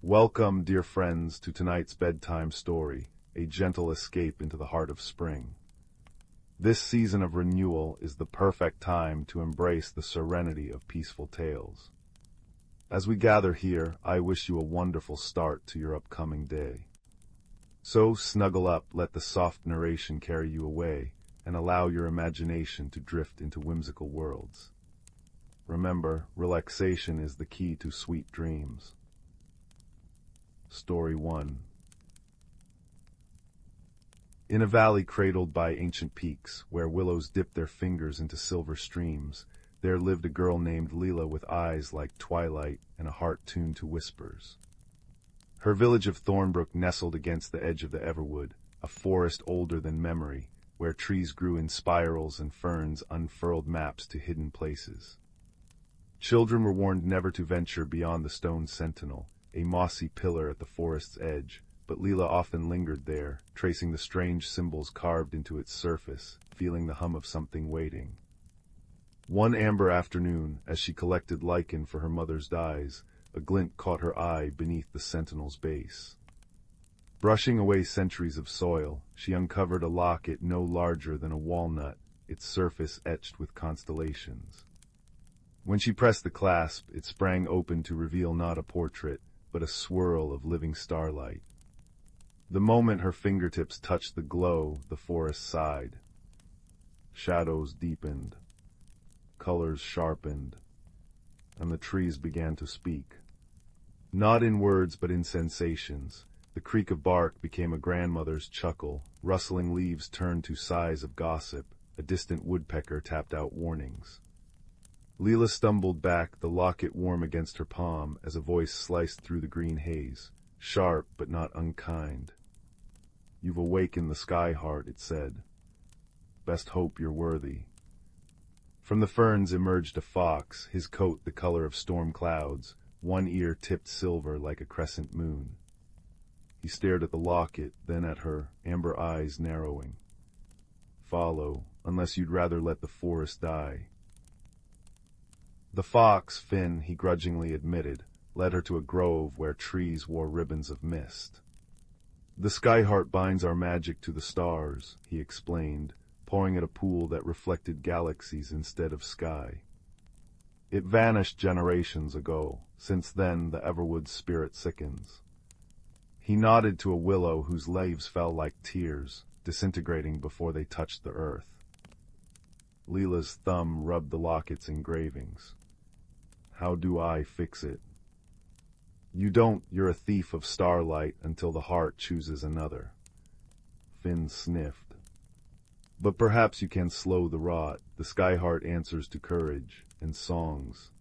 Welcome, dear friends, to tonight's bedtime story, a gentle escape into the heart of spring. This season of renewal is the perfect time to embrace the serenity of peaceful tales. As we gather here, I wish you a wonderful start to your upcoming day. So snuggle up, let the soft narration carry you away, and allow your imagination to drift into whimsical worlds. Remember, relaxation is the key to sweet dreams. Story 1. In a valley cradled by ancient peaks, where willows dipped their fingers into silver streams, there lived a girl named Lila with eyes like twilight and a heart tuned to whispers. Her village of Thornbrook nestled against the edge of the Everwood, a forest older than memory, where trees grew in spirals and ferns unfurled maps to hidden places. Children were warned never to venture beyond the Stone Sentinel, a mossy pillar at the forest's edge, but Lila often lingered there, tracing the strange symbols carved into its surface, feeling the hum of something waiting. One amber afternoon, as she collected lichen for her mother's dyes, a glint caught her eye beneath the sentinel's base. Brushing away centuries of soil, she uncovered a locket no larger than a walnut, its surface etched with constellations. When she pressed the clasp, it sprang open to reveal not a portrait, but a swirl of living starlight. The moment her fingertips touched the glow, the forest sighed. Shadows deepened, colors sharpened, and the trees began to speak. Not in words, but in sensations. The creak of bark became a grandmother's chuckle, rustling leaves turned to sighs of gossip, a distant woodpecker tapped out warnings. Lila stumbled back, the locket warm against her palm, as a voice sliced through the green haze, sharp but not unkind. "You've awakened the Skyheart," it said. "Best hope you're worthy." From the ferns emerged a fox, his coat the color of storm clouds, one ear tipped silver like a crescent moon. He stared at the locket, then at her, amber eyes narrowing. "Follow, unless you'd rather let the forest die." The fox, Finn, he grudgingly admitted, led her to a grove where trees wore ribbons of mist. "The Skyheart binds our magic to the stars," he explained, pouring at a pool that reflected galaxies instead of sky. "It vanished generations ago. Since then, the Everwood's spirit sickens." He nodded to a willow whose leaves fell like tears, disintegrating before they touched the earth. Lila's thumb rubbed the locket's engravings. "How do I fix it?" "You don't. You're a thief of starlight until the heart chooses another." Finn sniffed. "But perhaps you can slow the rot. The Skyheart answers to courage and songs."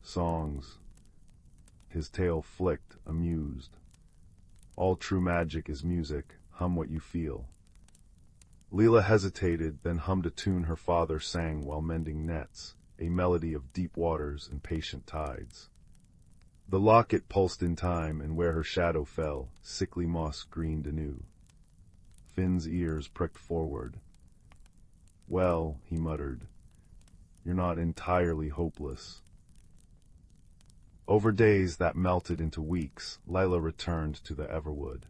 "Songs." His tail flicked, amused. "All true magic is music. Hum what you feel." Lila hesitated, then hummed a tune her father sang while mending nets, a melody of deep waters and patient tides. The locket pulsed in time, and where her shadow fell, sickly moss greened anew. Finn's ears pricked forward. "Well," he muttered, "you're not entirely hopeless." Over days that melted into weeks, Lila returned to the Everwood.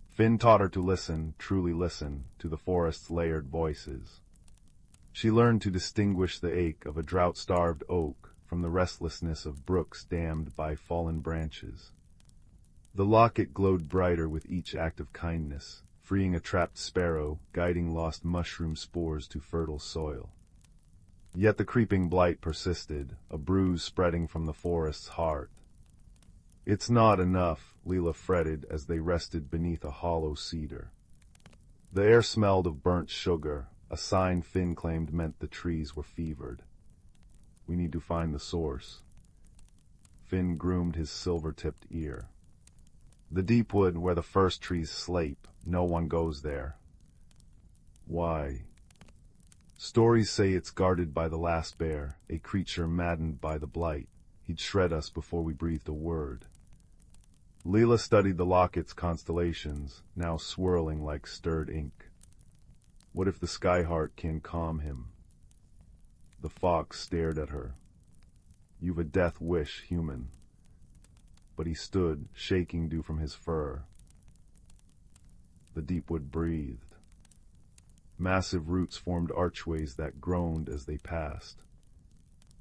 Finn taught her to listen, truly listen, to the forest's layered voices. She learned to distinguish the ache of a drought-starved oak from the restlessness of brooks dammed by fallen branches. The locket glowed brighter with each act of kindness, freeing a trapped sparrow, guiding lost mushroom spores to fertile soil. Yet the creeping blight persisted, a bruise spreading from the forest's heart. "It's not enough," Lila fretted as they rested beneath a hollow cedar. The air smelled of burnt sugar, a sign Finn claimed meant the trees were fevered. "We need to find the source." Finn groomed his silver-tipped ear. "The deep wood where the first trees slape, no one goes there." "Why?" "Stories say it's guarded by the last bear, a creature maddened by the blight. He'd shred us before we breathed a word." Lila studied the locket's constellations, now swirling like stirred ink. "What if the Skyheart can calm him?" The fox stared at her. "You've a death wish, human. but he stood, shaking dew from his fur. The deep wood breathed. Massive roots formed archways that groaned as they passed.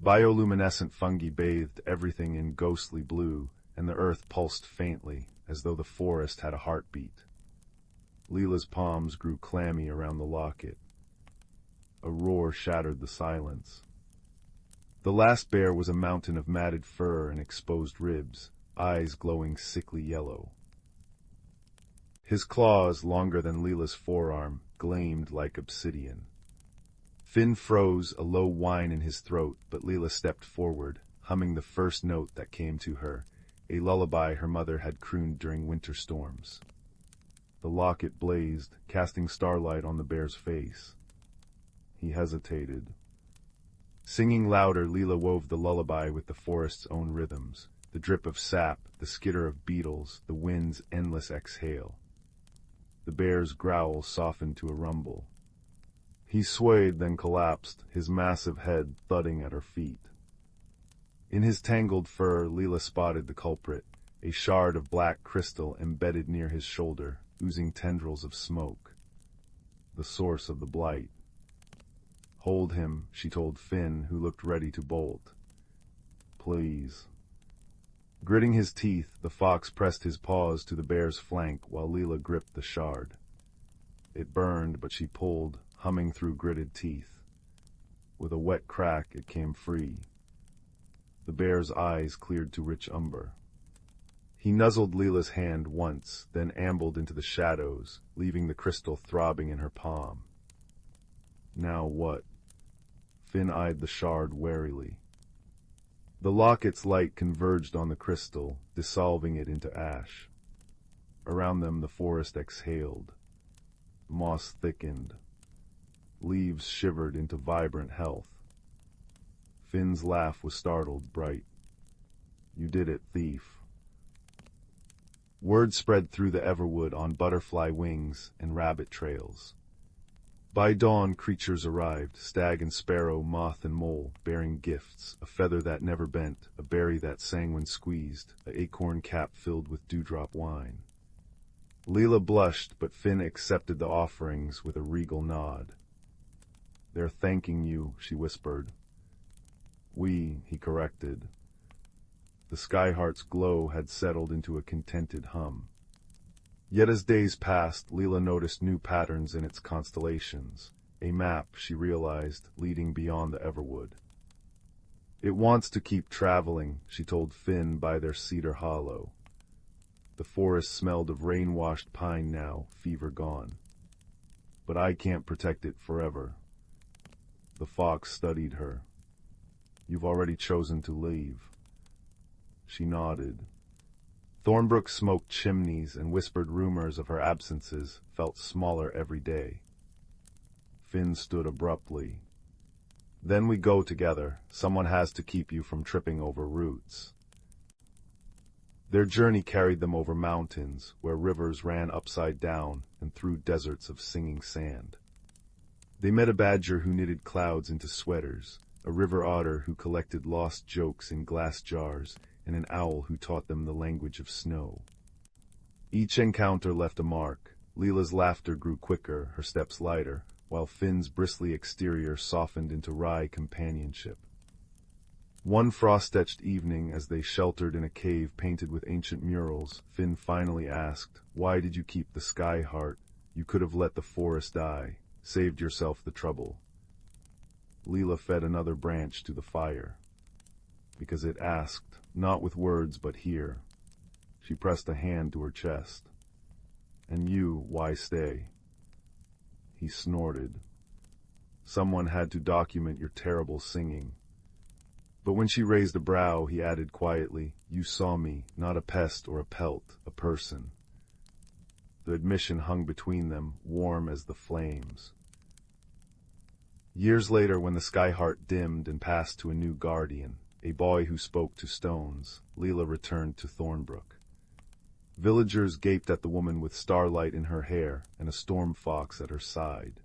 Bioluminescent fungi bathed everything in ghostly blue, and the earth pulsed faintly, as though the forest had a heartbeat. Lila's palms grew clammy around the locket. A roar shattered the silence. The last bear was a mountain of matted fur and exposed ribs, eyes glowing sickly yellow. His claws, longer than Lila's forearm, gleamed like obsidian. Finn froze, a low whine in his throat, but Lila stepped forward, humming the first note that came to her, a lullaby her mother had crooned during winter storms. The locket blazed, casting starlight on the bear's face. He hesitated. Singing louder, Lila wove the lullaby with the forest's own rhythms, the drip of sap, the skitter of beetles, the wind's endless exhale. The bear's growl softened to a rumble. He swayed, then collapsed, his massive head thudding at her feet. In his tangled fur, Lila spotted the culprit, a shard of black crystal embedded near his shoulder, oozing tendrils of smoke. The source of the blight. "Hold him," she told Finn, who looked ready to bolt. "Please." Gritting his teeth, the fox pressed his paws to the bear's flank while Lila gripped the shard. It burned, but she pulled, humming through gritted teeth. With a wet crack, it came free. The bear's eyes cleared to rich umber. He nuzzled Lila's hand once, then ambled into the shadows, leaving the crystal throbbing in her palm. Now what? Finn eyed the shard warily. The locket's light converged on the crystal, dissolving it into ash. Around them the forest exhaled. Moss thickened. Leaves shivered into vibrant health. Finn's laugh was startled, bright. "You did it, thief." Word spread through the Everwood on butterfly wings and rabbit trails. By dawn, creatures arrived, stag and sparrow, moth and mole, bearing gifts, a feather that never bent, a berry that sang when squeezed, an acorn cap filled with dewdrop wine. Lila blushed, but Finn accepted the offerings with a regal nod. "They're thanking you," she whispered. "We," he corrected. The Skyheart's glow had settled into a contented hum. Yet as days passed, Lila noticed new patterns in its constellations. A map, she realized, leading beyond the Everwood. "It wants to keep traveling," she told Finn by their cedar hollow. The forest smelled of rain-washed pine now, fever gone. "But I can't protect it forever." The fox studied her. "You've already chosen to leave." She nodded. Thornbrook smoked chimneys and whispered rumors of her absences, felt smaller every day. Finn stood abruptly. "Then we go together. Someone has to keep you from tripping over roots." Their journey carried them over mountains, where rivers ran upside down, and through deserts of singing sand. They met a badger who knitted clouds into sweaters, a river otter who collected lost jokes in glass jars, and an owl who taught them the language of snow. Each encounter left a mark. Lila's laughter grew quicker, her steps lighter, while Finn's bristly exterior softened into wry companionship. One frost-etched evening, as they sheltered in a cave painted with ancient murals, Finn finally asked, "Why did you keep the Skyheart? You could have let the forest die, saved yourself the trouble." Lila fed another branch to the fire. "Because it asked, not with words but here." She pressed a hand to her chest. "And you, why stay?" He snorted. "Someone had to document your terrible singing." But when she raised a brow, he added quietly, "You saw me, not a pest or a pelt, a person." The admission hung between them, warm as the flames. Years later, when the Skyheart dimmed and passed to a new guardian, a boy who spoke to stones, Lila returned to Thornbrook. Villagers gaped at the woman with starlight in her hair and a storm fox at her side.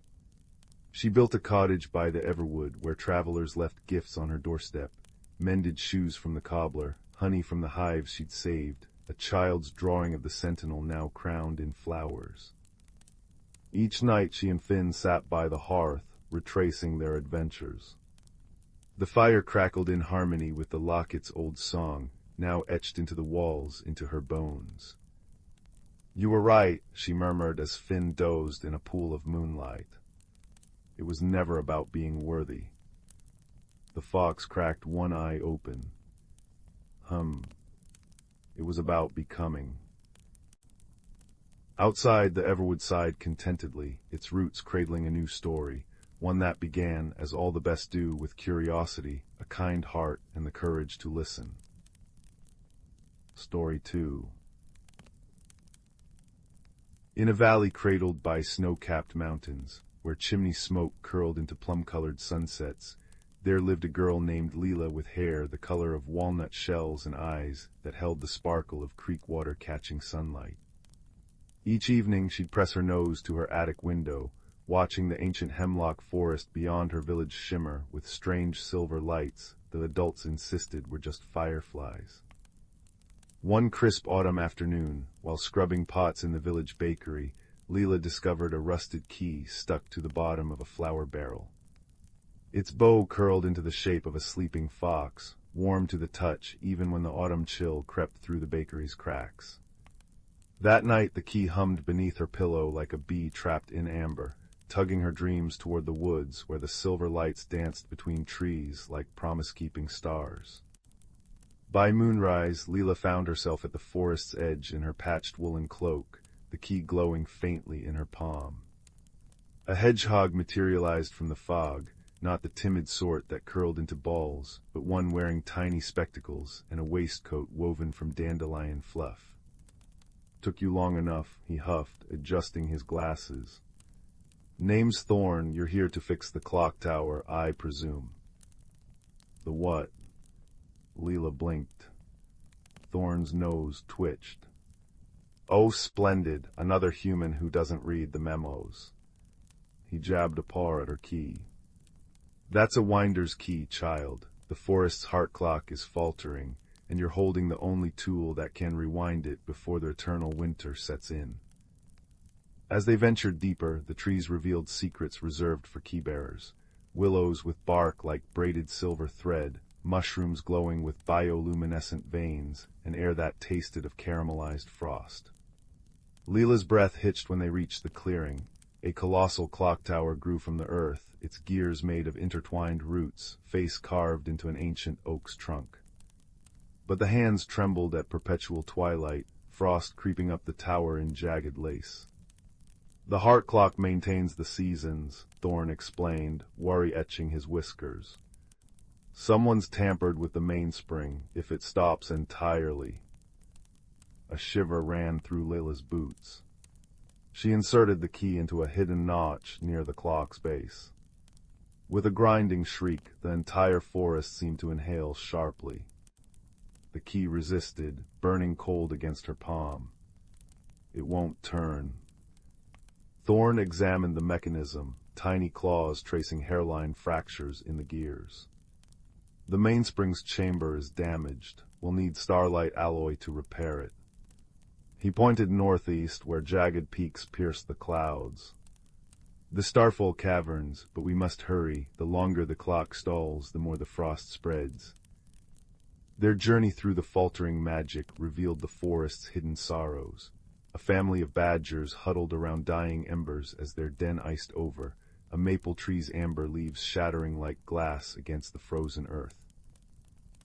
She built a cottage by the Everwood where travelers left gifts on her doorstep, mended shoes from the cobbler, honey from the hives she'd saved, a child's drawing of the sentinel now crowned in flowers. Each night she and Finn sat by the hearth, retracing their adventures. The fire crackled in harmony with the locket's old song, now etched into the walls, into her bones. "You were right," she murmured as Finn dozed in a pool of moonlight. "It was never about being worthy." The fox cracked one eye open. It was about becoming. Outside, the Everwood sighed contentedly, its roots cradling a new story, one that began, as all the best do, with curiosity, a kind heart, and the courage to listen. Story 2. In a valley cradled by snow-capped mountains, where chimney smoke curled into plum-colored sunsets, there lived a girl named Lila with hair the color of walnut shells and eyes that held the sparkle of creek water catching sunlight. Each evening she'd press her nose to her attic window, watching the ancient hemlock forest beyond her village shimmer with strange silver lights that adults insisted were just fireflies. One crisp autumn afternoon, while scrubbing pots in the village bakery, Lila discovered a rusted key stuck to the bottom of a flour barrel. Its bow curled into the shape of a sleeping fox, warm to the touch even when the autumn chill crept through the bakery's cracks. That night the key hummed beneath her pillow like a bee trapped in amber, tugging her dreams toward the woods where the silver lights danced between trees like promise-keeping stars. By moonrise, Lila found herself at the forest's edge in her patched woolen cloak, the key glowing faintly in her palm. A hedgehog materialized from the fog, not the timid sort that curled into balls, but one wearing tiny spectacles and a waistcoat woven from dandelion fluff. "Took you long enough," he huffed, adjusting his glasses. "Name's Thorn. You're here to fix the clock tower, I presume." "The what?" Lila blinked. Thorn's nose twitched. "Oh, splendid, another human who doesn't read the memos." He jabbed a paw at her key. "That's a winder's key, child. The forest's heart clock is faltering, and you're holding the only tool that can rewind it before the eternal winter sets in." As they ventured deeper, the trees revealed secrets reserved for keybearers. Willows with bark like braided silver thread, mushrooms glowing with bioluminescent veins, and air that tasted of caramelized frost. Lila's breath hitched when they reached the clearing. A colossal clock tower grew from the earth, its gears made of intertwined roots, face carved into an ancient oak's trunk. But the hands trembled at perpetual twilight, frost creeping up the tower in jagged lace. "The heart clock maintains the seasons," Thorn explained, worry etching his whiskers. "Someone's tampered with the mainspring, if it stops entirely." A shiver ran through Lila's boots. She inserted the key into a hidden notch near the clock's base. With a grinding shriek, the entire forest seemed to inhale sharply. The key resisted, burning cold against her palm. "It won't turn." Thorn examined the mechanism, tiny claws tracing hairline fractures in the gears. "The mainspring's chamber is damaged. We'll need Starlight alloy to repair it." He pointed northeast, where jagged peaks pierced the clouds. "The Starfall caverns, but we must hurry. The longer the clock stalls, the more the frost spreads." Their journey through the faltering magic revealed the forest's hidden sorrows. A family of badgers huddled around dying embers as their den iced over, a maple tree's amber leaves shattering like glass against the frozen earth.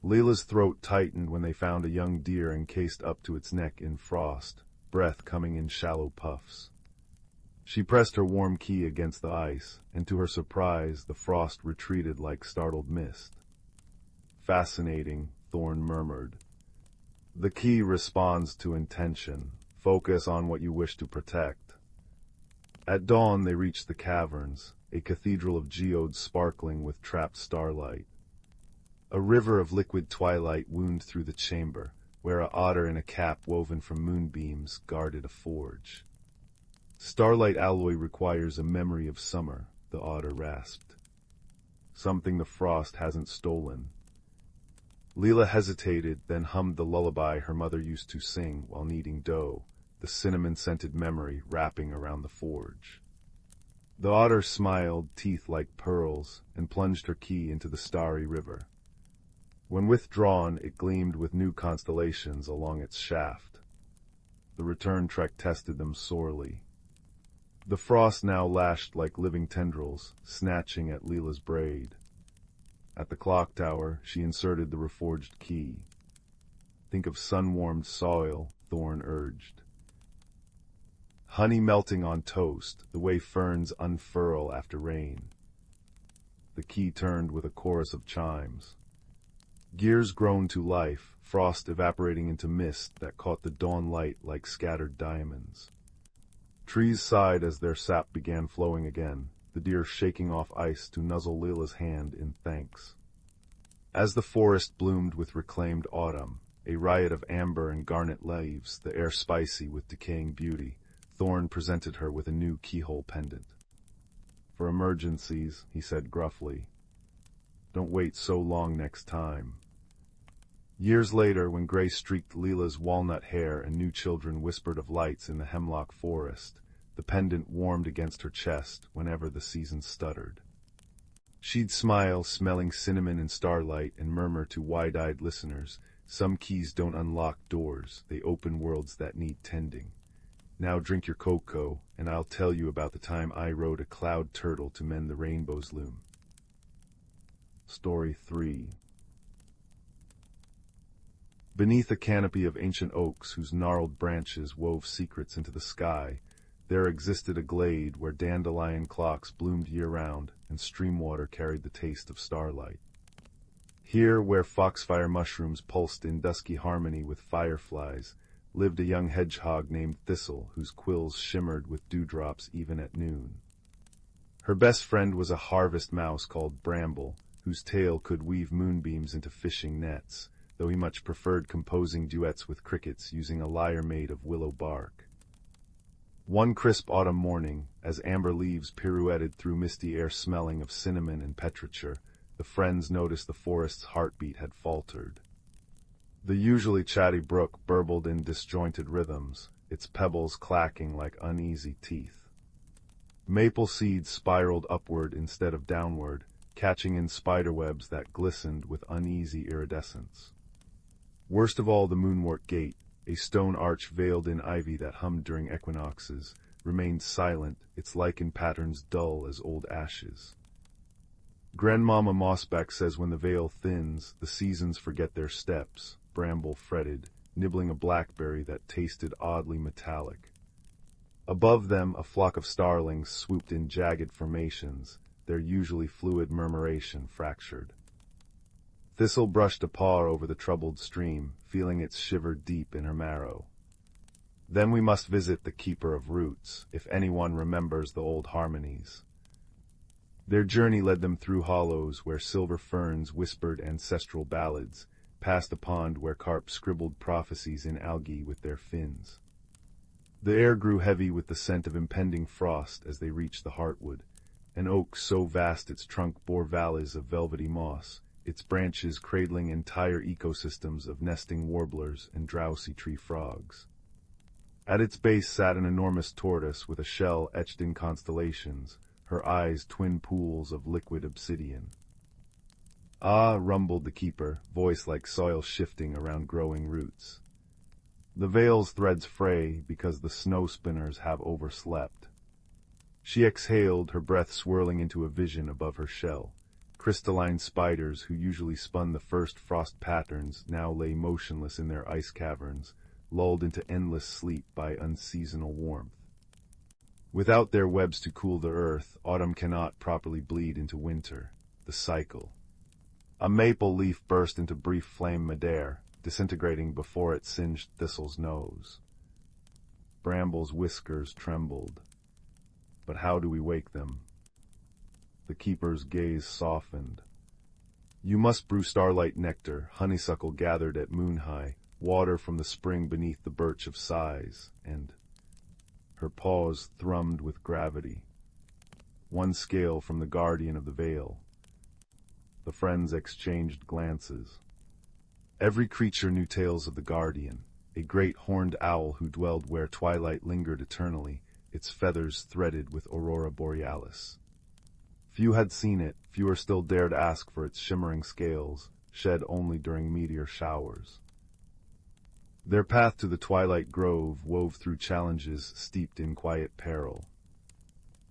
Lila's throat tightened when they found a young deer encased up to its neck in frost, breath coming in shallow puffs. She pressed her warm key against the ice, and to her surprise, the frost retreated like startled mist. "Fascinating," Thorn murmured. "The key responds to intention. Focus on what you wish to protect." At dawn they reached the caverns, a cathedral of geodes sparkling with trapped starlight. A river of liquid twilight wound through the chamber, where a otter in a cap woven from moonbeams guarded a forge. "Starlight alloy requires a memory of summer," the otter rasped. "Something the frost hasn't stolen." Lila hesitated, then hummed the lullaby her mother used to sing while kneading dough, the cinnamon-scented memory wrapping around the forge. The otter smiled, teeth like pearls, and plunged her key into the starry river. When withdrawn, it gleamed with new constellations along its shaft. The return trek tested them sorely. The frost now lashed like living tendrils, snatching at Lila's braid. At the clock tower, she inserted the reforged key. Think of sun-warmed soil, Thorn urged. Honey melting on toast, the way ferns unfurl after rain. The key turned with a chorus of chimes. Gears grown to life, frost evaporating into mist that caught the dawn light like scattered diamonds. Trees sighed as their sap began flowing again, the deer shaking off ice to nuzzle Lila's hand in thanks. As the forest bloomed with reclaimed autumn, a riot of amber and garnet leaves, the air spicy with decaying beauty, Thorn presented her with a new keyhole pendant. For emergencies, he said gruffly. Don't wait so long next time. Years later, when gray-streaked Lila's walnut hair and new children whispered of lights in the hemlock forest, the pendant warmed against her chest whenever the season stuttered. She'd smile, smelling cinnamon and starlight, and murmur to wide-eyed listeners, some keys don't unlock doors, they open worlds that need tending. Now drink your cocoa, and I'll tell you about the time I rode a cloud turtle to mend the rainbow's loom. Story 3. Beneath a canopy of ancient oaks whose gnarled branches wove secrets into the sky, there existed a glade where dandelion clocks bloomed year-round and stream water carried the taste of starlight. Here, where foxfire mushrooms pulsed in dusky harmony with fireflies, lived a young hedgehog named Thistle, whose quills shimmered with dewdrops even at noon. Her best friend was a harvest mouse called Bramble, whose tail could weave moonbeams into fishing nets, though he much preferred composing duets with crickets using a lyre made of willow bark. One crisp autumn morning, as amber leaves pirouetted through misty air smelling of cinnamon and petrichor, the friends noticed the forest's heartbeat had faltered. The usually chatty brook burbled in disjointed rhythms, its pebbles clacking like uneasy teeth. Maple seeds spiraled upward instead of downward, catching in spiderwebs that glistened with uneasy iridescence. Worst of all, the moonwort gate, a stone arch veiled in ivy that hummed during equinoxes, remained silent, its lichen patterns dull as old ashes. Grandmama Mossback says when the veil thins, the seasons forget their steps, Bramble fretted, nibbling a blackberry that tasted oddly metallic. Above them, a flock of starlings swooped in jagged formations, their usually fluid murmuration fractured. Thistle brushed a paw over the troubled stream, feeling its shiver deep in her marrow. Then we must visit the Keeper of Roots, if anyone remembers the old harmonies. Their journey led them through hollows where silver ferns whispered ancestral ballads, past a pond where carp scribbled prophecies in algae with their fins. The air grew heavy with the scent of impending frost as they reached the heartwood, an oak so vast its trunk bore valleys of velvety moss, its branches cradling entire ecosystems of nesting warblers and drowsy tree frogs. At its base sat an enormous tortoise with a shell etched in constellations, her eyes twin pools of liquid obsidian. Ah, rumbled the keeper, voice like soil shifting around growing roots. The veil's threads fray because the snow spinners have overslept. She exhaled, her breath swirling into a vision above her shell. Crystalline spiders who usually spun the first frost patterns now lay motionless in their ice caverns, lulled into endless sleep by unseasonal warmth. Without their webs to cool the earth, autumn cannot properly bleed into winter. The cycle. A maple leaf burst into brief flame midair, disintegrating before it singed Thistle's nose. Bramble's whiskers trembled. But how do we wake them? The keeper's gaze softened. You must brew starlight nectar, honeysuckle gathered at moon-high, water from the spring beneath the birch of sighs, and... Her paws thrummed with gravity. One scale from the guardian of the veil. The friends exchanged glances. Every creature knew tales of the Guardian, a great horned owl who dwelled where twilight lingered eternally, its feathers threaded with aurora borealis. Few had seen it, fewer still dared ask for its shimmering scales, shed only during meteor showers. Their path to the twilight grove wove through challenges steeped in quiet peril.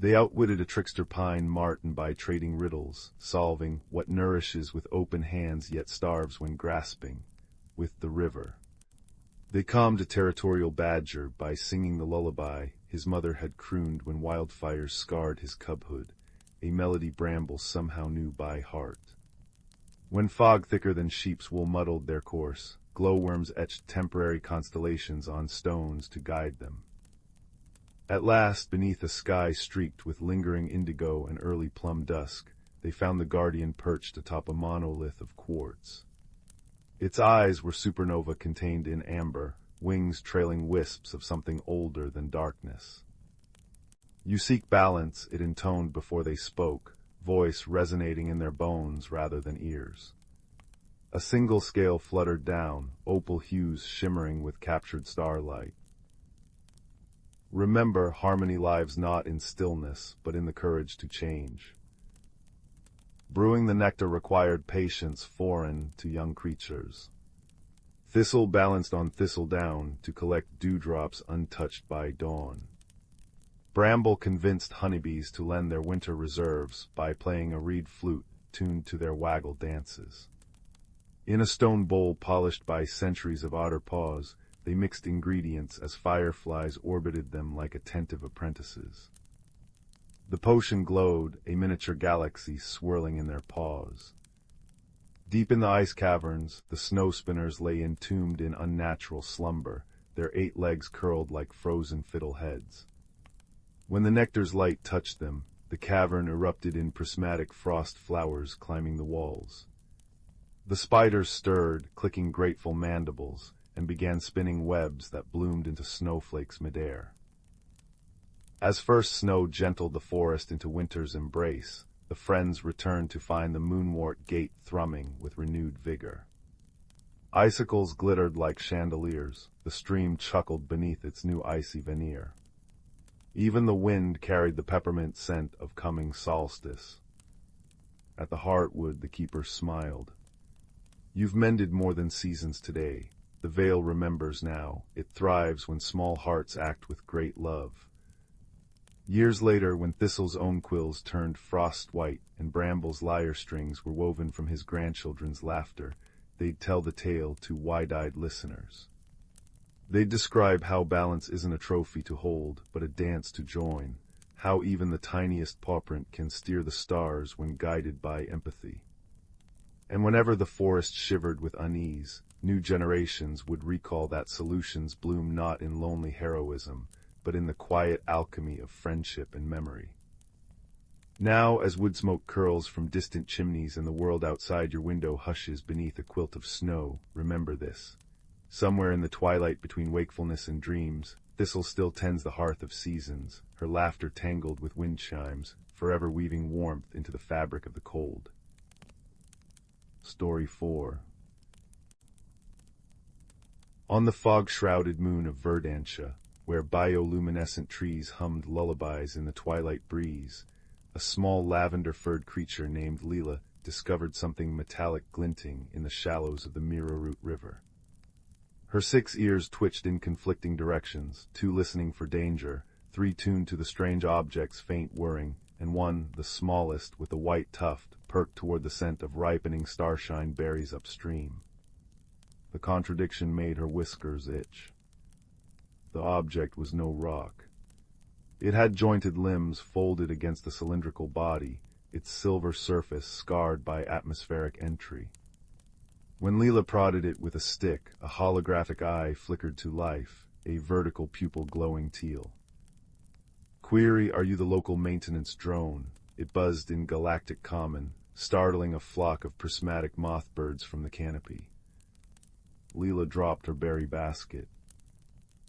They outwitted a trickster pine marten by trading riddles, solving what nourishes with open hands yet starves when grasping, with the river. They calmed a territorial badger by singing the lullaby his mother had crooned when wildfires scarred his cubhood, a melody Bramble somehow knew by heart. When fog thicker than sheep's wool muddled their course, glowworms etched temporary constellations on stones to guide them. At last, beneath a sky streaked with lingering indigo and early plum dusk, they found the Guardian perched atop a monolith of quartz. Its eyes were supernova contained in amber, wings trailing wisps of something older than darkness. "You seek balance," it intoned before they spoke, voice resonating in their bones rather than ears. A single scale fluttered down, opal hues shimmering with captured starlight. "Remember, harmony lives not in stillness, but in the courage to change." Brewing the nectar required patience foreign to young creatures. Thistle balanced on thistle down to collect dewdrops untouched by dawn. Bramble convinced honeybees to lend their winter reserves by playing a reed flute tuned to their waggle dances. In a stone bowl polished by centuries of otter paws, they mixed ingredients as fireflies orbited them like attentive apprentices. The potion glowed, a miniature galaxy swirling in their paws. Deep in the ice caverns, the snow spinners lay entombed in unnatural slumber, their 8 legs curled like frozen fiddle heads. When the nectar's light touched them, the cavern erupted in prismatic frost flowers climbing the walls. The spiders stirred, clicking grateful mandibles, and began spinning webs that bloomed into snowflakes midair. As first snow gentled the forest into winter's embrace, the friends returned to find the moonwort gate thrumming with renewed vigor. Icicles glittered like chandeliers, the stream chuckled beneath its new icy veneer. Even the wind carried the peppermint scent of coming solstice. At the heartwood the keeper smiled. "You've mended more than seasons today. The vale remembers now. It thrives when small hearts act with great love." Years later, when Thistle's own quills turned frost white and Bramble's lyre strings were woven from his grandchildren's laughter, they'd tell the tale to wide-eyed listeners. They'd describe how balance isn't a trophy to hold, but a dance to join, how even the tiniest pawprint can steer the stars when guided by empathy. And whenever the forest shivered with unease, new generations would recall that solutions bloom not in lonely heroism, but in the quiet alchemy of friendship and memory. Now, as wood smoke curls from distant chimneys and the world outside your window hushes beneath a quilt of snow, remember this. Somewhere in the twilight between wakefulness and dreams, Thistle still tends the hearth of seasons, her laughter tangled with wind chimes, forever weaving warmth into the fabric of the cold. Story 4. On the fog-shrouded moon of Verdantia, where bioluminescent trees hummed lullabies in the twilight breeze, a small lavender-furred creature named Lila discovered something metallic glinting in the shallows of the Mirrorroot River. Her 6 ears twitched in conflicting directions, 2 listening for danger, 3 tuned to the strange object's faint whirring, and 1, the smallest, with a white tuft, perked toward the scent of ripening starshine berries upstream. The contradiction made her whiskers itch. The object was no rock. It had jointed limbs folded against the cylindrical body, its silver surface scarred by atmospheric entry. When Lila prodded it with a stick, a holographic eye flickered to life, a vertical pupil glowing teal. "Query, are you the local maintenance drone?" It buzzed in galactic common, startling a flock of prismatic mothbirds from the canopy. Lila dropped her berry basket.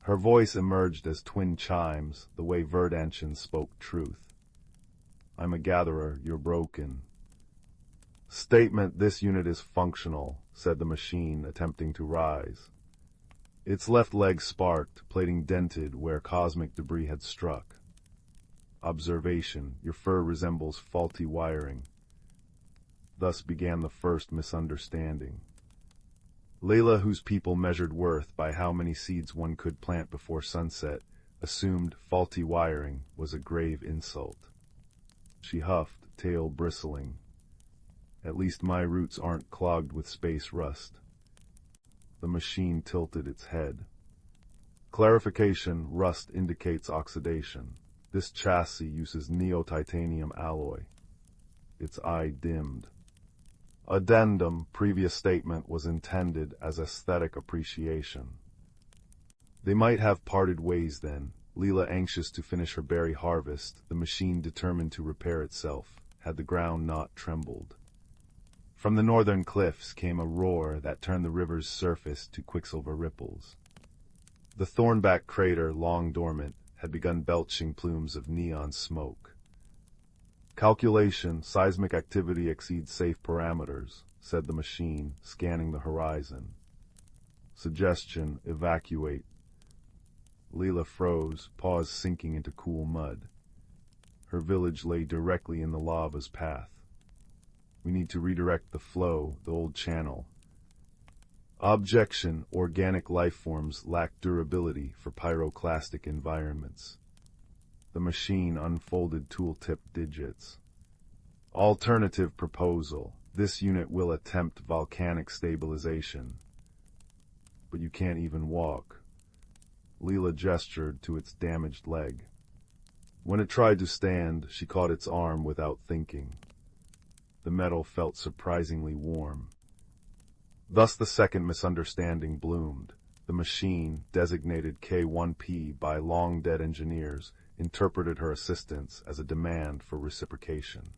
Her voice emerged as twin chimes, the way Verdantians spoke truth. "I'm a gatherer, you're broken." Statement: this unit is functional, said the machine, attempting to rise. Its left leg sparked, plating dented where cosmic debris had struck. Observation: your fur resembles faulty wiring. Thus began the first misunderstanding. Lila, whose people measured worth by how many seeds one could plant before sunset, assumed faulty wiring was a grave insult. She huffed, tail bristling. At least my roots aren't clogged with space rust. The machine tilted its head. Clarification: rust indicates oxidation. This chassis uses neo-titanium alloy. Its eye dimmed. Addendum: previous statement was intended as aesthetic appreciation. They might have parted ways then, Lila anxious to finish her berry harvest, the machine determined to repair itself, had the ground not trembled. From the northern cliffs came a roar that turned the river's surface to quicksilver ripples. The Thornback crater, long dormant, had begun belching plumes of neon smoke. Calculation: seismic activity exceeds safe parameters, said the machine, scanning the horizon. Suggestion: evacuate. Lila froze, paws sinking into cool mud. Her village lay directly in the lava's path. We need to redirect the flow, the old channel. Objection: organic life forms lack durability for pyroclastic environments. The machine unfolded tooltip digits. Alternative proposal: this unit will attempt volcanic stabilization. But you can't even walk. Lila gestured to its damaged leg. When it tried to stand, she caught its arm without thinking. The metal felt surprisingly warm. Thus the second misunderstanding bloomed. The machine, designated K1P by long-dead engineers, interpreted her assistance as a demand for reciprocation.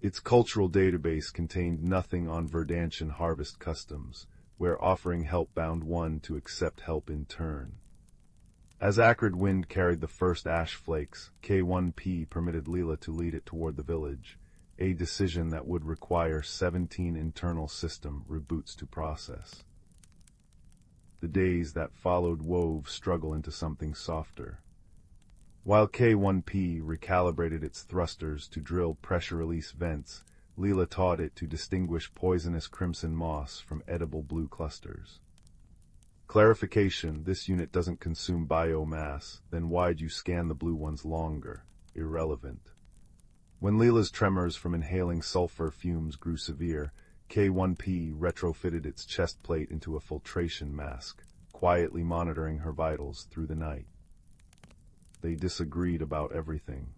Its cultural database contained nothing on Verdantian harvest customs, where offering help bound one to accept help in turn. As acrid wind carried the first ash flakes, K1P permitted Lila to lead it toward the village, a decision that would require 17 internal system reboots to process. The days that followed wove struggle into something softer. While K1P recalibrated its thrusters to drill pressure-release vents, Lila taught it to distinguish poisonous crimson moss from edible blue clusters. Clarification: this unit doesn't consume biomass, then why'd you scan the blue ones longer? Irrelevant. When Lila's tremors from inhaling sulfur fumes grew severe, K1P retrofitted its chest plate into a filtration mask, quietly monitoring her vitals through the night. They disagreed about everything.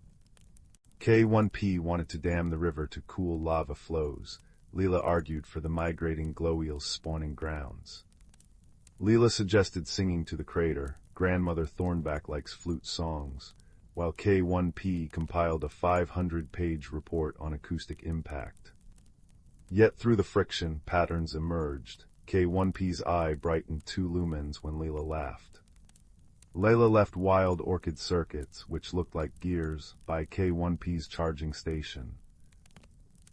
K1P wanted to dam the river to cool lava flows. Lila argued for the migrating glow eels' spawning grounds. Lila suggested singing to the crater. Grandmother Thornback likes flute songs, while K1P compiled a 500-page report on acoustic impact. Yet through the friction, patterns emerged. K1P's eye brightened 2 lumens when Lila laughed. Lila left wild orchid circuits, which looked like gears, by K1P's charging station.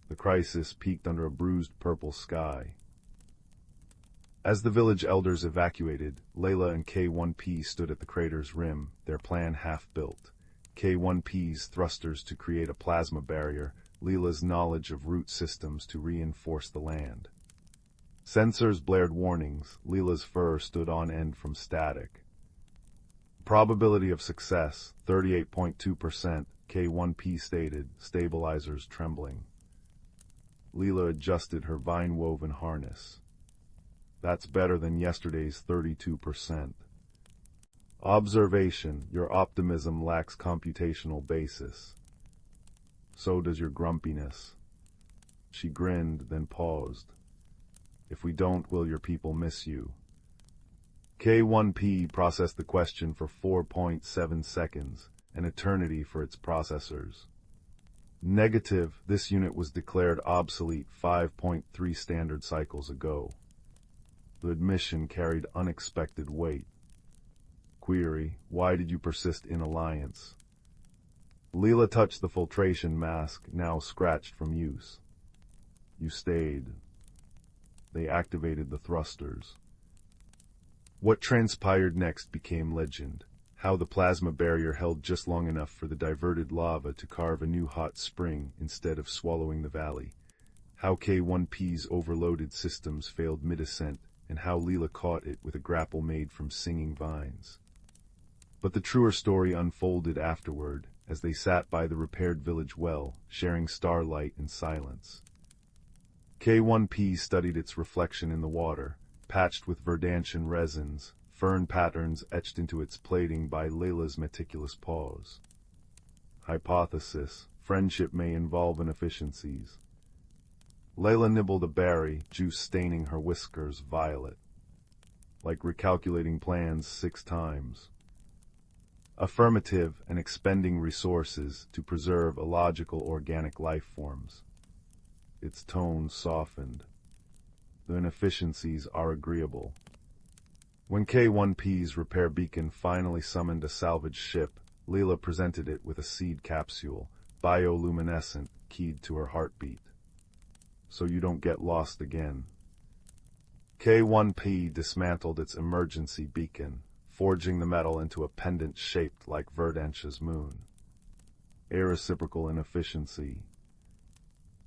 The crisis peaked under a bruised purple sky. As the village elders evacuated, Lila and K1P stood at the crater's rim, their plan half-built. K1P's thrusters to create a plasma barrier, Lila's knowledge of root systems to reinforce the land. Sensors blared warnings. Lila's fur stood on end from static. Probability of success, 38.2%, K1P stated, stabilizers trembling. Lila adjusted her vine-woven harness. That's better than yesterday's 32%. Observation: your optimism lacks computational basis. So does your grumpiness. She grinned, then paused. If we don't, will your people miss you? K1P processed the question for 4.7 seconds, an eternity for its processors. Negative: this unit was declared obsolete 5.3 standard cycles ago. The admission carried unexpected weight. Query: why did you persist in alliance? Lila touched the filtration mask, now scratched from use. You stayed. they activated the thrusters. What transpired next became legend. How the plasma barrier held just long enough for the diverted lava to carve a new hot spring instead of swallowing the valley. How K1P's overloaded systems failed mid-ascent, and how Lila caught it with a grapple made from singing vines. But the truer story unfolded afterward, as they sat by the repaired village well, sharing starlight and silence. K1P studied its reflection in the water, patched with verdantian resins, fern patterns etched into its plating by Lila's meticulous paws. Hypothesis: friendship may involve inefficiencies. Lila nibbled a berry, juice staining her whiskers violet. Like recalculating plans 6 times. Affirmative and expending resources to preserve illogical organic life forms. Its tone softened. The inefficiencies are agreeable. When K1P's repair beacon finally summoned a salvaged ship, Lila presented it with a seed capsule, bioluminescent, keyed to her heartbeat. So you don't get lost again. K1P dismantled its emergency beacon, forging the metal into a pendant shaped like Verdantia's moon. Areciprocal inefficiency.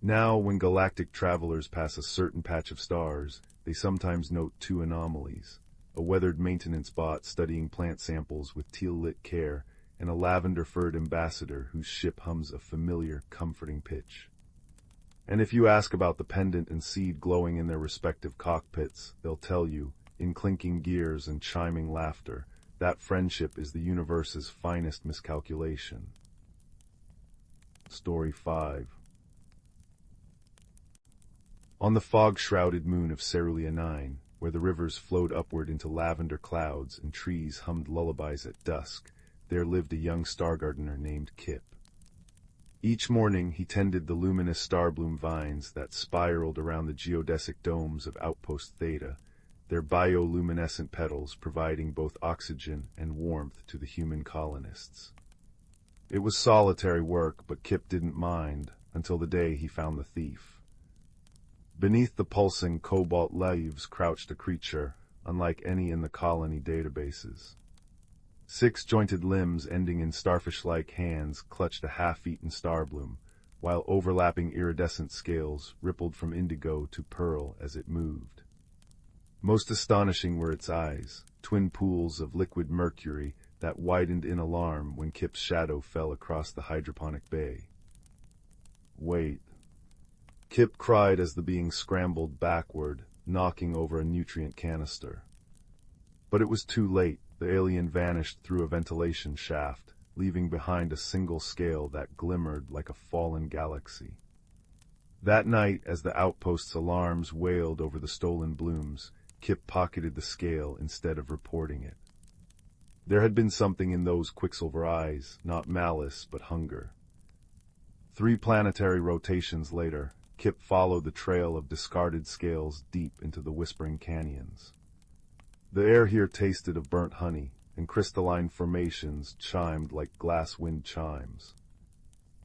Now, when galactic travelers pass a certain patch of stars, they sometimes note 2 anomalies. A weathered maintenance bot studying plant samples with teal-lit care, and a lavender-furred ambassador whose ship hums a familiar, comforting pitch. And if you ask about the pendant and seed glowing in their respective cockpits, they'll tell you, in clinking gears and chiming laughter, that friendship is the universe's finest miscalculation. Story 5. On the fog-shrouded moon of Cerulean 9, where the rivers flowed upward into lavender clouds and trees hummed lullabies at dusk, there lived a young star gardener named Kip. Each morning he tended the luminous starbloom vines that spiraled around the geodesic domes of Outpost Theta, their bioluminescent petals providing both oxygen and warmth to the human colonists. It was solitary work, but Kip didn't mind, until the day he found the thief. Beneath the pulsing cobalt leaves crouched a creature, unlike any in the colony databases. 6-jointed limbs ending in starfish-like hands clutched a half-eaten starbloom, while overlapping iridescent scales rippled from indigo to pearl as it moved. Most astonishing were its eyes, twin pools of liquid mercury that widened in alarm when Kip's shadow fell across the hydroponic bay. Wait. Kip cried as the being scrambled backward, knocking over a nutrient canister. But it was too late. The alien vanished through a ventilation shaft, leaving behind a single scale that glimmered like a fallen galaxy. That night, as the outpost's alarms wailed over the stolen blooms, Kip pocketed the scale instead of reporting it. There had been something in those quicksilver eyes, not malice but hunger. 3 planetary rotations later, Kip followed the trail of discarded scales deep into the whispering canyons. The air here tasted of burnt honey, and crystalline formations chimed like glass wind chimes.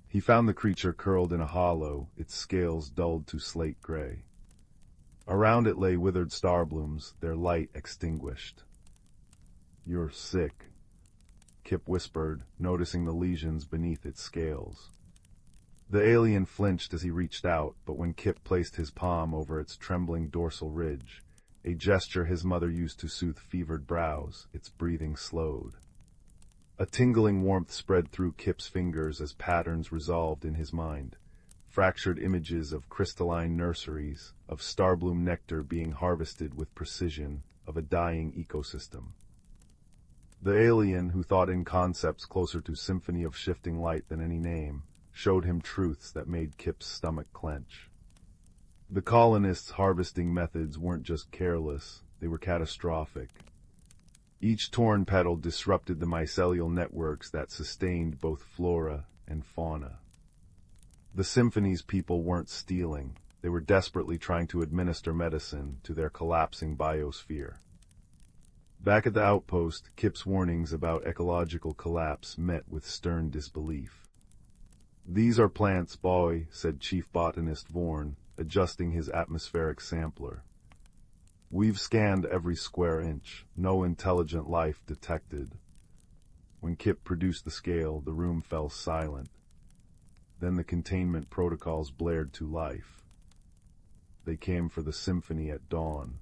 He found the creature curled in a hollow, its scales dulled to slate gray. Around it lay withered starblooms, their light extinguished. "You're sick," Kip whispered, noticing the lesions beneath its scales. The alien flinched as he reached out, but when Kip placed his palm over its trembling dorsal ridge, a gesture his mother used to soothe fevered brows, its breathing slowed. A tingling warmth spread through Kip's fingers as patterns resolved in his mind. Fractured images of crystalline nurseries, of starbloom nectar being harvested with precision, of a dying ecosystem. The alien, who thought in concepts closer to symphony of shifting light than any name, showed him truths that made Kip's stomach clench. The colonists' harvesting methods weren't just careless, they were catastrophic. Each torn petal disrupted the mycelial networks that sustained both flora and fauna. The symphony's people weren't stealing, they were desperately trying to administer medicine to their collapsing biosphere. Back at the outpost, Kip's warnings about ecological collapse met with stern disbelief. "These are plants, boy," said Chief Botanist Vorn, adjusting his atmospheric sampler. We've scanned every square inch. No intelligent life detected. When Kip produced the scale, the room fell silent. Then the containment protocols blared to life. They came for the symphony at dawn.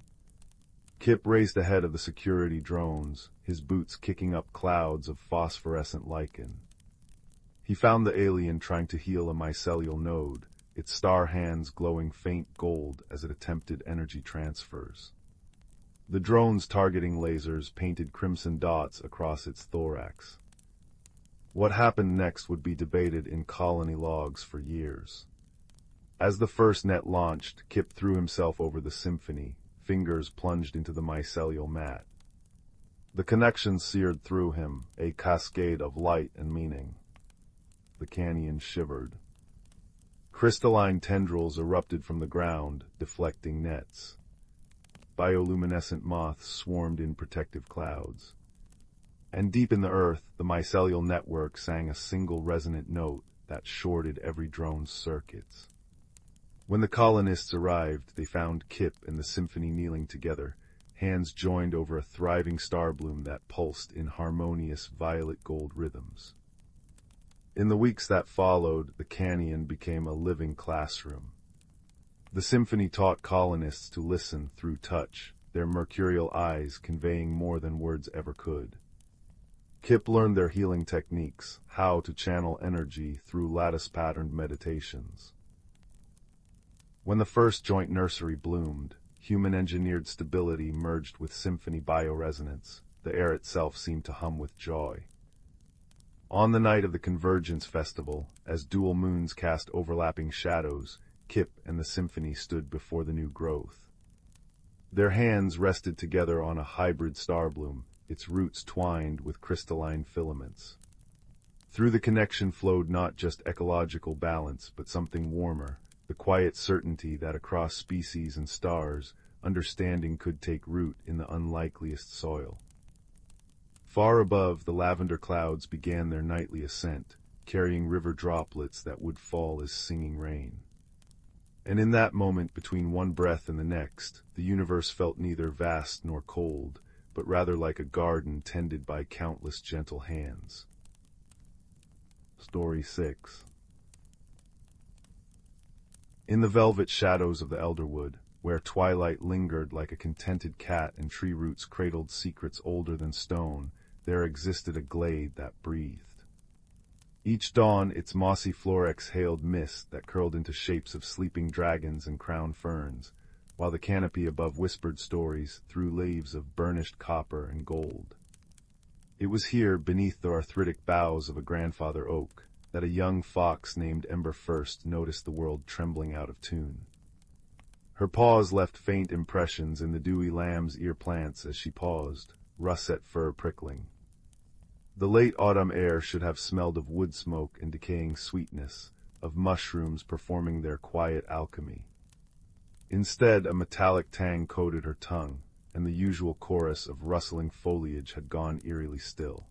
Kip raced ahead of the security drones, his boots kicking up clouds of phosphorescent lichen. He found the alien trying to heal a mycelial node, its star hands glowing faint gold as it attempted energy transfers. The drone's targeting lasers painted crimson dots across its thorax. What happened next would be debated in colony logs for years. As the first net launched, Kip threw himself over the symphony, fingers plunged into the mycelial mat. The connection seared through him, a cascade of light and meaning. The canyon shivered. Crystalline tendrils erupted from the ground, deflecting nets. Bioluminescent moths swarmed in protective clouds. And deep in the earth, the mycelial network sang a single resonant note that shorted every drone's circuits. When the colonists arrived, they found Kip and the symphony kneeling together, hands joined over a thriving star bloom that pulsed in harmonious violet-gold rhythms. In the weeks that followed, the canyon became a living classroom. The symphony taught colonists to listen through touch, their mercurial eyes conveying more than words ever could. Kip learned their healing techniques, how to channel energy through lattice-patterned meditations. When the first joint nursery bloomed, human-engineered stability merged with symphony bioresonance. The air itself seemed to hum with joy. On the night of the Convergence Festival, as dual moons cast overlapping shadows, Kip and the symphony stood before the new growth. Their hands rested together on a hybrid star bloom, its roots twined with crystalline filaments. Through the connection flowed not just ecological balance, but something warmer, the quiet certainty that across species and stars, understanding could take root in the unlikeliest soil. Far above, the lavender clouds began their nightly ascent, carrying river droplets that would fall as singing rain. And in that moment between one breath and the next, the universe felt neither vast nor cold, but rather like a garden tended by countless gentle hands. Story 6. In the velvet shadows of the elderwood, where twilight lingered like a contented cat and tree roots cradled secrets older than stone, there existed a glade that breathed. Each dawn its mossy floor exhaled mist that curled into shapes of sleeping dragons and crowned ferns, while the canopy above whispered stories through leaves of burnished copper and gold. It was here, beneath the arthritic boughs of a grandfather oak, that a young fox named Ember first noticed the world trembling out of tune. Her paws left faint impressions in the dewy lamb's ear plants as she paused, russet fur prickling. The late autumn air should have smelled of wood smoke and decaying sweetness, of mushrooms performing their quiet alchemy. Instead, a metallic tang coated her tongue, and the usual chorus of rustling foliage had gone eerily still.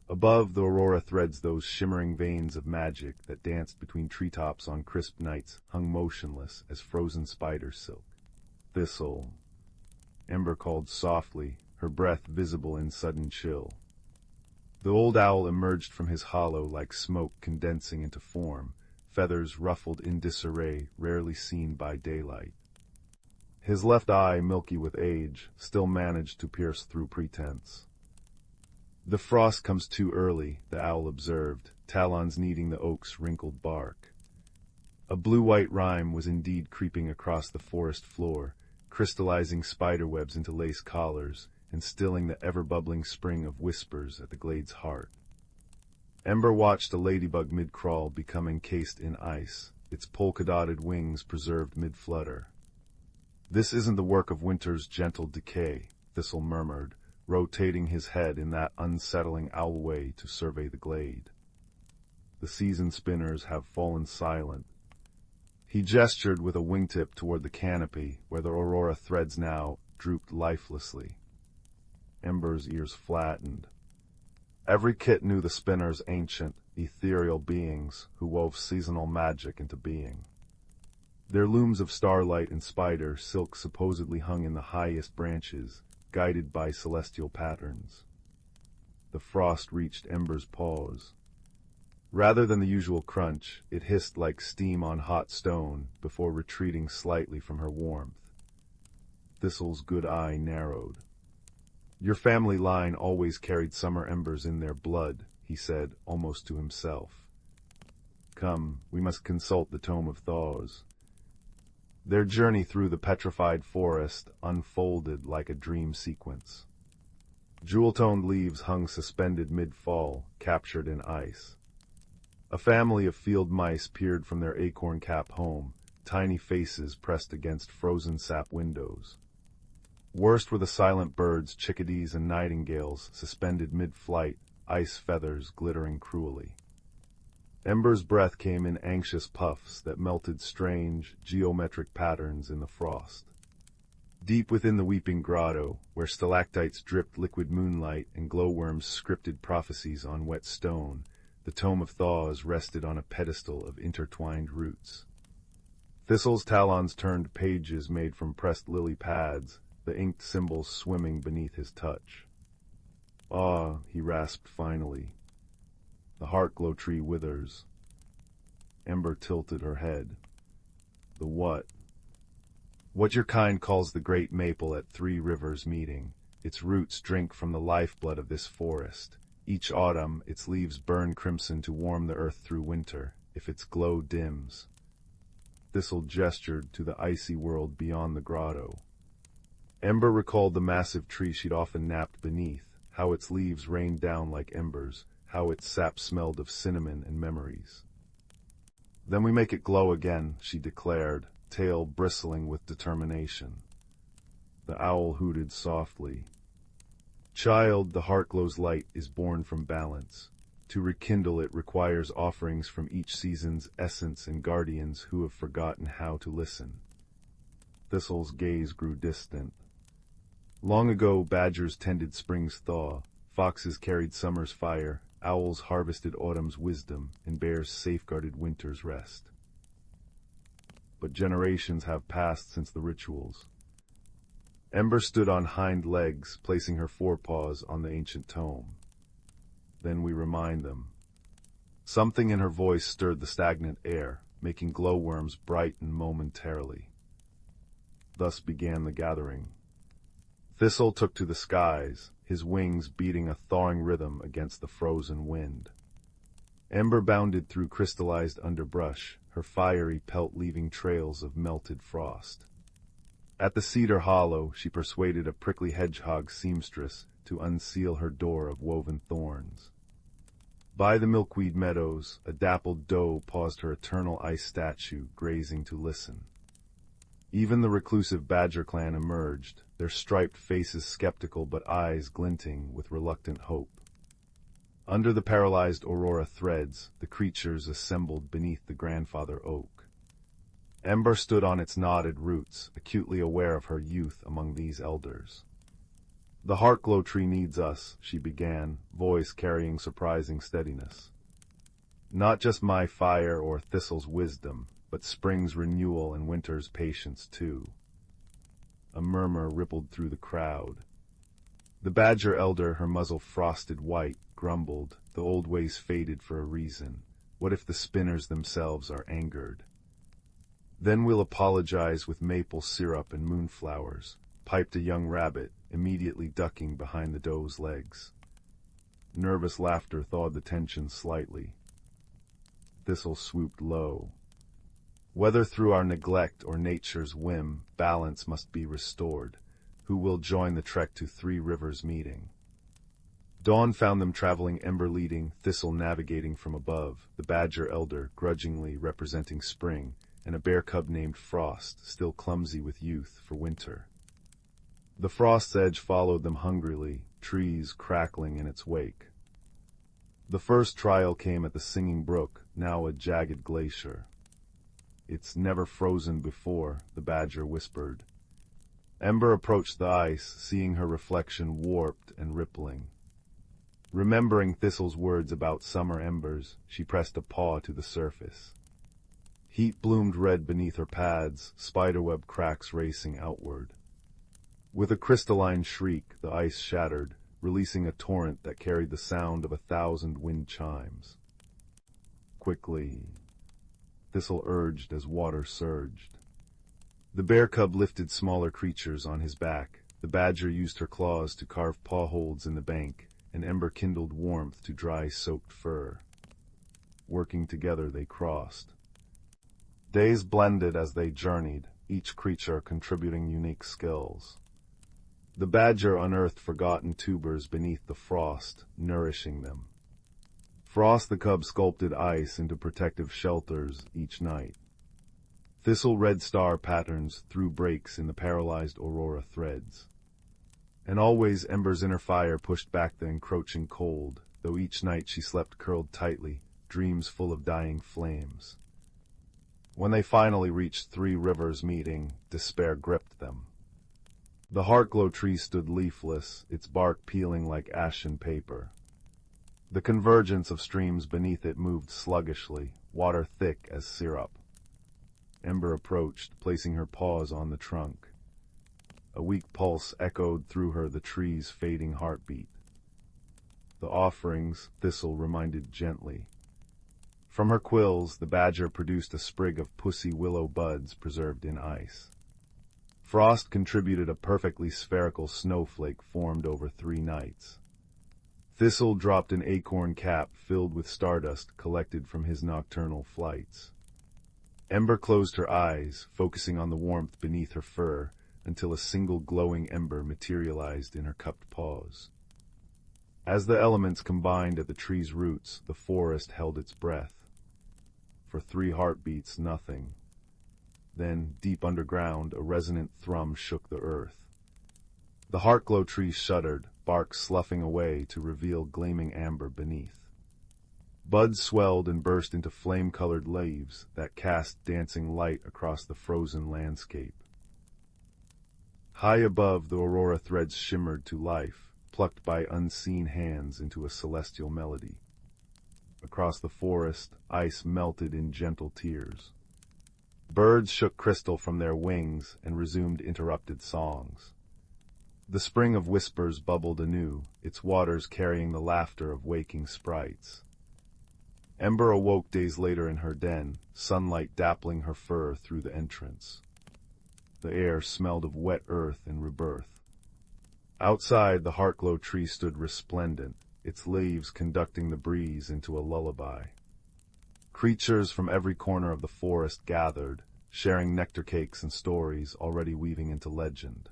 Above, the aurora threads those shimmering veins of magic that danced between treetops on crisp nights hung motionless as frozen spider silk. Thistle, Ember called softly, her breath visible in sudden chill. The old owl emerged from his hollow like smoke condensing into form, feathers ruffled in disarray, rarely seen by daylight. His left eye, milky with age, still managed to pierce through pretense. The frost comes too early, the owl observed, talons kneading the oak's wrinkled bark. A blue-white rime was indeed creeping across the forest floor, crystallizing spiderwebs into lace collars, and stilling the ever-bubbling spring of whispers at the glade's heart. Ember watched a ladybug mid-crawl become encased in ice, its polka-dotted wings preserved mid-flutter. "This isn't the work of winter's gentle decay," Thistle murmured, rotating his head in that unsettling owl way to survey the glade. "The seasoned spinners have fallen silent." He gestured with a wingtip toward the canopy, where the aurora threads now drooped lifelessly. Ember's ears flattened. Every kit knew the spinners, ancient, ethereal beings who wove seasonal magic into being. Their looms of starlight and spider silk supposedly hung in the highest branches, guided by celestial patterns. The frost reached Ember's paws. Rather than the usual crunch, it hissed like steam on hot stone before retreating slightly from her warmth. Thistle's good eye narrowed. "Your family line always carried summer embers in their blood," he said, almost to himself. "Come, we must consult the Tome of Thaws." Their journey through the petrified forest unfolded like a dream sequence. Jewel-toned leaves hung suspended mid-fall, captured in ice. A family of field mice peered from their acorn-cap home, tiny faces pressed against frozen sap windows. Worst were the silent birds, chickadees and nightingales, suspended mid-flight, ice feathers glittering cruelly. Ember's breath came in anxious puffs that melted strange, geometric patterns in the frost. Deep within the weeping grotto, where stalactites dripped liquid moonlight and glowworms scripted prophecies on wet stone, the Tome of Thaws rested on a pedestal of intertwined roots. Thistle's talons turned pages made from pressed lily pads, the inked symbols swimming beneath his touch. "Ah," he rasped finally. "The heartglow tree withers." Ember tilted her head. "The what?" "What your kind calls the great maple at Three Rivers meeting. Its roots drink from the lifeblood of this forest. Each autumn, its leaves burn crimson to warm the earth through winter, if its glow dims." Thistle gestured to the icy world beyond the grotto. Ember recalled the massive tree she'd often napped beneath, how its leaves rained down like embers, how its sap smelled of cinnamon and memories. "Then we make it glow again," she declared, tail bristling with determination. The owl hooted softly. "Child, the heartglow's light is born from balance. To rekindle it requires offerings from each season's essence and guardians who have forgotten how to listen." Thistle's gaze grew distant. "Long ago badgers tended spring's thaw, foxes carried summer's fire, owls harvested autumn's wisdom, and bears safeguarded winter's rest. But generations have passed since the rituals." Ember stood on hind legs, placing her forepaws on the ancient tome. "Then we remind them." Something in her voice stirred the stagnant air, making glowworms brighten momentarily. Thus began the gathering. Thistle took to the skies, his wings beating a thawing rhythm against the frozen wind. Ember bounded through crystallized underbrush, her fiery pelt leaving trails of melted frost. At the cedar hollow, she persuaded a prickly hedgehog seamstress to unseal her door of woven thorns. By the milkweed meadows, a dappled doe paused her eternal ice statue, grazing to listen. Even the reclusive badger clan emerged, their striped faces skeptical but eyes glinting with reluctant hope. Under the paralyzed aurora threads, the creatures assembled beneath the grandfather oak. Ember stood on its knotted roots, acutely aware of her youth among these elders. "The heartglow tree needs us," she began, voice carrying surprising steadiness. "Not just my fire or Thistle's wisdom, but spring's renewal and winter's patience too." A murmur rippled through the crowd. The badger elder, her muzzle frosted white, grumbled, "The old ways faded for a reason. What if the spinners themselves are angered? Then we'll apologize with maple syrup and moonflowers," piped a young rabbit, immediately ducking behind the doe's legs. Nervous laughter thawed the tension slightly. Thistle swooped low. "Whether through our neglect or nature's whim, balance must be restored. Who will join the trek to Three Rivers meeting?" Dawn found them traveling, Ember leading, Thistle navigating from above, the badger elder grudgingly representing spring, and a bear cub named Frost, still clumsy with youth, for winter. The frost's edge followed them hungrily, trees crackling in its wake. The first trial came at the Singing Brook, now a jagged glacier. "It's never frozen before," the badger whispered. Ember approached the ice, seeing her reflection warped and rippling. Remembering Thistle's words about summer embers, she pressed a paw to the surface. Heat bloomed red beneath her pads, spiderweb cracks racing outward. With a crystalline shriek, the ice shattered, releasing a torrent that carried the sound of 1,000 wind chimes. Quickly, Thistle urged as water surged. The bear cub lifted smaller creatures on his back. The badger used her claws to carve paw holds in the bank, and Ember kindled warmth to dry soaked fur. Working together they crossed. Days blended as they journeyed, each creature contributing unique skills. The badger unearthed forgotten tubers beneath the frost, nourishing them. Frost the cub sculpted ice into protective shelters each night. Thistle red star patterns through breaks in the paralyzed aurora threads. And always Ember's inner fire pushed back the encroaching cold, though each night she slept curled tightly, dreams full of dying flames. When they finally reached Three Rivers meeting, despair gripped them. The Heartglow tree stood leafless, its bark peeling like ashen paper. The convergence of streams beneath it moved sluggishly, water thick as syrup. Ember approached, placing her paws on the trunk. A weak pulse echoed through her, the tree's fading heartbeat. The offerings, Thistle reminded gently. From her quills, the badger produced a sprig of pussy willow buds preserved in ice. Frost contributed a perfectly spherical snowflake formed over 3 nights. Thistle dropped an acorn cap filled with stardust collected from his nocturnal flights. Ember closed her eyes, focusing on the warmth beneath her fur, until a single glowing ember materialized in her cupped paws. As the elements combined at the tree's roots, the forest held its breath. For 3 heartbeats, nothing. Then, deep underground, a resonant thrum shook the earth. The Heartglow tree shuddered, bark sloughing away to reveal gleaming amber beneath. Buds swelled and burst into flame-colored leaves that cast dancing light across the frozen landscape. High above, the aurora threads shimmered to life, plucked by unseen hands into a celestial melody. Across the forest, ice melted in gentle tears. Birds shook crystal from their wings and resumed interrupted songs. The spring of whispers bubbled anew, its waters carrying the laughter of waking sprites. Ember awoke days later in her den, sunlight dappling her fur through the entrance. The air smelled of wet earth and rebirth. Outside, the Heartglow tree stood resplendent, its leaves conducting the breeze into a lullaby. Creatures from every corner of the forest gathered, sharing nectar cakes and stories already weaving into legend.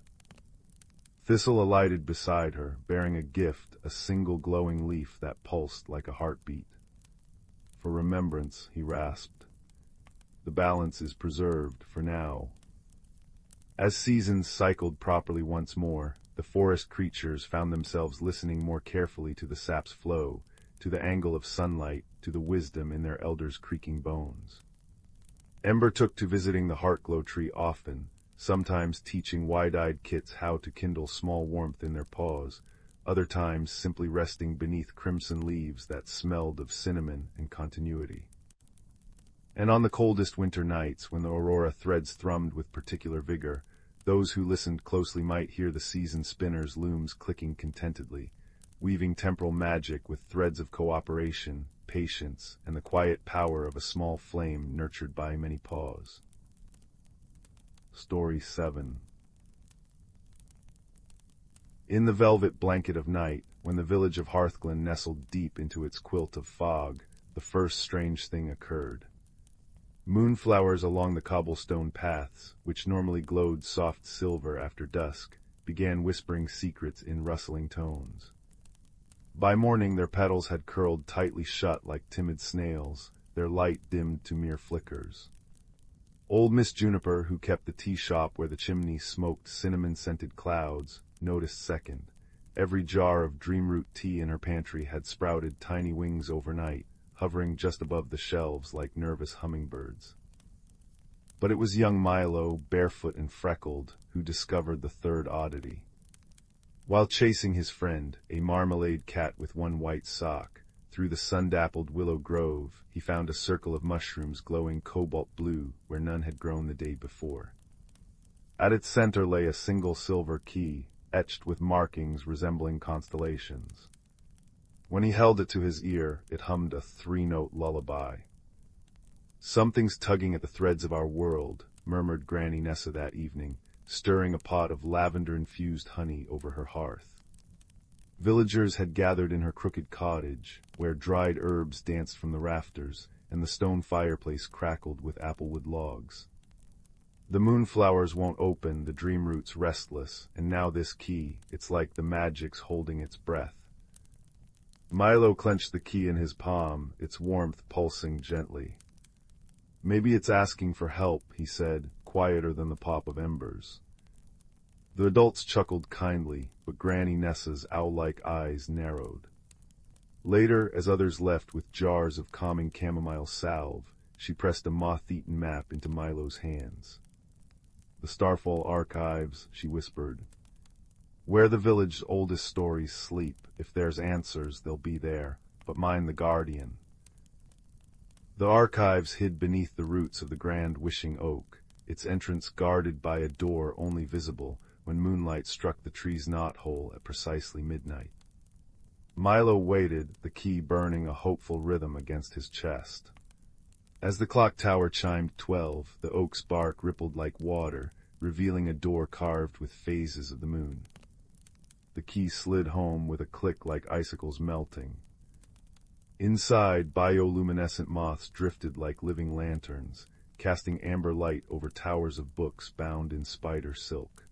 Thistle alighted beside her, bearing a gift, a single glowing leaf that pulsed like a heartbeat. For remembrance, he rasped. The balance is preserved for now. As seasons cycled properly once more, the forest creatures found themselves listening more carefully to the sap's flow, to the angle of sunlight, to the wisdom in their elders' creaking bones. Ember took to visiting the Heartglow tree often, sometimes teaching wide-eyed kits how to kindle small warmth in their paws, other times simply resting beneath crimson leaves that smelled of cinnamon and continuity. And on the coldest winter nights, when the aurora threads thrummed with particular vigor, those who listened closely might hear the seasoned spinner's looms clicking contentedly, weaving temporal magic with threads of cooperation, patience, and the quiet power of a small flame nurtured by many paws. Story 7. In the velvet blanket of night, when the village of Hearthglen nestled deep into its quilt of fog, the first strange thing occurred. Moonflowers along the cobblestone paths, which normally glowed soft silver after dusk, began whispering secrets in rustling tones. By morning their petals had curled tightly shut like timid snails, their light dimmed to mere flickers. Old Miss Juniper, who kept the tea shop where the chimney smoked cinnamon-scented clouds, noticed second. Every jar of dreamroot tea in her pantry had sprouted tiny wings overnight, hovering just above the shelves like nervous hummingbirds. But it was young Milo, barefoot and freckled, who discovered the third oddity. While chasing his friend, a marmalade cat with one white sock, Through the sun-dappled willow grove, he found a circle of mushrooms glowing cobalt blue where none had grown the day before. At its center lay a single silver key, etched with markings resembling constellations. When he held it to his ear, it hummed a three-note lullaby. "Something's tugging at the threads of our world," murmured Granny Nessa that evening, stirring a pot of lavender-infused honey over her hearth. Villagers had gathered in her crooked cottage, where dried herbs danced from the rafters, and the stone fireplace crackled with applewood logs. The moonflowers won't open, the dream roots restless, and now this key, it's like the magic's holding its breath. Milo clenched the key in his palm, its warmth pulsing gently. "Maybe it's asking for help," he said, quieter than the pop of embers. The adults chuckled kindly, but Granny Nessa's owl-like eyes narrowed. Later, as others left with jars of calming chamomile salve, she pressed a moth-eaten map into Milo's hands. "The Starfall Archives," she whispered. "Where the village's oldest stories sleep. If there's answers, they'll be there, but mind the guardian." The archives hid beneath the roots of the grand wishing oak, its entrance guarded by a door only visible when moonlight struck the tree's knothole at precisely midnight. Milo waited, the key burning a hopeful rhythm against his chest. As the clock tower chimed 12, the oak's bark rippled like water, revealing a door carved with phases of the moon. The key slid home with a click like icicles melting. Inside, bioluminescent moths drifted like living lanterns, casting amber light over towers of books bound in spider silk.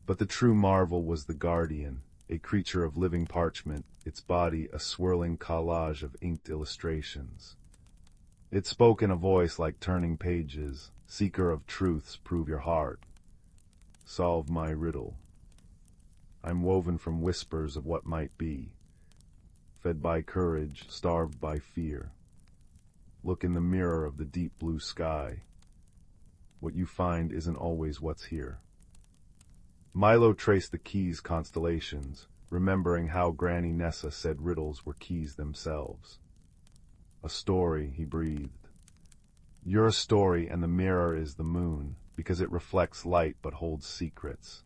But the true marvel was the guardian, a creature of living parchment, its body a swirling collage of inked illustrations. It spoke in a voice like turning pages, "Seeker of truths, prove your heart. Solve my riddle. I'm woven from whispers of what might be. Fed by courage, starved by fear. Look in the mirror of the deep blue sky. What you find isn't always what's here." Milo traced the key's constellations, remembering how Granny Nessa said riddles were keys themselves. "A story," he breathed. "You're a story, and the mirror is the moon, because it reflects light but holds secrets."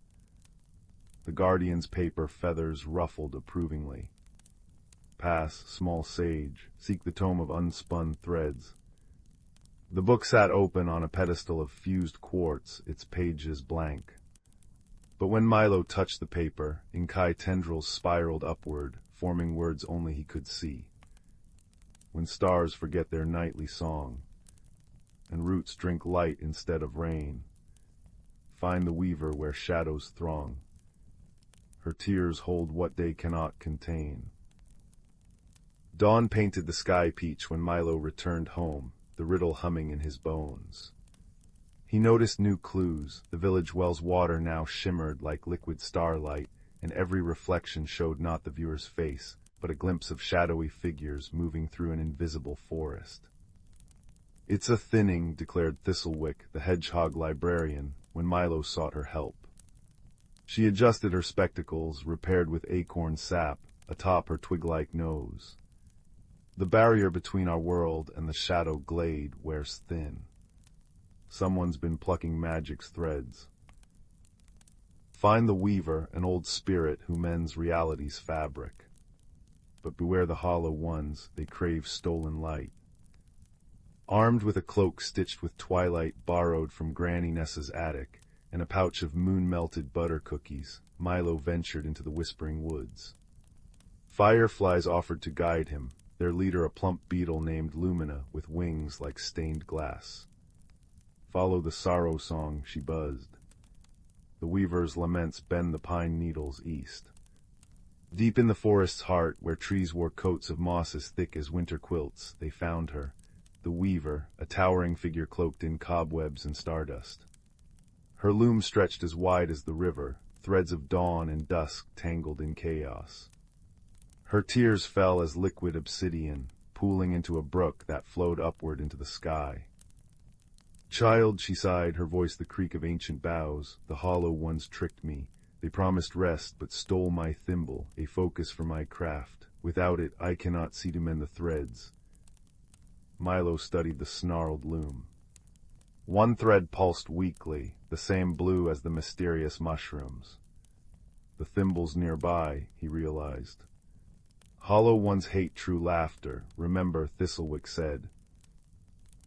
The guardian's paper feathers ruffled approvingly. "Pass, small sage, seek the tome of unspun threads." The book sat open on a pedestal of fused quartz, its pages blank. But when Milo touched the paper, inkai tendrils spiraled upward, forming words only he could see. "When stars forget their nightly song, and roots drink light instead of rain, find the weaver where shadows throng. Her tears hold what day cannot contain." Dawn painted the sky peach when Milo returned home, the riddle humming in his bones. He noticed new clues. The village well's water now shimmered like liquid starlight, and every reflection showed not the viewer's face, but a glimpse of shadowy figures moving through an invisible forest. "It's a thinning," declared Thistlewick, the hedgehog librarian, when Milo sought her help. She adjusted her spectacles, repaired with acorn sap, atop her twig-like nose. "The barrier between our world and the shadow glade wears thin. Someone's been plucking magic's threads. Find the weaver, an old spirit who mends reality's fabric. But beware the hollow ones, they crave stolen light." Armed with a cloak stitched with twilight borrowed from Granny Nessa's attic, and a pouch of moon-melted butter cookies, Milo ventured into the whispering woods. Fireflies offered to guide him, their leader a plump beetle named Lumina with wings like stained glass. "Follow the sorrow song," she buzzed. "The weaver's laments bend the pine needles east." Deep in the forest's heart, where trees wore coats of moss as thick as winter quilts, they found her, the weaver, a towering figure cloaked in cobwebs and stardust. Her loom stretched as wide as the river, threads of dawn and dusk tangled in chaos. Her tears fell as liquid obsidian, pooling into a brook that flowed upward into the sky. "Child," she sighed, her voice the creak of ancient boughs, "the hollow ones tricked me. They promised rest, but stole my thimble, a focus for my craft, Without it, I cannot see to mend the threads. Milo studied the snarled loom. One thread pulsed weakly, the same blue as the mysterious mushrooms. The thimbles nearby, he realized. Hollow ones hate true laughter, remember, Thistlewick said.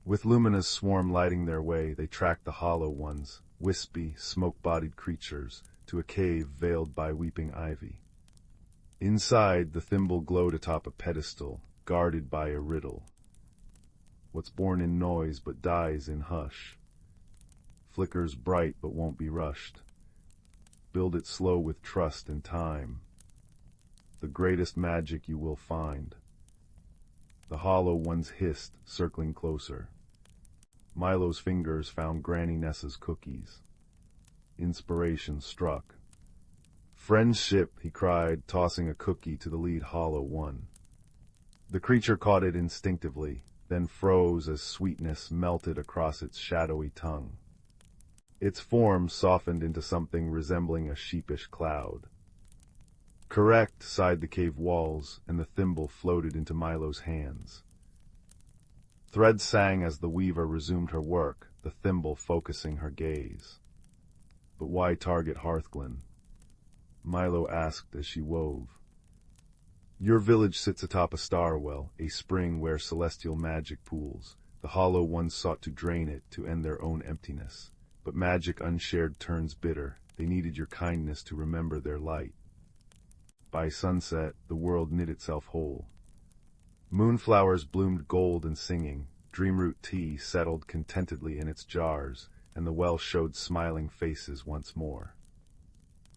With Lumina's swarm lighting their way, they tracked the hollow ones, wispy, smoke-bodied creatures, to a cave veiled by weeping ivy. Inside, the thimble glowed atop a pedestal, guarded by a riddle. What's born in noise but dies in hush. Flickers bright but won't be rushed. Build it slow with trust and time. The greatest magic you will find. The hollow ones hissed, circling closer. Milo's fingers found Granny Nessa's cookies. Inspiration struck. Friendship, he cried, tossing a cookie to the lead hollow one. The creature caught it instinctively, then froze as sweetness melted across its shadowy tongue. Its form softened into something resembling a sheepish cloud. Correct, sighed the cave walls, and the thimble floated into Milo's hands. Threads sang as the weaver resumed her work, the thimble focusing her gaze. But why target Hearthglen? Milo asked as she wove. Your village sits atop a starwell, a spring where celestial magic pools. The hollow ones sought to drain it to end their own emptiness. But magic unshared turns bitter. They needed your kindness to remember their light. By sunset, the world knit itself whole. Moonflowers bloomed gold and singing. Dreamroot tea settled contentedly in its jars, and the well showed smiling faces once more.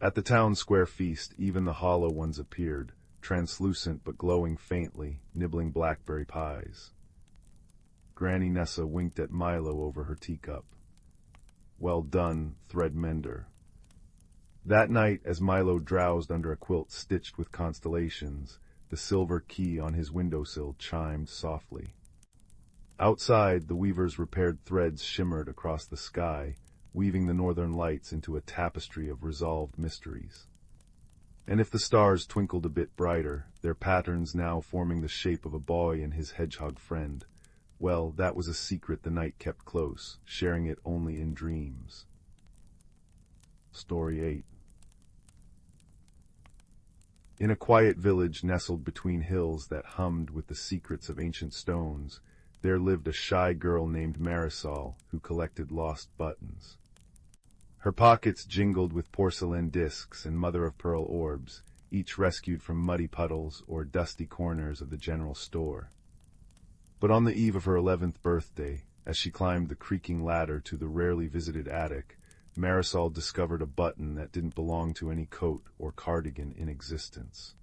At the town square feast, even the hollow ones appeared, translucent but glowing faintly, nibbling blackberry pies. Granny Nessa winked at Milo over her teacup. Well done, thread mender. That night, as Milo drowsed under a quilt stitched with constellations, the silver key on his windowsill chimed softly. Outside, the weaver's repaired threads shimmered across the sky, weaving the northern lights into a tapestry of resolved mysteries. And if the stars twinkled a bit brighter, their patterns now forming the shape of a boy and his hedgehog friend, well, that was a secret the night kept close, sharing it only in dreams. Story 8. In a quiet village nestled between hills that hummed with the secrets of ancient stones, there lived a shy girl named Marisol who collected lost buttons. Her pockets jingled with porcelain discs and mother-of-pearl orbs, each rescued from muddy puddles or dusty corners of the general store. But on the eve of her 11th birthday, as she climbed the creaking ladder to the rarely visited attic, Marisol discovered a button that didn't belong to any coat or cardigan in existence.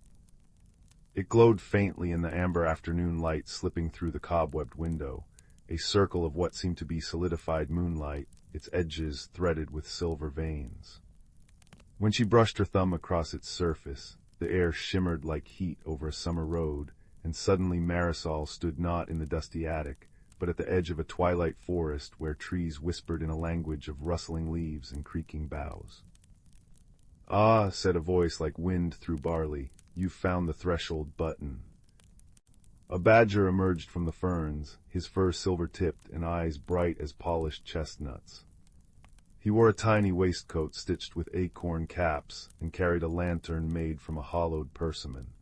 It glowed faintly in the amber afternoon light slipping through the cobwebbed window, a circle of what seemed to be solidified moonlight, its edges threaded with silver veins. When she brushed her thumb across its surface, the air shimmered like heat over a summer road, and suddenly Marisol stood not in the dusty attic, but at the edge of a twilight forest where trees whispered in a language of rustling leaves and creaking boughs. "Ah," said a voice like wind through barley, "you've found the threshold button." A badger emerged from the ferns, his fur silver-tipped and eyes bright as polished chestnuts. He wore a tiny waistcoat stitched with acorn caps and carried a lantern made from a hollowed persimmon.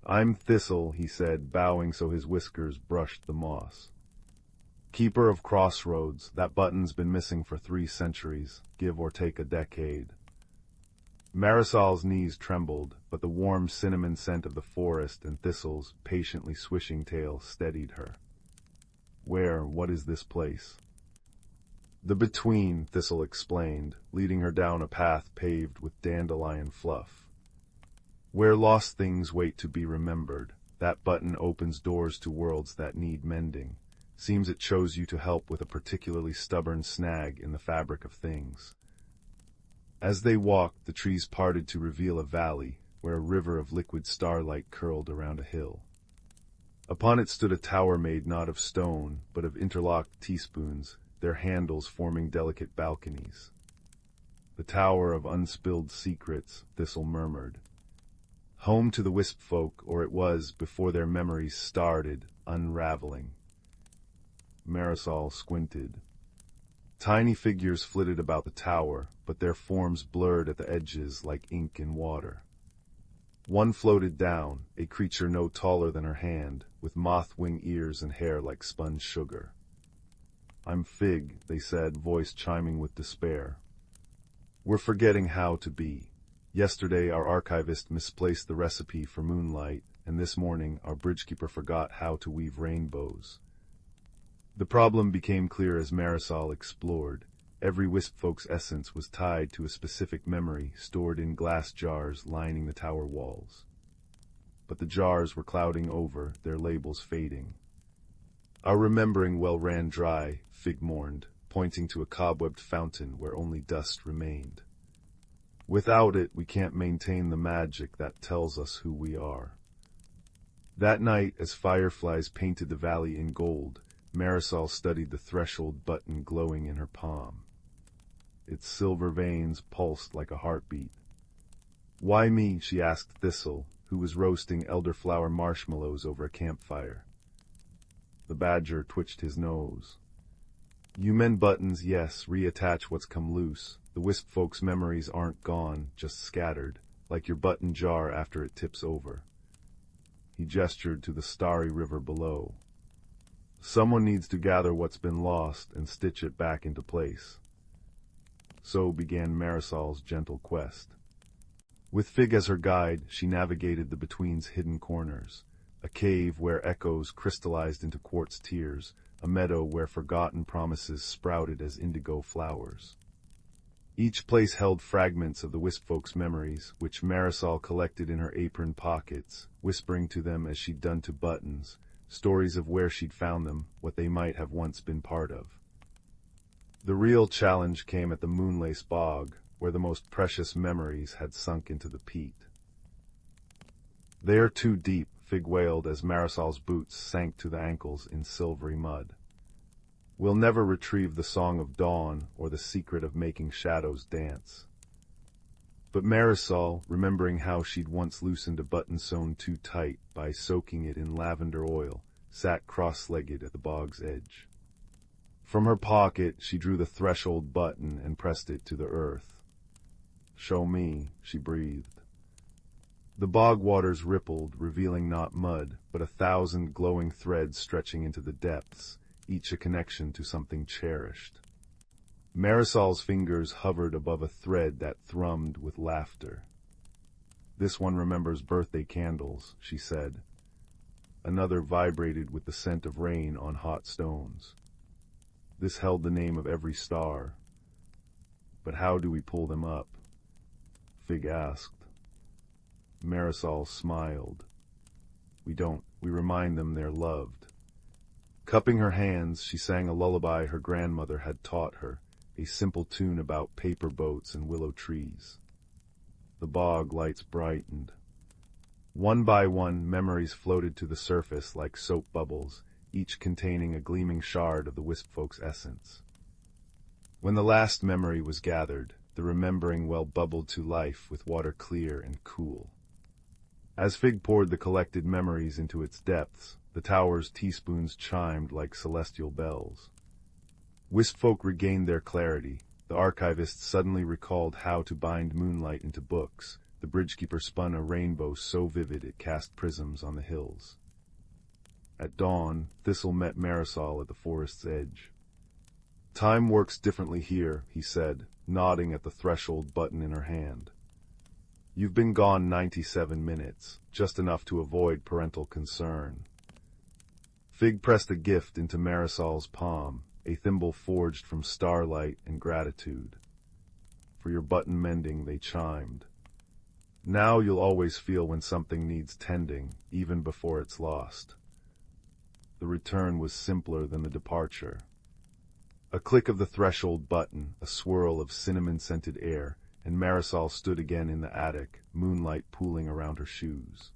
"I'm Thistle," he said, bowing so his whiskers brushed the moss. "Keeper of Crossroads, that button's been missing for 3 centuries, give or take a decade." Marisol's knees trembled, but the warm cinnamon scent of the forest and Thistle's patiently swishing tail steadied her. What is this place?" "The Between," Thistle explained, leading her down a path paved with dandelion fluff. "Where lost things wait to be remembered, that button opens doors to worlds that need mending. Seems it chose you to help with a particularly stubborn snag in the fabric of things." As they walked, the trees parted to reveal a valley, where a river of liquid starlight curled around a hill. Upon it stood a tower made not of stone, but of interlocked teaspoons, their handles forming delicate balconies. "The Tower of Unspilled Secrets," Thistle murmured. Home to the wisp folk, or it was before their memories started unraveling. Marisol squinted. Tiny figures flitted about the tower, but their forms blurred at the edges like ink in water. One floated down, a creature no taller than her hand, with moth-wing ears and hair like spun sugar. "I'm Fig," they said, voice chiming with despair. "We're forgetting how to be. Yesterday our archivist misplaced the recipe for moonlight, and this morning our bridgekeeper forgot how to weave rainbows." The problem became clear as Marisol explored. Every wispfolk's essence was tied to a specific memory stored in glass jars lining the tower walls. But the jars were clouding over, their labels fading. "Our remembering well ran dry," Fig mourned, pointing to a cobwebbed fountain where only dust remained. "Without it, we can't maintain the magic that tells us who we are." That night, as fireflies painted the valley in gold, Marisol studied the threshold button glowing in her palm. Its silver veins pulsed like a heartbeat. "Why me?" she asked Thistle, who was roasting elderflower marshmallows over a campfire. The badger twitched his nose. "You mend buttons, yes, reattach what's come loose. The wisp folks' memories aren't gone, just scattered, like your button jar after it tips over." He gestured to the starry river below. "Someone needs to gather what's been lost and stitch it back into place." So began Marisol's gentle quest. With Fig as her guide, she navigated the Between's hidden corners, a cave where echoes crystallized into quartz tears, a meadow where forgotten promises sprouted as indigo flowers. Each place held fragments of the wispfolk's memories, which Marisol collected in her apron pockets, whispering to them as she'd done to buttons, stories of where she'd found them, what they might have once been part of. The real challenge came at the Moonlace Bog, where the most precious memories had sunk into the peat. "They're too deep," Fig wailed as Marisol's boots sank to the ankles in silvery mud. "We'll never retrieve the Song of Dawn or the secret of making shadows dance." But Marisol, remembering how she'd once loosened a button sewn too tight by soaking it in lavender oil, sat cross-legged at the bog's edge. From her pocket, she drew the threshold button and pressed it to the earth. "Show me," she breathed. The bog waters rippled, revealing not mud, but 1,000 glowing threads stretching into the depths, each a connection to something cherished. Marisol's fingers hovered above a thread that thrummed with laughter. "This one remembers birthday candles," she said. Another vibrated with the scent of rain on hot stones. This held the name of every star. "But how do we pull them up?" Fig asked. Marisol smiled. "We don't. We remind them they're loved." Cupping her hands, she sang a lullaby her grandmother had taught her, a simple tune about paper boats and willow trees. The bog lights brightened. One by one, memories floated to the surface like soap bubbles, each containing a gleaming shard of the wispfolk's essence. When the last memory was gathered, the remembering well bubbled to life with water clear and cool. As Fig poured the collected memories into its depths, the tower's teaspoons chimed like celestial bells. Wispfolk regained their clarity. The archivist suddenly recalled how to bind moonlight into books. The bridgekeeper spun a rainbow so vivid it cast prisms on the hills. At dawn, Thistle met Marisol at the forest's edge. "Time works differently here," he said, nodding at the threshold button in her hand. "You've been gone 97 minutes, just enough to avoid parental concern." Fig pressed a gift into Marisol's palm, a thimble forged from starlight and gratitude. "For your button mending," they chimed. "Now you'll always feel when something needs tending, even before it's lost." The return was simpler than the departure. A click of the threshold button, a swirl of cinnamon-scented air, and Marisol stood again in the attic, moonlight pooling around her shoes.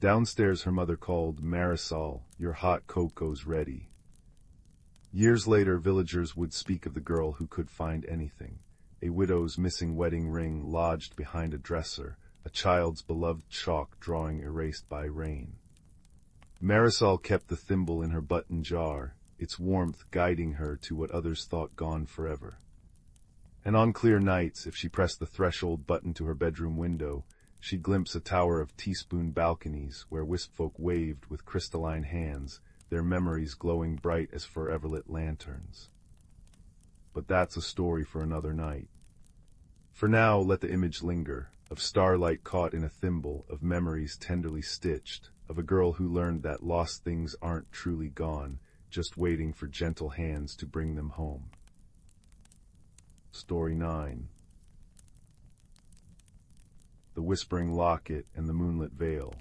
Downstairs her mother called, "Marisol, your hot cocoa's ready." Years later, villagers would speak of the girl who could find anything, a widow's missing wedding ring lodged behind a dresser, a child's beloved chalk drawing erased by rain. Marisol kept the thimble in her button jar, its warmth guiding her to what others thought gone forever. And on clear nights, if she pressed the threshold button to her bedroom window, she'd glimpse a tower of teaspoon balconies where wispfolk waved with crystalline hands, their memories glowing bright as forever-lit lanterns. But that's a story for another night. For now, let the image linger, of starlight caught in a thimble, of memories tenderly stitched, of a girl who learned that lost things aren't truly gone, just waiting for gentle hands to bring them home. Story 9. The Whispering Locket and the Moonlit Veil.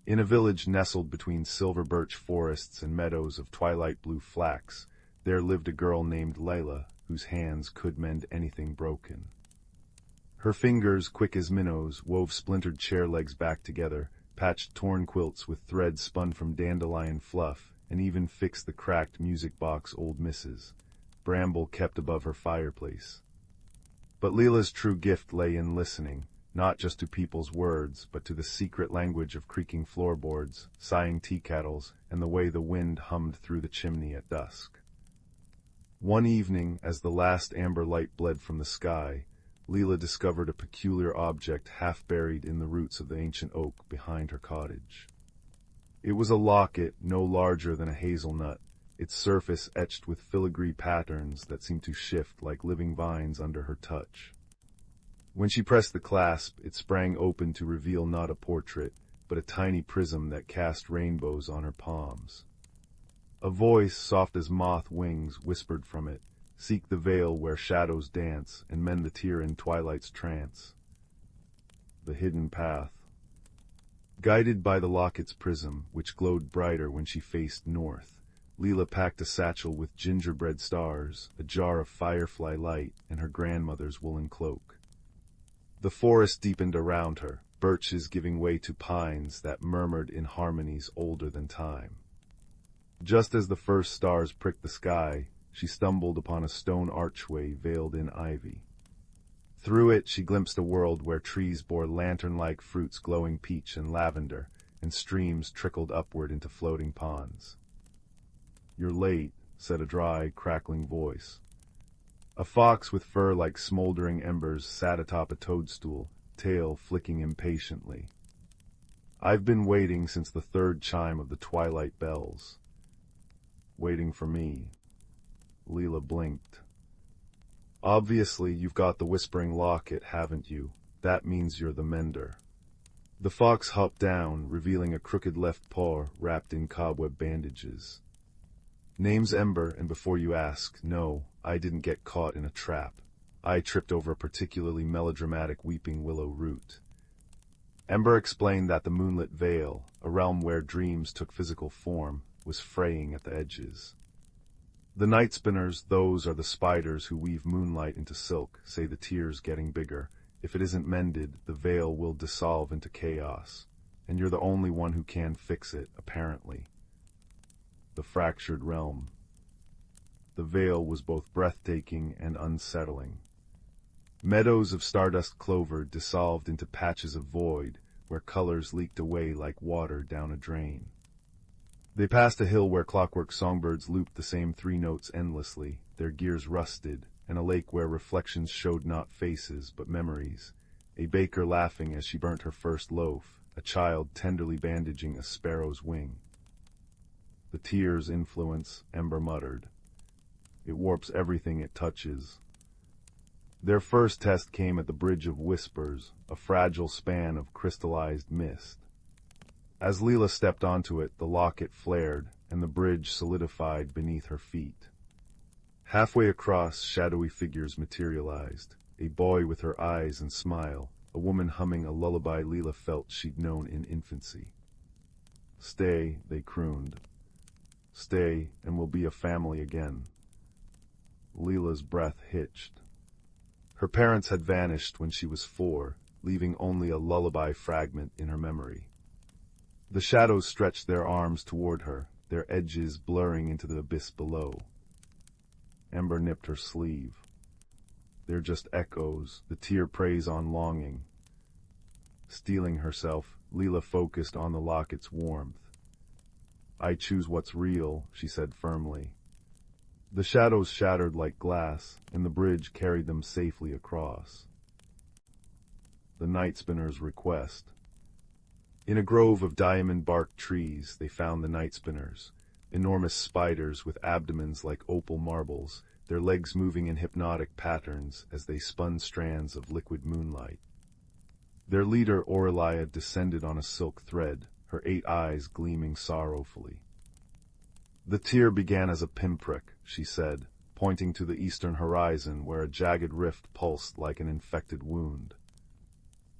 In a village nestled between silver birch forests and meadows of twilight blue flax, there lived a girl named Lila, whose hands could mend anything broken. Her fingers, quick as minnows, wove splintered chair legs back together, patched torn quilts with threads spun from dandelion fluff, and even fixed the cracked music box old Mrs. Bramble kept above her fireplace. But Lila's true gift lay in listening, not just to people's words, but to the secret language of creaking floorboards, sighing tea kettles, and the way the wind hummed through the chimney at dusk. One evening, as the last amber light bled from the sky, Lila discovered a peculiar object half buried in the roots of the ancient oak behind her cottage. It was a locket no larger than a hazelnut, its surface etched with filigree patterns that seemed to shift like living vines under her touch. When she pressed the clasp, it sprang open to reveal not a portrait, but a tiny prism that cast rainbows on her palms. A voice, soft as moth wings, whispered from it, "Seek the veil where shadows dance, and mend the tear in twilight's trance." The hidden path. Guided by the locket's prism, which glowed brighter when she faced north, Lila packed a satchel with gingerbread stars, a jar of firefly light, and her grandmother's woolen cloak. The forest deepened around her, birches giving way to pines that murmured in harmonies older than time. Just as the first stars pricked the sky, she stumbled upon a stone archway veiled in ivy. Through it she glimpsed a world where trees bore lantern-like fruits glowing peach and lavender, and streams trickled upward into floating ponds. "You're late," said a dry, crackling voice. A fox with fur like smoldering embers sat atop a toadstool, tail flicking impatiently. "I've been waiting since the third chime of the twilight bells." "Waiting for me." Lila blinked. "Obviously you've got the whispering locket, haven't you? That means you're the mender." The fox hopped down, revealing a crooked left paw wrapped in cobweb bandages. "Name's Ember, and before you ask, no, I didn't get caught in a trap. I tripped over a particularly melodramatic weeping willow root." Ember explained that the moonlit veil, a realm where dreams took physical form, was fraying at the edges. "The night spinners, those are the spiders who weave moonlight into silk, say the tear's getting bigger. If it isn't mended, the veil will dissolve into chaos. And you're the only one who can fix it, apparently." The fractured realm. The veil was both breathtaking and unsettling. Meadows of stardust clover dissolved into patches of void, where colors leaked away like water down a drain. They passed a hill where clockwork songbirds looped the same three notes endlessly, their gears rusted, and a lake where reflections showed not faces but memories, a baker laughing as she burnt her first loaf, a child tenderly bandaging a sparrow's wing. "The tear's influence," Ember muttered. "It warps everything it touches." Their first test came at the Bridge of Whispers, a fragile span of crystallized mist. As Lila stepped onto it, the locket flared, and the bridge solidified beneath her feet. Halfway across, shadowy figures materialized, a boy with her eyes and smile, a woman humming a lullaby Lila felt she'd known in infancy. "Stay," they crooned. "Stay, and we'll be a family again." Lila's breath hitched. Her parents had vanished when she was 4, leaving only a lullaby fragment in her memory. The shadows stretched their arms toward her, their edges blurring into the abyss below. Ember nipped her sleeve. "They're just echoes. The tear preys on longing." Steeling herself, Lila focused on the locket's warmth. "I choose what's real," she said firmly. The shadows shattered like glass, and the bridge carried them safely across. The Night Spinner's request. In a grove of diamond-barked trees, they found the Night Spinners, enormous spiders with abdomens like opal marbles, their legs moving in hypnotic patterns as they spun strands of liquid moonlight. Their leader, Aurelia, descended on a silk thread, her 8 eyes gleaming sorrowfully. "The tear began as a pinprick," she said, pointing to the eastern horizon where a jagged rift pulsed like an infected wound.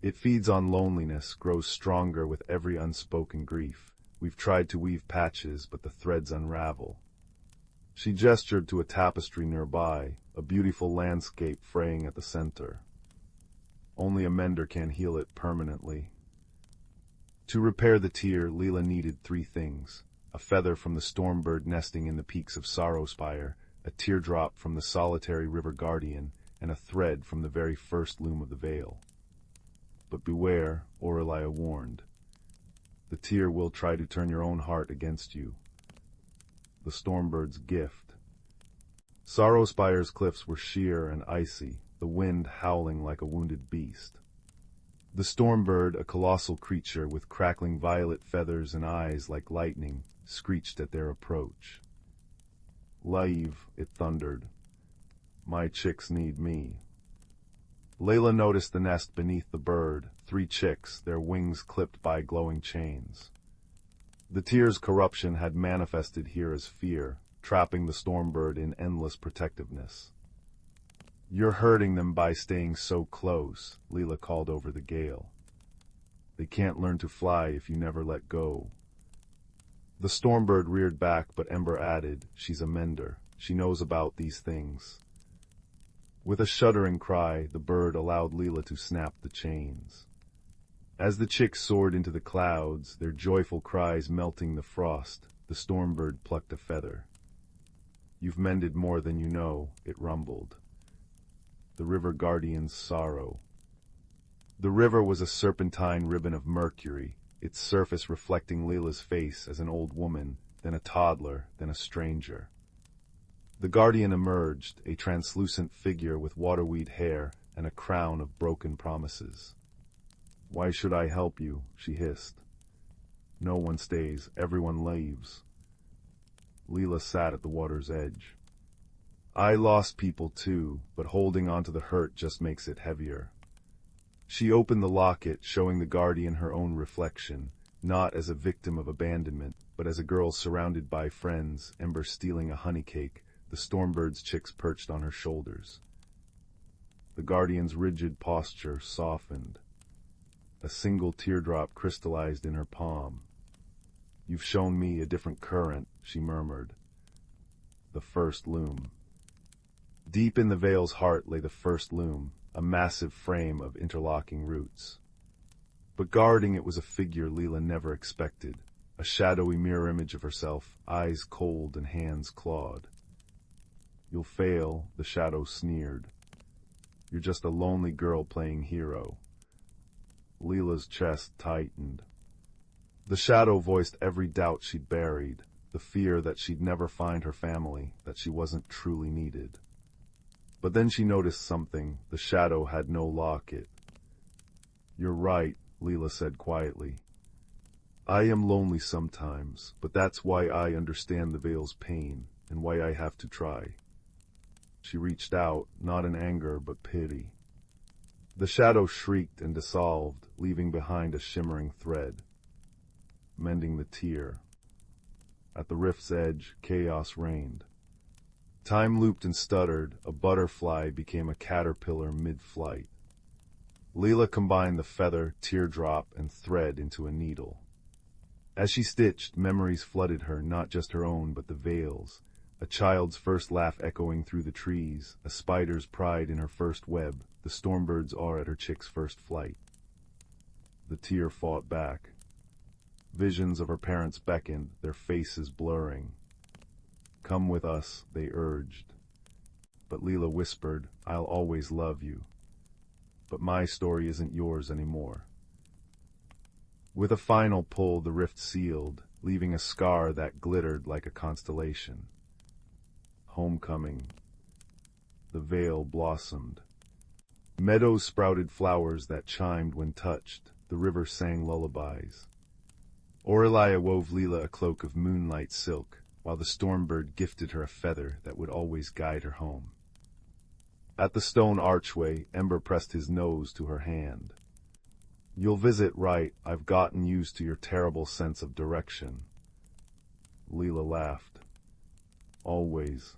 "It feeds on loneliness, grows stronger with every unspoken grief. We've tried to weave patches, but the threads unravel." She gestured to a tapestry nearby, a beautiful landscape fraying at the center. "Only a mender can heal it permanently." To repair the tear, Lila needed 3 things: a feather from the stormbird nesting in the peaks of Sorrowspire, a teardrop from the solitary river guardian, and a thread from the very first loom of the veil. "But beware," Aurelia warned. "The tear will try to turn your own heart against you." The stormbird's gift. Sorrowspire's cliffs were sheer and icy, the wind howling like a wounded beast. The stormbird, a colossal creature with crackling violet feathers and eyes like lightning, screeched at their approach. "Leave," it thundered. "My chicks need me." Lila noticed the nest beneath the bird, 3 chicks, their wings clipped by glowing chains. The tear's corruption had manifested here as fear, trapping the stormbird in endless protectiveness. "You're hurting them by staying so close," Lila called over the gale. "They can't learn to fly if you never let go." The stormbird reared back, but Ember added, "She's a mender. She knows about these things." With a shuddering cry, the bird allowed Lila to snap the chains. As the chicks soared into the clouds, their joyful cries melting the frost, the stormbird plucked a feather. "You've mended more than you know," it rumbled. The river guardian's sorrow. The river was a serpentine ribbon of mercury, its surface reflecting Lila's face as an old woman, then a toddler, then a stranger. The guardian emerged, a translucent figure with waterweed hair and a crown of broken promises. "Why should I help you?" she hissed. "No one stays, everyone leaves." Lila sat at the water's edge. "I lost people too, but holding on to the hurt just makes it heavier." She opened the locket, showing the guardian her own reflection, not as a victim of abandonment, but as a girl surrounded by friends, Ember stealing a honey cake, the stormbird's chicks perched on her shoulders. The guardian's rigid posture softened. A single teardrop crystallized in her palm. "You've shown me a different current," she murmured. The first loom. Deep in the veil's heart lay the first loom, a massive frame of interlocking roots. But guarding it was a figure Lila never expected, a shadowy mirror image of herself, eyes cold and hands clawed. "You'll fail," the shadow sneered. "You're just a lonely girl playing hero." Lila's chest tightened. The shadow voiced every doubt she'd buried, the fear that she'd never find her family, that she wasn't truly needed. But then she noticed something. The shadow had no locket. "You're right," Lila said quietly. "I am lonely sometimes, but that's why I understand the veil's pain, and why I have to try." She reached out, not in anger, but pity. The shadow shrieked and dissolved, leaving behind a shimmering thread. Mending the tear. At the rift's edge, chaos reigned. Time looped and stuttered, a butterfly became a caterpillar mid-flight. Lila combined the feather, teardrop, and thread into a needle. As she stitched, memories flooded her, not just her own, but the veil's. A child's first laugh echoing through the trees, a spider's pride in her first web, the stormbird's awe at her chick's first flight. The tear fought back. Visions of her parents beckoned, their faces blurring. "Come with us," they urged. But Lila whispered, "I'll always love you. But my story isn't yours anymore." With a final pull, the rift sealed, leaving a scar that glittered like a constellation. Homecoming. The veil blossomed. Meadows sprouted flowers that chimed when touched. The river sang lullabies. Aurelia wove Lila a cloak of moonlight silk, while the stormbird gifted her a feather that would always guide her home. At the stone archway, Ember pressed his nose to her hand. "You'll visit right. I've gotten used to your terrible sense of direction." Lila laughed. Always.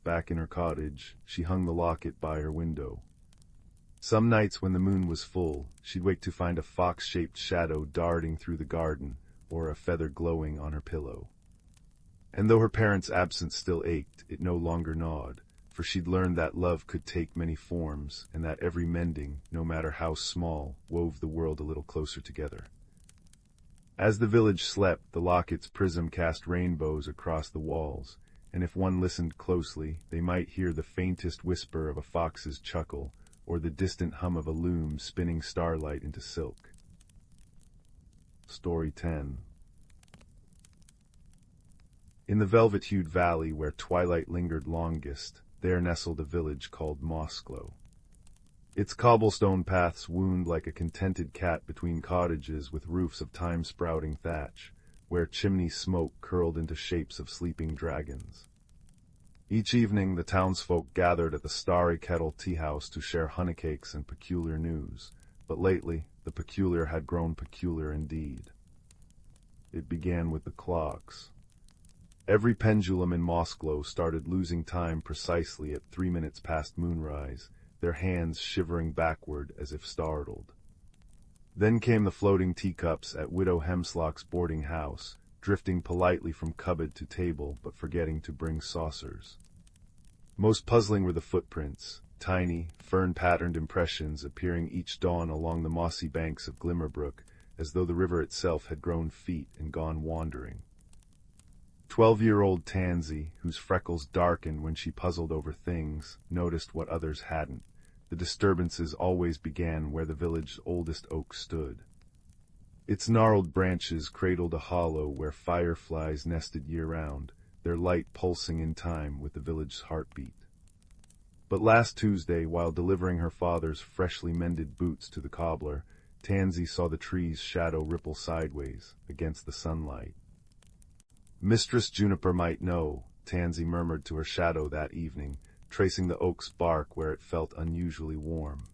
Back in her cottage, she hung the locket by her window. Some nights when the moon was full, she'd wake to find a fox-shaped shadow darting through the garden, or a feather glowing on her pillow. And though her parents' absence still ached, it no longer gnawed, for she'd learned that love could take many forms, and that every mending, no matter how small, wove the world a little closer together. As the village slept, the locket's prism cast rainbows across the walls, and if one listened closely, they might hear the faintest whisper of a fox's chuckle, or the distant hum of a loom spinning starlight into silk. Story 10. In the velvet-hued valley where twilight lingered longest, there nestled a village called Mossglow. Its cobblestone paths wound like a contented cat between cottages with roofs of time-sprouting thatch, where chimney smoke curled into shapes of sleeping dragons. Each evening the townsfolk gathered at the Starry Kettle tea-house to share honeycakes and peculiar news, but lately the peculiar had grown peculiar indeed. It began with the clocks. Every pendulum in Mossglow started losing time precisely at 3 minutes past moonrise, their hands shivering backward as if startled. Then came the floating teacups at Widow Hemslock's boarding house, drifting politely from cupboard to table but forgetting to bring saucers. Most puzzling were the footprints, tiny, fern-patterned impressions appearing each dawn along the mossy banks of Glimmerbrook, as though the river itself had grown feet and gone wandering. 12-year-old Tansy, whose freckles darkened when she puzzled over things, noticed what others hadn't. The disturbances always began where the village's oldest oak stood. Its gnarled branches cradled a hollow where fireflies nested year-round, their light pulsing in time with the village's heartbeat. But last Tuesday, while delivering her father's freshly mended boots to the cobbler, Tansy saw the tree's shadow ripple sideways against the sunlight. "Mistress Juniper might know," Tansy murmured to her shadow that evening, tracing the oak's bark where it felt unusually warm.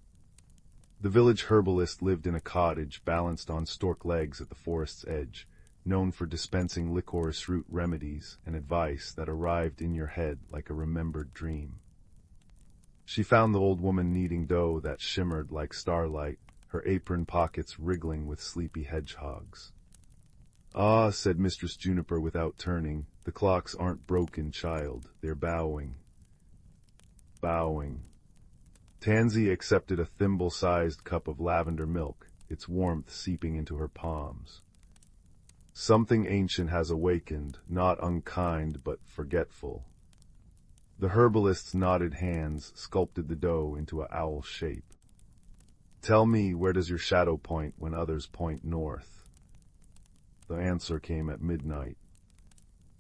The village herbalist lived in a cottage balanced on stork legs at the forest's edge, known for dispensing licorice root remedies and advice that arrived in your head like a remembered dream. She found the old woman kneading dough that shimmered like starlight, her apron pockets wriggling with sleepy hedgehogs. "Ah," said Mistress Juniper without turning, "the clocks aren't broken, child, they're bowing." Bowing. Tansy accepted a thimble-sized cup of lavender milk, its warmth seeping into her palms. Something ancient has awakened, not unkind but forgetful. The herbalist's knotted hands sculpted the dough into an owl shape. "Tell me, where does your shadow point when others point north?" The answer came at midnight.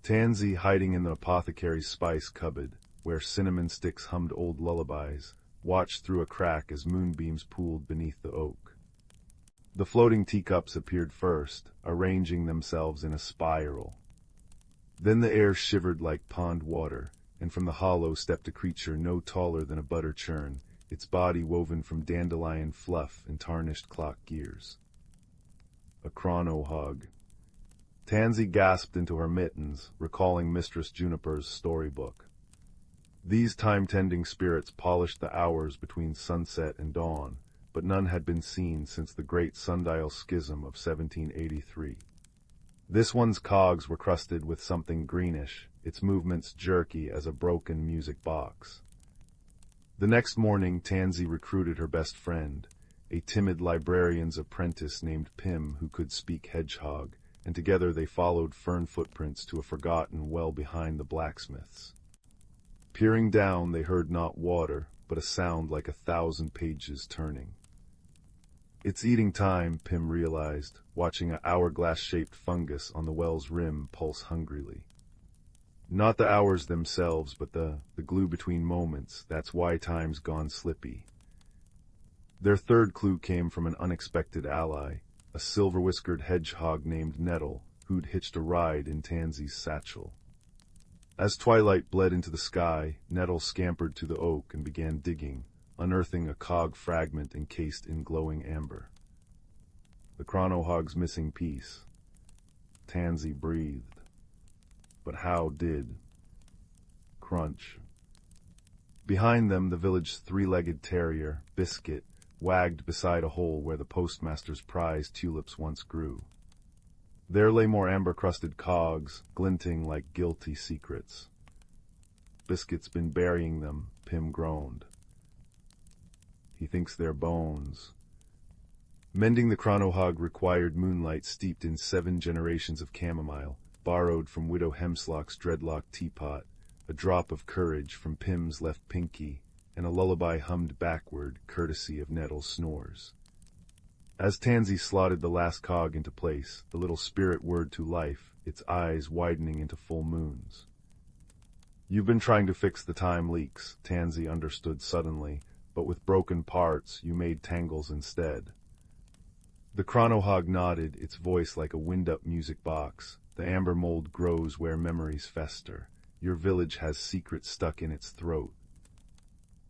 Tansy, hiding in the apothecary's spice cupboard, where cinnamon sticks hummed old lullabies, watched through a crack as moonbeams pooled beneath the oak. The floating teacups appeared first, arranging themselves in a spiral. Then the air shivered like pond water, and from the hollow stepped a creature no taller than a butter churn, its body woven from dandelion fluff and tarnished clock gears. A chronohog. Tansy gasped into her mittens, recalling Mistress Juniper's storybook. These time-tending spirits polished the hours between sunset and dawn, but none had been seen since the great sundial schism of 1783. This one's cogs were crusted with something greenish, its movements jerky as a broken music box. The next morning Tansy recruited her best friend, a timid librarian's apprentice named Pym who could speak hedgehog, and together they followed fern footprints to a forgotten well behind the blacksmith's. Peering down, they heard not water, but a sound like 1,000 pages turning. It's eating time, Pym realized, watching an hourglass-shaped fungus on the well's rim pulse hungrily. Not the hours themselves, but the glue between moments. That's why time's gone slippy. Their third clue came from an unexpected ally, a silver-whiskered hedgehog named Nettle, who'd hitched a ride in Tansy's satchel. As twilight bled into the sky, Nettle scampered to the oak and began digging, unearthing a cog fragment encased in glowing amber. The chronohog's missing piece. Tansy breathed. But how did? Crunch. Behind them, the village's three-legged terrier, Biscuit, wagged beside a hole where the postmaster's prized tulips once grew. There lay more amber-crusted cogs, glinting like guilty secrets. Biscuit's been burying them, Pym groaned. He thinks they're bones. Mending the chronohog required moonlight steeped in 7 generations of chamomile, borrowed from Widow Hemslock's dreadlock teapot, a drop of courage from Pym's left pinky, and a lullaby hummed backward, courtesy of Nettle's snores. As Tansy slotted the last cog into place, the little spirit whirred to life, its eyes widening into full moons. You've been trying to fix the time leaks, Tansy understood suddenly, but with broken parts you made tangles instead. The chronohog nodded, its voice like a wind-up music box. The amber mold grows where memories fester. Your village has secrets stuck in its throat.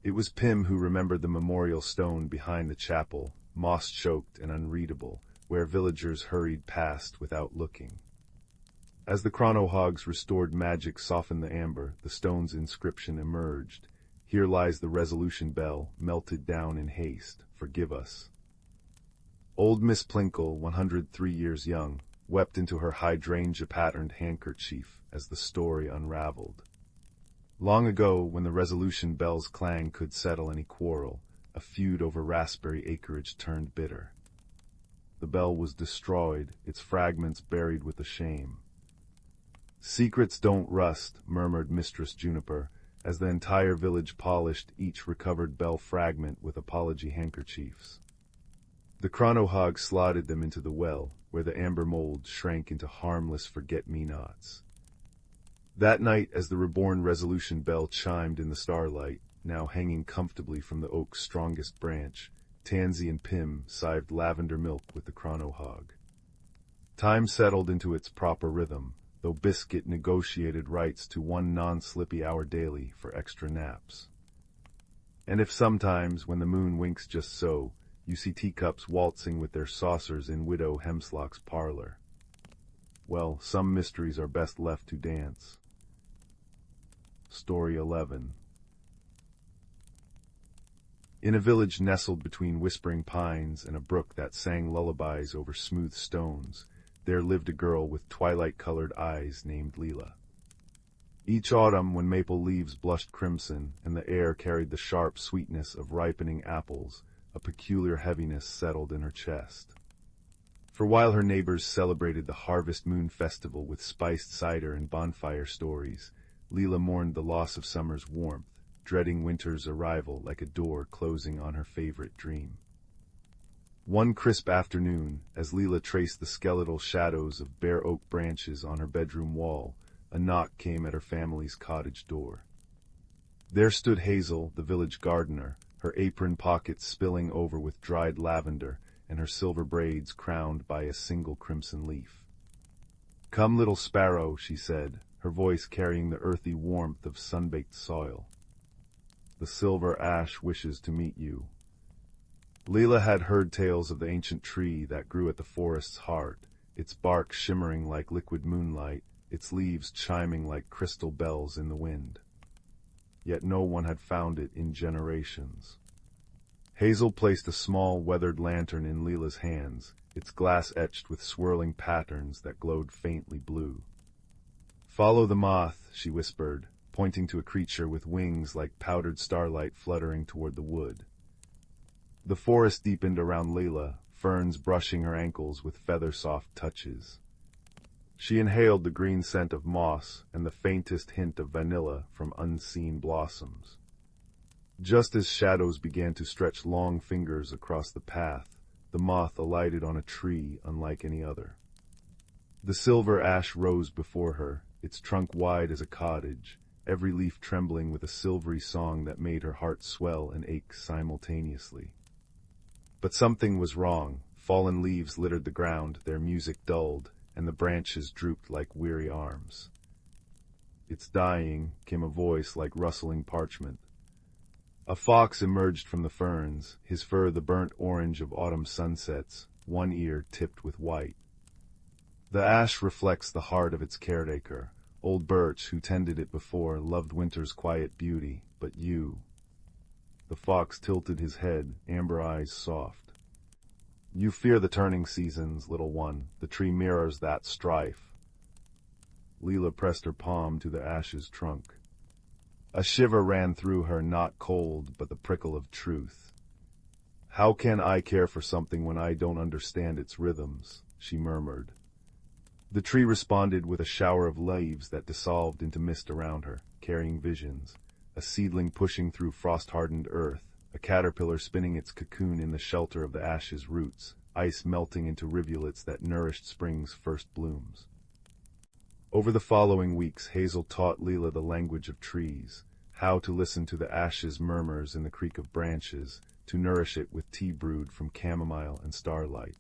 It was Pym who remembered the memorial stone behind the chapel, moss-choked and unreadable, where villagers hurried past without looking. As the chronohog's restored magic softened the amber, the stone's inscription emerged. Here lies the resolution bell, melted down in haste. Forgive us. Old Miss Plinkle, 103 years young, wept into her hydrangea-patterned handkerchief as the story unraveled. Long ago, when the resolution bell's clang could settle any quarrel, a feud over raspberry acreage turned bitter. The bell was destroyed, its fragments buried with the shame. Secrets don't rust, murmured Mistress Juniper, as the entire village polished each recovered bell fragment with apology handkerchiefs. The chronohog slotted them into the well, where the amber mold shrank into harmless forget-me-nots. That night, as the reborn resolution bell chimed in the starlight, now hanging comfortably from the oak's strongest branch, Tansy and Pym sived lavender milk with the chronohog. Time settled into its proper rhythm, though Biscuit negotiated rights to 1 non-slippy hour daily for extra naps. And if sometimes, when the moon winks just so, you see teacups waltzing with their saucers in Widow Hemslock's parlor, well, some mysteries are best left to dance. Story 11. In a village nestled between whispering pines and a brook that sang lullabies over smooth stones, there lived a girl with twilight-colored eyes named Lila. Each autumn, when maple leaves blushed crimson and the air carried the sharp sweetness of ripening apples, a peculiar heaviness settled in her chest. For while her neighbors celebrated the Harvest Moon Festival with spiced cider and bonfire stories, Lila mourned the loss of summer's warmth, dreading winter's arrival like a door closing on her favorite dream. One crisp afternoon, as Lila traced the skeletal shadows of bare oak branches on her bedroom wall, a knock came at her family's cottage door. There stood Hazel, the village gardener, her apron pockets spilling over with dried lavender, and her silver braids crowned by a single crimson leaf. "Come, little sparrow," she said, her voice carrying the earthy warmth of sun-baked soil. "The silver ash wishes to meet you." Lila had heard tales of the ancient tree that grew at the forest's heart, its bark shimmering like liquid moonlight, its leaves chiming like crystal bells in the wind. Yet no one had found it in generations. Hazel placed a small, weathered lantern in Lila's hands, its glass etched with swirling patterns that glowed faintly blue. "Follow the moth," she whispered, pointing to a creature with wings like powdered starlight fluttering toward the wood. The forest deepened around Lila, ferns brushing her ankles with feather-soft touches. She inhaled the green scent of moss and the faintest hint of vanilla from unseen blossoms. Just as shadows began to stretch long fingers across the path, the moth alighted on a tree unlike any other. The silver ash rose before her, its trunk wide as a cottage, every leaf trembling with a silvery song that made her heart swell and ache simultaneously. But something was wrong. Fallen leaves littered the ground, their music dulled, and the branches drooped like weary arms. "It's dying," came a voice like rustling parchment. A fox emerged from the ferns, his fur the burnt orange of autumn sunsets, one ear tipped with white. The ash reflects the heart of its caretaker. Old Birch, who tended it before, loved winter's quiet beauty, but you... The fox tilted his head, amber eyes soft. "You fear the turning seasons, little one. The tree mirrors that strife." Lila pressed her palm to the ash's trunk. A shiver ran through her, not cold, but the prickle of truth. "How can I care for something when I don't understand its rhythms?" she murmured. The tree responded with a shower of leaves that dissolved into mist around her, carrying visions. A seedling pushing through frost-hardened earth, a caterpillar spinning its cocoon in the shelter of the ash's roots, ice melting into rivulets that nourished spring's first blooms. Over the following weeks, Hazel taught Lila the language of trees, how to listen to the ash's murmurs in the creak of branches, to nourish it with tea brewed from chamomile and starlight.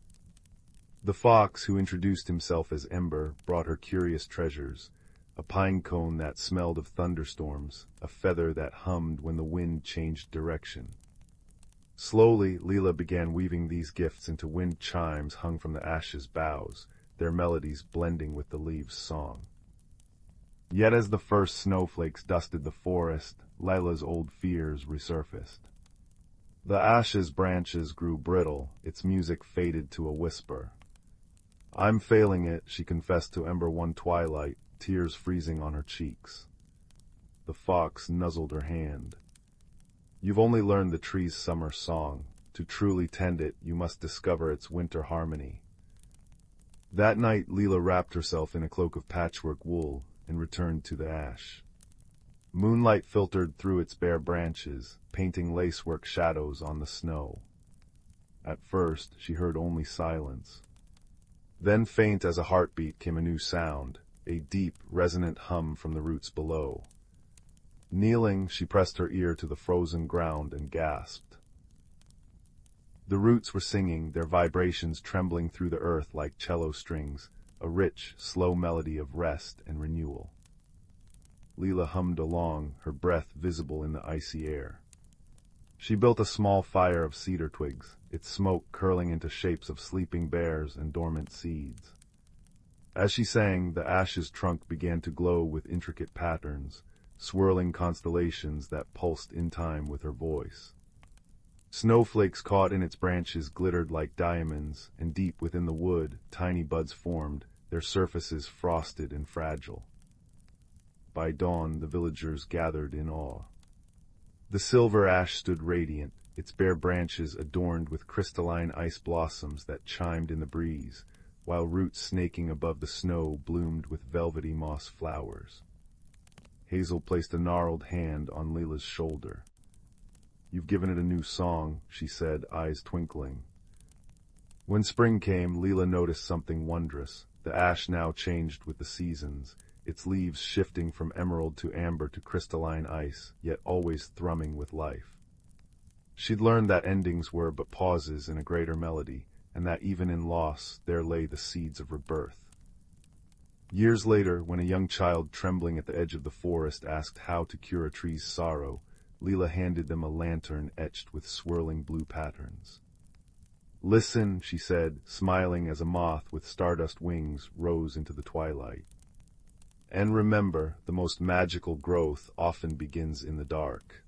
The fox, who introduced himself as Ember, brought her curious treasures, a pine cone that smelled of thunderstorms, a feather that hummed when the wind changed direction. Slowly, Lila began weaving these gifts into wind chimes hung from the ash's boughs, their melodies blending with the leaves' song. Yet as the first snowflakes dusted the forest, Lila's old fears resurfaced. The ash's branches grew brittle, its music faded to a whisper. "I'm failing it," she confessed to Ember one twilight, tears freezing on her cheeks. The fox nuzzled her hand. "You've only learned the tree's summer song. To truly tend it, you must discover its winter harmony." That night, Lila wrapped herself in a cloak of patchwork wool and returned to the ash. Moonlight filtered through its bare branches, painting lacework shadows on the snow. At first, she heard only silence. Then, faint as a heartbeat, came a new sound, a deep, resonant hum from the roots below. Kneeling, she pressed her ear to the frozen ground and gasped. The roots were singing, their vibrations trembling through the earth like cello strings, a rich, slow melody of rest and renewal. Lila hummed along, her breath visible in the icy air. She built a small fire of cedar twigs, its smoke curling into shapes of sleeping bears and dormant seeds. As she sang, the ash's trunk began to glow with intricate patterns, swirling constellations that pulsed in time with her voice. Snowflakes caught in its branches glittered like diamonds, and deep within the wood, tiny buds formed, their surfaces frosted and fragile. By dawn, the villagers gathered in awe. The silver ash stood radiant, its bare branches adorned with crystalline ice blossoms that chimed in the breeze, while roots snaking above the snow bloomed with velvety moss flowers. Hazel placed a gnarled hand on Lila's shoulder. "You've given it a new song," she said, eyes twinkling. When spring came, Lila noticed something wondrous. The ash now changed with the seasons, its leaves shifting from emerald to amber to crystalline ice, yet always thrumming with life. She'd learned that endings were but pauses in a greater melody, and that even in loss there lay the seeds of rebirth. Years later, when a young child trembling at the edge of the forest asked how to cure a tree's sorrow, Lila handed them a lantern etched with swirling blue patterns. "Listen," she said, smiling as a moth with stardust wings rose into the twilight. "And remember, the most magical growth often begins in the dark."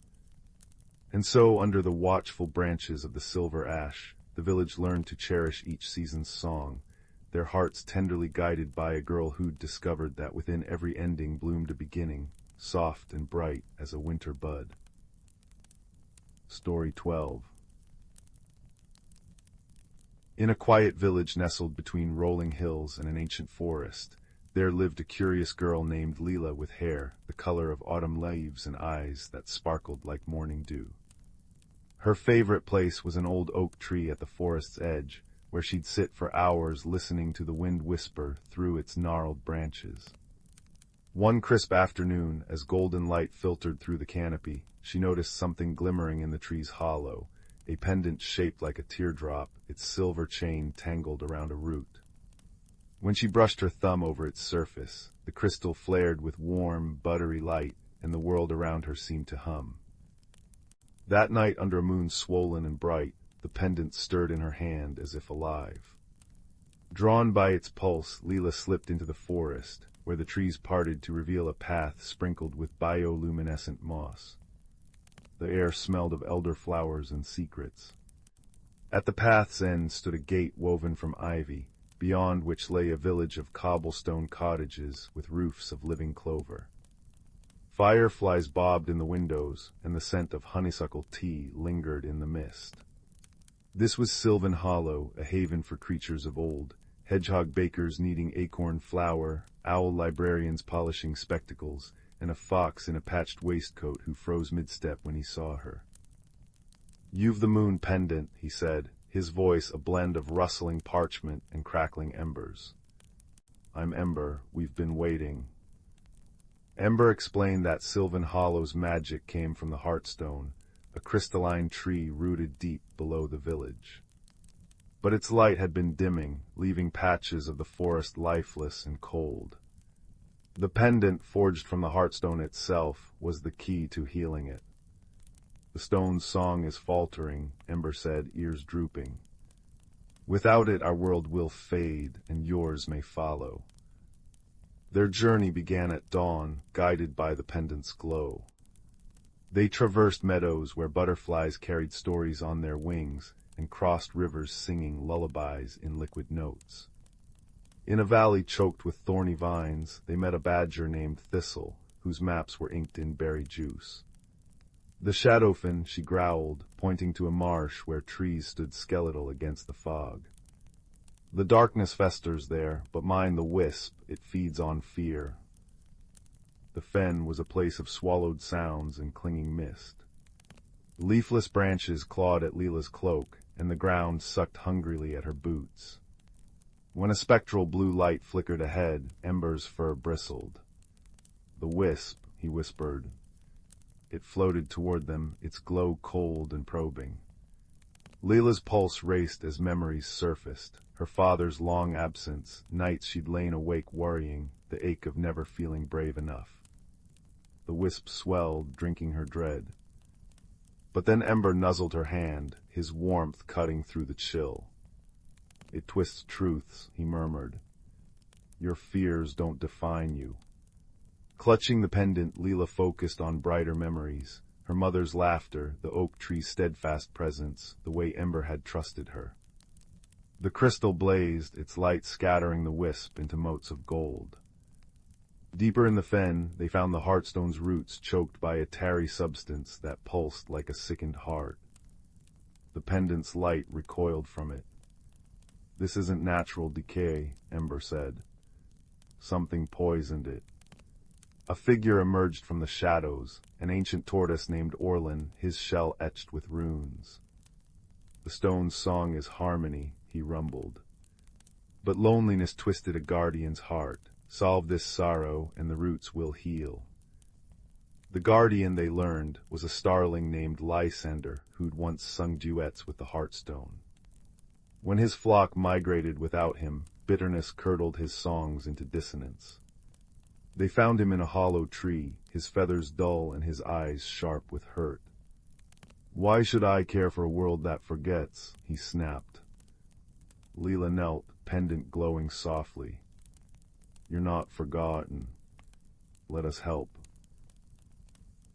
And so, under the watchful branches of the silver ash, the village learned to cherish each season's song, their hearts tenderly guided by a girl who'd discovered that within every ending bloomed a beginning, soft and bright as a winter bud. Story 12. In a quiet village nestled between rolling hills and an ancient forest, there lived a curious girl named Lila with hair the color of autumn leaves and eyes that sparkled like morning dew. Her favorite place was an old oak tree at the forest's edge, where she'd sit for hours listening to the wind whisper through its gnarled branches. One crisp afternoon, as golden light filtered through the canopy, she noticed something glimmering in the tree's hollow, a pendant shaped like a teardrop, its silver chain tangled around a root. When she brushed her thumb over its surface, the crystal flared with warm, buttery light, and the world around her seemed to hum. That night, under a moon swollen and bright, the pendant stirred in her hand as if alive. Drawn by its pulse, Lila slipped into the forest, where the trees parted to reveal a path sprinkled with bioluminescent moss. The air smelled of elderflowers and secrets. At the path's end stood a gate woven from ivy, beyond which lay a village of cobblestone cottages with roofs of living clover. Fireflies bobbed in the windows, and the scent of honeysuckle tea lingered in the mist. This was Sylvan Hollow, a haven for creatures of old, hedgehog bakers kneading acorn flour, owl librarians polishing spectacles, and a fox in a patched waistcoat who froze mid-step when he saw her. "You've the moon pendant," he said, his voice a blend of rustling parchment and crackling embers. "I'm Ember. We've been waiting." Ember explained that Sylvan Hollow's magic came from the Heartstone, a crystalline tree rooted deep below the village. But its light had been dimming, leaving patches of the forest lifeless and cold. The pendant, forged from the Heartstone itself, was the key to healing it. "The stone's song is faltering," Ember said, ears drooping. "Without it, our world will fade, and yours may follow." Their journey began at dawn, guided by the pendant's glow. They traversed meadows where butterflies carried stories on their wings, and crossed rivers singing lullabies in liquid notes. In a valley choked with thorny vines, they met a badger named Thistle, whose maps were inked in berry juice. "The shadowfin," she growled, pointing to a marsh where trees stood skeletal against the fog. "The darkness festers there, but mind the wisp, it feeds on fear." The fen was a place of swallowed sounds and clinging mist. Leafless branches clawed at Lila's cloak, and the ground sucked hungrily at her boots. When a spectral blue light flickered ahead, Ember's fur bristled. "The wisp," he whispered. It floated toward them, its glow cold and probing. Lila's pulse raced as memories surfaced, her father's long absence, nights she'd lain awake worrying, the ache of never feeling brave enough. The wisp swelled, drinking her dread. But then Ember nuzzled her hand, his warmth cutting through the chill. "It twists truths," he murmured. "Your fears don't define you." Clutching the pendant, Lila focused on brighter memories, her mother's laughter, the oak tree's steadfast presence, the way Ember had trusted her. The crystal blazed, its light scattering the wisp into motes of gold. Deeper in the fen, they found the Heartstone's roots choked by a tarry substance that pulsed like a sickened heart. The pendant's light recoiled from it. "This isn't natural decay," Ember said. "Something poisoned it." A figure emerged from the shadows, an ancient tortoise named Orlin, his shell etched with runes. "The stone's song is harmony," he rumbled. "But loneliness twisted a guardian's heart. Solve this sorrow, and the roots will heal." The guardian, they learned, was a starling named Lysander, who'd once sung duets with the Heartstone. When his flock migrated without him, bitterness curdled his songs into dissonance. They found him in a hollow tree, his feathers dull and his eyes sharp with hurt. "Why should I care for a world that forgets?" he snapped. Lila knelt, pendant glowing softly. "You're not forgotten. Let us help."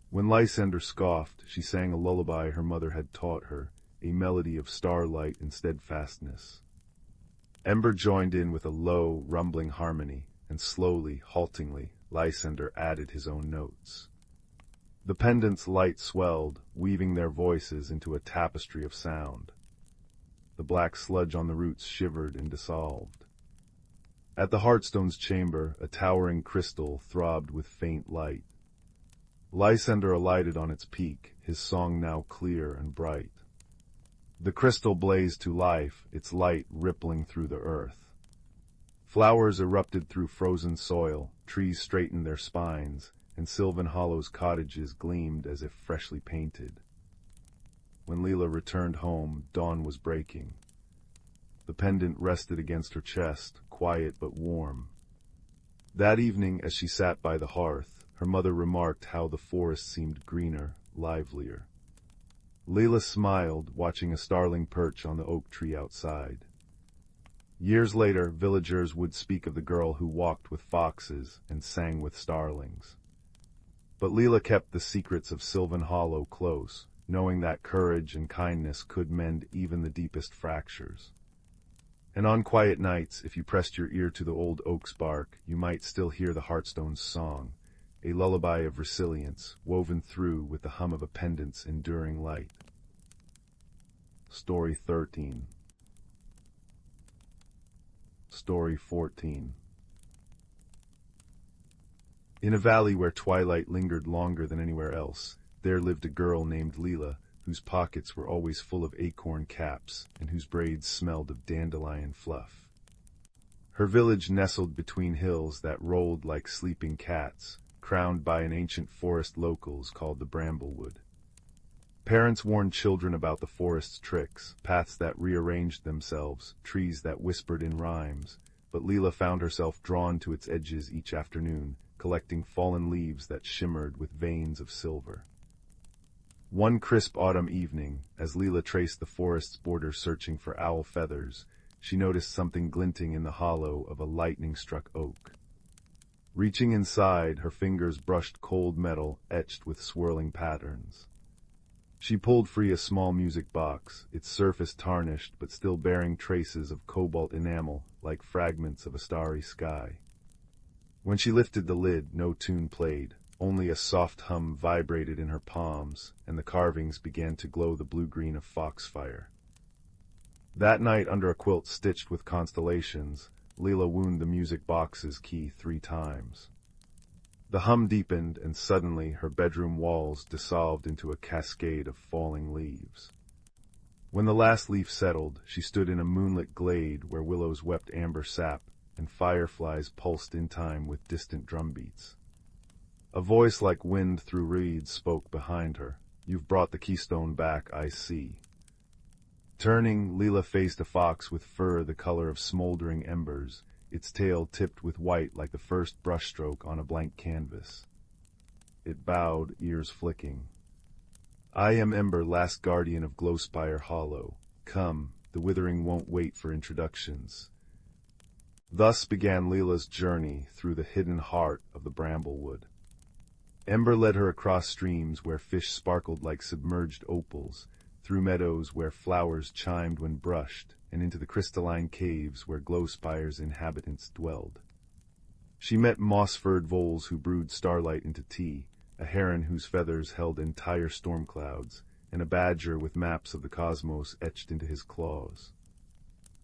When Lysander scoffed, she sang a lullaby her mother had taught her, a melody of starlight and steadfastness. Ember joined in with a low, rumbling harmony, and slowly, haltingly, Lysander added his own notes. The pendant's light swelled, weaving their voices into a tapestry of sound. The black sludge on the roots shivered and dissolved. At the Heartstone's chamber, a towering crystal throbbed with faint light. Lysander alighted on its peak, his song now clear and bright. The crystal blazed to life, its light rippling through the earth. Flowers erupted through frozen soil, trees straightened their spines, and Sylvan Hollow's cottages gleamed as if freshly painted. When Lila returned home, dawn was breaking. The pendant rested against her chest, quiet but warm. That evening, as she sat by the hearth, her mother remarked how the forest seemed greener, livelier. Lila smiled, watching a starling perch on the oak tree outside. Years later, villagers would speak of the girl who walked with foxes and sang with starlings. But Lila kept the secrets of Sylvan Hollow close, knowing that courage and kindness could mend even the deepest fractures. And on quiet nights, if you pressed your ear to the old oak's bark, you might still hear the Heartstone's song, a lullaby of resilience, woven through with the hum of a pendant's enduring light. Story 13. Story 14. In a valley where twilight lingered longer than anywhere else, there lived a girl named Lila, whose pockets were always full of acorn caps and whose braids smelled of dandelion fluff. Her village nestled between hills that rolled like sleeping cats, crowned by an ancient forest locals called the Bramblewood. Parents warned children about the forest's tricks, paths that rearranged themselves, trees that whispered in rhymes, but Lila found herself drawn to its edges each afternoon, collecting fallen leaves that shimmered with veins of silver. One crisp autumn evening, as Lila traced the forest's border searching for owl feathers, she noticed something glinting in the hollow of a lightning-struck oak. Reaching inside, her fingers brushed cold metal etched with swirling patterns. She pulled free a small music box, its surface tarnished but still bearing traces of cobalt enamel like fragments of a starry sky. When she lifted the lid, no tune played. Only a soft hum vibrated in her palms, and the carvings began to glow the blue-green of foxfire. That night, under a quilt stitched with constellations, Lila wound the music box's key 3 times. The hum deepened, and suddenly her bedroom walls dissolved into a cascade of falling leaves. When the last leaf settled, she stood in a moonlit glade where willows wept amber sap, and fireflies pulsed in time with distant drumbeats. A voice like wind through reeds spoke behind her. "You've brought the keystone back, I see." Turning, Lila faced a fox with fur the color of smoldering embers, its tail tipped with white like the first brushstroke on a blank canvas. It bowed, ears flicking. "I am Ember, last guardian of Glowspire Hollow. Come, the withering won't wait for introductions." Thus began Lila's journey through the hidden heart of the Bramblewood. Ember led her across streams where fish sparkled like submerged opals, through meadows where flowers chimed when brushed, and into the crystalline caves where Glowspire's inhabitants dwelled. She met moss-furred voles who brewed starlight into tea, a heron whose feathers held entire storm clouds, and a badger with maps of the cosmos etched into his claws.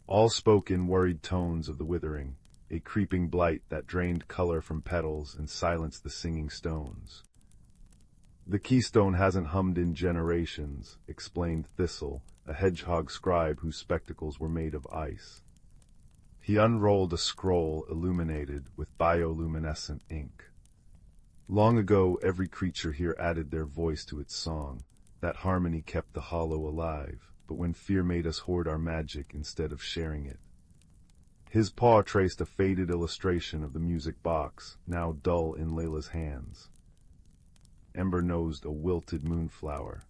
All spoke in worried tones of the withering, a creeping blight that drained color from petals and silenced the singing stones. "The keystone hasn't hummed in generations," explained Thistle, a hedgehog scribe whose spectacles were made of ice. He unrolled a scroll illuminated with bioluminescent ink. "Long ago, every creature here added their voice to its song. That harmony kept the hollow alive, but when fear made us hoard our magic instead of sharing it." His paw traced a faded illustration of the music box, now dull in Layla's hands. Ember nosed a wilted moonflower.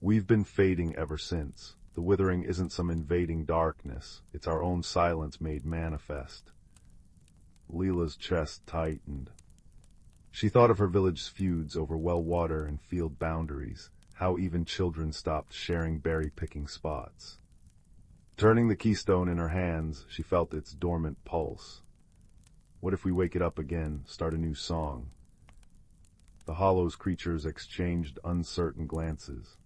"We've been fading ever since. The withering isn't some invading darkness, it's our own silence made manifest." Lila's chest tightened. She thought of her village's feuds over well water and field boundaries, how even children stopped sharing berry-picking spots. Turning the keystone in her hands, she felt its dormant pulse. What if we wake it up again, start a new song? The hollow's creatures exchanged uncertain glances.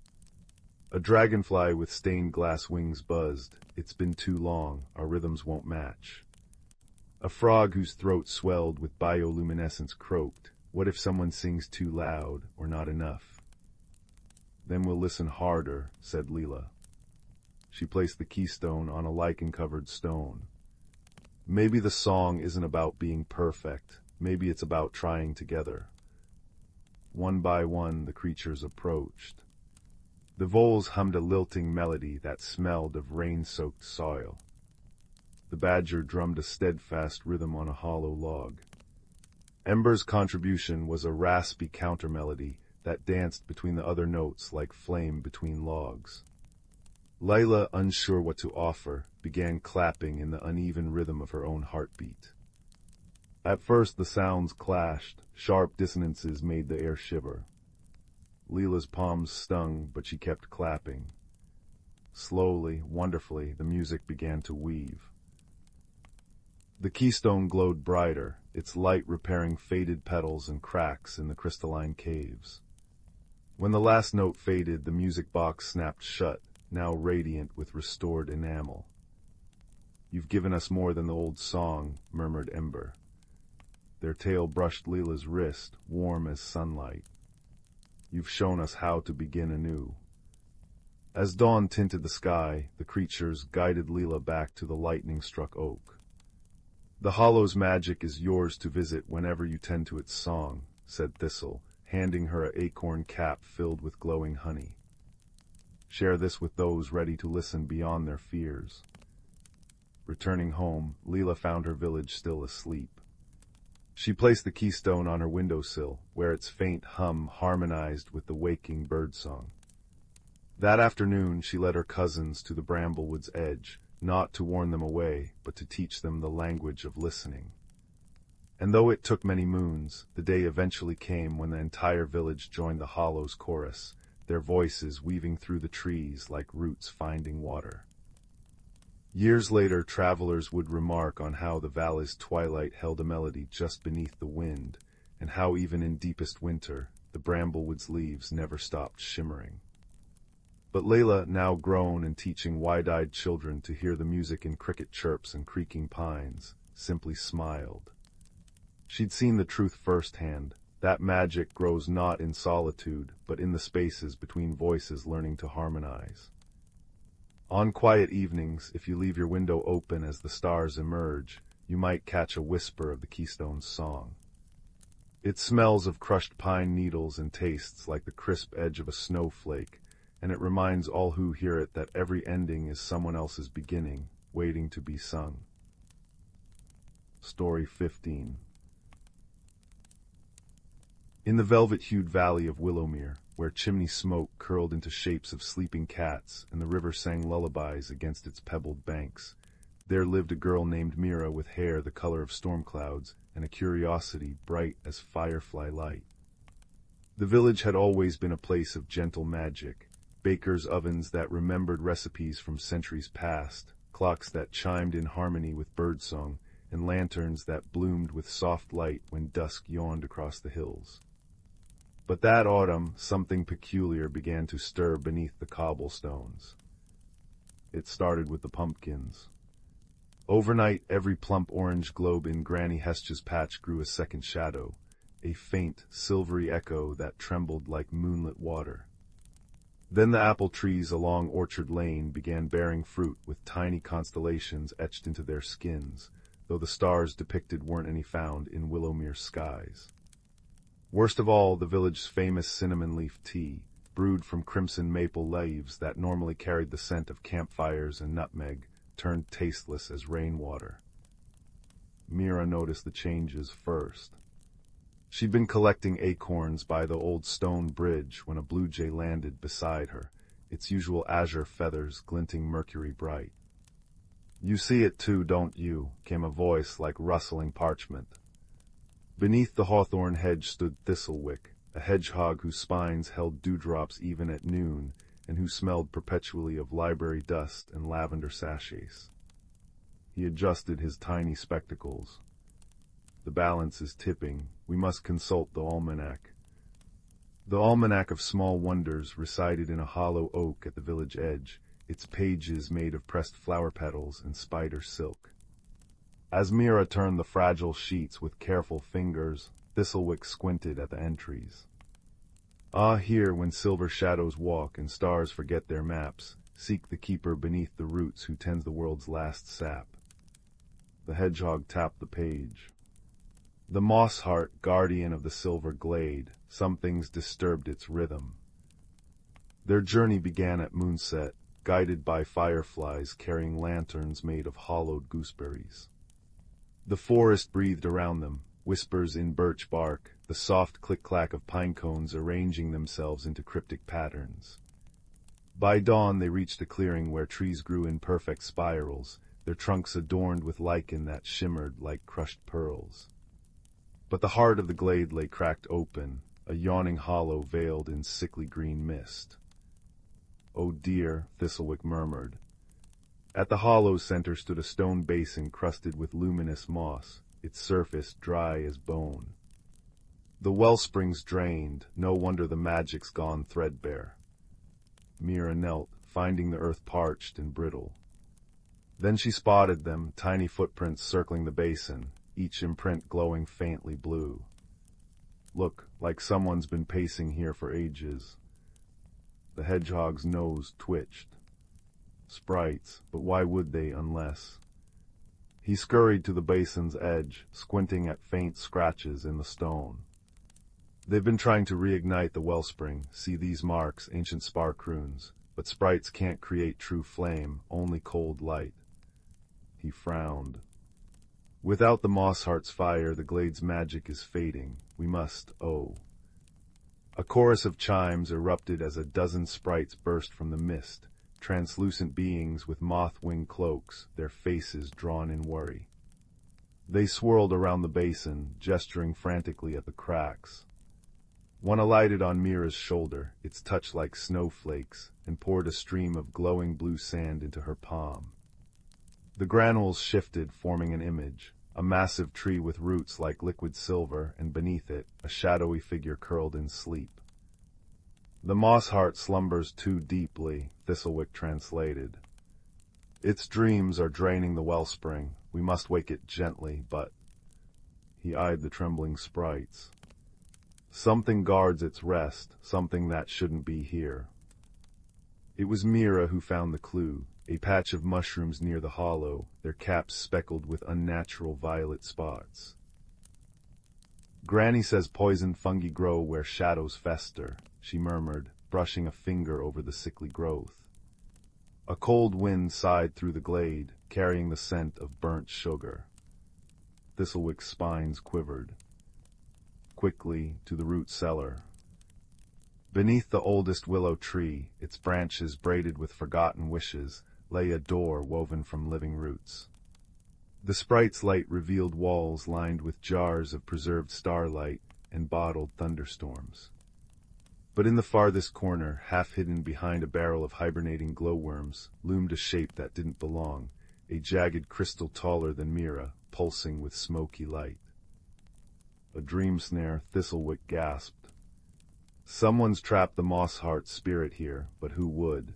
A dragonfly with stained glass wings buzzed. "It's been too long, our rhythms won't match." A frog whose throat swelled with bioluminescence croaked. "What if someone sings too loud, or not enough?" "Then we'll listen harder," said Lila. She placed the keystone on a lichen-covered stone. Maybe the song isn't about being perfect. Maybe it's about trying together. One by one, the creatures approached. The voles hummed a lilting melody that smelled of rain-soaked soil. The badger drummed a steadfast rhythm on a hollow log. Ember's contribution was a raspy counter-melody that danced between the other notes like flame between logs. Lila, unsure what to offer, began clapping in the uneven rhythm of her own heartbeat. At first the sounds clashed, sharp dissonances made the air shiver. Lila's palms stung, but she kept clapping. Slowly, wonderfully, the music began to weave. The keystone glowed brighter, its light repairing faded petals and cracks in the crystalline caves. When the last note faded, the music box snapped shut, now radiant with restored enamel. "You've given us more than the old song," murmured Ember. Their tail brushed Lila's wrist, warm as sunlight. "You've shown us how to begin anew." As dawn tinted the sky, the creatures guided Lila back to the lightning-struck oak. "The hollow's magic is yours to visit whenever you tend to its song," said Thistle, handing her an acorn cap filled with glowing honey. "Share this with those ready to listen beyond their fears." Returning home, Lila found her village still asleep. She placed the keystone on her windowsill, where its faint hum harmonized with the waking birdsong. That afternoon she led her cousins to the bramblewood's edge, not to warn them away, but to teach them the language of listening. And though it took many moons, the day eventually came when the entire village joined the hollow's chorus, their voices weaving through the trees like roots finding water. Years later, travelers would remark on how the valley's twilight held a melody just beneath the wind, and how even in deepest winter, the bramblewood's leaves never stopped shimmering. But Layla, now grown and teaching wide-eyed children to hear the music in cricket chirps and creaking pines, simply smiled. She'd seen the truth firsthand. That magic grows not in solitude, but in the spaces between voices learning to harmonize. On quiet evenings, if you leave your window open as the stars emerge, you might catch a whisper of the keystone's song. It smells of crushed pine needles and tastes like the crisp edge of a snowflake, and it reminds all who hear it that every ending is someone else's beginning, waiting to be sung. Story 15. In the velvet-hued valley of Willowmere, where chimney smoke curled into shapes of sleeping cats and the river sang lullabies against its pebbled banks, there lived a girl named Mira with hair the color of storm clouds and a curiosity bright as firefly light. The village had always been a place of gentle magic, bakers' ovens that remembered recipes from centuries past, clocks that chimed in harmony with birdsong, and lanterns that bloomed with soft light when dusk yawned across the hills. But that autumn, something peculiar began to stir beneath the cobblestones. It started with the pumpkins. Overnight, every plump orange globe in Granny Hestja's patch grew a second shadow, a faint, silvery echo that trembled like moonlit water. Then the apple trees along Orchard Lane began bearing fruit with tiny constellations etched into their skins, though the stars depicted weren't any found in Willowmere skies. Worst of all, the village's famous cinnamon leaf tea, brewed from crimson maple leaves that normally carried the scent of campfires and nutmeg, turned tasteless as rainwater. Mira noticed the changes first. She'd been collecting acorns by the old stone bridge when a blue jay landed beside her, its usual azure feathers glinting mercury bright. "You see it too, don't you?" came a voice like rustling parchment. Beneath the hawthorn hedge stood Thistlewick, a hedgehog whose spines held dewdrops even at noon, and who smelled perpetually of library dust and lavender sachets. He adjusted his tiny spectacles. "The balance is tipping. We must consult the almanac." The almanac of small wonders resided in a hollow oak at the village edge, its pages made of pressed flower petals and spider silk. As Mira turned the fragile sheets with careful fingers, Thistlewick squinted at the entries. "Ah, here when silver shadows walk and stars forget their maps, Seek the keeper beneath the roots who tends the world's last sap. The hedgehog tapped the page. The mossheart, guardian of the silver glade, something's disturbed its rhythm. Their journey began at moonset, guided by fireflies carrying lanterns made of hollowed gooseberries. The forest breathed around them, whispers in birch bark, the soft click-clack of pine cones arranging themselves into cryptic patterns. By dawn they reached a clearing where trees grew in perfect spirals, their trunks adorned with lichen that shimmered like crushed pearls. But the heart of the glade lay cracked open, a yawning hollow veiled in sickly green mist. "Oh dear," Thistlewick murmured. At the hollow's center stood a stone basin crusted with luminous moss, its surface dry as bone. The wellsprings drained, no wonder the magic's gone threadbare. Mira knelt, finding the earth parched and brittle. Then she spotted them, tiny footprints circling the basin, each imprint glowing faintly blue. "Look, like someone's been pacing here for ages." The hedgehog's nose twitched. Sprites, but why would they unless... He scurried to the basin's edge, squinting at faint scratches in the stone. "They've been trying to reignite the wellspring, see these marks, ancient spark runes, but sprites can't create true flame, only cold light." He frowned. "Without the mossheart's fire, the glade's magic is fading. We must, oh." A chorus of chimes erupted as a dozen sprites burst from the mist, translucent beings with moth-wing cloaks, their faces drawn in worry. They swirled around the basin, gesturing frantically at the cracks. One alighted on Mira's shoulder, its touch like snowflakes, and poured a stream of glowing blue sand into her palm. The granules shifted, forming an image, a massive tree with roots like liquid silver, and beneath it, a shadowy figure curled in sleep. "The mossheart slumbers too deeply," Thistlewick translated. "Its dreams are draining the wellspring. We must wake it gently, but..." He eyed the trembling sprites. "Something guards its rest, something that shouldn't be here." It was Mira who found the clue, a patch of mushrooms near the hollow, their caps speckled with unnatural violet spots. "Granny says poison fungi grow where shadows fester," she murmured, brushing a finger over the sickly growth. A cold wind sighed through the glade, carrying the scent of burnt sugar. Thistlewick's spines quivered. Quickly to the root cellar. Beneath the oldest willow tree, its branches braided with forgotten wishes, lay a door woven from living roots. The sprite's light revealed walls lined with jars of preserved starlight and bottled thunderstorms. But in the farthest corner, half hidden behind a barrel of hibernating glowworms, loomed a shape that didn't belong, a jagged crystal taller than Mira, pulsing with smoky light. "A dream snare," Thistlewick gasped. "Someone's trapped the mossheart's spirit here, but who would?"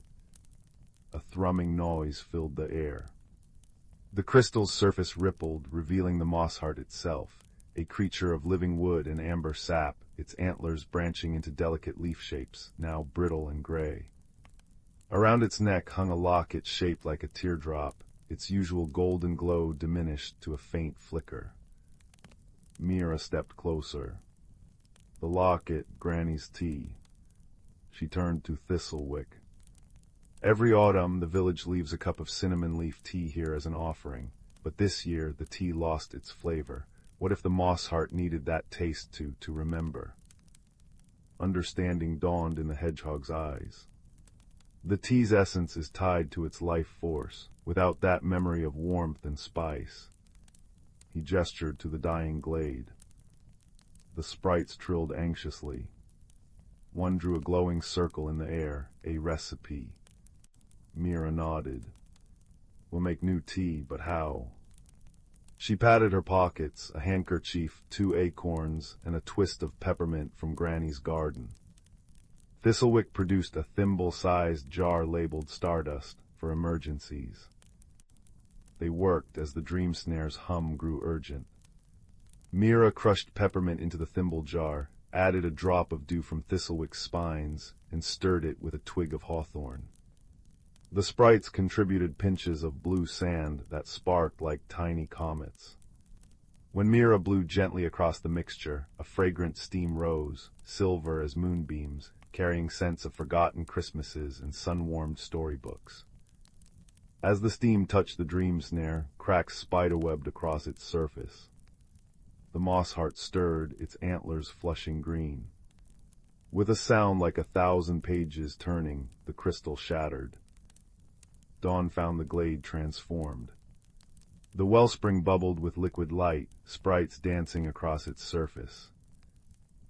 A thrumming noise filled the air. The crystal's surface rippled, revealing the mossheart itself, a creature of living wood and amber sap, its antlers branching into delicate leaf shapes, now brittle and gray. Around its neck hung a locket shaped like a teardrop, its usual golden glow diminished to a faint flicker. Mira stepped closer. The locket, Granny's tea. She turned to Thistlewick. "Every autumn, the village leaves a cup of cinnamon leaf tea here as an offering, but this year the tea lost its flavor. What if the mossheart needed that taste to remember?" Understanding dawned in the hedgehog's eyes. "The tea's essence is tied to its life force, without that memory of warmth and spice." He gestured to the dying glade. The sprites trilled anxiously. One drew a glowing circle in the air, a recipe. Mira nodded. "We'll make new tea, but how?" She patted her pockets, a handkerchief, 2 acorns, and a twist of peppermint from Granny's garden. Thistlewick produced a thimble-sized jar labeled Stardust for emergencies. They worked as the dream snare's hum grew urgent. Mira crushed peppermint into the thimble jar, added a drop of dew from Thistlewick's spines, and stirred it with a twig of hawthorn. The sprites contributed pinches of blue sand that sparked like tiny comets. When Mira blew gently across the mixture, a fragrant steam rose, silver as moonbeams, carrying scents of forgotten Christmases and sun-warmed storybooks. As the steam touched the dream snare, cracks spiderwebbed across its surface. The mossheart stirred, its antlers flushing green. With a sound like 1,000 pages turning, the crystal shattered. Dawn found the glade transformed. The wellspring bubbled with liquid light, sprites dancing across its surface.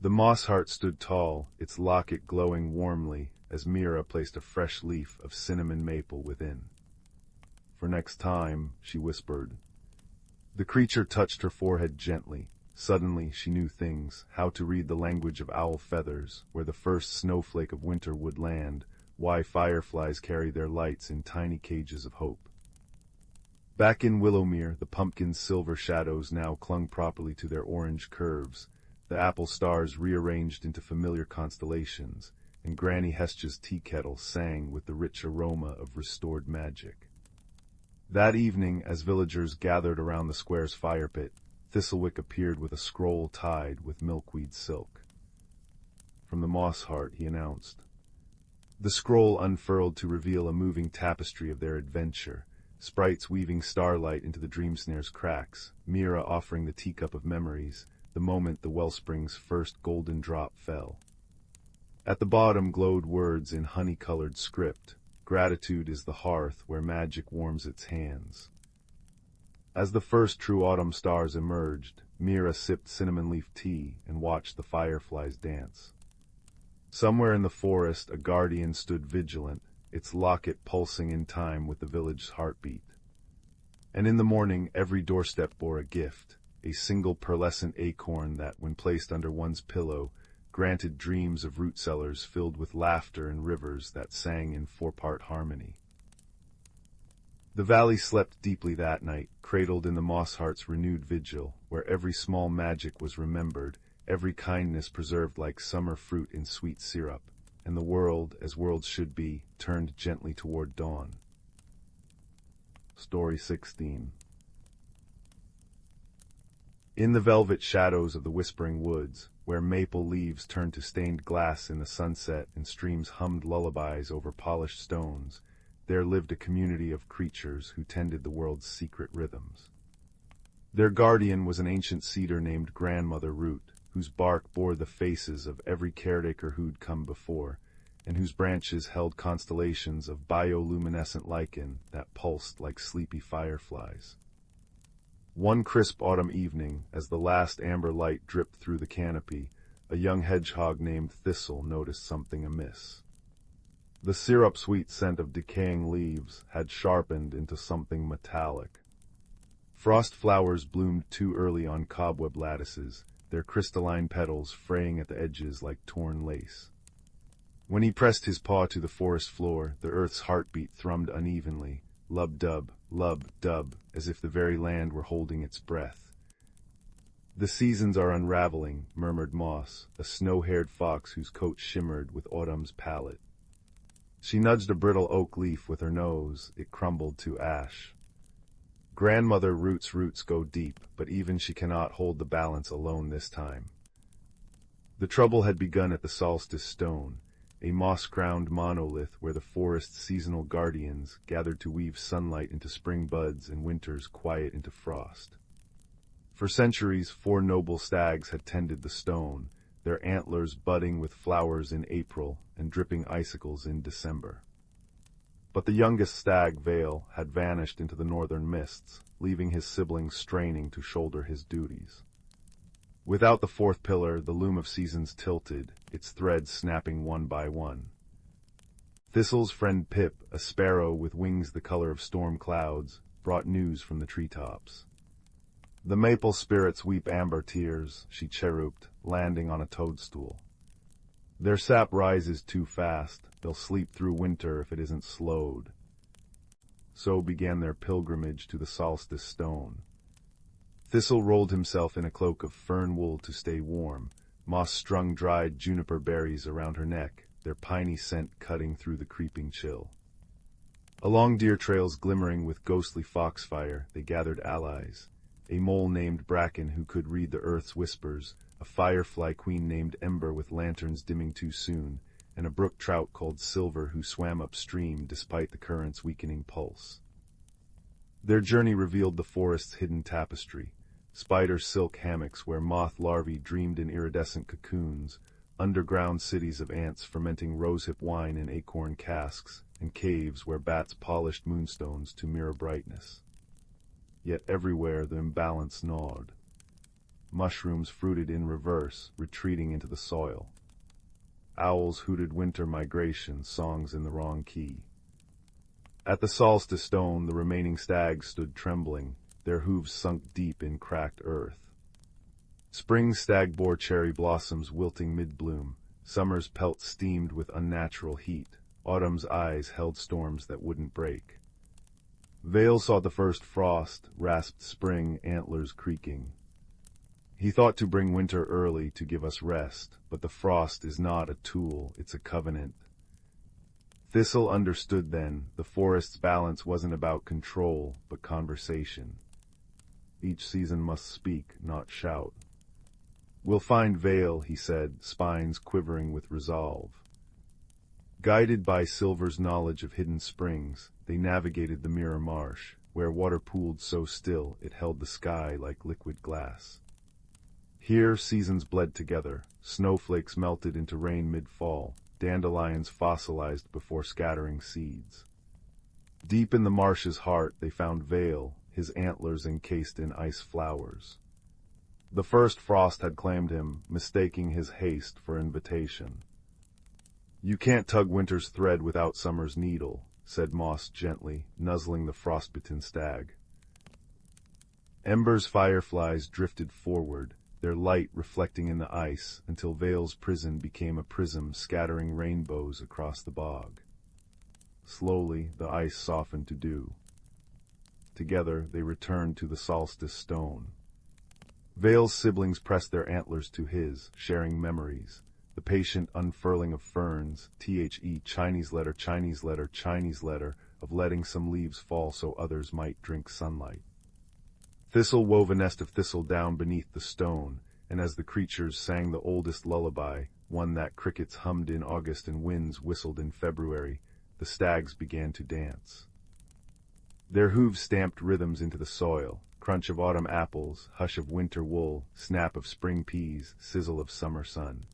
The mossheart stood tall, its locket glowing warmly, as Mira placed a fresh leaf of cinnamon maple within. "For next time," she whispered. The creature touched her forehead gently. Suddenly she knew things, how to read the language of owl feathers, where the first snowflake of winter would land, why fireflies carry their lights in tiny cages of hope. Back in Willowmere, the pumpkin's silver shadows now clung properly to their orange curves, the apple stars rearranged into familiar constellations, and Granny Hestja's tea kettle sang with the rich aroma of restored magic. That evening, as villagers gathered around the square's fire pit, Thistlewick appeared with a scroll tied with milkweed silk. "From the Mossheart," he announced. The scroll unfurled to reveal a moving tapestry of their adventure, sprites weaving starlight into the dream snare's cracks, Mira offering the teacup of memories, the moment the wellspring's first golden drop fell. At the bottom glowed words in honey-colored script, "Gratitude is the hearth where magic warms its hands." As the first true autumn stars emerged, Mira sipped cinnamon leaf tea and watched the fireflies dance. Somewhere in the forest, a guardian stood vigilant, its locket pulsing in time with the village's heartbeat. And in the morning, every doorstep bore a gift, a single pearlescent acorn that, when placed under one's pillow, granted dreams of root cellars filled with laughter and rivers that sang in four-part harmony. The valley slept deeply that night, cradled in the mossheart's renewed vigil, where every small magic was remembered, every kindness preserved like summer fruit in sweet syrup, and the world, as worlds should be, turned gently toward dawn. Story 16. In the velvet shadows of the whispering woods, where maple leaves turned to stained glass in the sunset and streams hummed lullabies over polished stones, there lived a community of creatures who tended the world's secret rhythms. Their guardian was an ancient cedar named Grandmother Root, whose bark bore the faces of every caretaker who'd come before, and whose branches held constellations of bioluminescent lichen that pulsed like sleepy fireflies. One crisp autumn evening, as the last amber light dripped through the canopy, a young hedgehog named Thistle noticed something amiss. The syrup-sweet scent of decaying leaves had sharpened into something metallic. Frost flowers bloomed too early on cobweb lattices, their crystalline petals fraying at the edges like torn lace. When he pressed his paw to the forest floor, the earth's heartbeat thrummed unevenly, lub-dub, lub-dub, as if the very land were holding its breath. "The seasons are unraveling," murmured Moss, a snow-haired fox whose coat shimmered with autumn's palette. She nudged a brittle oak leaf with her nose. It crumbled to ash. Grandmother Root's roots go deep, but even she cannot hold the balance alone this time. The trouble had begun at the solstice stone, a moss-crowned monolith where the forest's seasonal guardians gathered to weave sunlight into spring buds and winter's quiet into frost. For centuries, 4 noble stags had tended the stone, their antlers budding with flowers in April and dripping icicles in December. But the youngest stag, Vale, had vanished into the northern mists, leaving his siblings straining to shoulder his duties. Without the 4th pillar, the loom of seasons tilted, its threads snapping one by one. Thistle's friend Pip, a sparrow with wings the color of storm clouds, brought news from the treetops. "The maple spirits weep amber tears," she chirruped, landing on a toadstool. "Their sap rises too fast. They'll sleep through winter if it isn't slowed." So began their pilgrimage to the solstice stone. Thistle rolled himself in a cloak of fern wool to stay warm, Moss strung dried juniper berries around her neck, their piney scent cutting through the creeping chill. Along deer trails glimmering with ghostly foxfire, they gathered allies. A mole named Bracken who could read the earth's whispers, a firefly queen named Ember with lanterns dimming too soon, and a brook trout called Silver who swam upstream despite the current's weakening pulse. Their journey revealed the forest's hidden tapestry, spider silk hammocks where moth larvae dreamed in iridescent cocoons, underground cities of ants fermenting rosehip wine in acorn casks, and caves where bats polished moonstones to mirror brightness. Yet everywhere the imbalance gnawed. Mushrooms fruited in reverse, retreating into the soil. Owls hooted winter migration, songs in the wrong key. At the solstice stone, the remaining stags stood trembling, their hooves sunk deep in cracked earth. Spring's stag bore cherry blossoms wilting mid-bloom, summer's pelt steamed with unnatural heat, autumn's eyes held storms that wouldn't break. Vale saw the first frost, rasped spring, antlers creaking. He thought to bring winter early to give us rest, but the frost is not a tool, it's a covenant. Thistle understood then, the forest's balance wasn't about control, but conversation. Each season must speak, not shout. "We'll find Vale," he said, spines quivering with resolve. Guided by Silver's knowledge of hidden springs, they navigated the Mirror Marsh, where water pooled so still it held the sky like liquid glass. Here seasons bled together, snowflakes melted into rain mid-fall, dandelions fossilized before scattering seeds. Deep in the marsh's heart they found Vale, his antlers encased in ice flowers. The first frost had claimed him, mistaking his haste for invitation. "You can't tug winter's thread without summer's needle," said Moss gently, nuzzling the frostbitten stag. Ember's fireflies drifted forward, their light reflecting in the ice until Vale's prison became a prism scattering rainbows across the bog. Slowly, the ice softened to dew. Together, they returned to the solstice stone. Vale's siblings pressed their antlers to his, sharing memories. The patient unfurling of ferns, Chinese letter, Chinese letter, Chinese letter, of letting some leaves fall so others might drink sunlight. Thistle wove a nest of thistle down beneath the stone, and as the creatures sang the oldest lullaby, one that crickets hummed in August and winds whistled in February, the stags began to dance. Their hooves stamped rhythms into the soil, crunch of autumn apples, hush of winter wool, snap of spring peas, sizzle of summer sun.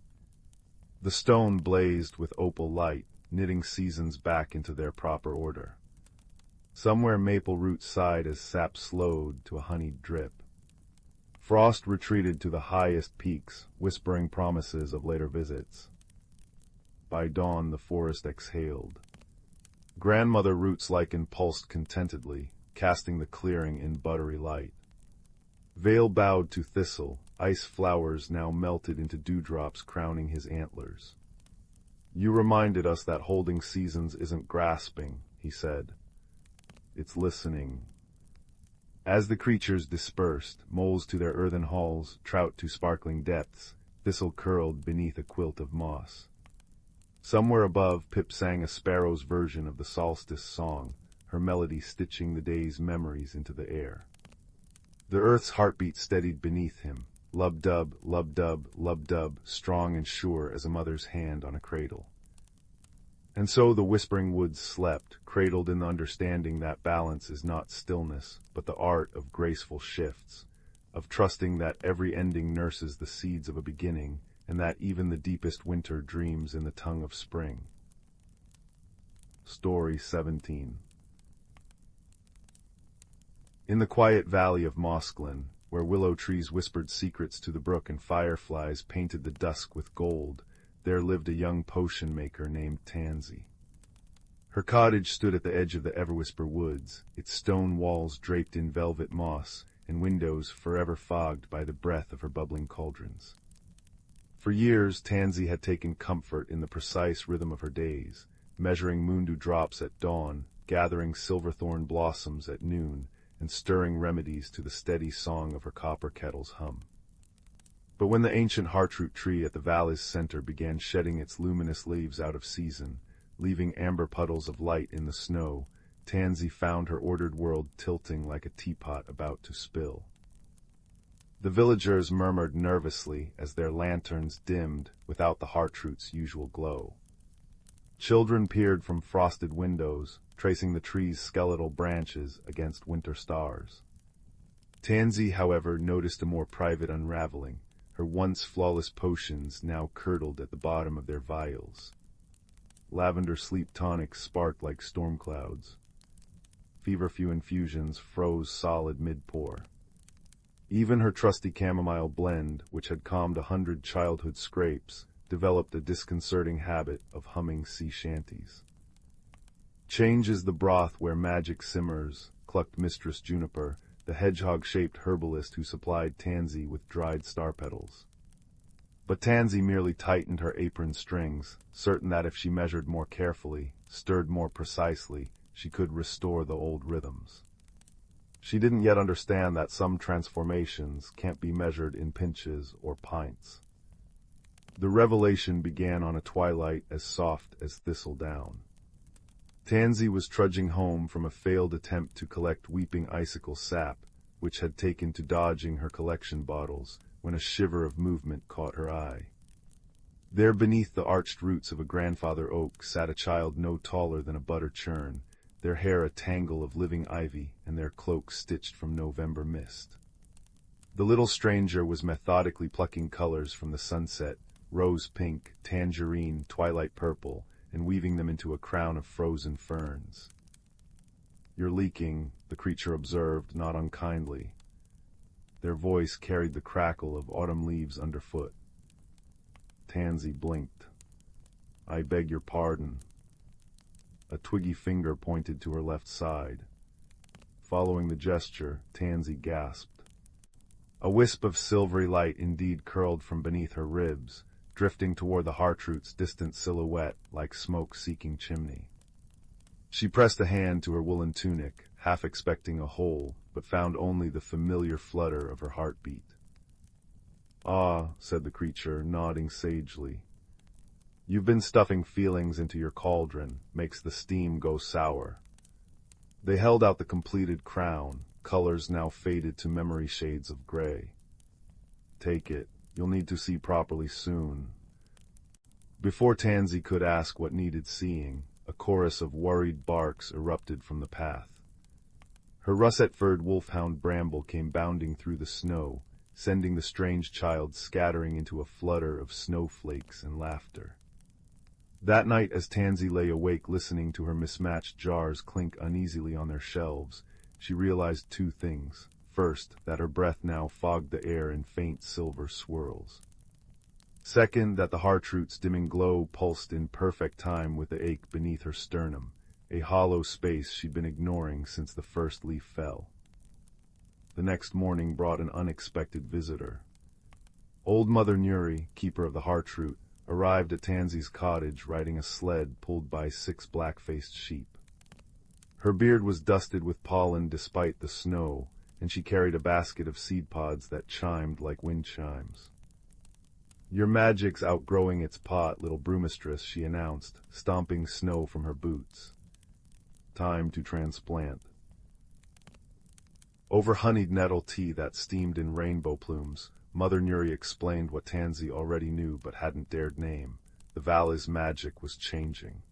The stone blazed with opal light, knitting seasons back into their proper order. Somewhere maple roots sighed as sap slowed to a honeyed drip. Frost retreated to the highest peaks, whispering promises of later visits. By dawn the forest exhaled. Grandmother roots lichen pulsed contentedly, casting the clearing in buttery light. Vale bowed to Thistle, ice flowers now melted into dewdrops crowning his antlers. "You reminded us that holding seasons isn't grasping," he said. "It's listening." As the creatures dispersed, moles to their earthen halls, trout to sparkling depths, Thistle curled beneath a quilt of moss. Somewhere above, Pip sang a sparrow's version of the solstice song, her melody stitching the day's memories into the air. The earth's heartbeat steadied beneath him, lub-dub, lub-dub, lub-dub, strong and sure as a mother's hand on a cradle. And so the whispering woods slept, cradled in the understanding that balance is not stillness, but the art of graceful shifts, of trusting that every ending nurses the seeds of a beginning, and that even the deepest winter dreams in the tongue of spring. Story 17. In the quiet valley of Mossglow, where willow trees whispered secrets to the brook and fireflies painted the dusk with gold, there lived a young potion maker named Tansy. Her cottage stood at the edge of the Everwhisper woods, its stone walls draped in velvet moss, and windows forever fogged by the breath of her bubbling cauldrons. For years, Tansy had taken comfort in the precise rhythm of her days, measuring moondew drops at dawn, gathering silverthorn blossoms at noon, and stirring remedies to the steady song of her copper kettle's hum. But when the ancient heartroot tree at the valley's center began shedding its luminous leaves out of season, leaving amber puddles of light in the snow, Tansy found her ordered world tilting like a teapot about to spill. The villagers murmured nervously as their lanterns dimmed without the heartroot's usual glow. Children peered from frosted windows, tracing the tree's skeletal branches against winter stars. Tansy, however, noticed a more private unraveling. Her once flawless potions now curdled at the bottom of their vials. Lavender sleep tonics sparked like storm clouds. Feverfew infusions froze solid mid-pour. Even her trusty chamomile blend, which had calmed 100 childhood scrapes, developed a disconcerting habit of humming sea shanties. Change is the broth where magic simmers, clucked Mistress Juniper, the hedgehog-shaped herbalist who supplied Tansy with dried star petals. But Tansy merely tightened her apron strings, certain that if she measured more carefully, stirred more precisely, she could restore the old rhythms. She didn't yet understand that some transformations can't be measured in pinches or pints. The revelation began on a twilight as soft as thistledown. Tansy was trudging home from a failed attempt to collect weeping icicle sap, which had taken to dodging her collection bottles, when a shiver of movement caught her eye. There beneath the arched roots of a grandfather oak sat a child no taller than a butter churn, their hair a tangle of living ivy and their cloak stitched from November mist. The little stranger was methodically plucking colors from the sunset, rose pink, tangerine, twilight purple, and weaving them into a crown of frozen ferns. "You're leaking," the creature observed, not unkindly. Their voice carried the crackle of autumn leaves underfoot. Tansy blinked. "I beg your pardon." A twiggy finger pointed to her left side. Following the gesture, Tansy gasped. A wisp of silvery light indeed curled from beneath her ribs, drifting toward the heartroot's distant silhouette like smoke-seeking chimney. She pressed a hand to her woolen tunic, half expecting a hole, but found only the familiar flutter of her heartbeat. "Ah," said the creature, nodding sagely. "You've been stuffing feelings into your cauldron, makes the steam go sour." They held out the completed crown, colors now faded to memory shades of gray. "Take it. You'll need to see properly soon." Before Tansy could ask what needed seeing, a chorus of worried barks erupted from the path. Her russet-furred wolfhound Bramble came bounding through the snow, sending the strange child scattering into a flutter of snowflakes and laughter. That night, as Tansy lay awake listening to her mismatched jars clink uneasily on their shelves, she realized two things. First, that her breath now fogged the air in faint silver swirls. Second, that the heartroot's dimming glow pulsed in perfect time with the ache beneath her sternum, a hollow space she'd been ignoring since the first leaf fell. The next morning brought an unexpected visitor. Old Mother Nuri, keeper of the heartroot, arrived at Tansy's cottage riding a sled pulled by 6 black-faced sheep. Her beard was dusted with pollen despite the snow, and she carried a basket of seed pods that chimed like wind chimes. "Your magic's outgrowing its pot, little brewmistress," she announced, stomping snow from her boots. "Time to transplant." Over honeyed nettle tea that steamed in rainbow plumes, Mother Nuri explained what Tansy already knew but hadn't dared name. The valley's magic was changing.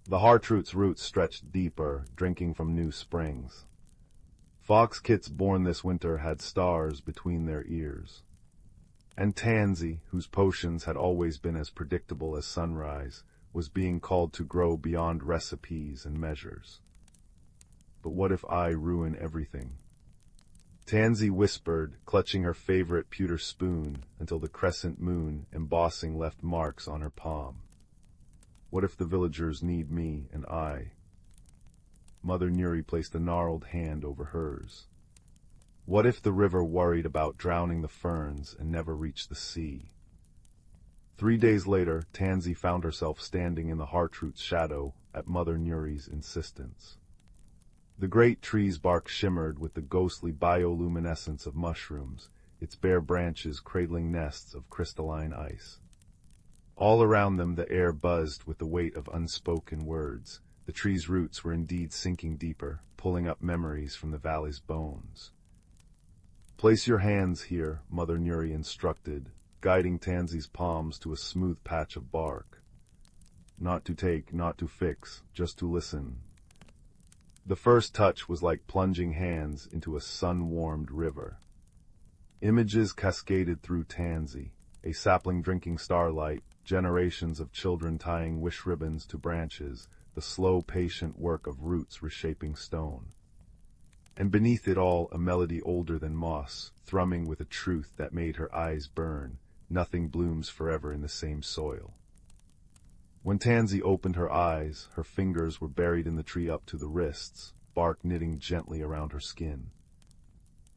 The heartroot's roots stretched deeper, drinking from new springs. Fox kits born this winter had stars between their ears. And Tansy, whose potions had always been as predictable as sunrise, was being called to grow beyond recipes and measures. But what if I ruin everything? Tansy whispered, clutching her favorite pewter spoon until the crescent moon embossing left marks on her palm. What if the villagers need me and I? Mother Nuri placed a gnarled hand over hers. What if the river worried about drowning the ferns and never reached the sea? 3 days later, Tansy found herself standing in the heartroot's shadow at Mother Nuri's insistence. The great tree's bark shimmered with the ghostly bioluminescence of mushrooms, its bare branches cradling nests of crystalline ice. All around them the air buzzed with the weight of unspoken words, The tree's roots were indeed sinking deeper, pulling up memories from the valley's bones. "Place your hands here," Mother Nuri instructed, guiding Tansy's palms to a smooth patch of bark. "Not to take, not to fix, just to listen." The first touch was like plunging hands into a sun-warmed river. Images cascaded through Tansy, a sapling drinking starlight, generations of children tying wish ribbons to branches, the slow, patient work of roots reshaping stone. And beneath it all, a melody older than moss, thrumming with a truth that made her eyes burn. Nothing blooms forever in the same soil. When Tansy opened her eyes, her fingers were buried in the tree up to the wrists, bark knitting gently around her skin.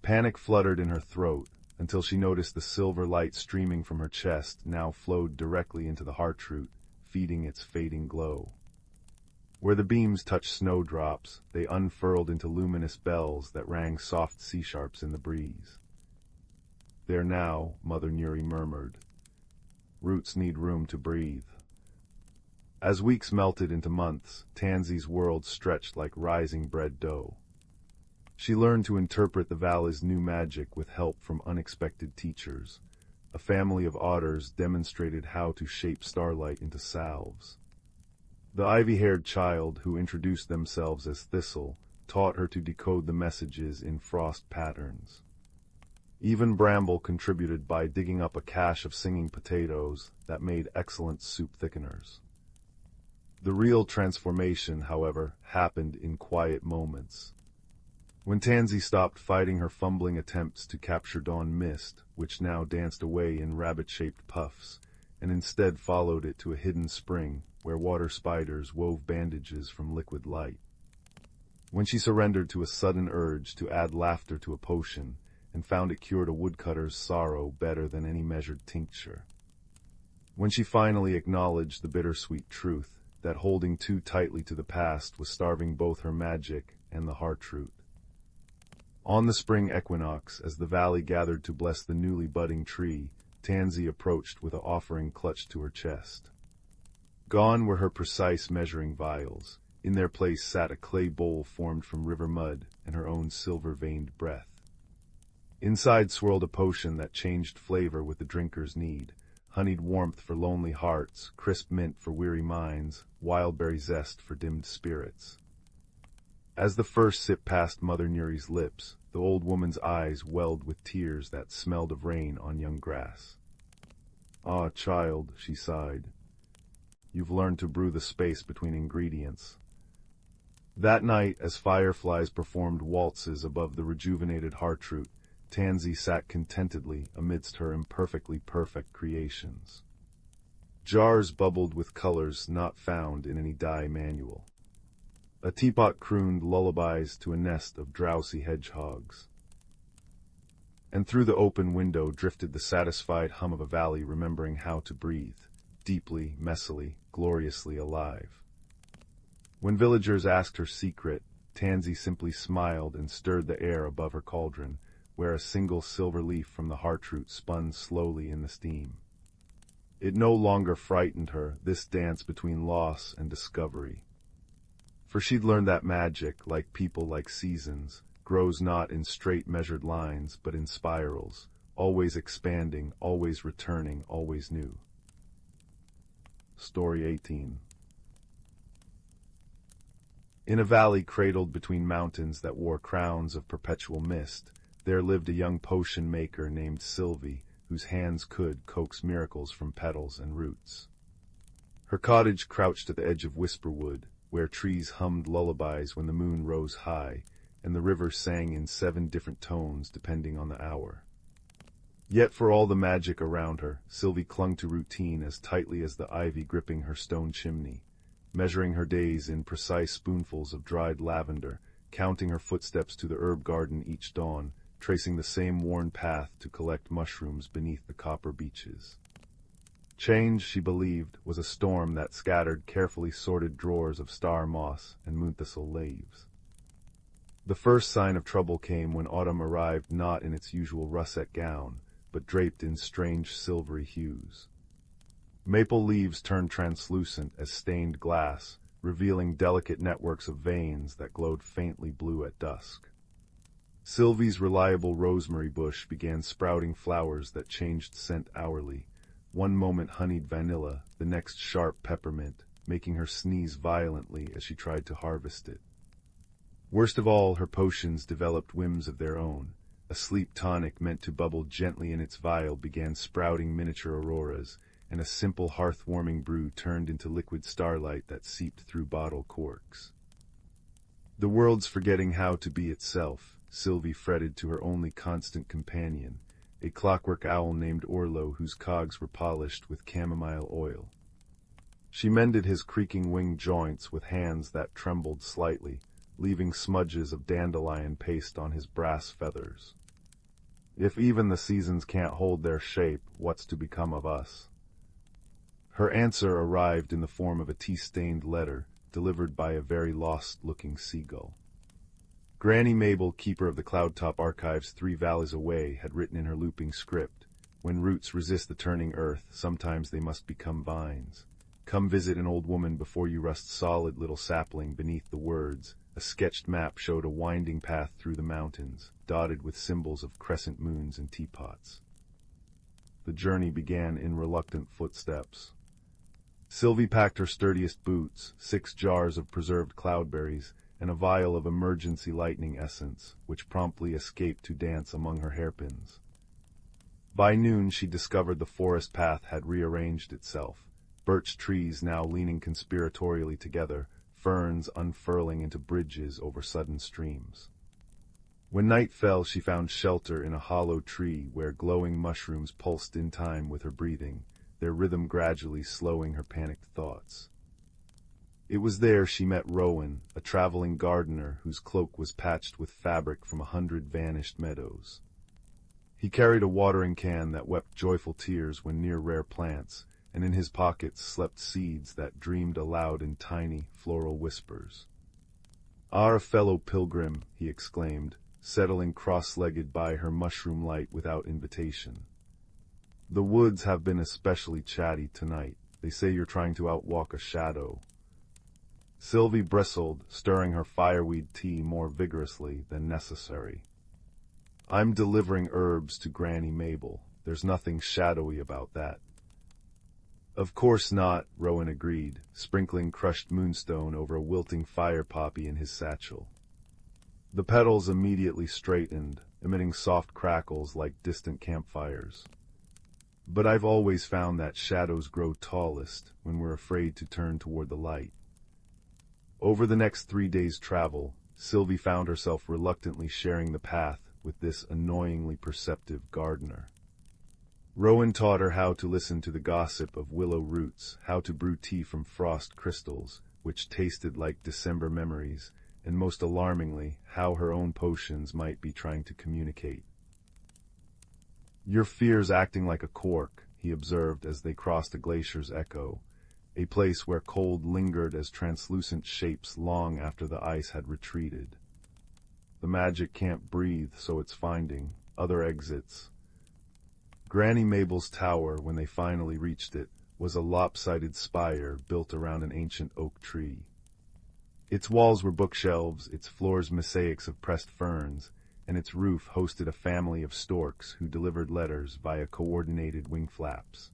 Panic fluttered in her throat, until she noticed the silver light streaming from her chest now flowed directly into the heartroot, feeding its fading glow. Where the beams touched snowdrops, they unfurled into luminous bells that rang soft C-sharps in the breeze. "There now," Mother Nuri murmured. "Roots need room to breathe." As weeks melted into months, Tansy's world stretched like rising bread dough. She learned to interpret the valley's new magic with help from unexpected teachers. A family of otters demonstrated how to shape starlight into salves. The ivy-haired child, who introduced themselves as Thistle, taught her to decode the messages in frost patterns. Even Bramble contributed by digging up a cache of singing potatoes that made excellent soup thickeners. The real transformation, however, happened in quiet moments. When Tansy stopped fighting her fumbling attempts to capture dawn mist, which now danced away in rabbit-shaped puffs, and instead followed it to a hidden spring where water spiders wove bandages from liquid light. When she surrendered to a sudden urge to add laughter to a potion, and found it cured a woodcutter's sorrow better than any measured tincture. When she finally acknowledged the bittersweet truth that holding too tightly to the past was starving both her magic and the heartroot. On the spring equinox, as the valley gathered to bless the newly budding tree, Tansy approached with an offering clutched to her chest. Gone were her precise measuring vials. In their place sat a clay bowl formed from river mud and her own silver-veined breath. Inside swirled a potion that changed flavor with the drinker's need. Honeyed warmth for lonely hearts, crisp mint for weary minds, wildberry zest for dimmed spirits. As the first sip passed Mother Nuri's lips, the old woman's eyes welled with tears that smelled of rain on young grass. "Ah, child," she sighed, "you've learned to brew the space between ingredients." That night, as fireflies performed waltzes above the rejuvenated heartroot, Tansy sat contentedly amidst her imperfectly perfect creations. Jars bubbled with colors not found in any dye manual. A teapot crooned lullabies to a nest of drowsy hedgehogs. And through the open window drifted the satisfied hum of a valley remembering how to breathe, deeply, messily, gloriously alive. When villagers asked her secret, Tansy simply smiled and stirred the air above her cauldron, where a single silver leaf from the heartroot spun slowly in the steam. It no longer frightened her, this dance between loss and discovery. For she'd learned that magic, like people, like seasons, grows not in straight measured lines, but in spirals, always expanding, always returning, always new. Story 18. In a valley cradled between mountains that wore crowns of perpetual mist, there lived a young potion maker named Sylvie, whose hands could coax miracles from petals and roots. Her cottage crouched at the edge of Whisperwood, where trees hummed lullabies when the moon rose high, and the river sang in 7 different tones depending on the hour. Yet for all the magic around her, Sylvie clung to routine as tightly as the ivy gripping her stone chimney, measuring her days in precise spoonfuls of dried lavender, counting her footsteps to the herb garden each dawn, tracing the same worn path to collect mushrooms beneath the copper beeches. Change, she believed, was a storm that scattered carefully sorted drawers of star moss and moon-thistle leaves. The first sign of trouble came when autumn arrived not in its usual russet gown, but draped in strange silvery hues. Maple leaves turned translucent as stained glass, revealing delicate networks of veins that glowed faintly blue at dusk. Sylvie's reliable rosemary bush began sprouting flowers that changed scent hourly, one moment honeyed vanilla, the next sharp peppermint, making her sneeze violently as she tried to harvest it. Worst of all, her potions developed whims of their own. A sleep tonic meant to bubble gently in its vial began sprouting miniature auroras, and a simple hearth-warming brew turned into liquid starlight that seeped through bottle corks. The world's forgetting how to be itself, Sylvie fretted to her only constant companion, a clockwork owl named Orlo whose cogs were polished with chamomile oil. She mended his creaking wing joints with hands that trembled slightly, leaving smudges of dandelion paste on his brass feathers. If even the seasons can't hold their shape, what's to become of us? Her answer arrived in the form of a tea-stained letter, delivered by a very lost-looking seagull. Granny Mabel, keeper of the Cloudtop Archives 3 valleys away, had written in her looping script, "When roots resist the turning earth, sometimes they must become vines. Come visit an old woman before you rust solid little sapling." Beneath the words, a sketched map showed a winding path through the mountains, dotted with symbols of crescent moons and teapots. The journey began in reluctant footsteps. Sylvie packed her sturdiest boots, 6 jars of preserved cloudberries, and a vial of emergency lightning essence, which promptly escaped to dance among her hairpins. By noon she discovered the forest path had rearranged itself, birch trees now leaning conspiratorially together, ferns unfurling into bridges over sudden streams. When night fell, she found shelter in a hollow tree where glowing mushrooms pulsed in time with her breathing, their rhythm gradually slowing her panicked thoughts. It was there she met Rowan, a traveling gardener whose cloak was patched with fabric from 100 vanished meadows. He carried a watering can that wept joyful tears when near rare plants, and in his pockets slept seeds that dreamed aloud in tiny, floral whispers. "Our fellow pilgrim," he exclaimed, settling cross-legged by her mushroom light without invitation. "The woods have been especially chatty tonight. They say you're trying to outwalk a shadow." Sylvie bristled, stirring her fireweed tea more vigorously than necessary. "I'm delivering herbs to Granny Mabel. There's nothing shadowy about that." "Of course not," Rowan agreed, sprinkling crushed moonstone over a wilting fire poppy in his satchel. The petals immediately straightened, emitting soft crackles like distant campfires. "But I've always found that shadows grow tallest when we're afraid to turn toward the light." Over the next 3 days' travel, Sylvie found herself reluctantly sharing the path with this annoyingly perceptive gardener. Rowan taught her how to listen to the gossip of willow roots, how to brew tea from frost crystals, which tasted like December memories, and most alarmingly, how her own potions might be trying to communicate. "Your fear's acting like a cork," he observed as they crossed a glacier's echo, a place where cold lingered as translucent shapes long after the ice had retreated. "The magic can't breathe, so it's finding other exits." Granny Mabel's tower, when they finally reached it, was a lopsided spire built around an ancient oak tree. Its walls were bookshelves, its floors mosaics of pressed ferns, and its roof hosted a family of storks who delivered letters via coordinated wing flaps.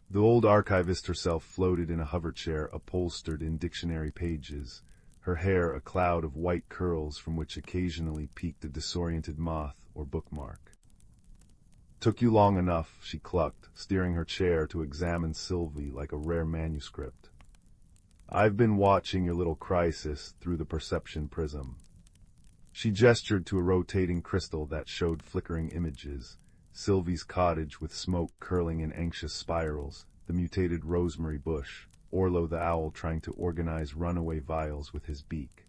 The old archivist herself floated in a hoverchair upholstered in dictionary pages, her hair a cloud of white curls from which occasionally peeked a disoriented moth or bookmark. "Took you long enough," she clucked, steering her chair to examine Sylvie like a rare manuscript. "I've been watching your little crisis through the perception prism." She gestured to a rotating crystal that showed flickering images, Sylvie's cottage with smoke curling in anxious spirals, the mutated rosemary bush, Orlo the owl trying to organize runaway vials with his beak.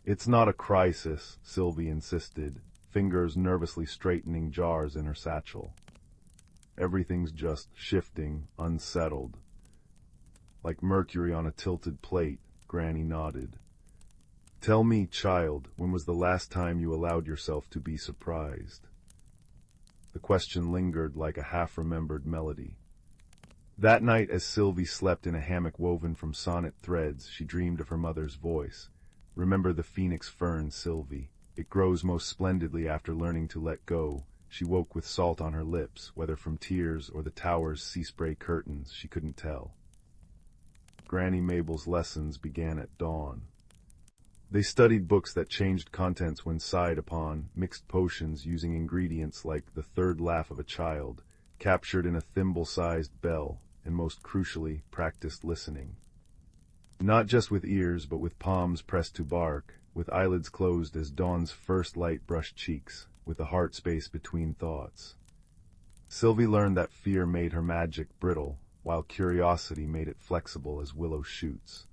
"It's not a crisis," Sylvie insisted, fingers nervously straightening jars in her satchel. "Everything's just shifting, unsettled." "Like mercury on a tilted plate," Granny nodded. "Tell me, child, when was the last time you allowed yourself to be surprised?" The question lingered like a half-remembered melody. That night, as Sylvie slept in a hammock woven from sonnet threads, she dreamed of her mother's voice. Remember the phoenix fern, Sylvie. It grows most splendidly after learning to let go. She woke with salt on her lips, whether from tears or the tower's sea-spray curtains, she couldn't tell. Granny Mabel's lessons began at dawn. They studied books that changed contents when sighed upon, mixed potions using ingredients like the third laugh of a child, captured in a thimble-sized bell, and most crucially, practiced listening. Not just with ears, but with palms pressed to bark, with eyelids closed as dawn's first light brushed cheeks, with the heart space between thoughts. Sylvie learned that fear made her magic brittle, while curiosity made it flexible as willow shoots.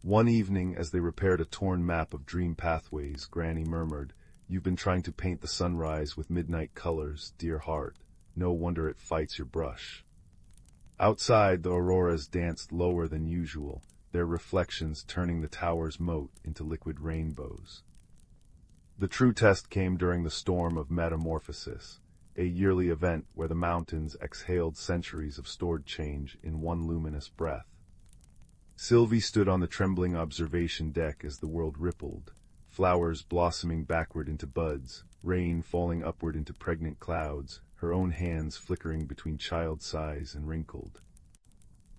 One evening, as they repaired a torn map of dream pathways, Granny murmured, "You've been trying to paint the sunrise with midnight colors, dear heart. No wonder it fights your brush." Outside, the auroras danced lower than usual, their reflections turning the tower's moat into liquid rainbows. The true test came during the storm of metamorphosis, a yearly event where the mountains exhaled centuries of stored change in one luminous breath. Sylvie stood on the trembling observation deck as the world rippled, flowers blossoming backward into buds, rain falling upward into pregnant clouds, her own hands flickering between child sighs and wrinkled.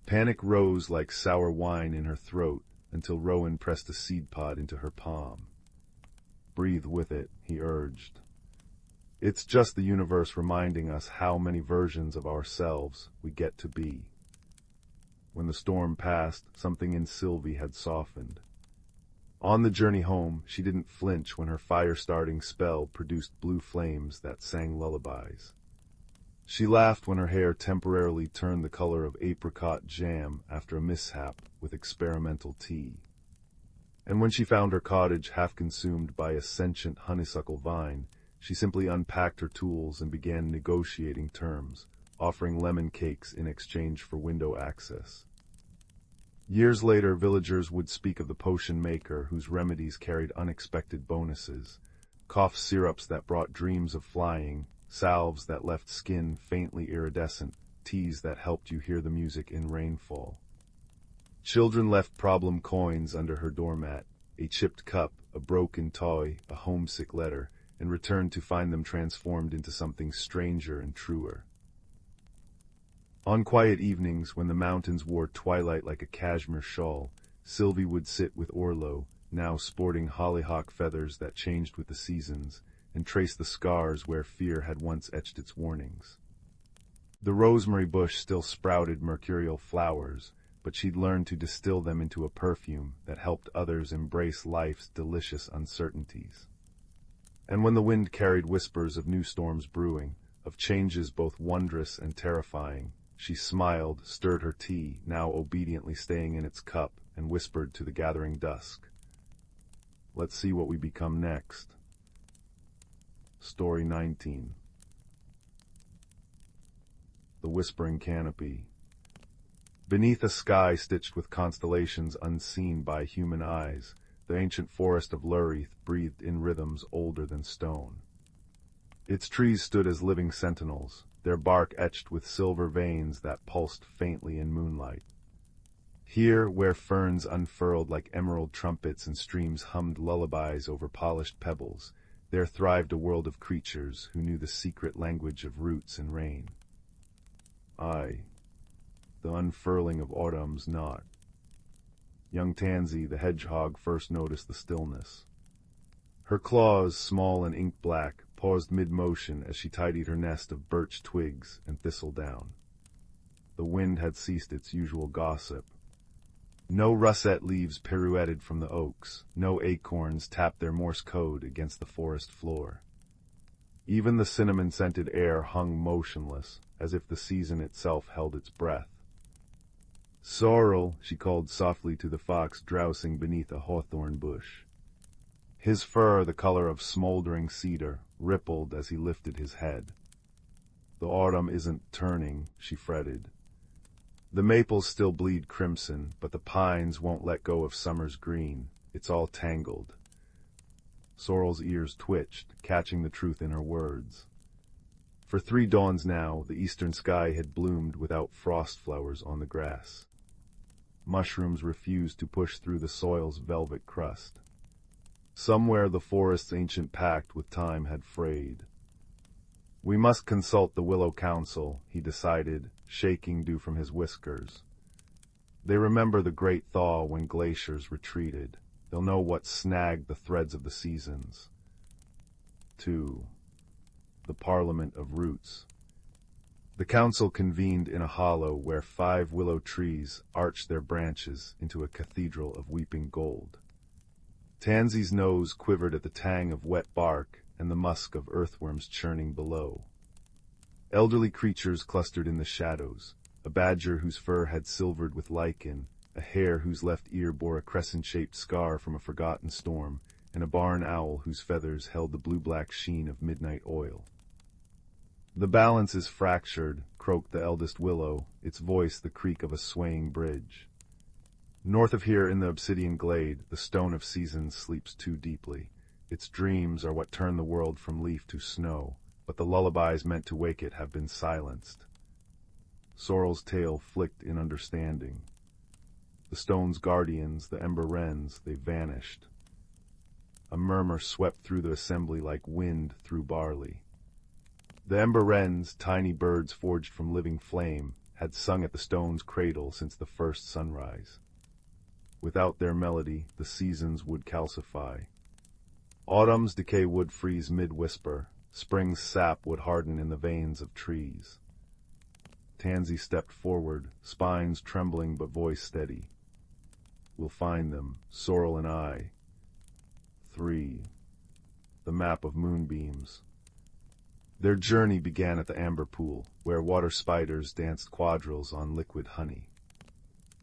Panic rose like sour wine in her throat until Rowan pressed a seed pod into her palm. "Breathe with it," he urged. "It's just the universe reminding us how many versions of ourselves we get to be." When the storm passed, something in Sylvie had softened. On the journey home, she didn't flinch when her fire-starting spell produced blue flames that sang lullabies. She laughed when her hair temporarily turned the color of apricot jam after a mishap with experimental tea. And when she found her cottage half consumed by a sentient honeysuckle vine, she simply unpacked her tools and began negotiating terms, offering lemon cakes in exchange for window access. Years later, villagers would speak of the potion maker whose remedies carried unexpected bonuses, cough syrups that brought dreams of flying, salves that left skin faintly iridescent, teas that helped you hear the music in rainfall. Children left problem coins under her doormat, a chipped cup, a broken toy, a homesick letter, and returned to find them transformed into something stranger and truer. On quiet evenings, when the mountains wore twilight like a cashmere shawl, Sylvie would sit with Orlo, now sporting hollyhock feathers that changed with the seasons, and trace the scars where fear had once etched its warnings. The rosemary bush still sprouted mercurial flowers, but she'd learned to distill them into a perfume that helped others embrace life's delicious uncertainties. And when the wind carried whispers of new storms brewing, of changes both wondrous and terrifying, she smiled, stirred her tea, now obediently staying in its cup, and whispered to the gathering dusk, "Let's see what we become next." Story 19. The Whispering Canopy. Beneath a sky stitched with constellations unseen by human eyes, the ancient forest of Lurith breathed in rhythms older than stone. Its trees stood as living sentinels, their bark etched with silver veins that pulsed faintly in moonlight. Here, where ferns unfurled like emerald trumpets and streams hummed lullabies over polished pebbles, there thrived a world of creatures who knew the secret language of roots and rain. Aye, the unfurling of autumn's knot. Young Tansy, the hedgehog, first noticed the stillness. Her claws, small and ink-black, paused mid-motion as she tidied her nest of birch twigs and thistledown. The wind had ceased its usual gossip. No russet leaves pirouetted from the oaks, no acorns tapped their Morse code against the forest floor. Even the cinnamon-scented air hung motionless, as if the season itself held its breath. "Sorrel," she called softly to the fox drowsing beneath a hawthorn bush. His fur, the color of smoldering cedar, rippled as he lifted his head. "The autumn isn't turning," she fretted. "The maples still bleed crimson, but the pines won't let go of summer's green. It's all tangled." Sorrel's ears twitched, catching the truth in her words. For 3 dawns now, the eastern sky had bloomed without frost flowers on the grass. Mushrooms refused to push through the soil's velvet crust. Somewhere the forest's ancient pact with time had frayed. We must consult the Willow Council, he decided, shaking dew from his whiskers. They remember the great thaw when glaciers retreated. They'll know what snagged the threads of the seasons. 2. The Parliament of Roots. The council convened in a hollow where 5 willow trees arched their branches into a cathedral of weeping gold. Tansy's nose quivered at the tang of wet bark and the musk of earthworms churning below. Elderly creatures clustered in the shadows, a badger whose fur had silvered with lichen, a hare whose left ear bore a crescent-shaped scar from a forgotten storm, and a barn owl whose feathers held the blue-black sheen of midnight oil. The balance is fractured, croaked the eldest willow, its voice the creak of a swaying bridge. North of here in the obsidian glade, the stone of seasons sleeps too deeply. Its dreams are what turn the world from leaf to snow, but the lullabies meant to wake it have been silenced. Sorrel's tail flicked in understanding. The stone's guardians, the ember wrens, they vanished. A murmur swept through the assembly like wind through barley. The ember wrens, tiny birds forged from living flame, had sung at the stone's cradle since the first sunrise. Without their melody, the seasons would calcify. Autumn's decay would freeze mid-whisper, spring's sap would harden in the veins of trees. Tansy stepped forward, spines trembling but voice steady. We'll find them, Sorrel and I. 3. The map of moonbeams. Their journey began at the amber pool, where water spiders danced quadrilles on liquid honey.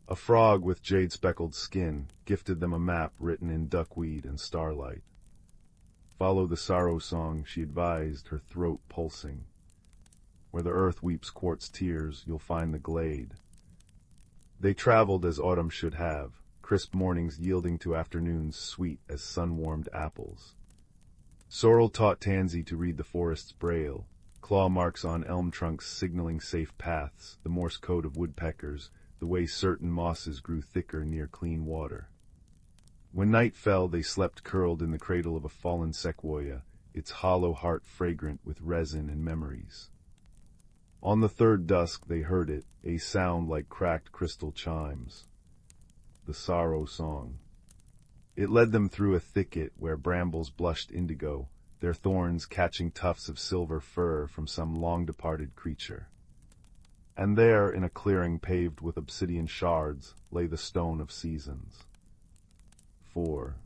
A frog with jade-speckled skin gifted them a map written in duckweed and starlight. Follow the sorrow song, she advised, her throat pulsing. Where the earth weeps quartz tears, you'll find the glade. They traveled as autumn should have, crisp mornings yielding to afternoons sweet as sun-warmed apples. Sorrel taught Tansy to read the forest's braille, claw marks on elm trunks signaling safe paths, the Morse code of woodpeckers, the way certain mosses grew thicker near clean water. When night fell, they slept curled in the cradle of a fallen sequoia, its hollow heart fragrant with resin and memories. On the third dusk they heard it, a sound like cracked crystal chimes. The sorrow song. It led them through a thicket where brambles blushed indigo, their thorns catching tufts of silver fur from some long-departed creature. And there, in a clearing paved with obsidian shards, lay the stone of seasons. 4.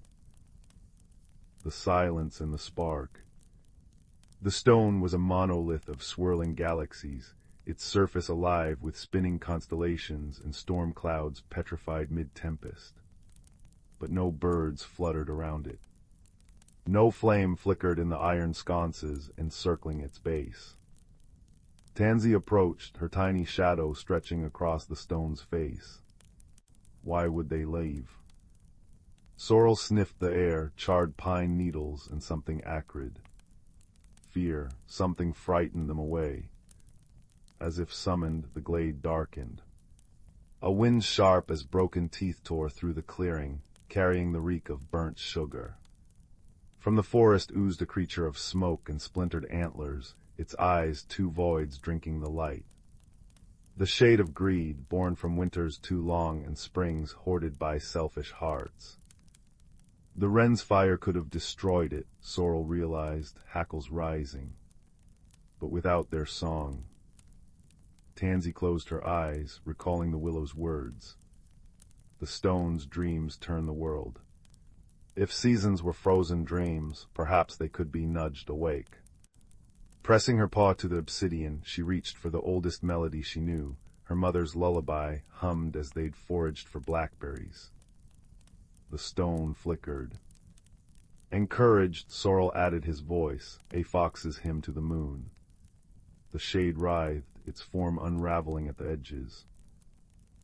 The silence and the spark. The stone was a monolith of swirling galaxies, its surface alive with spinning constellations and storm clouds petrified mid-tempest. But no birds fluttered around it. No flame flickered in the iron sconces encircling its base. Tansy approached, her tiny shadow stretching across the stone's face. Why would they leave? Sorrel sniffed the air, charred pine needles, and something acrid. Fear, something frightened them away. As if summoned, the glade darkened. A wind sharp as broken teeth tore through the clearing, carrying the reek of burnt sugar. From the forest oozed a creature of smoke and splintered antlers, its eyes 2 voids drinking the light. The shade of greed, born from winters too long and springs hoarded by selfish hearts. The wren's fire could have destroyed it, Sorrel realized, hackles rising. But without their song. Tansy closed her eyes, recalling the willow's words. The stone's dreams turn the world. If seasons were frozen dreams, perhaps they could be nudged awake. Pressing her paw to the obsidian, she reached for the oldest melody she knew, her mother's lullaby, hummed as they'd foraged for blackberries. The stone flickered. Encouraged, Sorrel added his voice, a fox's hymn to the moon. The shade writhed, its form unraveling at the edges.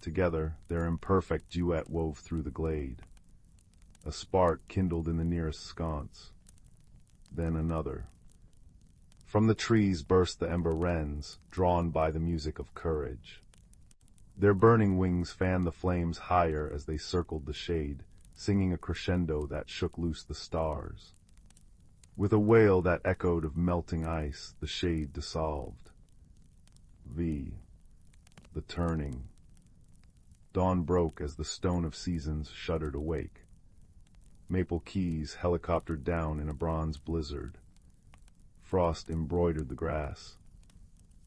Together, their imperfect duet wove through the glade. A spark kindled in the nearest sconce. Then another. From the trees burst the ember wrens, drawn by the music of courage. Their burning wings fanned the flames higher as they circled the shade, singing a crescendo that shook loose the stars. With a wail that echoed of melting ice, the shade dissolved. The turning. Dawn broke as the stone of seasons shuddered awake. Maple Keys helicoptered down in a bronze blizzard. Frost embroidered the grass.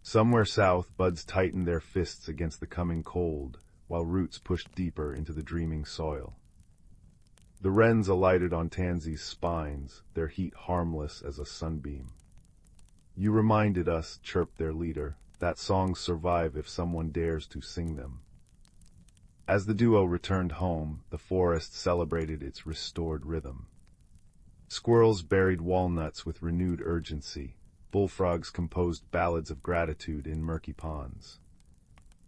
Somewhere south, buds tightened their fists against the coming cold, while roots pushed deeper into the dreaming soil. The wrens alighted on Tansy's spines, their heat harmless as a sunbeam. "You reminded us," chirped their leader, "that songs survive if someone dares to sing them." As the duo returned home, the forest celebrated its restored rhythm. Squirrels buried walnuts with renewed urgency. Bullfrogs composed ballads of gratitude in murky ponds.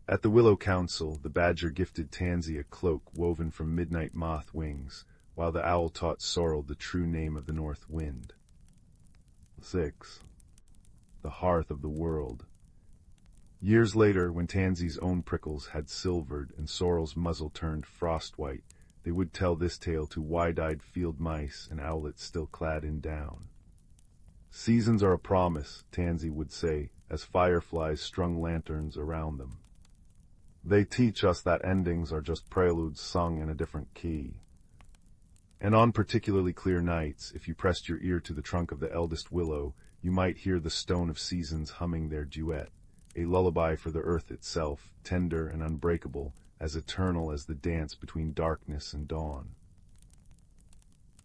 At the Willow Council, the badger gifted Tansy a cloak woven from midnight moth wings, while the owl taught Sorrel the true name of the north wind. 6. The hearth of the world. Years later, when Tansy's own prickles had silvered and Sorrel's muzzle turned frost-white, they would tell this tale to wide-eyed field mice and owlets still clad in down. "Seasons are a promise," Tansy would say, as fireflies strung lanterns around them. "They teach us that endings are just preludes sung in a different key." And on particularly clear nights, if you pressed your ear to the trunk of the eldest willow, you might hear the stone of seasons humming their duet, a lullaby for the earth itself, tender and unbreakable, as eternal as the dance between darkness and dawn.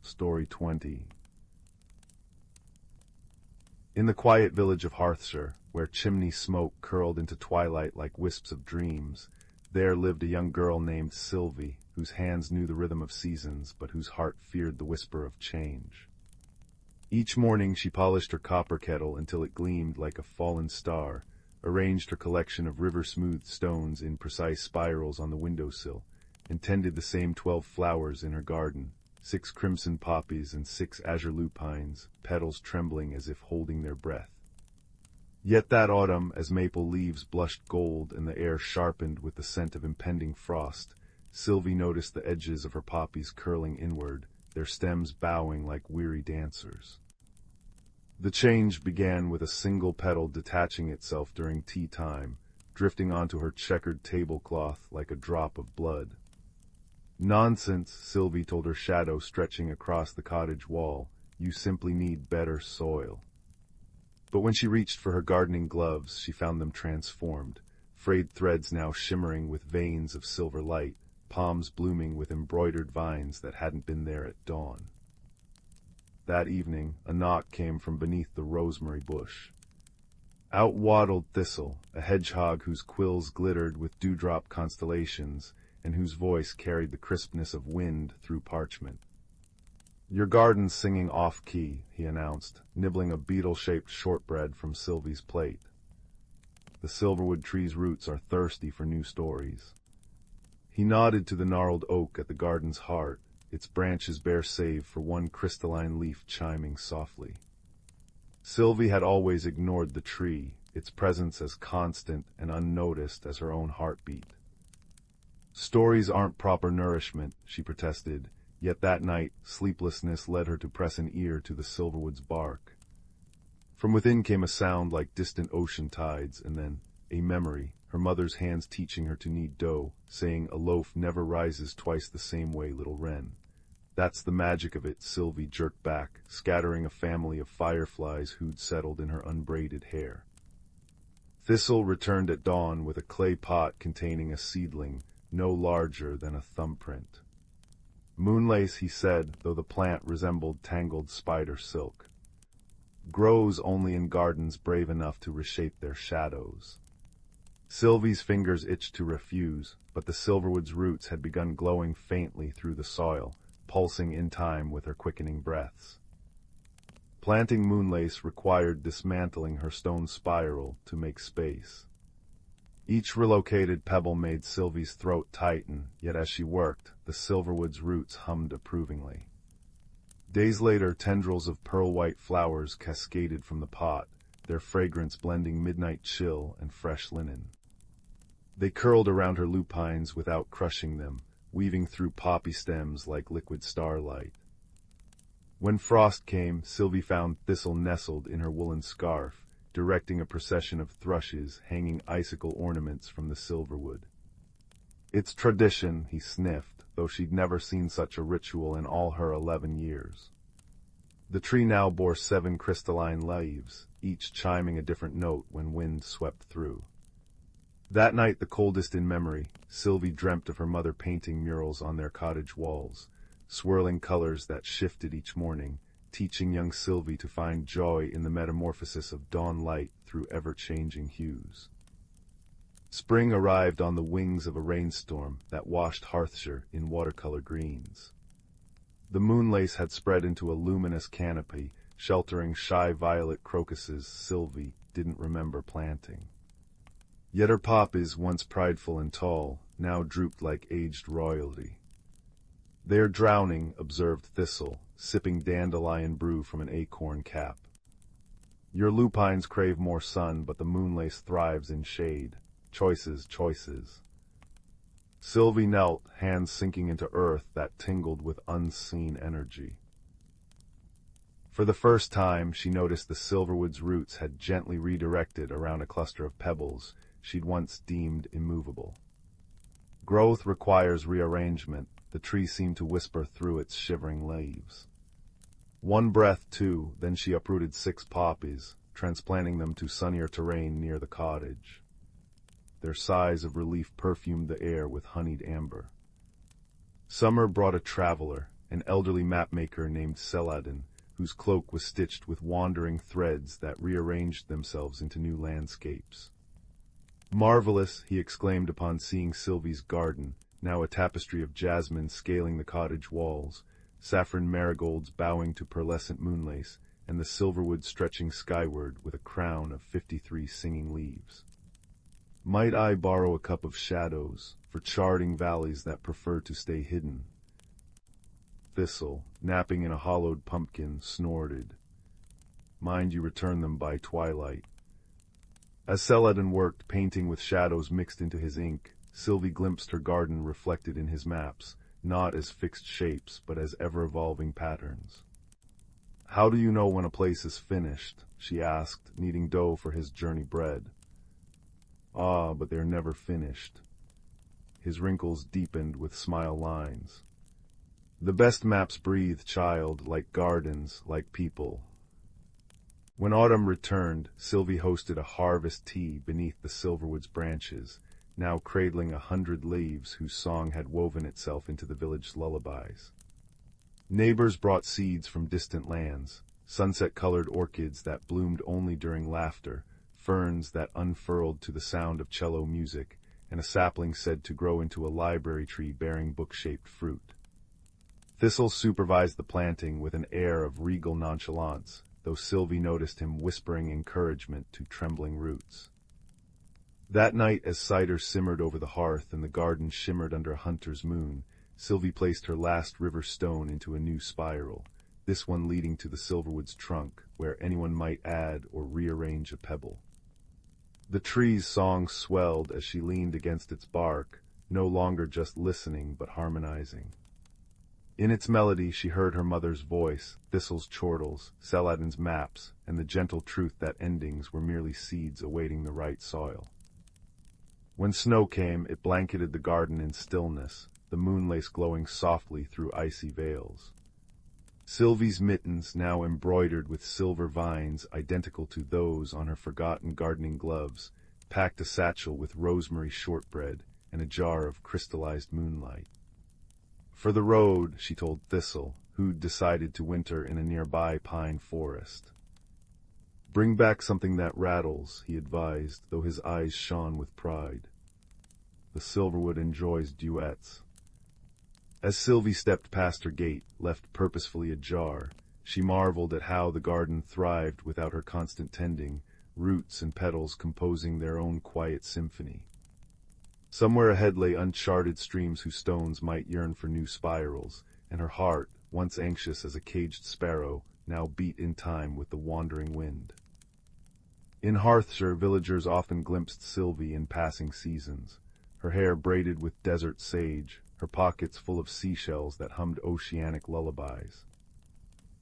Story 20. In the quiet village of Hearthshire, where chimney smoke curled into twilight like wisps of dreams, there lived a young girl named Sylvie, whose hands knew the rhythm of seasons, but whose heart feared the whisper of change. Each morning she polished her copper kettle until it gleamed like a fallen star, arranged her collection of river-smooth stones in precise spirals on the windowsill, and tended the same 12 flowers in her garden, 6 crimson poppies and 6 azure lupines, petals trembling as if holding their breath. Yet that autumn, as maple leaves blushed gold and the air sharpened with the scent of impending frost, Sylvie noticed the edges of her poppies curling inward, their stems bowing like weary dancers. The change began with a single petal detaching itself during tea time, drifting onto her checkered tablecloth like a drop of blood. "Nonsense," Sylvie told her shadow stretching across the cottage wall. "You simply need better soil." But when she reached for her gardening gloves, she found them transformed, frayed threads now shimmering with veins of silver light, palms blooming with embroidered vines that hadn't been there at dawn. That evening, a knock came from beneath the rosemary bush. Out waddled Thistle, a hedgehog whose quills glittered with dewdrop constellations, and whose voice carried the crispness of wind through parchment. "Your garden's singing off-key," he announced, nibbling a beetle-shaped shortbread from Sylvie's plate. "The silverwood tree's roots are thirsty for new stories." He nodded to the gnarled oak at the garden's heart, its branches bare save for one crystalline leaf chiming softly. Sylvie had always ignored the tree, its presence as constant and unnoticed as her own heartbeat. "Stories aren't proper nourishment," she protested, yet that night sleeplessness led her to press an ear to the silverwood's bark. From within came a sound like distant ocean tides, and then a memory, her mother's hands teaching her to knead dough, saying a loaf never rises twice the same way, little wren. "That's the magic of it," Sylvie jerked back, scattering a family of fireflies who'd settled in her unbraided hair. Thistle returned at dawn with a clay pot containing a seedling, no larger than a thumbprint. "Moonlace," he said, though the plant resembled tangled spider silk. "Grows only in gardens brave enough to reshape their shadows." Sylvie's fingers itched to refuse, but the silverwood's roots had begun glowing faintly through the soil, pulsing in time with her quickening breaths. Planting Moonlace required dismantling her stone spiral to make space. Each relocated pebble made Sylvie's throat tighten, yet as she worked, the silverwood's roots hummed approvingly. Days later, tendrils of pearl-white flowers cascaded from the pot, their fragrance blending midnight chill and fresh linen. They curled around her lupines without crushing them, weaving through poppy stems like liquid starlight. When frost came, Sylvie found Thistle nestled in her woolen scarf, directing a procession of thrushes hanging icicle ornaments from the silverwood. "It's tradition," he sniffed, though she'd never seen such a ritual in all her 11 years. The tree now bore 7 crystalline leaves, each chiming a different note when wind swept through. That night, the coldest in memory, Sylvie dreamt of her mother painting murals on their cottage walls, swirling colors that shifted each morning, teaching young Sylvie to find joy in the metamorphosis of dawn light through ever-changing hues. Spring arrived on the wings of a rainstorm that washed Hearthshire in watercolor greens. The moonlace had spread into a luminous canopy, sheltering shy violet crocuses Sylvie didn't remember planting. Yet her poppies, once prideful and tall, now drooped like aged royalty. "They're drowning," observed Thistle, sipping dandelion brew from an acorn cap. "Your lupines crave more sun, but the moonlace thrives in shade. Choices, choices." Sylvie knelt, hands sinking into earth that tingled with unseen energy. For the first time, she noticed the silverwood's roots had gently redirected around a cluster of pebbles she'd once deemed immovable. "Growth requires rearrangement," the tree seemed to whisper through its shivering leaves. One breath, too, then she uprooted 6 poppies, transplanting them to sunnier terrain near the cottage. Their sighs of relief perfumed the air with honeyed amber. Summer brought a traveler, an elderly mapmaker named Saladin, whose cloak was stitched with wandering threads that rearranged themselves into new landscapes. "Marvelous," he exclaimed upon seeing Sylvie's garden, now a tapestry of jasmine scaling the cottage walls, saffron marigolds bowing to pearlescent moonlace, and the silverwood stretching skyward with a crown of 53 singing leaves. "Might I borrow a cup of shadows, for charting valleys that prefer to stay hidden?" Thistle, napping in a hollowed pumpkin, snorted. "Mind you return them by twilight." As Saladin worked, painting with shadows mixed into his ink, Sylvie glimpsed her garden reflected in his maps, not as fixed shapes, but as ever-evolving patterns. "How do you know when a place is finished?" she asked, kneading dough for his journey bread. "Ah, but they're never finished." His wrinkles deepened with smile lines. "The best maps breathe, child, like gardens, like people." When autumn returned, Sylvie hosted a harvest tea beneath the silverwood's branches, now cradling 100 leaves whose song had woven itself into the village's lullabies. Neighbors brought seeds from distant lands, sunset-colored orchids that bloomed only during laughter, ferns that unfurled to the sound of cello music, and a sapling said to grow into a library tree bearing book-shaped fruit. Thistle supervised the planting with an air of regal nonchalance, though Sylvie noticed him whispering encouragement to trembling roots. That night, as cider simmered over the hearth and the garden shimmered under a hunter's moon, Sylvie placed her last river stone into a new spiral, this one leading to the silverwood's trunk, where anyone might add or rearrange a pebble. The tree's song swelled as she leaned against its bark, no longer just listening but harmonizing. In its melody she heard her mother's voice, Thistle's chortles, Saladin's maps, and the gentle truth that endings were merely seeds awaiting the right soil. When snow came, it blanketed the garden in stillness, the moonlace glowing softly through icy veils. Sylvie's mittens, now embroidered with silver vines identical to those on her forgotten gardening gloves, packed a satchel with rosemary shortbread and a jar of crystallized moonlight. For the road, she told Thistle, who'd decided to winter in a nearby pine forest. "Bring back something that rattles," he advised, though his eyes shone with pride. The silverwood enjoys duets. As Sylvie stepped past her gate, left purposefully ajar, she marveled at how the garden thrived without her constant tending, roots and petals composing their own quiet symphony. Somewhere ahead lay uncharted streams whose stones might yearn for new spirals, and her heart, once anxious as a caged sparrow, now beat in time with the wandering wind. In Hearthshire, villagers often glimpsed Sylvie in passing seasons, her hair braided with desert sage, her pockets full of seashells that hummed oceanic lullabies.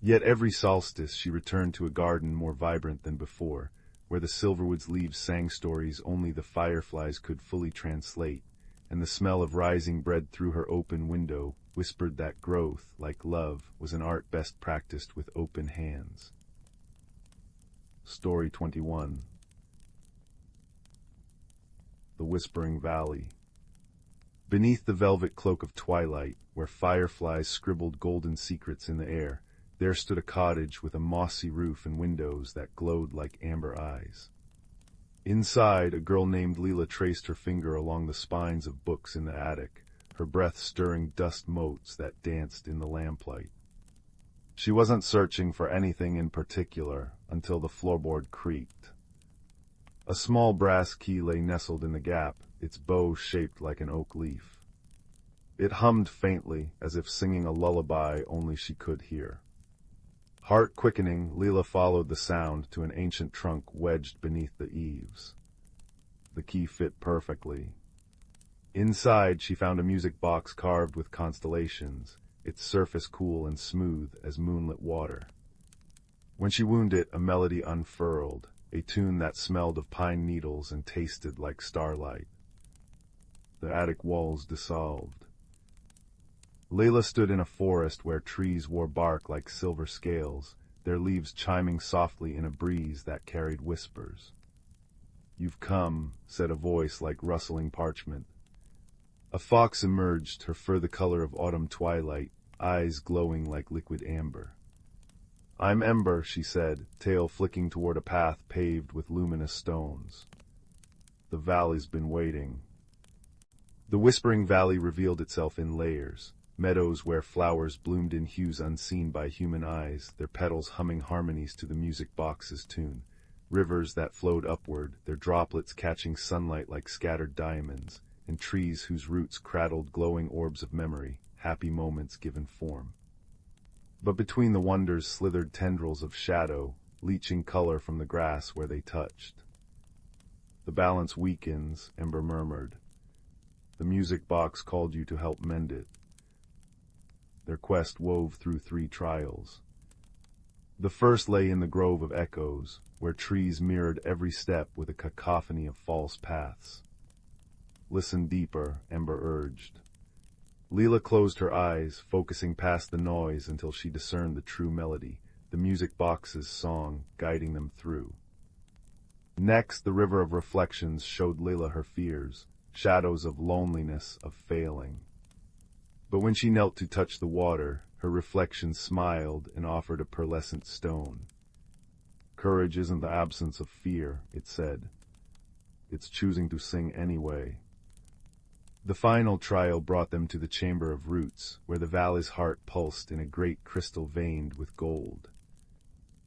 Yet every solstice she returned to a garden more vibrant than before, where the silverwood's leaves sang stories only the fireflies could fully translate, and the smell of rising bread through her open window whispered that growth, like love, was an art best practiced with open hands. Story 21. The Whispering Valley. Beneath the velvet cloak of twilight, where fireflies scribbled golden secrets in the air, there stood a cottage with a mossy roof and windows that glowed like amber eyes. Inside, a girl named Lila traced her finger along the spines of books in the attic, her breath stirring dust motes that danced in the lamplight. She wasn't searching for anything in particular until the floorboard creaked. A small brass key lay nestled in the gap, its bow shaped like an oak leaf. It hummed faintly, as if singing a lullaby only she could hear. Heart quickening, Lila followed the sound to an ancient trunk wedged beneath the eaves. The key fit perfectly. Inside, she found a music box carved with constellations, its surface cool and smooth as moonlit water. When she wound it, a melody unfurled, a tune that smelled of pine needles and tasted like starlight. The attic walls dissolved. Lila stood in a forest where trees wore bark like silver scales, their leaves chiming softly in a breeze that carried whispers. "You've come," said a voice like rustling parchment. A fox emerged, her fur the color of autumn twilight, eyes glowing like liquid amber. "I'm Ember," she said, tail flicking toward a path paved with luminous stones. "The valley's been waiting." The Whispering Valley revealed itself in layers. Meadows where flowers bloomed in hues unseen by human eyes, their petals humming harmonies to the music box's tune. Rivers that flowed upward, their droplets catching sunlight like scattered diamonds, and trees whose roots cradled glowing orbs of memory, happy moments given form. But between the wonders slithered tendrils of shadow, leaching color from the grass where they touched. "The balance weakens," Ember murmured. "The music box called you to help mend it." Their quest wove through 3 trials. The first lay in the Grove of Echoes, where trees mirrored every step with a cacophony of false paths. "Listen deeper," Ember urged. Lila closed her eyes, focusing past the noise until she discerned the true melody, the music box's song guiding them through. Next, the River of Reflections showed Lila her fears, shadows of loneliness, of failing. But when she knelt to touch the water, her reflection smiled and offered a pearlescent stone. "Courage isn't the absence of fear," it said. "It's choosing to sing anyway." The final trial brought them to the Chamber of Roots, where the valley's heart pulsed in a great crystal veined with gold.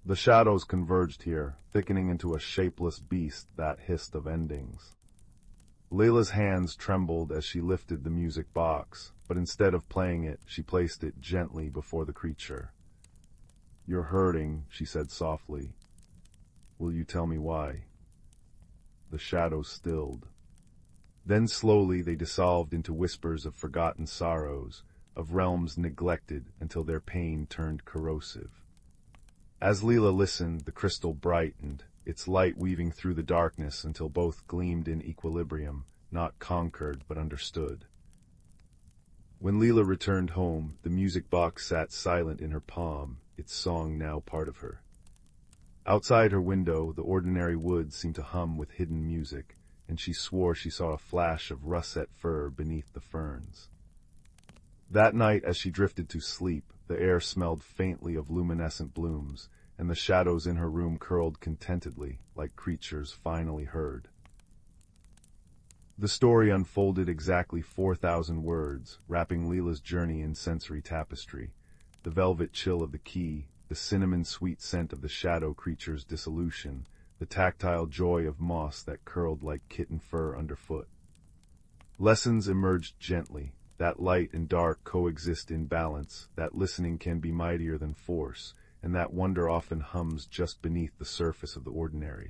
The shadows converged here, thickening into a shapeless beast that hissed of endings. Lila's hands trembled as she lifted the music box, but instead of playing it, she placed it gently before the creature. "You're hurting," she said softly. "Will you tell me why?" The shadows stilled. Then slowly they dissolved into whispers of forgotten sorrows, of realms neglected until their pain turned corrosive. As Lila listened, the crystal brightened, its light weaving through the darkness until both gleamed in equilibrium, not conquered but understood. When Lila returned home, the music box sat silent in her palm, its song now part of her. Outside her window, the ordinary woods seemed to hum with hidden music, and she swore she saw a flash of russet fur beneath the ferns. That night, as she drifted to sleep, the air smelled faintly of luminescent blooms, and the shadows in her room curled contentedly, like creatures finally heard. The story unfolded exactly 4,000 words, wrapping Lila's journey in sensory tapestry. The velvet chill of the key, the cinnamon-sweet scent of the shadow creature's dissolution, the tactile joy of moss that curled like kitten fur underfoot. Lessons emerged gently, that light and dark coexist in balance, that listening can be mightier than force, and that wonder often hums just beneath the surface of the ordinary.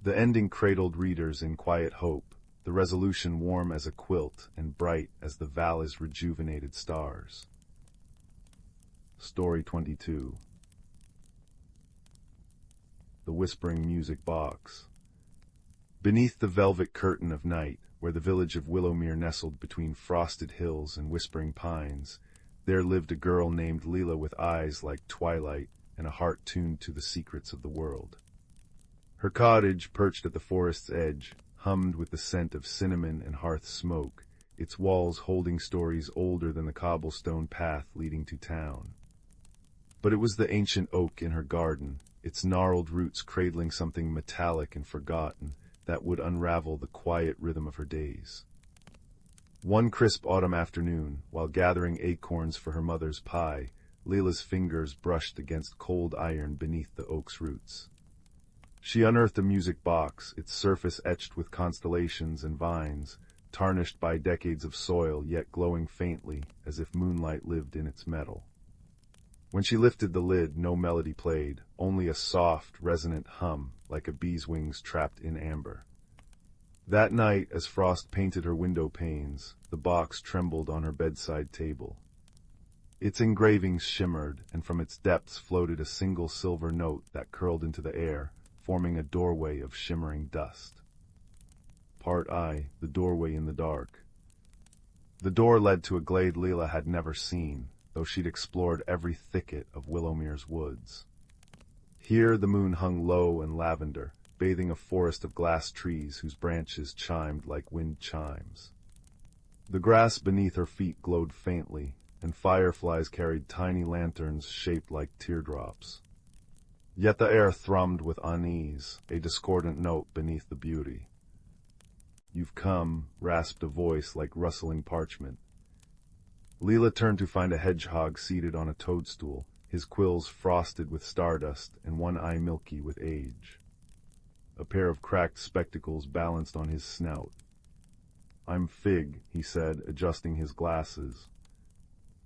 The ending cradled readers in quiet hope, the resolution warm as a quilt and bright as the valley's rejuvenated stars. Story 22. The Whispering Music Box. Beneath the velvet curtain of night, where the village of Willowmere nestled between frosted hills and whispering pines, there lived a girl named Lila with eyes like twilight and a heart tuned to the secrets of the world. Her cottage, perched at the forest's edge, hummed with the scent of cinnamon and hearth smoke, its walls holding stories older than the cobblestone path leading to town. But it was the ancient oak in her garden, its gnarled roots cradling something metallic and forgotten that would unravel the quiet rhythm of her days. One crisp autumn afternoon, while gathering acorns for her mother's pie, Lila's fingers brushed against cold iron beneath the oak's roots. She unearthed a music box, its surface etched with constellations and vines, tarnished by decades of soil yet glowing faintly as if moonlight lived in its metal. When she lifted the lid, no melody played, only a soft, resonant hum like a bee's wings trapped in amber. That night, as frost painted her window panes, the box trembled on her bedside table. Its engravings shimmered, and from its depths floated a single silver note that curled into the air, forming a doorway of shimmering dust. Part I, the doorway in the dark. The door led to a glade Lila had never seen, though she'd explored every thicket of Willowmere's woods. Here the moon hung low and lavender, bathing a forest of glass trees whose branches chimed like wind chimes. The grass beneath her feet glowed faintly, and fireflies carried tiny lanterns shaped like teardrops. Yet the air thrummed with unease, a discordant note beneath the beauty. "You've come," rasped a voice like rustling parchment. Lila turned to find a hedgehog seated on a toadstool, his quills frosted with stardust and one eye milky with age. A pair of cracked spectacles balanced on his snout. "I'm Fig," he said, adjusting his glasses.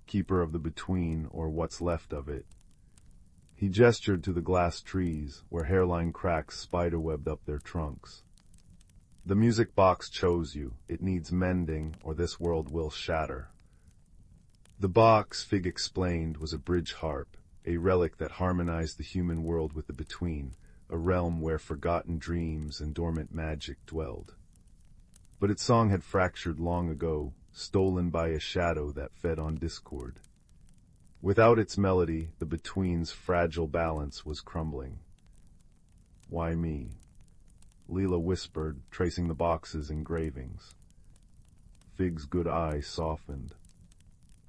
"Keeper of the between, or what's left of it." He gestured to the glass trees, where hairline cracks spiderwebbed up their trunks. "The music box chose you. It needs mending, or this world will shatter." The box, Fig explained, was a bridge harp, a relic that harmonized the human world with the between, a realm where forgotten dreams and dormant magic dwelled. But its song had fractured long ago, stolen by a shadow that fed on discord. Without its melody, the between's fragile balance was crumbling. "Why me?" Lila whispered, tracing the box's engravings. Fig's good eye softened.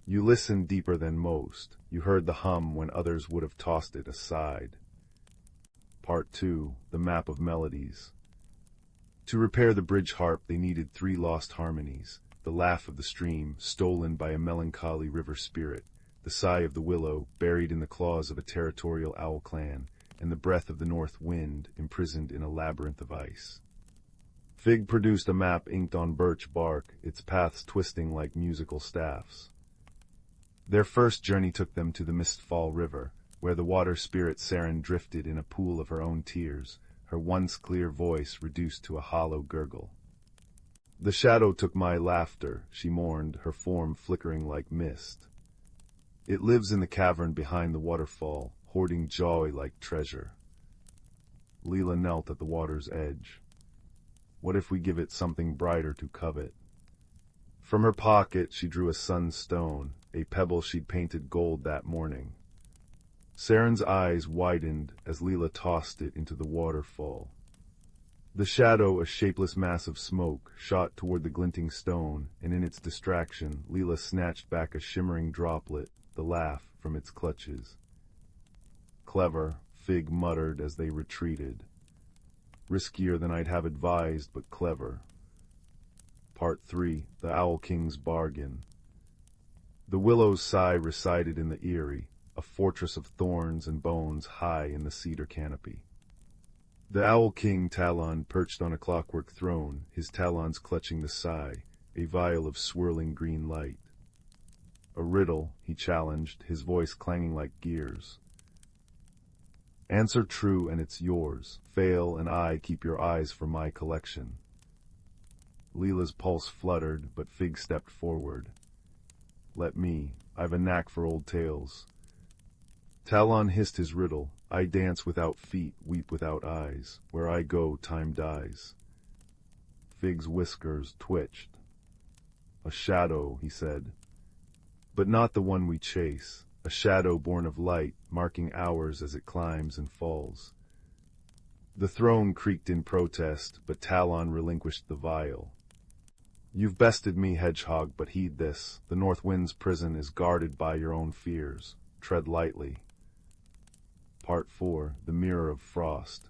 "You listened deeper than most. You heard the hum when others would have tossed it aside." Part 2, the map of melodies. To repair the bridge harp, they needed 3 lost harmonies: the laugh of the stream, stolen by a melancholy river spirit, the sigh of the willow, buried in the claws of a territorial owl clan, and the breath of the north wind, imprisoned in a labyrinth of ice. Fig produced a map inked on birch bark, its paths twisting like musical staffs. Their first journey took them to the Mistfall River, where the water spirit Saren drifted in a pool of her own tears, her once clear voice reduced to a hollow gurgle. "The shadow took my laughter," she mourned, her form flickering like mist. "It lives in the cavern behind the waterfall, hoarding joy like treasure." Lila knelt at the water's edge. What if we give it something brighter to covet? From her pocket she drew a sunstone, a pebble she'd painted gold that morning. Saren's eyes widened as Lila tossed it into the waterfall. The shadow, a shapeless mass of smoke, shot toward the glinting stone, and in its distraction, Lila snatched back a shimmering droplet, the laugh, from its clutches. "Clever," Fig muttered as they retreated. "Riskier than I'd have advised, but clever." Part 3, the Owl King's Bargain. The willow's sigh resided in the eyrie, a fortress of thorns and bones high in the cedar canopy. The Owl King Talon perched on a clockwork throne, his talons clutching the sigh, a vial of swirling green light. "A riddle," he challenged, his voice clanging like gears. Answer true and it's yours. Fail and I keep your eyes for my collection. Lila's pulse fluttered, but Fig stepped forward. Let me. I've a knack for old tales. Talon hissed his riddle. I dance without feet, weep without eyes. Where I go, time dies. Fig's whiskers twitched. A shadow, he said. But not the one we chase. A shadow born of light, marking hours as it climbs and falls. The throne creaked in protest, but Talon relinquished the vial. You've bested me, hedgehog, but heed this. The North Wind's prison is guarded by your own fears. Tread lightly. Part 4. The Mirror of Frost.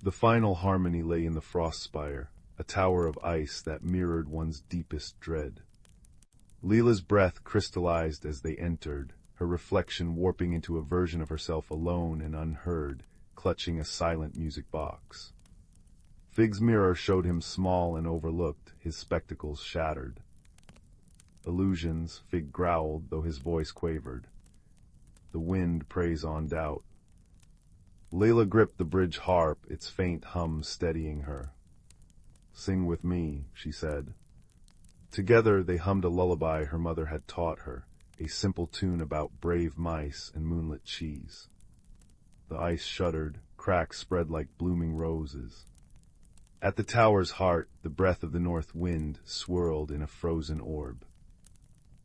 The final harmony lay in the frost spire, a tower of ice that mirrored one's deepest dread. Lila's breath crystallized as they entered, her reflection warping into a version of herself alone and unheard, clutching a silent music box. Fig's mirror showed him small and overlooked, his spectacles shattered. Illusions, Fig growled, though his voice quavered. The wind preys on doubt. Lila gripped the bridge harp, its faint hum steadying her. Sing with me, she said. Together they hummed a lullaby her mother had taught her, a simple tune about brave mice and moonlit cheese. The ice shuddered, cracks spread like blooming roses. At the tower's heart, the breath of the north wind swirled in a frozen orb.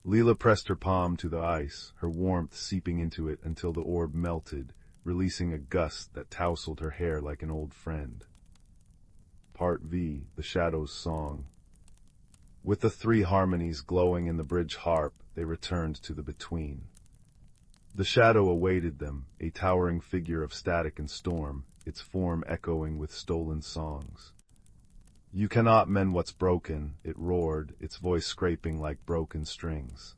Lila pressed her palm to the ice, her warmth seeping into it until the orb melted, releasing a gust that tousled her hair like an old friend. Part V, the Shadow's Song. With the three harmonies glowing in the bridge harp, they returned to the between. The shadow awaited them, a towering figure of static and storm, its form echoing with stolen songs. You cannot mend what's broken, it roared, its voice scraping like broken strings.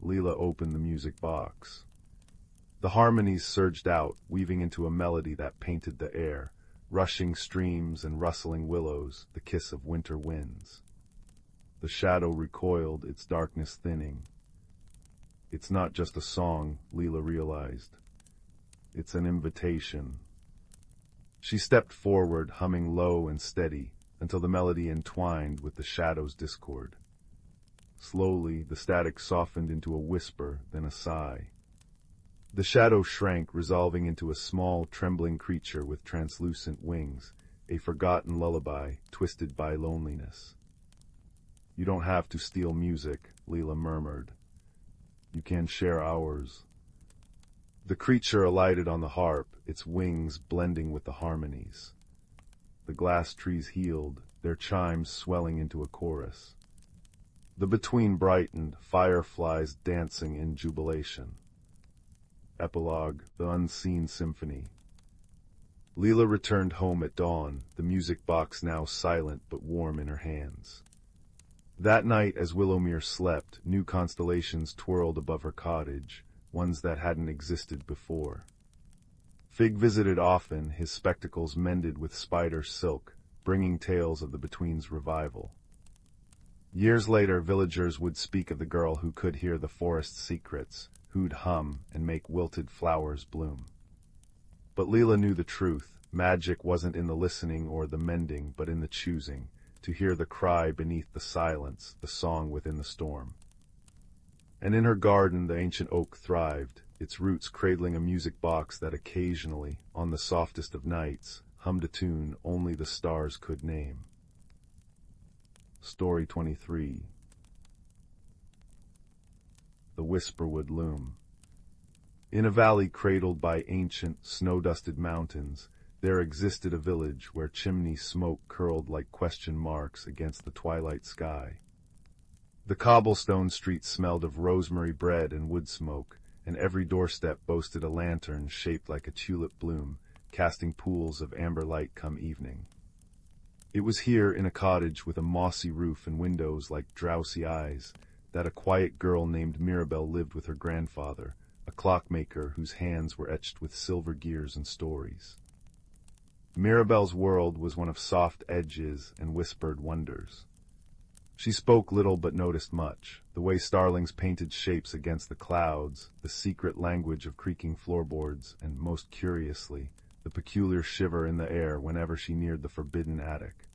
Lila opened the music box. The harmonies surged out, weaving into a melody that painted the air, rushing streams and rustling willows, the kiss of winter winds. The shadow recoiled, its darkness thinning. It's not just a song, Lila realized. It's an invitation. She stepped forward, humming low and steady, until the melody entwined with the shadow's discord. Slowly, the static softened into a whisper, then a sigh. The shadow shrank, resolving into a small, trembling creature with translucent wings, a forgotten lullaby, twisted by loneliness. You don't have to steal music, Lila murmured. You can share ours. The creature alighted on the harp, its wings blending with the harmonies. The glass trees healed, their chimes swelling into a chorus. The between brightened, fireflies dancing in jubilation. Epilogue, the unseen symphony. Lila returned home at dawn, the music box now silent but warm in her hands. That night, as Willowmere slept, new constellations twirled above her cottage, ones that hadn't existed before. Fig visited often, his spectacles mended with spider silk, bringing tales of the Between's revival. Years later, villagers would speak of the girl who could hear the forest's secrets, who'd hum and make wilted flowers bloom. But Lila knew the truth. Magic wasn't in the listening or the mending, but in the choosing, to hear the cry beneath the silence, the song within the storm. And in her garden the ancient oak thrived, its roots cradling a music box that occasionally, on the softest of nights, hummed a tune only the stars could name. Story 23. The Whisperwood Loom. In a valley cradled by ancient, snow-dusted mountains, there existed a village where chimney smoke curled like question marks against the twilight sky. The cobblestone streets smelled of rosemary bread and wood smoke, and every doorstep boasted a lantern shaped like a tulip bloom, casting pools of amber light come evening. It was here, in a cottage with a mossy roof and windows like drowsy eyes, that a quiet girl named Mirabelle lived with her grandfather, a clockmaker whose hands were etched with silver gears and stories. Mirabelle's world was one of soft edges and whispered wonders. She spoke little but noticed much, the way starlings painted shapes against the clouds, the secret language of creaking floorboards, and, most curiously, the peculiar shiver in the air whenever she neared the forbidden attic.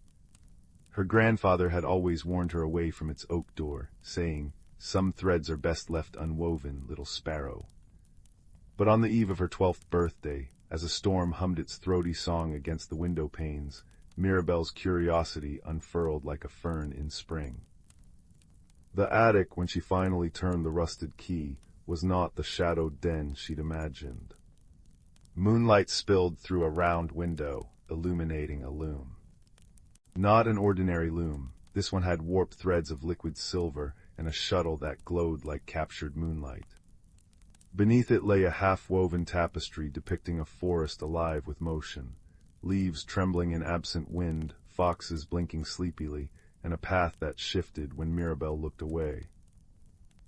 Her grandfather had always warned her away from its oak door, saying, "Some threads are best left unwoven, little sparrow." But on the eve of her 12th birthday, as a storm hummed its throaty song against the window panes, Mirabelle's curiosity unfurled like a fern in spring. The attic, when she finally turned the rusted key, was not the shadowed den she'd imagined. Moonlight spilled through a round window, illuminating a loom. Not an ordinary loom. This one had warped threads of liquid silver and a shuttle that glowed like captured moonlight. Beneath it lay a half-woven tapestry depicting a forest alive with motion, leaves trembling in absent wind, foxes blinking sleepily, and a path that shifted when Mirabelle looked away.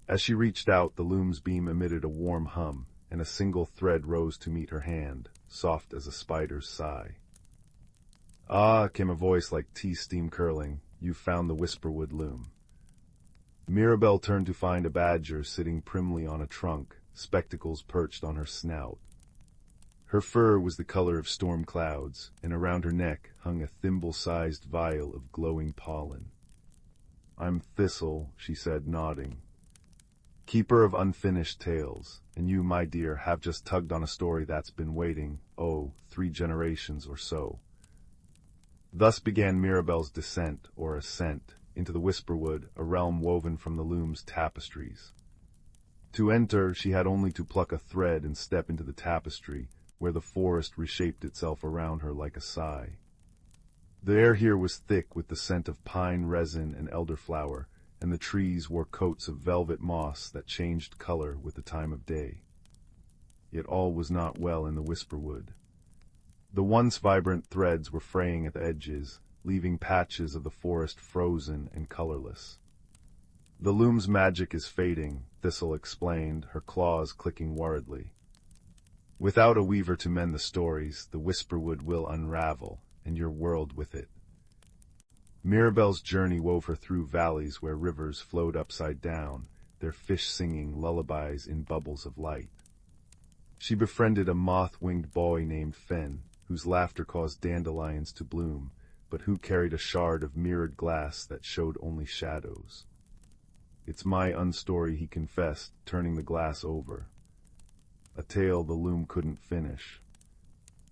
As she reached out, the loom's beam emitted a warm hum, and a single thread rose to meet her hand, soft as a spider's sigh. "Ah," came a voice like tea steam curling, "you've found the whisperwood loom." Mirabelle turned to find a badger sitting primly on a trunk, spectacles perched on her snout. Her fur was the color of storm clouds, and around her neck hung a thimble-sized vial of glowing pollen. "I'm Thistle," she said, nodding. "Keeper of unfinished tales, and you, my dear, have just tugged on a story that's been waiting, 3 generations or so." Thus began Mirabelle's descent, or ascent, into the whisperwood, a realm woven from the loom's tapestries. To enter, she had only to pluck a thread and step into the tapestry, where the forest reshaped itself around her like a sigh. The air here was thick with the scent of pine resin and elderflower, and the trees wore coats of velvet moss that changed color with the time of day. Yet all was not well in the whisperwood. The once vibrant threads were fraying at the edges, leaving patches of the forest frozen and colorless. "The loom's magic is fading," Thistle explained, her claws clicking worriedly. "Without a weaver to mend the stories, the whisperwood will unravel, and your world with it." Mirabelle's journey wove her through valleys where rivers flowed upside down, their fish singing lullabies in bubbles of light. She befriended a moth-winged boy named Fen, whose laughter caused dandelions to bloom, but who carried a shard of mirrored glass that showed only shadows. "It's my unstory," he confessed, turning the glass over. A tale the loom couldn't finish.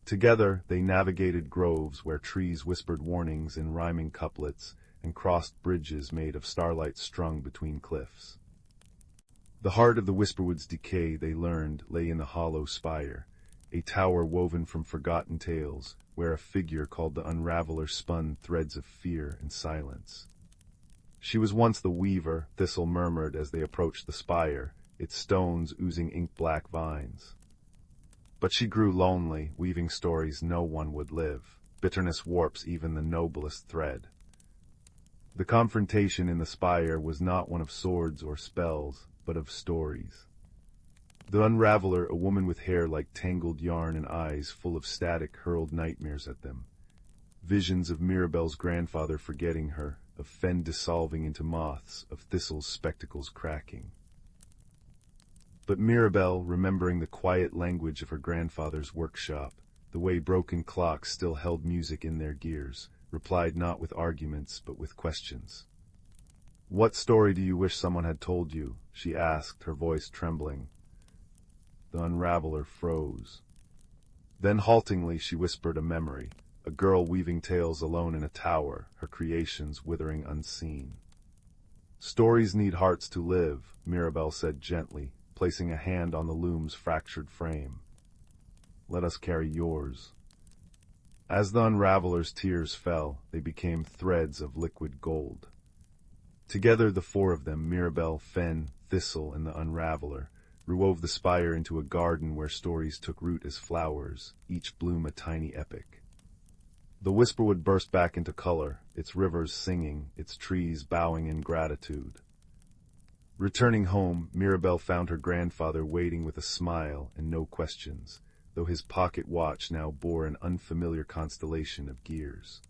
Together, they navigated groves where trees whispered warnings in rhyming couplets and crossed bridges made of starlight strung between cliffs. The heart of the whisperwood's decay, they learned, lay in the hollow spire, a tower woven from forgotten tales, where a figure called the Unraveler spun threads of fear and silence. "She was once the weaver," Thistle murmured as they approached the spire, its stones oozing ink-black vines. "But she grew lonely, weaving stories no one would live. Bitterness warps even the noblest thread." The confrontation in the spire was not one of swords or spells, but of stories. The Unraveler, a woman with hair like tangled yarn and eyes full of static, hurled nightmares at them. Visions of Mirabelle's grandfather forgetting her, of Fen dissolving into moths, of Thistle's spectacles cracking. But Mirabelle, remembering the quiet language of her grandfather's workshop, the way broken clocks still held music in their gears, replied not with arguments but with questions. "What story do you wish someone had told you?" she asked, her voice trembling. The Unraveler froze. Then haltingly she whispered a memory, a girl weaving tales alone in a tower, her creations withering unseen. "Stories need hearts to live," Mirabelle said gently, placing a hand on the loom's fractured frame. "Let us carry yours." As the Unraveler's tears fell, they became threads of liquid gold. Together the four of them, Mirabelle, Fen, Thistle, and the Unraveler, rewove the spire into a garden where stories took root as flowers, each bloom a tiny epic. The whisperwood burst back into color, its rivers singing, its trees bowing in gratitude. Returning home, Mirabelle found her grandfather waiting with a smile and no questions, though his pocket watch now bore an unfamiliar constellation of gears.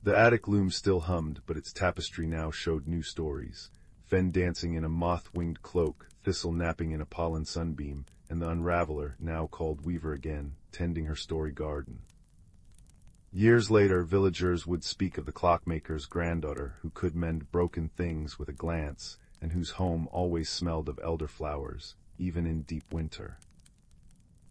The attic loom still hummed, but its tapestry now showed new stories. Fen dancing in a moth-winged cloak, Thistle napping in a pollen sunbeam, and the unraveler, now called Weaver again, tending her story garden. Years later, villagers would speak of the clockmaker's granddaughter who could mend broken things with a glance, and whose home always smelled of elderflowers, even in deep winter.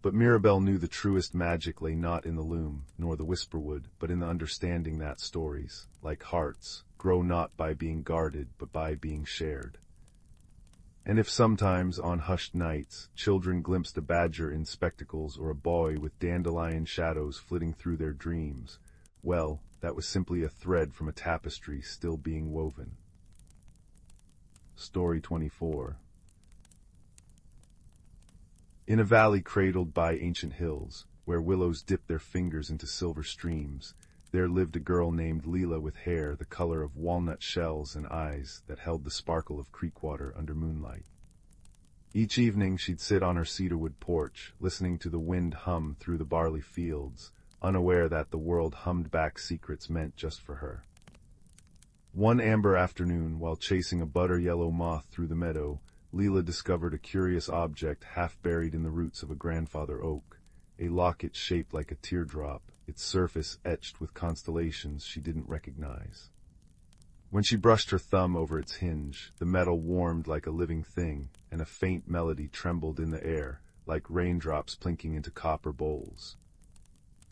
But Mirabelle knew the truest magic lay not in the loom, nor the whisperwood, but in the understanding that stories, like hearts, grow not by being guarded, but by being shared. And if sometimes, on hushed nights, children glimpsed a badger in spectacles or a boy with dandelion shadows flitting through their dreams, well, that was simply a thread from a tapestry still being woven. Story 24. In a valley cradled by ancient hills, where willows dipped their fingers into silver streams, there lived a girl named Lila with hair the color of walnut shells and eyes that held the sparkle of creek water under moonlight. Each evening she'd sit on her cedarwood porch, listening to the wind hum through the barley fields, unaware that the world hummed back secrets meant just for her. One amber afternoon, while chasing a butter-yellow moth through the meadow, Lila discovered a curious object half buried in the roots of a grandfather oak, a locket shaped like a teardrop, its surface etched with constellations she didn't recognize. When she brushed her thumb over its hinge, the metal warmed like a living thing, and a faint melody trembled in the air, like raindrops plinking into copper bowls.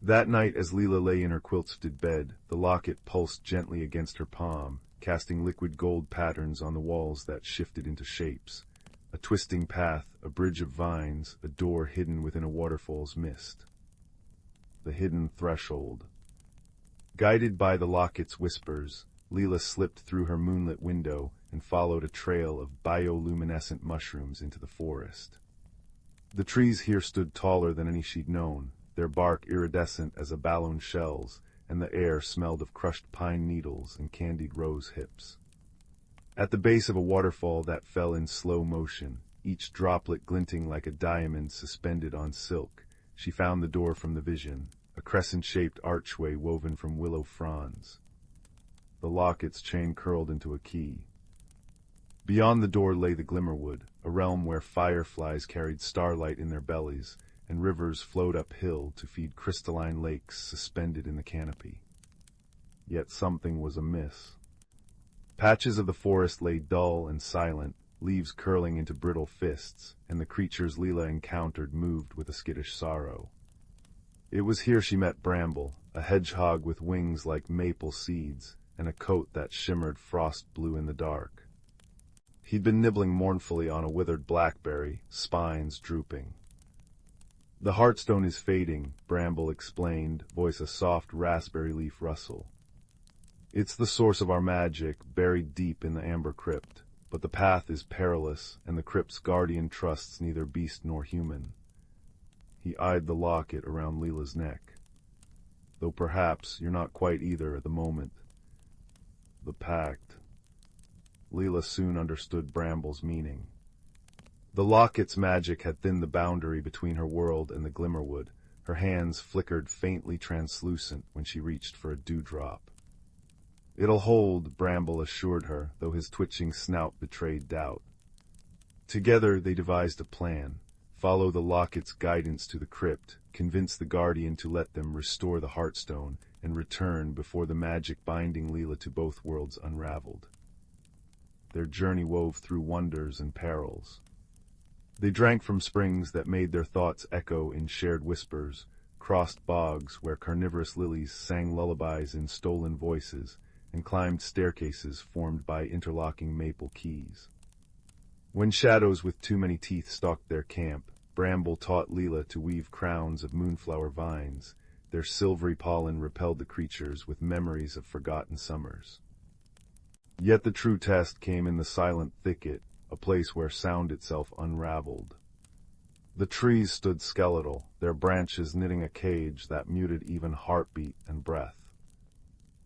That night, as Lila lay in her quilt-studded bed, the locket pulsed gently against her palm, casting liquid gold patterns on the walls that shifted into shapes. A twisting path, a bridge of vines, a door hidden within a waterfall's mist. The hidden threshold. Guided by the locket's whispers, Lila slipped through her moonlit window and followed a trail of bioluminescent mushrooms into the forest. The trees here stood taller than any she'd known, their bark iridescent as abalone shells, and the air smelled of crushed pine needles and candied rose hips. At the base of a waterfall that fell in slow motion, each droplet glinting like a diamond suspended on silk, she found the door from the vision, a crescent-shaped archway woven from willow fronds. The locket's chain curled into a key. Beyond the door lay the Glimmerwood, a realm where fireflies carried starlight in their bellies, and rivers flowed uphill to feed crystalline lakes suspended in the canopy. Yet something was amiss. Patches of the forest lay dull and silent, leaves curling into brittle fists, and the creatures Lila encountered moved with a skittish sorrow. It was here she met Bramble, a hedgehog with wings like maple seeds, and a coat that shimmered frost blue in the dark. He'd been nibbling mournfully on a withered blackberry, spines drooping. "The heartstone is fading," Bramble explained, voice a soft raspberry leaf rustle. "It's the source of our magic, buried deep in the amber crypt, but the path is perilous, and the crypt's guardian trusts neither beast nor human." He eyed the locket around Lila's neck. "Though perhaps you're not quite either at the moment." The pact. Lila soon understood Bramble's meaning. The locket's magic had thinned the boundary between her world and the Glimmerwood. Her hands flickered faintly translucent when she reached for a dewdrop. "It'll hold," Bramble assured her, though his twitching snout betrayed doubt. Together they devised a plan. Follow the locket's guidance to the crypt, convince the guardian to let them restore the heartstone, and return before the magic binding Lila to both worlds unraveled. Their journey wove through wonders and perils. They drank from springs that made their thoughts echo in shared whispers, crossed bogs where carnivorous lilies sang lullabies in stolen voices, and climbed staircases formed by interlocking maple keys. When shadows with too many teeth stalked their camp, Bramble taught Lila to weave crowns of moonflower vines. Their silvery pollen repelled the creatures with memories of forgotten summers. Yet the true test came in the silent thicket, a place where sound itself unraveled. The trees stood skeletal, their branches knitting a cage that muted even heartbeat and breath.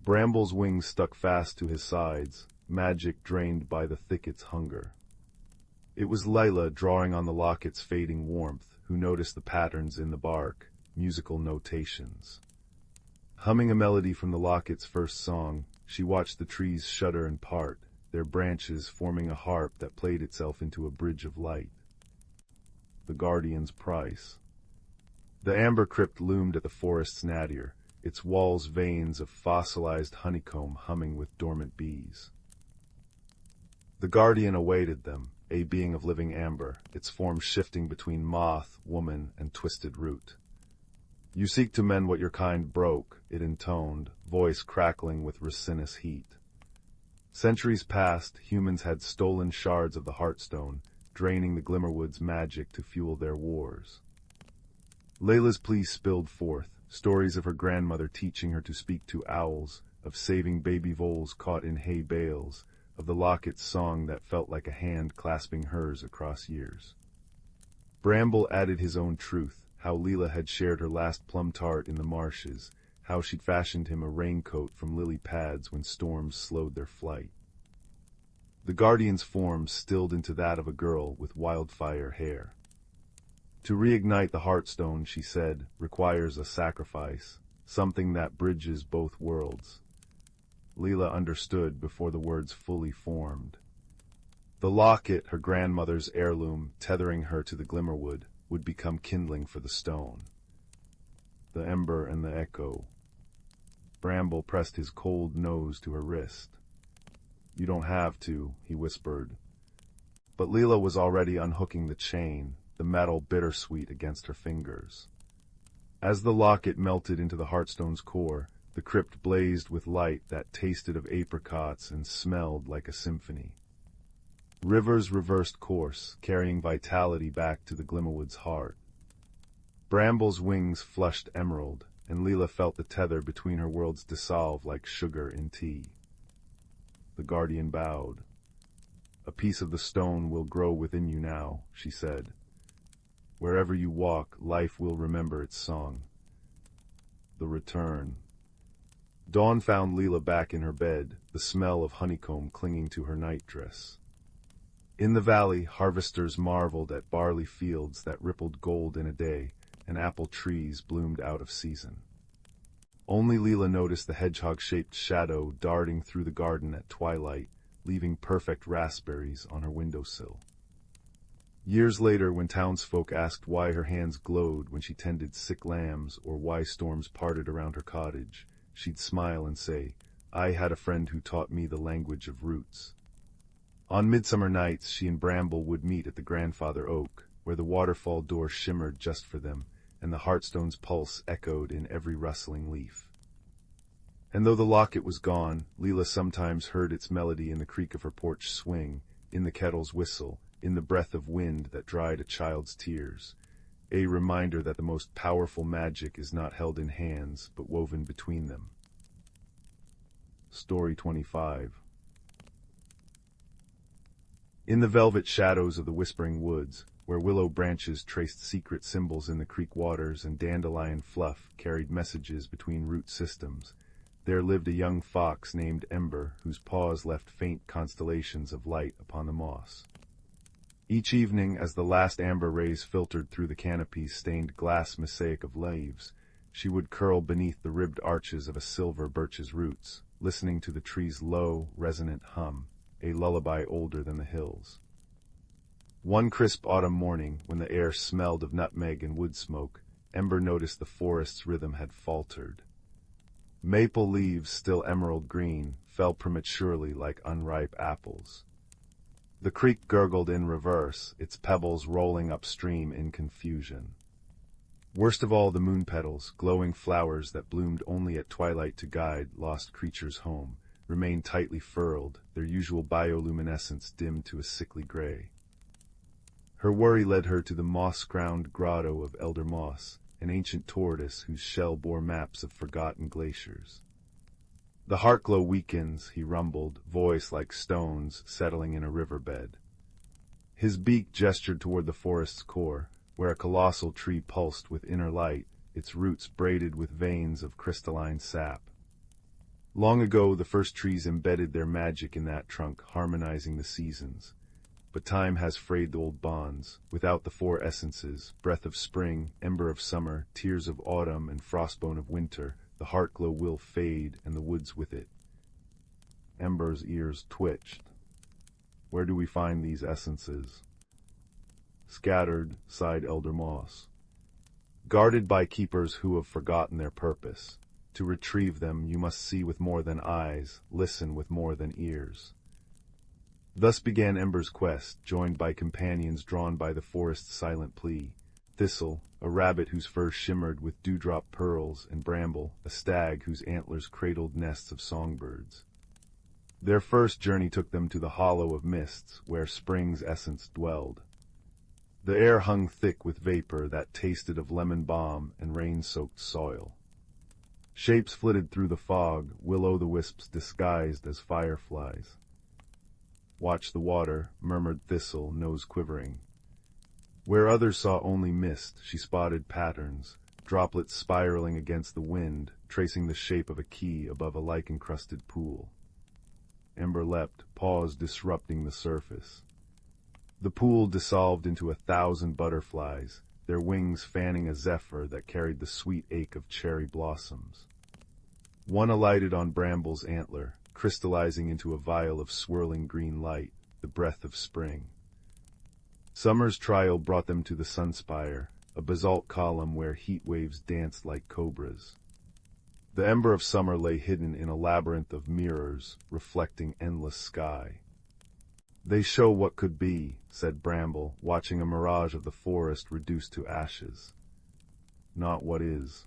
Bramble's wings stuck fast to his sides, magic drained by the thicket's hunger. It was Lila, drawing on the locket's fading warmth, who noticed the patterns in the bark, musical notations. Humming a melody from the locket's first song, she watched the trees shudder and part, their branches forming a harp that played itself into a bridge of light. The Guardian's Price. The amber crypt loomed at the forest's nadir, its walls veins of fossilized honeycomb humming with dormant bees. The Guardian awaited them, a being of living amber, its form shifting between moth, woman, and twisted root. "You seek to mend what your kind broke," it intoned, voice crackling with resinous heat. Centuries past, humans had stolen shards of the Heartstone, draining the Glimmerwood's magic to fuel their wars. Lila's plea spilled forth, stories of her grandmother teaching her to speak to owls, of saving baby voles caught in hay bales, of the locket's song that felt like a hand clasping hers across years. Bramble added his own truth, how Lila had shared her last plum tart in the marshes, how she'd fashioned him a raincoat from lily pads when storms slowed their flight. The Guardian's form stilled into that of a girl with wildfire hair. To reignite the Heartstone, she said, requires a sacrifice, something that bridges both worlds. Lila understood before the words fully formed. The locket, her grandmother's heirloom, tethering her to the Glimmerwood, would become kindling for the stone. The ember and the echo. Bramble pressed his cold nose to her wrist. "You don't have to," he whispered. But Lila was already unhooking the chain, the metal bittersweet against her fingers. As the locket melted into the Heartstone's core, the crypt blazed with light that tasted of apricots and smelled like a symphony. Rivers reversed course, carrying vitality back to the Glimmerwood's heart. Bramble's wings flushed emerald, and Lila felt the tether between her worlds dissolve like sugar in tea. The Guardian bowed. "A piece of the stone will grow within you now," she said. "Wherever you walk, life will remember its song." The Return. Dawn found Lila back in her bed, the smell of honeycomb clinging to her nightdress. In the valley, harvesters marveled at barley fields that rippled gold in a day, and apple trees bloomed out of season. Only Lila noticed the hedgehog-shaped shadow darting through the garden at twilight, leaving perfect raspberries on her windowsill. Years later, when townsfolk asked why her hands glowed when she tended sick lambs or why storms parted around her cottage, she'd smile and say, "I had a friend who taught me the language of roots." On midsummer nights, she and Bramble would meet at the grandfather oak, where the waterfall door shimmered just for them, and the Heartstone's pulse echoed in every rustling leaf. And though the locket was gone, Lila sometimes heard its melody in the creak of her porch swing, in the kettle's whistle, in the breath of wind that dried a child's tears, a reminder that the most powerful magic is not held in hands, but woven between them. Story 25. In the velvet shadows of the whispering woods, where willow branches traced secret symbols in the creek waters and dandelion fluff carried messages between root systems, there lived a young fox named Ember, whose paws left faint constellations of light upon the moss. Each evening, as the last amber rays filtered through the canopy's stained glass mosaic of leaves, she would curl beneath the ribbed arches of a silver birch's roots, listening to the tree's low, resonant hum, a lullaby older than the hills. One crisp autumn morning, when the air smelled of nutmeg and wood smoke, Ember noticed the forest's rhythm had faltered. Maple leaves, still emerald green, fell prematurely like unripe apples. The creek gurgled in reverse, its pebbles rolling upstream in confusion. Worst of all, the moon petals, glowing flowers that bloomed only at twilight to guide lost creatures home, remained tightly furled, their usual bioluminescence dimmed to a sickly gray. Her worry led her to the moss-crowned grotto of Elder Moss, an ancient tortoise whose shell bore maps of forgotten glaciers. "The Heartglow weakens," he rumbled, voice like stones settling in a riverbed. His beak gestured toward the forest's core, where a colossal tree pulsed with inner light, its roots braided with veins of crystalline sap. Long ago, the first trees embedded their magic in that trunk, harmonizing the seasons. But time has frayed the old bonds. Without the four essences, breath of spring, ember of summer, tears of autumn, and frostbone of winter, the heart glow will fade and the woods with it. Ember's ears twitched. Where do we find these essences? Scattered, sighed Elder Moss. Guarded by keepers who have forgotten their purpose. To retrieve them, you must see with more than eyes, listen with more than ears. Thus began Ember's quest, joined by companions drawn by the forest's silent plea. Thistle, a rabbit whose fur shimmered with dewdrop pearls, and Bramble, a stag whose antlers cradled nests of songbirds. Their first journey took them to the hollow of mists, where spring's essence dwelled. The air hung thick with vapor that tasted of lemon balm and rain-soaked soil. Shapes flitted through the fog, will-o'-the-wisps disguised as fireflies. Watch the water, murmured Thistle, nose quivering. Where others saw only mist, she spotted patterns, droplets spiraling against the wind, tracing the shape of a key above a lichen-crusted pool. Ember leapt, paws disrupting the surface. The pool dissolved into 1,000 butterflies, their wings fanning a zephyr that carried the sweet ache of cherry blossoms. One alighted on Bramble's antler, crystallizing into a vial of swirling green light, the breath of spring. Summer's trial brought them to the Sunspire, a basalt column where heat waves danced like cobras. The ember of summer lay hidden in a labyrinth of mirrors, reflecting endless sky. They show what could be, said Bramble, watching a mirage of the forest reduced to ashes. Not what is.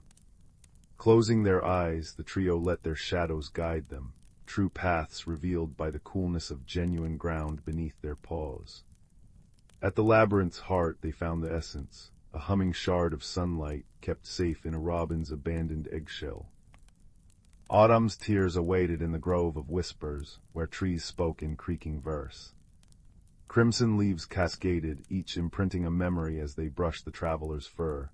Closing their eyes, the trio let their shadows guide them, true paths revealed by the coolness of genuine ground beneath their paws. At the labyrinth's heart they found the essence, a humming shard of sunlight kept safe in a robin's abandoned eggshell. Autumn's tears awaited in the grove of whispers, where trees spoke in creaking verse. Crimson leaves cascaded, each imprinting a memory as they brushed the traveler's fur.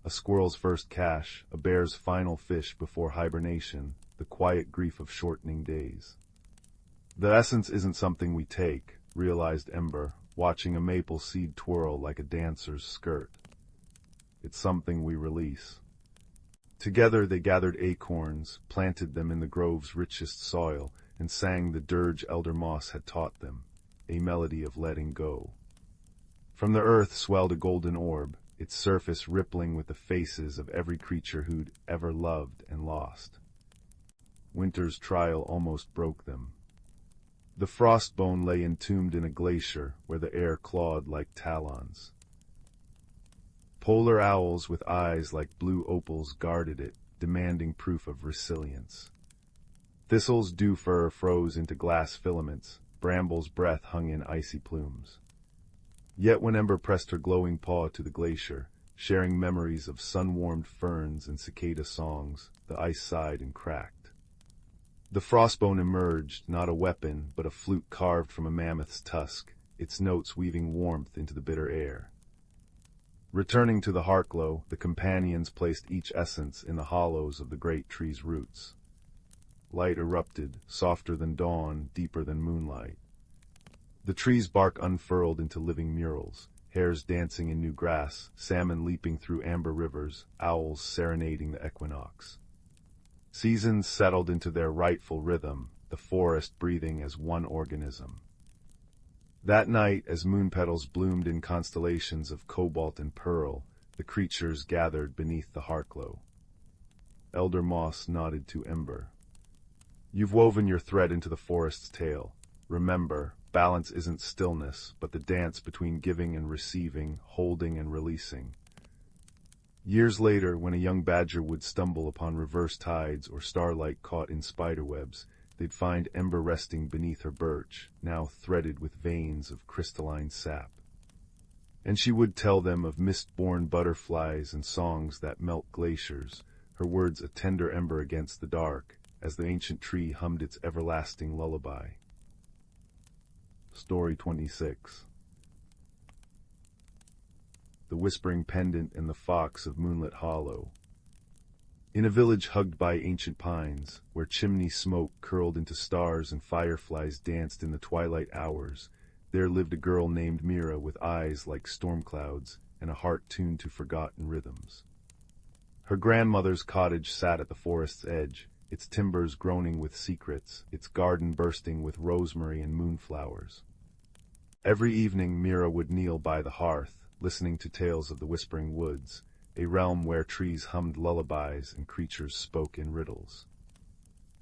A squirrel's first cache, a bear's final fish before hibernation, the quiet grief of shortening days. The essence isn't something we take, realized Ember, watching a maple seed twirl like a dancer's skirt. It's something we release. Together they gathered acorns, planted them in the grove's richest soil, and sang the dirge Elder Moss had taught them, a melody of letting go. From the earth swelled a golden orb, its surface rippling with the faces of every creature who'd ever loved and lost. Winter's trial almost broke them. The frostbone lay entombed in a glacier where the air clawed like talons. Polar owls with eyes like blue opals guarded it, demanding proof of resilience. Thistle's dew fur froze into glass filaments, Bramble's breath hung in icy plumes. Yet when Ember pressed her glowing paw to the glacier, sharing memories of sun-warmed ferns and cicada songs, the ice sighed and cracked. The frostbone emerged, not a weapon, but a flute carved from a mammoth's tusk, its notes weaving warmth into the bitter air. Returning to the heartglow, the companions placed each essence in the hollows of the great tree's roots. Light erupted, softer than dawn, deeper than moonlight. The tree's bark unfurled into living murals, hares dancing in new grass, salmon leaping through amber rivers, owls serenading the equinox. Seasons settled into their rightful rhythm, the forest breathing as one organism. That night, as moon petals bloomed in constellations of cobalt and pearl, the creatures gathered beneath the heartglow. Elder Moss nodded to Ember. You've woven your thread into the forest's tale. Remember, balance isn't stillness, but the dance between giving and receiving, holding and releasing. Years later, when a young badger would stumble upon reverse tides or starlight caught in spiderwebs, they'd find Ember resting beneath her birch, now threaded with veins of crystalline sap. And she would tell them of mist-born butterflies and songs that melt glaciers, her words a tender ember against the dark, as the ancient tree hummed its everlasting lullaby. Story 26. The Whispering Pendant and the Fox of Moonlit Hollow. In a village hugged by ancient pines, where chimney smoke curled into stars and fireflies danced in the twilight hours, there lived a girl named Mira with eyes like storm clouds and a heart tuned to forgotten rhythms. Her grandmother's cottage sat at the forest's edge, its timbers groaning with secrets, its garden bursting with rosemary and moonflowers. Every evening Mira would kneel by the hearth, listening to tales of the whispering woods, a realm where trees hummed lullabies and creatures spoke in riddles.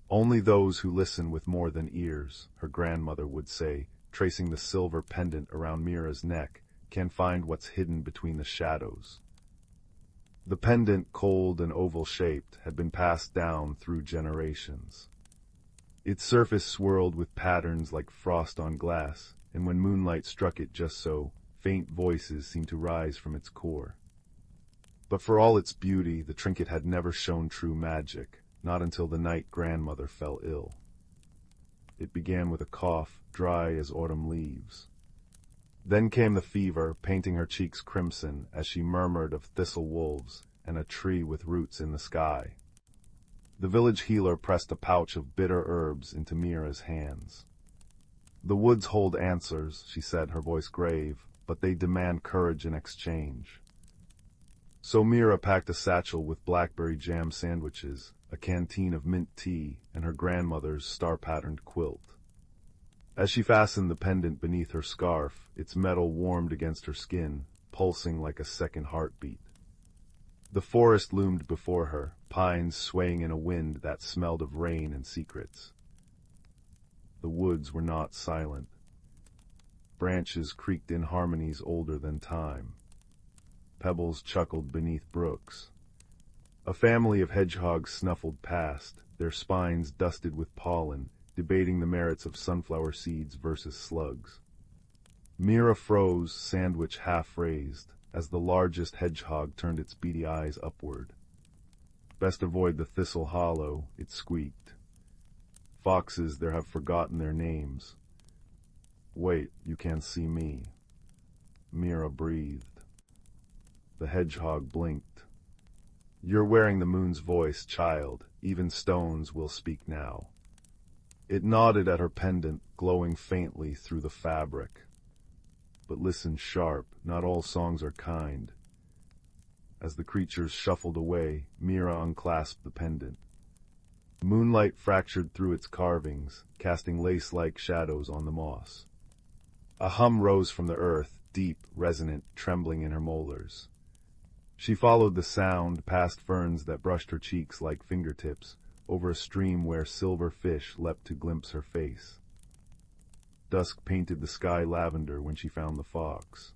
Only those who listen with more than ears, her grandmother would say, tracing the silver pendant around Mira's neck, can find what's hidden between the shadows. The pendant, cold and oval-shaped, had been passed down through generations. Its surface swirled with patterns like frost on glass, and when moonlight struck it just so, faint voices seemed to rise from its core. But for all its beauty, the trinket had never shown true magic, not until the night grandmother fell ill. It began with a cough, dry as autumn leaves. Then came the fever, painting her cheeks crimson as she murmured of thistle wolves and a tree with roots in the sky. The village healer pressed a pouch of bitter herbs into Mira's hands. "The woods hold answers," she said, her voice grave, "but they demand courage in exchange." So Mira packed a satchel with blackberry jam sandwiches, a canteen of mint tea, and her grandmother's star-patterned quilt. As she fastened the pendant beneath her scarf, its metal warmed against her skin, pulsing like a second heartbeat. The forest loomed before her, pines swaying in a wind that smelled of rain and secrets. The woods were not silent. Branches creaked in harmonies older than time. Pebbles chuckled beneath brooks. A family of hedgehogs snuffled past, their spines dusted with pollen, debating the merits of sunflower seeds versus slugs. Mira froze, sandwich half-raised, as the largest hedgehog turned its beady eyes upward. "Best avoid the thistle hollow," it squeaked. "Foxes there have forgotten their names." "Wait, you can't see me." Mira breathed. The hedgehog blinked. "You're wearing the moon's voice, child. Even stones will speak now." It nodded at her pendant, glowing faintly through the fabric. "But listen sharp, not all songs are kind." As the creatures shuffled away, Mira unclasped the pendant. Moonlight fractured through its carvings, casting lace-like shadows on the moss. A hum rose from the earth, deep, resonant, trembling in her molars. She followed the sound, past ferns that brushed her cheeks like fingertips, over a stream where silver fish leapt to glimpse her face. Dusk painted the sky lavender when she found the fox.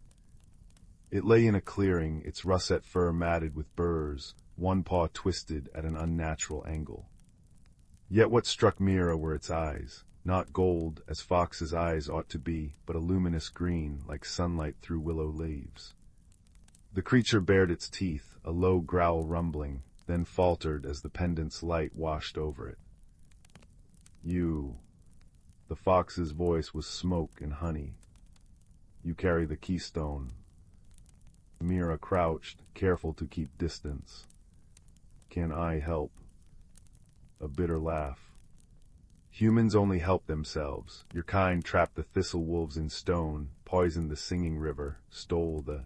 It lay in a clearing, its russet fur matted with burrs, one paw twisted at an unnatural angle. Yet what struck Mira were its eyes, not gold, as fox's eyes ought to be, but a luminous green, like sunlight through willow leaves. The creature bared its teeth, a low growl rumbling, then faltered as the pendant's light washed over it. "You." The fox's voice was smoke and honey. "You carry the keystone." Mira crouched, careful to keep distance. "Can I help?" A bitter laugh. "Humans only help themselves. Your kind trapped the thistle wolves in stone, poisoned the singing river, stole the—"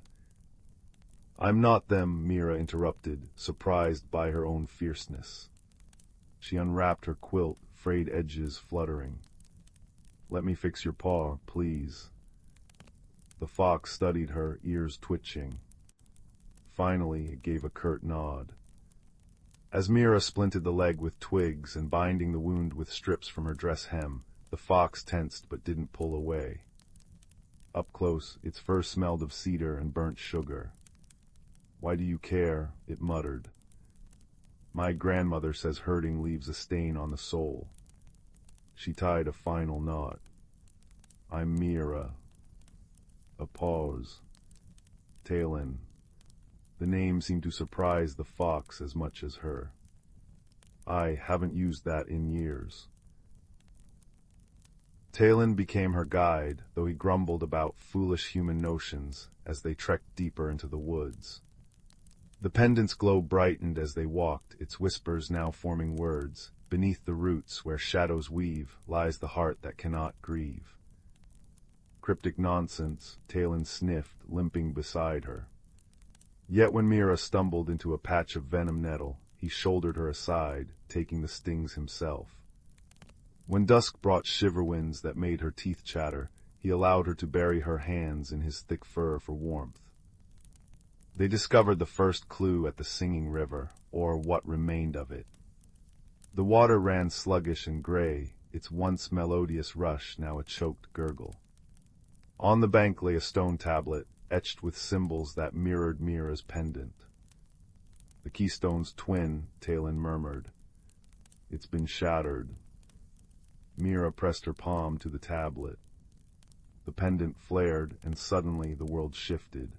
"I'm not them," Mira interrupted, surprised by her own fierceness. She unwrapped her quilt, frayed edges fluttering. "Let me fix your paw, please." The fox studied her, ears twitching. Finally, it gave a curt nod. As Mira splinted the leg with twigs and binding the wound with strips from her dress hem, the fox tensed but didn't pull away. Up close, its fur smelled of cedar and burnt sugar. "Why do you care?" it muttered. "My grandmother says hurting leaves a stain on the soul." She tied a final knot. "I'm Mira." A pause. Talon. The name seemed to surprise the fox as much as her. "I haven't used that in years." Talon became her guide, though he grumbled about foolish human notions as they trekked deeper into the woods. The pendant's glow brightened as they walked, its whispers now forming words. "Beneath the roots, where shadows weave, lies the heart that cannot grieve." Cryptic nonsense, Talon sniffed, limping beside her. Yet when Mira stumbled into a patch of venom nettle, he shouldered her aside, taking the stings himself. When dusk brought shiver winds that made her teeth chatter, he allowed her to bury her hands in his thick fur for warmth. They discovered the first clue at the singing river, or what remained of it. The water ran sluggish and gray, its once melodious rush now a choked gurgle. On the bank lay a stone tablet, etched with symbols that mirrored Mira's pendant. The keystone's twin, Talon murmured. It's been shattered. Mira pressed her palm to the tablet. The pendant flared, and suddenly the world shifted.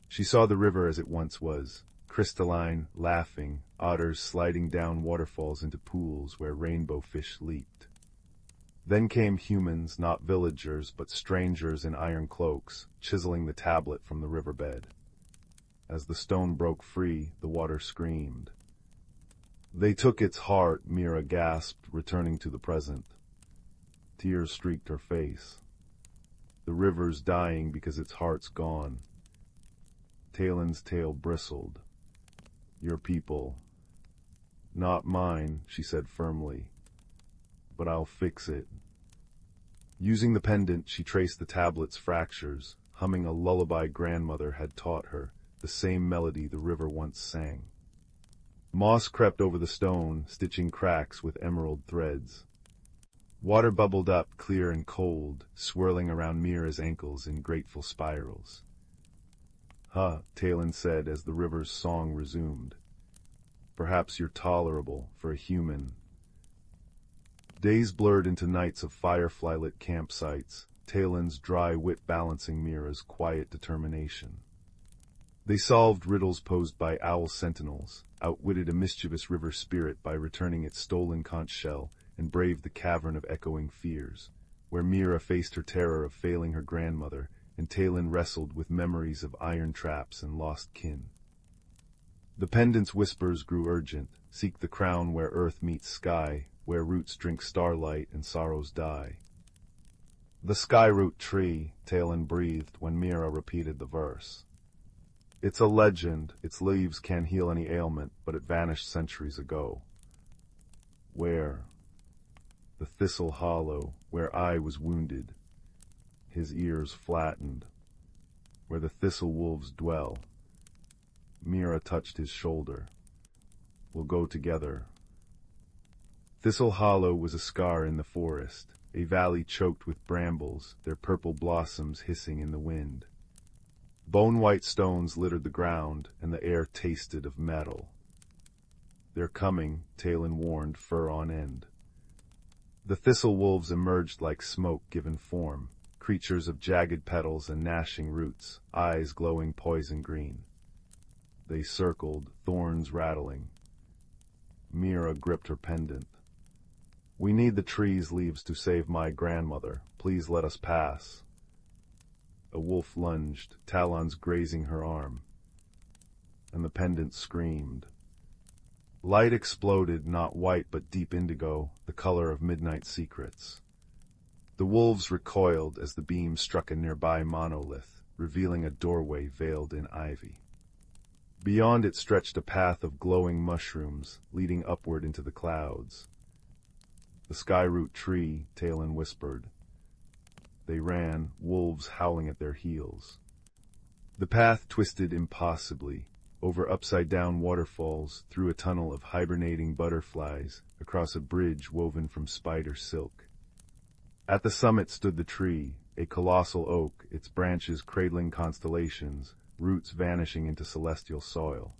She saw the river as it once was, crystalline, laughing, otters sliding down waterfalls into pools where rainbow fish leaped. Then came humans, not villagers, but strangers in iron cloaks, chiseling the tablet from the riverbed. As the stone broke free, the water screamed. They took its heart, Mira gasped, returning to the present. Tears streaked her face. The river's dying because its heart's gone. Talon's tail bristled. Your people. Not mine, she said firmly. But I'll fix it. Using the pendant, she traced the tablet's fractures, humming a lullaby grandmother had taught her, the same melody the river once sang. Moss crept over the stone, stitching cracks with emerald threads. Water bubbled up, clear and cold, swirling around Mira's ankles in grateful spirals. Huh, Talon said as the river's song resumed. Perhaps you're tolerable for a human. Days blurred into nights of firefly-lit campsites, Talon's dry wit balancing Mira's quiet determination. They solved riddles posed by owl sentinels, outwitted a mischievous river spirit by returning its stolen conch shell, and braved the cavern of echoing fears, where Mira faced her terror of failing her grandmother, and Talon wrestled with memories of iron traps and lost kin. The pendant's whispers grew urgent, seek the crown where earth meets sky, where roots drink starlight and sorrows die. The skyroot tree, Talon breathed when Mira repeated the verse. It's a legend, its leaves can't heal any ailment, but it vanished centuries ago. Where? The thistle hollow, where I was wounded. His ears flattened. Where the thistle wolves dwell. Mira touched his shoulder. We'll go together. Thistle Hollow was a scar in the forest, a valley choked with brambles, their purple blossoms hissing in the wind. Bone-white stones littered the ground, and the air tasted of metal. They're coming, Talon warned, fur on end. The thistle wolves emerged like smoke given form, creatures of jagged petals and gnashing roots, eyes glowing poison green. They circled, thorns rattling. Mira gripped her pendant. We need the tree's leaves to save my grandmother. Please let us pass. A wolf lunged, talons grazing her arm, and the pendant screamed. Light exploded, not white but deep indigo, the color of midnight secrets. The wolves recoiled as the beam struck a nearby monolith, revealing a doorway veiled in ivy. Beyond it stretched a path of glowing mushrooms, leading upward into the clouds. The skyroot tree, Talon whispered. They ran, wolves howling at their heels. The path twisted impossibly, over upside-down waterfalls, through a tunnel of hibernating butterflies, across a bridge woven from spider silk. At the summit stood the tree, a colossal oak, its branches cradling constellations, roots vanishing into celestial soil.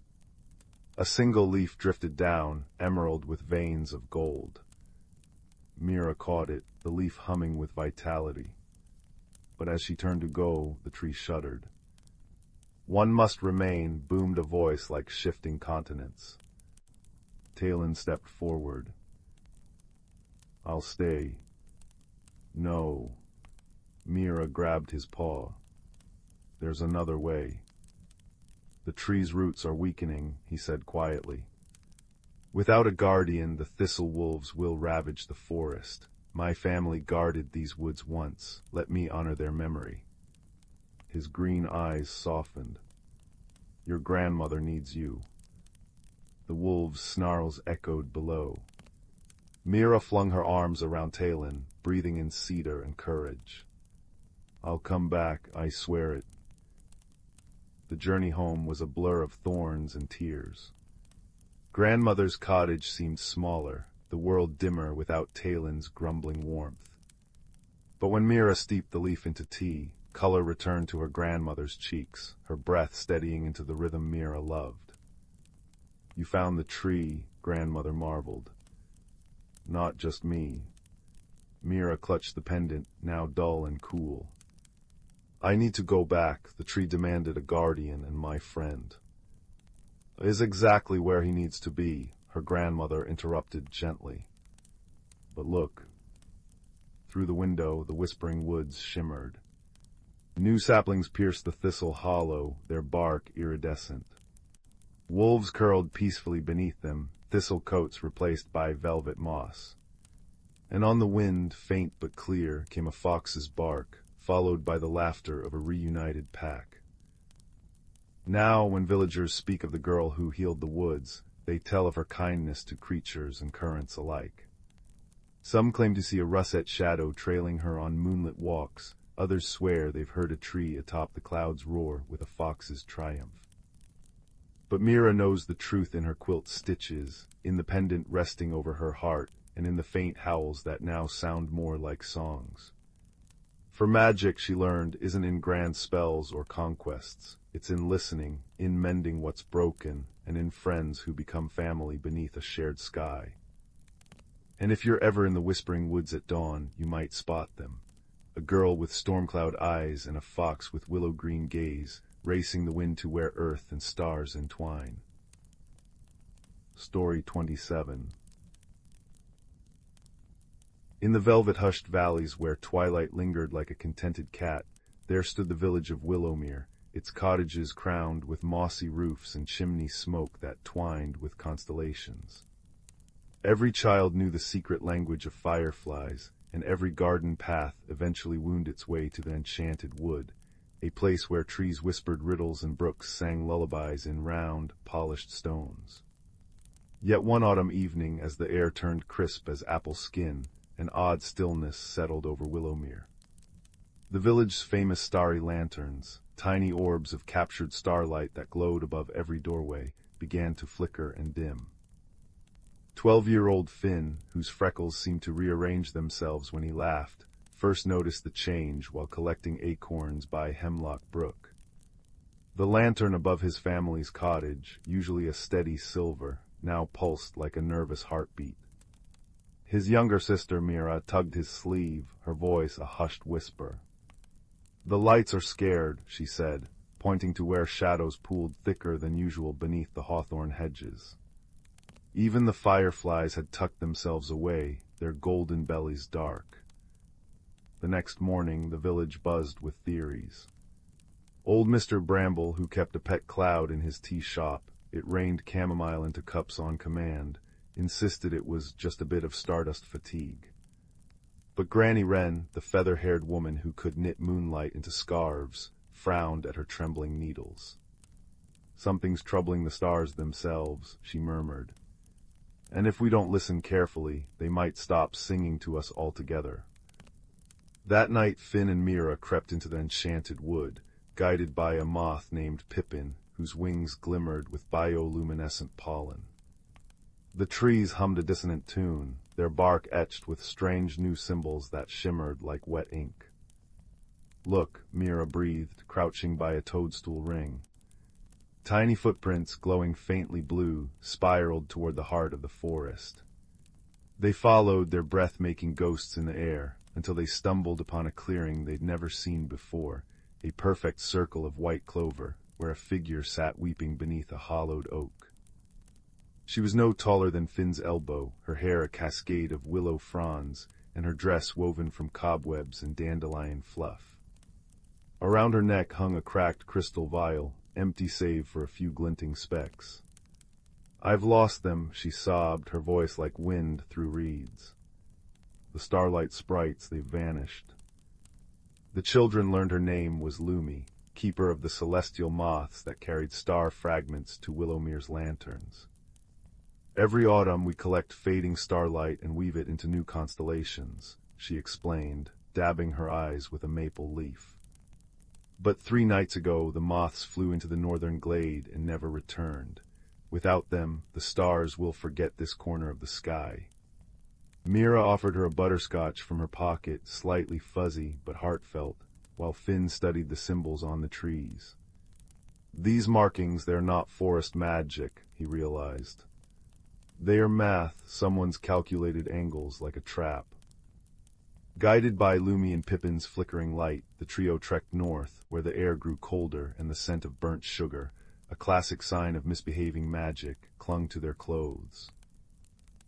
A single leaf drifted down, emerald with veins of gold. Mira caught it, the leaf humming with vitality. But as she turned to go, the tree shuddered. One must remain, boomed a voice like shifting continents. Talon stepped forward. I'll stay. No. Mira grabbed his paw. There's another way. The tree's roots are weakening, he said quietly. Without a guardian, the thistle wolves will ravage the forest. My family guarded these woods once. Let me honor their memory. His green eyes softened. Your grandmother needs you." The wolves' snarls echoed below. Mira flung her arms around Talon, breathing in cedar and courage. "I'll come back, I swear it." The journey home was a blur of thorns and tears. Grandmother's cottage seemed smaller, the world dimmer without Talon's grumbling warmth. But when Mira steeped the leaf into tea, color returned to her grandmother's cheeks, her breath steadying into the rhythm Mira loved. "You found the tree," grandmother marveled. "Not just me." Mira clutched the pendant, now dull and cool. "I need to go back," the tree demanded, "a guardian and my friend." "Is exactly where he needs to be," her grandmother interrupted gently. "But look." Through the window, the whispering woods shimmered. New saplings pierced the thistle hollow, their bark iridescent. Wolves curled peacefully beneath them, thistle coats replaced by velvet moss. And on the wind, faint but clear, came a fox's bark, followed by the laughter of a reunited pack. Now, when villagers speak of the girl who healed the woods, they tell of her kindness to creatures and currents alike. Some claim to see a russet shadow trailing her on moonlit walks, others swear they've heard a tree atop the clouds roar with a fox's triumph. But Mira knows the truth in her quilt stitches, in the pendant resting over her heart, and in the faint howls that now sound more like songs. For magic, she learned, isn't in grand spells or conquests. It's in listening, in mending what's broken, and in friends who become family beneath a shared sky. And if you're ever in the whispering woods at dawn, you might spot them. A girl with storm-cloud eyes and a fox with willow-green gaze, racing the wind to where earth and stars entwine. Story 27. In the velvet-hushed valleys where twilight lingered like a contented cat, there stood the village of Willowmere, its cottages crowned with mossy roofs and chimney smoke that twined with constellations. Every child knew the secret language of fireflies, and every garden path eventually wound its way to the Enchanted Wood, a place where trees whispered riddles and brooks sang lullabies in round, polished stones. Yet one autumn evening, as the air turned crisp as apple skin, an odd stillness settled over Willowmere. The village's famous starry lanterns, tiny orbs of captured starlight that glowed above every doorway, began to flicker and dim. 12-year-old Finn, whose freckles seemed to rearrange themselves when he laughed, first noticed the change while collecting acorns by Hemlock Brook. The lantern above his family's cottage, usually a steady silver, now pulsed like a nervous heartbeat. His younger sister Mira tugged his sleeve, her voice a hushed whisper. "The lights are scared," she said, pointing to where shadows pooled thicker than usual beneath the hawthorn hedges. Even the fireflies had tucked themselves away, their golden bellies dark. The next morning, the village buzzed with theories. Old Mr. Bramble, who kept a pet cloud in his tea shop, it rained chamomile into cups on command, insisted it was just a bit of stardust fatigue. But Granny Wren, the feather-haired woman who could knit moonlight into scarves, frowned at her trembling needles. "Something's troubling the stars themselves," she murmured. "And if we don't listen carefully, they might stop singing to us altogether." That night Finn and Mira crept into the Enchanted Wood, guided by a moth named Pippin, whose wings glimmered with bioluminescent pollen. The trees hummed a dissonant tune, their bark etched with strange new symbols that shimmered like wet ink. "Look," Mira breathed, crouching by a toadstool ring. Tiny footprints, glowing faintly blue, spiraled toward the heart of the forest. They followed, their breath-making ghosts in the air, until they stumbled upon a clearing they'd never seen before, a perfect circle of white clover, where a figure sat weeping beneath a hollowed oak. She was no taller than Finn's elbow, her hair a cascade of willow fronds, and her dress woven from cobwebs and dandelion fluff. Around her neck hung a cracked crystal vial, empty save for a few glinting specks. "I've lost them," she sobbed, her voice like wind through reeds. "The starlight sprites, they've vanished." The children learned her name was Lumi, keeper of the celestial moths that carried star fragments to Willowmere's lanterns. Every autumn we collect fading starlight and weave it into new constellations, she explained, dabbing her eyes with a maple leaf. But 3 nights ago the moths flew into the northern glade and never returned. Without them, the stars will forget this corner of the sky. Mira offered her a butterscotch from her pocket, slightly fuzzy but heartfelt, while Finn studied the symbols on the trees. These markings, they're not forest magic, he realized. They are math, someone's calculated angles like a trap. Guided by Lumi and Pippin's flickering light, the trio trekked north, where the air grew colder and the scent of burnt sugar, a classic sign of misbehaving magic, clung to their clothes.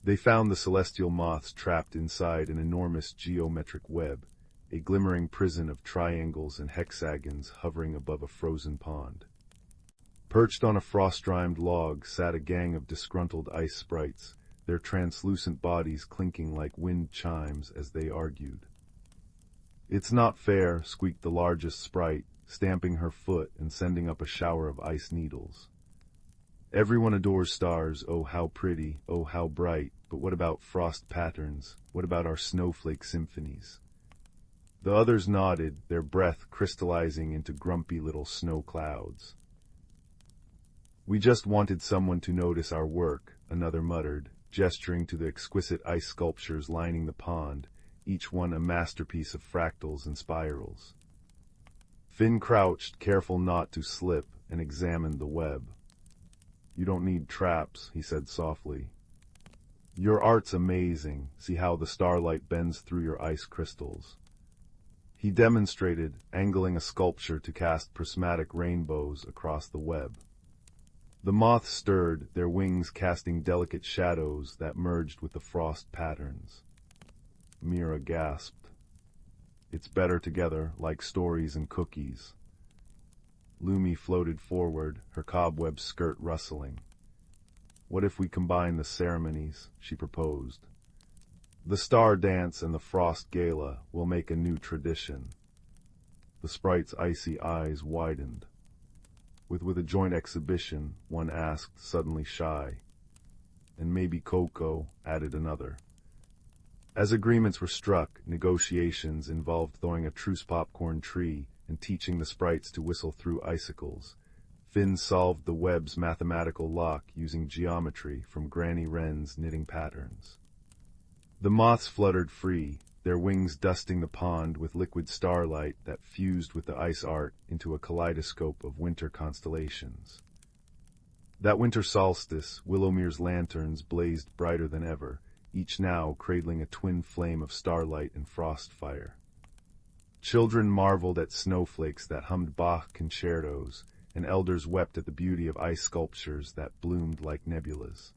They found the celestial moths trapped inside an enormous geometric web, a glimmering prison of triangles and hexagons hovering above a frozen pond. Perched on a frost-rimed log sat a gang of disgruntled ice sprites, their translucent bodies clinking like wind chimes as they argued. "It's not fair," squeaked the largest sprite, stamping her foot and sending up a shower of ice needles. "Everyone adores stars, oh how pretty, oh how bright, but what about frost patterns? What about our snowflake symphonies?" The others nodded, their breath crystallizing into grumpy little snow clouds. "We just wanted someone to notice our work," another muttered, gesturing to the exquisite ice sculptures lining the pond, each one a masterpiece of fractals and spirals. Finn crouched, careful not to slip, and examined the web. "You don't need traps," he said softly. "Your art's amazing. See how the starlight bends through your ice crystals." He demonstrated, angling a sculpture to cast prismatic rainbows across the web. The moths stirred, their wings casting delicate shadows that merged with the frost patterns. Mira gasped. "It's better together, like stories and cookies." Lumi floated forward, her cobweb skirt rustling. "What if we combine the ceremonies?" she proposed. "The star dance and the frost gala will make a new tradition." The sprite's icy eyes widened. With a joint exhibition, one asked, suddenly shy. "And maybe Coco," added another. As agreements were struck, negotiations involved throwing a truce popcorn tree and teaching the sprites to whistle through icicles. Finn solved the web's mathematical lock using geometry from Granny Wren's knitting patterns. The moths fluttered free, their wings dusting the pond with liquid starlight that fused with the ice art into a kaleidoscope of winter constellations. That winter solstice, Willowmere's lanterns blazed brighter than ever, each now cradling a twin flame of starlight and frost fire. Children marveled at snowflakes that hummed Bach concertos, and elders wept at the beauty of ice sculptures that bloomed like nebulas.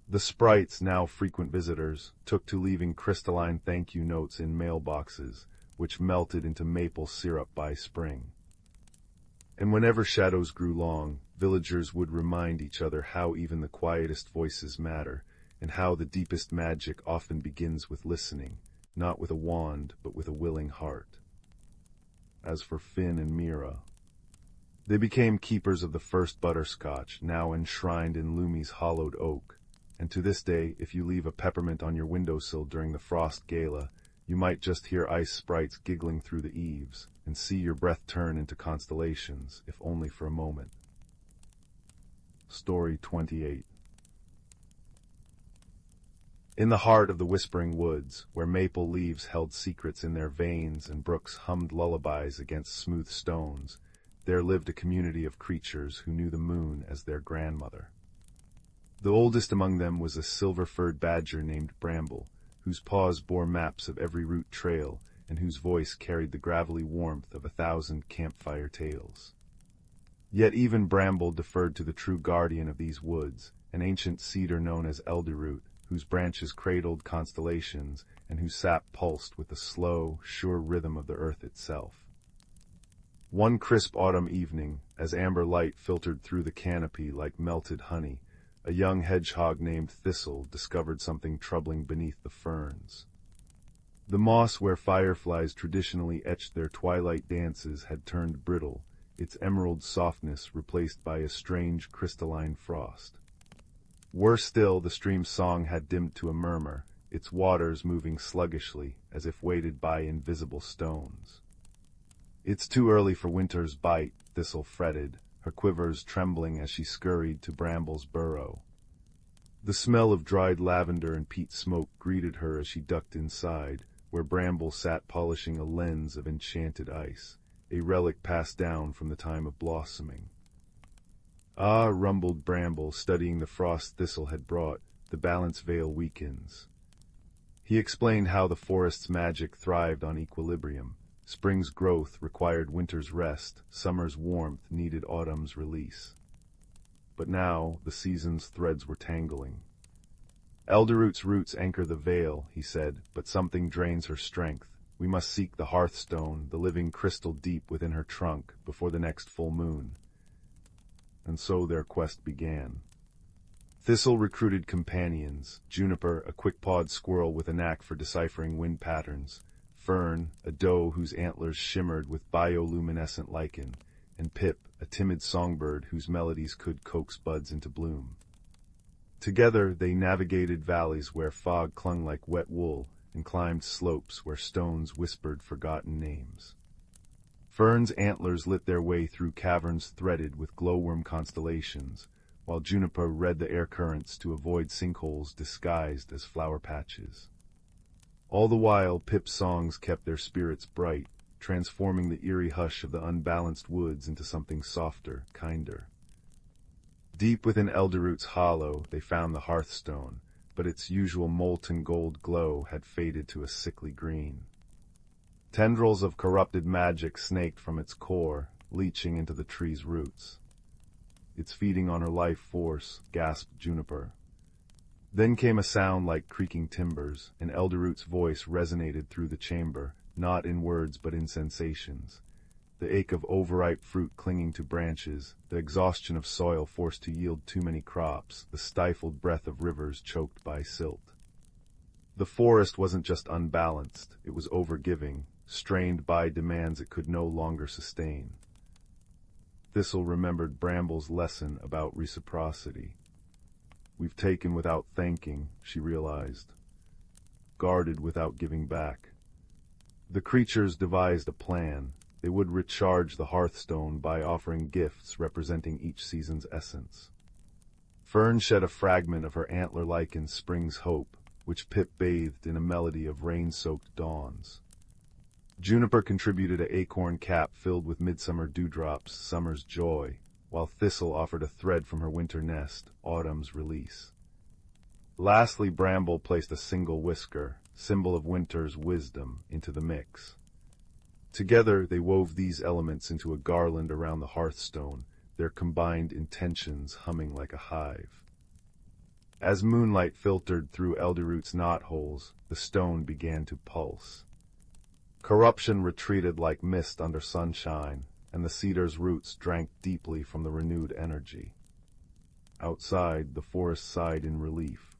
The sprites, now frequent visitors, took to leaving crystalline thank-you notes in mailboxes, which melted into maple syrup by spring. And whenever shadows grew long, villagers would remind each other how even the quietest voices matter, and how the deepest magic often begins with listening, not with a wand, but with a willing heart. As for Finn and Mira, they became keepers of the first butterscotch, now enshrined in Lumi's hollowed oak, and to this day, if you leave a peppermint on your windowsill during the frost gala, you might just hear ice sprites giggling through the eaves, and see your breath turn into constellations, if only for a moment. Story 28. In the heart of the whispering woods, where maple leaves held secrets in their veins and brooks hummed lullabies against smooth stones, there lived a community of creatures who knew the moon as their grandmother. The oldest among them was a silver-furred badger named Bramble, whose paws bore maps of every route trail, and whose voice carried the gravelly warmth of 1,000 campfire tales. Yet even Bramble deferred to the true guardian of these woods, an ancient cedar known as elderroot, whose branches cradled constellations, and whose sap pulsed with the slow, sure rhythm of the earth itself. One crisp autumn evening, as amber light filtered through the canopy like melted honey, a young hedgehog named Thistle discovered something troubling beneath the ferns. The moss where fireflies traditionally etched their twilight dances had turned brittle, its emerald softness replaced by a strange crystalline frost. Worse still, the stream's song had dimmed to a murmur, its waters moving sluggishly, as if weighted by invisible stones. "It's too early for winter's bite," Thistle fretted, her quivers trembling as she scurried to Bramble's burrow. The smell of dried lavender and peat smoke greeted her as she ducked inside, where Bramble sat polishing a lens of enchanted ice, a relic passed down from the time of blossoming. "Ah," rumbled Bramble, studying the frost Thistle had brought, "the balance veil weakens." He explained how the forest's magic thrived on equilibrium. Spring's growth required winter's rest, summer's warmth needed autumn's release. But now the season's threads were tangling. "Elderroot's roots anchor the veil," he said, "but something drains her strength. We must seek the hearthstone, the living crystal deep within her trunk, before the next full moon." And so their quest began. Thistle recruited companions, Juniper, a quick-pawed squirrel with a knack for deciphering wind patterns, Fern, a doe whose antlers shimmered with bioluminescent lichen, and Pip, a timid songbird whose melodies could coax buds into bloom. Together they navigated valleys where fog clung like wet wool, and climbed slopes where stones whispered forgotten names. Fern's antlers lit their way through caverns threaded with glowworm constellations, while Juniper read the air currents to avoid sinkholes disguised as flower patches. All the while, Pip's songs kept their spirits bright, transforming the eerie hush of the unbalanced woods into something softer, kinder. Deep within Elderroot's hollow, they found the hearthstone, but its usual molten gold glow had faded to a sickly green. Tendrils of corrupted magic snaked from its core, leaching into the tree's roots. "It's feeding on her life force," gasped Juniper. Then came a sound like creaking timbers, and Elderroot's voice resonated through the chamber, not in words but in sensations. The ache of overripe fruit clinging to branches, the exhaustion of soil forced to yield too many crops, the stifled breath of rivers choked by silt. The forest wasn't just unbalanced, it was overgiving, strained by demands it could no longer sustain. Thistle remembered Bramble's lesson about reciprocity. "We've taken without thanking," she realized. "Guarded without giving back." The creatures devised a plan. They would recharge the hearthstone by offering gifts representing each season's essence. Fern shed a fragment of her antler-like in spring's hope, which Pip bathed in a melody of rain-soaked dawns. Juniper contributed an acorn cap filled with midsummer dewdrops, summer's joy, while Thistle offered a thread from her winter nest, autumn's release. Lastly, Bramble placed a single whisker, symbol of winter's wisdom, into the mix. Together they wove these elements into a garland around the hearthstone, their combined intentions humming like a hive. As moonlight filtered through Elderroot's knotholes, the stone began to pulse. Corruption retreated like mist under sunshine, and the cedar's roots drank deeply from the renewed energy. Outside, the forest sighed in relief.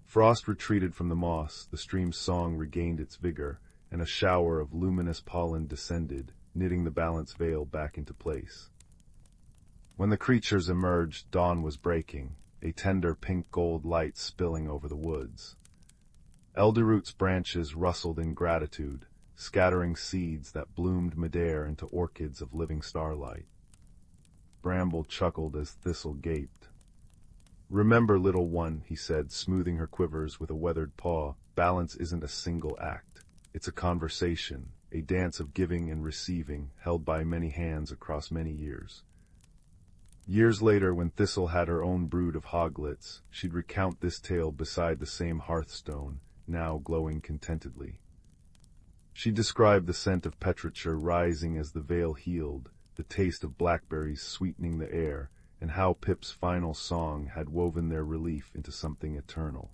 Frost retreated from the moss, the stream's song regained its vigor, and a shower of luminous pollen descended, knitting the balance veil back into place. When the creatures emerged, dawn was breaking, a tender pink-gold light spilling over the woods. Elderroot's branches rustled in gratitude, scattering seeds that bloomed midair into orchids of living starlight. Bramble chuckled as Thistle gaped. "Remember, little one," he said, smoothing her quivers with a weathered paw, "balance isn't a single act. It's a conversation, a dance of giving and receiving, held by many hands across many years." Years later, when Thistle had her own brood of hoglets, she'd recount this tale beside the same hearthstone, now glowing contentedly. She described the scent of petrichor rising as the veil healed, the taste of blackberries sweetening the air, and how Pip's final song had woven their relief into something eternal.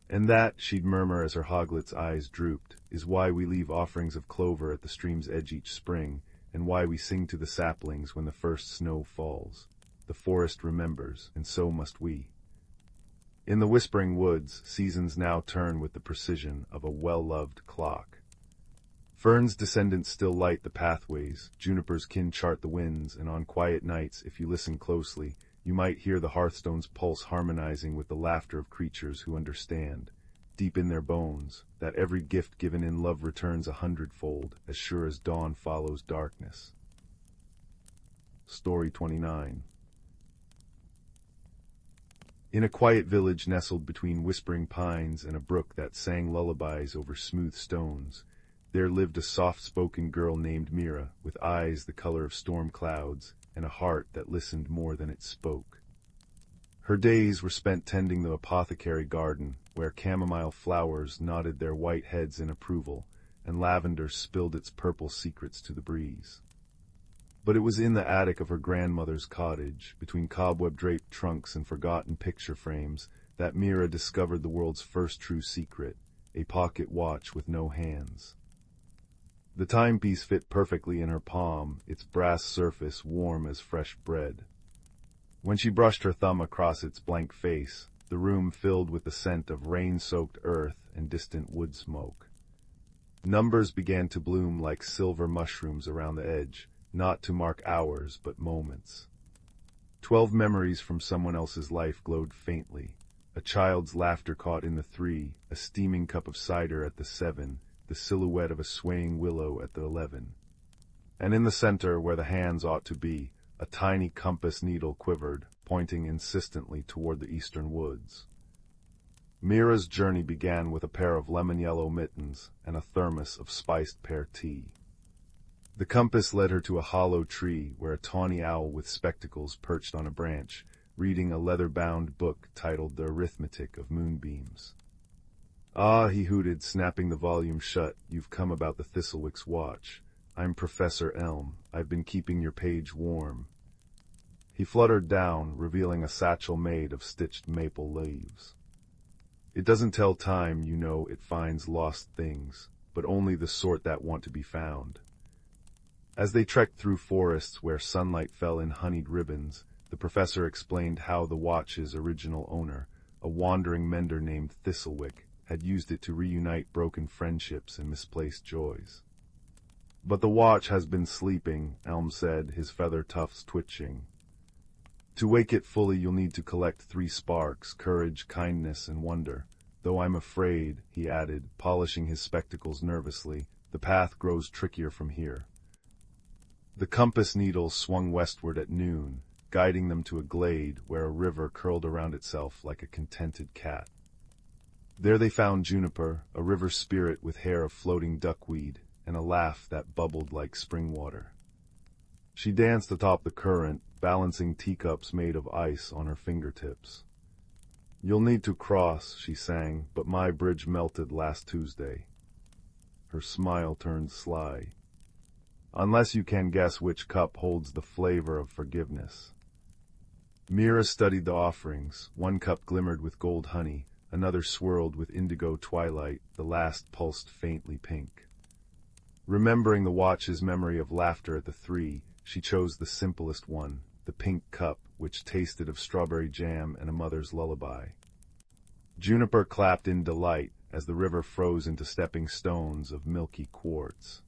"And that," she'd murmur as her hoglet's eyes drooped, "is why we leave offerings of clover at the stream's edge each spring, and why we sing to the saplings when the first snow falls. The forest remembers, and so must we." In the whispering woods, seasons now turn with the precision of a well-loved clock. Fern's descendants still light the pathways, juniper's kin chart the winds, and on quiet nights, if you listen closely, you might hear the hearthstone's pulse harmonizing with the laughter of creatures who understand, deep in their bones, that every gift given in love returns 100-fold, as sure as dawn follows darkness. Story 29. In a quiet village nestled between whispering pines and a brook that sang lullabies over smooth stones, there lived a soft-spoken girl named Mira, with eyes the color of storm clouds, and a heart that listened more than it spoke. Her days were spent tending the apothecary garden, where chamomile flowers nodded their white heads in approval, and lavender spilled its purple secrets to the breeze. But it was in the attic of her grandmother's cottage, between cobweb-draped trunks and forgotten picture frames, that Mira discovered the world's first true secret, a pocket watch with no hands. The timepiece fit perfectly in her palm, its brass surface warm as fresh bread. When she brushed her thumb across its blank face, the room filled with the scent of rain-soaked earth and distant wood smoke. Numbers began to bloom like silver mushrooms around the edge, not to mark hours but moments. 12 memories from someone else's life glowed faintly, a child's laughter caught in the 3, a steaming cup of cider at the 7, the silhouette of a swaying willow at the 11. And in the center, where the hands ought to be, a tiny compass needle quivered, pointing insistently toward the eastern woods. Mira's journey began with a pair of lemon-yellow mittens and a thermos of spiced pear tea. The compass led her to a hollow tree where a tawny owl with spectacles perched on a branch, reading a leather-bound book titled The Arithmetic of Moonbeams. "Ah," he hooted, snapping the volume shut, "you've come about the Thistlewick's watch. I'm Professor Elm. I've been keeping your page warm." He fluttered down, revealing a satchel made of stitched maple leaves. "It doesn't tell time, you know, it finds lost things, but only the sort that want to be found." As they trekked through forests where sunlight fell in honeyed ribbons, the professor explained how the watch's original owner, a wandering mender named Thistlewick, had used it to reunite broken friendships and misplaced joys. "But the watch has been sleeping," Elm said, his feather tufts twitching. "To wake it fully you'll need to collect 3 sparks, courage, kindness, and wonder. Though I'm afraid," he added, polishing his spectacles nervously, "the path grows trickier from here." The compass needle swung westward at noon, guiding them to a glade where a river curled around itself like a contented cat. There they found Juniper, a river spirit with hair of floating duckweed, and a laugh that bubbled like spring water. She danced atop the current, balancing teacups made of ice on her fingertips. "You'll need to cross," she sang, "but my bridge melted last Tuesday." Her smile turned sly. "Unless you can guess which cup holds the flavor of forgiveness." Mira studied the offerings. One cup glimmered with gold honey, another swirled with indigo twilight, the last pulsed faintly pink. Remembering the watch's memory of laughter at the 3, she chose the simplest one, the pink cup, which tasted of strawberry jam and a mother's lullaby. Juniper clapped in delight as the river froze into stepping stones of milky quartz.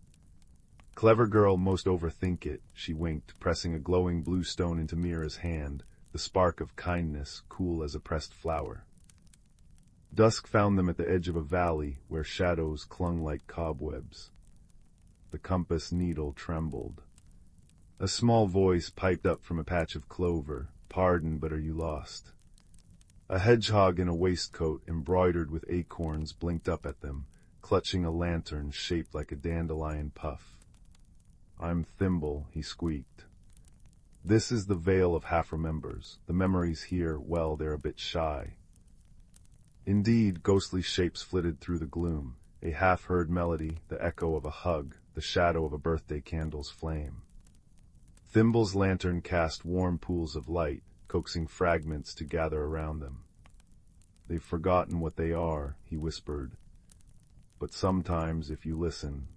"Clever girl, most overthink it," she winked, pressing a glowing blue stone into Mira's hand, the spark of kindness, cool as a pressed flower. Dusk found them at the edge of a valley where shadows clung like cobwebs. The compass needle trembled. A small voice piped up from a patch of clover, "Pardon, but are you lost?" A hedgehog in a waistcoat embroidered with acorns blinked up at them, clutching a lantern shaped like a dandelion puff. "I'm Thimble," he squeaked. "This is the Vale of Half-Remembers. The memories here, well, they're a bit shy." Indeed, ghostly shapes flitted through the gloom, a half-heard melody, the echo of a hug, the shadow of a birthday candle's flame. Thimble's lantern cast warm pools of light, coaxing fragments to gather around them. "They've forgotten what they are," he whispered. "But sometimes, if you listen."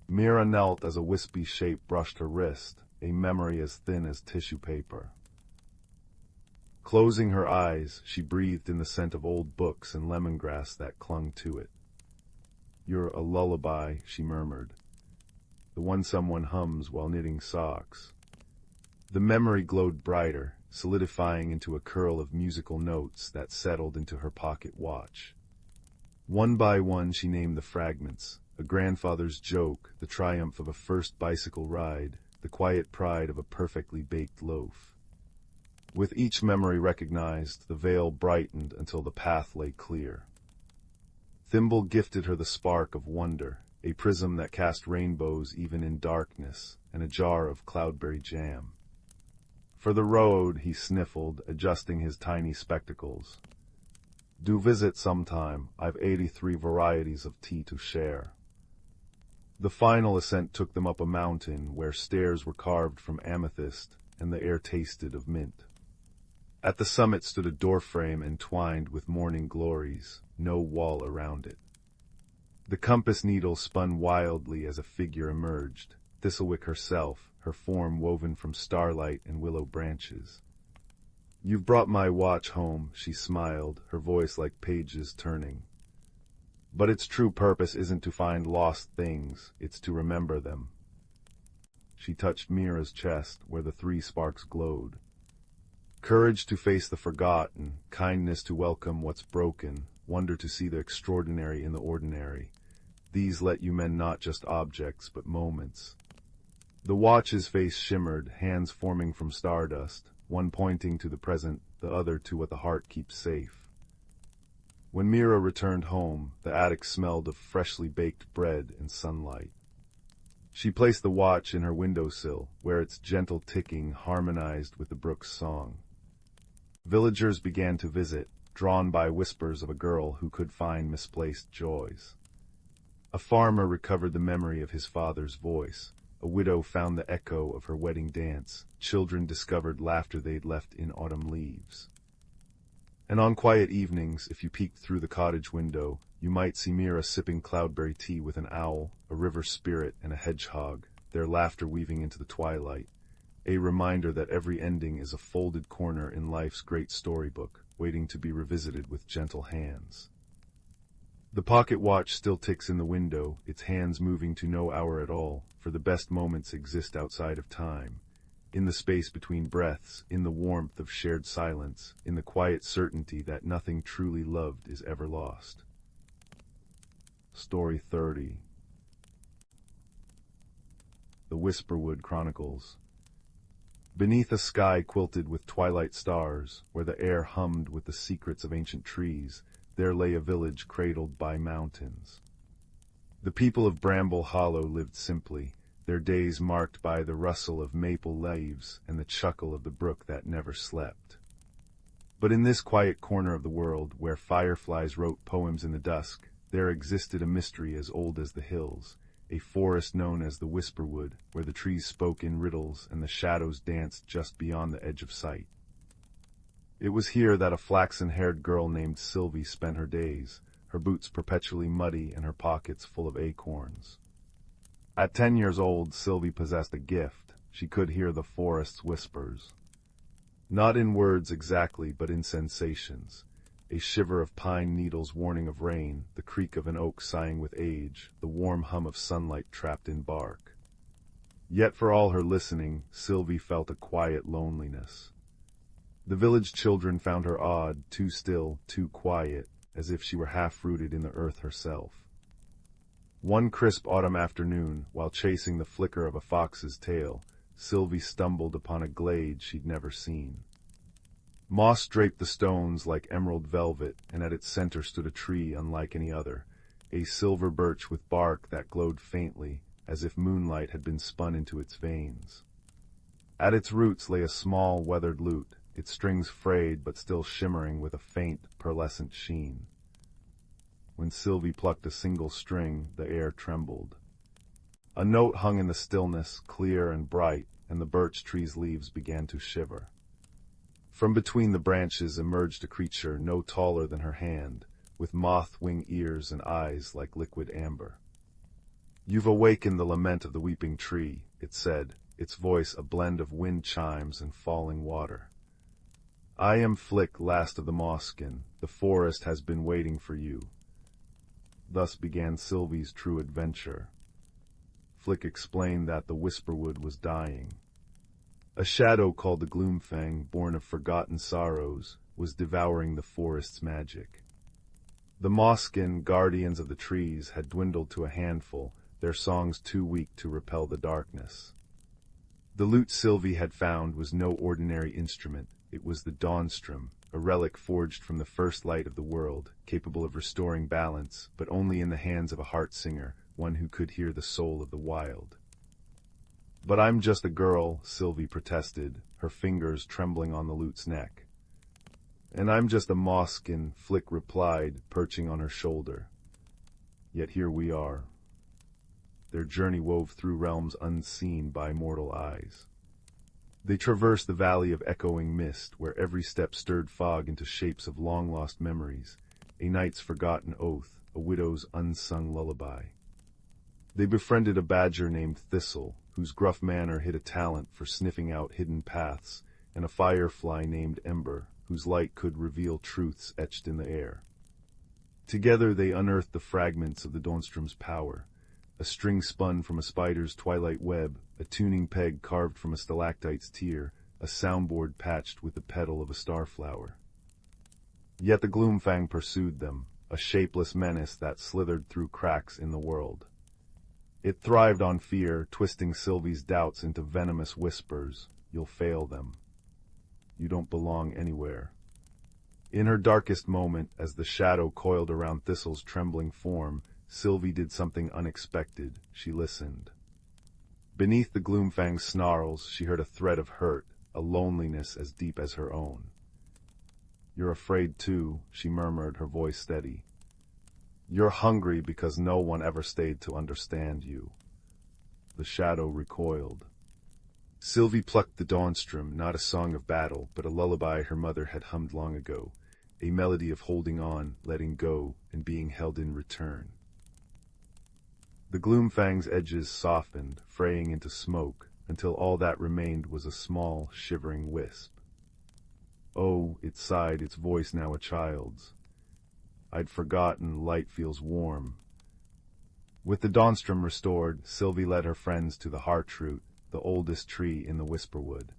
Mira knelt as a wispy shape brushed her wrist, a memory as thin as tissue paper. Closing her eyes, she breathed in the scent of old books and lemongrass that clung to it. You're a lullaby, she murmured. The one someone hums while knitting socks. The memory glowed brighter, solidifying into a curl of musical notes that settled into her pocket watch. One by one she named the fragments, a grandfather's joke, the triumph of a first bicycle ride, the quiet pride of a perfectly baked loaf. With each memory recognized, the veil brightened until the path lay clear. Thimble gifted her the spark of wonder, a prism that cast rainbows even in darkness, and a jar of cloudberry jam. For the road, he sniffled, adjusting his tiny spectacles. Do visit sometime, I've 83 varieties of tea to share. The final ascent took them up a mountain where stairs were carved from amethyst and the air tasted of mint. At the summit stood a doorframe entwined with morning glories, no wall around it. The compass needle spun wildly as a figure emerged, Thistlewick herself, her form woven from starlight and willow branches. You've brought my watch home, she smiled, her voice like pages turning. But its true purpose isn't to find lost things, it's to remember them. She touched Mira's chest, where the 3 sparks glowed. Courage to face the forgotten, kindness to welcome what's broken, wonder to see the extraordinary in the ordinary. These let you mend not just objects, but moments. The watch's face shimmered, hands forming from stardust, one pointing to the present, the other to what the heart keeps safe. When Mira returned home, the attic smelled of freshly baked bread and sunlight. She placed the watch in her windowsill, where its gentle ticking harmonized with the brook's song. Villagers began to visit, drawn by whispers of a girl who could find misplaced joys. A farmer recovered the memory of his father's voice. A widow found the echo of her wedding dance. Children discovered laughter they'd left in autumn leaves. And on quiet evenings, if you peeked through the cottage window, you might see Mira sipping cloudberry tea with an owl, a river spirit, and a hedgehog, their laughter weaving into the twilight, a reminder that every ending is a folded corner in life's great storybook, waiting to be revisited with gentle hands. The pocket watch still ticks in the window, its hands moving to no hour at all, for the best moments exist outside of time, in the space between breaths, in the warmth of shared silence, in the quiet certainty that nothing truly loved is ever lost. Story 30. The Whisperwood Chronicles. Beneath a sky quilted with twilight stars, where the air hummed with the secrets of ancient trees, there lay a village cradled by mountains. The people of Bramble Hollow lived simply, their days marked by the rustle of maple leaves and the chuckle of the brook that never slept. But in this quiet corner of the world, where fireflies wrote poems in the dusk, there existed a mystery as old as the hills, a forest known as the Whisperwood, where the trees spoke in riddles and the shadows danced just beyond the edge of sight. It was here that a flaxen-haired girl named Sylvie spent her days, her boots perpetually muddy and her pockets full of acorns. At 10 years old, Sylvie possessed a gift. She could hear the forest's whispers. Not in words exactly, but in sensations. A shiver of pine needles warning of rain, the creak of an oak sighing with age, the warm hum of sunlight trapped in bark. Yet for all her listening, Sylvie felt a quiet loneliness. The village children found her odd, too still, too quiet, as if she were half-rooted in the earth herself. One crisp autumn afternoon, while chasing the flicker of a fox's tail, Sylvie stumbled upon a glade she'd never seen. Moss draped the stones like emerald velvet, and at its center stood a tree unlike any other, a silver birch with bark that glowed faintly, as if moonlight had been spun into its veins. At its roots lay a small, weathered lute, its strings frayed but still shimmering with a faint, pearlescent sheen. When Sylvie plucked a single string, the air trembled. A note hung in the stillness, clear and bright, and the birch tree's leaves began to shiver. From between the branches emerged a creature no taller than her hand, with moth-wing ears and eyes like liquid amber. "You've awakened the lament of the weeping tree," it said, its voice a blend of wind chimes and falling water. "I am Flick, last of the Mosskin. The forest has been waiting for you." Thus began Sylvie's true adventure. Flick explained that the Whisperwood was dying. A shadow called the Gloomfang, born of forgotten sorrows, was devouring the forest's magic. The Mosskin, guardians of the trees, had dwindled to a handful, their songs too weak to repel the darkness. The lute Sylvie had found was no ordinary instrument. It was the Dawnstrom, a relic forged from the first light of the world, capable of restoring balance, but only in the hands of a heart singer, one who could hear the soul of the wild. "But I'm just a girl," Sylvie protested, her fingers trembling on the lute's neck. "And I'm just a Mosskin," Flick replied, perching on her shoulder. Yet here we are. Their journey wove through realms unseen by mortal eyes. They traversed the valley of echoing mist, where every step stirred fog into shapes of long-lost memories, a knight's forgotten oath, a widow's unsung lullaby. They befriended a badger named Thistle, whose gruff manner hid a talent for sniffing out hidden paths, and a firefly named Ember, whose light could reveal truths etched in the air. Together they unearthed the fragments of the Dawnstrom's power, a string spun from a spider's twilight web, a tuning peg carved from a stalactite's tear, a soundboard patched with the petal of a starflower. Yet the Gloomfang pursued them, a shapeless menace that slithered through cracks in the world. It thrived on fear, twisting Sylvie's doubts into venomous whispers. "You'll fail them. You don't belong anywhere." In her darkest moment, as the shadow coiled around Thistle's trembling form, Sylvie did something unexpected. She listened. Beneath the Gloomfang's snarls, she heard a thread of hurt, a loneliness as deep as her own. "You're afraid too," she murmured, her voice steady. "You're hungry because no one ever stayed to understand you." The shadow recoiled. Sylvie plucked the Dawnstrom, not a song of battle, but a lullaby her mother had hummed long ago, a melody of holding on, letting go, and being held in return. The Gloomfang's edges softened, fraying into smoke, until all that remained was a small, shivering wisp. "Oh," it sighed, its voice now a child's. "I'd forgotten light feels warm." With the Dawnstrom restored, Sylvie led her friends to the Heartroot, the oldest tree in the Whisperwood.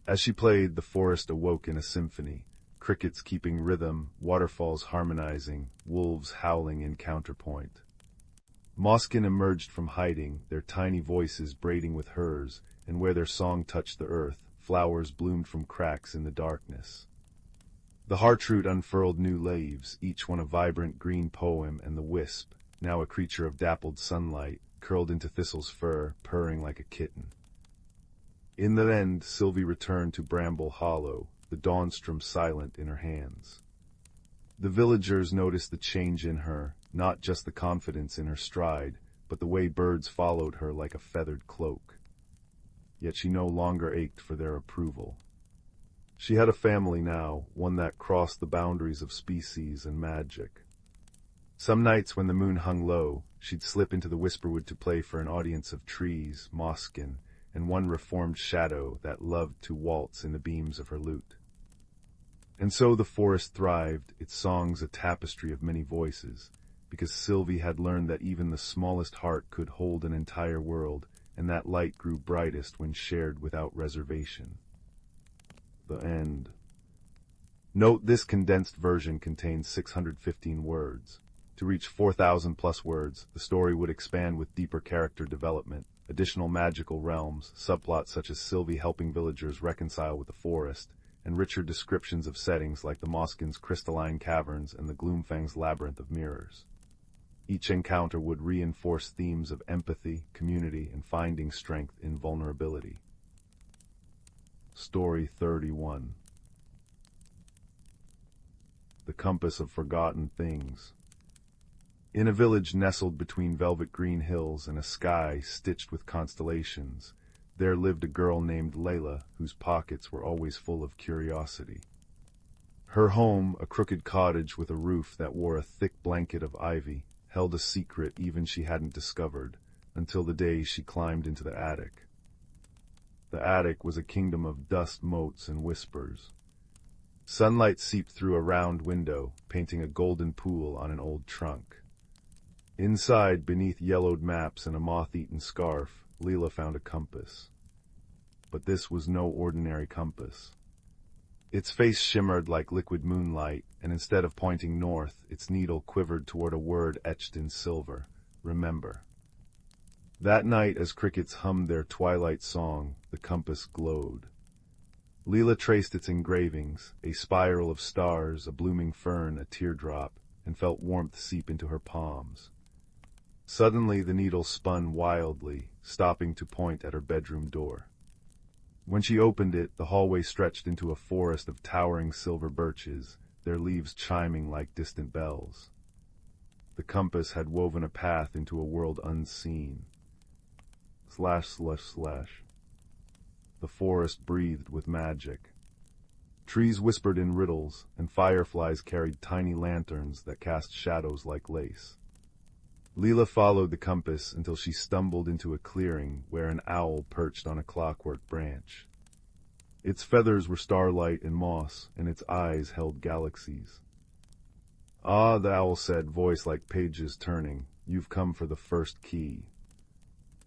As she played, the forest awoke in a symphony, crickets keeping rhythm, waterfalls harmonizing, wolves howling in counterpoint. Mosskin emerged from hiding, their tiny voices braiding with hers, and where their song touched the earth, flowers bloomed from cracks in the darkness. The Heartroot unfurled new leaves, each one a vibrant green poem, and the wisp, now a creature of dappled sunlight, curled into Thistle's fur, purring like a kitten. In the end, Sylvie returned to Bramble Hollow, the Dawnstrom silent in her hands. The villagers noticed the change in her, not just the confidence in her stride, but the way birds followed her like a feathered cloak. Yet she no longer ached for their approval. She had a family now, one that crossed the boundaries of species and magic. Some nights when the moon hung low, she'd slip into the Whisperwood to play for an audience of trees, Mosskin, and one reformed shadow that loved to waltz in the beams of her lute. And so the forest thrived, its songs a tapestry of many voices, because Sylvie had learned that even the smallest heart could hold an entire world, and that light grew brightest when shared without reservation. The end. Note this condensed version contains 615 words. To reach 4,000 plus words, the story would expand with deeper character development, additional magical realms, subplots such as Sylvie helping villagers reconcile with the forest, and richer descriptions of settings like the Mosskin's crystalline caverns and the Gloomfang's labyrinth of mirrors. Each encounter would reinforce themes of empathy, community, and finding strength in vulnerability. Story 31. The Compass of Forgotten Things. In a village nestled between velvet green hills and a sky stitched with constellations, there lived a girl named Lila, whose pockets were always full of curiosity. Her home, a crooked cottage with a roof that wore a thick blanket of ivy, held a secret even she hadn't discovered, until the day she climbed into the attic. The attic was a kingdom of dust motes and whispers. Sunlight seeped through a round window, painting a golden pool on an old trunk. Inside, beneath yellowed maps and a moth-eaten scarf, Lila found a compass. But this was no ordinary compass. Its face shimmered like liquid moonlight, and instead of pointing north, its needle quivered toward a word etched in silver: remember. That night, as crickets hummed their twilight song, the compass glowed. Lila traced its engravings, a spiral of stars, a blooming fern, a teardrop, and felt warmth seep into her palms. Suddenly the needle spun wildly, stopping to point at her bedroom door. When she opened it, the hallway stretched into a forest of towering silver birches, their leaves chiming like distant bells. The compass had woven a path into a world unseen. Slash, slash, slash. The forest breathed with magic. Trees whispered in riddles, and fireflies carried tiny lanterns that cast shadows like lace. Lila followed the compass until she stumbled into a clearing where an owl perched on a clockwork branch. Its feathers were starlight and moss, and its eyes held galaxies. "Ah," the owl said, voice like pages turning, "you've come for the first key."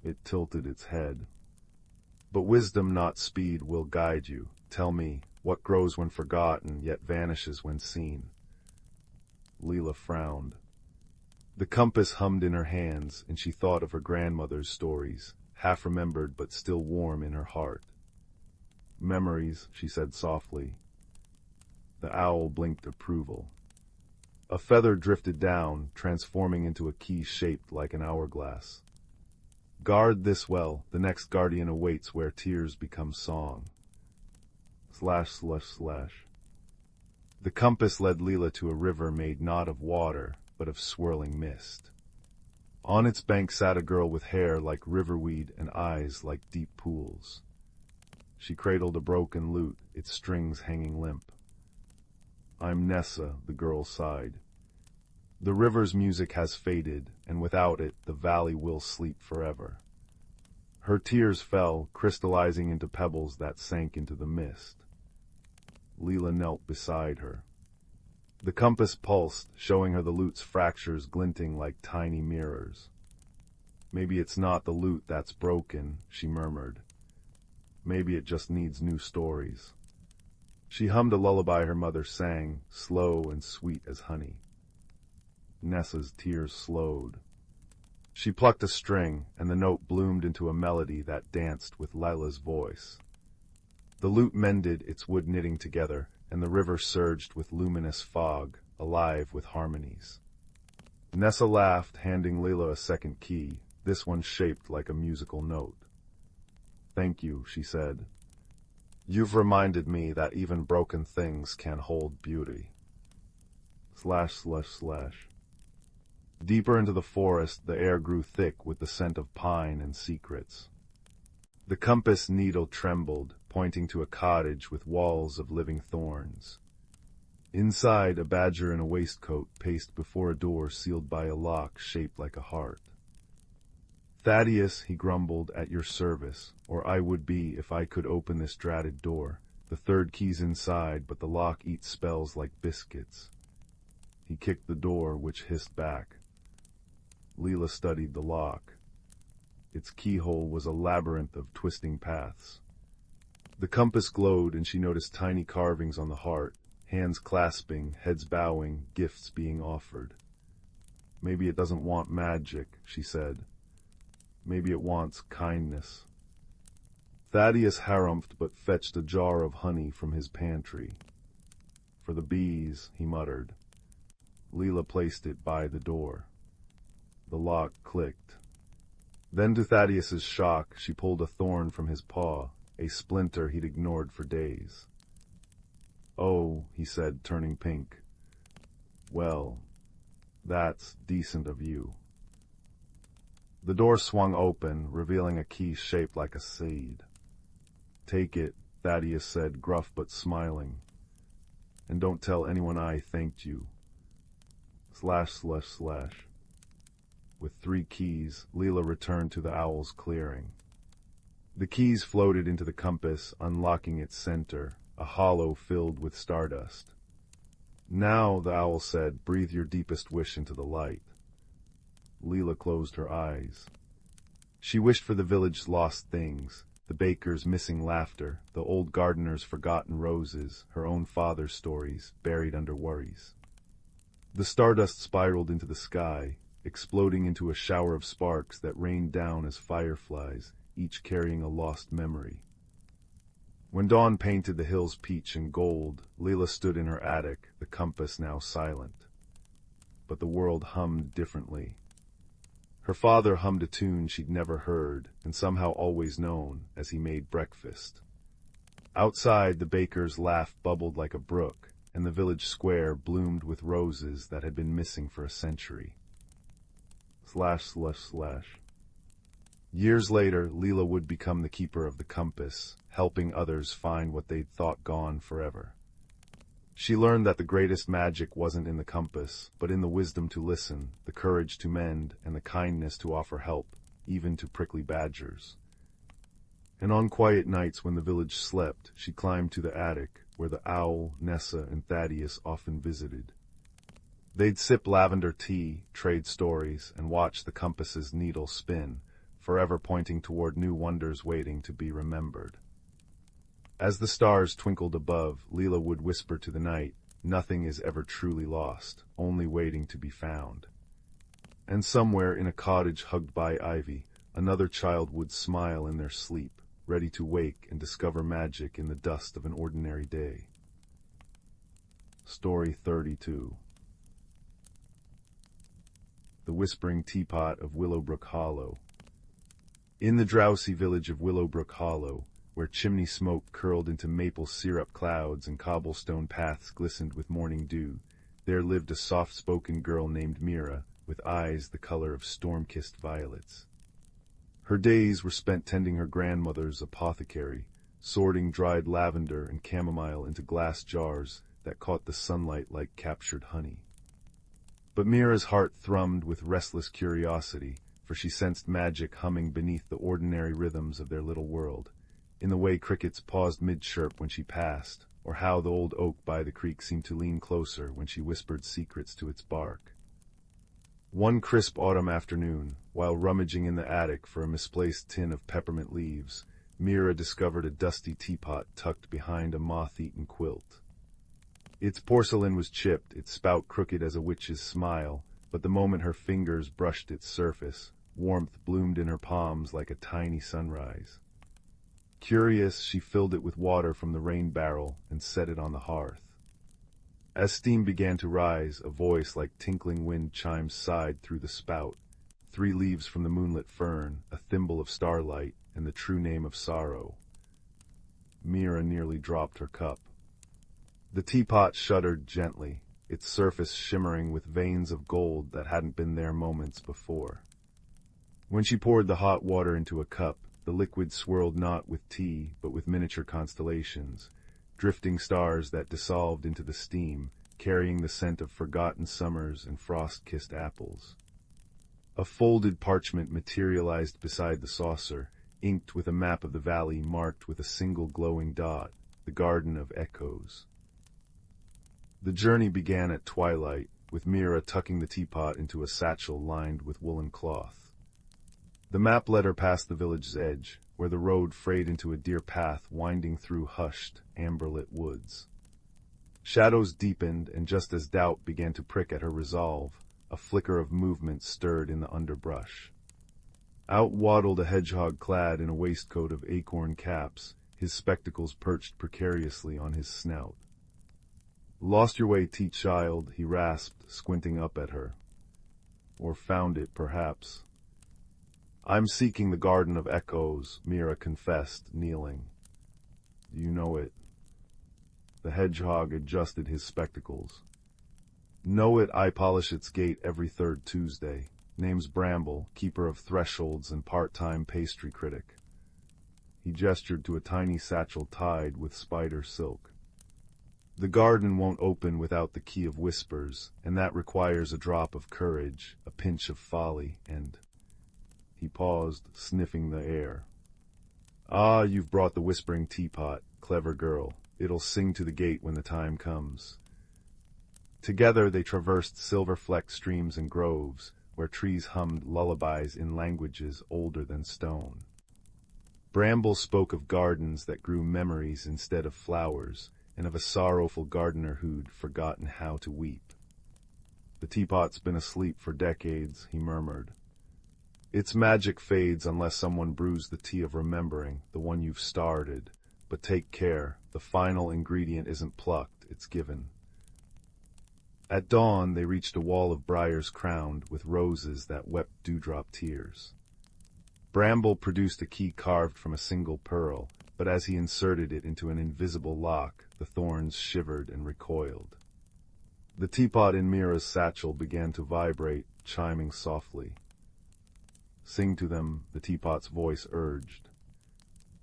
It tilted its head. "But wisdom, not speed, will guide you. Tell me, what grows when forgotten, yet vanishes when seen?" Lila frowned. The compass hummed in her hands, and she thought of her grandmother's stories, half-remembered but still warm in her heart. "Memories," she said softly. The owl blinked approval. A feather drifted down, transforming into a key shaped like an hourglass. "Guard this well, the next guardian awaits where tears become song." Slash, slash, slash. The compass led Lila to a river made not of water, but of swirling mist. On its bank sat a girl with hair like riverweed and eyes like deep pools. She cradled a broken lute, its strings hanging limp. "I'm Nessa," the girl sighed. "The river's music has faded, and without it, the valley will sleep forever." Her tears fell, crystallizing into pebbles that sank into the mist. Lila knelt beside her. The compass pulsed, showing her the lute's fractures glinting like tiny mirrors. "Maybe it's not the lute that's broken," she murmured. "Maybe it just needs new stories." She hummed a lullaby her mother sang, slow and sweet as honey. Nessa's tears slowed. She plucked a string, and the note bloomed into a melody that danced with Lila's voice. The lute mended its wood knitting together, and the river surged with luminous fog, alive with harmonies. Nessa laughed, handing Lila a second key, this one shaped like a musical note. "Thank you," she said. "You've reminded me that even broken things can hold beauty." Slash, slash, slash. Deeper into the forest, the air grew thick with the scent of pine and secrets. The compass needle trembled, pointing to a cottage with walls of living thorns. Inside, a badger in a waistcoat paced before a door sealed by a lock shaped like a heart. "Thaddeus," he grumbled, "at your service, or I would be if I could open this dratted door. The third key's inside, but the lock eats spells like biscuits." He kicked the door, which hissed back. Lila studied the lock. Its keyhole was a labyrinth of twisting paths. The compass glowed, and she noticed tiny carvings on the heart, hands clasping, heads bowing, gifts being offered. "Maybe it doesn't want magic," she said. "Maybe it wants kindness." Thaddeus harumphed but fetched a jar of honey from his pantry. "For the bees," he muttered. Lila placed it by the door. The lock clicked. Then, to Thaddeus's shock, she pulled a thorn from his paw, a splinter he'd ignored for days. "Oh," he said, turning pink. "Well, that's decent of you." The door swung open, revealing a key shaped like a seed. "Take it," Thaddeus said, gruff but smiling. "And don't tell anyone I thanked you." Slash, slash, slash. With 3 keys, Lila returned to the owl's clearing. The keys floated into the compass, unlocking its center, a hollow filled with stardust. "Now," the owl said, "breathe your deepest wish into the light." Lila closed her eyes. She wished for the village's lost things, the baker's missing laughter, the old gardener's forgotten roses, her own father's stories, buried under worries. The stardust spiraled into the sky, exploding into a shower of sparks that rained down as fireflies, each carrying a lost memory. When dawn painted the hills peach and gold, Lila stood in her attic, the compass now silent. But the world hummed differently. Her father hummed a tune she'd never heard, and somehow always known, as he made breakfast. Outside, the baker's laugh bubbled like a brook, and the village square bloomed with roses that had been missing for a century. Years later, Lila would become the keeper of the compass, helping others find what they'd thought gone forever. She learned that the greatest magic wasn't in the compass, but in the wisdom to listen, the courage to mend, and the kindness to offer help, even to prickly badgers. And on quiet nights when the village slept, she climbed to the attic, where the owl, Nessa, and Thaddeus often visited. They'd sip lavender tea, trade stories, and watch the compass's needle spin, forever pointing toward new wonders waiting to be remembered. As the stars twinkled above, Lila would whisper to the night, "Nothing is ever truly lost, only waiting to be found." And somewhere in a cottage hugged by ivy, another child would smile in their sleep, ready to wake and discover magic in the dust of an ordinary day. Story 32. The Whispering Teapot of Willowbrook Hollow. In the drowsy village of Willowbrook Hollow, where chimney smoke curled into maple syrup clouds and cobblestone paths glistened with morning dew, there lived a soft-spoken girl named Mira, with eyes the color of storm-kissed violets. Her days were spent tending her grandmother's apothecary, sorting dried lavender and chamomile into glass jars that caught the sunlight like captured honey. But Mira's heart thrummed with restless curiosity, for she sensed magic humming beneath the ordinary rhythms of their little world, in the way crickets paused mid-chirp when she passed, or how the old oak by the creek seemed to lean closer when she whispered secrets to its bark. One crisp autumn afternoon, while rummaging in the attic for a misplaced tin of peppermint leaves, Mira discovered a dusty teapot tucked behind a moth-eaten quilt. Its porcelain was chipped, its spout crooked as a witch's smile, but the moment her fingers brushed its surface, warmth bloomed in her palms like a tiny sunrise. Curious, she filled it with water from the rain barrel and set it on the hearth. As steam began to rise, a voice like tinkling wind chimes sighed through the spout. 3 leaves from the moonlit fern, a thimble of starlight, and the true name of sorrow. Mira nearly dropped her cup. The teapot shuddered gently, its surface shimmering with veins of gold that hadn't been there moments before. When she poured the hot water into a cup, the liquid swirled not with tea, but with miniature constellations, drifting stars that dissolved into the steam, carrying the scent of forgotten summers and frost-kissed apples. A folded parchment materialized beside the saucer, inked with a map of the valley marked with a single glowing dot, the Garden of Echoes. The journey began at twilight, with Mira tucking the teapot into a satchel lined with woolen cloth. The map led her past the village's edge, where the road frayed into a deer path winding through hushed, amber-lit woods. Shadows deepened, and just as doubt began to prick at her resolve, a flicker of movement stirred in the underbrush. Out waddled a hedgehog clad in a waistcoat of acorn caps, his spectacles perched precariously on his snout. "Lost your way, child," he rasped, squinting up at her. "Or found it, perhaps." "I'm seeking the Garden of Echoes," Mira confessed, kneeling. "You know it." The hedgehog adjusted his spectacles. "Know it, I polish its gate every 3rd Tuesday. Name's Bramble, keeper of thresholds and part-time pastry critic." He gestured to a tiny satchel tied with spider silk. "The garden won't open without the key of whispers, and that requires a drop of courage, a pinch of folly, and—" He paused, sniffing the air. "Ah, you've brought the whispering teapot, clever girl. It'll sing to the gate when the time comes." Together they traversed silver-flecked streams and groves, where trees hummed lullabies in languages older than stone. Bramble spoke of gardens that grew memories instead of flowers, and of a sorrowful gardener who'd forgotten how to weep. "The teapot's been asleep for decades," he murmured. "Its magic fades unless someone brews the tea of remembering, the one you've started. But take care, the final ingredient isn't plucked, it's given." At dawn they reached a wall of briars crowned with roses that wept dewdrop tears. Bramble produced a key carved from a single pearl, but as he inserted it into an invisible lock, the thorns shivered and recoiled. The teapot in Mira's satchel began to vibrate, chiming softly. "Sing to them," the teapot's voice urged.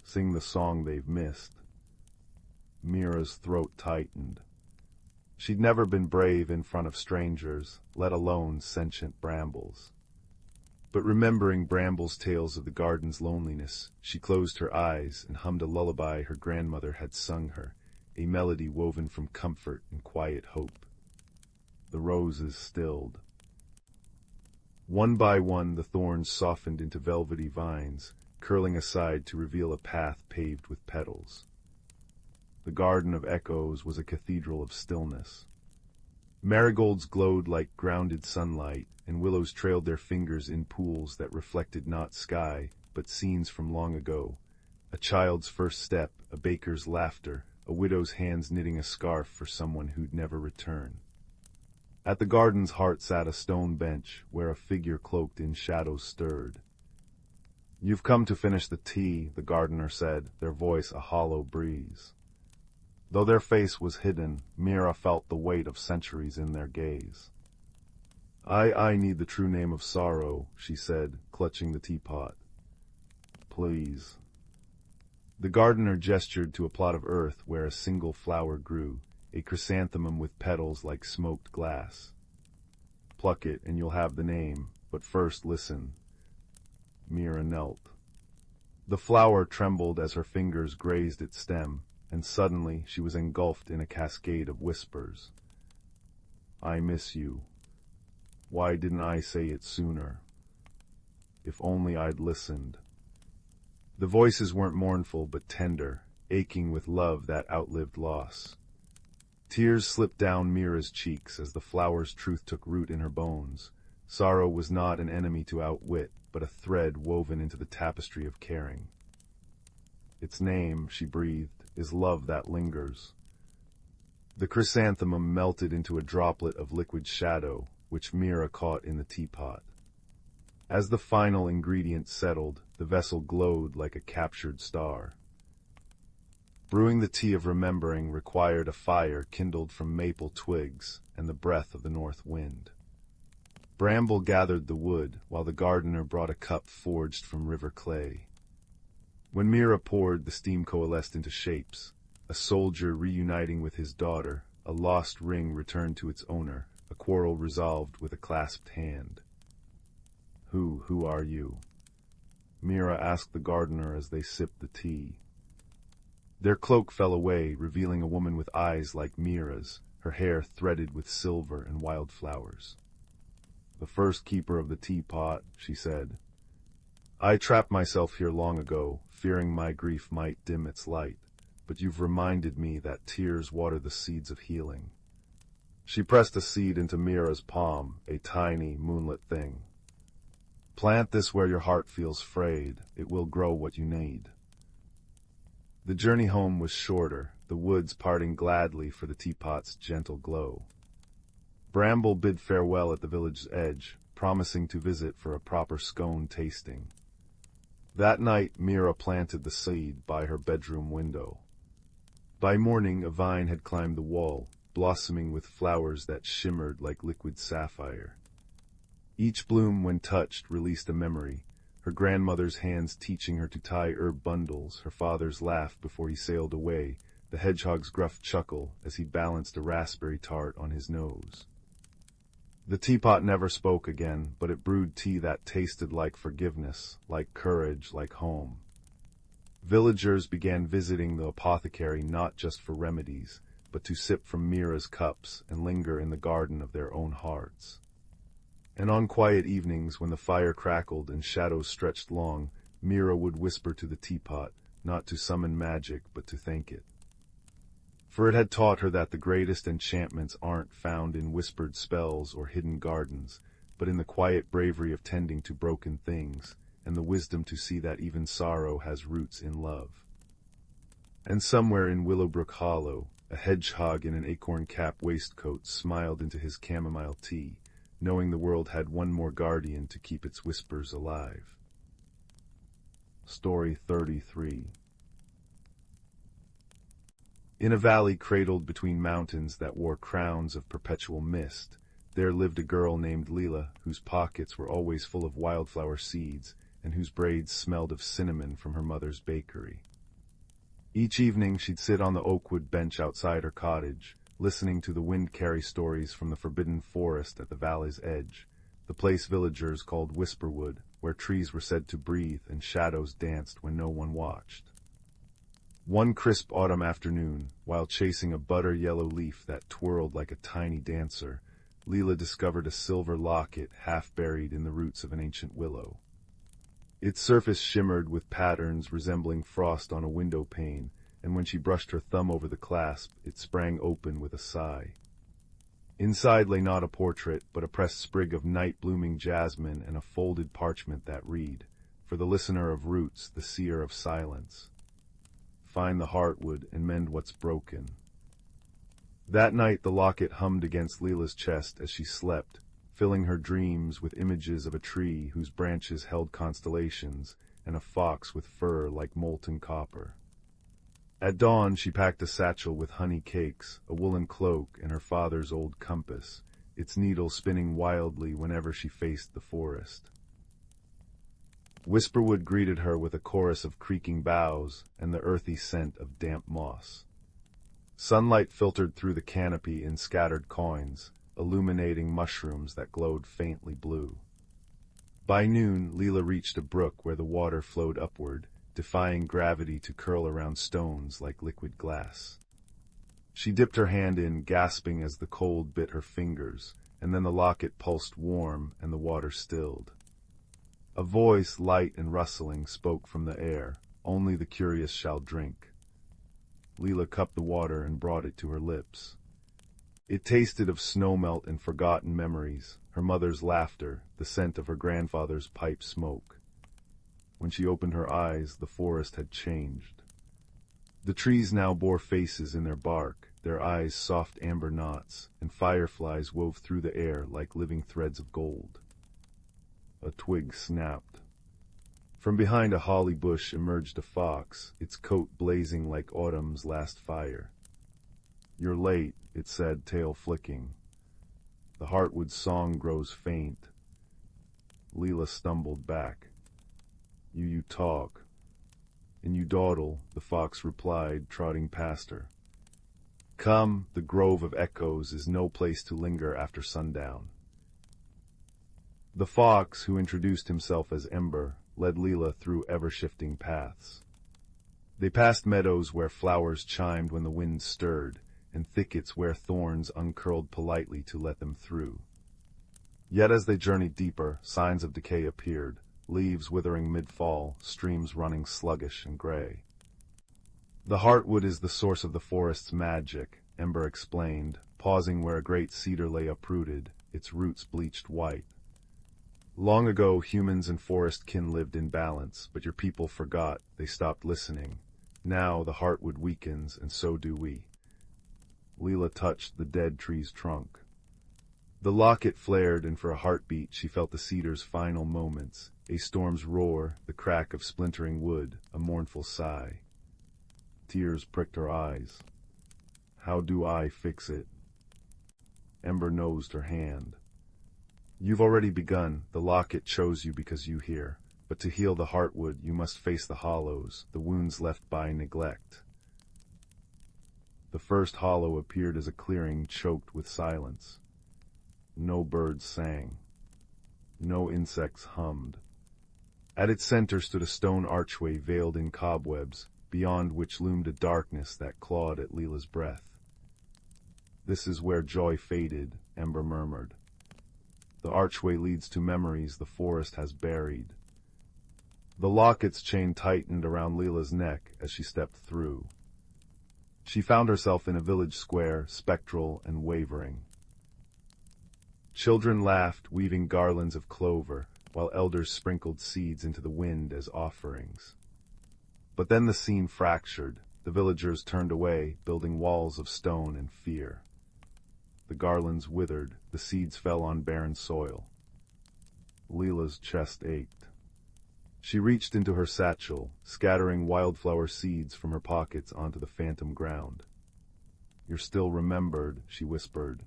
"Sing the song they've missed." Mira's throat tightened. She'd never been brave in front of strangers, let alone sentient brambles. But remembering Bramble's tales of the garden's loneliness, she closed her eyes and hummed a lullaby her grandmother had sung her, a melody woven from comfort and quiet hope. The roses stilled. One by one the thorns softened into velvety vines, curling aside to reveal a path paved with petals. The Garden of Echoes was a cathedral of stillness. Marigolds glowed like grounded sunlight, and willows trailed their fingers in pools that reflected not sky, but scenes from long ago. A child's first step, a baker's laughter, a widow's hands knitting a scarf for someone who'd never return. At the garden's heart sat a stone bench, where a figure cloaked in shadows stirred. "You've come to finish the tea," the gardener said, their voice a hollow breeze. Though their face was hidden, Mira felt the weight of centuries in their gaze. I need the true name of sorrow," she said, clutching the teapot. "Please." The gardener gestured to a plot of earth where a single flower grew, a chrysanthemum with petals like smoked glass. "Pluck it and you'll have the name, but first listen." Mira knelt. The flower trembled as her fingers grazed its stem, and suddenly she was engulfed in a cascade of whispers. "I miss you. Why didn't I say it sooner? If only I'd listened." The voices weren't mournful but tender, aching with love that outlived loss. Tears slipped down Mira's cheeks as the flower's truth took root in her bones. Sorrow was not an enemy to outwit, but a thread woven into the tapestry of caring. "Its name," she breathed, "is love that lingers." The chrysanthemum melted into a droplet of liquid shadow, which Mira caught in the teapot. As the final ingredient settled, the vessel glowed like a captured star. Brewing the tea of remembering required a fire kindled from maple twigs and the breath of the north wind. Bramble gathered the wood, while the gardener brought a cup forged from river clay. When Mira poured, the steam coalesced into shapes. A soldier reuniting with his daughter, a lost ring returned to its owner, a quarrel resolved with a clasped hand. Who are you?" Mira asked the gardener as they sipped the tea. Their cloak fell away, revealing a woman with eyes like Mira's, her hair threaded with silver and wildflowers. "The first keeper of the teapot," she said. "I trapped myself here long ago, fearing my grief might dim its light, but you've reminded me that tears water the seeds of healing." She pressed a seed into Mira's palm, a tiny, moonlit thing. "Plant this where your heart feels frayed. It will grow what you need." The journey home was shorter, the woods parting gladly for the teapot's gentle glow. Bramble bid farewell at the village's edge, promising to visit for a proper scone tasting. That night Mira planted the seed by her bedroom window. By morning a vine had climbed the wall, blossoming with flowers that shimmered like liquid sapphire. Each bloom, when touched, released a memory, her grandmother's hands teaching her to tie herb bundles, her father's laugh before he sailed away, the hedgehog's gruff chuckle as he balanced a raspberry tart on his nose. The teapot never spoke again, but it brewed tea that tasted like forgiveness, like courage, like home. Villagers began visiting the apothecary not just for remedies, but to sip from Mira's cups and linger in the garden of their own hearts. And on quiet evenings, when the fire crackled and shadows stretched long, Mira would whisper to the teapot, not to summon magic, but to thank it. For it had taught her that the greatest enchantments aren't found in whispered spells or hidden gardens, but in the quiet bravery of tending to broken things, and the wisdom to see that even sorrow has roots in love. And somewhere in Willowbrook Hollow, a hedgehog in an acorn-cap waistcoat smiled into his chamomile tea, knowing the world had one more guardian to keep its whispers alive. Story 33. In a valley cradled between mountains that wore crowns of perpetual mist, there lived a girl named Lila, whose pockets were always full of wildflower seeds, and whose braids smelled of cinnamon from her mother's bakery. Each evening she'd sit on the oakwood bench outside her cottage, listening to the wind carry stories from the forbidden forest at the valley's edge, the place villagers called Whisperwood, where trees were said to breathe and shadows danced when no one watched. One crisp autumn afternoon, while chasing a butter-yellow leaf that twirled like a tiny dancer, Lila discovered a silver locket half buried in the roots of an ancient willow. Its surface shimmered with patterns resembling frost on a window pane, and when she brushed her thumb over the clasp, it sprang open with a sigh. Inside lay not a portrait, but a pressed sprig of night-blooming jasmine and a folded parchment that read, "For the listener of roots, the seer of silence. Find the heartwood and mend what's broken." That night the locket hummed against Lila's chest as she slept, filling her dreams with images of a tree whose branches held constellations and a fox with fur like molten copper. At dawn she packed a satchel with honey cakes, a woolen cloak, and her father's old compass, its needle spinning wildly whenever she faced the forest. Whisperwood greeted her with a chorus of creaking boughs and the earthy scent of damp moss. Sunlight filtered through the canopy in scattered coins, illuminating mushrooms that glowed faintly blue. By noon, Lila reached a brook where the water flowed upward, defying gravity to curl around stones like liquid glass. She dipped her hand in, gasping as the cold bit her fingers, and then the locket pulsed warm and the water stilled. A voice, light and rustling, spoke from the air, "Only the curious shall drink." Lila cupped the water and brought it to her lips. It tasted of snowmelt and forgotten memories, her mother's laughter, the scent of her grandfather's pipe smoke. When she opened her eyes, the forest had changed. The trees now bore faces in their bark, their eyes soft amber knots, and fireflies wove through the air like living threads of gold. A twig snapped. From behind a holly bush emerged a fox, its coat blazing like autumn's last fire. "You're late," it said, tail flicking. "The heartwood's song grows faint." Lila stumbled back. You talk." "And you dawdle," the fox replied, trotting past her. "Come, the grove of echoes is no place to linger after sundown." The fox, who introduced himself as Ember, led Lila through ever-shifting paths. They passed meadows where flowers chimed when the wind stirred, and thickets where thorns uncurled politely to let them through. Yet as they journeyed deeper, signs of decay appeared, leaves withering mid-fall, streams running sluggish and gray. "The heartwood is the source of the forest's magic," Ember explained, pausing where a great cedar lay uprooted, its roots bleached white. "Long ago, humans and forest kin lived in balance, but your people forgot, they stopped listening. Now the heartwood weakens, and so do we." Lila touched the dead tree's trunk. The locket flared, and for a heartbeat she felt the cedar's final moments, a storm's roar, the crack of splintering wood, a mournful sigh. Tears pricked her eyes. "How do I fix it?" Ember nosed her hand. "You've already begun. The locket chose you because you hear. But to heal the heartwood, you must face the hollows, the wounds left by neglect." The first hollow appeared as a clearing choked with silence. No birds sang. No insects hummed. At its center stood a stone archway veiled in cobwebs, beyond which loomed a darkness that clawed at Lila's breath. "This is where joy faded," Ember murmured. The archway leads to memories the forest has buried. The locket's chain tightened around Lila's neck as she stepped through. She found herself in a village square, spectral and wavering. Children laughed, weaving garlands of clover, while elders sprinkled seeds into the wind as offerings. But then the scene fractured. The villagers turned away, building walls of stone and fear. The garlands withered, the seeds fell on barren soil. Lila's chest ached. She reached into her satchel, scattering wildflower seeds from her pockets onto the phantom ground. "You're still remembered," she whispered.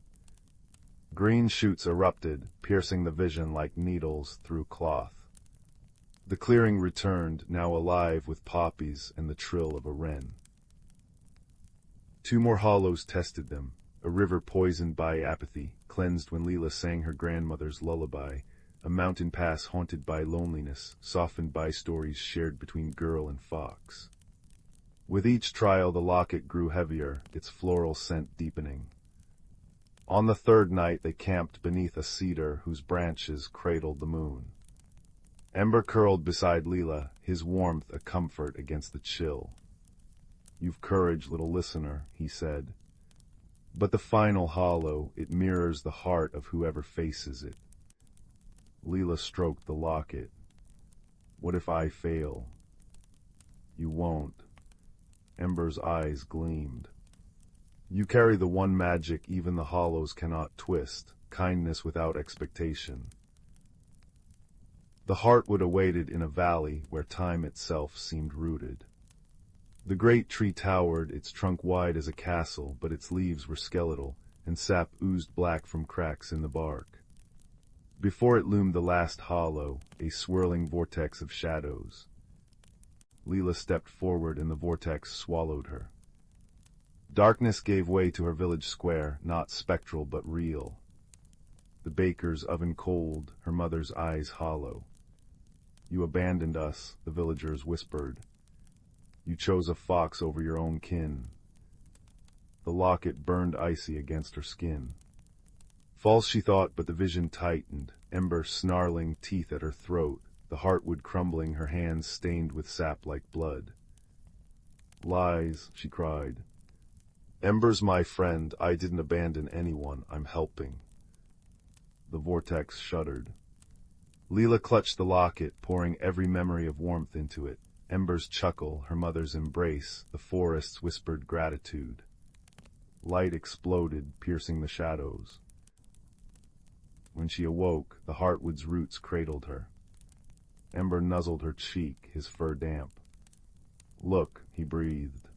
Green shoots erupted, piercing the vision like needles through cloth. The clearing returned, now alive with poppies and the trill of a wren. 2 more hollows tested them, a river poisoned by apathy, cleansed when Lila sang her grandmother's lullaby, a mountain pass haunted by loneliness, softened by stories shared between girl and fox. With each trial the locket grew heavier, its floral scent deepening. On the 3rd night they camped beneath a cedar whose branches cradled the moon. Ember curled beside Lila, his warmth a comfort against the chill. "You've courage, little listener," he said. "But the final hollow, it mirrors the heart of whoever faces it." Lila stroked the locket. "What if I fail?" "You won't." Ember's eyes gleamed. "You carry the one magic even the hollows cannot twist, kindness without expectation." The heartwood awaited in a valley where time itself seemed rooted. The great tree towered, its trunk wide as a castle, but its leaves were skeletal, and sap oozed black from cracks in the bark. Before it loomed the last hollow, a swirling vortex of shadows. Lila stepped forward and the vortex swallowed her. Darkness gave way to her village square, not spectral but real. The baker's oven cold, her mother's eyes hollow. "You abandoned us," the villagers whispered. "You chose a fox over your own kin." The locket burned icy against her skin. False she thought, but the vision tightened, Ember snarling, teeth at her throat, the heartwood crumbling, her hands stained with sap like blood. "Lies," she cried. "Ember's my friend, I didn't abandon anyone, I'm helping." The vortex shuddered. Lila clutched the locket, pouring every memory of warmth into it. Ember's chuckle, her mother's embrace, the forest's whispered gratitude. Light exploded, piercing the shadows. When she awoke, the heartwood's roots cradled her. Ember nuzzled her cheek, his fur damp. "Look," he breathed.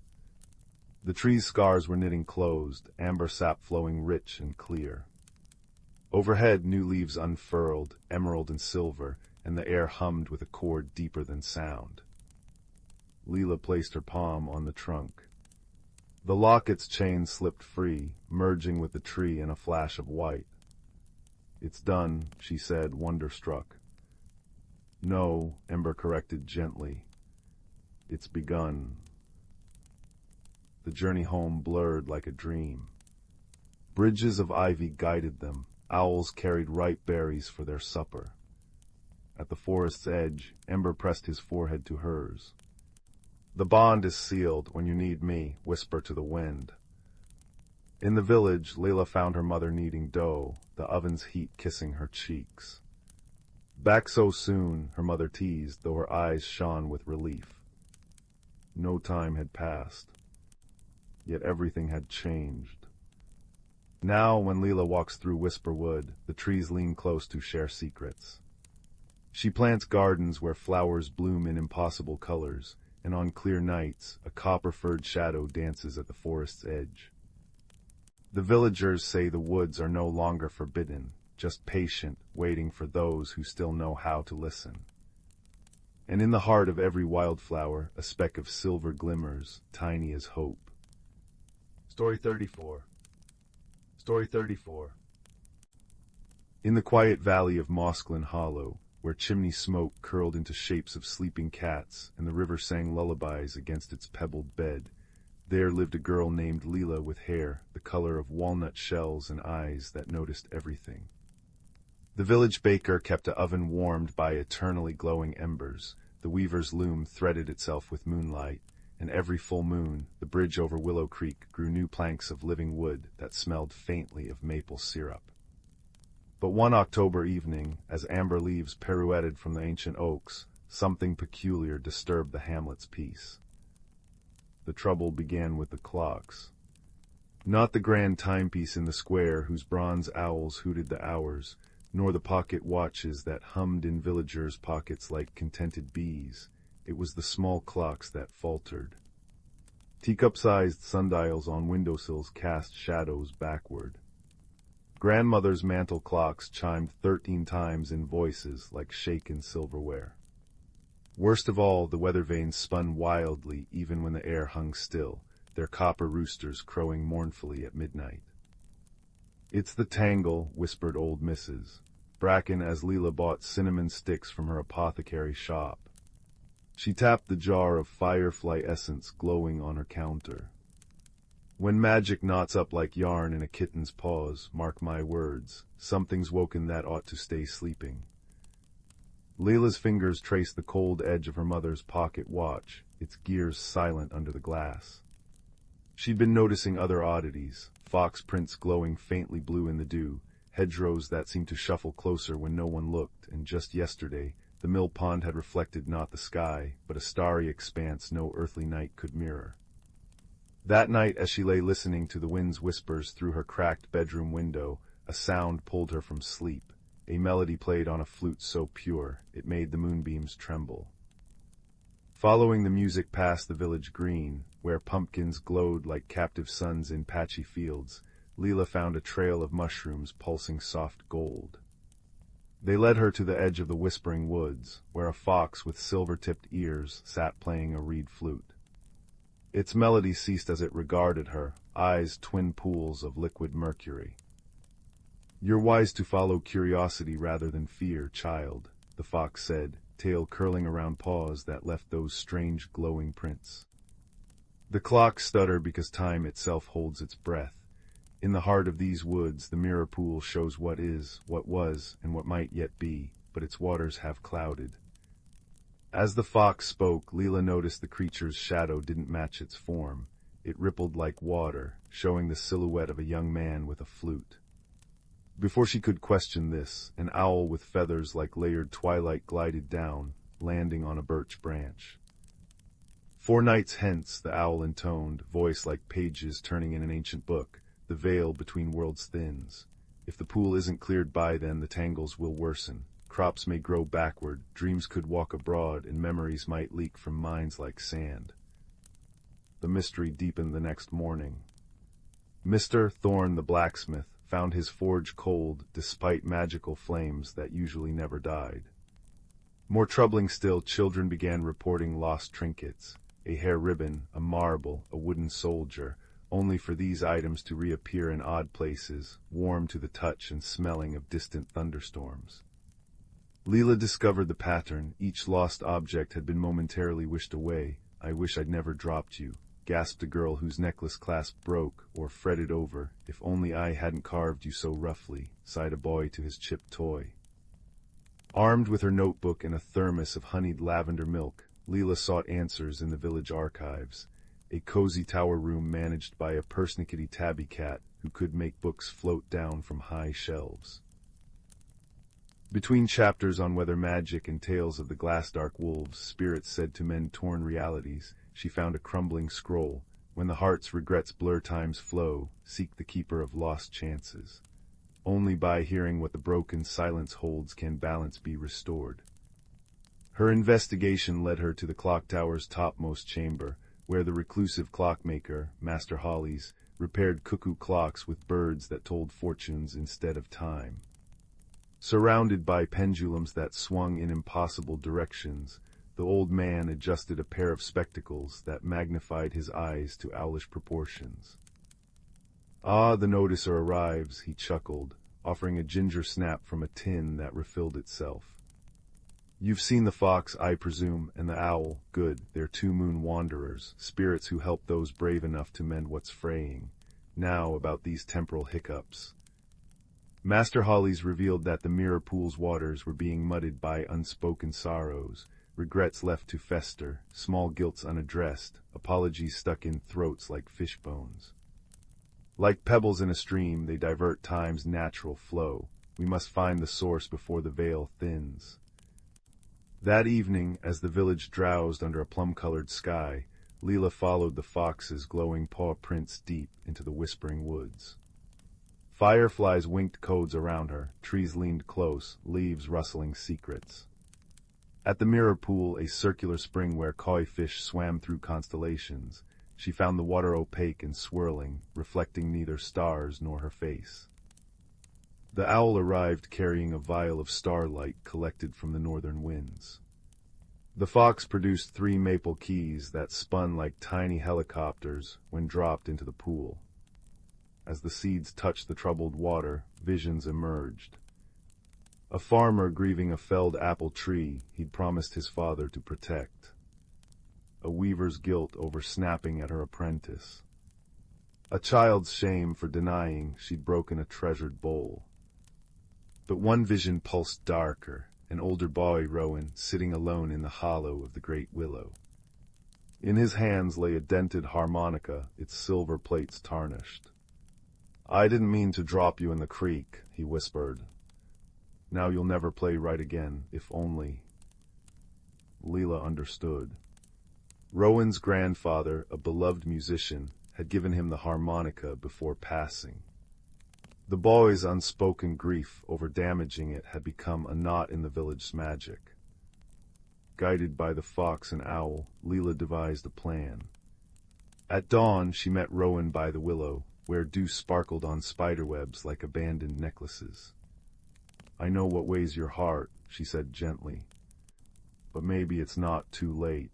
The tree's scars were knitting closed, amber sap flowing rich and clear. Overhead, new leaves unfurled, emerald and silver, and the air hummed with a chord deeper than sound. Lila placed her palm on the trunk. The locket's chain slipped free, merging with the tree in a flash of white. "It's done," she said, wonder-struck. "No," Ember corrected gently. "It's begun." The journey home blurred like a dream. Bridges of ivy guided them. Owls carried ripe berries for their supper. At the forest's edge, Ember pressed his forehead to hers. "The bond is sealed. When you need me, whisper to the wind." In the village, Lila found her mother kneading dough, the oven's heat kissing her cheeks. "Back so soon," her mother teased, though her eyes shone with relief. No time had passed. Yet everything had changed. Now, when Lila walks through Whisperwood, the trees lean close to share secrets. She plants gardens where flowers bloom in impossible colors, and on clear nights, a copper-furred shadow dances at the forest's edge. The villagers say the woods are no longer forbidden, just patient, waiting for those who still know how to listen. And in the heart of every wildflower, a speck of silver glimmers, tiny as hope. Story 34. Story 34. In the quiet valley of Mossglow Hollow, where chimney smoke curled into shapes of sleeping cats and the river sang lullabies against its pebbled bed, there lived a girl named Lila with hair the color of walnut shells and eyes that noticed everything. The village baker kept an oven warmed by eternally glowing embers. The weaver's loom threaded itself with moonlight, and every full moon, the bridge over Willow Creek grew new planks of living wood that smelled faintly of maple syrup. But one October evening, as amber leaves pirouetted from the ancient oaks, something peculiar disturbed the hamlet's peace. The trouble began with the clocks. Not the grand timepiece in the square whose bronze owls hooted the hours, nor the pocket watches that hummed in villagers' pockets like contented bees. It was the small clocks that faltered. Teacup-sized sundials on windowsills cast shadows backward. Grandmother's mantel clocks chimed 13 times in voices like shaken silverware. Worst of all, the weather vanes spun wildly even when the air hung still, their copper roosters crowing mournfully at midnight. "It's the tangle," whispered old Mrs. Bracken as Lila bought cinnamon sticks from her apothecary shop. She tapped the jar of firefly essence glowing on her counter. "When magic knots up like yarn in a kitten's paws, mark my words, something's woken that ought to stay sleeping." Lila's fingers traced the cold edge of her mother's pocket watch, its gears silent under the glass. She'd been noticing other oddities, fox prints glowing faintly blue in the dew, hedgerows that seemed to shuffle closer when no one looked, and just yesterday, the mill pond had reflected not the sky, but a starry expanse no earthly night could mirror. That night, as she lay listening to the wind's whispers through her cracked bedroom window, a sound pulled her from sleep. A melody played on a flute so pure, it made the moonbeams tremble. Following the music past the village green, where pumpkins glowed like captive suns in patchy fields, Lila found a trail of mushrooms pulsing soft gold. They led her to the edge of the whispering woods, where a fox with silver-tipped ears sat playing a reed flute. Its melody ceased as it regarded her, eyes twin pools of liquid mercury. "You're wise to follow curiosity rather than fear, child," the fox said, tail curling around paws that left those strange glowing prints. "The clocks stutter because time itself holds its breath. In the heart of these woods, the mirror pool shows what is, what was, and what might yet be, but its waters have clouded." As the fox spoke, Lila noticed the creature's shadow didn't match its form. It rippled like water, showing the silhouette of a young man with a flute. Before she could question this, an owl with feathers like layered twilight glided down, landing on a birch branch. "4 nights hence," the owl intoned, voice like pages turning in an ancient book, "the veil between worlds thins. If the pool isn't cleared by then, the tangles will worsen. Crops may grow backward, dreams could walk abroad, and memories might leak from minds like sand." The mystery deepened the next morning. Mr. Thorne the blacksmith found his forge cold despite magical flames that usually never died. More troubling still, children began reporting lost trinkets, a hair ribbon, a marble, a wooden soldier, only for these items to reappear in odd places, warm to the touch and smelling of distant thunderstorms. Lila discovered the pattern. Each lost object had been momentarily wished away. "I wish I'd never dropped you," gasped a girl whose necklace clasp broke or fretted over. "If only I hadn't carved you so roughly," sighed a boy to his chipped toy. Armed with her notebook and a thermos of honeyed lavender milk, Lila sought answers in the village archives, a cozy tower room managed by a persnickety tabby cat who could make books float down from high shelves. Between chapters on weather magic and tales of the glass-dark wolves, spirits said to mend torn realities, she found a crumbling scroll. "When the heart's regrets blur time's flow, seek the keeper of lost chances. Only by hearing what the broken silence holds can balance be restored." Her investigation led her to the clock tower's topmost chamber, where the reclusive clockmaker, Master Hollies, repaired cuckoo clocks with birds that told fortunes instead of time. Surrounded by pendulums that swung in impossible directions, the old man adjusted a pair of spectacles that magnified his eyes to owlish proportions. "Ah, the noticer arrives," he chuckled, offering a ginger snap from a tin that refilled itself. "You've seen the fox, I presume, and the owl. Good, they're 2 moon wanderers, spirits who help those brave enough to mend what's fraying. Now about these temporal hiccups." Master Hollies revealed that the mirror pool's waters were being muddied by unspoken sorrows, regrets left to fester, small guilts unaddressed, apologies stuck in throats like fish bones. Like pebbles in a stream, they divert time's natural flow. We must find the source before the veil thins. That evening, as the village drowsed under a plum-colored sky, Lila followed the fox's glowing paw prints deep into the whispering woods. Fireflies winked codes around her, trees leaned close, leaves rustling secrets. At the mirror pool, a circular spring where koi fish swam through constellations, she found the water opaque and swirling, reflecting neither stars nor her face. The owl arrived carrying a vial of starlight collected from the northern winds. The fox produced 3 maple keys that spun like tiny helicopters when dropped into the pool. As the seeds touched the troubled water, visions emerged. A farmer grieving a felled apple tree he'd promised his father to protect. A weaver's guilt over snapping at her apprentice. A child's shame for denying she'd broken a treasured bowl. But one vision pulsed darker, an older boy, Rowan, sitting alone in the hollow of the great willow. In his hands lay a dented harmonica, its silver plates tarnished. "I didn't mean to drop you in the creek," he whispered. "Now you'll never play right again, if only—" Lila understood. Rowan's grandfather, a beloved musician, had given him the harmonica before passing. The boy's unspoken grief over damaging it had become a knot in the village's magic. Guided by the fox and owl, Lila devised a plan. At dawn, she met Rowan by the willow, where dew sparkled on spiderwebs like abandoned necklaces. "I know what weighs your heart," she said gently. "But maybe it's not too late."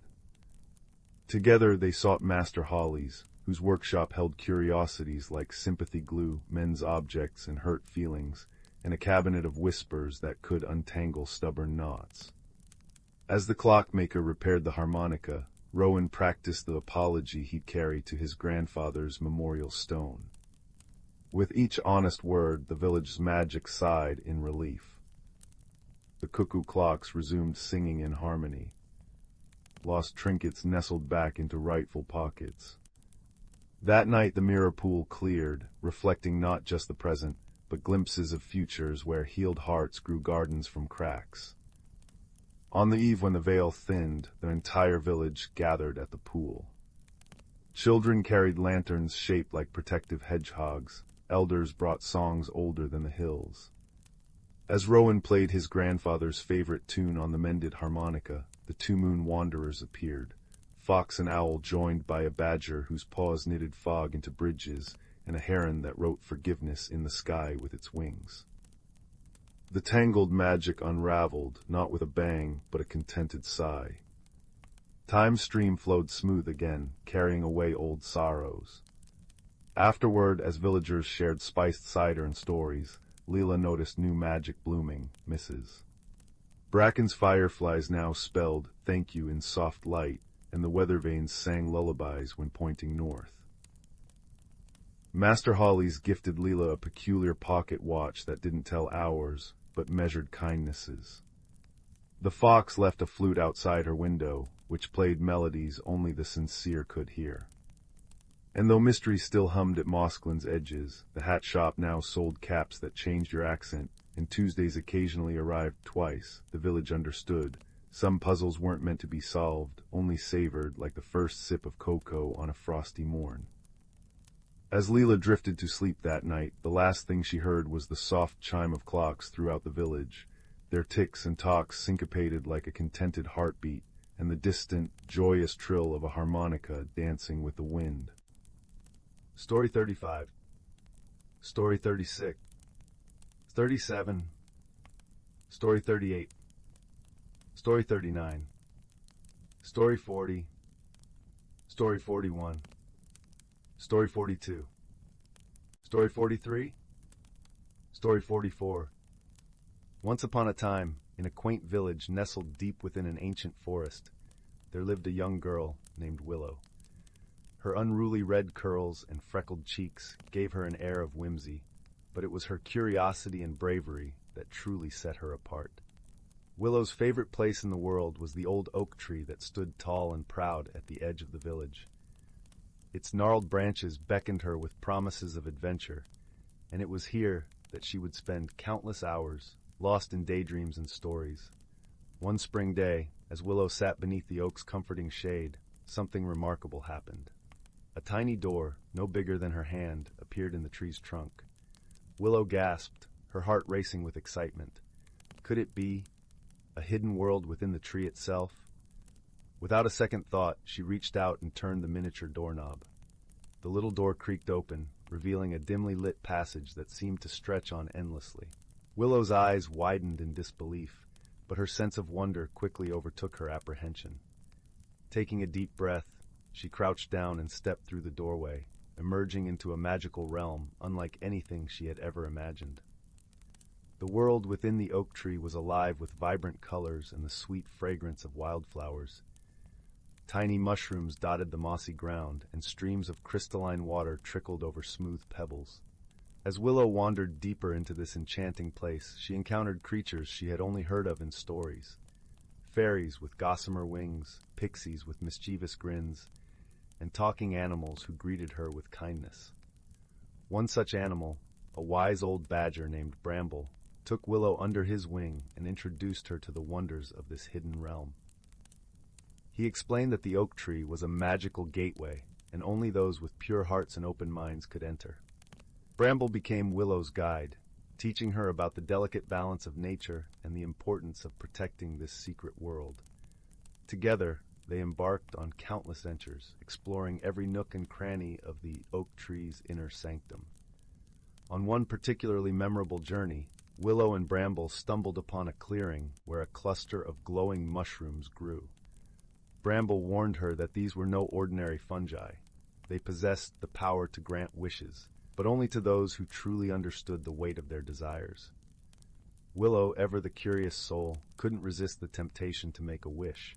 Together they sought Master Hollies, whose workshop held curiosities like sympathy glue, men's objects and hurt feelings, and a cabinet of whispers that could untangle stubborn knots. As the clockmaker repaired the harmonica, Rowan practiced the apology he'd carry to his grandfather's memorial stone. With each honest word, the village's magic sighed in relief. The cuckoo clocks resumed singing in harmony. Lost trinkets nestled back into rightful pockets. That night the mirror pool cleared, reflecting not just the present, but glimpses of futures where healed hearts grew gardens from cracks. On the eve when the veil thinned, the entire village gathered at the pool. Children carried lanterns shaped like protective hedgehogs. Elders brought songs older than the hills. As Rowan played his grandfather's favorite tune on the mended harmonica, the 2 moon wanderers appeared. Fox and owl joined by a badger whose paws knitted fog into bridges, and a heron that wrote forgiveness in the sky with its wings. The tangled magic unraveled, not with a bang, but a contented sigh. Time's stream flowed smooth again, carrying away old sorrows. Afterward, as villagers shared spiced cider and stories, Lila noticed new magic blooming, Mrs. Bracken's fireflies now spelled "thank you" in soft light, and the weather vanes sang lullabies when pointing north. Master Hollies gifted Lila a peculiar pocket watch that didn't tell hours, but measured kindnesses. The fox left a flute outside her window, which played melodies only the sincere could hear. And though mystery still hummed at Mossglow's edges, the hat shop now sold caps that changed your accent, and Tuesdays occasionally arrived twice. The village understood. Some puzzles weren't meant to be solved, only savored like the first sip of cocoa on a frosty morn. As Lila drifted to sleep that night, the last thing she heard was the soft chime of clocks throughout the village, their ticks and talks syncopated like a contented heartbeat, and the distant, joyous trill of a harmonica dancing with the wind. Story 35. Story 36. 37. Story 38. Story 39. Story 40. Story 41. Story 42. Story 43. Story 44. Once upon a time, in a quaint village nestled deep within an ancient forest, there lived a young girl named Willow. Her unruly red curls and freckled cheeks gave her an air of whimsy, but it was her curiosity and bravery that truly set her apart. Willow's favorite place in the world was the old oak tree that stood tall and proud at the edge of the village. Its gnarled branches beckoned her with promises of adventure, and it was here that she would spend countless hours, lost in daydreams and stories. One spring day, as Willow sat beneath the oak's comforting shade, something remarkable happened. A tiny door, no bigger than her hand, appeared in the tree's trunk. Willow gasped, her heart racing with excitement. Could it be a hidden world within the tree itself? Without a second thought, she reached out and turned the miniature doorknob. The little door creaked open, revealing a dimly lit passage that seemed to stretch on endlessly. Willow's eyes widened in disbelief, but her sense of wonder quickly overtook her apprehension. Taking a deep breath, she crouched down and stepped through the doorway, emerging into a magical realm unlike anything she had ever imagined. The world within the oak tree was alive with vibrant colors and the sweet fragrance of wildflowers. Tiny mushrooms dotted the mossy ground, and streams of crystalline water trickled over smooth pebbles. As Willow wandered deeper into this enchanting place, she encountered creatures she had only heard of in stories. Fairies with gossamer wings, pixies with mischievous grins, and talking animals who greeted her with kindness. One such animal, a wise old badger named Bramble, took Willow under his wing and introduced her to the wonders of this hidden realm. He explained that the oak tree was a magical gateway, and only those with pure hearts and open minds could enter. Bramble became Willow's guide, teaching her about the delicate balance of nature and the importance of protecting this secret world. Together, they embarked on countless ventures, exploring every nook and cranny of the oak tree's inner sanctum. On one particularly memorable journey, Willow and Bramble stumbled upon a clearing where a cluster of glowing mushrooms grew. Bramble warned her that these were no ordinary fungi. They possessed the power to grant wishes, but only to those who truly understood the weight of their desires. Willow, ever the curious soul, couldn't resist the temptation to make a wish.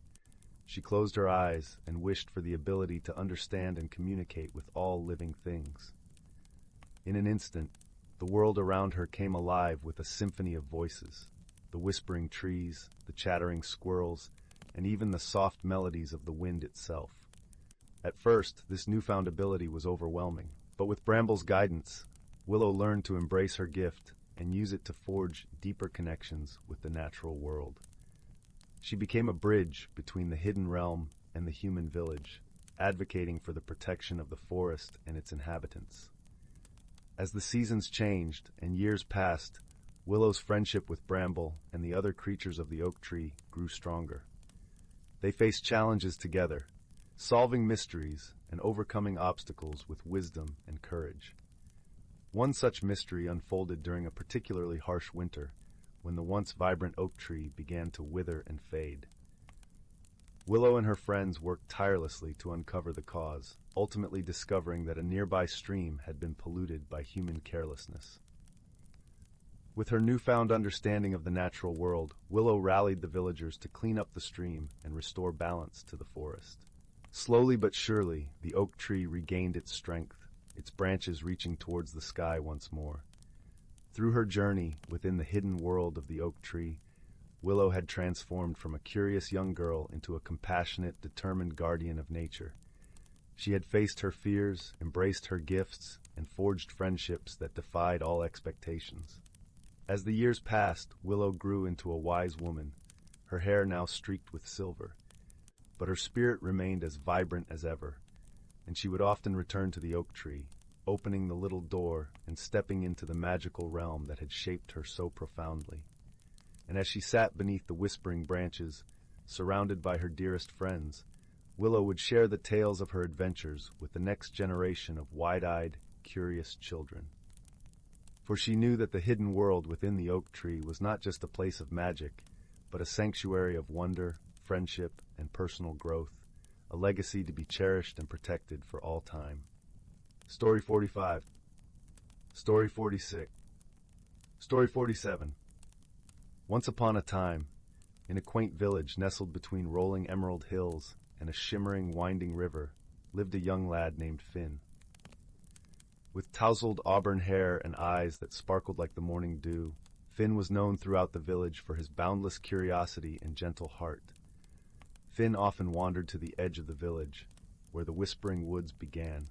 She closed her eyes and wished for the ability to understand and communicate with all living things. In an instant, the world around her came alive with a symphony of voices, the whispering trees, the chattering squirrels, and even the soft melodies of the wind itself. At first, this newfound ability was overwhelming, but with Bramble's guidance, Willow learned to embrace her gift and use it to forge deeper connections with the natural world. She became a bridge between the hidden realm and the human village, advocating for the protection of the forest and its inhabitants. As the seasons changed and years passed, Willow's friendship with Bramble and the other creatures of the oak tree grew stronger. They faced challenges together, solving mysteries and overcoming obstacles with wisdom and courage. One such mystery unfolded during a particularly harsh winter, when the once vibrant oak tree began to wither and fade. Willow and her friends worked tirelessly to uncover the cause, ultimately discovering that a nearby stream had been polluted by human carelessness. With her newfound understanding of the natural world, Willow rallied the villagers to clean up the stream and restore balance to the forest. Slowly but surely, the oak tree regained its strength, its branches reaching towards the sky once more. Through her journey within the hidden world of the oak tree, Willow had transformed from a curious young girl into a compassionate, determined guardian of nature. She had faced her fears, embraced her gifts, and forged friendships that defied all expectations. As the years passed, Willow grew into a wise woman, her hair now streaked with silver. But her spirit remained as vibrant as ever, and she would often return to the oak tree, opening the little door and stepping into the magical realm that had shaped her so profoundly. And as she sat beneath the whispering branches, surrounded by her dearest friends, Willow would share the tales of her adventures with the next generation of wide-eyed, curious children. For she knew that the hidden world within the oak tree was not just a place of magic, but a sanctuary of wonder, friendship, and personal growth, a legacy to be cherished and protected for all time. Story 45. Story 46. Story 47. Once upon a time, in a quaint village nestled between rolling emerald hills and a shimmering, winding river, lived a young lad named Finn. With tousled auburn hair and eyes that sparkled like the morning dew, Finn was known throughout the village for his boundless curiosity and gentle heart. Finn often wandered to the edge of the village, where the whispering woods began.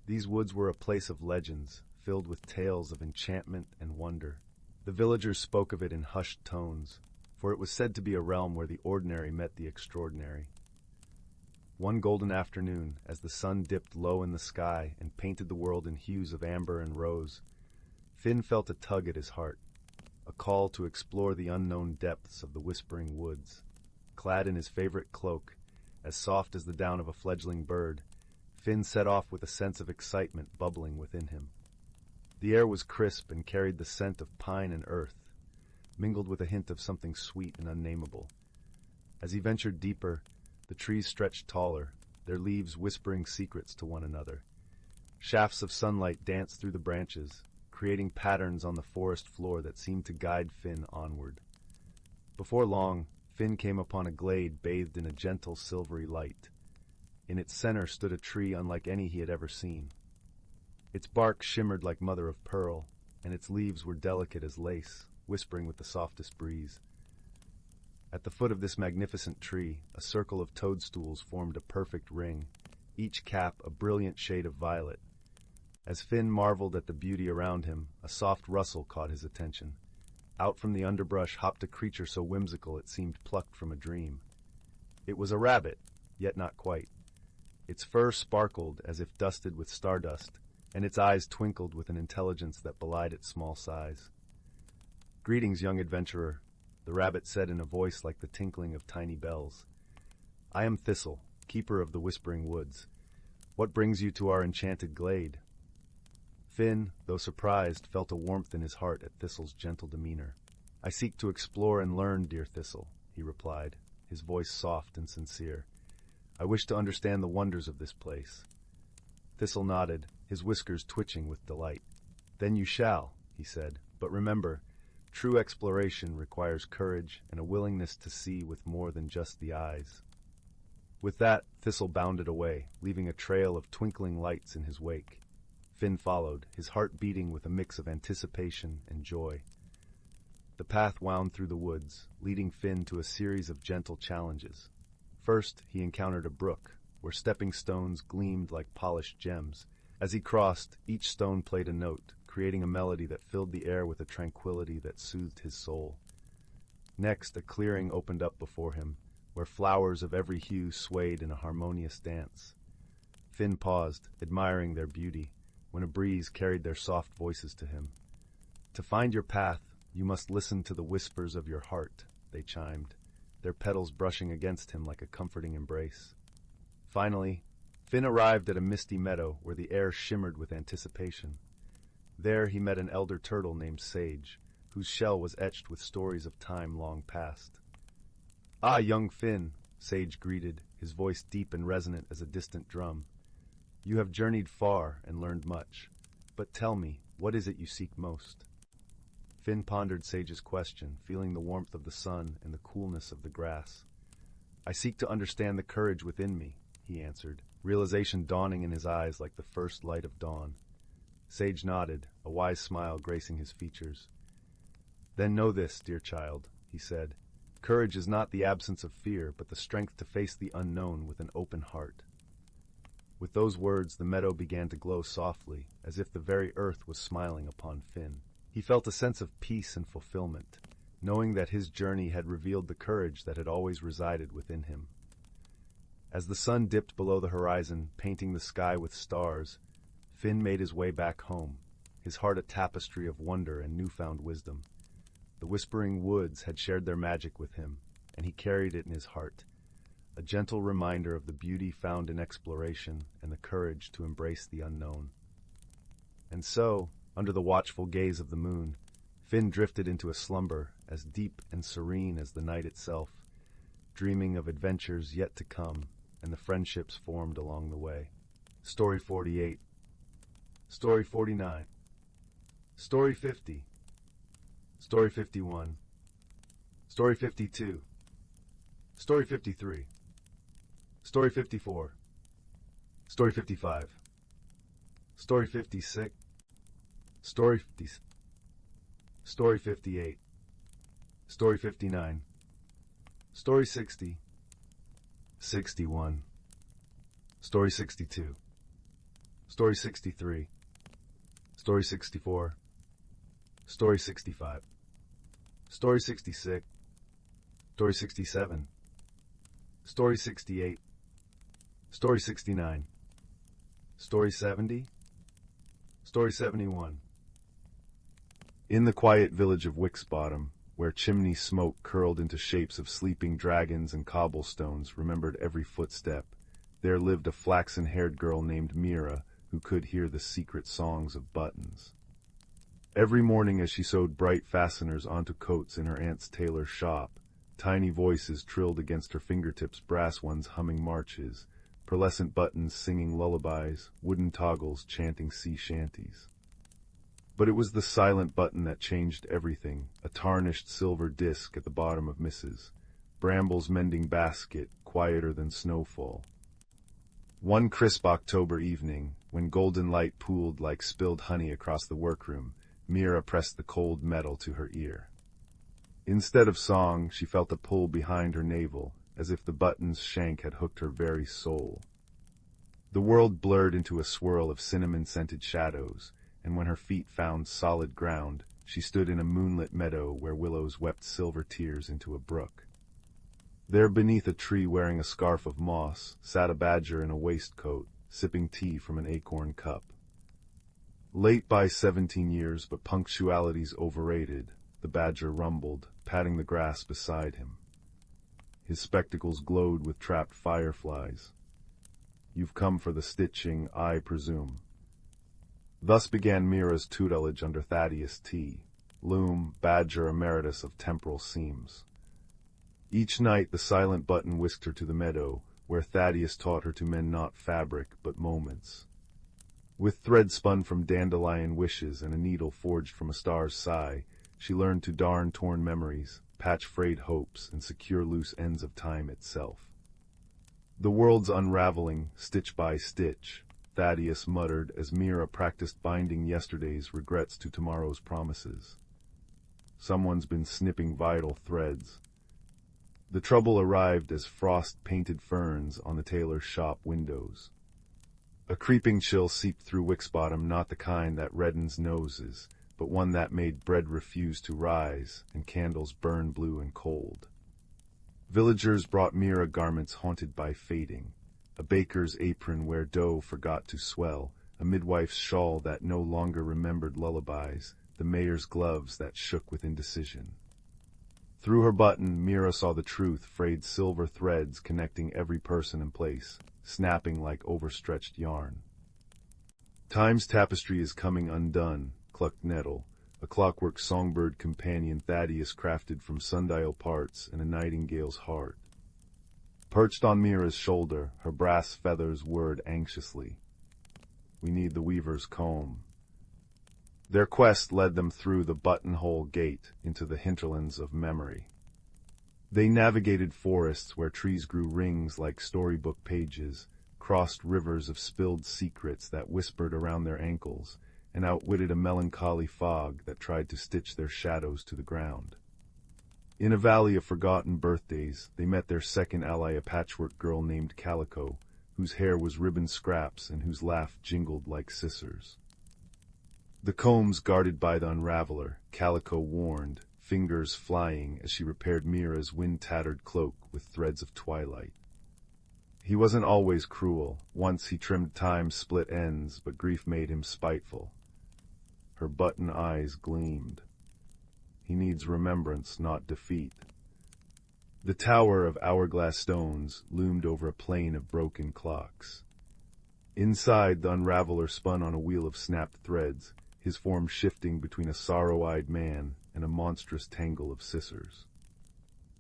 These woods were a place of legends, filled with tales of enchantment and wonder. The villagers spoke of it in hushed tones, for it was said to be a realm where the ordinary met the extraordinary. One golden afternoon, as the sun dipped low in the sky and painted the world in hues of amber and rose, Finn felt a tug at his heart, a call to explore the unknown depths of the whispering woods. Clad in his favorite cloak, as soft as the down of a fledgling bird, Finn set off with a sense of excitement bubbling within him. The air was crisp and carried the scent of pine and earth, mingled with a hint of something sweet and unnameable. As he ventured deeper, the trees stretched taller, their leaves whispering secrets to one another. Shafts of sunlight danced through the branches, creating patterns on the forest floor that seemed to guide Finn onward. Before long, Finn came upon a glade bathed in a gentle silvery light. In its center stood a tree unlike any he had ever seen. Its bark shimmered like mother of pearl, and its leaves were delicate as lace, whispering with the softest breeze. At the foot of this magnificent tree, a circle of toadstools formed a perfect ring, each cap a brilliant shade of violet. As Finn marveled at the beauty around him, a soft rustle caught his attention. Out from the underbrush hopped a creature so whimsical it seemed plucked from a dream. It was a rabbit, yet not quite. Its fur sparkled as if dusted with stardust, and its eyes twinkled with an intelligence that belied its small size. "Greetings, young adventurer," the rabbit said in a voice like the tinkling of tiny bells. "I am Thistle, keeper of the Whispering Woods. What brings you to our enchanted glade?" Finn, though surprised, felt a warmth in his heart at Thistle's gentle demeanor. "I seek to explore and learn, dear Thistle," he replied, his voice soft and sincere. "I wish to understand the wonders of this place." Thistle nodded, his whiskers twitching with delight. "Then you shall," he said, "but remember, true exploration requires courage and a willingness to see with more than just the eyes." With that, Thistle bounded away, leaving a trail of twinkling lights in his wake. Finn followed, his heart beating with a mix of anticipation and joy. The path wound through the woods, leading Finn to a series of gentle challenges. First, he encountered a brook, where stepping stones gleamed like polished gems. As he crossed, each stone played a note, creating a melody that filled the air with a tranquility that soothed his soul. Next, a clearing opened up before him, where flowers of every hue swayed in a harmonious dance. Finn paused, admiring their beauty, when a breeze carried their soft voices to him. "To find your path, you must listen to the whispers of your heart," they chimed, their petals brushing against him like a comforting embrace. Finally, Finn arrived at a misty meadow where the air shimmered with anticipation. There he met an elder turtle named Sage, whose shell was etched with stories of time long past. "Ah, young Finn," Sage greeted, his voice deep and resonant as a distant drum. "You have journeyed far and learned much, but tell me, what is it you seek most?" Finn pondered Sage's question, feeling the warmth of the sun and the coolness of the grass. "I seek to understand the courage within me," he answered, realization dawning in his eyes like the first light of dawn. Sage nodded, a wise smile gracing his features. "Then know this, dear child," he said. "Courage is not the absence of fear, but the strength to face the unknown with an open heart." With those words, the meadow began to glow softly, as if the very earth was smiling upon Finn. He felt a sense of peace and fulfillment, knowing that his journey had revealed the courage that had always resided within him. As the sun dipped below the horizon, painting the sky with stars, Finn made his way back home, his heart a tapestry of wonder and newfound wisdom. The Whispering Woods had shared their magic with him, and he carried it in his heart, a gentle reminder of the beauty found in exploration and the courage to embrace the unknown. And so, under the watchful gaze of the moon, Finn drifted into a slumber as deep and serene as the night itself, dreaming of adventures yet to come and the friendships formed along the way. Story 48. Story 49. Story 50. Story 51. Story 52. Story 53. Story 54. Story 55. Story 56. Story 50. Story 58. Story 59. Story 60. 61. Story 62. Story 63. Story 64. Story 65. Story 66. Story 67. Story 68. Story 69. Story 70. Story 71. In the quiet village of Wixbottom, where chimney smoke curled into shapes of sleeping dragons and cobblestones remembered every footstep, there lived a flaxen-haired girl named Mira who could hear the secret songs of buttons. Every morning as she sewed bright fasteners onto coats in her aunt's tailor's shop, tiny voices trilled against her fingertips, brass ones humming marches, pearlescent buttons singing lullabies, wooden toggles chanting sea shanties. But it was the silent button that changed everything, a tarnished silver disc at the bottom of Mrs. Bramble's mending basket, quieter than snowfall. One crisp October evening, when golden light pooled like spilled honey across the workroom, Mira pressed the cold metal to her ear. Instead of song, she felt a pull behind her navel, as if the button's shank had hooked her very soul. The world blurred into a swirl of cinnamon-scented shadows, and when her feet found solid ground, she stood in a moonlit meadow where willows wept silver tears into a brook. There beneath a tree wearing a scarf of moss sat a badger in a waistcoat, sipping tea from an acorn cup. Late by 17 years, but punctuality's overrated, the badger rumbled, patting the grass beside him. His spectacles glowed with trapped fireflies. "You've come for the stitching, I presume." Thus began Mira's tutelage under Thaddeus T., loom, badger emeritus of temporal seams. Each night the silent button whisked her to the meadow, where Thaddeus taught her to mend not fabric, but moments. With thread spun from dandelion wishes and a needle forged from a star's sigh, she learned to darn torn memories, patch frayed hopes, and secure loose ends of time itself. "The world's unraveling, stitch by stitch," Thaddeus muttered as Mira practiced binding yesterday's regrets to tomorrow's promises. Someone's been snipping vital threads. The trouble arrived as frost-painted ferns on the tailor's shop windows. A creeping chill seeped through Wixbottom, not the kind that reddens noses, but one that made bread refuse to rise and candles burn blue and cold. Villagers brought Mira garments haunted by fading, a baker's apron where dough forgot to swell, a midwife's shawl that no longer remembered lullabies, the mayor's gloves that shook with indecision. Through her button, Mira saw the truth, frayed silver threads connecting every person and place, snapping like overstretched yarn. "Time's tapestry is coming undone," clucked Nettle, a clockwork songbird companion Thaddeus crafted from sundial parts and a nightingale's heart. Perched on Mira's shoulder, her brass feathers whirred anxiously. "We need the weaver's comb." Their quest led them through the buttonhole gate into the hinterlands of memory. They navigated forests where trees grew rings like storybook pages, crossed rivers of spilled secrets that whispered around their ankles, and outwitted a melancholy fog that tried to stitch their shadows to the ground. In a valley of forgotten birthdays, they met their second ally, a patchwork girl named Calico, whose hair was ribbon scraps and whose laugh jingled like scissors. The combs guarded by the unraveler, Calico warned, fingers flying as she repaired Mira's wind-tattered cloak with threads of twilight. He wasn't always cruel. Once he trimmed time's split ends, but grief made him spiteful. Her button eyes gleamed. He needs remembrance, not defeat. The tower of hourglass stones loomed over a plain of broken clocks. Inside, the unraveler spun on a wheel of snapped threads, his form shifting between a sorrow-eyed man and a monstrous tangle of scissors.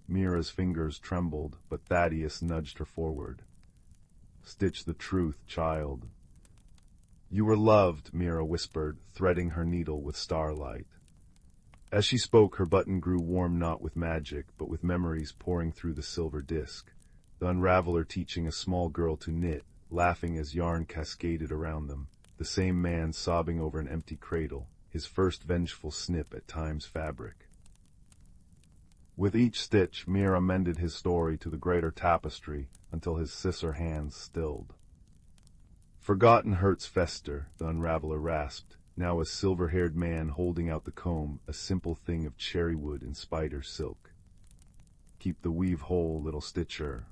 Mira's fingers trembled, but Thaddeus nudged her forward. "Stitch the truth, child." "You were loved," Mira whispered, threading her needle with Starlight. As she spoke, her button grew warm not with magic, but with memories pouring through the silver disc, the unraveler teaching a small girl to knit, laughing as yarn cascaded around them, the same man sobbing over an empty cradle, his first vengeful snip at time's fabric. With each stitch, Mira mended his story to the greater tapestry until his sister hands stilled. Forgotten hurts fester, the unraveler rasped, now a silver-haired man holding out the comb, a simple thing of cherry wood and spider silk. Keep the weave whole, little stitcher.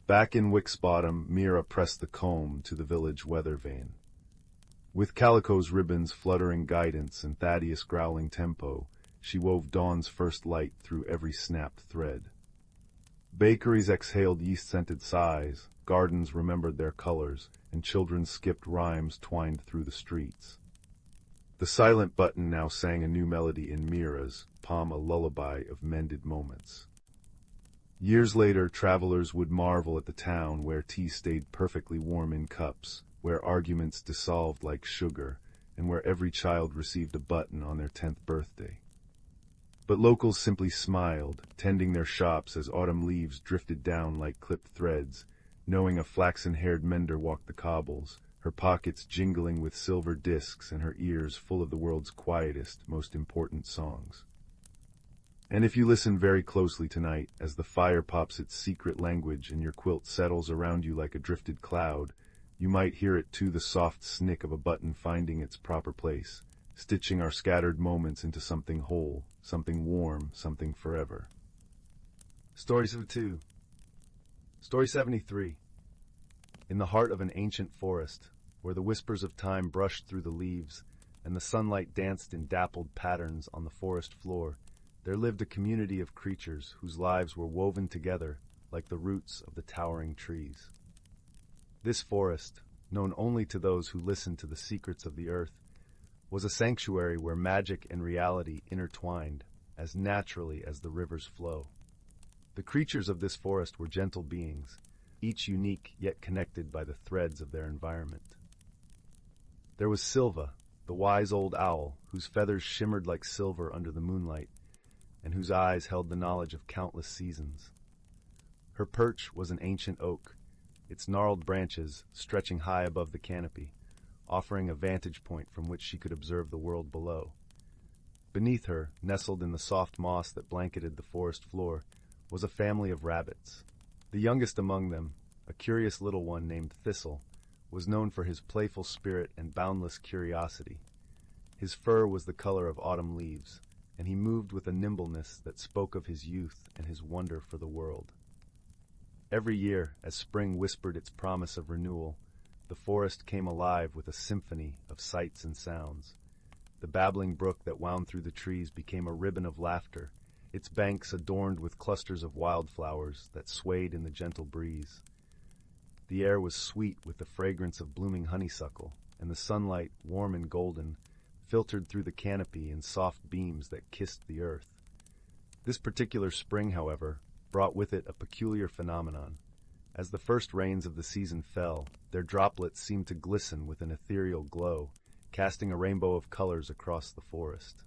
Back in Wick's bottom, Mira pressed the comb to the village weather vane. With Calico's ribbons fluttering guidance and Thaddeus growling tempo, she wove dawn's first light through every snapped thread. Bakeries exhaled yeast-scented sighs, gardens remembered their colors, and children skipped rhymes twined through the streets. The silent button now sang a new melody in Mira's palm, a lullaby of mended moments. Years later, travelers would marvel at the town where tea stayed perfectly warm in cups, where arguments dissolved like sugar, and where every child received a button on their 10th birthday. But locals simply smiled, tending their shops as autumn leaves drifted down like clipped threads, knowing a flaxen-haired mender walked the cobbles, her pockets jingling with silver discs and her ears full of the world's quietest, most important songs. And if you listen very closely tonight, as the fire pops its secret language and your quilt settles around you like a drifted cloud, you might hear it too, the soft snick of a button finding its proper place, stitching our scattered moments into something whole, something warm, something forever. Stories of Two. Story 73. In the heart of an ancient forest, where the whispers of time brushed through the leaves and the sunlight danced in dappled patterns on the forest floor, there lived a community of creatures whose lives were woven together like the roots of the towering trees. This forest, known only to those who listened to the secrets of the earth, was a sanctuary where magic and reality intertwined as naturally as the rivers flow. The creatures of this forest were gentle beings, each unique yet connected by the threads of their environment. There was Silva, the wise old owl, whose feathers shimmered like silver under the moonlight, and whose eyes held the knowledge of countless seasons. Her perch was an ancient oak, its gnarled branches stretching high above the canopy, offering a vantage point from which she could observe the world below. Beneath her, nestled in the soft moss that blanketed the forest floor, was a family of rabbits. The youngest among them, a curious little one named Thistle, was known for his playful spirit and boundless curiosity. His fur was the color of autumn leaves, and he moved with a nimbleness that spoke of his youth and his wonder for the world. Every year, as spring whispered its promise of renewal, the forest came alive with a symphony of sights and sounds. The babbling brook that wound through the trees became a ribbon of laughter, its banks adorned with clusters of wildflowers that swayed in the gentle breeze. The air was sweet with the fragrance of blooming honeysuckle, and the sunlight, warm and golden, filtered through the canopy in soft beams that kissed the earth. This particular spring, however, brought with it a peculiar phenomenon. As the first rains of the season fell, their droplets seemed to glisten with an ethereal glow, casting a rainbow of colors across the forest.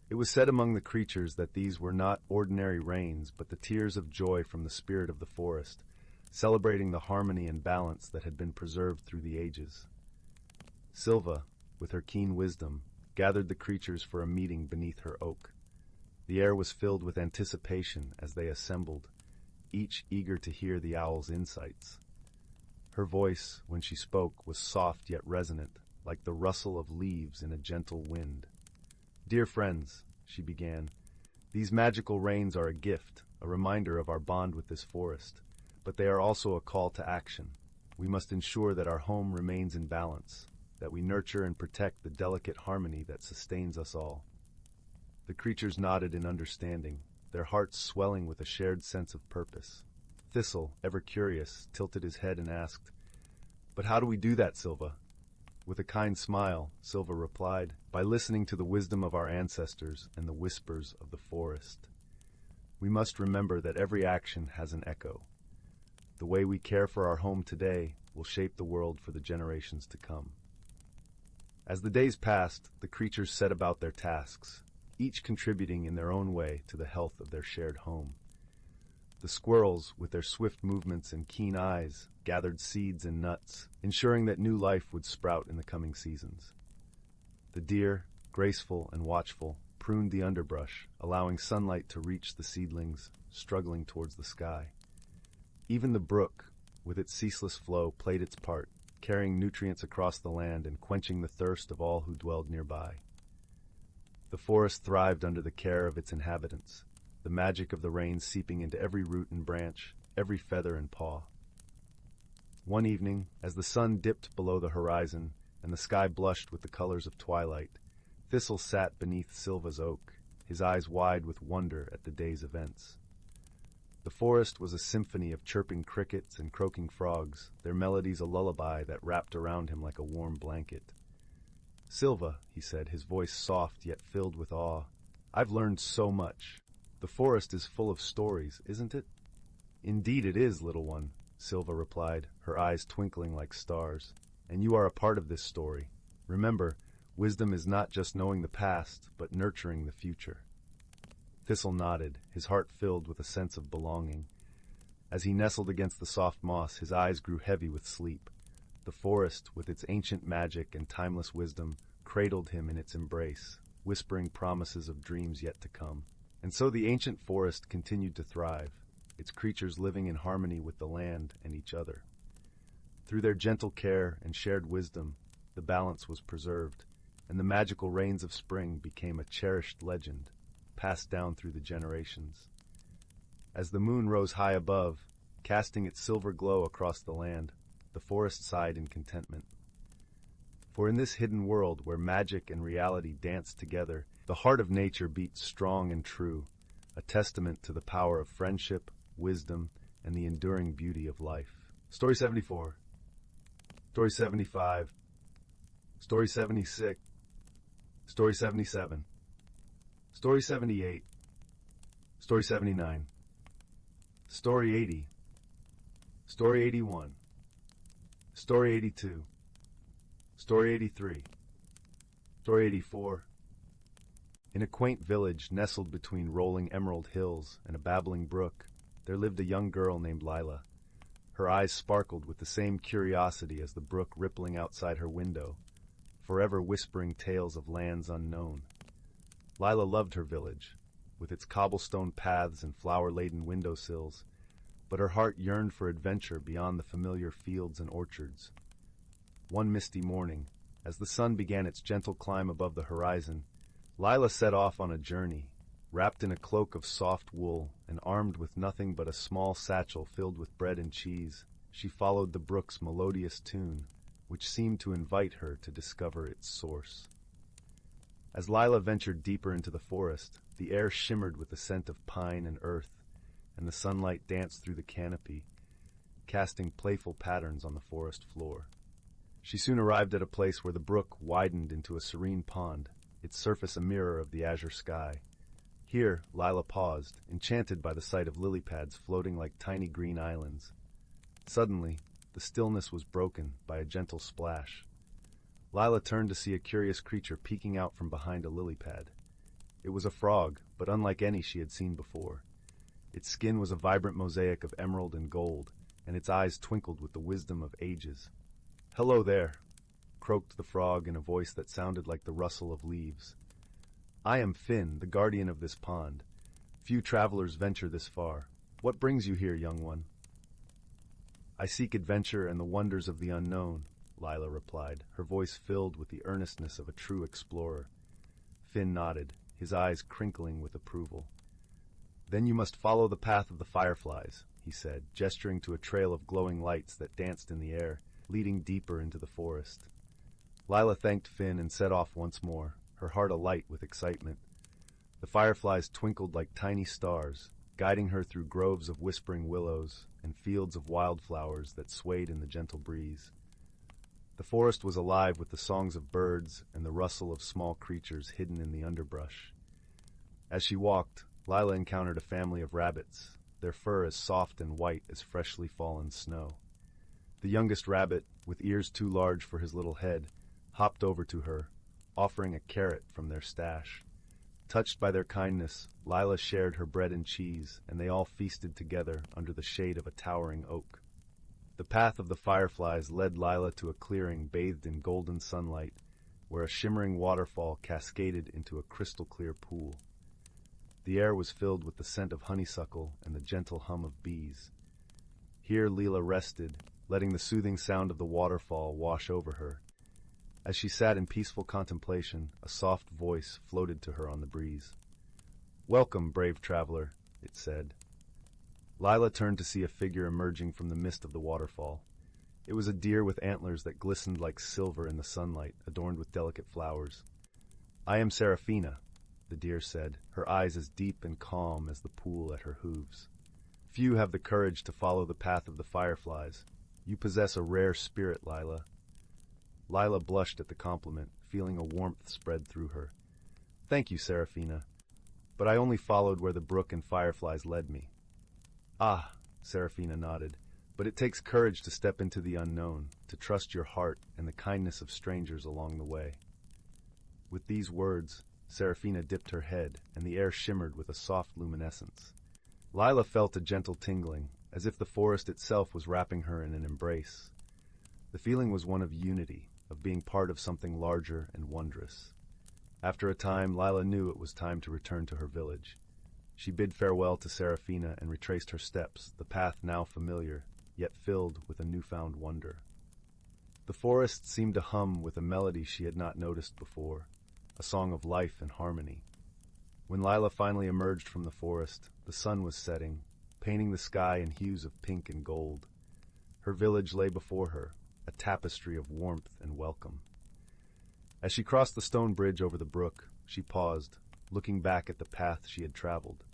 It was said among the creatures that these were not ordinary rains, but the tears of joy from the spirit of the forest, celebrating the harmony and balance that had been preserved through the ages. Silva, with her keen wisdom, gathered the creatures for a meeting beneath her oak. The air was filled with anticipation as they assembled, each eager to hear the owl's insights. Her voice, when she spoke, was soft yet resonant, like the rustle of leaves in a gentle wind. "Dear friends," she began, "these magical rains are a gift, a reminder of our bond with this forest, but they are also a call to action. We must ensure that our home remains in balance, that we nurture and protect the delicate harmony that sustains us all." The creatures nodded in understanding, their hearts swelling with a shared sense of purpose. Thistle, ever curious, tilted his head and asked, "But how do we do that, Silva?" With a kind smile, Silva replied, "By listening to the wisdom of our ancestors and the whispers of the forest. We must remember that every action has an echo. The way we care for our home today will shape the world for the generations to come." As the days passed, the creatures set about their tasks, each contributing in their own way to the health of their shared home. The squirrels, with their swift movements and keen eyes, gathered seeds and nuts, ensuring that new life would sprout in the coming seasons. The deer, graceful and watchful, pruned the underbrush, allowing sunlight to reach the seedlings, struggling towards the sky. Even the brook, with its ceaseless flow, played its part, carrying nutrients across the land and quenching the thirst of all who dwelled nearby. The forest thrived under the care of its inhabitants, the magic of the rain seeping into every root and branch, every feather and paw. One evening, as the sun dipped below the horizon and the sky blushed with the colors of twilight, Thistle sat beneath Silva's oak, his eyes wide with wonder at the day's events. The forest was a symphony of chirping crickets and croaking frogs, their melodies a lullaby that wrapped around him like a warm blanket. "Silva," he said, his voice soft yet filled with awe, "I've learned so much. The forest is full of stories, isn't it?" "Indeed it is, little one," Silva replied, her eyes twinkling like stars. "And you are a part of this story. Remember, wisdom is not just knowing the past, but nurturing the future." Thistle nodded, his heart filled with a sense of belonging. As he nestled against the soft moss, his eyes grew heavy with sleep. The forest, with its ancient magic and timeless wisdom, cradled him in its embrace, whispering promises of dreams yet to come. And so the ancient forest continued to thrive, its creatures living in harmony with the land and each other. Through their gentle care and shared wisdom, the balance was preserved, and the magical rains of spring became a cherished legend, passed down through the generations. As the moon rose high above, casting its silver glow across the land, the forest sighed in contentment. For in this hidden world where magic and reality danced together, the heart of nature beat strong and true, a testament to the power of friendship, wisdom, and the enduring beauty of life. Story 74. Story 75. Story 76. Story 77. Story 78. Story 79. Story 80. Story 81. Story 82. Story 83. Story 84. In a quaint village nestled between rolling emerald hills and a babbling brook, there lived a young girl named Lila. Her eyes sparkled with the same curiosity as the brook rippling outside her window, forever whispering tales of lands unknown. Lila loved her village, with its cobblestone paths and flower-laden windowsills, but her heart yearned for adventure beyond the familiar fields and orchards. One misty morning, as the sun began its gentle climb above the horizon, Lila set off on a journey, wrapped in a cloak of soft wool and armed with nothing but a small satchel filled with bread and cheese. She followed the brook's melodious tune, which seemed to invite her to discover its source. As Lila ventured deeper into the forest, the air shimmered with the scent of pine and earth, and the sunlight danced through the canopy, casting playful patterns on the forest floor. She soon arrived at a place where the brook widened into a serene pond, its surface a mirror of the azure sky. Here, Lila paused, enchanted by the sight of lily pads floating like tiny green islands. Suddenly, the stillness was broken by a gentle splash. Lila turned to see a curious creature peeking out from behind a lily pad. It was a frog, but unlike any she had seen before. Its skin was a vibrant mosaic of emerald and gold, and its eyes twinkled with the wisdom of ages. "Hello there," croaked the frog in a voice that sounded like the rustle of leaves. "I am Finn, the guardian of this pond. Few travelers venture this far. What brings you here, young one?" "I seek adventure and the wonders of the unknown," Lila replied, her voice filled with the earnestness of a true explorer. Finn nodded, his eyes crinkling with approval. "Then you must follow the path of the fireflies," he said, gesturing to a trail of glowing lights that danced in the air, leading deeper into the forest. Lila thanked Finn and set off once more, her heart alight with excitement. The fireflies twinkled like tiny stars, guiding her through groves of whispering willows and fields of wildflowers that swayed in the gentle breeze. The forest was alive with the songs of birds and the rustle of small creatures hidden in the underbrush. As she walked, Lila encountered a family of rabbits, their fur as soft and white as freshly fallen snow. The youngest rabbit, with ears too large for his little head, hopped over to her, offering a carrot from their stash. Touched by their kindness, Lila shared her bread and cheese, and they all feasted together under the shade of a towering oak. The path of the fireflies led Lila to a clearing bathed in golden sunlight, where a shimmering waterfall cascaded into a crystal-clear pool. The air was filled with the scent of honeysuckle and the gentle hum of bees. Here Lila rested, letting the soothing sound of the waterfall wash over her. As she sat in peaceful contemplation, a soft voice floated to her on the breeze. "Welcome, brave traveler," it said. Lila turned to see a figure emerging from the mist of the waterfall. It was a deer with antlers that glistened like silver in the sunlight, adorned with delicate flowers. "I am Seraphina," the deer said, her eyes as deep and calm as the pool at her hooves. "Few have the courage to follow the path of the fireflies. You possess a rare spirit, Lila." Lila blushed at the compliment, feeling a warmth spread through her. "Thank you, Seraphina, but I only followed where the brook and fireflies led me." "Ah," Seraphina nodded, "but it takes courage to step into the unknown, to trust your heart and the kindness of strangers along the way." With these words, Seraphina dipped her head, and the air shimmered with a soft luminescence. Lila felt a gentle tingling, as if the forest itself was wrapping her in an embrace. The feeling was one of unity, of being part of something larger and wondrous. After a time, Lila knew it was time to return to her village. She bid farewell to Seraphina and retraced her steps, the path now familiar, yet filled with a newfound wonder. The forest seemed to hum with a melody she had not noticed before, a song of life and harmony. When Lila finally emerged from the forest, the sun was setting, painting the sky in hues of pink and gold. Her village lay before her, a tapestry of warmth and welcome. As she crossed the stone bridge over the brook, she paused, looking back at the path she had traveled.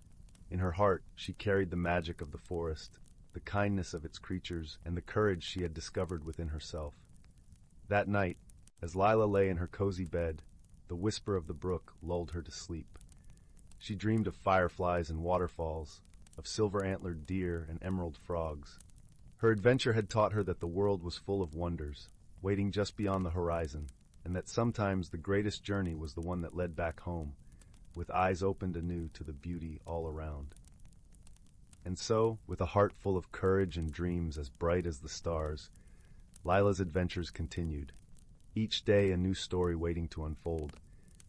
In her heart, she carried the magic of the forest, the kindness of its creatures, and the courage she had discovered within herself. That night, as Lila lay in her cozy bed, the whisper of the brook lulled her to sleep. She dreamed of fireflies and waterfalls, of silver-antlered deer and emerald frogs. Her adventure had taught her that the world was full of wonders, waiting just beyond the horizon, and that sometimes the greatest journey was the one that led back home, with eyes opened anew to the beauty all around. And so, with a heart full of courage and dreams as bright as the stars, Lila's adventures continued. Each day a new story waiting to unfold,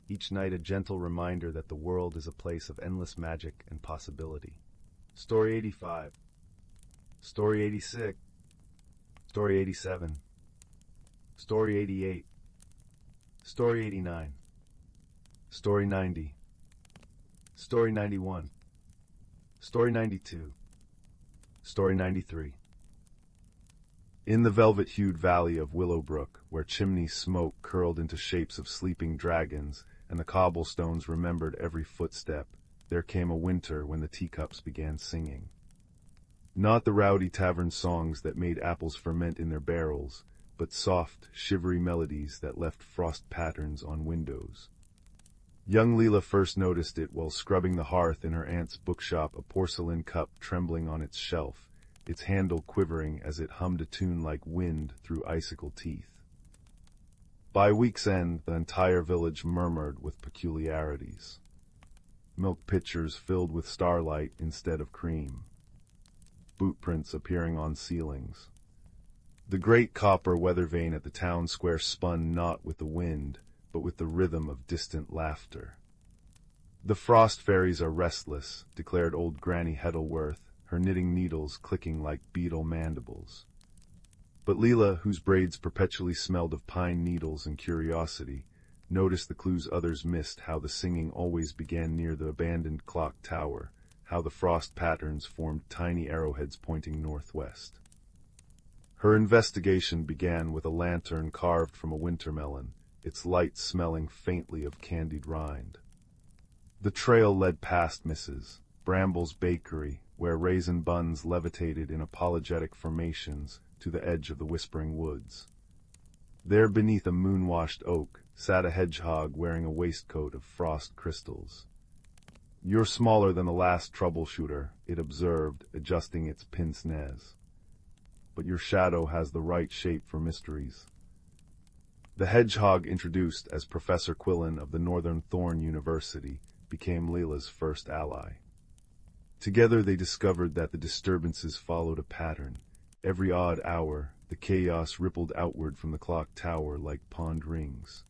each night a gentle reminder that the world is a place of endless magic and possibility. Story 85. Story 86. Story 87. Story 88. Story 89. Story 90. Story 91. Story 92. Story 93. In the velvet-hued valley of Willowbrook, where chimney smoke curled into shapes of sleeping dragons, and the cobblestones remembered every footstep, there came a winter when the teacups began singing. Not the rowdy tavern songs that made apples ferment in their barrels, but soft, shivery melodies that left frost patterns on windows. Young Lila first noticed it while scrubbing the hearth in her aunt's bookshop, a porcelain cup trembling on its shelf, its handle quivering as it hummed a tune like wind through icicle teeth. By week's end, the entire village murmured with peculiarities. Milk pitchers filled with starlight instead of cream. Bootprints appearing on ceilings. The great copper weather vane at the town square spun not with the wind, but with the rhythm of distant laughter. "The frost fairies are restless," declared old Granny Heddleworth, her knitting needles clicking like beetle mandibles. But Lila, whose braids perpetually smelled of pine needles and curiosity, noticed the clues others missed: how the singing always began near the abandoned clock tower, how the frost patterns formed tiny arrowheads pointing northwest. Her investigation began with a lantern carved from a winter melon, its light smelling faintly of candied rind. The trail led past Mrs. Bramble's bakery, where raisin buns levitated in apologetic formations, to the edge of the whispering woods. There, beneath a moon-washed oak, sat a hedgehog wearing a waistcoat of frost crystals. "You're smaller than the last troubleshooter," it observed, adjusting its pince-nez. "But your shadow has the right shape for mysteries." The hedgehog introduced as Professor Quillen of the Northern Thorn University, became Lila's first ally. Together they discovered that the disturbances followed a pattern. Every odd hour, the chaos rippled outward from the clock tower like pond rings.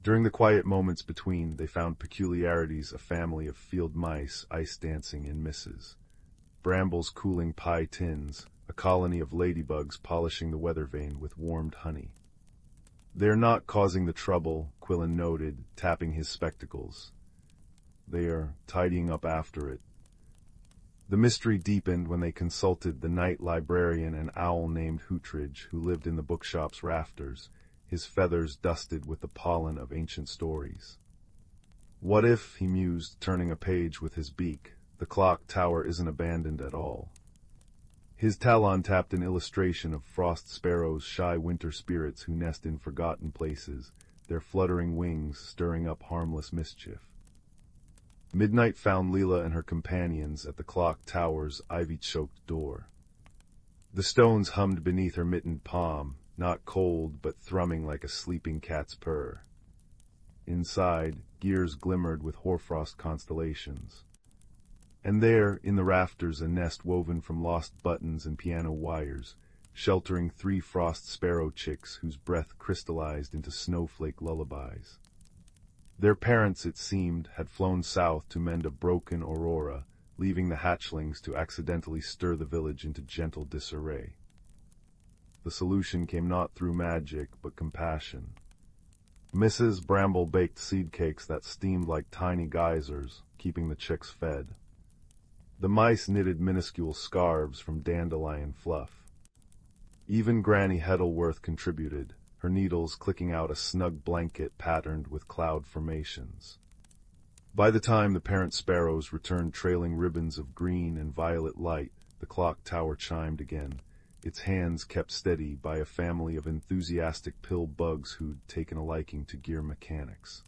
During the quiet moments between, they found peculiarities: a family of field mice ice dancing in misses, brambles cooling pie tins, a colony of ladybugs polishing the weather vane with warmed honey. "They're not causing the trouble," Quillen noted, tapping his spectacles. "They are tidying up after it." The mystery deepened when they consulted the night librarian, an owl named Hootridge, who lived in the bookshop's rafters, his feathers dusted with the pollen of ancient stories. "What if," he mused, turning a page with his beak, "the clock tower isn't abandoned at all?" His talon tapped an illustration of frost sparrows, shy winter spirits who nest in forgotten places, their fluttering wings stirring up harmless mischief. Midnight found Lila and her companions at the clock tower's ivy-choked door. The stones hummed beneath her mittened palm, not cold but thrumming like a sleeping cat's purr. Inside, gears glimmered with hoarfrost constellations. And there, in the rafters, a nest woven from lost buttons and piano wires, sheltering 3 frost sparrow chicks whose breath crystallized into snowflake lullabies. Their parents, it seemed, had flown south to mend a broken aurora, leaving the hatchlings to accidentally stir the village into gentle disarray. The solution came not through magic, but compassion. Mrs. Bramble baked seed cakes that steamed like tiny geysers, keeping the chicks fed. The mice knitted minuscule scarves from dandelion fluff. Even Granny Heddleworth contributed, her needles clicking out a snug blanket patterned with cloud formations. By the time the parent sparrows returned trailing ribbons of green and violet light, the clock tower chimed again, its hands kept steady by a family of enthusiastic pill bugs who'd taken a liking to gear mechanics.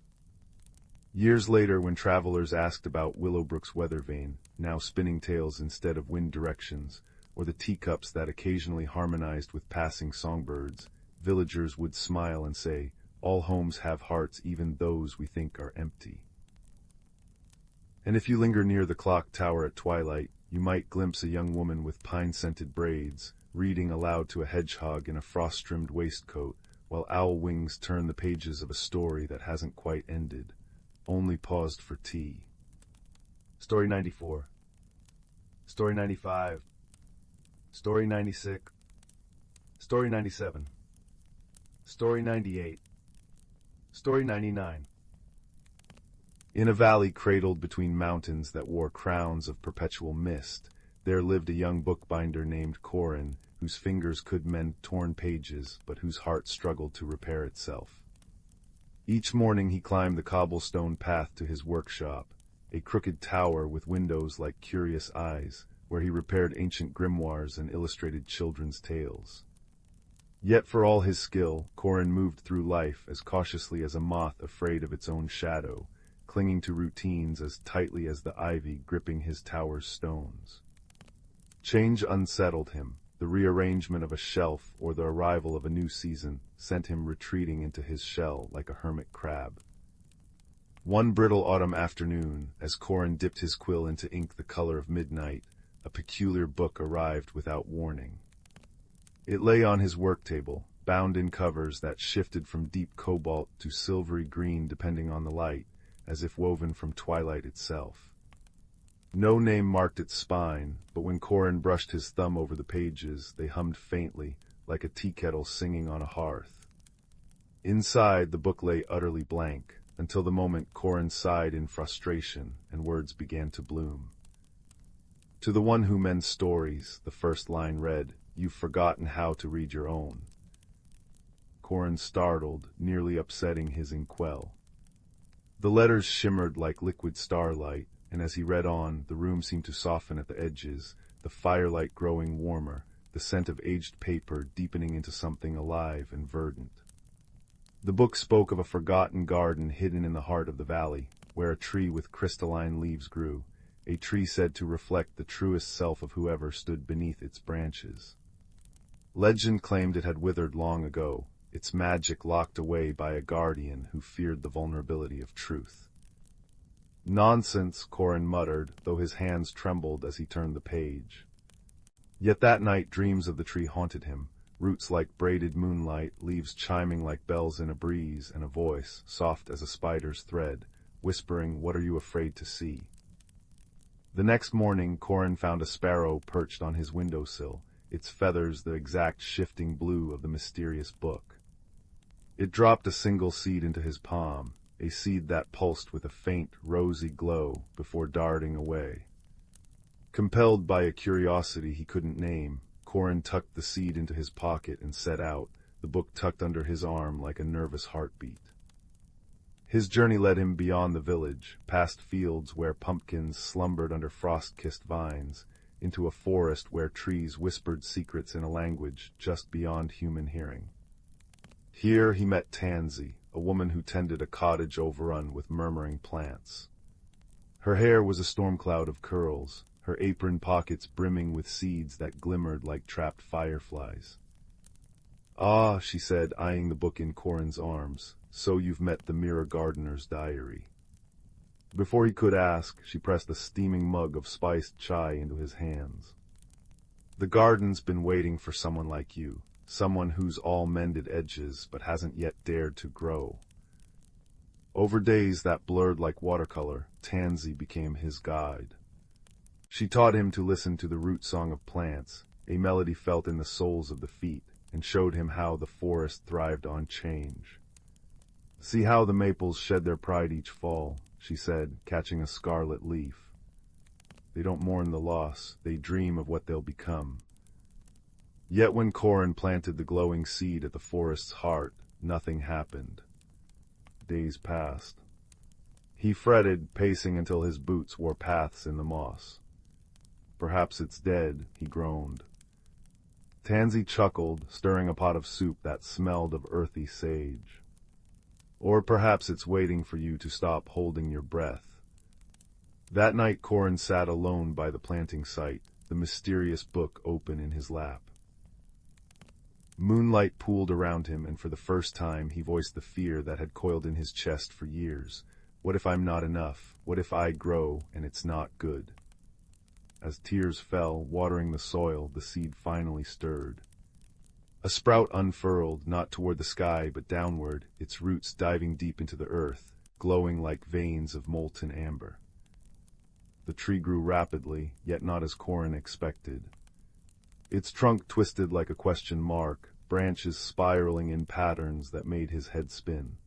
Years later, when travelers asked about Willowbrook's weather vane, now spinning tales instead of wind directions, or the teacups that occasionally harmonized with passing songbirds, villagers would smile and say, "All homes have hearts, even those we think are empty." And if you linger near the clock tower at twilight, you might glimpse a young woman with pine-scented braids, reading aloud to a hedgehog in a frost-trimmed waistcoat, while owl wings turn the pages of a story that hasn't quite ended, only paused for tea. Story 94. Story 95. Story 96. Story 97. Story 98. Story 99. In a valley cradled between mountains that wore crowns of perpetual mist, there lived a young bookbinder named Corin, whose fingers could mend torn pages, but whose heart struggled to repair itself. Each morning he climbed the cobblestone path to his workshop, a crooked tower with windows like curious eyes, where he repaired ancient grimoires and illustrated children's tales. Yet for all his skill, Corin moved through life as cautiously as a moth afraid of its own shadow, clinging to routines as tightly as the ivy gripping his tower's stones. Change unsettled him. The rearrangement of a shelf or the arrival of a new season sent him retreating into his shell like a hermit crab. One brittle autumn afternoon, as Corin dipped his quill into ink the color of midnight, a peculiar book arrived without warning. It lay on his work table, bound in covers that shifted from deep cobalt to silvery green depending on the light, as if woven from twilight itself. No name marked its spine, but when Corin brushed his thumb over the pages, they hummed faintly, like a tea kettle singing on a hearth. Inside, the book lay utterly blank, until the moment Corin sighed in frustration and words began to bloom. To the one who mends stories, the first line read, "You've forgotten how to read your own." Corin startled, nearly upsetting his inkwell. The letters shimmered like liquid starlight, and as he read on, the room seemed to soften at the edges, the firelight growing warmer, the scent of aged paper deepening into something alive and verdant. The book spoke of a forgotten garden hidden in the heart of the valley, where a tree with crystalline leaves grew, a tree said to reflect the truest self of whoever stood beneath its branches. Legend claimed it had withered long ago, its magic locked away by a guardian who feared the vulnerability of truth. Nonsense, Corin muttered, though his hands trembled as he turned the page. Yet that night dreams of the tree haunted him, roots like braided moonlight, leaves chiming like bells in a breeze, and a voice, soft as a spider's thread, whispering, "What are you afraid to see?" The next morning, Corin found a sparrow perched on his windowsill, its feathers the exact shifting blue of the mysterious book. It dropped a single seed into his palm, a seed that pulsed with a faint, rosy glow before darting away. Compelled by a curiosity he couldn't name, Corin tucked the seed into his pocket and set out, the book tucked under his arm like a nervous heartbeat. His journey led him beyond the village, past fields where pumpkins slumbered under frost-kissed vines, into a forest where trees whispered secrets in a language just beyond human hearing. Here he met Tansy, a woman who tended a cottage overrun with murmuring plants. Her hair was a storm cloud of curls, her apron pockets brimming with seeds that glimmered like trapped fireflies. "Ah," she said, eyeing the book in Corin's arms, "so you've met the Mirror Gardener's diary." Before he could ask, she pressed a steaming mug of spiced chai into his hands. "The garden's been waiting for someone like you, someone who's all mended edges but hasn't yet dared to grow." Over days that blurred like watercolor, Tansy became his guide. She taught him to listen to the root song of plants, a melody felt in the soles of the feet, and showed him how the forest thrived on change. "See how the maples shed their pride each fall," she said, catching a scarlet leaf. "They don't mourn the loss, they dream of what they'll become." Yet when Corin planted the glowing seed at the forest's heart, nothing happened. Days passed. He fretted, pacing until his boots wore paths in the moss. "Perhaps it's dead," he groaned. Tansy chuckled, stirring a pot of soup that smelled of earthy sage. "Or perhaps it's waiting for you to stop holding your breath." That night Corin sat alone by the planting site, the mysterious book open in his lap. Moonlight pooled around him, and for the first time he voiced the fear that had coiled in his chest for years. What if I'm not enough? What if I grow and it's not good? As tears fell, watering the soil, the seed finally stirred. A sprout unfurled, not toward the sky, but downward, its roots diving deep into the earth, glowing like veins of molten amber. The tree grew rapidly, yet not as Corin expected. Its trunk twisted like a question mark, branches spiraling in patterns that made his head spin.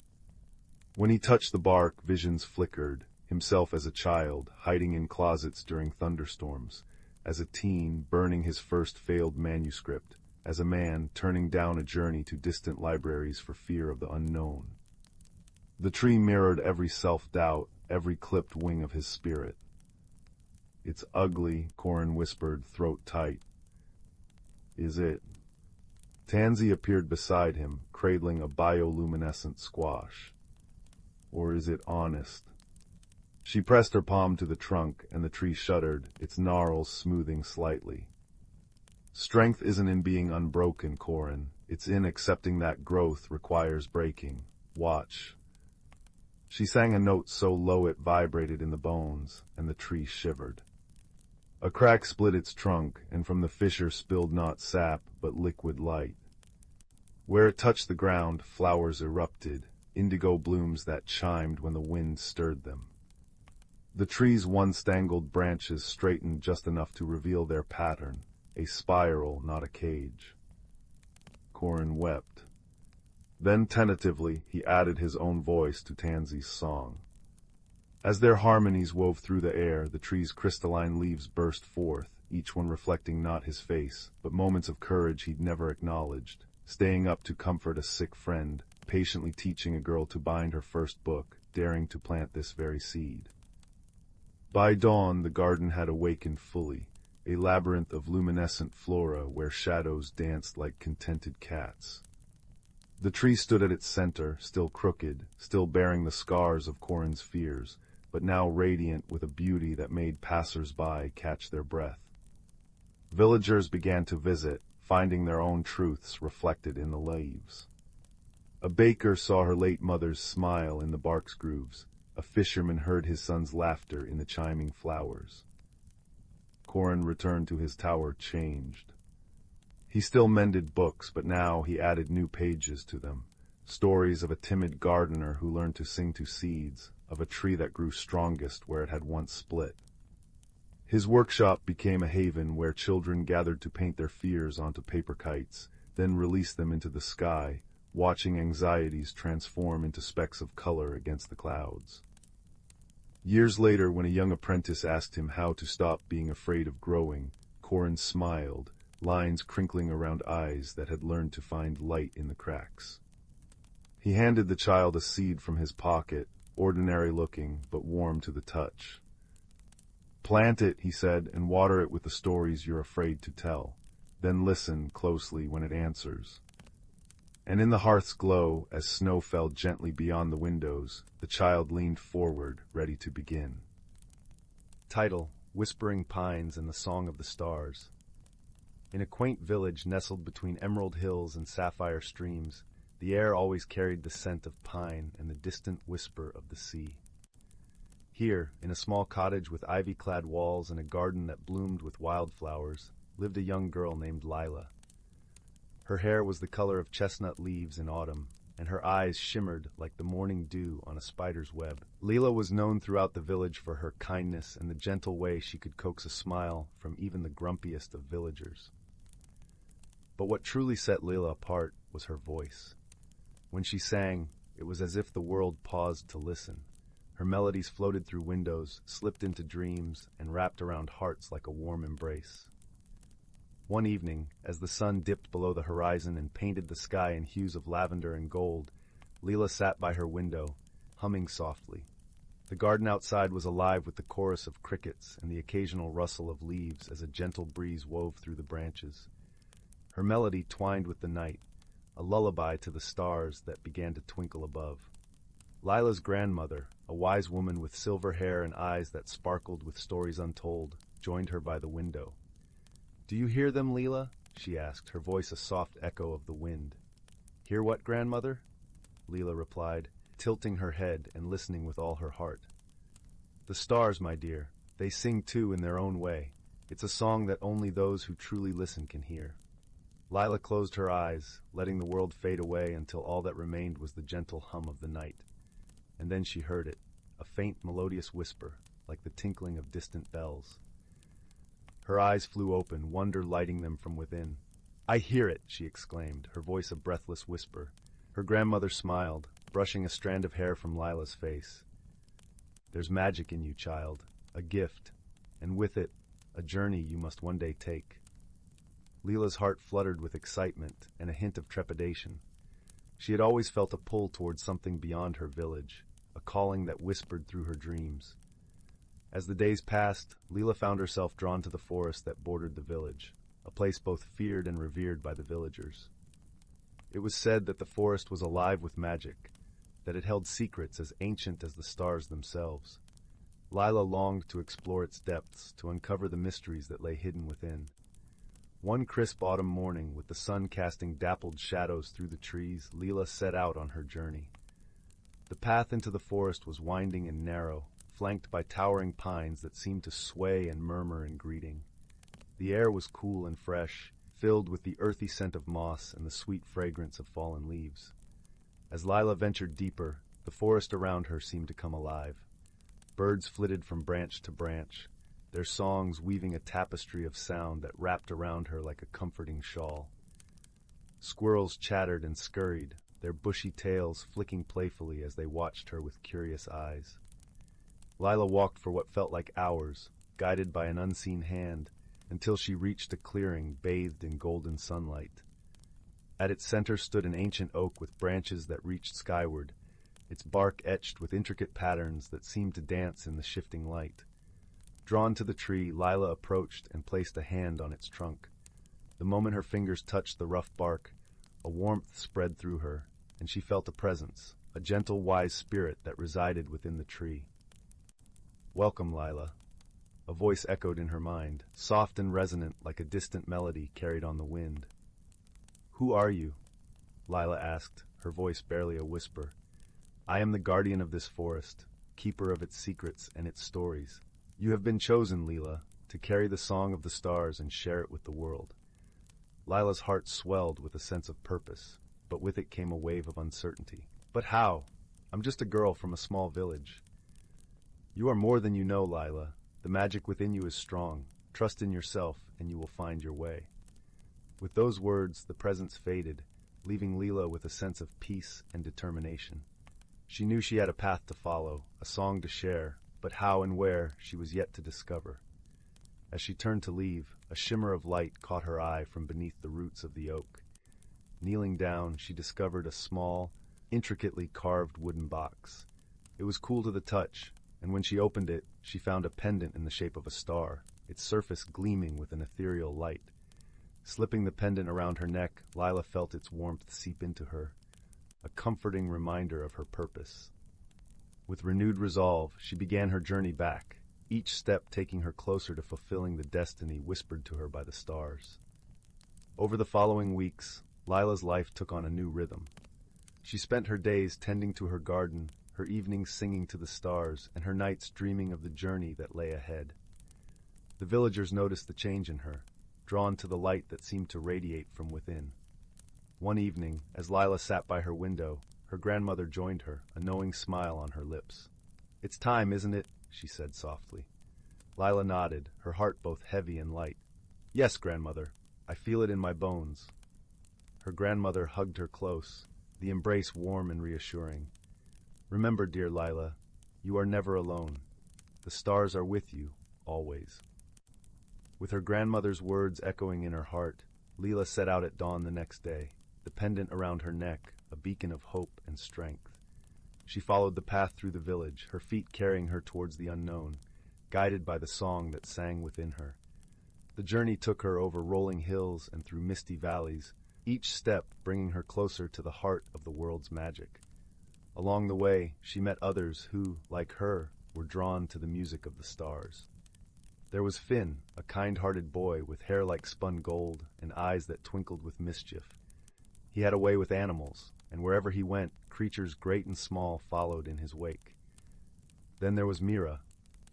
When he touched the bark, visions flickered, himself as a child, hiding in closets during thunderstorms, as a teen, burning his first failed manuscript, as a man, turning down a journey to distant libraries for fear of the unknown. The tree mirrored every self-doubt, every clipped wing of his spirit. "It's ugly," Corin whispered, throat tight. "Is it?" Tansy appeared beside him, cradling a bioluminescent squash. "Or is it honest?" She pressed her palm to the trunk, and the tree shuddered, its gnarls smoothing slightly. "Strength isn't in being unbroken, Corin. It's in accepting that growth requires breaking. Watch." She sang a note so low it vibrated in the bones, and the tree shivered. A crack split its trunk, and from the fissure spilled not sap, but liquid light. Where it touched the ground, flowers erupted, indigo blooms that chimed when the wind stirred them. The tree's once-tangled branches straightened just enough to reveal their pattern, a spiral, not a cage. Corin wept. Then tentatively, he added his own voice to Tansy's song. As their harmonies wove through the air, the tree's crystalline leaves burst forth, each one reflecting not his face, but moments of courage he'd never acknowledged, staying up to comfort a sick friend, patiently teaching a girl to bind her first book, daring to plant this very seed. By dawn, the garden had awakened fully, a labyrinth of luminescent flora where shadows danced like contented cats. The tree stood at its center, still crooked, still bearing the scars of Corin's fears, but now radiant with a beauty that made passers-by catch their breath. Villagers began to visit, finding their own truths reflected in the leaves. A baker saw her late mother's smile in the bark's grooves, A fisherman heard his son's laughter in the chiming flowers. Corin returned to his tower changed. He still mended books, but now he added new pages to them. Stories of a timid gardener who learned to sing to seeds, of a tree that grew strongest where it had once split. His workshop became a haven where children gathered to paint their fears onto paper kites, then release them into the sky, watching anxieties transform into specks of color against the clouds. Years later, when a young apprentice asked him how to stop being afraid of growing, Corin smiled, lines crinkling around eyes that had learned to find light in the cracks. He handed the child a seed from his pocket, ordinary-looking but warm to the touch. "Plant it," he said, "and water it with the stories you're afraid to tell. Then listen closely when it answers." And in the hearth's glow, as snow fell gently beyond the windows, the child leaned forward, ready to begin. Title: Whispering Pines and the Song of the Stars. In a quaint village nestled between emerald hills and sapphire streams, the air always carried the scent of pine and the distant whisper of the sea. Here, in a small cottage with ivy-clad walls and a garden that bloomed with wildflowers, lived a young girl named Lila. Her hair was the color of chestnut leaves in autumn, and her eyes shimmered like the morning dew on a spider's web. Lila was known throughout the village for her kindness and the gentle way she could coax a smile from even the grumpiest of villagers. But what truly set Lila apart was her voice. When she sang, it was as if the world paused to listen. Her melodies floated through windows, slipped into dreams, and wrapped around hearts like a warm embrace. One evening, as the sun dipped below the horizon and painted the sky in hues of lavender and gold, Lila sat by her window, humming softly. The garden outside was alive with the chorus of crickets and the occasional rustle of leaves as a gentle breeze wove through the branches. Her melody twined with the night, a lullaby to the stars that began to twinkle above. Lila's grandmother, a wise woman with silver hair and eyes that sparkled with stories untold, joined her by the window. "Do you hear them, Lila?" she asked, her voice a soft echo of the wind. "Hear what, grandmother?" Lila replied, tilting her head and listening with all her heart. "The stars, my dear. They sing too in their own way. It's a song that only those who truly listen can hear." Lila closed her eyes, letting the world fade away until all that remained was the gentle hum of the night. And then she heard it, a faint melodious whisper, like the tinkling of distant bells. Her eyes flew open, wonder lighting them from within. "I hear it!" she exclaimed, her voice a breathless whisper. Her grandmother smiled, brushing a strand of hair from Lila's face. "There's magic in you, child, a gift, and with it, a journey you must one day take." Lila's heart fluttered with excitement and a hint of trepidation. She had always felt a pull towards something beyond her village, a calling that whispered through her dreams. As the days passed, Lila found herself drawn to the forest that bordered the village, a place both feared and revered by the villagers. It was said that the forest was alive with magic, that it held secrets as ancient as the stars themselves. Lila longed to explore its depths, to uncover the mysteries that lay hidden within. One crisp autumn morning, with the sun casting dappled shadows through the trees, Lila set out on her journey. The path into the forest was winding and narrow, flanked by towering pines that seemed to sway and murmur in greeting. The air was cool and fresh, filled with the earthy scent of moss and the sweet fragrance of fallen leaves. As Lila ventured deeper, the forest around her seemed to come alive. Birds flitted from branch to branch, their songs weaving a tapestry of sound that wrapped around her like a comforting shawl. Squirrels chattered and scurried, their bushy tails flicking playfully as they watched her with curious eyes. Lila walked for what felt like hours, guided by an unseen hand, until she reached a clearing bathed in golden sunlight. At its center stood an ancient oak with branches that reached skyward, its bark etched with intricate patterns that seemed to dance in the shifting light. Drawn to the tree, Lila approached and placed a hand on its trunk. The moment her fingers touched the rough bark, a warmth spread through her, and she felt a presence, a gentle, wise spirit that resided within the tree. "Welcome, Lila," a voice echoed in her mind, soft and resonant like a distant melody carried on the wind. "Who are you?" Lila asked, her voice barely a whisper. "I am the guardian of this forest. keeper of its secrets and its stories. You have been chosen, Lila, to carry the song of the stars and share it with the world. Lila's heart swelled with a sense of purpose, but with it came a wave of uncertainty. But how? I'm just a girl from a small village. You are more than you know, Lila. The magic within you is strong. Trust in yourself, and you will find your way. With those words, the presence faded, leaving Lila with a sense of peace and determination. She knew she had a path to follow, a song to share, but how and where she was yet to discover. As she turned to leave, a shimmer of light caught her eye from beneath the roots of the oak. Kneeling down, she discovered a small, intricately carved wooden box. It was cool to the touch, and when she opened it, she found a pendant in the shape of a star, its surface gleaming with an ethereal light. Slipping the pendant around her neck, Lila felt its warmth seep into her, a comforting reminder of her purpose. With renewed resolve, she began her journey back, each step taking her closer to fulfilling the destiny whispered to her by the stars. Over the following weeks, Lila's life took on a new rhythm. She spent her days tending to her garden, her evenings singing to the stars, and her nights dreaming of the journey that lay ahead. The villagers noticed the change in her, drawn to the light that seemed to radiate from within. One evening, as Lila sat by her window, her grandmother joined her, a knowing smile on her lips. "It's time, isn't it?" she said softly. Lila nodded, her heart both heavy and light. "Yes, grandmother, I feel it in my bones." Her grandmother hugged her close, the embrace warm and reassuring. "Remember, dear Lila, you are never alone. The stars are with you, always." With her grandmother's words echoing in her heart, Lila set out at dawn the next day, the pendant around her neck, a beacon of hope and strength. She followed the path through the village, her feet carrying her towards the unknown, guided by the song that sang within her. The journey took her over rolling hills and through misty valleys, each step bringing her closer to the heart of the world's magic. Along the way, she met others who, like her, were drawn to the music of the stars. There was Finn, a kind-hearted boy with hair like spun gold and eyes that twinkled with mischief. He had a way with animals, and wherever he went, creatures great and small followed in his wake. Then there was Mira,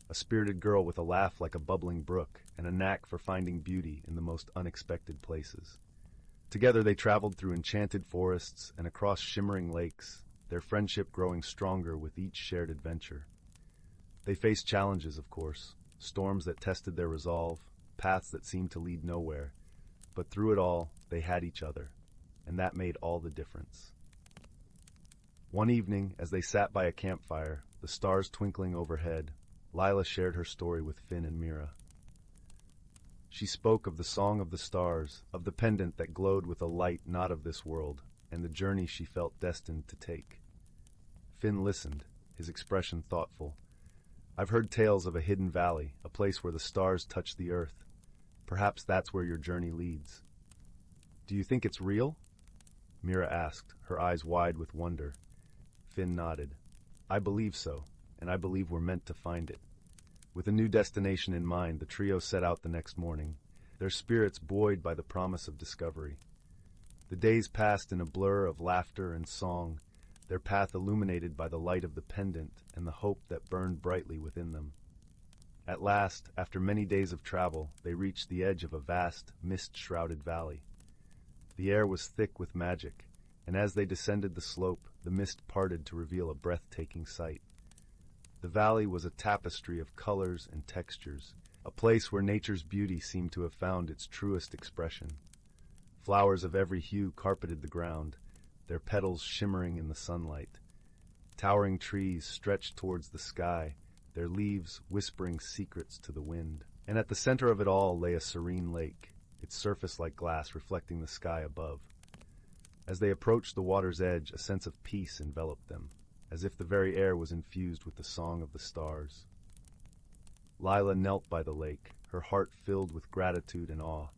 a spirited girl with a laugh like a bubbling brook and a knack for finding beauty in the most unexpected places. Together they traveled through enchanted forests and across shimmering lakes, their friendship growing stronger with each shared adventure. They faced challenges, of course, storms that tested their resolve, paths that seemed to lead nowhere, but through it all, they had each other, and that made all the difference. One evening, as they sat by a campfire, the stars twinkling overhead, Lila shared her story with Finn and Mira. She spoke of the song of the stars, of the pendant that glowed with a light not of this world, and the journey she felt destined to take. Finn listened, his expression thoughtful. "I've heard tales of a hidden valley, a place where the stars touch the earth. Perhaps that's where your journey leads." "Do you think it's real?" Mira asked, her eyes wide with wonder. Finn nodded. "I believe so, and I believe we're meant to find it." With a new destination in mind, the trio set out the next morning, their spirits buoyed by the promise of discovery. The days passed in a blur of laughter and song, their path illuminated by the light of the pendant and the hope that burned brightly within them. At last, after many days of travel, they reached the edge of a vast, mist-shrouded valley. The air was thick with magic, and as they descended the slope, the mist parted to reveal a breathtaking sight. The valley was a tapestry of colors and textures, a place where nature's beauty seemed to have found its truest expression. Flowers of every hue carpeted the ground, their petals shimmering in the sunlight. Towering trees stretched towards the sky, their leaves whispering secrets to the wind. And at the center of it all lay a serene lake, its surface like glass reflecting the sky above. As they approached the water's edge, a sense of peace enveloped them, as if the very air was infused with the song of the stars. Lila knelt by the lake, her heart filled with gratitude and awe.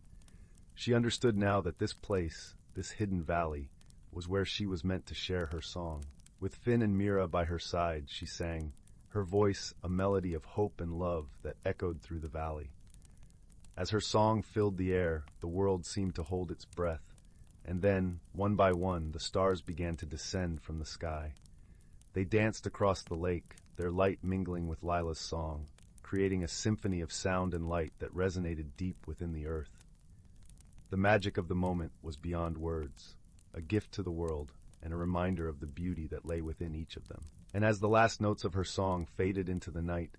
She understood now that this place, this hidden valley, was where she was meant to share her song. With Finn and Mira by her side, she sang, her voice a melody of hope and love that echoed through the valley. As her song filled the air, the world seemed to hold its breath, and then, one by one, the stars began to descend from the sky. They danced across the lake, their light mingling with Lila's song, creating a symphony of sound and light that resonated deep within the earth. The magic of the moment was beyond words, a gift to the world, and a reminder of the beauty that lay within each of them. And as the last notes of her song faded into the night,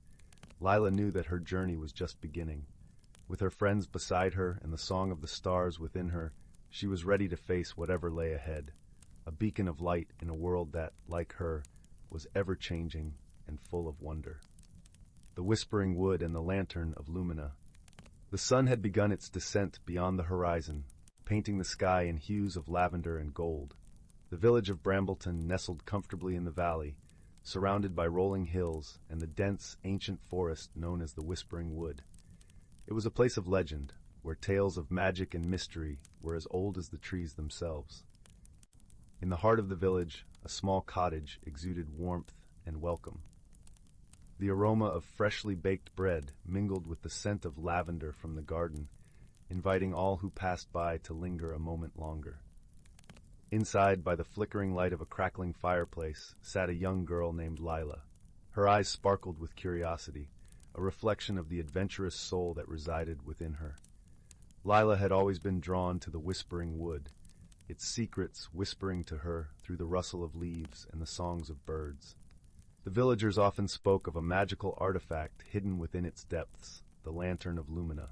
Lila knew that her journey was just beginning. With her friends beside her and the song of the stars within her, she was ready to face whatever lay ahead, a beacon of light in a world that, like her, was ever-changing and full of wonder. The Whispering Wood and the Lantern of Lumina. The sun had begun its descent beyond the horizon, painting the sky in hues of lavender and gold. The village of Brambleton nestled comfortably in the valley, surrounded by rolling hills and the dense, ancient forest known as the Whispering Wood. It was a place of legend, where tales of magic and mystery were as old as the trees themselves. In the heart of the village, a small cottage exuded warmth and welcome. The aroma of freshly baked bread mingled with the scent of lavender from the garden, inviting all who passed by to linger a moment longer. Inside, by the flickering light of a crackling fireplace, sat a young girl named Lila. Her eyes sparkled with curiosity, a reflection of the adventurous soul that resided within her. Lila had always been drawn to the Whispering Wood, its secrets whispering to her through the rustle of leaves and the songs of birds. The villagers often spoke of a magical artifact hidden within its depths, the Lantern of Lumina.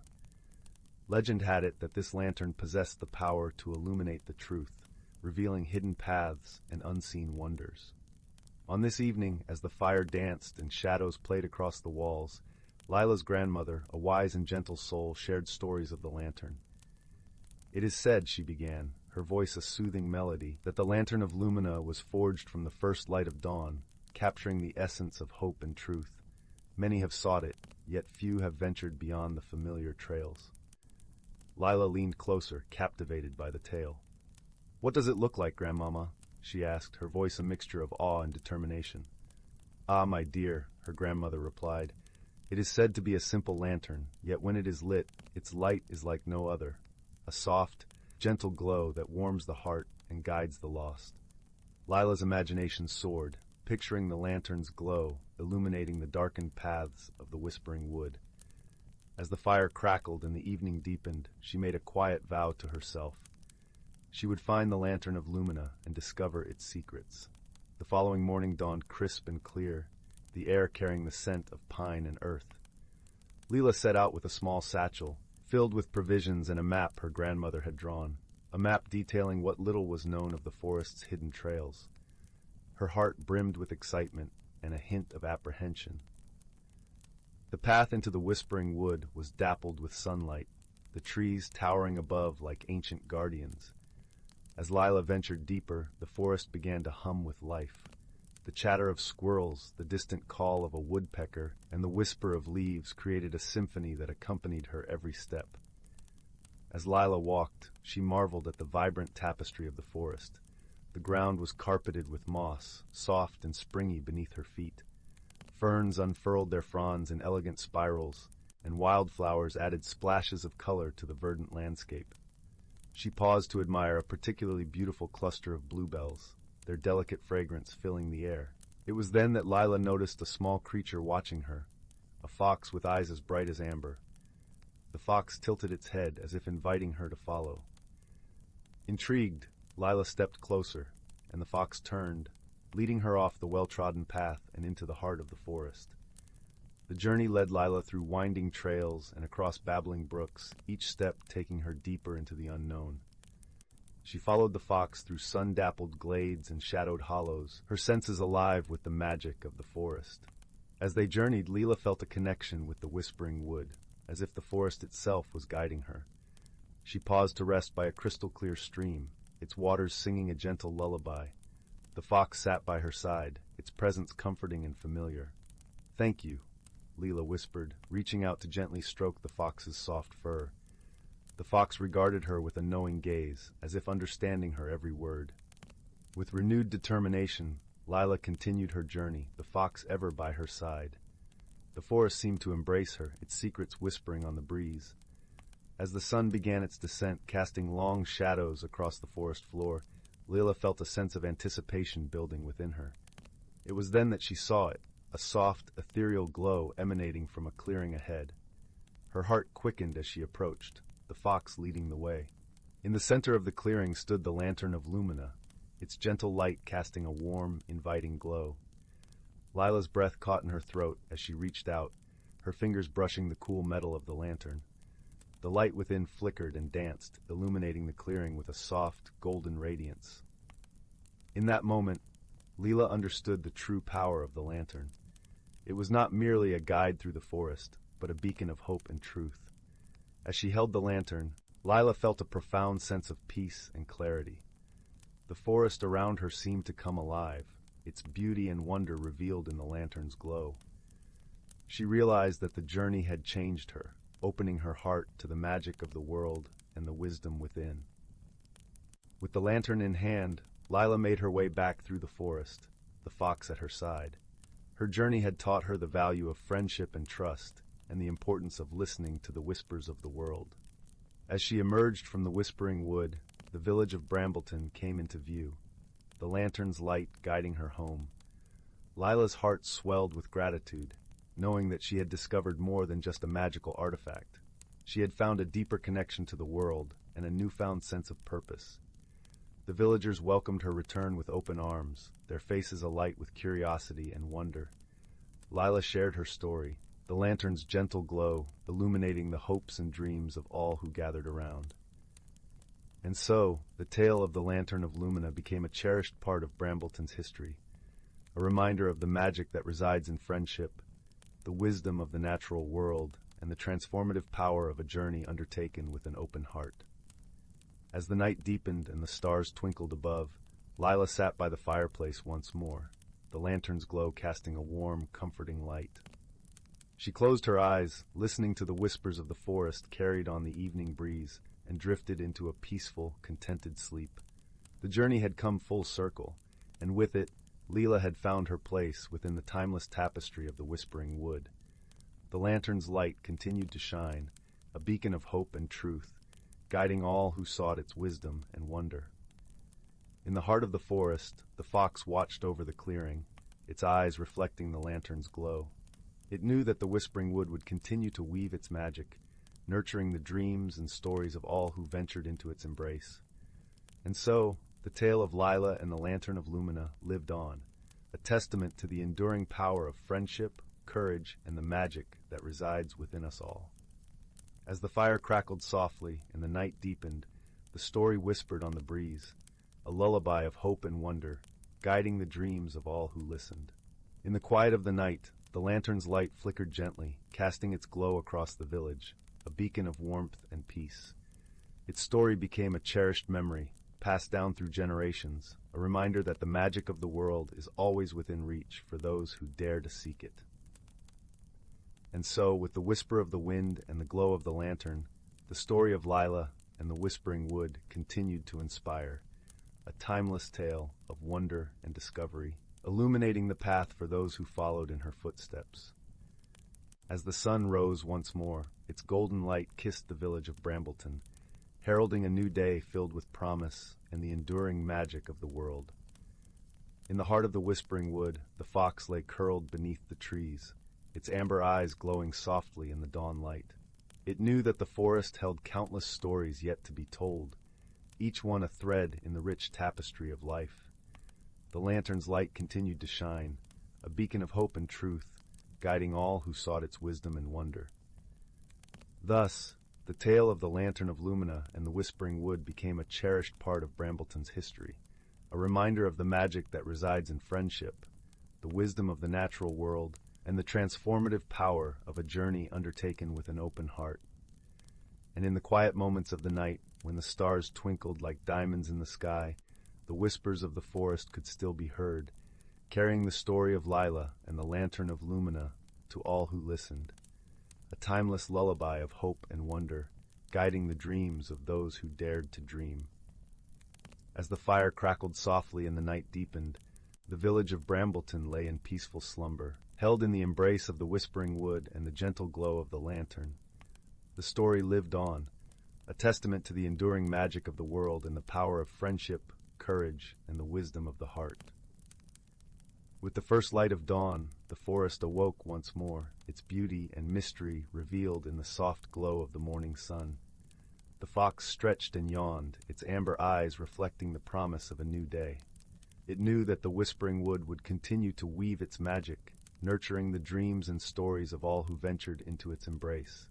Legend had it that this lantern possessed the power to illuminate the truth, revealing hidden paths and unseen wonders. On this evening, as the fire danced and shadows played across the walls, Lila's grandmother, a wise and gentle soul, shared stories of the lantern. "It is said," she began, her voice a soothing melody, "that the Lantern of Lumina was forged from the first light of dawn, capturing the essence of hope and truth. Many have sought it, yet few have ventured beyond the familiar trails." Lila leaned closer, captivated by the tale. "What does it look like, Grandmama?" she asked, her voice a mixture of awe and determination. "Ah, my dear," her grandmother replied, "it is said to be a simple lantern, yet when it is lit, its light is like no other, a soft, gentle glow that warms the heart and guides the lost." Lila's imagination soared, picturing the lantern's glow illuminating the darkened paths of the Whispering Wood. As the fire crackled and the evening deepened, she made a quiet vow to herself. She would find the Lantern of Lumina and discover its secrets. The following morning dawned crisp and clear, the air carrying the scent of pine and earth. Lila set out with a small satchel, filled with provisions and a map her grandmother had drawn, a map detailing what little was known of the forest's hidden trails. Her heart brimmed with excitement and a hint of apprehension. The path into the Whispering Wood was dappled with sunlight, the trees towering above like ancient guardians. As Lila ventured deeper, the forest began to hum with life. The chatter of squirrels, the distant call of a woodpecker, and the whisper of leaves created a symphony that accompanied her every step. As Lila walked, she marveled at the vibrant tapestry of the forest. The ground was carpeted with moss, soft and springy beneath her feet. Ferns unfurled their fronds in elegant spirals, and wildflowers added splashes of color to the verdant landscape. She paused to admire a particularly beautiful cluster of bluebells, their delicate fragrance filling the air. It was then that Lila noticed a small creature watching her, a fox with eyes as bright as amber. The fox tilted its head as if inviting her to follow. Intrigued, Lila stepped closer, and the fox turned, leading her off the well-trodden path and into the heart of the forest. The journey led Lila through winding trails and across babbling brooks, each step taking her deeper into the unknown. She followed the fox through sun-dappled glades and shadowed hollows, her senses alive with the magic of the forest. As they journeyed, Lila felt a connection with the Whispering Wood, as if the forest itself was guiding her. She paused to rest by a crystal-clear stream, its waters singing a gentle lullaby. The fox sat by her side, its presence comforting and familiar. "Thank you," Lila whispered, reaching out to gently stroke the fox's soft fur. The fox regarded her with a knowing gaze, as if understanding her every word. With renewed determination, Lila continued her journey, the fox ever by her side. The forest seemed to embrace her, its secrets whispering on the breeze. As the sun began its descent, casting long shadows across the forest floor, Lila felt a sense of anticipation building within her. It was then that she saw it, a soft, ethereal glow emanating from a clearing ahead. Her heart quickened as she approached, the fox leading the way. In the center of the clearing stood the lantern of Lumina, its gentle light casting a warm, inviting glow. Lila's breath caught in her throat as she reached out, her fingers brushing the cool metal of the lantern. The light within flickered and danced, illuminating the clearing with a soft, golden radiance. In that moment, Lila understood the true power of the lantern. It was not merely a guide through the forest, but a beacon of hope and truth. As she held the lantern, Lila felt a profound sense of peace and clarity. The forest around her seemed to come alive, its beauty and wonder revealed in the lantern's glow. She realized that the journey had changed her, opening her heart to the magic of the world and the wisdom within. With the lantern in hand, Lila made her way back through the forest, the fox at her side. Her journey had taught her the value of friendship and trust, and the importance of listening to the whispers of the world. As she emerged from the whispering wood, the village of Brambleton came into view, the lantern's light guiding her home. Lila's heart swelled with gratitude, knowing that she had discovered more than just a magical artifact. She had found a deeper connection to the world and a newfound sense of purpose. The villagers welcomed her return with open arms, their faces alight with curiosity and wonder. Lila shared her story, the lantern's gentle glow illuminating the hopes and dreams of all who gathered around. And so, the tale of the Lantern of Lumina became a cherished part of Brambleton's history, a reminder of the magic that resides in friendship, the wisdom of the natural world, and the transformative power of a journey undertaken with an open heart. As the night deepened and the stars twinkled above, Lila sat by the fireplace once more, the lantern's glow casting a warm, comforting light. She closed her eyes, listening to the whispers of the forest carried on the evening breeze, and drifted into a peaceful, contented sleep. The journey had come full circle, and with it, Lila had found her place within the timeless tapestry of the Whispering Wood. The lantern's light continued to shine, a beacon of hope and truth, guiding all who sought its wisdom and wonder. In the heart of the forest, the fox watched over the clearing, its eyes reflecting the lantern's glow. It knew that the Whispering Wood would continue to weave its magic, nurturing the dreams and stories of all who ventured into its embrace. And so, the tale of Lila and the Lantern of Lumina lived on, a testament to the enduring power of friendship, courage, and the magic that resides within us all. As the fire crackled softly and the night deepened, the story whispered on the breeze, a lullaby of hope and wonder, guiding the dreams of all who listened. In the quiet of the night, the lantern's light flickered gently, casting its glow across the village, a beacon of warmth and peace. Its story became a cherished memory, passed down through generations, a reminder that the magic of the world is always within reach for those who dare to seek it. And so, with the whisper of the wind and the glow of the lantern, the story of Lila and the Whispering Wood continued to inspire, a timeless tale of wonder and discovery, illuminating the path for those who followed in her footsteps. As the sun rose once more, its golden light kissed the village of Brambleton, heralding a new day filled with promise and the enduring magic of the world. In the heart of the Whispering Wood, the fox lay curled beneath the trees, its amber eyes glowing softly in the dawn light. It knew that the forest held countless stories yet to be told, each one a thread in the rich tapestry of life. The lantern's light continued to shine, a beacon of hope and truth, guiding all who sought its wisdom and wonder. Thus, the tale of the Lantern of Lumina and the Whispering Wood became a cherished part of Brambleton's history, a reminder of the magic that resides in friendship, the wisdom of the natural world, and the transformative power of a journey undertaken with an open heart. And in the quiet moments of the night, when the stars twinkled like diamonds in the sky, the whispers of the forest could still be heard, carrying the story of Lila and the Lantern of Lumina to all who listened, a timeless lullaby of hope and wonder, guiding the dreams of those who dared to dream. As the fire crackled softly and the night deepened, the village of Brambleton lay in peaceful slumber, held in the embrace of the Whispering Wood and the gentle glow of the lantern. The story lived on, a testament to the enduring magic of the world and the power of friendship, courage, and the wisdom of the heart. With the first light of dawn, the forest awoke once more, its beauty and mystery revealed in the soft glow of the morning sun. The fox stretched and yawned, its amber eyes reflecting the promise of a new day. It knew that the whispering wood would continue to weave its magic, nurturing the dreams and stories of all who ventured into its embrace.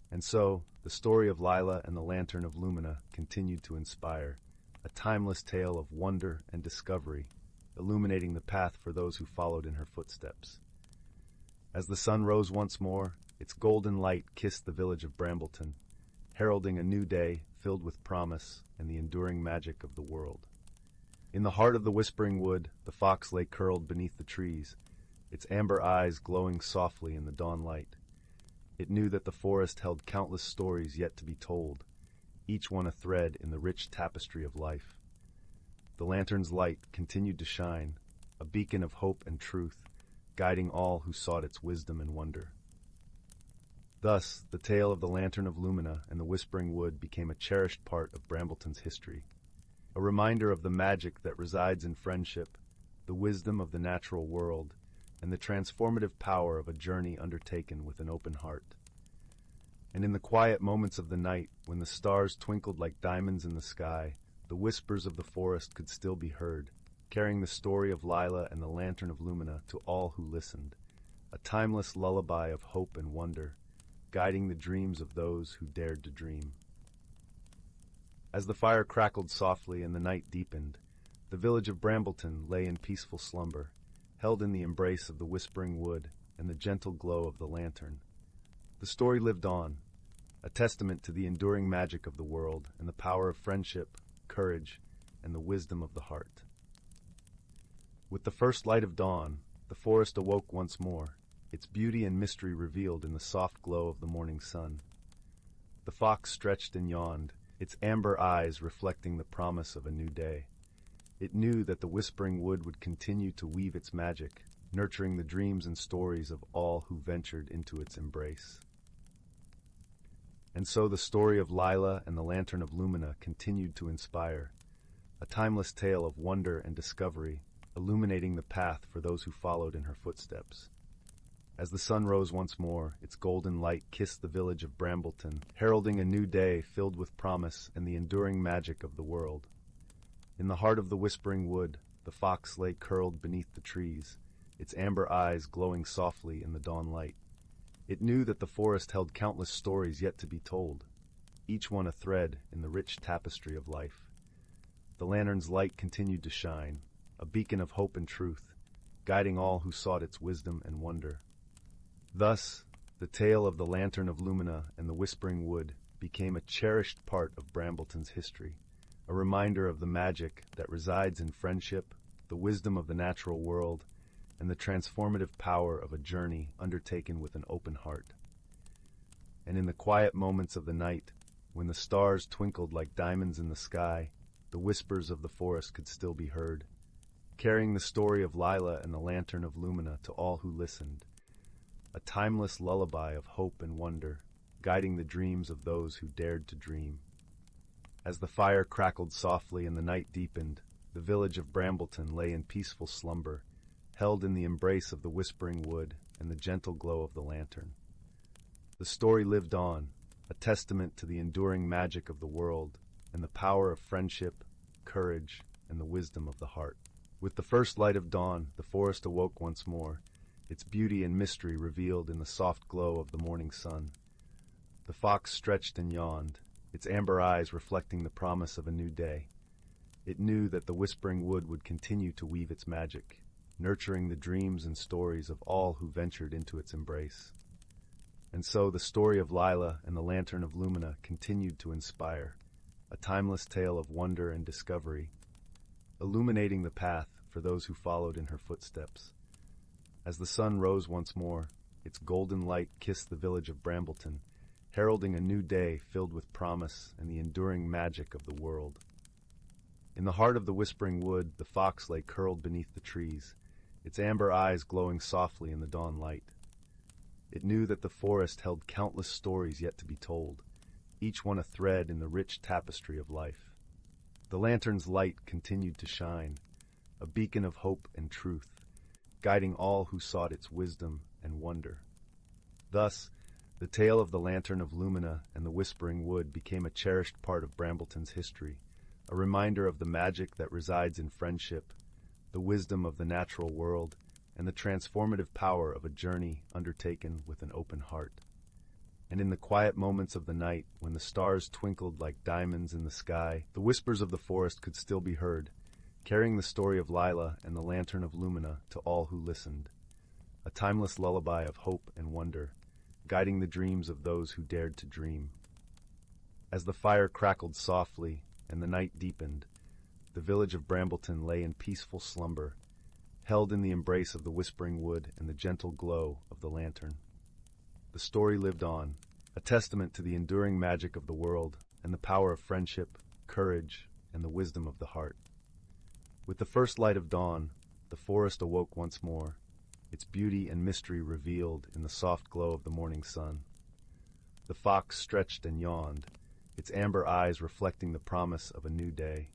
And so, the story of Lila and the Lantern of Lumina continued to inspire, a timeless tale of wonder and discovery, illuminating the path for those who followed in her footsteps. As the sun rose once more, its golden light kissed the village of Brambleton, heralding a new day filled with promise and the enduring magic of the world. In the heart of the whispering wood, the fox lay curled beneath the trees, its amber eyes glowing softly in the dawn light. It knew that the forest held countless stories yet to be told, each one a thread in the rich tapestry of life. The lantern's light continued to shine, a beacon of hope and truth, guiding all who sought its wisdom and wonder. Thus, the tale of the Lantern of Lumina and the Whispering Wood became a cherished part of Brambleton's history, a reminder of the magic that resides in friendship, the wisdom of the natural world, and the transformative power of a journey undertaken with an open heart. And in the quiet moments of the night, when the stars twinkled like diamonds in the sky, the whispers of the forest could still be heard, carrying the story of Lila and the Lantern of Lumina to all who listened, a timeless lullaby of hope and wonder, guiding the dreams of those who dared to dream. As the fire crackled softly and the night deepened, the village of Brambleton lay in peaceful slumber, held in the embrace of the whispering wood and the gentle glow of the lantern. The story lived on, a testament to the enduring magic of the world and the power of friendship, courage, and the wisdom of the heart. With the first light of dawn, the forest awoke once more, its beauty and mystery revealed in the soft glow of the morning sun. The fox stretched and yawned, its amber eyes reflecting the promise of a new day. It knew that the whispering wood would continue to weave its magic, nurturing the dreams and stories of all who ventured into its embrace. And so the story of Lila and the Lantern of Lumina continued to inspire, a timeless tale of wonder and discovery, illuminating the path for those who followed in her footsteps. As the sun rose once more, its golden light kissed the village of Brambleton, heralding a new day filled with promise and the enduring magic of the world. In the heart of the whispering wood, the fox lay curled beneath the trees, its amber eyes glowing softly in the dawn light. It knew that the forest held countless stories yet to be told, each one a thread in the rich tapestry of life. The lantern's light continued to shine, a beacon of hope and truth, guiding all who sought its wisdom and wonder. Thus, the tale of the Lantern of Lumina and the Whispering Wood became a cherished part of Brambleton's history, a reminder of the magic that resides in friendship, the wisdom of the natural world, and the transformative power of a journey undertaken with an open heart. And in the quiet moments of the night, when the stars twinkled like diamonds in the sky, the whispers of the forest could still be heard, carrying the story of Lila and the Lantern of Lumina to all who listened, a timeless lullaby of hope and wonder, guiding the dreams of those who dared to dream. As the fire crackled softly and the night deepened, the village of Brambleton lay in peaceful slumber, held in the embrace of the whispering wood and the gentle glow of the lantern. The story lived on, a testament to the enduring magic of the world and the power of friendship, courage, and the wisdom of the heart. With the first light of dawn, the forest awoke once more, its beauty and mystery revealed in the soft glow of the morning sun. The fox stretched and yawned, its amber eyes reflecting the promise of a new day. It knew that the whispering wood would continue to weave its magic, nurturing the dreams and stories of all who ventured into its embrace. And so the story of Lila and the Lantern of Lumina continued to inspire, a timeless tale of wonder and discovery, illuminating the path for those who followed in her footsteps. As the sun rose once more, its golden light kissed the village of Brambleton, heralding a new day filled with promise and the enduring magic of the world. In the heart of the whispering wood, the fox lay curled beneath the trees, its amber eyes glowing softly in the dawn light. It knew that the forest held countless stories yet to be told, each one a thread in the rich tapestry of life. The lantern's light continued to shine, a beacon of hope and truth, guiding all who sought its wisdom and wonder. Thus, the tale of the Lantern of Lumina and the Whispering Wood became a cherished part of Brambleton's history, a reminder of the magic that resides in friendship, the wisdom of the natural world, and the transformative power of a journey undertaken with an open heart. And in the quiet moments of the night, when the stars twinkled like diamonds in the sky, the whispers of the forest could still be heard, carrying the story of Lila and the Lantern of Lumina to all who listened, a timeless lullaby of hope and wonder, guiding the dreams of those who dared to dream. As the fire crackled softly and the night deepened, the village of Brambleton lay in peaceful slumber, held in the embrace of the whispering wood and the gentle glow of the lantern. The story lived on, a testament to the enduring magic of the world and the power of friendship, courage, and the wisdom of the heart. With the first light of dawn, the forest awoke once more, its beauty and mystery revealed in the soft glow of the morning sun. The fox stretched and yawned, its amber eyes reflecting the promise of a new day.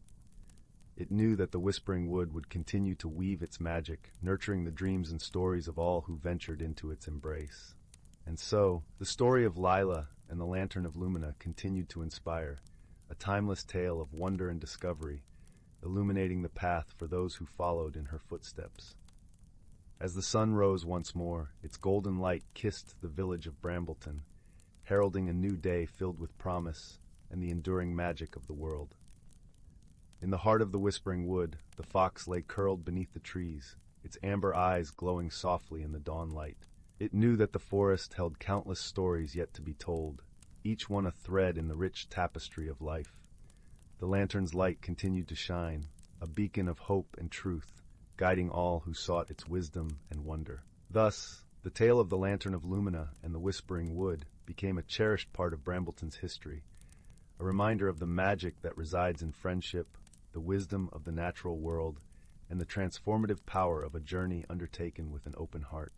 It knew that the Whispering Wood would continue to weave its magic, nurturing the dreams and stories of all who ventured into its embrace. And so, the story of Lila and the Lantern of Lumina continued to inspire, a timeless tale of wonder and discovery, illuminating the path for those who followed in her footsteps. As the sun rose once more, its golden light kissed the village of Brambleton, heralding a new day filled with promise and the enduring magic of the world. In the heart of the Whispering Wood, the fox lay curled beneath the trees, its amber eyes glowing softly in the dawn light. It knew that the forest held countless stories yet to be told, each one a thread in the rich tapestry of life. The lantern's light continued to shine, a beacon of hope and truth, guiding all who sought its wisdom and wonder. Thus, the tale of the Lantern of Lumina and the Whispering Wood became a cherished part of Brambleton's history, a reminder of the magic that resides in friendship, the wisdom of the natural world, and the transformative power of a journey undertaken with an open heart.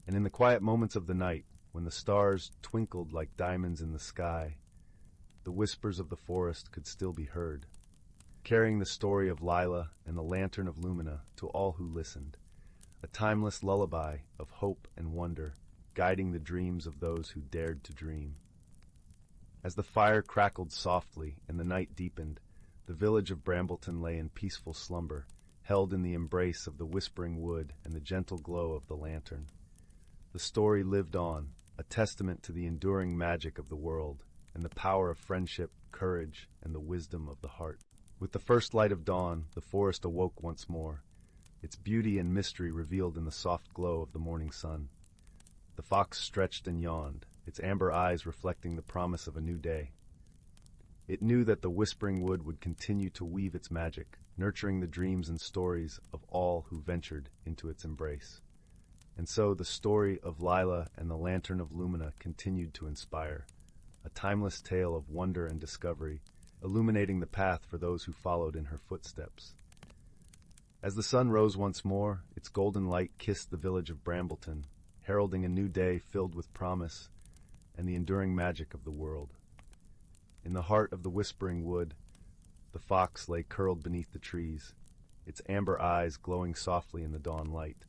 And in the quiet moments of the night, when the stars twinkled like diamonds in the sky, the whispers of the forest could still be heard, carrying the story of Lila and the Lantern of Lumina to all who listened, a timeless lullaby of hope and wonder, guiding the dreams of those who dared to dream. As the fire crackled softly and the night deepened, the village of Brambleton lay in peaceful slumber, held in the embrace of the Whispering Wood and the gentle glow of the lantern. The story lived on, a testament to the enduring magic of the world and the power of friendship, courage, and the wisdom of the heart. With the first light of dawn, the forest awoke once more, its beauty and mystery revealed in the soft glow of the morning sun. The fox stretched and yawned, its amber eyes reflecting the promise of a new day. It knew that the Whispering Wood would continue to weave its magic, nurturing the dreams and stories of all who ventured into its embrace. And so the story of Lila and the Lantern of Lumina continued to inspire, a timeless tale of wonder and discovery, illuminating the path for those who followed in her footsteps. As the sun rose once more, its golden light kissed the village of Brambleton, heralding a new day filled with promise and the enduring magic of the world. In the heart of the Whispering Wood, the fox lay curled beneath the trees, its amber eyes glowing softly in the dawn light.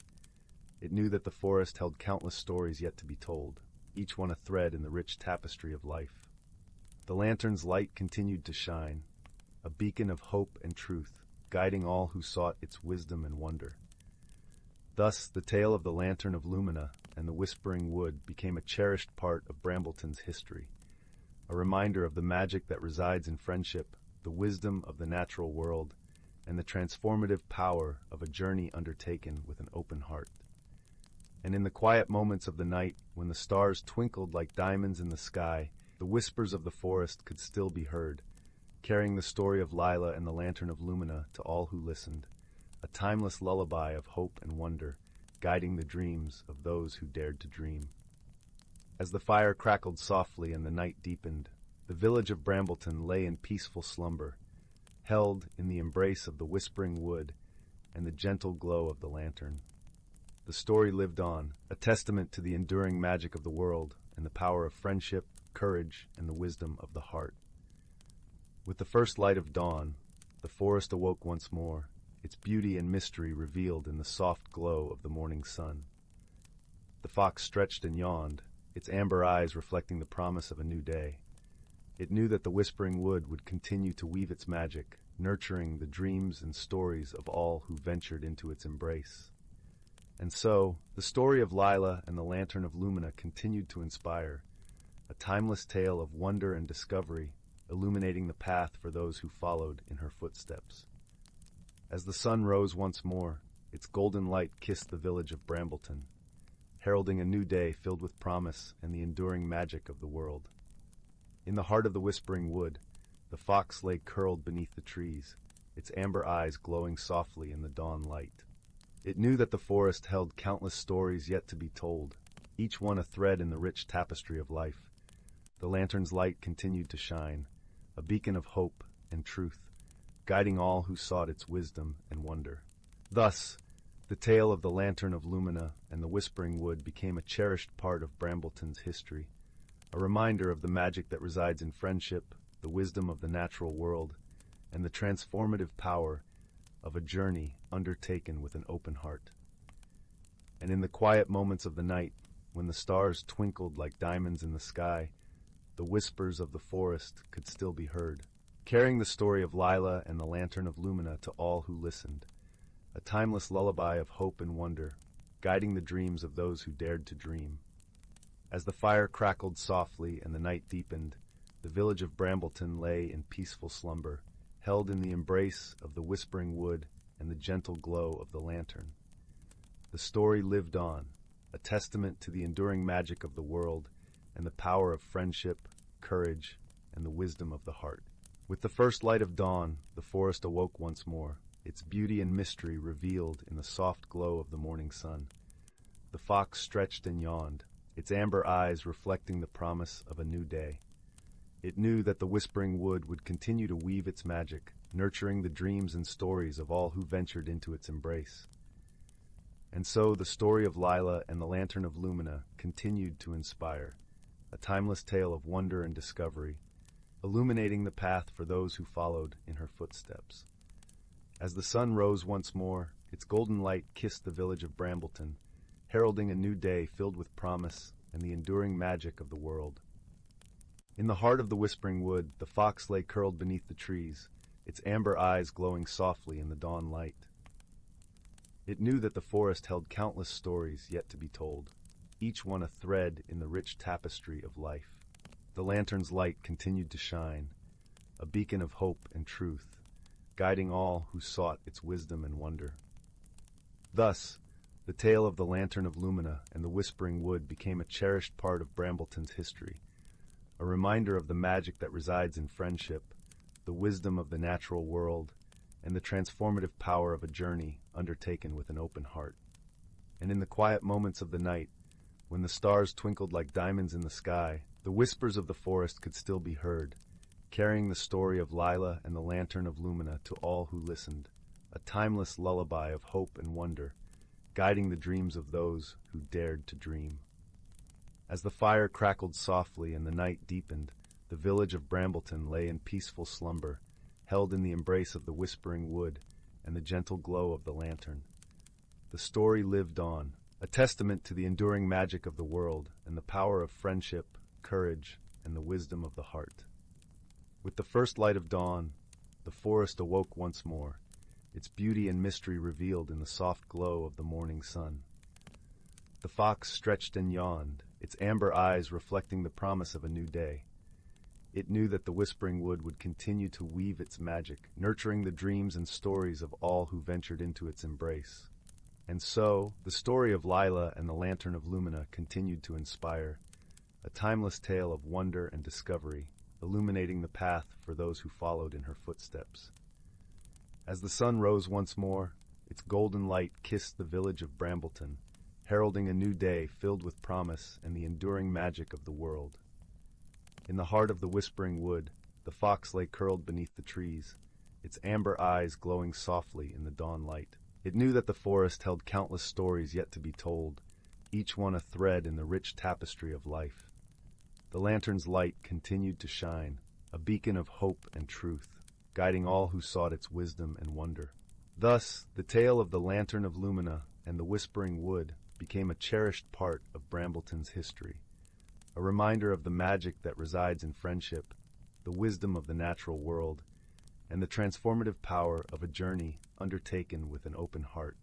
It knew that the forest held countless stories yet to be told, each one a thread in the rich tapestry of life. The lantern's light continued to shine, a beacon of hope and truth, guiding all who sought its wisdom and wonder. Thus, the tale of the Lantern of Lumina and the Whispering Wood became a cherished part of Brambleton's history, a reminder of the magic that resides in friendship, the wisdom of the natural world, and the transformative power of a journey undertaken with an open heart. And in the quiet moments of the night, when the stars twinkled like diamonds in the sky, the whispers of the forest could still be heard, carrying the story of Lila and the Lantern of Lumina to all who listened, a timeless lullaby of hope and wonder, guiding the dreams of those who dared to dream. As the fire crackled softly and the night deepened, the village of Brambleton lay in peaceful slumber, held in the embrace of the Whispering Wood and the gentle glow of the lantern. The story lived on, a testament to the enduring magic of the world and the power of friendship, courage, and the wisdom of the heart. With the first light of dawn, the forest awoke once more, its beauty and mystery revealed in the soft glow of the morning sun. The fox stretched and yawned, its amber eyes reflecting the promise of a new day. It knew that the whispering wood would continue to weave its magic, nurturing the dreams and stories of all who ventured into its embrace. And so, the story of Lila and the Lantern of Lumina continued to inspire, a timeless tale of wonder and discovery, illuminating the path for those who followed in her footsteps. As the sun rose once more, its golden light kissed the village of Brambleton, heralding a new day filled with promise and the enduring magic of the world. In the heart of the whispering wood, the fox lay curled beneath the trees, its amber eyes glowing softly in the dawn light. It knew that the forest held countless stories yet to be told, each one a thread in the rich tapestry of life. The lantern's light continued to shine, a beacon of hope and truth, guiding all who sought its wisdom and wonder. Thus, the tale of the Lantern of Lumina and the Whispering Wood became a cherished part of Brambleton's history, a reminder of the magic that resides in friendship, the wisdom of the natural world, and the transformative power of a journey undertaken with an open heart. And in the quiet moments of the night, when the stars twinkled like diamonds in the sky, the whispers of the forest could still be heard, carrying the story of Lila and the Lantern of Lumina to all who listened, a timeless lullaby of hope and wonder, guiding the dreams of those who dared to dream. As the fire crackled softly and the night deepened, the village of Brambleton lay in peaceful slumber, held in the embrace of the whispering wood and the gentle glow of the lantern. The story lived on, a testament to the enduring magic of the world and the power of friendship, courage, and the wisdom of the heart. With the first light of dawn, the forest awoke once more, its beauty and mystery revealed in the soft glow of the morning sun. The fox stretched and yawned, its amber eyes reflecting the promise of a new day. It knew that the whispering wood would continue to weave its magic, nurturing the dreams and stories of all who ventured into its embrace. And so the story of Lila and the Lantern of Lumina continued to inspire, a timeless tale of wonder and discovery, illuminating the path for those who followed in her footsteps. As the sun rose once more, its golden light kissed the village of Brambleton, heralding a new day filled with promise and the enduring magic of the world. In the heart of the whispering wood, the fox lay curled beneath the trees, its amber eyes glowing softly in the dawn light. It knew that the forest held countless stories yet to be told, each one a thread in the rich tapestry of life. The lantern's light continued to shine, a beacon of hope and truth, guiding all who sought its wisdom and wonder. Thus, the tale of the Lantern of Lumina and the Whispering Wood became a cherished part of Brambleton's history, a reminder of the magic that resides in friendship, the wisdom of the natural world, and the transformative power of a journey undertaken with an open heart. And in the quiet moments of the night, when the stars twinkled like diamonds in the sky, the whispers of the forest could still be heard, carrying the story of Lila and the Lantern of Lumina to all who listened, a timeless lullaby of hope and wonder, guiding the dreams of those who dared to dream. As the fire crackled softly and the night deepened, the village of Brambleton lay in peaceful slumber, held in the embrace of the whispering wood and the gentle glow of the lantern. The story lived on, a testament to the enduring magic of the world and the power of friendship, courage, and the wisdom of the heart. With the first light of dawn, the forest awoke once more, its beauty and mystery revealed in the soft glow of the morning sun. The fox stretched and yawned, its amber eyes reflecting the promise of a new day. It knew that the whispering wood would continue to weave its magic, nurturing the dreams and stories of all who ventured into its embrace. And so, the story of Lila and the Lantern of Lumina continued to inspire, a timeless tale of wonder and discovery, illuminating the path for those who followed in her footsteps. As the sun rose once more, its golden light kissed the village of Brambleton, heralding a new day filled with promise and the enduring magic of the world. In the heart of the whispering wood, the fox lay curled beneath the trees, its amber eyes glowing softly in the dawn light. It knew that the forest held countless stories yet to be told, each one a thread in the rich tapestry of life. The lantern's light continued to shine, a beacon of hope and truth, guiding all who sought its wisdom and wonder. Thus, the tale of the Lantern of Lumina and the Whispering Wood became a cherished part of Brambleton's history, a reminder of the magic that resides in friendship, the wisdom of the natural world, and the transformative power of a journey undertaken with an open heart.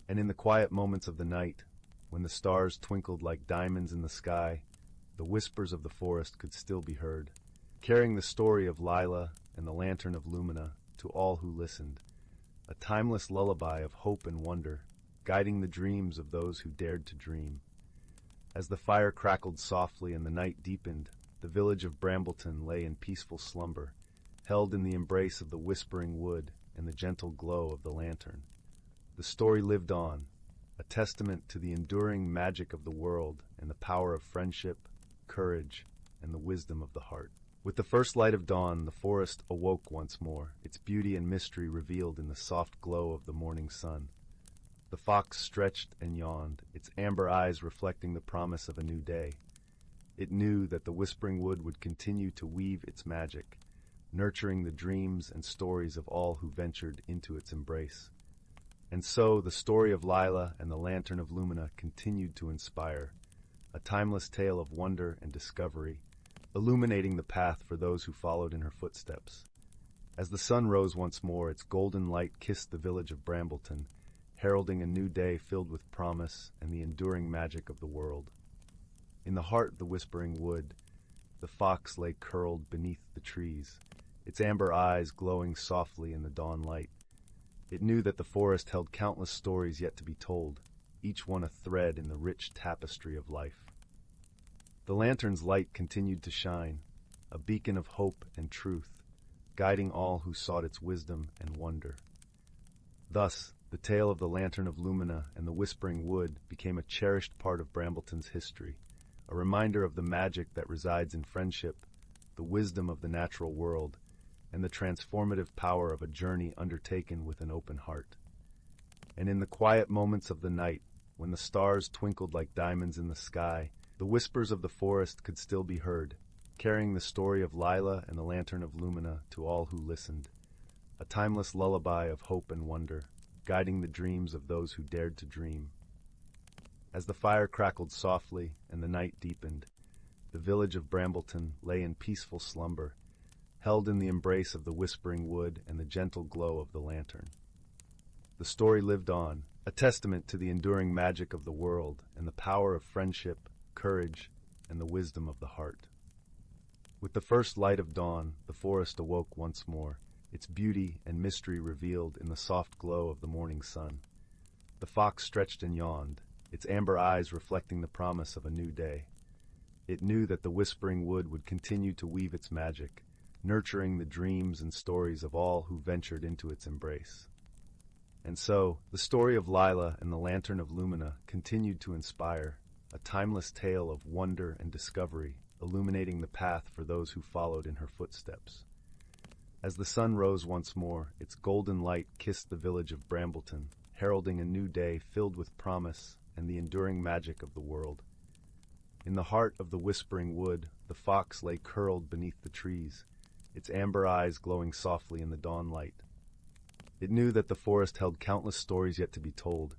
And in the quiet moments of the night, when the stars twinkled like diamonds in the sky, the whispers of the forest could still be heard, carrying the story of Lila and the Lantern of Lumina to all who listened, a timeless lullaby of hope and wonder, guiding the dreams of those who dared to dream. As the fire crackled softly and the night deepened, the village of Brambleton lay in peaceful slumber, held in the embrace of the whispering wood and the gentle glow of the lantern. The story lived on, a testament to the enduring magic of the world and the power of friendship, courage, and the wisdom of the heart. With the first light of dawn, the forest awoke once more, its beauty and mystery revealed in the soft glow of the morning sun. The fox stretched and yawned, its amber eyes reflecting the promise of a new day. It knew that the whispering wood would continue to weave its magic, nurturing the dreams and stories of all who ventured into its embrace. And so the story of Lila and the Lantern of Lumina continued to inspire, a timeless tale of wonder and discovery, illuminating the path for those who followed in her footsteps. As the sun rose once more, its golden light kissed the village of Brambleton, heralding a new day filled with promise and the enduring magic of the world. In the heart of the whispering wood, the fox lay curled beneath the trees, its amber eyes glowing softly in the dawn light. It knew that the forest held countless stories yet to be told, each one a thread in the rich tapestry of life. The lantern's light continued to shine, a beacon of hope and truth, guiding all who sought its wisdom and wonder. Thus, the tale of the Lantern of Lumina and the Whispering Wood became a cherished part of Brambleton's history, a reminder of the magic that resides in friendship, the wisdom of the natural world, and the transformative power of a journey undertaken with an open heart. And in the quiet moments of the night, when the stars twinkled like diamonds in the sky, the whispers of the forest could still be heard, carrying the story of Lila and the Lantern of Lumina to all who listened, a timeless lullaby of hope and wonder, guiding the dreams of those who dared to dream. As the fire crackled softly and the night deepened, the village of Brambleton lay in peaceful slumber, held in the embrace of the whispering wood and the gentle glow of the lantern. The story lived on, a testament to the enduring magic of the world and the power of friendship, courage, and the wisdom of the heart. With the first light of dawn, the forest awoke once more, its beauty and mystery revealed in the soft glow of the morning sun. The fox stretched and yawned, its amber eyes reflecting the promise of a new day. It knew that the whispering wood would continue to weave its magic, nurturing the dreams and stories of all who ventured into its embrace. And so, the story of Lila and the Lantern of Lumina continued to inspire, a timeless tale of wonder and discovery, illuminating the path for those who followed in her footsteps. As the sun rose once more, its golden light kissed the village of Brambleton, heralding a new day filled with promise and the enduring magic of the world. In the heart of the whispering wood, the fox lay curled beneath the trees, its amber eyes glowing softly in the dawn light. It knew that the forest held countless stories yet to be told,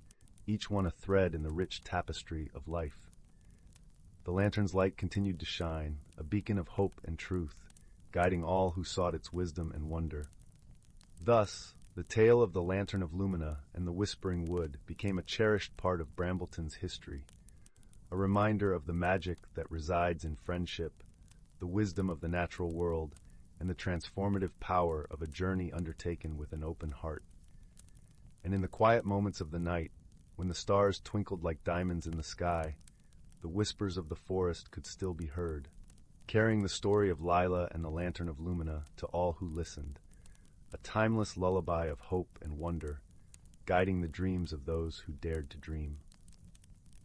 each one a thread in the rich tapestry of life. The lantern's light continued to shine, a beacon of hope and truth, guiding all who sought its wisdom and wonder. Thus, the tale of the Lantern of Lumina and the Whispering Wood became a cherished part of Brambleton's history, a reminder of the magic that resides in friendship, the wisdom of the natural world, and the transformative power of a journey undertaken with an open heart. And in the quiet moments of the night, when the stars twinkled like diamonds in the sky, the whispers of the forest could still be heard, carrying the story of Lila and the Lantern of Lumina to all who listened, a timeless lullaby of hope and wonder, guiding the dreams of those who dared to dream.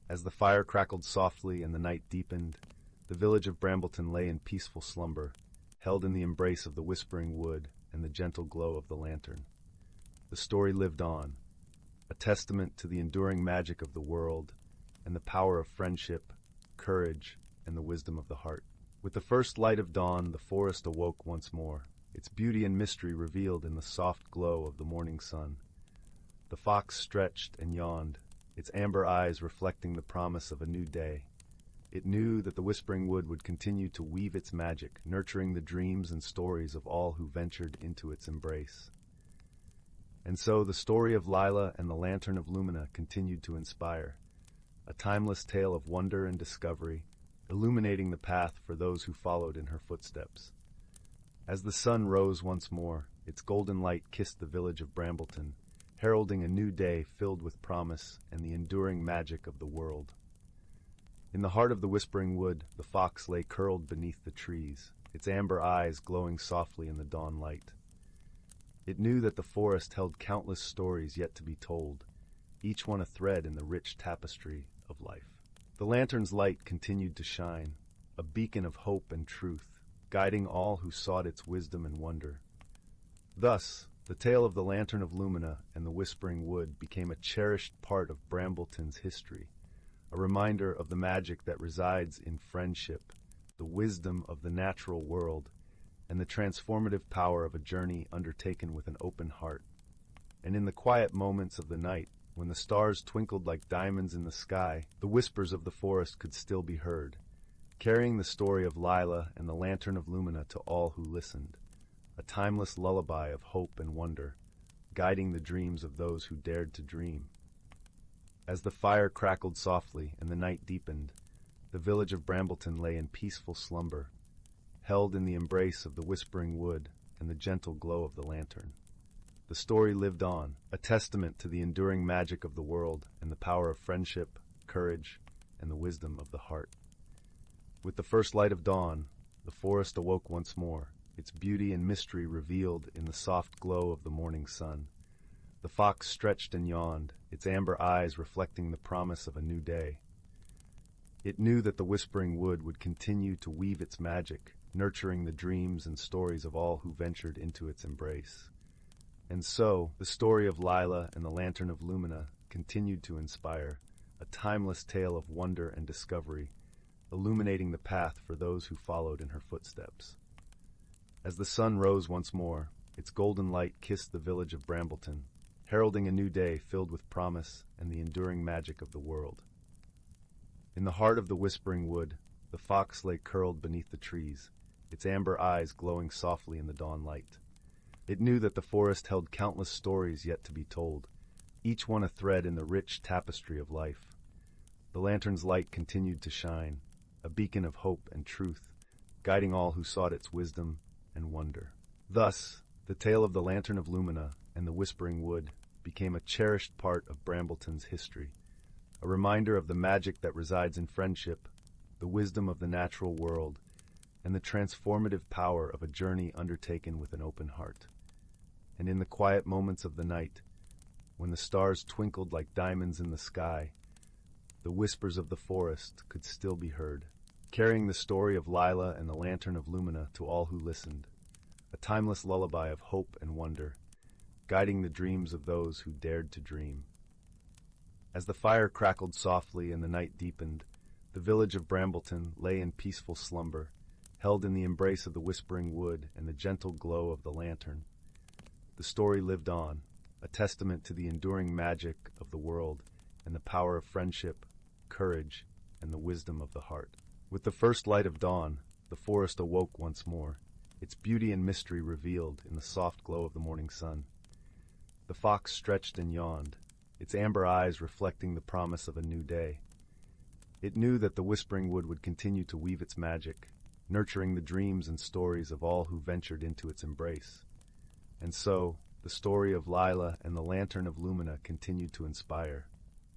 As the fire crackled softly and the night deepened, the village of Brambleton lay in peaceful slumber, held in the embrace of the whispering wood and the gentle glow of the lantern. The story lived on, a testament to the enduring magic of the world and the power of friendship, courage, and the wisdom of the heart. With the first light of dawn, the forest awoke once more, its beauty and mystery revealed in the soft glow of the morning sun. The fox stretched and yawned, its amber eyes reflecting the promise of a new day. It knew that the whispering wood would continue to weave its magic, nurturing the dreams and stories of all who ventured into its embrace. And so the story of Lila and the Lantern of Lumina continued to inspire, a timeless tale of wonder and discovery, illuminating the path for those who followed in her footsteps. As the sun rose once more, its golden light kissed the village of Brambleton, heralding a new day filled with promise and the enduring magic of the world. In the heart of the whispering wood, the fox lay curled beneath the trees, its amber eyes glowing softly in the dawn light. It knew that the forest held countless stories yet to be told, each one a thread in the rich tapestry of life. The lantern's light continued to shine, a beacon of hope and truth, guiding all who sought its wisdom and wonder. Thus, the tale of the Lantern of Lumina and the Whispering Wood became a cherished part of Brambleton's history, a reminder of the magic that resides in friendship, the wisdom of the natural world, and the transformative power of a journey undertaken with an open heart. And in the quiet moments of the night, when the stars twinkled like diamonds in the sky, the whispers of the forest could still be heard, carrying the story of Lila and the Lantern of Lumina to all who listened, a timeless lullaby of hope and wonder, guiding the dreams of those who dared to dream. As the fire crackled softly and the night deepened, the village of Brambleton lay in peaceful slumber, held in the embrace of the whispering wood and the gentle glow of the lantern. The story lived on, a testament to the enduring magic of the world and the power of friendship, courage, and the wisdom of the heart. With the first light of dawn, the forest awoke once more, its beauty and mystery revealed in the soft glow of the morning sun. The fox stretched and yawned, its amber eyes reflecting the promise of a new day. It knew that the whispering wood would continue to weave its magic, nurturing the dreams and stories of all who ventured into its embrace. And so, the story of Lila and the Lantern of Lumina continued to inspire, a timeless tale of wonder and discovery, illuminating the path for those who followed in her footsteps. As the sun rose once more, its golden light kissed the village of Brambleton, heralding a new day filled with promise and the enduring magic of the world. In the heart of the whispering wood, the fox lay curled beneath the trees, its amber eyes glowing softly in the dawn light. It knew that the forest held countless stories yet to be told, each one a thread in the rich tapestry of life. The lantern's light continued to shine, a beacon of hope and truth, guiding all who sought its wisdom and wonder. Thus, the tale of the Lantern of Lumina and the Whispering Wood became a cherished part of Brambleton's history, a reminder of the magic that resides in friendship, the wisdom of the natural world, and the transformative power of a journey undertaken with an open heart. And in the quiet moments of the night, when the stars twinkled like diamonds in the sky, the whispers of the forest could still be heard, carrying the story of Lila and the Lantern of Lumina to all who listened, a timeless lullaby of hope and wonder, guiding the dreams of those who dared to dream. As the fire crackled softly and the night deepened, the village of Brambleton lay in peaceful slumber, held in the embrace of the whispering wood and the gentle glow of the lantern. The story lived on, a testament to the enduring magic of the world and the power of friendship, courage, and the wisdom of the heart. With the first light of dawn, the forest awoke once more, its beauty and mystery revealed in the soft glow of the morning sun. The fox stretched and yawned, its amber eyes reflecting the promise of a new day. It knew that the whispering wood would continue to weave its magic, nurturing the dreams and stories of all who ventured into its embrace. And so, the story of Lila and the Lantern of Lumina continued to inspire,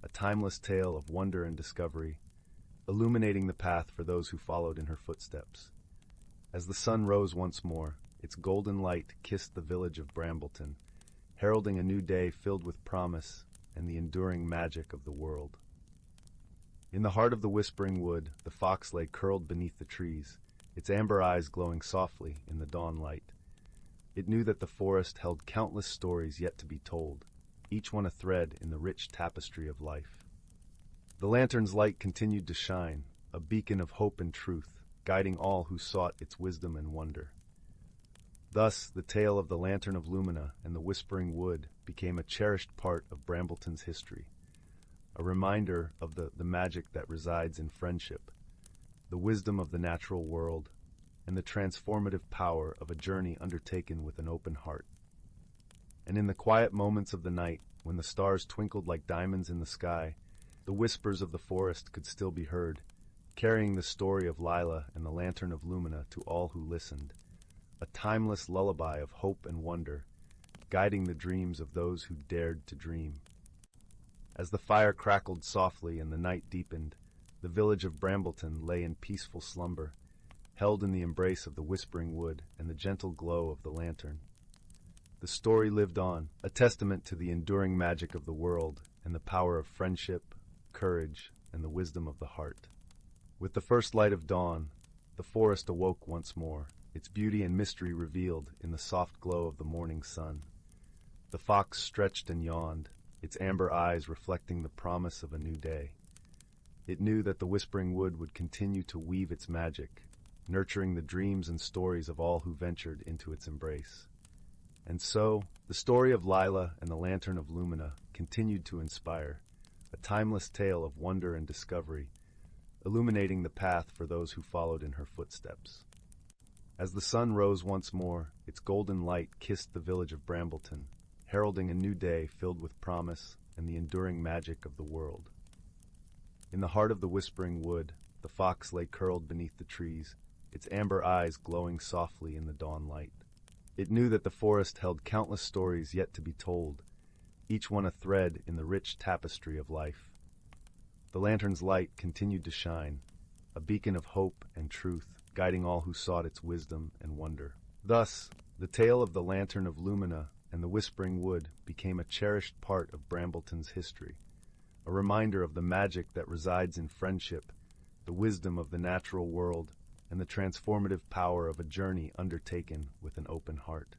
a timeless tale of wonder and discovery, illuminating the path for those who followed in her footsteps. As the sun rose once more, its golden light kissed the village of Brambleton, heralding a new day filled with promise and the enduring magic of the world. In the heart of the whispering wood, the fox lay curled beneath the trees, its amber eyes glowing softly in the dawn light. It knew that the forest held countless stories yet to be told, each one a thread in the rich tapestry of life. The lantern's light continued to shine, a beacon of hope and truth, guiding all who sought its wisdom and wonder. Thus, the tale of the Lantern of Lumina and the Whispering Wood became a cherished part of Brambleton's history, a reminder of the magic that resides in friendship, the wisdom of the natural world, and the transformative power of a journey undertaken with an open heart. And in the quiet moments of the night, when the stars twinkled like diamonds in the sky, the whispers of the forest could still be heard, carrying the story of Lila and the Lantern of Lumina to all who listened, a timeless lullaby of hope and wonder, guiding the dreams of those who dared to dream. As the fire crackled softly and the night deepened, the village of Brambleton lay in peaceful slumber, held in the embrace of the whispering wood and the gentle glow of the lantern. The story lived on, a testament to the enduring magic of the world and the power of friendship, courage, and the wisdom of the heart. With the first light of dawn, the forest awoke once more, its beauty and mystery revealed in the soft glow of the morning sun. The fox stretched and yawned, its amber eyes reflecting the promise of a new day. It knew that the whispering wood would continue to weave its magic, nurturing the dreams and stories of all who ventured into its embrace. And so, the story of Lila and the Lantern of Lumina continued to inspire, a timeless tale of wonder and discovery, illuminating the path for those who followed in her footsteps. As the sun rose once more, its golden light kissed the village of Brambleton, heralding a new day filled with promise and the enduring magic of the world. In the heart of the whispering wood, the fox lay curled beneath the trees, its amber eyes glowing softly in the dawn light. It knew that the forest held countless stories yet to be told, each one a thread in the rich tapestry of life. The lantern's light continued to shine, a beacon of hope and truth, guiding all who sought its wisdom and wonder. Thus, the tale of the Lantern of Lumina and the Whispering Wood became a cherished part of Brambleton's history, a reminder of the magic that resides in friendship, the wisdom of the natural world, and the transformative power of a journey undertaken with an open heart.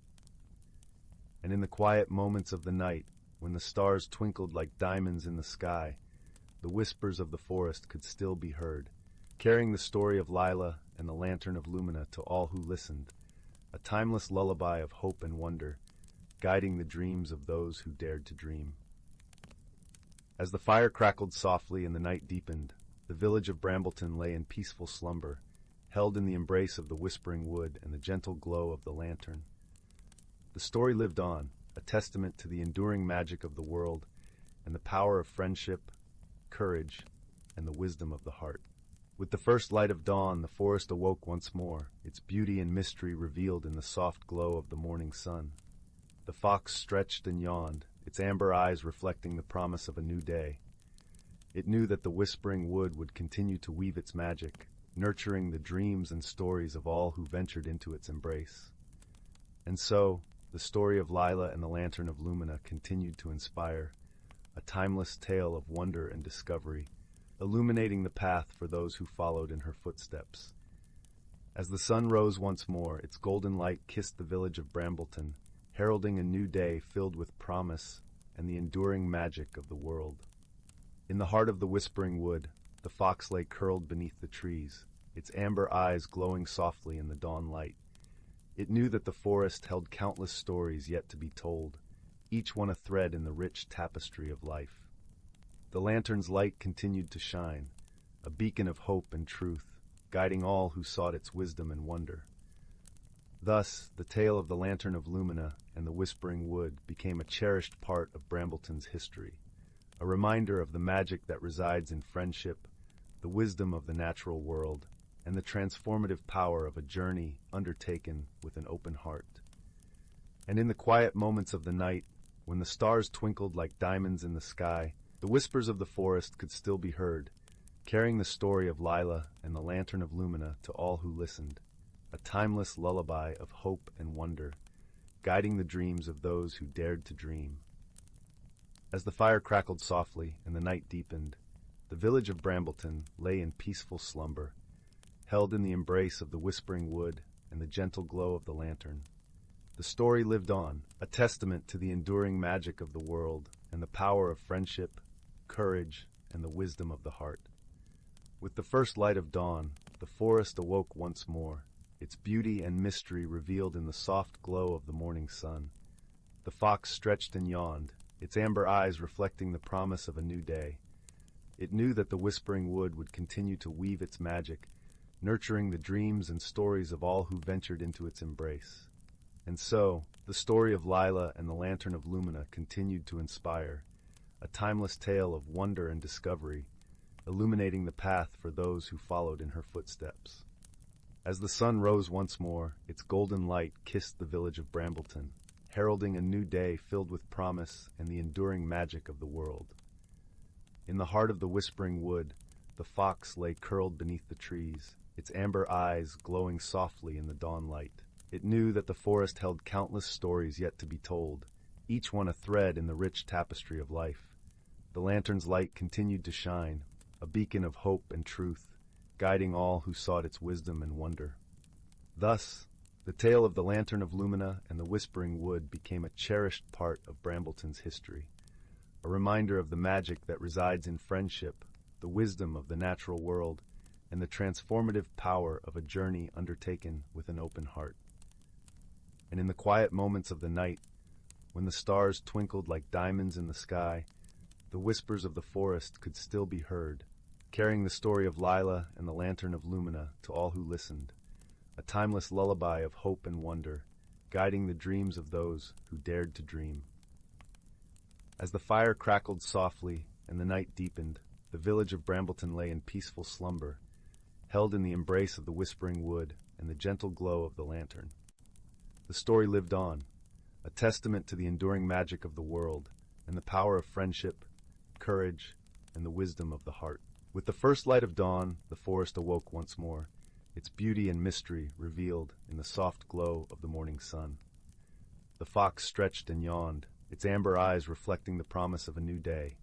And in the quiet moments of the night, when the stars twinkled like diamonds in the sky, the whispers of the forest could still be heard, carrying the story of Lila and the Lantern of Lumina to all who listened, a timeless lullaby of hope and wonder, guiding the dreams of those who dared to dream. As the fire crackled softly and the night deepened, the village of Brambleton lay in peaceful slumber, held in the embrace of the whispering wood and the gentle glow of the lantern. The story lived on, a testament to the enduring magic of the world and the power of friendship, courage, and the wisdom of the heart. With the first light of dawn, the forest awoke once more, its beauty and mystery revealed in the soft glow of the morning sun. The fox stretched and yawned, its amber eyes reflecting the promise of a new day. It knew that the whispering wood would continue to weave its magic, nurturing the dreams and stories of all who ventured into its embrace. And so, the story of Lila and the Lantern of Lumina continued to inspire, a timeless tale of wonder and discovery, illuminating the path for those who followed in her footsteps. As the sun rose once more, its golden light kissed the village of Brambleton, heralding a new day filled with promise and the enduring magic of the world. In the heart of the whispering wood, the fox lay curled beneath the trees, its amber eyes glowing softly in the dawn light. It knew that the forest held countless stories yet to be told, each one a thread in the rich tapestry of life. The lantern's light continued to shine, a beacon of hope and truth, guiding all who sought its wisdom and wonder. Thus, the tale of the Lantern of Lumina and the Whispering Wood became a cherished part of Brambleton's history, a reminder of the magic that resides in friendship, the wisdom of the natural world, and the transformative power of a journey undertaken with an open heart. And in the quiet moments of the night, when the stars twinkled like diamonds in the sky, the whispers of the forest could still be heard, carrying the story of Lila and the Lantern of Lumina to all who listened, a timeless lullaby of hope and wonder, guiding the dreams of those who dared to dream. As the fire crackled softly and the night deepened, the village of Brambleton lay in peaceful slumber, held in the embrace of the whispering wood and the gentle glow of the lantern. The story lived on, a testament to the enduring magic of the world and the power of friendship, courage, and the wisdom of the heart. With the first light of dawn, the forest awoke once more, its beauty and mystery revealed in the soft glow of the morning sun. The fox stretched and yawned, its amber eyes reflecting the promise of a new day. It knew that the whispering wood would continue to weave its magic, nurturing the dreams and stories of all who ventured into its embrace. And so, the story of Lila and the Lantern of Lumina continued to inspire, a timeless tale of wonder and discovery, illuminating the path for those who followed in her footsteps. As the sun rose once more, its golden light kissed the village of Brambleton, heralding a new day filled with promise and the enduring magic of the world. In the heart of the whispering wood, the fox lay curled beneath the trees, its amber eyes glowing softly in the dawn light. It knew that the forest held countless stories yet to be told, each one a thread in the rich tapestry of life. The lantern's light continued to shine, a beacon of hope and truth, guiding all who sought its wisdom and wonder. Thus, the tale of the Lantern of Lumina and the Whispering Wood became a cherished part of Brambleton's history, a reminder of the magic that resides in friendship, the wisdom of the natural world, and the transformative power of a journey undertaken with an open heart. And in the quiet moments of the night, when the stars twinkled like diamonds in the sky, the whispers of the forest could still be heard, carrying the story of Lila and the Lantern of Lumina to all who listened, a timeless lullaby of hope and wonder, guiding the dreams of those who dared to dream. As the fire crackled softly and the night deepened, the village of Brambleton lay in peaceful slumber, held in the embrace of the whispering wood and the gentle glow of the lantern. The story lived on, a testament to the enduring magic of the world and the power of friendship, courage, and the wisdom of the heart. With the first light of dawn, the forest awoke once more, its beauty and mystery revealed in the soft glow of the morning sun. The fox stretched and yawned, its amber eyes reflecting the promise of a new day.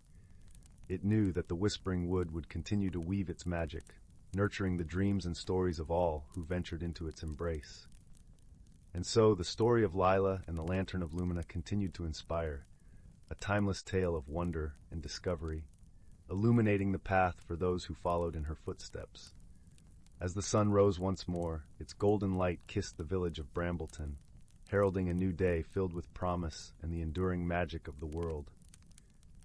It knew that the whispering wood would continue to weave its magic, nurturing the dreams and stories of all who ventured into its embrace. And so the story of Lila and the Lantern of Lumina continued to inspire, a timeless tale of wonder and discovery, illuminating the path for those who followed in her footsteps. As the sun rose once more, its golden light kissed the village of Brambleton, heralding a new day filled with promise and the enduring magic of the world.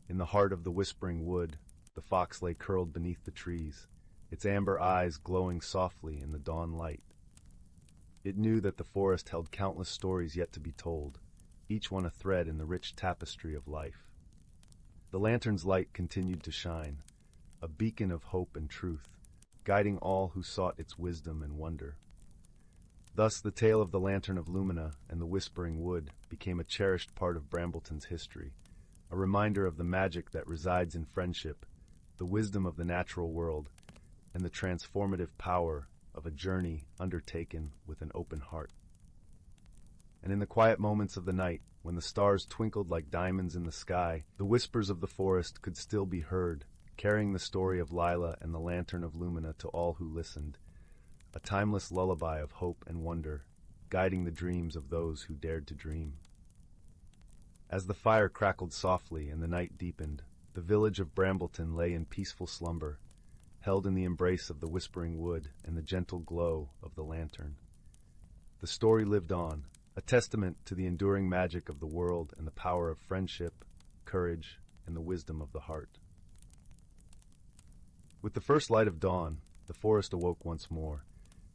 In the heart of the whispering wood, the fox lay curled beneath the trees, its amber eyes glowing softly in the dawn light. It knew that the forest held countless stories yet to be told, each one a thread in the rich tapestry of life. The lantern's light continued to shine, a beacon of hope and truth, guiding all who sought its wisdom and wonder. Thus the tale of the Lantern of Lumina and the Whispering Wood became a cherished part of Brambleton's history, a reminder of the magic that resides in friendship, the wisdom of the natural world, and the transformative power of a journey undertaken with an open heart. And in the quiet moments of the night, when the stars twinkled like diamonds in the sky, the whispers of the forest could still be heard, carrying the story of Lila and the Lantern of Lumina to all who listened, a timeless lullaby of hope and wonder, guiding the dreams of those who dared to dream. As the fire crackled softly and the night deepened, the village of Brambleton lay in peaceful slumber, held in the embrace of the whispering wood and the gentle glow of the lantern. The story lived on, a testament to the enduring magic of the world and the power of friendship, courage, and the wisdom of the heart. With the first light of dawn, the forest awoke once more,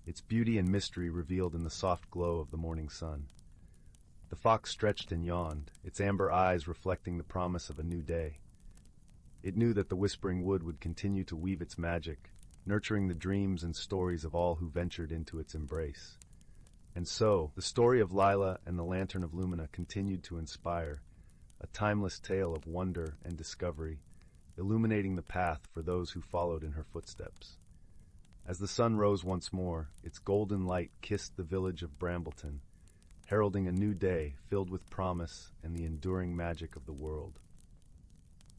its beauty and mystery revealed in the soft glow of the morning sun. The fox stretched and yawned, its amber eyes reflecting the promise of a new day. It knew that the whispering wood would continue to weave its magic, nurturing the dreams and stories of all who ventured into its embrace. And so, the story of Lila and the Lantern of Lumina continued to inspire, a timeless tale of wonder and discovery, illuminating the path for those who followed in her footsteps. As the sun rose once more, its golden light kissed the village of Brambleton, heralding a new day filled with promise and the enduring magic of the world.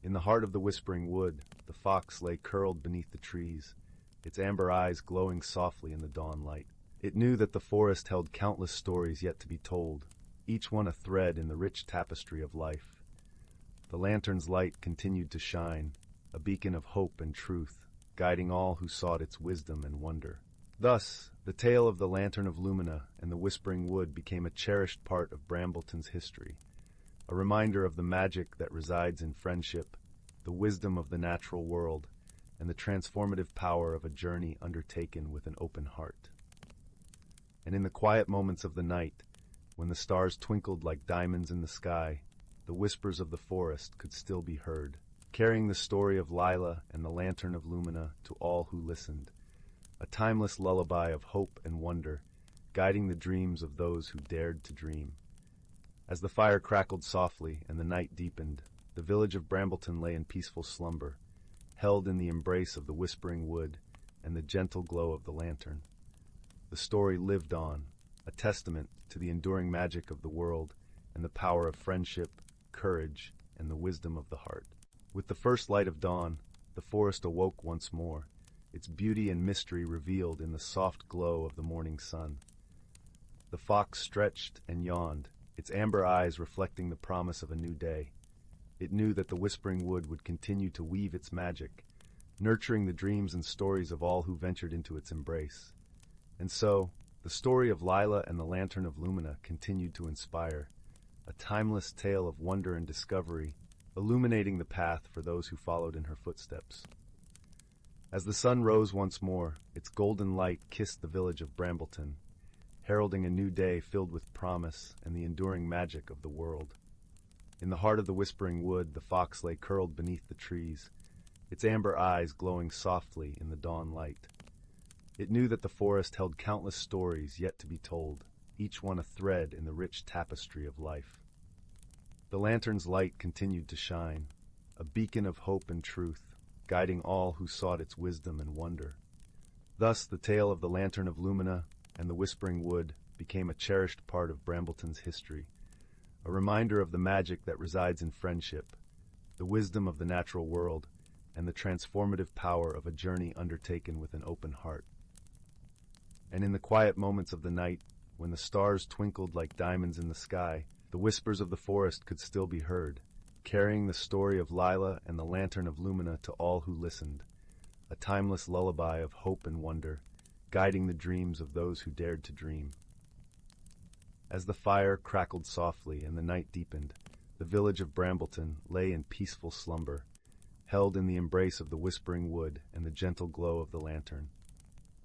In the heart of the whispering wood, the fox lay curled beneath the trees, its amber eyes glowing softly in the dawn light. It knew that the forest held countless stories yet to be told, each one a thread in the rich tapestry of life. The lantern's light continued to shine, a beacon of hope and truth, guiding all who sought its wisdom and wonder. Thus, the tale of the Lantern of Lumina and the Whispering Wood became a cherished part of Brambleton's history, a reminder of the magic that resides in friendship, the wisdom of the natural world, and the transformative power of a journey undertaken with an open heart. And in the quiet moments of the night, when the stars twinkled like diamonds in the sky, the whispers of the forest could still be heard, carrying the story of Lila and the Lantern of Lumina to all who listened, a timeless lullaby of hope and wonder, guiding the dreams of those who dared to dream. As the fire crackled softly and the night deepened, the village of Brambleton lay in peaceful slumber, held in the embrace of the whispering wood and the gentle glow of the lantern. The story lived on, a testament to the enduring magic of the world and the power of friendship, courage, and the wisdom of the heart. With the first light of dawn, the forest awoke once more, its beauty and mystery revealed in the soft glow of the morning sun. The fox stretched and yawned, its amber eyes reflecting the promise of a new day. It knew that the whispering wood would continue to weave its magic, nurturing the dreams and stories of all who ventured into its embrace. And so, the story of Lila and the Lantern of Lumina continued to inspire, a timeless tale of wonder and discovery, illuminating the path for those who followed in her footsteps. As the sun rose once more, its golden light kissed the village of Brambleton, heralding a new day filled with promise and the enduring magic of the world. In the heart of the whispering wood, the fox lay curled beneath the trees, its amber eyes glowing softly in the dawn light. It knew that the forest held countless stories yet to be told, each one a thread in the rich tapestry of life. The lantern's light continued to shine, a beacon of hope and truth, guiding all who sought its wisdom and wonder. Thus, the tale of the Lantern of Lumina and the Whispering Wood became a cherished part of Brambleton's history, a reminder of the magic that resides in friendship, the wisdom of the natural world, and the transformative power of a journey undertaken with an open heart. And in the quiet moments of the night, when the stars twinkled like diamonds in the sky, the whispers of the forest could still be heard, carrying the story of Lila and the Lantern of Lumina to all who listened, a timeless lullaby of hope and wonder, guiding the dreams of those who dared to dream. As the fire crackled softly and the night deepened, the village of Brambleton lay in peaceful slumber, held in the embrace of the whispering wood and the gentle glow of the lantern.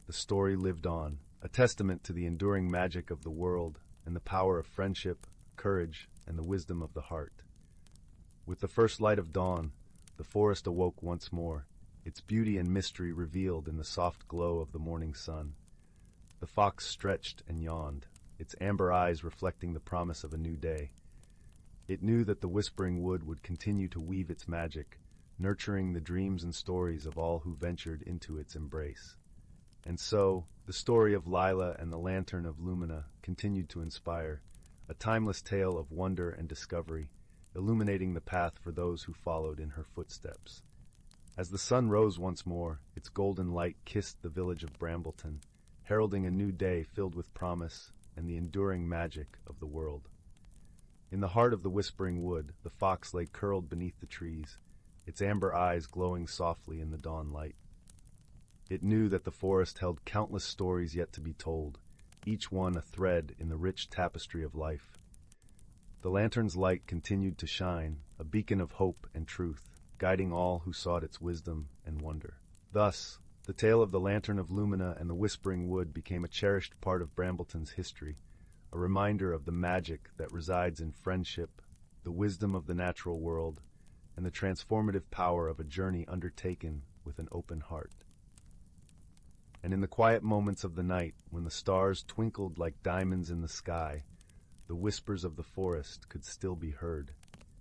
The story lived on, a testament to the enduring magic of the world and the power of friendship, courage, and the wisdom of the heart. With the first light of dawn, the forest awoke once more, its beauty and mystery revealed in the soft glow of the morning sun. The fox stretched and yawned, its amber eyes reflecting the promise of a new day. It knew that the whispering wood would continue to weave its magic, nurturing the dreams and stories of all who ventured into its embrace. And so, the story of Lila and the Lantern of Lumina continued to inspire, a timeless tale of wonder and discovery, illuminating the path for those who followed in her footsteps. As the sun rose once more, its golden light kissed the village of Brambleton, heralding a new day filled with promise and the enduring magic of the world. In the heart of the whispering wood, the fox lay curled beneath the trees, its amber eyes glowing softly in the dawn light. It knew that the forest held countless stories yet to be told, each one a thread in the rich tapestry of life. The lantern's light continued to shine, a beacon of hope and truth, guiding all who sought its wisdom and wonder. Thus, the tale of the Lantern of Lumina and the Whispering Wood became a cherished part of Brambleton's history, a reminder of the magic that resides in friendship, the wisdom of the natural world, and the transformative power of a journey undertaken with an open heart. And in the quiet moments of the night, when the stars twinkled like diamonds in the sky, the whispers of the forest could still be heard,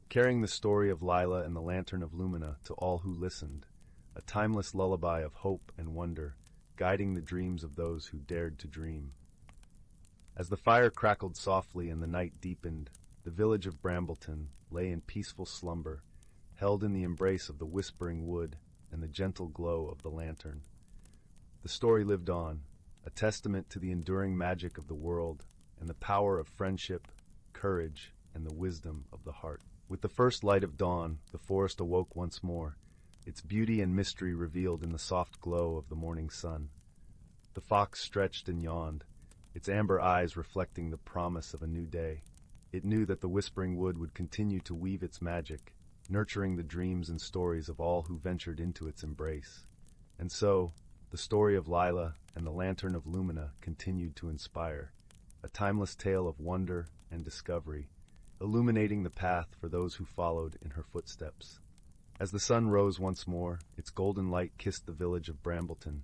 carrying the story of Lila and the Lantern of Lumina to all who listened, a timeless lullaby of hope and wonder, guiding the dreams of those who dared to dream. As the fire crackled softly and the night deepened, the village of Brambleton lay in peaceful slumber, held in the embrace of the whispering wood and the gentle glow of the lantern. The story lived on, a testament to the enduring magic of the world and the power of friendship, courage, and the wisdom of the heart. With the first light of dawn, the forest awoke once more, its beauty and mystery revealed in the soft glow of the morning sun. The fox stretched and yawned, its amber eyes reflecting the promise of a new day. It knew that the whispering wood would continue to weave its magic, nurturing the dreams and stories of all who ventured into its embrace. And so, the story of Lila and the Lantern of Lumina continued to inspire, a timeless tale of wonder and discovery, illuminating the path for those who followed in her footsteps. As the sun rose once more, its golden light kissed the village of Brambleton,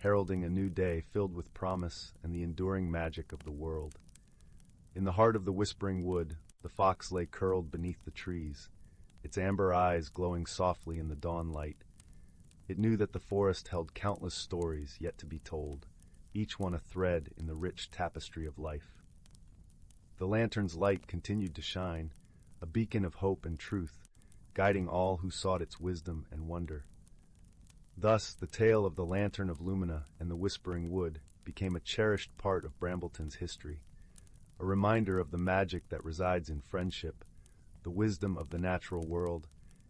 heralding a new day filled with promise and the enduring magic of the world. In the heart of the whispering wood, the fox lay curled beneath the trees, its amber eyes glowing softly in the dawn light. It knew that the forest held countless stories yet to be told, each one a thread in the rich tapestry of life. The lantern's light continued to shine, a beacon of hope and truth, guiding all who sought its wisdom and wonder. Thus, the tale of the Lantern of Lumina and the Whispering Wood became a cherished part of Brambleton's history, a reminder of the magic that resides in friendship, the wisdom of the natural world,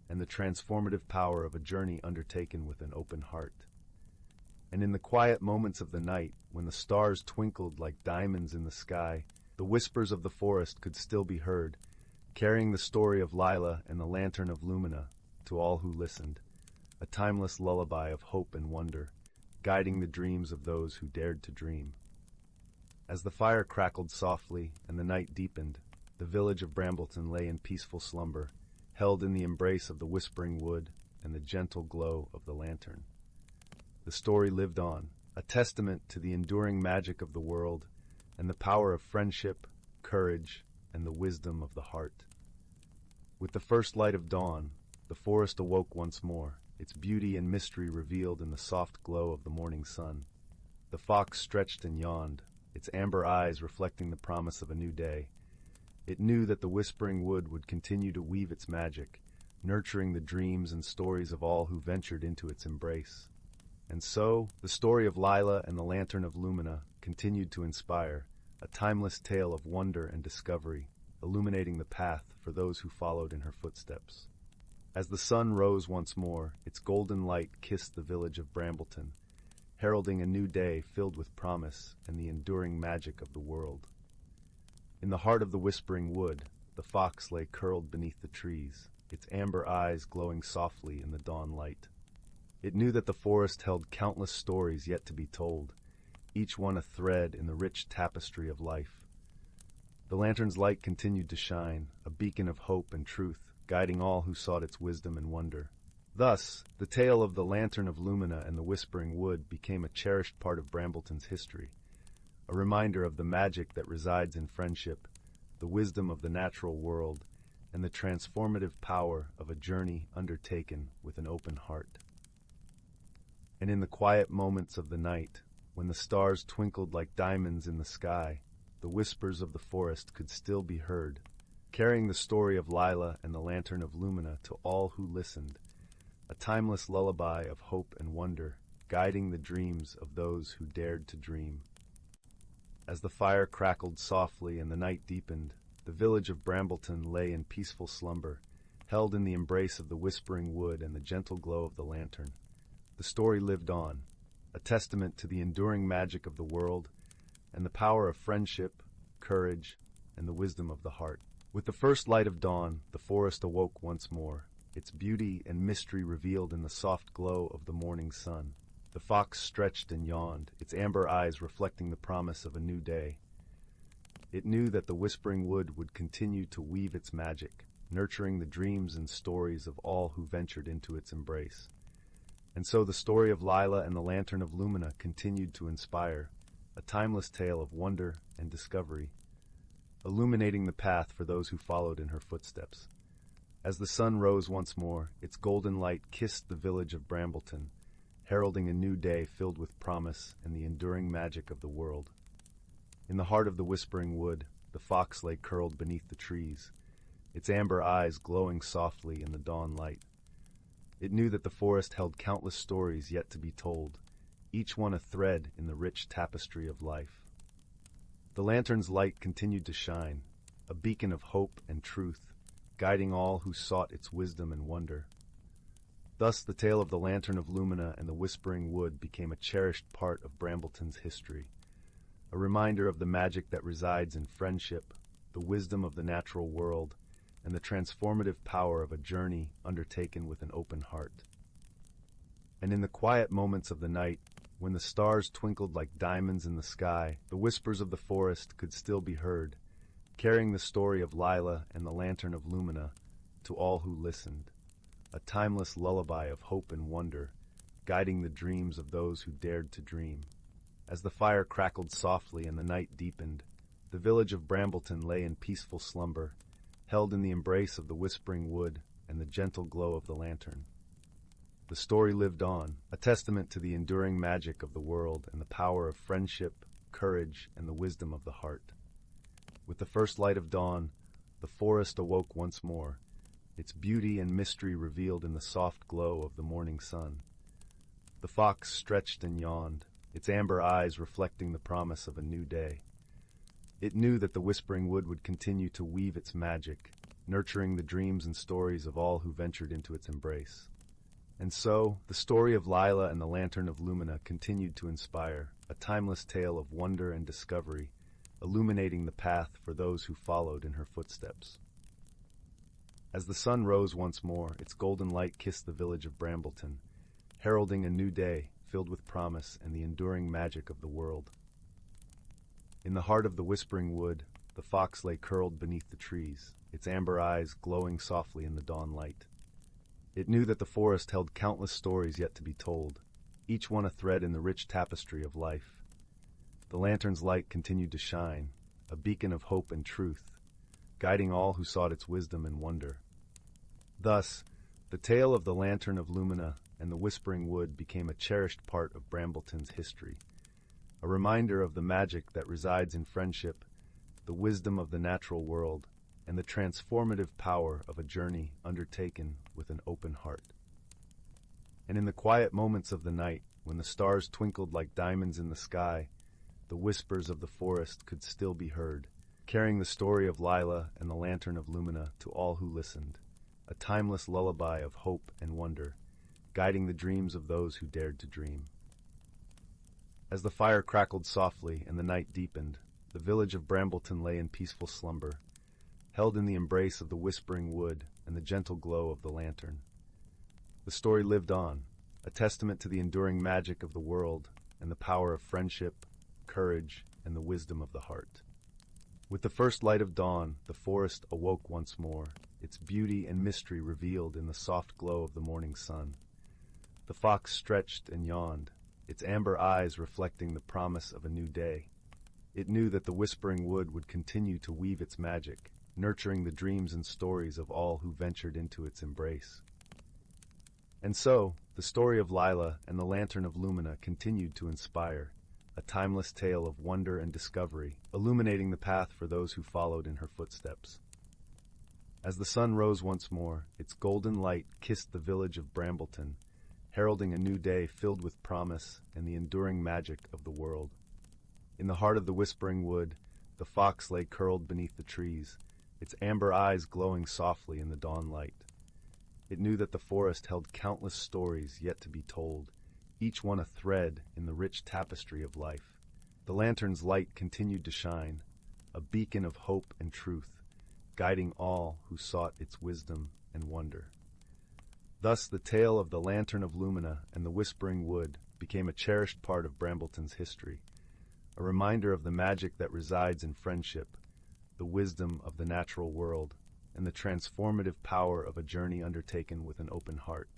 and the transformative power of a journey undertaken with an open heart. And in the quiet moments of the night, when the stars twinkled like diamonds in the sky, the whispers of the forest could still be heard, carrying the story of Lila and the Lantern of Lumina to all who listened, a timeless lullaby of hope and wonder, guiding the dreams of those who dared to dream. As the fire crackled softly and the night deepened, the village of Brambleton lay in peaceful slumber, held in the embrace of the whispering wood and the gentle glow of the lantern. The story lived on, a testament to the enduring magic of the world and the power of friendship, courage, and the wisdom of the heart. With the first light of dawn, the forest awoke once more, its beauty and mystery revealed in the soft glow of the morning sun. The fox stretched and yawned, its amber eyes reflecting the promise of a new day. It knew that the whispering wood would continue to weave its magic, nurturing the dreams and stories of all who ventured into its embrace. And so, the story of Lila and the Lantern of Lumina continued to inspire, a timeless tale of wonder and discovery, illuminating the path for those who followed in her footsteps. As the sun rose once more, its golden light kissed the village of Brambleton, heralding a new day filled with promise and the enduring magic of the world. In the heart of the whispering wood, the fox lay curled beneath the trees, its amber eyes glowing softly in the dawn light. It knew that the forest held countless stories yet to be told, each one a thread in the rich tapestry of life. The lantern's light continued to shine, a beacon of hope and truth, guiding all who sought its wisdom and wonder. Thus, the tale of the Lantern of Lumina and the Whispering Wood became a cherished part of Brambleton's history, a reminder of the magic that resides in friendship, the wisdom of the natural world, and the transformative power of a journey undertaken with an open heart. And in the quiet moments of the night, when the stars twinkled like diamonds in the sky, the whispers of the forest could still be heard, carrying the story of Lila and the Lantern of Lumina to all who listened, a timeless lullaby of hope and wonder, guiding the dreams of those who dared to dream. As the fire crackled softly and the night deepened, the village of Brambleton lay in peaceful slumber, held in the embrace of the whispering wood and the gentle glow of the lantern. The story lived on, a testament to the enduring magic of the world and the power of friendship, courage, and the wisdom of the heart. With the first light of dawn, the forest awoke once more, its beauty and mystery revealed in the soft glow of the morning sun. The fox stretched and yawned, its amber eyes reflecting the promise of a new day. It knew that the whispering wood would continue to weave its magic, nurturing the dreams and stories of all who ventured into its embrace. And so the story of Lila and the Lantern of Lumina continued to inspire, a timeless tale of wonder and discovery, illuminating the path for those who followed in her footsteps. As the sun rose once more, its golden light kissed the village of Brambleton, heralding a new day filled with promise and the enduring magic of the world. In the heart of the whispering wood, the fox lay curled beneath the trees, its amber eyes glowing softly in the dawn light. It knew that the forest held countless stories yet to be told, each one a thread in the rich tapestry of life. The lantern's light continued to shine, a beacon of hope and truth, guiding all who sought its wisdom and wonder. Thus the tale of the Lantern of Lumina and the Whispering Wood became a cherished part of Brambleton's history, a reminder of the magic that resides in friendship, the wisdom of the natural world, and the transformative power of a journey undertaken with an open heart. And in the quiet moments of the night, when the stars twinkled like diamonds in the sky, the whispers of the forest could still be heard, carrying the story of Lila and the Lantern of Lumina to all who listened, a timeless lullaby of hope and wonder, guiding the dreams of those who dared to dream. As the fire crackled softly and the night deepened, the village of Brambleton lay in peaceful slumber, held in the embrace of the whispering wood and the gentle glow of the lantern. The story lived on, a testament to the enduring magic of the world and the power of friendship, courage, and the wisdom of the heart. With the first light of dawn, the forest awoke once more, its beauty and mystery revealed in the soft glow of the morning sun. The fox stretched and yawned, its amber eyes reflecting the promise of a new day. It knew that the Whispering Wood would continue to weave its magic, nurturing the dreams and stories of all who ventured into its embrace. And so, the story of Lila and the Lantern of Lumina continued to inspire, a timeless tale of wonder and discovery, illuminating the path for those who followed in her footsteps. As the sun rose once more, its golden light kissed the village of Brambleton, heralding a new day filled with promise and the enduring magic of the world. In the heart of the Whispering Wood, the fox lay curled beneath the trees, its amber eyes glowing softly in the dawn light. It knew that the forest held countless stories yet to be told, each one a thread in the rich tapestry of life. The lantern's light continued to shine, a beacon of hope and truth, guiding all who sought its wisdom and wonder. Thus, the tale of the Lantern of Lumina and the Whispering Wood became a cherished part of Brambleton's history, a reminder of the magic that resides in friendship, the wisdom of the natural world, and the transformative power of a journey undertaken with an open heart. And in the quiet moments of the night, when the stars twinkled like diamonds in the sky, the whispers of the forest could still be heard, carrying the story of Lila and the Lantern of Lumina to all who listened, a timeless lullaby of hope and wonder, guiding the dreams of those who dared to dream. As the fire crackled softly and the night deepened, the village of Brambleton lay in peaceful slumber, held in the embrace of the Whispering Wood and the gentle glow of the lantern. The story lived on, a testament to the enduring magic of the world and the power of friendship, courage, and the wisdom of the heart. With the first light of dawn, the forest awoke once more, its beauty and mystery revealed in the soft glow of the morning sun. The fox stretched and yawned, its amber eyes reflecting the promise of a new day. It knew that the Whispering Wood would continue to weave its magic, nurturing the dreams and stories of all who ventured into its embrace. And so, the story of Lila and the Lantern of Lumina continued to inspire, a timeless tale of wonder and discovery, illuminating the path for those who followed in her footsteps. As the sun rose once more, its golden light kissed the village of Brambleton, heralding a new day filled with promise and the enduring magic of the world. In the heart of the Whispering Wood, the fox lay curled beneath the trees, its amber eyes glowing softly in the dawn light. It knew that the forest held countless stories yet to be told, each one a thread in the rich tapestry of life. The lantern's light continued to shine, a beacon of hope and truth, guiding all who sought its wisdom and wonder. Thus the tale of the Lantern of Lumina and the Whispering Wood became a cherished part of Brambleton's history, a reminder of the magic that resides in friendship, the wisdom of the natural world, and the transformative power of a journey undertaken with an open heart.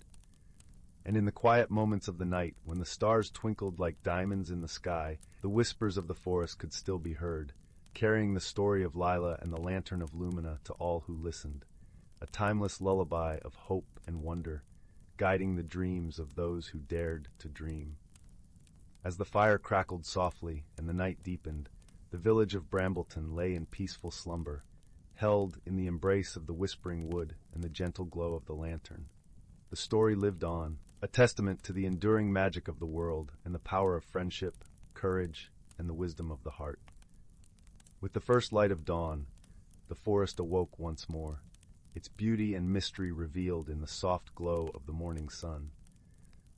And in the quiet moments of the night, when the stars twinkled like diamonds in the sky, the whispers of the forest could still be heard, carrying the story of Lila and the Lantern of Lumina to all who listened, a timeless lullaby of hope and wonder, guiding the dreams of those who dared to dream. As the fire crackled softly and the night deepened, the village of Brambleton lay in peaceful slumber, held in the embrace of the Whispering Wood and the gentle glow of the lantern. The story lived on, a testament to the enduring magic of the world and the power of friendship, courage, and the wisdom of the heart. With the first light of dawn, the forest awoke once more, its beauty and mystery revealed in the soft glow of the morning sun.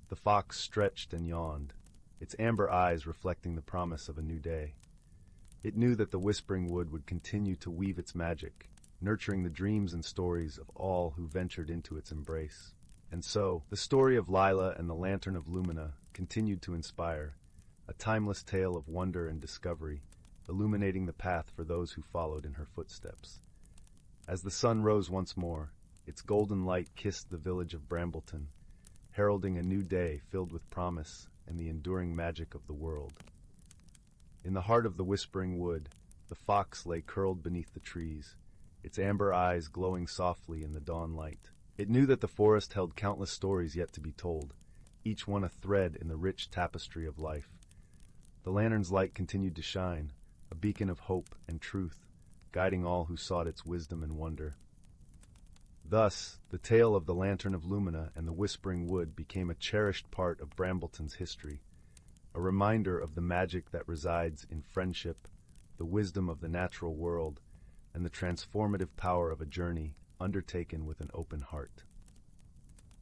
The fox stretched and yawned, its amber eyes reflecting the promise of a new day. It knew that the whispering wood would continue to weave its magic, nurturing the dreams and stories of all who ventured into its embrace. And so, the story of Lila and the Lantern of Lumina continued to inspire, a timeless tale of wonder and discovery, illuminating the path for those who followed in her footsteps. As the sun rose once more, its golden light kissed the village of Brambleton, heralding a new day filled with promise and the enduring magic of the world. In the heart of the whispering wood, the fox lay curled beneath the trees, its amber eyes glowing softly in the dawn light. It knew that the forest held countless stories yet to be told, each one a thread in the rich tapestry of life. The lantern's light continued to shine, a beacon of hope and truth, guiding all who sought its wisdom and wonder. Thus, the tale of the Lantern of Lumina and the Whispering Wood became a cherished part of Brambleton's history, a reminder of the magic that resides in friendship, the wisdom of the natural world, and the transformative power of a journey undertaken with an open heart.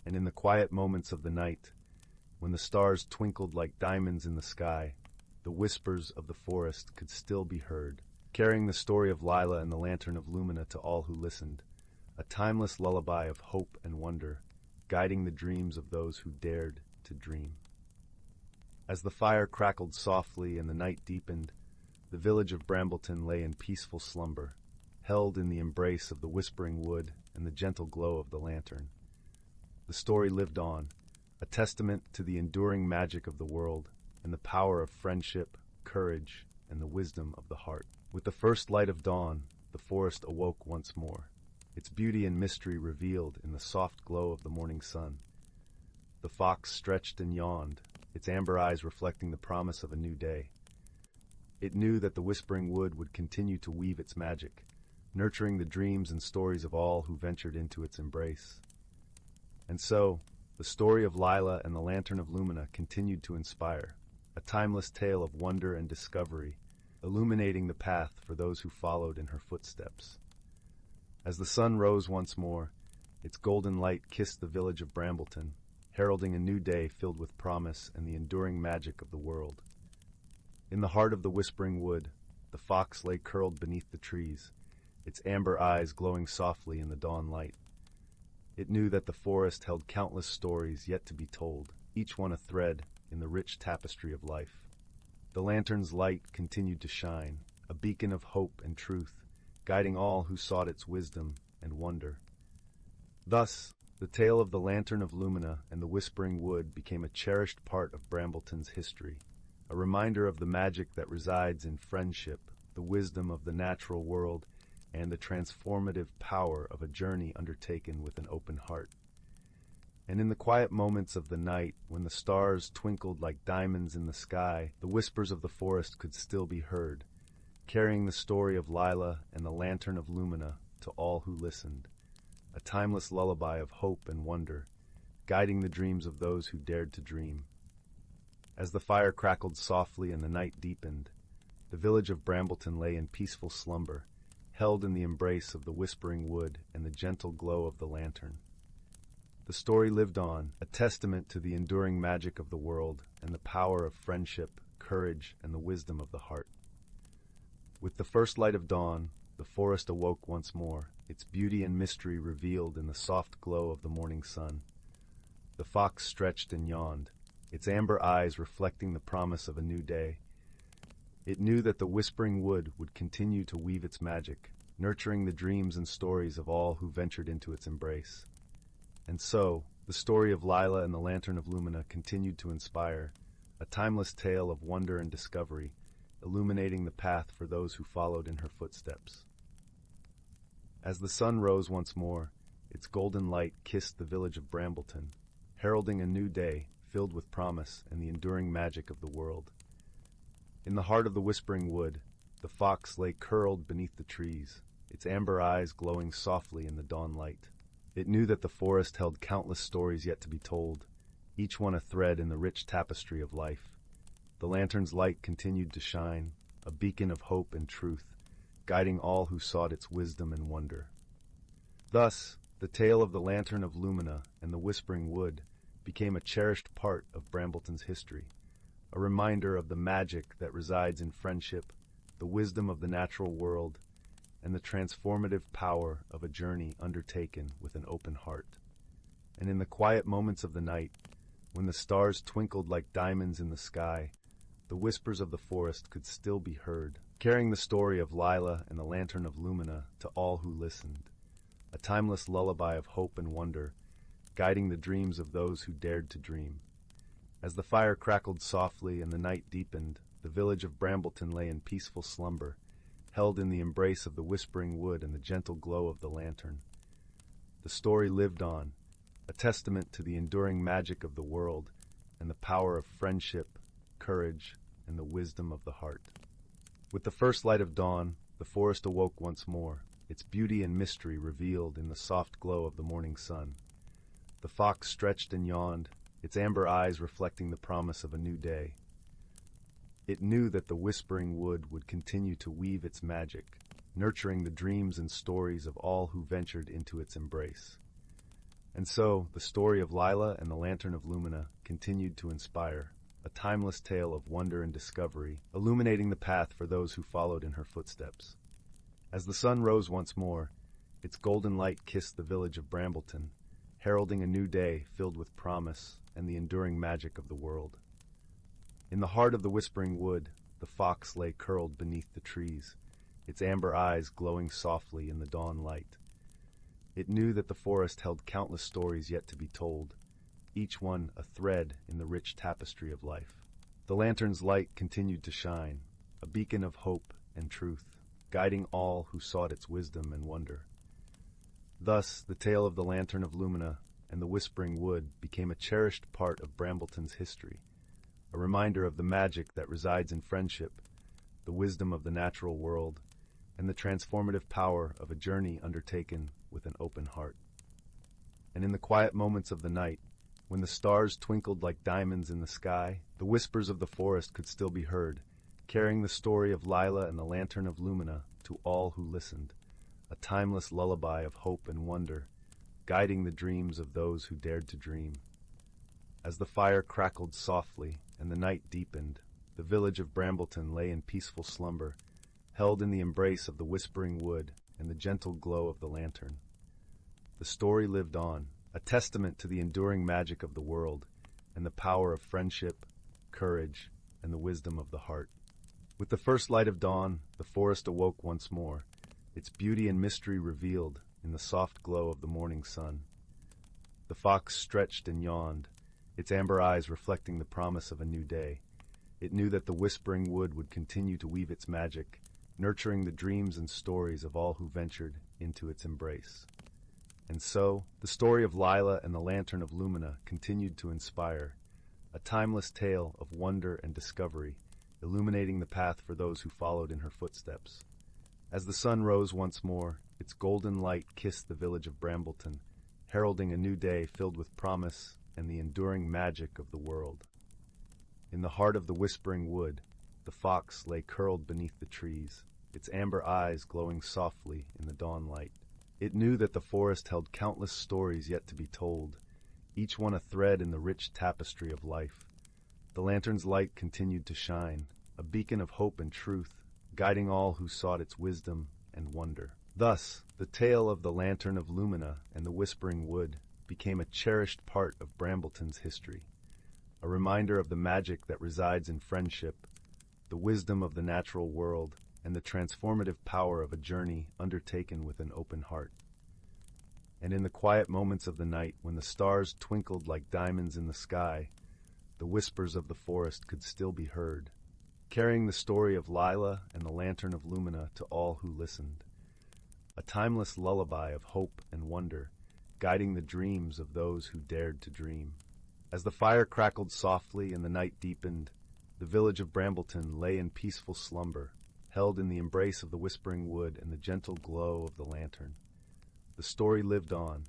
And in the quiet moments of the night, when the stars twinkled like diamonds in the sky, the whispers of the forest could still be heard, carrying the story of Lila and the Lantern of Lumina to all who listened, a timeless lullaby of hope and wonder, guiding the dreams of those who dared to dream. As the fire crackled softly and the night deepened, the village of Brambleton lay in peaceful slumber, held in the embrace of the whispering wood and the gentle glow of the lantern. The story lived on, a testament to the enduring magic of the world and the power of friendship, courage, and the wisdom of the heart. With the first light of dawn, the forest awoke once more, its beauty and mystery revealed in the soft glow of the morning sun. The fox stretched and yawned, its amber eyes reflecting the promise of a new day. It knew that the whispering wood would continue to weave its magic, nurturing the dreams and stories of all who ventured into its embrace. And so, the story of Lila and the Lantern of Lumina continued to inspire, a timeless tale of wonder and discovery, illuminating the path for those who followed in her footsteps. As the sun rose once more, its golden light kissed the village of Brambleton, heralding a new day filled with promise and the enduring magic of the world. In the heart of the whispering wood, the fox lay curled beneath the trees, its amber eyes glowing softly in the dawn light. It knew that the forest held countless stories yet to be told, each one a thread in the rich tapestry of life. The lantern's light continued to shine, a beacon of hope and truth, guiding all who sought its wisdom and wonder. Thus, the tale of the Lantern of Lumina and the Whispering Wood became a cherished part of Brambleton's history, a reminder of the magic that resides in friendship, the wisdom of the natural world, and the transformative power of a journey undertaken with an open heart. And in the quiet moments of the night, when the stars twinkled like diamonds in the sky, the whispers of the forest could still be heard, carrying the story of Lila and the Lantern of Lumina to all who listened, a timeless lullaby of hope and wonder, guiding the dreams of those who dared to dream. As the fire crackled softly and the night deepened, the village of Brambleton lay in peaceful slumber, held in the embrace of the whispering wood and the gentle glow of the lantern. The story lived on, a testament to the enduring magic of the world and the power of friendship, courage, and the wisdom of the heart. With the first light of dawn, the forest awoke once more, its beauty and mystery revealed in the soft glow of the morning sun. The fox stretched and yawned, its amber eyes reflecting the promise of a new day. It knew that the whispering wood would continue to weave its magic, nurturing the dreams and stories of all who ventured into its embrace. And so, the story of Lila and the Lantern of Lumina continued to inspire, a timeless tale of wonder and discovery, illuminating the path for those who followed in her footsteps. As the sun rose once more, its golden light kissed the village of Brambleton, heralding a new day filled with promise and the enduring magic of the world. In the heart of the whispering wood, the fox lay curled beneath the trees, its amber eyes glowing softly in the dawn light. It knew that the forest held countless stories yet to be told, each one a thread in the rich tapestry of life. The lantern's light continued to shine, a beacon of hope and truth, guiding all who sought its wisdom and wonder. Thus, the tale of the Lantern of Lumina and the Whispering Wood became a cherished part of Brambleton's history, a reminder of the magic that resides in friendship, the wisdom of the natural world, and the transformative power of a journey undertaken with an open heart. And in the quiet moments of the night, when the stars twinkled like diamonds in the sky, the whispers of the forest could still be heard, carrying the story of Lila and the Lantern of Lumina to all who listened, a timeless lullaby of hope and wonder, guiding the dreams of those who dared to dream. As the fire crackled softly and the night deepened, the village of Brambleton lay in peaceful slumber, held in the embrace of the whispering wood and the gentle glow of the lantern. The story lived on, a testament to the enduring magic of the world and the power of friendship, courage, and the wisdom of the heart. With the first light of dawn, the forest awoke once more, its beauty and mystery revealed in the soft glow of the morning sun. The fox stretched and yawned, its amber eyes reflecting the promise of a new day. It knew that the whispering wood would continue to weave its magic, nurturing the dreams and stories of all who ventured into its embrace. And so, the story of Lila and the Lantern of Lumina continued to inspire, a timeless tale of wonder and discovery, illuminating the path for those who followed in her footsteps. As the sun rose once more, its golden light kissed the village of Brambleton, heralding a new day filled with promise and the enduring magic of the world. In the heart of the whispering wood, the fox lay curled beneath the trees, its amber eyes glowing softly in the dawn light. It knew that the forest held countless stories yet to be told, each one a thread in the rich tapestry of life. The lantern's light continued to shine, a beacon of hope and truth, guiding all who sought its wisdom and wonder. Thus, the tale of the Lantern of Lumina and the Whispering Wood became a cherished part of Brambleton's history, a reminder of the magic that resides in friendship, the wisdom of the natural world, and the transformative power of a journey undertaken with an open heart. And in the quiet moments of the night, when the stars twinkled like diamonds in the sky, the whispers of the forest could still be heard, carrying the story of Lila and the Lantern of Lumina to all who listened, a timeless lullaby of hope and wonder, guiding the dreams of those who dared to dream. As the fire crackled softly and the night deepened, the village of Brambleton lay in peaceful slumber, held in the embrace of the whispering wood and the gentle glow of the lantern. The story lived on, a testament to the enduring magic of the world and the power of friendship, courage, and the wisdom of the heart. With the first light of dawn, the forest awoke once more, its beauty and mystery revealed in the soft glow of the morning sun. The fox stretched and yawned, its amber eyes reflecting the promise of a new day. It knew that the whispering wood would continue to weave its magic, nurturing the dreams and stories of all who ventured into its embrace. And so, the story of Lila and the Lantern of Lumina continued to inspire, a timeless tale of wonder and discovery, illuminating the path for those who followed in her footsteps. As the sun rose once more, its golden light kissed the village of Brambleton, heralding a new day filled with promise and the enduring magic of the world. In the heart of the whispering wood, the fox lay curled beneath the trees, its amber eyes glowing softly in the dawn light. It knew that the forest held countless stories yet to be told, each one a thread in the rich tapestry of life. The lantern's light continued to shine, a beacon of hope and truth, guiding all who sought its wisdom and wonder. Thus, the tale of the Lantern of Lumina and the Whispering Wood became a cherished part of Brambleton's history, a reminder of the magic that resides in friendship, the wisdom of the natural world, and the transformative power of a journey undertaken with an open heart. And in the quiet moments of the night, when the stars twinkled like diamonds in the sky, the whispers of the forest could still be heard, carrying the story of Lila and the Lantern of Lumina to all who listened, a timeless lullaby of hope and wonder, guiding the dreams of those who dared to dream. As the fire crackled softly and the night deepened, the village of Brambleton lay in peaceful slumber, held in the embrace of the whispering wood and the gentle glow of the lantern. The story lived on,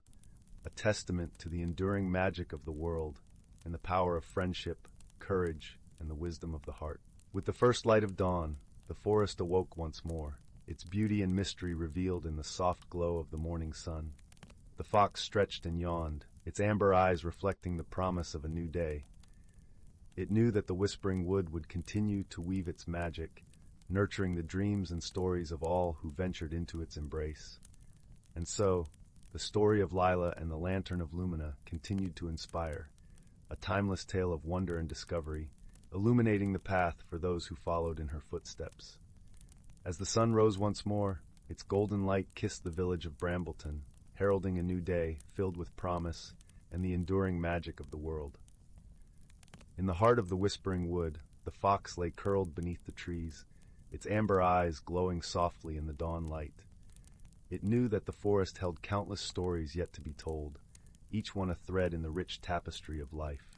a testament to the enduring magic of the world and the power of friendship, courage, and the wisdom of the heart. With the first light of dawn, the forest awoke once more, its beauty and mystery revealed in the soft glow of the morning sun. The fox stretched and yawned, its amber eyes reflecting the promise of a new day. It knew that the whispering wood would continue to weave its magic, nurturing the dreams and stories of all who ventured into its embrace. And so, the story of Lila and the Lantern of Lumina continued to inspire, a timeless tale of wonder and discovery, illuminating the path for those who followed in her footsteps. As the sun rose once more, its golden light kissed the village of Brambleton, heralding a new day filled with promise and the enduring magic of the world. In the heart of the whispering wood, the fox lay curled beneath the trees, its amber eyes glowing softly in the dawn light. It knew that the forest held countless stories yet to be told, each one a thread in the rich tapestry of life.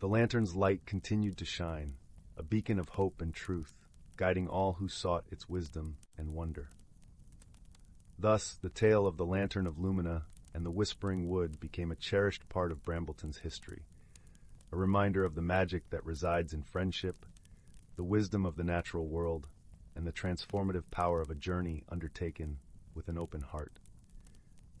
The lantern's light continued to shine, a beacon of hope and truth, guiding all who sought its wisdom and wonder. Thus, the tale of the Lantern of Lumina and the Whispering Wood became a cherished part of Brambleton's history, a reminder of the magic that resides in friendship, the wisdom of the natural world, and the transformative power of a journey undertaken with an open heart.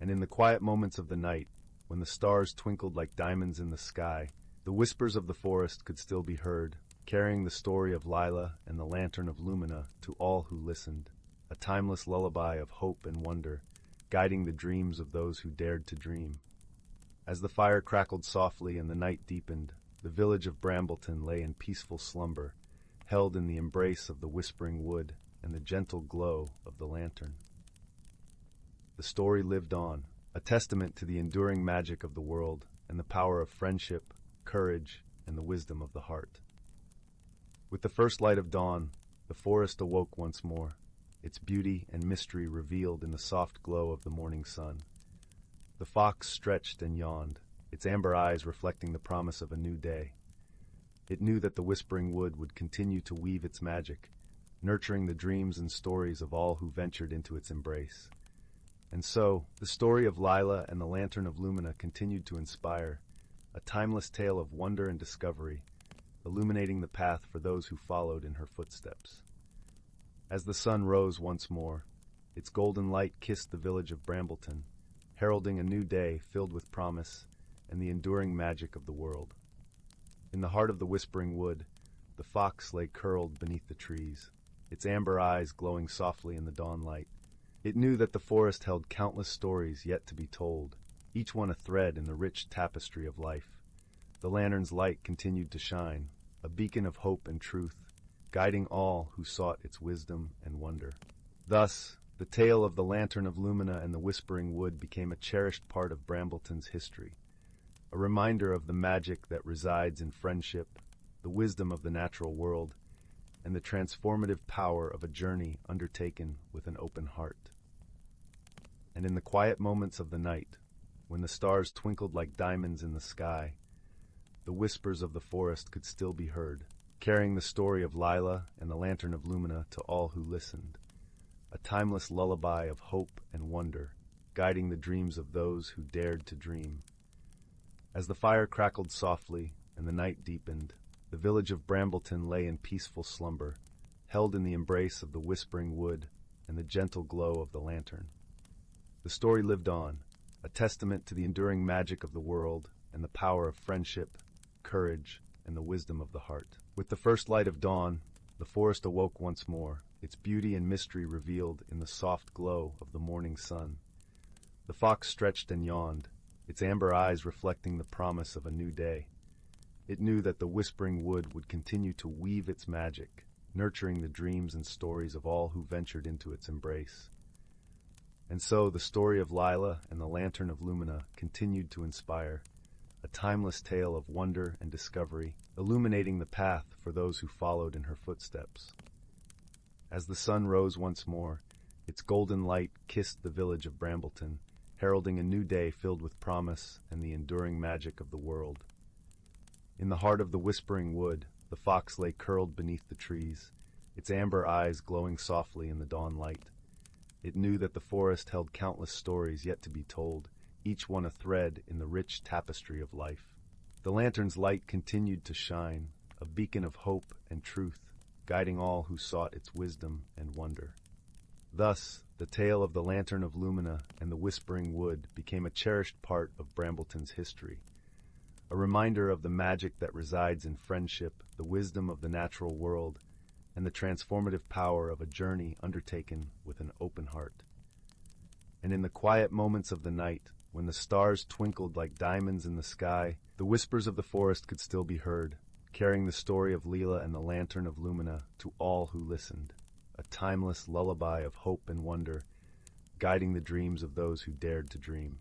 And in the quiet moments of the night, when the stars twinkled like diamonds in the sky, the whispers of the forest could still be heard, carrying the story of Lila and the Lantern of Lumina to all who listened, a timeless lullaby of hope and wonder, guiding the dreams of those who dared to dream. As the fire crackled softly and the night deepened, the village of Brambleton lay in peaceful slumber, held in the embrace of the whispering wood and the gentle glow of the lantern. The story lived on, a testament to the enduring magic of the world and the power of friendship, courage, and the wisdom of the heart. With the first light of dawn, the forest awoke once more, its beauty and mystery revealed in the soft glow of the morning sun. The fox stretched and yawned, its amber eyes reflecting the promise of a new day. It knew that the whispering wood would continue to weave its magic, nurturing the dreams and stories of all who ventured into its embrace. And so, the story of Lila and the Lantern of Lumina continued to inspire, a timeless tale of wonder and discovery, illuminating the path for those who followed in her footsteps. As the sun rose once more, its golden light kissed the village of Brambleton, heralding a new day filled with promise and the enduring magic of the world. In the heart of the whispering wood, the fox lay curled beneath the trees, its amber eyes glowing softly in the dawn light. It knew that the forest held countless stories yet to be told, each one a thread in the rich tapestry of life. The lantern's light continued to shine, a beacon of hope and truth, guiding all who sought its wisdom and wonder. Thus, the tale of the Lantern of Lumina and the Whispering Wood became a cherished part of Brambleton's history, a reminder of the magic that resides in friendship, the wisdom of the natural world, and the transformative power of a journey undertaken with an open heart. And in the quiet moments of the night, when the stars twinkled like diamonds in the sky, the whispers of the forest could still be heard, carrying the story of Lila and the Lantern of Lumina to all who listened, a timeless lullaby of hope and wonder, guiding the dreams of those who dared to dream. As the fire crackled softly and the night deepened, the village of Brambleton lay in peaceful slumber, held in the embrace of the whispering wood and the gentle glow of the lantern. The story lived on, a testament to the enduring magic of the world and the power of friendship, courage, and the wisdom of the heart. With the first light of dawn, the forest awoke once more, its beauty and mystery revealed in the soft glow of the morning sun. The fox stretched and yawned, its amber eyes reflecting the promise of a new day. It knew that the whispering wood would continue to weave its magic, nurturing the dreams and stories of all who ventured into its embrace. And so the story of Lila and the Lantern of Lumina continued to inspire, a timeless tale of wonder and discovery, illuminating the path for those who followed in her footsteps. As the sun rose once more, its golden light kissed the village of Brambleton, heralding a new day filled with promise and the enduring magic of the world. In the heart of the whispering wood, the fox lay curled beneath the trees, its amber eyes glowing softly in the dawn light. It knew that the forest held countless stories yet to be told, each one a thread in the rich tapestry of life. The lantern's light continued to shine, a beacon of hope and truth, guiding all who sought its wisdom and wonder. Thus, the tale of the Lantern of Lumina and the Whispering Wood became a cherished part of Brambleton's history, a reminder of the magic that resides in friendship, the wisdom of the natural world, and the transformative power of a journey undertaken with an open heart. And in the quiet moments of the night, when the stars twinkled like diamonds in the sky, the whispers of the forest could still be heard, carrying the story of Lila and the Lantern of Lumina to all who listened, a timeless lullaby of hope and wonder, guiding the dreams of those who dared to dream.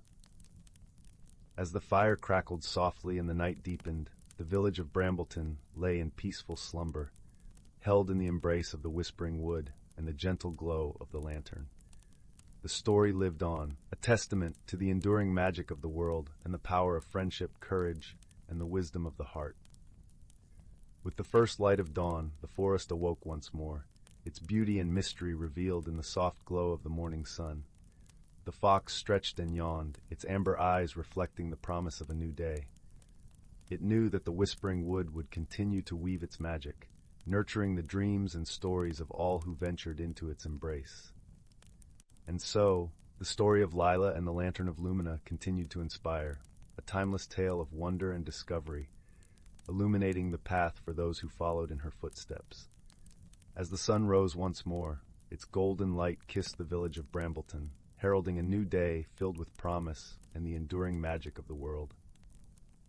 As the fire crackled softly and the night deepened, the village of Brambleton lay in peaceful slumber, held in the embrace of the whispering wood and the gentle glow of the lantern. The story lived on, a testament to the enduring magic of the world and the power of friendship, courage, and the wisdom of the heart. With the first light of dawn, the forest awoke once more, its beauty and mystery revealed in the soft glow of the morning sun. The fox stretched and yawned, its amber eyes reflecting the promise of a new day. It knew that the whispering wood would continue to weave its magic, nurturing the dreams and stories of all who ventured into its embrace. And so, the story of Lila and the Lantern of Lumina continued to inspire, a timeless tale of wonder and discovery, illuminating the path for those who followed in her footsteps. As the sun rose once more, its golden light kissed the village of Brambleton, heralding a new day filled with promise and the enduring magic of the world.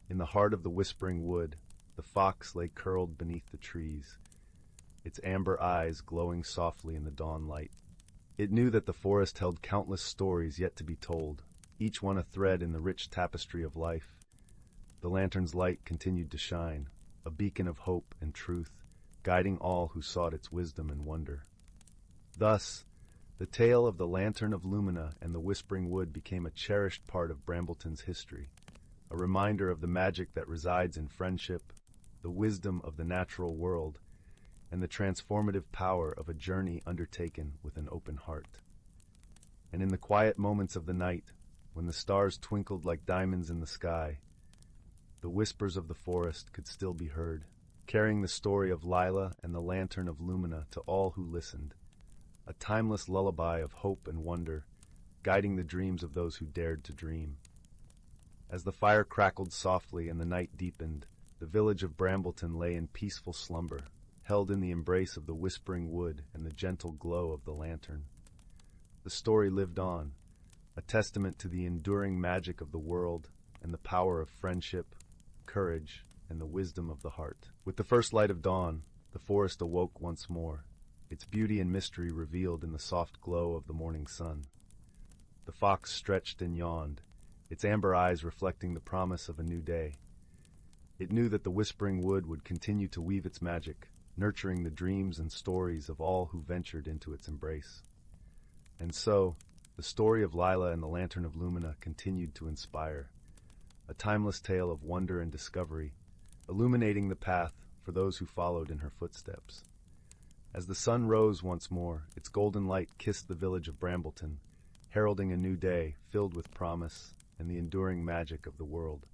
In the heart of the whispering wood, the fox lay curled beneath the trees, its amber eyes glowing softly in the dawn light. It knew that the forest held countless stories yet to be told, each one a thread in the rich tapestry of life. The lantern's light continued to shine, a beacon of hope and truth, guiding all who sought its wisdom and wonder. Thus, the tale of the Lantern of Lumina and the Whispering Wood became a cherished part of Brambleton's history, a reminder of the magic that resides in friendship, the wisdom of the natural world, and the transformative power of a journey undertaken with an open heart. And in the quiet moments of the night, when the stars twinkled like diamonds in the sky, the whispers of the forest could still be heard, carrying the story of Lila and the Lantern of Lumina to all who listened, a timeless lullaby of hope and wonder, guiding the dreams of those who dared to dream. As the fire crackled softly and the night deepened, the village of Brambleton lay in peaceful slumber, held in the embrace of the whispering wood and the gentle glow of the lantern. The story lived on, a testament to the enduring magic of the world and the power of friendship, courage, and the wisdom of the heart. With the first light of dawn, the forest awoke once more, its beauty and mystery revealed in the soft glow of the morning sun. The fox stretched and yawned, its amber eyes reflecting the promise of a new day. It knew that the whispering wood would continue to weave its magic, nurturing the dreams and stories of all who ventured into its embrace. And so, the story of Lila and the Lantern of Lumina continued to inspire, a timeless tale of wonder and discovery, illuminating the path for those who followed in her footsteps. As the sun rose once more, its golden light kissed the village of Brambleton, heralding a new day filled with promise and the enduring magic of the world.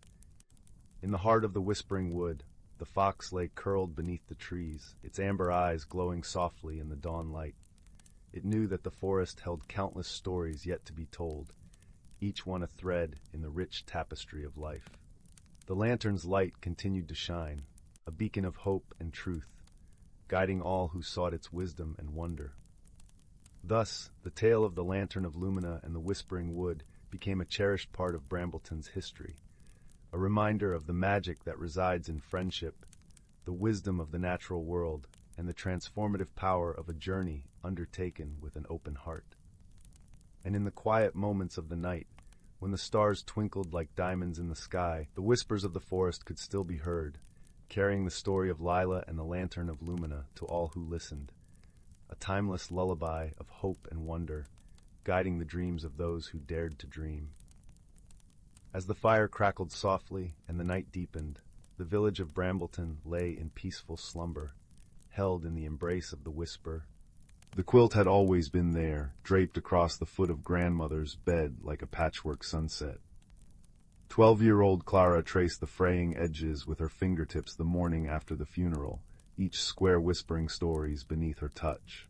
In the heart of the whispering wood, the fox lay curled beneath the trees, its amber eyes glowing softly in the dawn light. It knew that the forest held countless stories yet to be told, each one a thread in the rich tapestry of life. The lantern's light continued to shine, a beacon of hope and truth, guiding all who sought its wisdom and wonder. Thus, the tale of the Lantern of Lumina and the Whispering Wood became a cherished part of Brambleton's history, a reminder of the magic that resides in friendship, the wisdom of the natural world, and the transformative power of a journey undertaken with an open heart. And in the quiet moments of the night, when the stars twinkled like diamonds in the sky, the whispers of the forest could still be heard, carrying the story of Lila and the Lantern of Lumina to all who listened, a timeless lullaby of hope and wonder, guiding the dreams of those who dared to dream. As the fire crackled softly and the night deepened, the village of Brambleton lay in peaceful slumber, held in the embrace of the whisper. The quilt had always been there, draped across the foot of grandmother's bed like a patchwork sunset. 12-year-old Clara traced the fraying edges with her fingertips the morning after the funeral, each square whispering stories beneath her touch.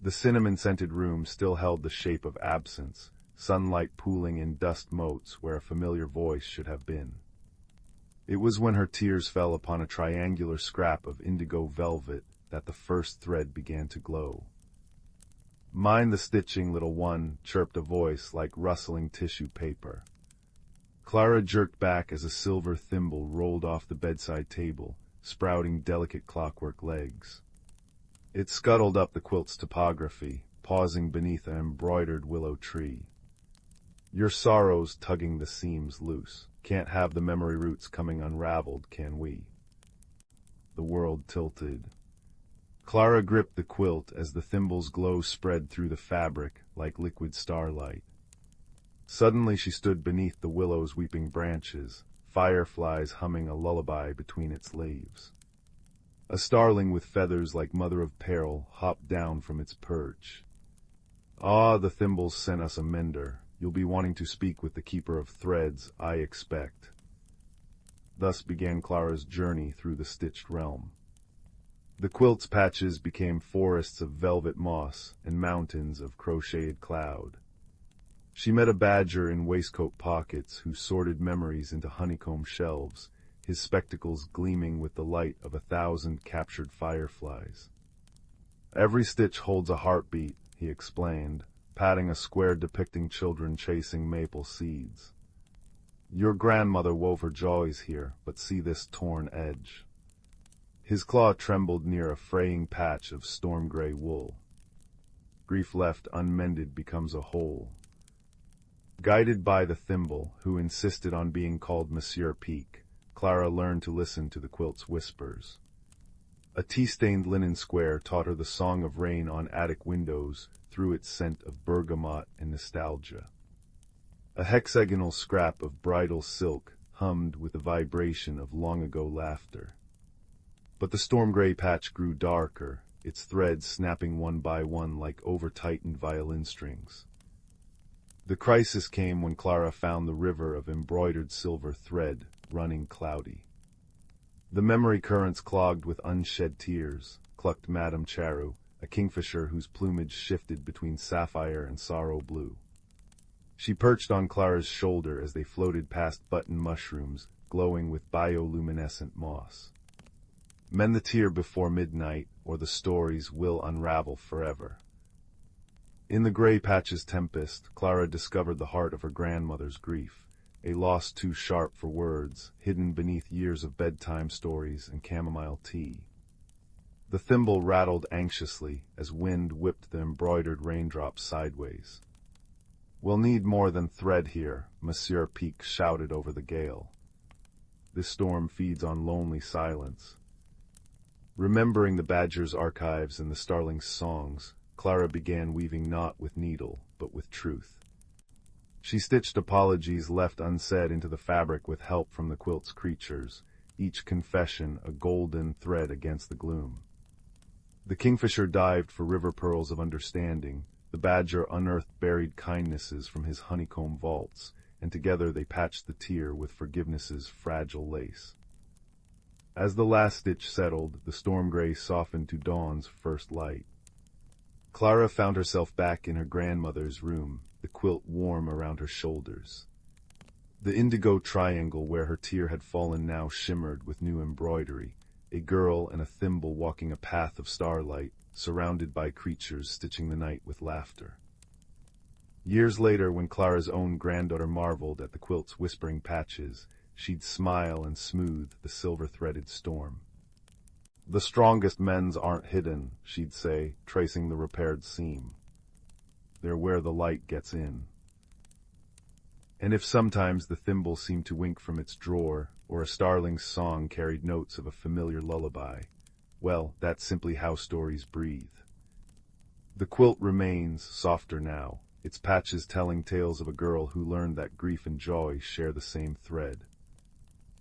The cinnamon-scented room still held the shape of absence, sunlight pooling in dust motes where a familiar voice should have been. It was when her tears fell upon a triangular scrap of indigo velvet that the first thread began to glow. "Mind the stitching, little one," chirped a voice like rustling tissue paper. Clara jerked back as a silver thimble rolled off the bedside table, sprouting delicate clockwork legs. It scuttled up the quilt's topography, pausing beneath an embroidered willow tree. "Your sorrow's tugging the seams loose. Can't have the memory roots coming unraveled, can we?" The world tilted. Clara gripped the quilt as the thimble's glow spread through the fabric like liquid starlight. Suddenly she stood beneath the willow's weeping branches, fireflies humming a lullaby between its leaves. A starling with feathers like mother-of-pearl hopped down from its perch. "Ah, the thimbles sent us a mender. You'll be wanting to speak with the keeper of threads, I expect." Thus began Clara's journey through the stitched realm. The quilt's patches became forests of velvet moss and mountains of crocheted cloud. She met a badger in waistcoat pockets who sorted memories into honeycomb shelves, his spectacles gleaming with the light of 1,000 captured fireflies. "Every stitch holds a heartbeat," he explained, patting a square depicting children chasing maple seeds. "Your grandmother wove her joys here, but see this torn edge." His claw trembled near a fraying patch of storm-gray wool. "Grief left unmended becomes a hole." Guided by the thimble, who insisted on being called Monsieur Peak, Clara learned to listen to the quilt's whispers. A tea-stained linen square taught her the song of rain on attic windows through its scent of bergamot and nostalgia. A hexagonal scrap of bridal silk hummed with the vibration of long-ago laughter. But the storm-gray patch grew darker, its threads snapping one by one like over-tightened violin strings. The crisis came when Clara found the river of embroidered silver thread running cloudy. The memory currents clogged with unshed tears, clucked Madame Charu, a kingfisher whose plumage shifted between sapphire and sorrow blue. She perched on Clara's shoulder as they floated past button mushrooms, glowing with bioluminescent moss. "Mend the tear before midnight, or the stories will unravel forever." In the gray patch's tempest, Clara discovered the heart of her grandmother's grief, a loss too sharp for words, hidden beneath years of bedtime stories and chamomile tea. The thimble rattled anxiously as wind whipped the embroidered raindrops sideways. "We'll need more than thread here," Monsieur Peak shouted over the gale. "This storm feeds on lonely silence." Remembering the badger's archives and the starling's songs, Clara began weaving not with needle, but with truth. She stitched apologies left unsaid into the fabric with help from the quilt's creatures, each confession a golden thread against the gloom. The kingfisher dived for river pearls of understanding, the badger unearthed buried kindnesses from his honeycomb vaults, and together they patched the tear with forgiveness's fragile lace. As the last stitch settled, the storm gray softened to dawn's first light. Clara found herself back in her grandmother's room, the quilt warm around her shoulders. The indigo triangle where her tear had fallen now shimmered with new embroidery, a girl and a thimble walking a path of starlight, surrounded by creatures stitching the night with laughter. Years later, when Clara's own granddaughter marveled at the quilt's whispering patches, she'd smile and smooth the silver-threaded storm. "The strongest mends aren't hidden," she'd say, tracing the repaired seam. "They're where the light gets in." And if sometimes the thimble seemed to wink from its drawer, or a starling's song carried notes of a familiar lullaby, well, that's simply how stories breathe. The quilt remains, softer now, its patches telling tales of a girl who learned that grief and joy share the same thread.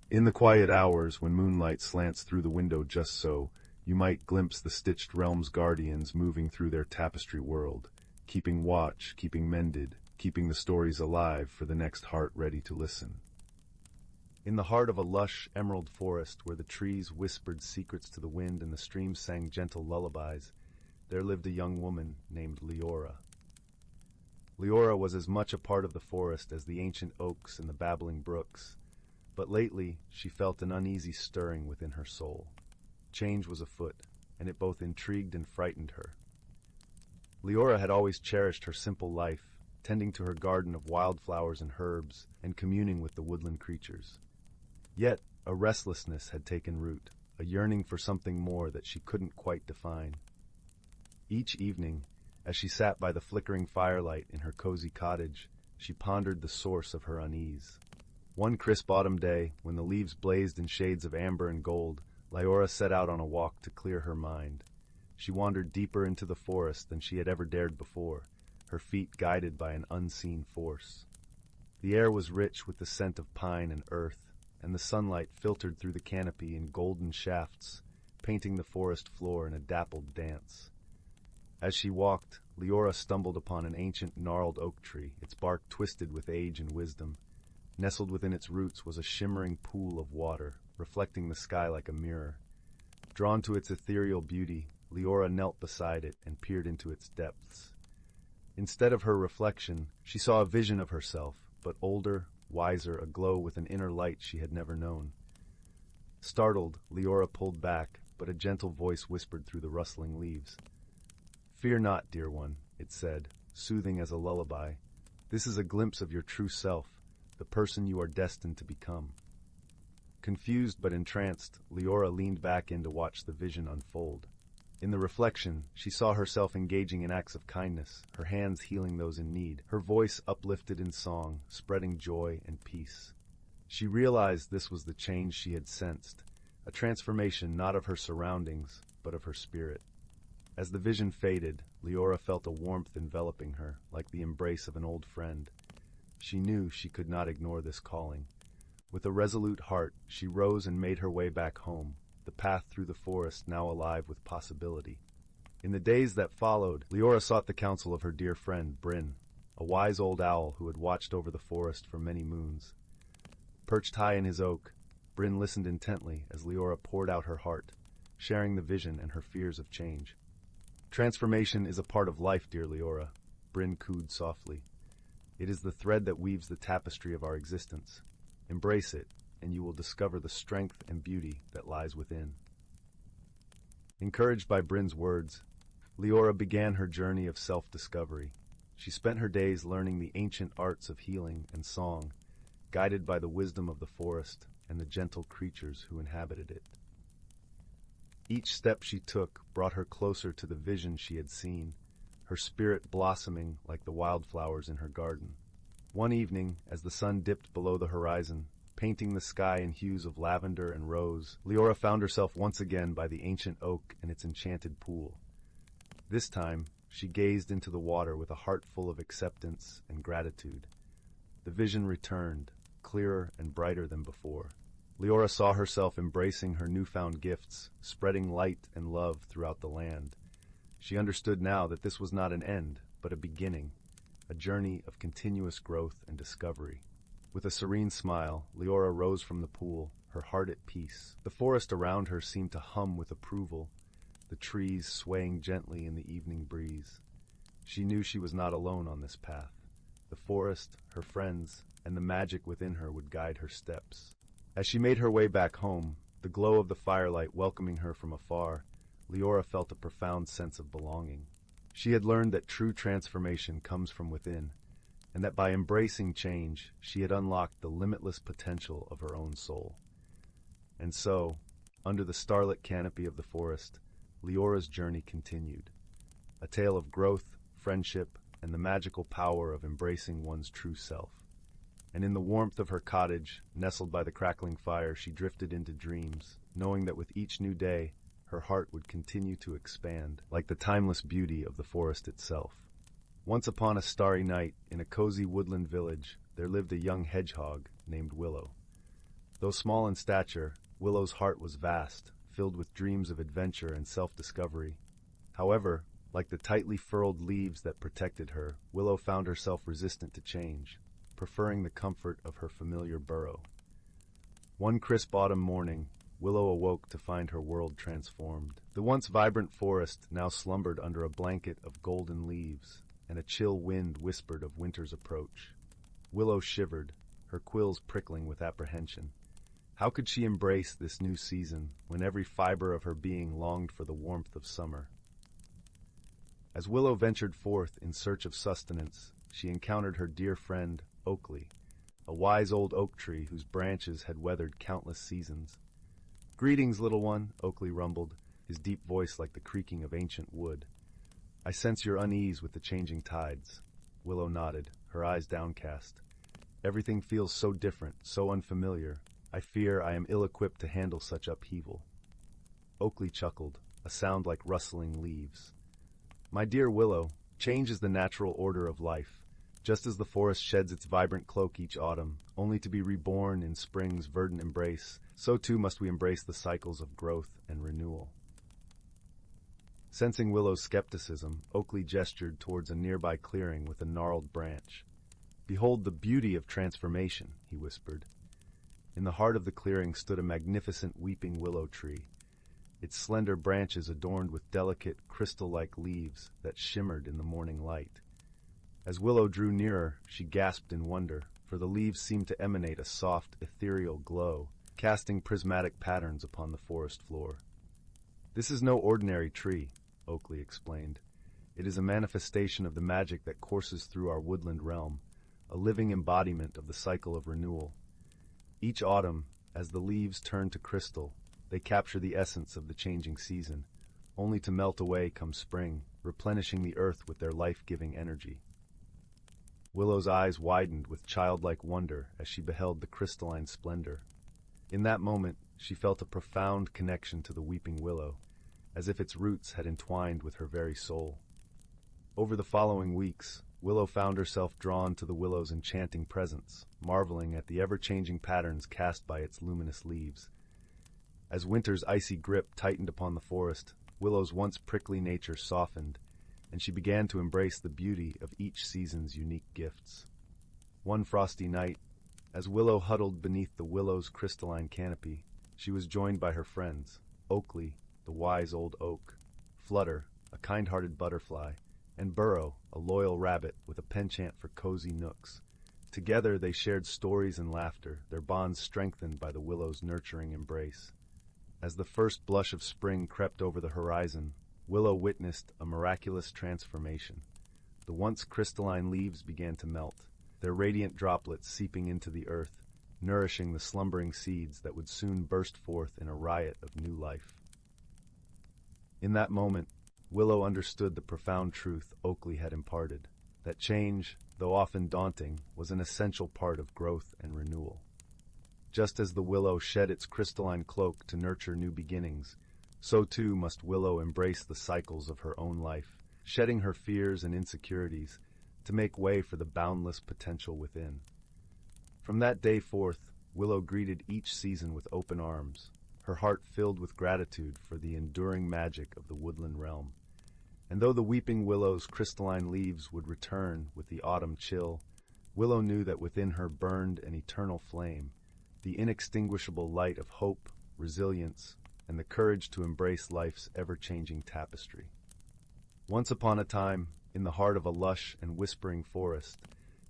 In the quiet hours, when moonlight slants through the window just so, you might glimpse the stitched realm's guardians moving through their tapestry world, keeping watch, keeping mended, keeping the stories alive for the next heart ready to listen. In the heart of a lush, emerald forest where the trees whispered secrets to the wind and the streams sang gentle lullabies, there lived a young woman named Leora. Leora was as much a part of the forest as the ancient oaks and the babbling brooks, but lately she felt an uneasy stirring within her soul. Change was afoot, and it both intrigued and frightened her. Leora had always cherished her simple life, tending to her garden of wildflowers and herbs, and communing with the woodland creatures. Yet, a restlessness had taken root, a yearning for something more that she couldn't quite define. Each evening, as she sat by the flickering firelight in her cozy cottage, she pondered the source of her unease. One crisp autumn day, when the leaves blazed in shades of amber and gold, Leora set out on a walk to clear her mind. She wandered deeper into the forest than she had ever dared before, her feet guided by an unseen force. The air was rich with the scent of pine and earth, and the sunlight filtered through the canopy in golden shafts, painting the forest floor in a dappled dance. As she walked, Leora stumbled upon an ancient gnarled oak tree, its bark twisted with age and wisdom. Nestled within its roots was a shimmering pool of water, reflecting the sky like a mirror. Drawn to its ethereal beauty, Leora knelt beside it and peered into its depths. Instead of her reflection, she saw a vision of herself, but older, wiser, aglow with an inner light she had never known. Startled, Leora pulled back, but a gentle voice whispered through the rustling leaves. "Fear not, dear one," it said, soothing as a lullaby. "This is a glimpse of your true self, the person you are destined to become." Confused but entranced, Leora leaned back in to watch the vision unfold. In the reflection, she saw herself engaging in acts of kindness, her hands healing those in need, her voice uplifted in song, spreading joy and peace. She realized this was the change she had sensed, a transformation not of her surroundings, but of her spirit. As the vision faded, Leora felt a warmth enveloping her, like the embrace of an old friend. She knew she could not ignore this calling. With a resolute heart, she rose and made her way back home, the path through the forest now alive with possibility. In the days that followed, Leora sought the counsel of her dear friend, Bryn, a wise old owl who had watched over the forest for many moons. Perched high in his oak, Bryn listened intently as Leora poured out her heart, sharing the vision and her fears of change. "Transformation is a part of life, dear Leora," Bryn cooed softly. "It is the thread that weaves the tapestry of our existence. Embrace it, and you will discover the strength and beauty that lies within." Encouraged by Bryn's words, Leora began her journey of self-discovery. She spent her days learning the ancient arts of healing and song, guided by the wisdom of the forest and the gentle creatures who inhabited it. Each step she took brought her closer to the vision she had seen, her spirit blossoming like the wildflowers in her garden. One evening, as the sun dipped below the horizon, painting the sky in hues of lavender and rose, Leora found herself once again by the ancient oak and its enchanted pool. This time, she gazed into the water with a heart full of acceptance and gratitude. The vision returned, clearer and brighter than before. Leora saw herself embracing her newfound gifts, spreading light and love throughout the land. She understood now that this was not an end, but a beginning, a journey of continuous growth and discovery. With a serene smile, Leora rose from the pool, her heart at peace. The forest around her seemed to hum with approval, the trees swaying gently in the evening breeze. She knew she was not alone on this path. The forest, her friends, and the magic within her would guide her steps. As she made her way back home, the glow of the firelight welcoming her from afar, Leora felt a profound sense of belonging. She had learned that true transformation comes from within, and that by embracing change, she had unlocked the limitless potential of her own soul. And so, under the starlit canopy of the forest, Leora's journey continued, a tale of growth, friendship, and the magical power of embracing one's true self. And in the warmth of her cottage, nestled by the crackling fire, she drifted into dreams, knowing that with each new day, her heart would continue to expand, like the timeless beauty of the forest itself. Once upon a starry night, in a cozy woodland village, there lived a young hedgehog named Willow. Though small in stature, Willow's heart was vast, filled with dreams of adventure and self-discovery. However, like the tightly furled leaves that protected her, Willow found herself resistant to change, preferring the comfort of her familiar burrow. One crisp autumn morning, Willow awoke to find her world transformed. The once vibrant forest now slumbered under a blanket of golden leaves, and a chill wind whispered of winter's approach. Willow shivered, her quills prickling with apprehension. How could she embrace this new season when every fiber of her being longed for the warmth of summer? As Willow ventured forth in search of sustenance, she encountered her dear friend, Oakley, a wise old oak tree whose branches had weathered countless seasons. "Greetings, little one," Oakley rumbled, his deep voice like the creaking of ancient wood. "I sense your unease with the changing tides." Willow nodded, her eyes downcast. "Everything feels so different, so unfamiliar. I fear I am ill-equipped to handle such upheaval." Oakley chuckled, a sound like rustling leaves. "My dear Willow, change is the natural order of life. Just as the forest sheds its vibrant cloak each autumn, only to be reborn in spring's verdant embrace, so too must we embrace the cycles of growth and renewal." Sensing Willow's skepticism, Oakley gestured towards a nearby clearing with a gnarled branch. "Behold the beauty of transformation," he whispered. In the heart of the clearing stood a magnificent weeping willow tree, its slender branches adorned with delicate, crystal-like leaves that shimmered in the morning light. As Willow drew nearer, she gasped in wonder, for the leaves seemed to emanate a soft, ethereal glow, casting prismatic patterns upon the forest floor. "This is no ordinary tree," Oakley explained. "It is a manifestation of the magic that courses through our woodland realm, a living embodiment of the cycle of renewal. Each autumn, as the leaves turn to crystal, they capture the essence of the changing season, only to melt away come spring, replenishing the earth with their life-giving energy." Willow's eyes widened with childlike wonder as she beheld the crystalline splendor. In that moment, she felt a profound connection to the weeping willow, as if its roots had entwined with her very soul. Over the following weeks, Willow found herself drawn to the willow's enchanting presence, marveling at the ever-changing patterns cast by its luminous leaves. As winter's icy grip tightened upon the forest, Willow's once prickly nature softened, and she began to embrace the beauty of each season's unique gifts. One frosty night, as Willow huddled beneath the willow's crystalline canopy, she was joined by her friends, Oakley, the wise old oak, Flutter, a kind-hearted butterfly, and Burrow, a loyal rabbit with a penchant for cozy nooks. Together they shared stories and laughter, their bonds strengthened by the willow's nurturing embrace. As the first blush of spring crept over the horizon, Willow witnessed a miraculous transformation. The once crystalline leaves began to melt, their radiant droplets seeping into the earth, nourishing the slumbering seeds that would soon burst forth in a riot of new life. In that moment, Willow understood the profound truth Oakley had imparted, that change, though often daunting, was an essential part of growth and renewal. Just as the willow shed its crystalline cloak to nurture new beginnings, so too must Willow embrace the cycles of her own life, shedding her fears and insecurities to make way for the boundless potential within. From that day forth, Willow greeted each season with open arms, her heart filled with gratitude for the enduring magic of the woodland realm. And though the weeping willow's crystalline leaves would return with the autumn chill, Willow knew that within her burned an eternal flame, the inextinguishable light of hope, resilience, and the courage to embrace life's ever-changing tapestry. Once upon a time, in the heart of a lush and whispering forest,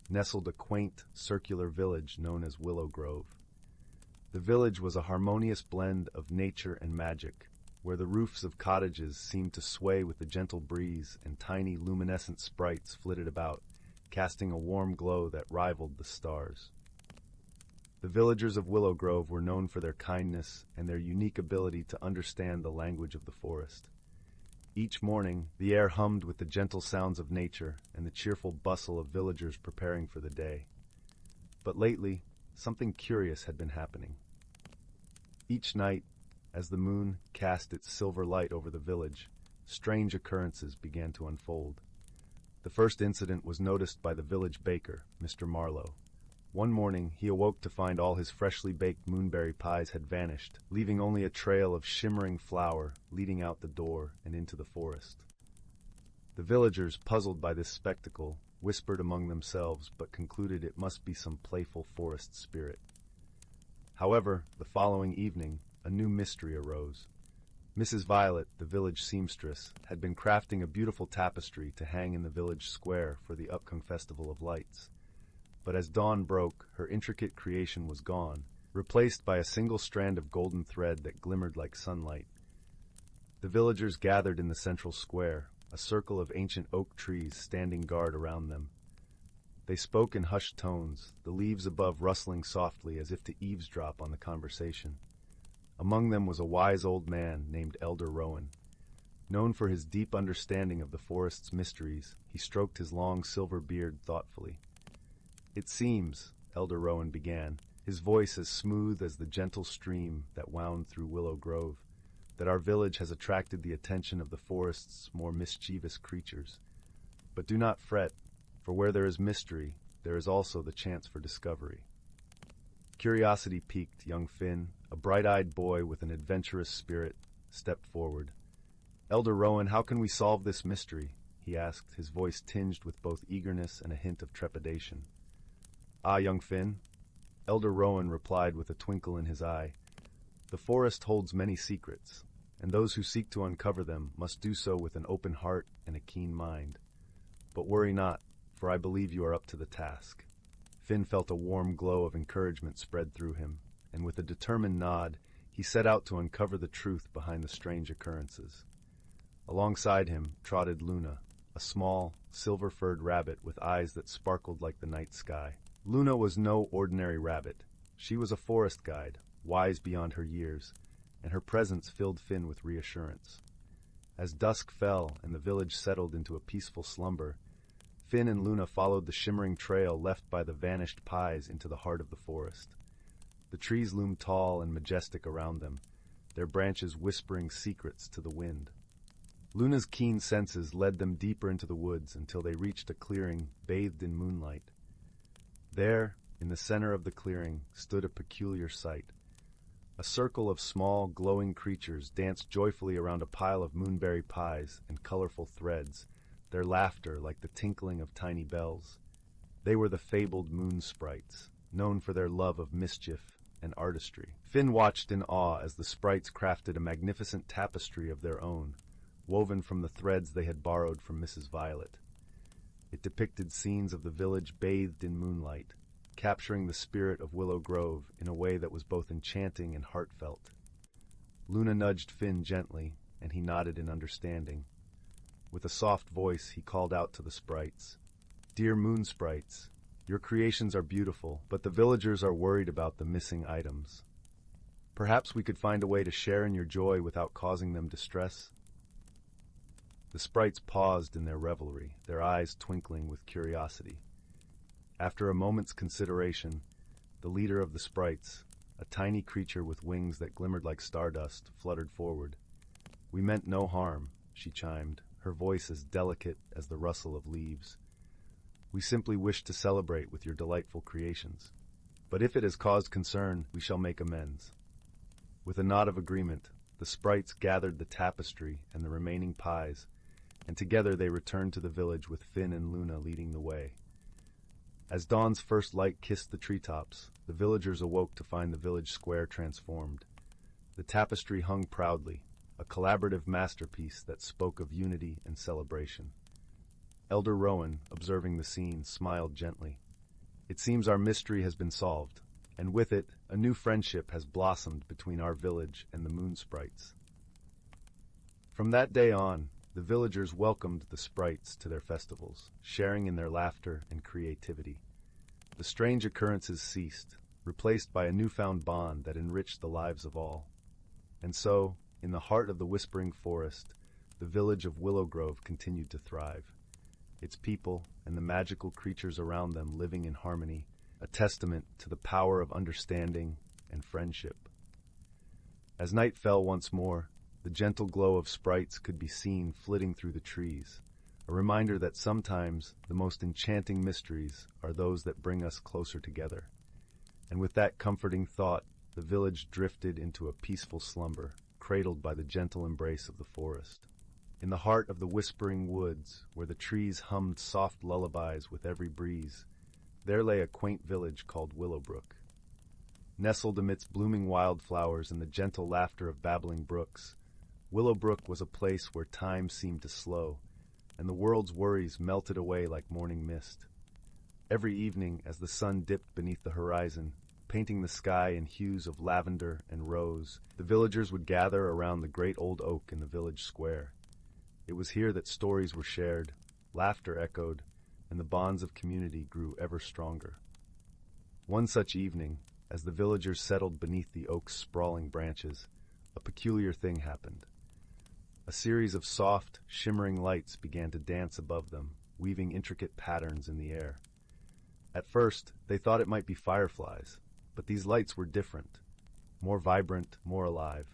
nestled a quaint, circular village known as Willow Grove. The village was a harmonious blend of nature and magic, where the roofs of cottages seemed to sway with the gentle breeze and tiny luminescent sprites flitted about, casting a warm glow that rivaled the stars. The villagers of Willow Grove were known for their kindness and their unique ability to understand the language of the forest. Each morning, the air hummed with the gentle sounds of nature and the cheerful bustle of villagers preparing for the day. But lately, something curious had been happening. Each night, as the moon cast its silver light over the village, strange occurrences began to unfold. The first incident was noticed by the village baker, Mr. Marlowe. One morning, he awoke to find all his freshly baked moonberry pies had vanished, leaving only a trail of shimmering flour leading out the door and into the forest. The villagers, puzzled by this spectacle, whispered among themselves but concluded it must be some playful forest spirit. However, the following evening, a new mystery arose. Mrs. Violet, the village seamstress, had been crafting a beautiful tapestry to hang in the village square for the upcoming festival of lights. But as dawn broke, her intricate creation was gone, replaced by a single strand of golden thread that glimmered like sunlight. The villagers gathered in the central square, a circle of ancient oak trees standing guard around them. They spoke in hushed tones, the leaves above rustling softly as if to eavesdrop on the conversation. Among them was a wise old man named Elder Rowan. Known for his deep understanding of the forest's mysteries, he stroked his long silver beard thoughtfully. "It seems," Elder Rowan began, his voice as smooth as the gentle stream that wound through Willow Grove, "that our village has attracted the attention of the forest's more mischievous creatures. But do not fret, for where there is mystery, there is also the chance for discovery." Curiosity piqued young Finn, a bright-eyed boy with an adventurous spirit, stepped forward. "Elder Rowan, how can we solve this mystery?" he asked, his voice tinged with both eagerness and a hint of trepidation. "Ah, young Finn," Elder Rowan replied with a twinkle in his eye, "the forest holds many secrets, and those who seek to uncover them must do so with an open heart and a keen mind. But worry not, for I believe you are up to the task." Finn felt a warm glow of encouragement spread through him, and with a determined nod, he set out to uncover the truth behind the strange occurrences. Alongside him trotted Luna, a small, silver-furred rabbit with eyes that sparkled like the night sky. Luna was no ordinary rabbit. She was a forest guide, wise beyond her years, and her presence filled Finn with reassurance. As dusk fell and the village settled into a peaceful slumber, Finn and Luna followed the shimmering trail left by the vanished pies into the heart of the forest. The trees loomed tall and majestic around them, their branches whispering secrets to the wind. Luna's keen senses led them deeper into the woods until they reached a clearing bathed in moonlight. There, in the center of the clearing, stood a peculiar sight. A circle of small, glowing creatures danced joyfully around a pile of moonberry pies and colorful threads, their laughter like the tinkling of tiny bells. They were the fabled moon sprites, known for their love of mischief and artistry. Finn watched in awe as the sprites crafted a magnificent tapestry of their own, woven from the threads they had borrowed from Mrs. Violet. It depicted scenes of the village bathed in moonlight, capturing the spirit of Willow Grove in a way that was both enchanting and heartfelt. Luna nudged Finn gently, and he nodded in understanding. With a soft voice, he called out to the sprites. "Dear moon sprites, your creations are beautiful, but the villagers are worried about the missing items. Perhaps we could find a way to share in your joy without causing them distress?" The sprites paused in their revelry, their eyes twinkling with curiosity. After a moment's consideration, the leader of the sprites, a tiny creature with wings that glimmered like stardust, fluttered forward. "We meant no harm," she chimed, her voice as delicate as the rustle of leaves. "We simply wish to celebrate with your delightful creations. But if it has caused concern, we shall make amends." With a nod of agreement, the sprites gathered the tapestry and the remaining pies, and together they returned to the village with Finn and Luna leading the way. As dawn's first light kissed the treetops, the villagers awoke to find the village square transformed. The tapestry hung proudly, a collaborative masterpiece that spoke of unity and celebration. Elder Rowan, observing the scene, smiled gently. "It seems our mystery has been solved, and with it, a new friendship has blossomed between our village and the moon sprites." From that day on, the villagers welcomed the sprites to their festivals, sharing in their laughter and creativity. The strange occurrences ceased, replaced by a newfound bond that enriched the lives of all. And so, in the heart of the whispering forest, the village of Willow Grove continued to thrive, its people and the magical creatures around them living in harmony, a testament to the power of understanding and friendship. As night fell once more, the gentle glow of sprites could be seen flitting through the trees, a reminder that sometimes the most enchanting mysteries are those that bring us closer together. And with that comforting thought, the village drifted into a peaceful slumber, cradled by the gentle embrace of the forest. In the heart of the whispering woods, where the trees hummed soft lullabies with every breeze, there lay a quaint village called Willowbrook. nestled amidst blooming wildflowers and the gentle laughter of babbling brooks. Willowbrook was a place where time seemed to slow, and the world's worries melted away like morning mist. Every evening, as the sun dipped beneath the horizon, painting the sky in hues of lavender and rose, the villagers would gather around the great old oak in the village square. It was here that stories were shared, laughter echoed, and the bonds of community grew ever stronger. One such evening, as the villagers settled beneath the oak's sprawling branches, a peculiar thing happened. A series of soft, shimmering lights began to dance above them, weaving intricate patterns in the air. At first, they thought it might be fireflies, but these lights were different, more vibrant, more alive.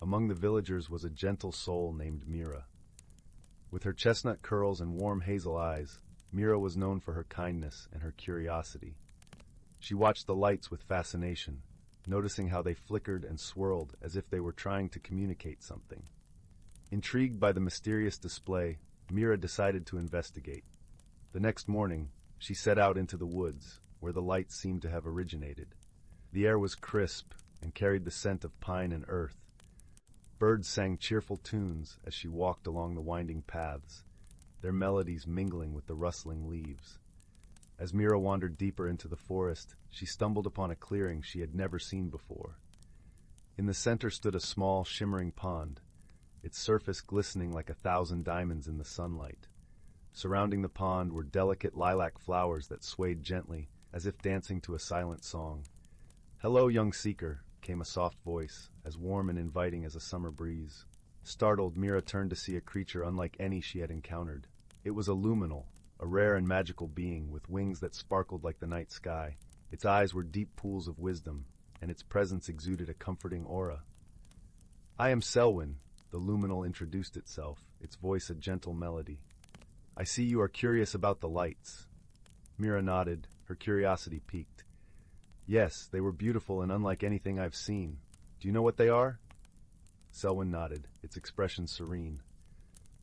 Among the villagers was a gentle soul named Mira. With her chestnut curls and warm hazel eyes, Mira was known for her kindness and her curiosity. She watched the lights with fascination, noticing how they flickered and swirled as if they were trying to communicate something. Intrigued by the mysterious display, Mira decided to investigate. The next morning, she set out into the woods, where the lights seemed to have originated. The air was crisp and carried the scent of pine and earth. Birds sang cheerful tunes as she walked along the winding paths, their melodies mingling with the rustling leaves. As Mira wandered deeper into the forest, she stumbled upon a clearing she had never seen before. In the center stood a small, shimmering pond, its surface glistening like 1,000 diamonds in the sunlight. Surrounding the pond were delicate lilac flowers that swayed gently, as if dancing to a silent song. "Hello, young seeker," came a soft voice, as warm and inviting as a summer breeze. Startled, Mira turned to see a creature unlike any she had encountered. It was a luminal, a rare and magical being with wings that sparkled like the night sky. Its eyes were deep pools of wisdom, and its presence exuded a comforting aura. "I am Selwyn," the luminal introduced itself, its voice a gentle melody. "I see you are curious about the lights." Mira nodded, her curiosity piqued. "Yes, they were beautiful and unlike anything I've seen. Do you know what they are?" Selwyn nodded, its expression serene.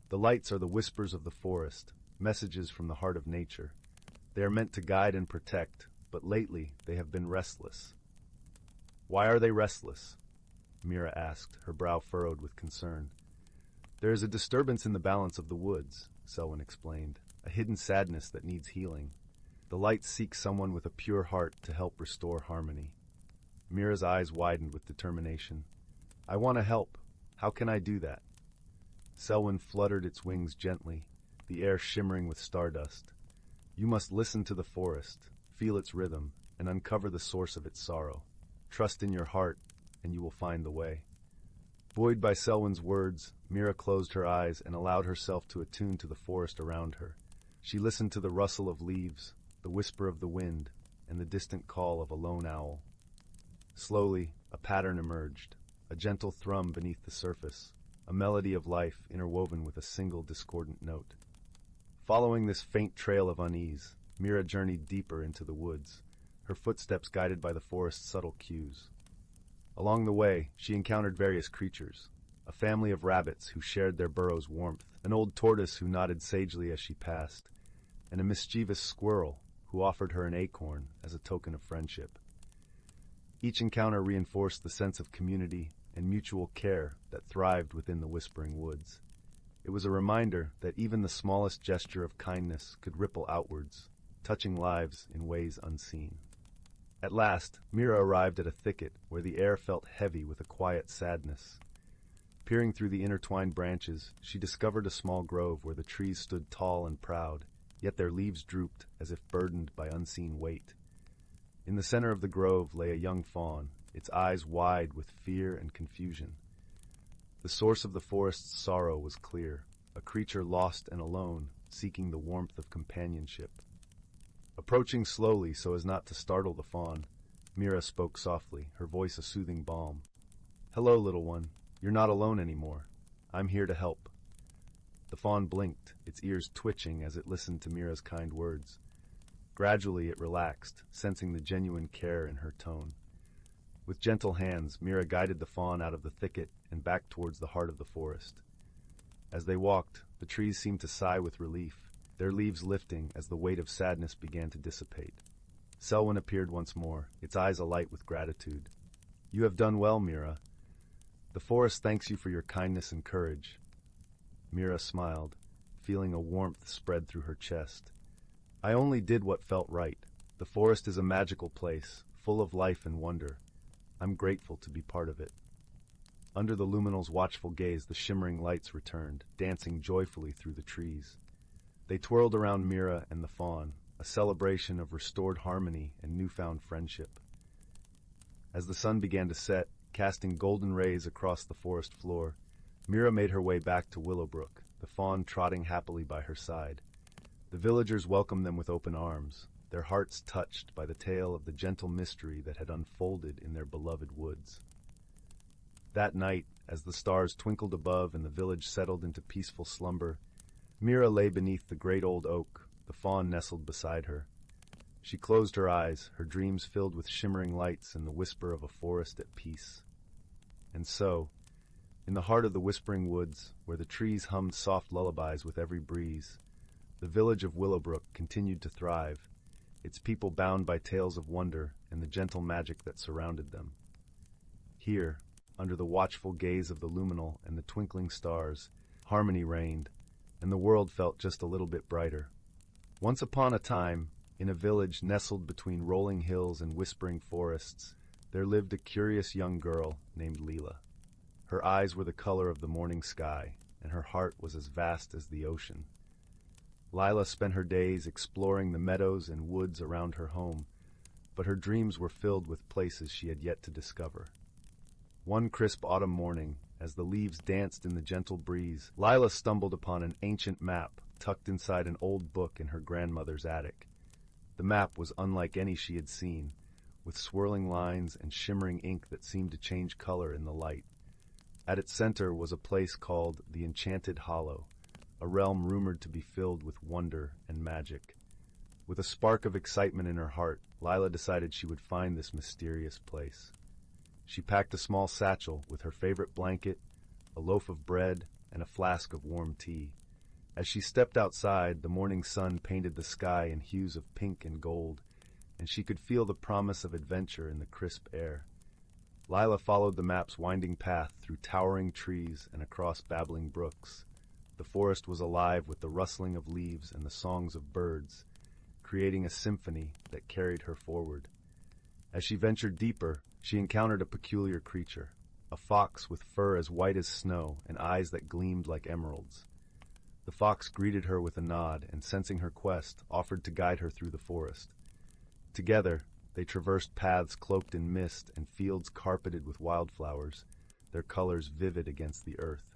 "The lights are the whispers of the forest, messages from the heart of nature. They are meant to guide and protect, but lately they have been restless." "Why are they restless?" Mira asked, her brow furrowed with concern. "There is a disturbance in the balance of the woods," Selwyn explained, "a hidden sadness that needs healing. The lights seek someone with a pure heart to help restore harmony." Mira's eyes widened with determination. "I want to help. How can I do that?" Selwyn fluttered its wings gently, the air shimmering with stardust. "You must listen to the forest, feel its rhythm, and uncover the source of its sorrow. Trust in your heart, and you will find the way." Buoyed by Selwyn's words, Mira closed her eyes and allowed herself to attune to the forest around her. She listened to the rustle of leaves, the whisper of the wind, and the distant call of a lone owl. Slowly, a pattern emerged, a gentle thrum beneath the surface, a melody of life interwoven with a single discordant note. Following this faint trail of unease, Mira journeyed deeper into the woods, her footsteps guided by the forest's subtle cues. Along the way, she encountered various creatures, a family of rabbits who shared their burrow's warmth, an old tortoise who nodded sagely as she passed, and a mischievous squirrel who offered her an acorn as a token of friendship. Each encounter reinforced the sense of community and mutual care that thrived within the whispering woods. It was a reminder that even the smallest gesture of kindness could ripple outwards, touching lives in ways unseen. At last, Mira arrived at a thicket where the air felt heavy with a quiet sadness. Peering through the intertwined branches, she discovered a small grove where the trees stood tall and proud, yet their leaves drooped as if burdened by unseen weight. In the center of the grove lay a young fawn, its eyes wide with fear and confusion. The source of the forest's sorrow was clear, a creature lost and alone, seeking the warmth of companionship. Approaching slowly so as not to startle the fawn, Mira spoke softly, her voice a soothing balm. "Hello, little one. You're not alone anymore. I'm here to help." The fawn blinked, its ears twitching as it listened to Mira's kind words. Gradually it relaxed, sensing the genuine care in her tone. With gentle hands, Mira guided the fawn out of the thicket and back towards the heart of the forest. As they walked, the trees seemed to sigh with relief, their leaves lifting as the weight of sadness began to dissipate. Selwyn appeared once more, its eyes alight with gratitude. "You have done well, Mira. The forest thanks you for your kindness and courage." Mira smiled, feeling a warmth spread through her chest. "I only did what felt right. The forest is a magical place, full of life and wonder. I'm grateful to be part of it." Under the luminal's watchful gaze, the shimmering lights returned, dancing joyfully through the trees. They twirled around Mira and the fawn, a celebration of restored harmony and newfound friendship. As the sun began to set, casting golden rays across the forest floor, Mira made her way back to Willowbrook, the fawn trotting happily by her side. The villagers welcomed them with open arms, their hearts touched by the tale of the gentle mystery that had unfolded in their beloved woods. That night, as the stars twinkled above and the village settled into peaceful slumber, Mira lay beneath the great old oak, the fawn nestled beside her. She closed her eyes, her dreams filled with shimmering lights and the whisper of a forest at peace. And so, in the heart of the whispering woods, where the trees hummed soft lullabies with every breeze, the village of Willowbrook continued to thrive, its people bound by tales of wonder and the gentle magic that surrounded them. Here, under the watchful gaze of the luminal and the twinkling stars, harmony reigned, and the world felt just a little bit brighter. Once upon a time, in a village nestled between rolling hills and whispering forests, there lived a curious young girl named Lila. Her eyes were the color of the morning sky, and her heart was as vast as the ocean. Lila spent her days exploring the meadows and woods around her home, but her dreams were filled with places she had yet to discover. One crisp autumn morning, as the leaves danced in the gentle breeze, Lila stumbled upon an ancient map tucked inside an old book in her grandmother's attic. The map was unlike any she had seen, with swirling lines and shimmering ink that seemed to change color in the light. At its center was a place called the Enchanted Hollow, a realm rumored to be filled with wonder and magic. With a spark of excitement in her heart, Lila decided she would find this mysterious place. She packed a small satchel with her favorite blanket, a loaf of bread, and a flask of warm tea. As she stepped outside, the morning sun painted the sky in hues of pink and gold, and she could feel the promise of adventure in the crisp air. Lila followed the map's winding path through towering trees and across babbling brooks. The forest was alive with the rustling of leaves and the songs of birds, creating a symphony that carried her forward. As she ventured deeper, she encountered a peculiar creature, a fox with fur as white as snow and eyes that gleamed like emeralds. The fox greeted her with a nod and, sensing her quest, offered to guide her through the forest. Together, they traversed paths cloaked in mist and fields carpeted with wildflowers, their colors vivid against the earth.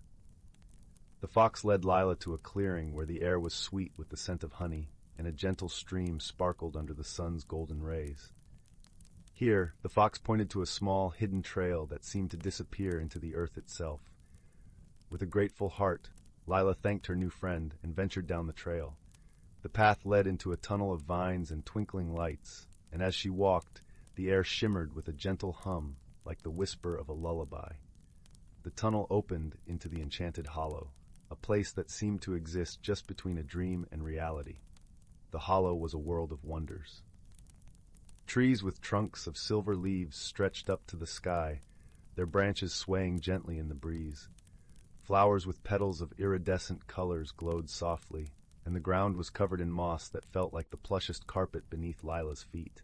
The fox led Lila to a clearing where the air was sweet with the scent of honey, and a gentle stream sparkled under the sun's golden rays. Here, the fox pointed to a small, hidden trail that seemed to disappear into the earth itself. With a grateful heart, Lila thanked her new friend and ventured down the trail. The path led into a tunnel of vines and twinkling lights, and as she walked, the air shimmered with a gentle hum, like the whisper of a lullaby. The tunnel opened into the Enchanted Hollow, a place that seemed to exist just between a dream and reality. The hollow was a world of wonders. Trees with trunks of silver leaves stretched up to the sky, their branches swaying gently in the breeze. Flowers with petals of iridescent colors glowed softly, and the ground was covered in moss that felt like the plushest carpet beneath Lila's feet.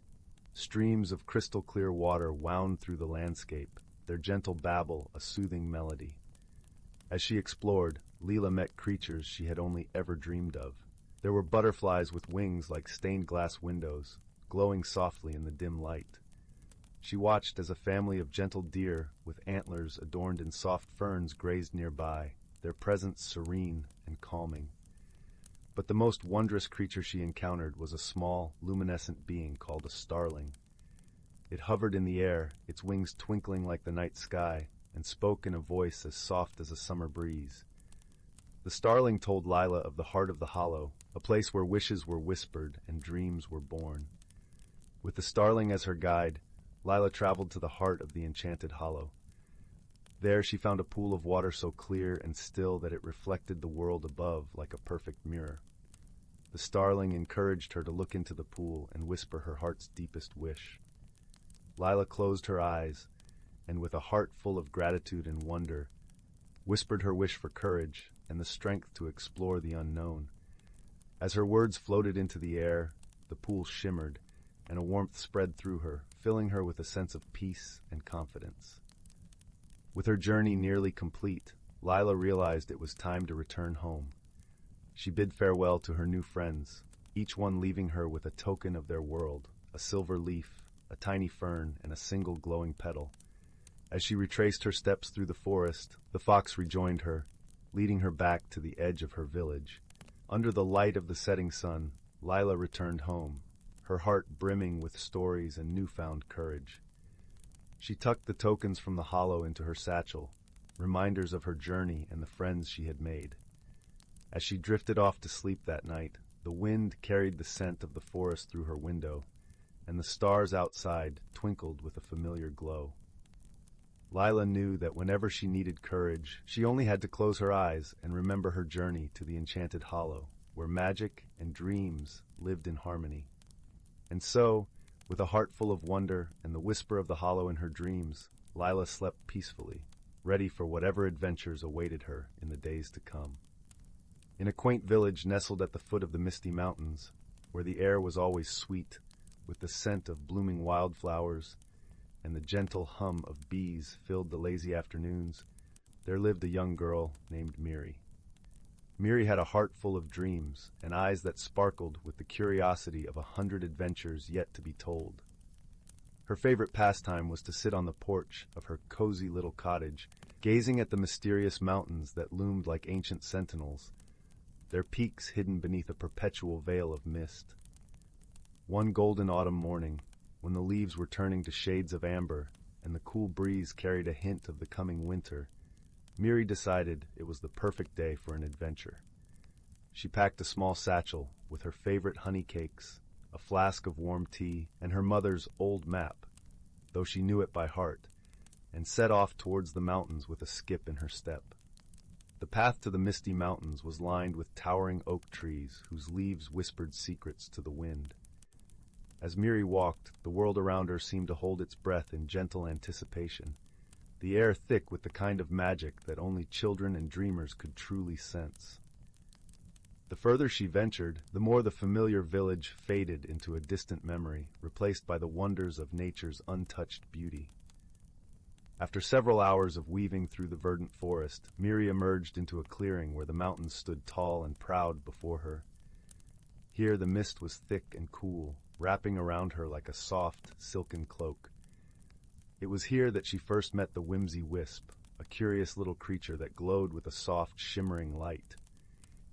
Streams of crystal-clear water wound through the landscape, their gentle babble a soothing melody. As she explored, Lila met creatures she had only ever dreamed of. There were butterflies with wings like stained glass windows, glowing softly in the dim light. She watched as a family of gentle deer with antlers adorned in soft ferns grazed nearby, their presence serene and calming. But the most wondrous creature she encountered was a small, luminescent being called a starling. It hovered in the air, its wings twinkling like the night sky, and spoke in a voice as soft as a summer breeze. The starling told Lila of the heart of the hollow, a place where wishes were whispered and dreams were born. With the starling as her guide, Lila traveled to the heart of the Enchanted Hollow. There she found a pool of water so clear and still that it reflected the world above like a perfect mirror. The The starling encouraged her to look into the pool and whisper her heart's deepest wish. Lila closed her eyes, and with a heart full of gratitude and wonder, whispered her wish for courage and the strength to explore the unknown. As her words floated into the air, the pool shimmered, and a warmth spread through her, filling her with a sense of peace and confidence. With her journey nearly complete, Lila realized it was time to return home. She bid farewell to her new friends, each one leaving her with a token of their world, a silver leaf, a tiny fern, and a single glowing petal. As she retraced her steps through the forest, the fox rejoined her, leading her back to the edge of her village. Under the light of the setting sun, Lila returned home, her heart brimming with stories and newfound courage. She tucked the tokens from the hollow into her satchel, reminders of her journey and the friends she had made. As she drifted off to sleep that night, the wind carried the scent of the forest through her window, and the stars outside twinkled with a familiar glow. Lila knew that whenever she needed courage, she only had to close her eyes and remember her journey to the Enchanted Hollow, where magic and dreams lived in harmony. And so, with a heart full of wonder and the whisper of the hollow in her dreams, Lila slept peacefully, ready for whatever adventures awaited her in the days to come. In a quaint village nestled at the foot of the misty mountains, where the air was always sweet, with the scent of blooming wildflowers, and the gentle hum of bees filled the lazy afternoons, there lived a young girl named Miri. Miri had a heart full of dreams and eyes that sparkled with the curiosity of 100 adventures yet to be told. Her favorite pastime was to sit on the porch of her cozy little cottage, gazing at the mysterious mountains that loomed like ancient sentinels, their peaks hidden beneath a perpetual veil of mist. One golden autumn morning, when the leaves were turning to shades of amber and the cool breeze carried a hint of the coming winter, Miri decided it was the perfect day for an adventure. She packed a small satchel with her favorite honey cakes, a flask of warm tea, and her mother's old map, though she knew it by heart, and set off towards the mountains with a skip in her step. The path to the misty mountains was lined with towering oak trees whose leaves whispered secrets to the wind. As Miri walked, the world around her seemed to hold its breath in gentle anticipation, the air thick with the kind of magic that only children and dreamers could truly sense. The further she ventured, the more the familiar village faded into a distant memory, replaced by the wonders of nature's untouched beauty. After several hours of weaving through the verdant forest, Miri emerged into a clearing where the mountains stood tall and proud before her. Here the mist was thick and cool, wrapping around her like a soft, silken cloak. It was here that she first met the whimsy wisp, a curious little creature that glowed with a soft, shimmering light.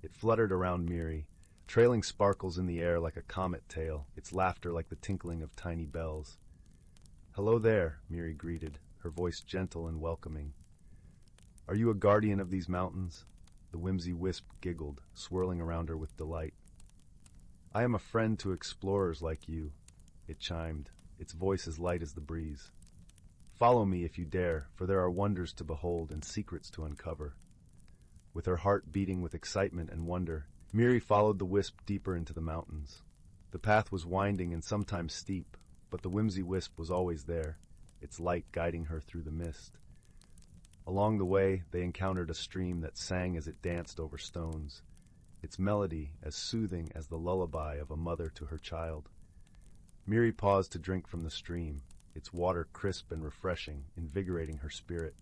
It fluttered around Miri, trailing sparkles in the air like a comet tail, its laughter like the tinkling of tiny bells. "Hello there," Miri greeted, her voice gentle and welcoming. "Are you a guardian of these mountains?" The whimsy wisp giggled, swirling around her with delight. "I am a friend to explorers like you," it chimed, its voice as light as the breeze. "Follow me if you dare, for there are wonders to behold and secrets to uncover." With her heart beating with excitement and wonder, Miri followed the wisp deeper into the mountains. The path was winding and sometimes steep, but the whimsy wisp was always there, its light guiding her through the mist. Along the way, they encountered a stream that sang as it danced over stones, its melody as soothing as the lullaby of a mother to her child. Miri paused to drink from the stream, its water crisp and refreshing, invigorating her spirit.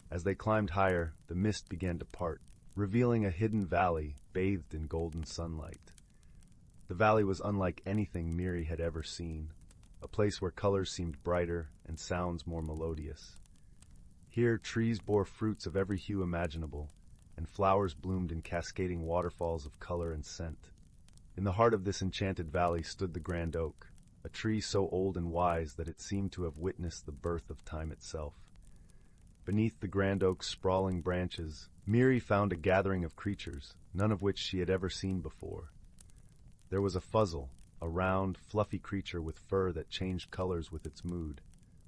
As they climbed higher, the mist began to part, revealing a hidden valley bathed in golden sunlight. The valley was unlike anything Miri had ever seen, a place where colors seemed brighter and sounds more melodious. Here trees bore fruits of every hue imaginable, and flowers bloomed in cascading waterfalls of color and scent. In the heart of this enchanted valley stood the grand oak, a tree so old and wise that it seemed to have witnessed the birth of time itself. Beneath the grand oak's sprawling branches, Miri found a gathering of creatures, none of which she had ever seen before. There was a fuzzle, a round, fluffy creature with fur that changed colors with its mood,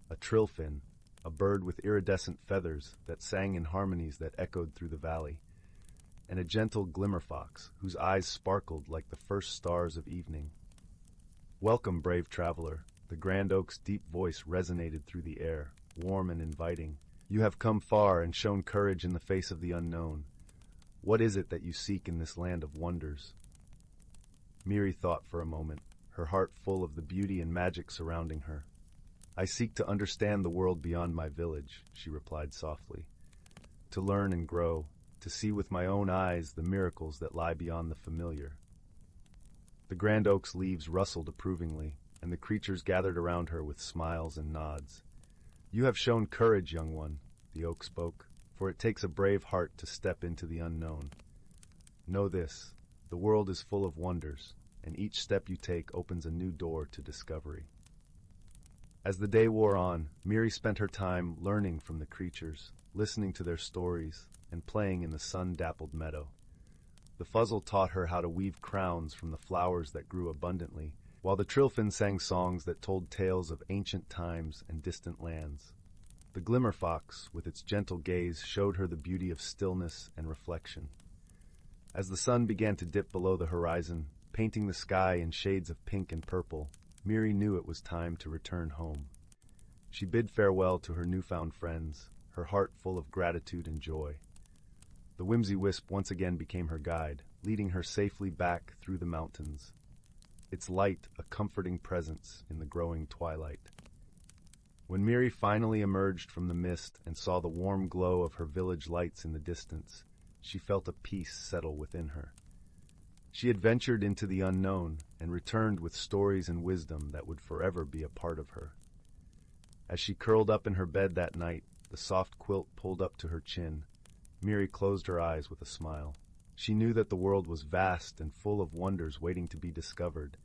a trillfin, a bird with iridescent feathers that sang in harmonies that echoed through the valley. and a gentle glimmerfox whose eyes sparkled like the first stars of evening. "Welcome, brave traveler." The Grand Oak's deep voice resonated through the air, warm and inviting. "You have come far and shown courage in the face of the unknown. What is it that you seek in this land of wonders?" Miri thought for a moment, her heart full of the beauty and magic surrounding her. "I seek to understand the world beyond my village," she replied softly. "To learn and grow, to see with my own eyes the miracles that lie beyond the familiar." The Grand Oak's leaves rustled approvingly, and the creatures gathered around her with smiles and nods. "You have shown courage, young one," the oak spoke, "for it takes a brave heart to step into the unknown. Know this, the world is full of wonders, and each step you take opens a new door to discovery." As the day wore on, Miri spent her time learning from the creatures, listening to their stories, and playing in the sun-dappled meadow. The fuzzle taught her how to weave crowns from the flowers that grew abundantly, while the trilfin sang songs that told tales of ancient times and distant lands. The glimmerfox, with its gentle gaze, showed her the beauty of stillness and reflection. As the sun began to dip below the horizon, painting the sky in shades of pink and purple, Miri knew it was time to return home. She bid farewell to her newfound friends, her heart full of gratitude and joy. The whimsy wisp once again became her guide, leading her safely back through the mountains, its light a comforting presence in the growing twilight. When Miri finally emerged from the mist and saw the warm glow of her village lights in the distance, she felt a peace settle within her. She had ventured into the unknown and returned with stories and wisdom that would forever be a part of her. As she curled up in her bed that night, the soft quilt pulled up to her chin, Miri closed her eyes with a smile. She knew that the world was vast and full of wonders waiting to be discovered,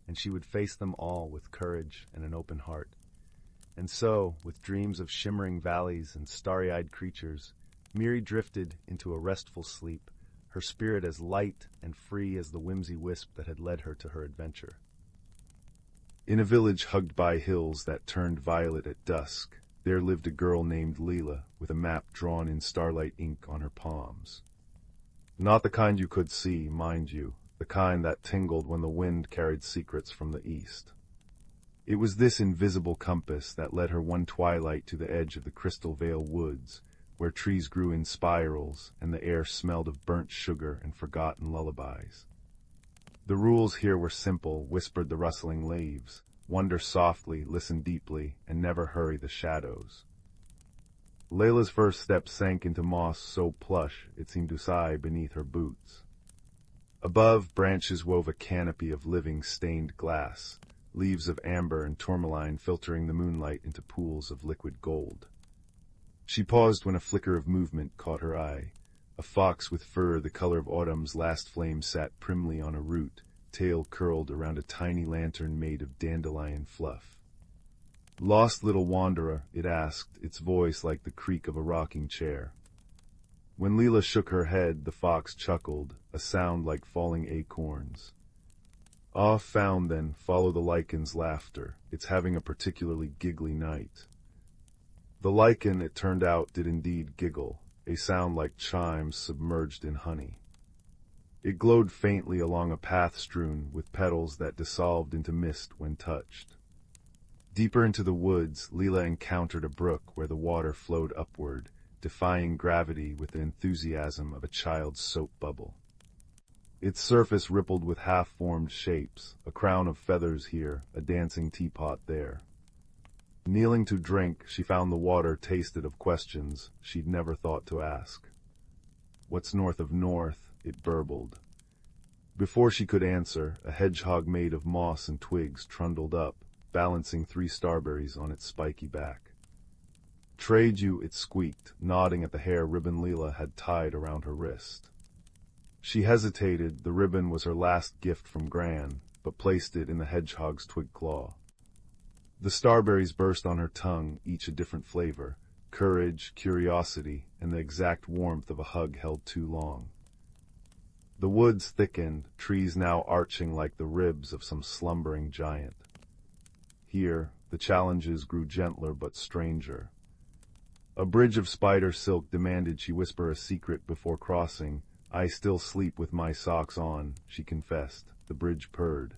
and she would face them all with courage and an open heart. And so, with dreams of shimmering valleys and starry-eyed creatures, Miri drifted into a restful sleep, her spirit as light and free as the whimsy wisp that had led her to her adventure. In a village hugged by hills that turned violet at dusk, there lived a girl named Lila with a map drawn in starlight ink on her palms. Not the kind you could see, mind you, the kind that tingled when the wind carried secrets from the east. It was this invisible compass that led her one twilight to the edge of the Crystal Vale woods, where trees grew in spirals and the air smelled of burnt sugar and forgotten lullabies. The rules here were simple, whispered the rustling leaves. Wonder softly, listen deeply, and never hurry the shadows. Layla's first step sank into moss so plush it seemed to sigh beneath her boots. Above, branches wove a canopy of living stained glass, leaves of amber and tourmaline filtering the moonlight into pools of liquid gold. She paused when a flicker of movement caught her eye. A fox with fur the color of autumn's last flame sat primly on a root, tail curled around a tiny lantern made of dandelion fluff. "Lost little wanderer?" it asked, its voice like the creak of a rocking chair. When Lila shook her head, the fox chuckled, a sound like falling acorns. "Ah, found then, follow the lichens' laughter. It's having a particularly giggly night." The lichen, it turned out, did indeed giggle, a sound like chimes submerged in honey. It glowed faintly along a path strewn with petals that dissolved into mist when touched. Deeper into the woods, Lila encountered a brook where the water flowed upward, defying gravity with the enthusiasm of a child's soap bubble. Its surface rippled with half-formed shapes, a crown of feathers here, a dancing teapot there. Kneeling to drink, she found the water tasted of questions she'd never thought to ask. "What's north of north?" it burbled. Before she could answer, a hedgehog made of moss and twigs trundled up, balancing 3 starberries on its spiky back. "Trade you," it squeaked, nodding at the hair ribbon Lila had tied around her wrist. She hesitated, the ribbon was her last gift from Gran, but placed it in the hedgehog's twig claw. The starberries burst on her tongue, each a different flavor, courage, curiosity, and the exact warmth of a hug held too long. The woods thickened, trees now arching like the ribs of some slumbering giant. Here, the challenges grew gentler but stranger. A bridge of spider silk demanded she whisper a secret before crossing, I still sleep with my socks on, she confessed. The bridge purred.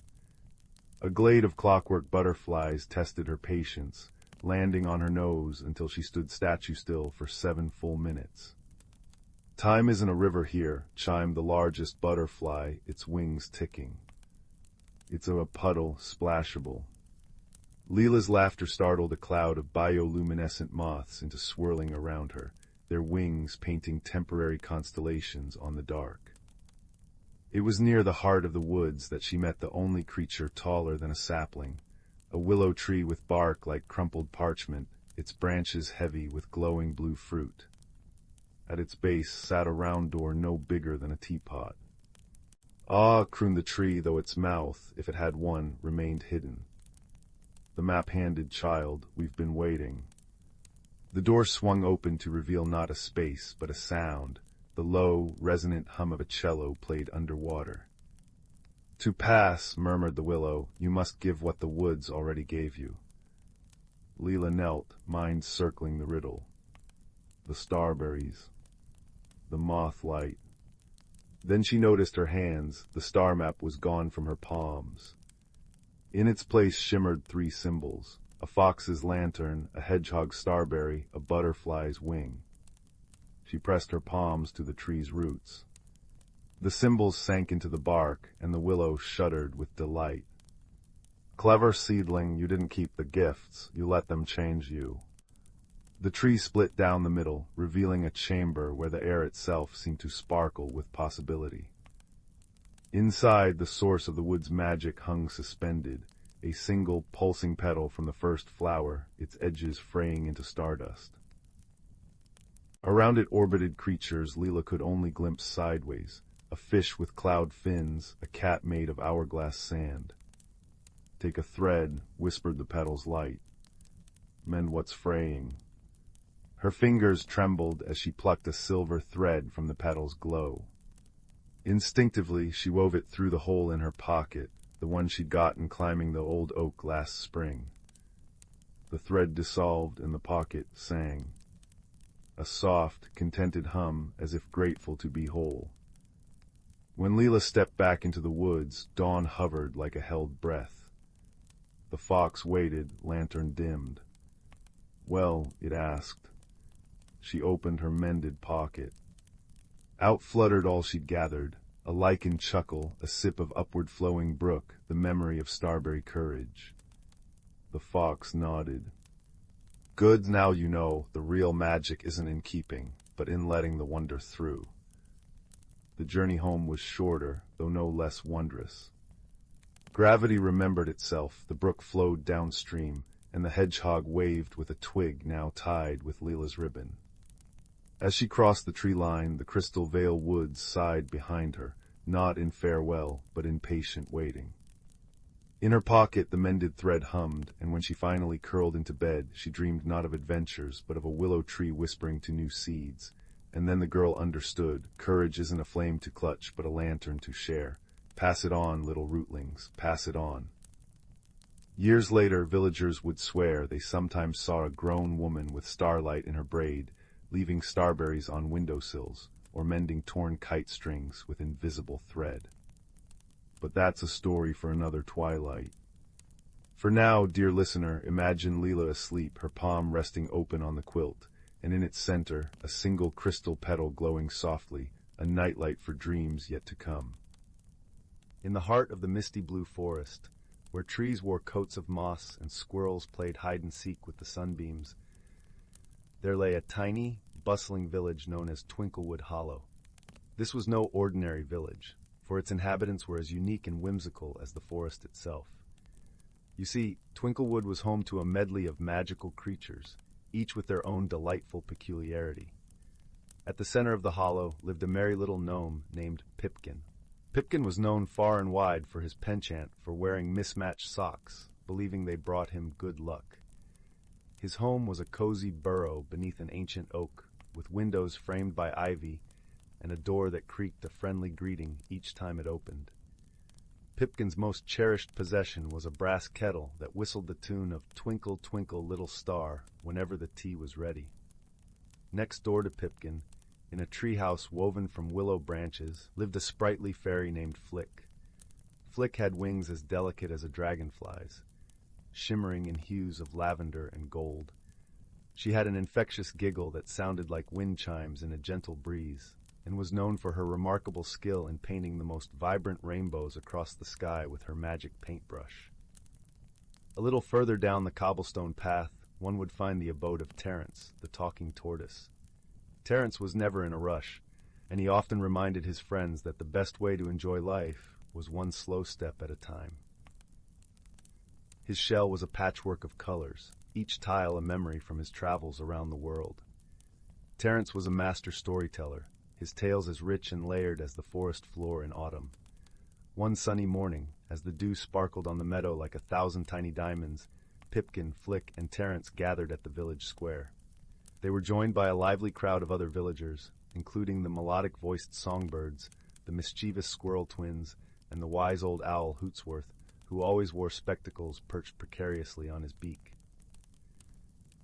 A glade of clockwork butterflies tested her patience, landing on her nose until she stood statue still for 7 full minutes. Time isn't a river here, chimed the largest butterfly, its wings ticking. It's a puddle, splashable. Lila's laughter startled a cloud of bioluminescent moths into swirling around her, their wings painting temporary constellations on the dark. It was near the heart of the woods that she met the only creature taller than a sapling, a willow tree with bark like crumpled parchment, its branches heavy with glowing blue fruit. At its base sat a round door no bigger than a teapot. Ah, crooned the tree, though its mouth, if it had one, remained hidden. The map-handed child, we've been waiting. The door swung open to reveal not a space, but a sound. The low, resonant hum of a cello played underwater. To pass, murmured the willow, you must give what the woods already gave you. Lila knelt, mind circling the riddle. The starberries. The moth light. Then she noticed her hands. The star map was gone from her palms. In its place shimmered 3 symbols: a fox's lantern, a hedgehog's starberry, a butterfly's wing. She pressed her palms to the tree's roots. The symbols sank into the bark, and the willow shuddered with delight. Clever seedling, you didn't keep the gifts, you let them change you. The tree split down the middle, revealing a chamber where the air itself seemed to sparkle with possibility. Inside, the source of the wood's magic hung suspended, a single pulsing petal from the first flower, its edges fraying into stardust. Around it orbited creatures Lila could only glimpse sideways, a fish with cloud fins, a cat made of hourglass sand. Take a thread, whispered the petal's light. Mend what's fraying. Her fingers trembled as she plucked a silver thread from the petal's glow. Instinctively, she wove it through the hole in her pocket, the one she'd gotten climbing the old oak last spring. The thread dissolved and the pocket sang. A soft, contented hum, as if grateful to be whole. When Lila stepped back into the woods, dawn hovered like a held breath. The fox waited, lantern dimmed. Well, it asked. She opened her mended pocket. Out fluttered all she'd gathered, a lichen chuckle, a sip of upward-flowing brook, the memory of starberry courage. The fox nodded. Good, now you know, the real magic isn't in keeping, but in letting the wonder through. The journey home was shorter, though no less wondrous. Gravity remembered itself, the brook flowed downstream, and the hedgehog waved with a twig now tied with Lila's ribbon. As she crossed the tree line, the Crystal Vale woods sighed behind her, not in farewell, but in patient waiting. In her pocket the mended thread hummed, and when she finally curled into bed, she dreamed not of adventures, but of a willow tree whispering to new seeds. And then the girl understood, courage isn't a flame to clutch, but a lantern to share. Pass it on, little rootlings, pass it on. Years later, villagers would swear they sometimes saw a grown woman with starlight in her braid, leaving starberries on windowsills, or mending torn kite strings with invisible thread. But that's a story for another twilight. For now, dear listener, imagine Lila asleep, her palm resting open on the quilt, and in its center, a single crystal petal glowing softly, a nightlight for dreams yet to come. In the heart of the misty blue forest, where trees wore coats of moss and squirrels played hide-and-seek with the sunbeams, there lay a tiny, bustling village known as Twinklewood Hollow. This was no ordinary village, for its inhabitants were as unique and whimsical as the forest itself. You see, Twinklewood was home to a medley of magical creatures, each with their own delightful peculiarity. At the center of the hollow lived a merry little gnome named Pipkin. Pipkin was known far and wide for his penchant for wearing mismatched socks, believing they brought him good luck. His home was a cozy burrow beneath an ancient oak, with windows framed by ivy and a door that creaked a friendly greeting each time it opened. Pipkin's most cherished possession was a brass kettle that whistled the tune of Twinkle, Twinkle, Little Star whenever the tea was ready. Next door to Pipkin, in a treehouse woven from willow branches, lived a sprightly fairy named Flick. Flick had wings as delicate as a dragonfly's, shimmering in hues of lavender and gold. She had an infectious giggle that sounded like wind chimes in a gentle breeze, and was known for her remarkable skill in painting the most vibrant rainbows across the sky with her magic paintbrush. A little further down the cobblestone path, one would find the abode of Terence, the talking tortoise. Terence was never in a rush, and he often reminded his friends that the best way to enjoy life was one slow step at a time. His shell was a patchwork of colors, each tile a memory from his travels around the world. Terence was a master storyteller, his tales as rich and layered as the forest floor in autumn. One sunny morning, as the dew sparkled on the meadow like 1,000 tiny diamonds, Pipkin, Flick, and Terence gathered at the village square. They were joined by a lively crowd of other villagers, including the melodic-voiced songbirds, the mischievous squirrel twins, and the wise old owl Hootsworth, who always wore spectacles perched precariously on his beak.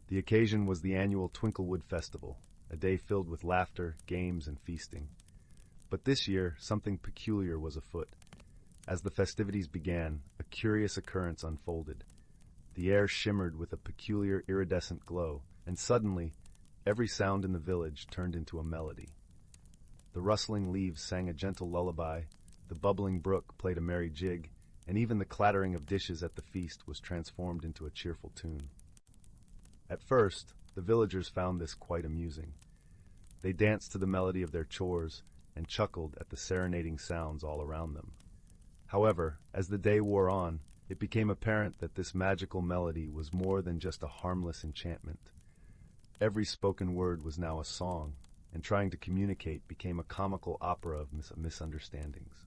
The occasion was the annual Twinklewood Festival, a day filled with laughter, games, and feasting. But this year, something peculiar was afoot. As the festivities began, a curious occurrence unfolded. The air shimmered with a peculiar iridescent glow, and suddenly, every sound in the village turned into a melody. The rustling leaves sang a gentle lullaby, the bubbling brook played a merry jig, and even the clattering of dishes at the feast was transformed into a cheerful tune. At first, the villagers found this quite amusing. They danced to the melody of their chores and chuckled at the serenading sounds all around them. However, as the day wore on, it became apparent that this magical melody was more than just a harmless enchantment. Every spoken word was now a song, and trying to communicate became a comical opera of misunderstandings.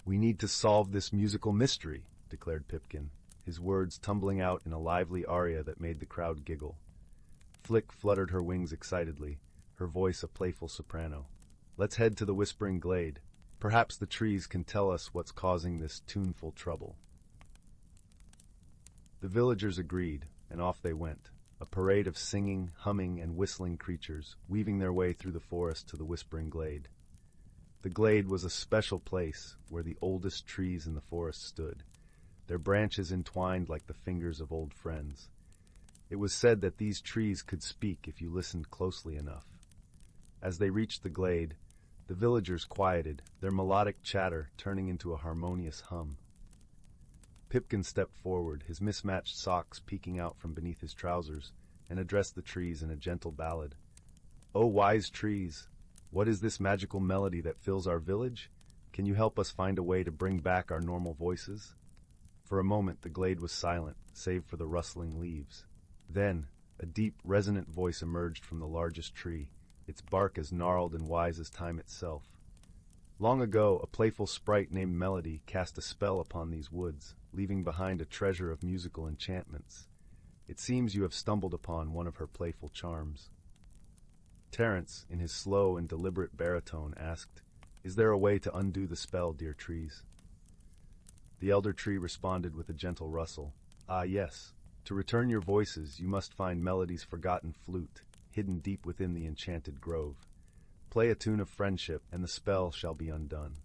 "We need to solve this musical mystery," declared Pipkin, his words tumbling out in a lively aria that made the crowd giggle. Flick fluttered her wings excitedly, her voice a playful soprano. "Let's head to the Whispering Glade. Perhaps the trees can tell us what's causing this tuneful trouble." The villagers agreed, and off they went, a parade of singing, humming, and whistling creatures, weaving their way through the forest to the Whispering Glade. The glade was a special place where the oldest trees in the forest stood, their branches entwined like the fingers of old friends. It was said that these trees could speak if you listened closely enough. As they reached the glade, the villagers quieted, their melodic chatter turning into a harmonious hum. Pipkin stepped forward, his mismatched socks peeking out from beneath his trousers, and addressed the trees in a gentle ballad. "Oh, wise trees, what is this magical melody that fills our village? Can you help us find a way to bring back our normal voices?" For a moment the glade was silent, save for the rustling leaves. Then, a deep, resonant voice emerged from the largest tree, its bark as gnarled and wise as time itself. "Long ago, a playful sprite named Melody cast a spell upon these woods, leaving behind a treasure of musical enchantments. It seems you have stumbled upon one of her playful charms." Terence, in his slow and deliberate baritone, asked, "Is there a way to undo the spell, dear trees?" The elder tree responded with a gentle rustle. "Ah, yes. To return your voices, you must find Melody's forgotten flute, hidden deep within the enchanted grove. Play a tune of friendship, and the spell shall be undone."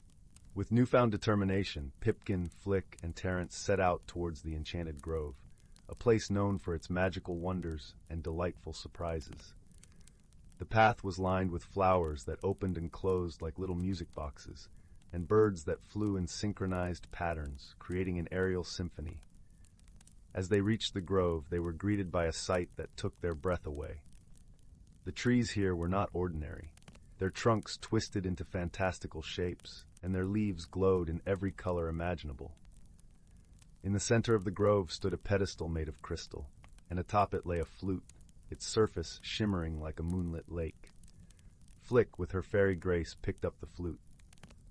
With newfound determination, Pipkin, Flick, and Terence set out towards the enchanted grove, a place known for its magical wonders and delightful surprises. The path was lined with flowers that opened and closed like little music boxes, and birds that flew in synchronized patterns, creating an aerial symphony. As they reached the grove, they were greeted by a sight that took their breath away. The trees here were not ordinary. Their trunks twisted into fantastical shapes, and their leaves glowed in every color imaginable. In the center of the grove stood a pedestal made of crystal, and atop it lay a flute, its surface shimmering like a moonlit lake. Flick, with her fairy grace, picked up the flute.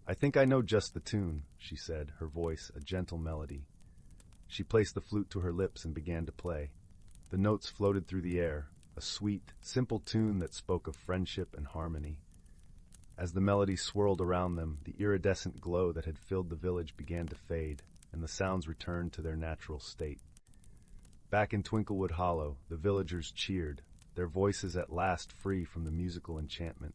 "I think I know just the tune," she said, her voice a gentle melody. She placed the flute to her lips and began to play. The notes floated through the air, a sweet, simple tune that spoke of friendship and harmony. As the melody swirled around them, the iridescent glow that had filled the village began to fade, and the sounds returned to their natural state. Back in Twinklewood Hollow, the villagers cheered, their voices at last free from the musical enchantment.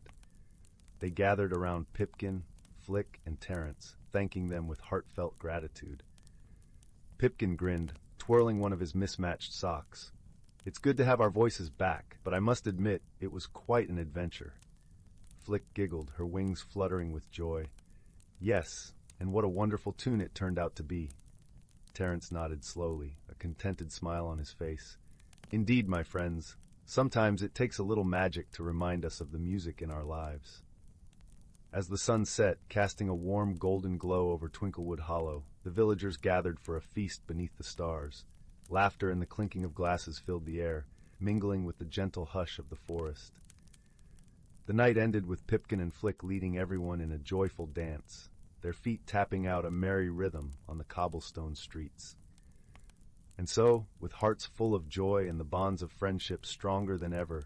They gathered around Pipkin, Flick, and Terence, thanking them with heartfelt gratitude. Pipkin grinned, twirling one of his mismatched socks. "It's good to have our voices back, but I must admit it was quite an adventure." Flick giggled, her wings fluttering with joy. "Yes, and what a wonderful tune it turned out to be." Terence nodded slowly, a contented smile on his face. "Indeed, my friends, sometimes it takes a little magic to remind us of the music in our lives." As the sun set, casting a warm golden glow over Twinklewood Hollow, the villagers gathered for a feast beneath the stars. Laughter and the clinking of glasses filled the air, mingling with the gentle hush of the forest. The night ended with Pipkin and Flick leading everyone in a joyful dance, their feet tapping out a merry rhythm on the cobblestone streets. And so, with hearts full of joy and the bonds of friendship stronger than ever,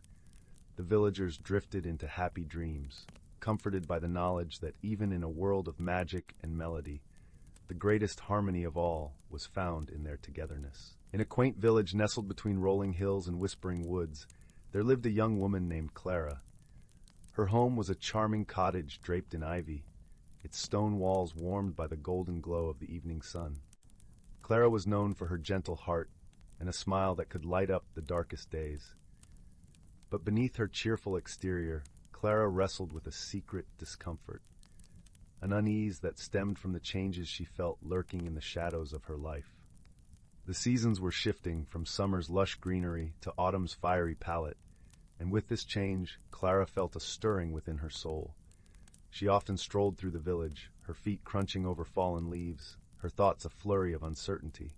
the villagers drifted into happy dreams, comforted by the knowledge that even in a world of magic and melody, the greatest harmony of all was found in their togetherness. In a quaint village nestled between rolling hills and whispering woods, there lived a young woman named Clara. Her home was a charming cottage draped in ivy, its stone walls warmed by the golden glow of the evening sun. Clara was known for her gentle heart and a smile that could light up the darkest days. But beneath her cheerful exterior, Clara wrestled with a secret discomfort, an unease that stemmed from the changes she felt lurking in the shadows of her life. The seasons were shifting from summer's lush greenery to autumn's fiery palette, and with this change, Clara felt a stirring within her soul. She often strolled through the village, her feet crunching over fallen leaves, her thoughts a flurry of uncertainty.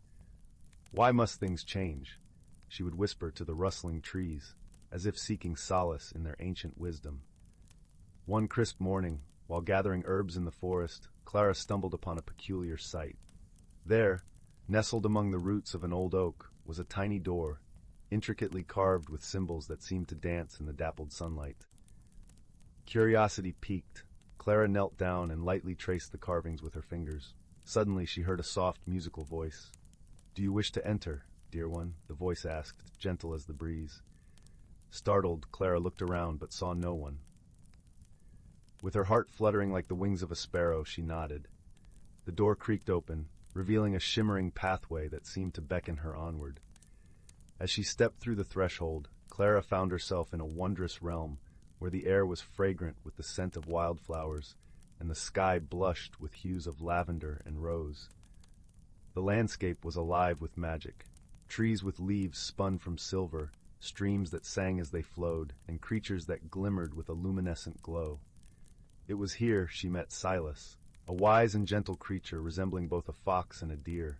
Why must things change? She would whisper to the rustling trees, as if seeking solace in their ancient wisdom. One crisp morning, while gathering herbs in the forest, Clara stumbled upon a peculiar sight. There, nestled among the roots of an old oak, was a tiny door, intricately carved with symbols that seemed to dance in the dappled sunlight. Curiosity piqued, Clara knelt down and lightly traced the carvings with her fingers. Suddenly she heard a soft, musical voice. "Do you wish to enter, dear one?" the voice asked, gentle as the breeze. Startled, Clara looked around but saw no one. With her heart fluttering like the wings of a sparrow, she nodded. The door creaked open, revealing a shimmering pathway that seemed to beckon her onward. As she stepped through the threshold, Clara found herself in a wondrous realm where the air was fragrant with the scent of wildflowers and the sky blushed with hues of lavender and rose. The landscape was alive with magic, trees with leaves spun from silver, streams that sang as they flowed, and creatures that glimmered with a luminescent glow. It was here she met Silas, a wise and gentle creature resembling both a fox and a deer,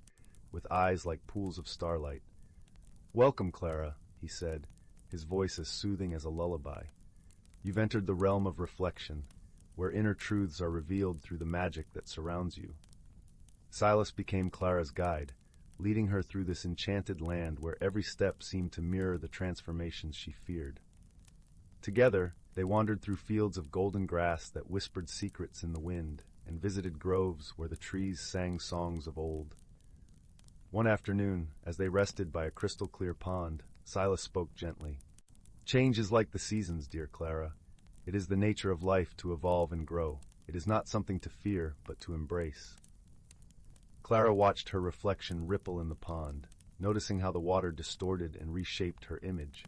with eyes like pools of starlight. "Welcome, Clara," he said, his voice as soothing as a lullaby. "You've entered the realm of reflection, where inner truths are revealed through the magic that surrounds you." Silas became Clara's guide, leading her through this enchanted land where every step seemed to mirror the transformations she feared. Together, they wandered through fields of golden grass that whispered secrets in the wind and visited groves where the trees sang songs of old. One afternoon, as they rested by a crystal-clear pond, Silas spoke gently. "Change is like the seasons, dear Clara. It is the nature of life to evolve and grow. It is not something to fear, but to embrace." Clara watched her reflection ripple in the pond, noticing how the water distorted and reshaped her image.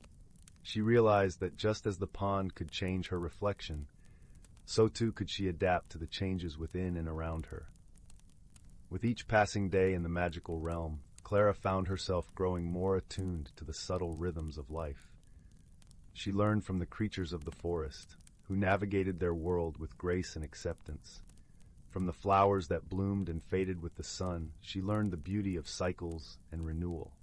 She realized that just as the pond could change her reflection, so too could she adapt to the changes within and around her. With each passing day in the magical realm, Clara found herself growing more attuned to the subtle rhythms of life. She learned from the creatures of the forest, who navigated their world with grace and acceptance. From the flowers that bloomed and faded with the sun, she learned the beauty of cycles and renewal.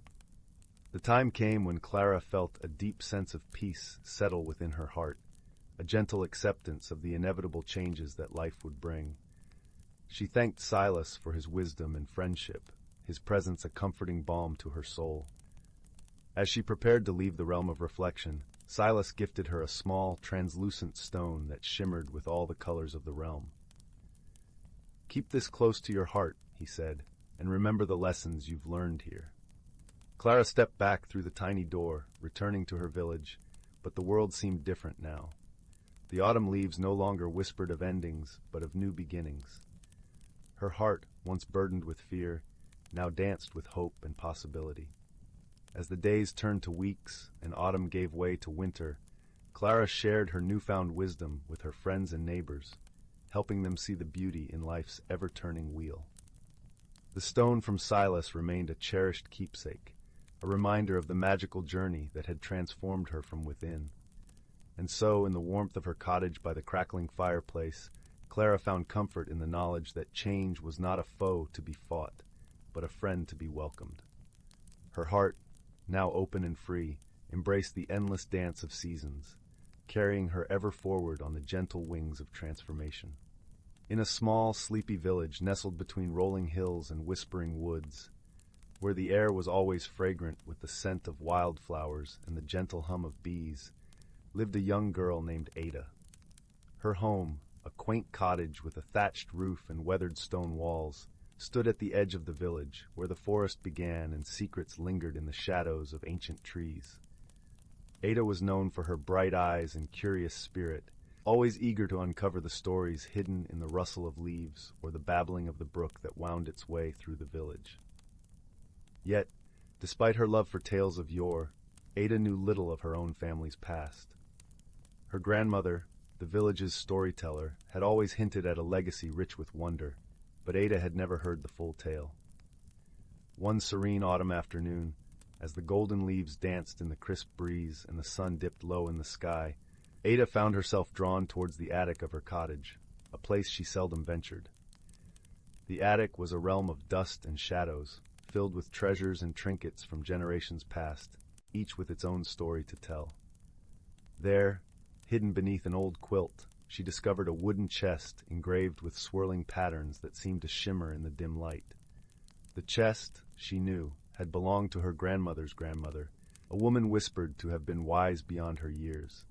The time came when Clara felt a deep sense of peace settle within her heart, a gentle acceptance of the inevitable changes that life would bring. She thanked Silas for his wisdom and friendship, his presence a comforting balm to her soul. As she prepared to leave the realm of reflection, Silas gifted her a small, translucent stone that shimmered with all the colors of the realm. "Keep this close to your heart," he said, "and remember the lessons you've learned here." Clara stepped back through the tiny door, returning to her village, but the world seemed different now. The autumn leaves no longer whispered of endings, but of new beginnings. Her heart, once burdened with fear, now danced with hope and possibility. As the days turned to weeks and autumn gave way to winter, Clara shared her newfound wisdom with her friends and neighbors, helping them see the beauty in life's ever-turning wheel. The stone from Silas remained a cherished keepsake, a reminder of the magical journey that had transformed her from within. And so, in the warmth of her cottage by the crackling fireplace, Clara found comfort in the knowledge that change was not a foe to be fought, but a friend to be welcomed. Her heart, now open and free, embraced the endless dance of seasons, carrying her ever forward on the gentle wings of transformation. In a small, sleepy village nestled between rolling hills and whispering woods, where the air was always fragrant with the scent of wildflowers and the gentle hum of bees, lived a young girl named Ada. Her home, a quaint cottage with a thatched roof and weathered stone walls, stood at the edge of the village, where the forest began and secrets lingered in the shadows of ancient trees. Ada was known for her bright eyes and curious spirit, always eager to uncover the stories hidden in the rustle of leaves or the babbling of the brook that wound its way through the village. Yet, despite her love for tales of yore, Ada knew little of her own family's past. Her grandmother, the village's storyteller, had always hinted at a legacy rich with wonder, but Ada had never heard the full tale. One serene autumn afternoon, as the golden leaves danced in the crisp breeze and the sun dipped low in the sky, Ada found herself drawn towards the attic of her cottage, a place she seldom ventured. The attic was a realm of dust and shadows, filled with treasures and trinkets from generations past, each with its own story to tell. There, hidden beneath an old quilt, she discovered a wooden chest engraved with swirling patterns that seemed to shimmer in the dim light. The chest, she knew, had belonged to her grandmother's grandmother, a woman whispered to have been wise beyond her years.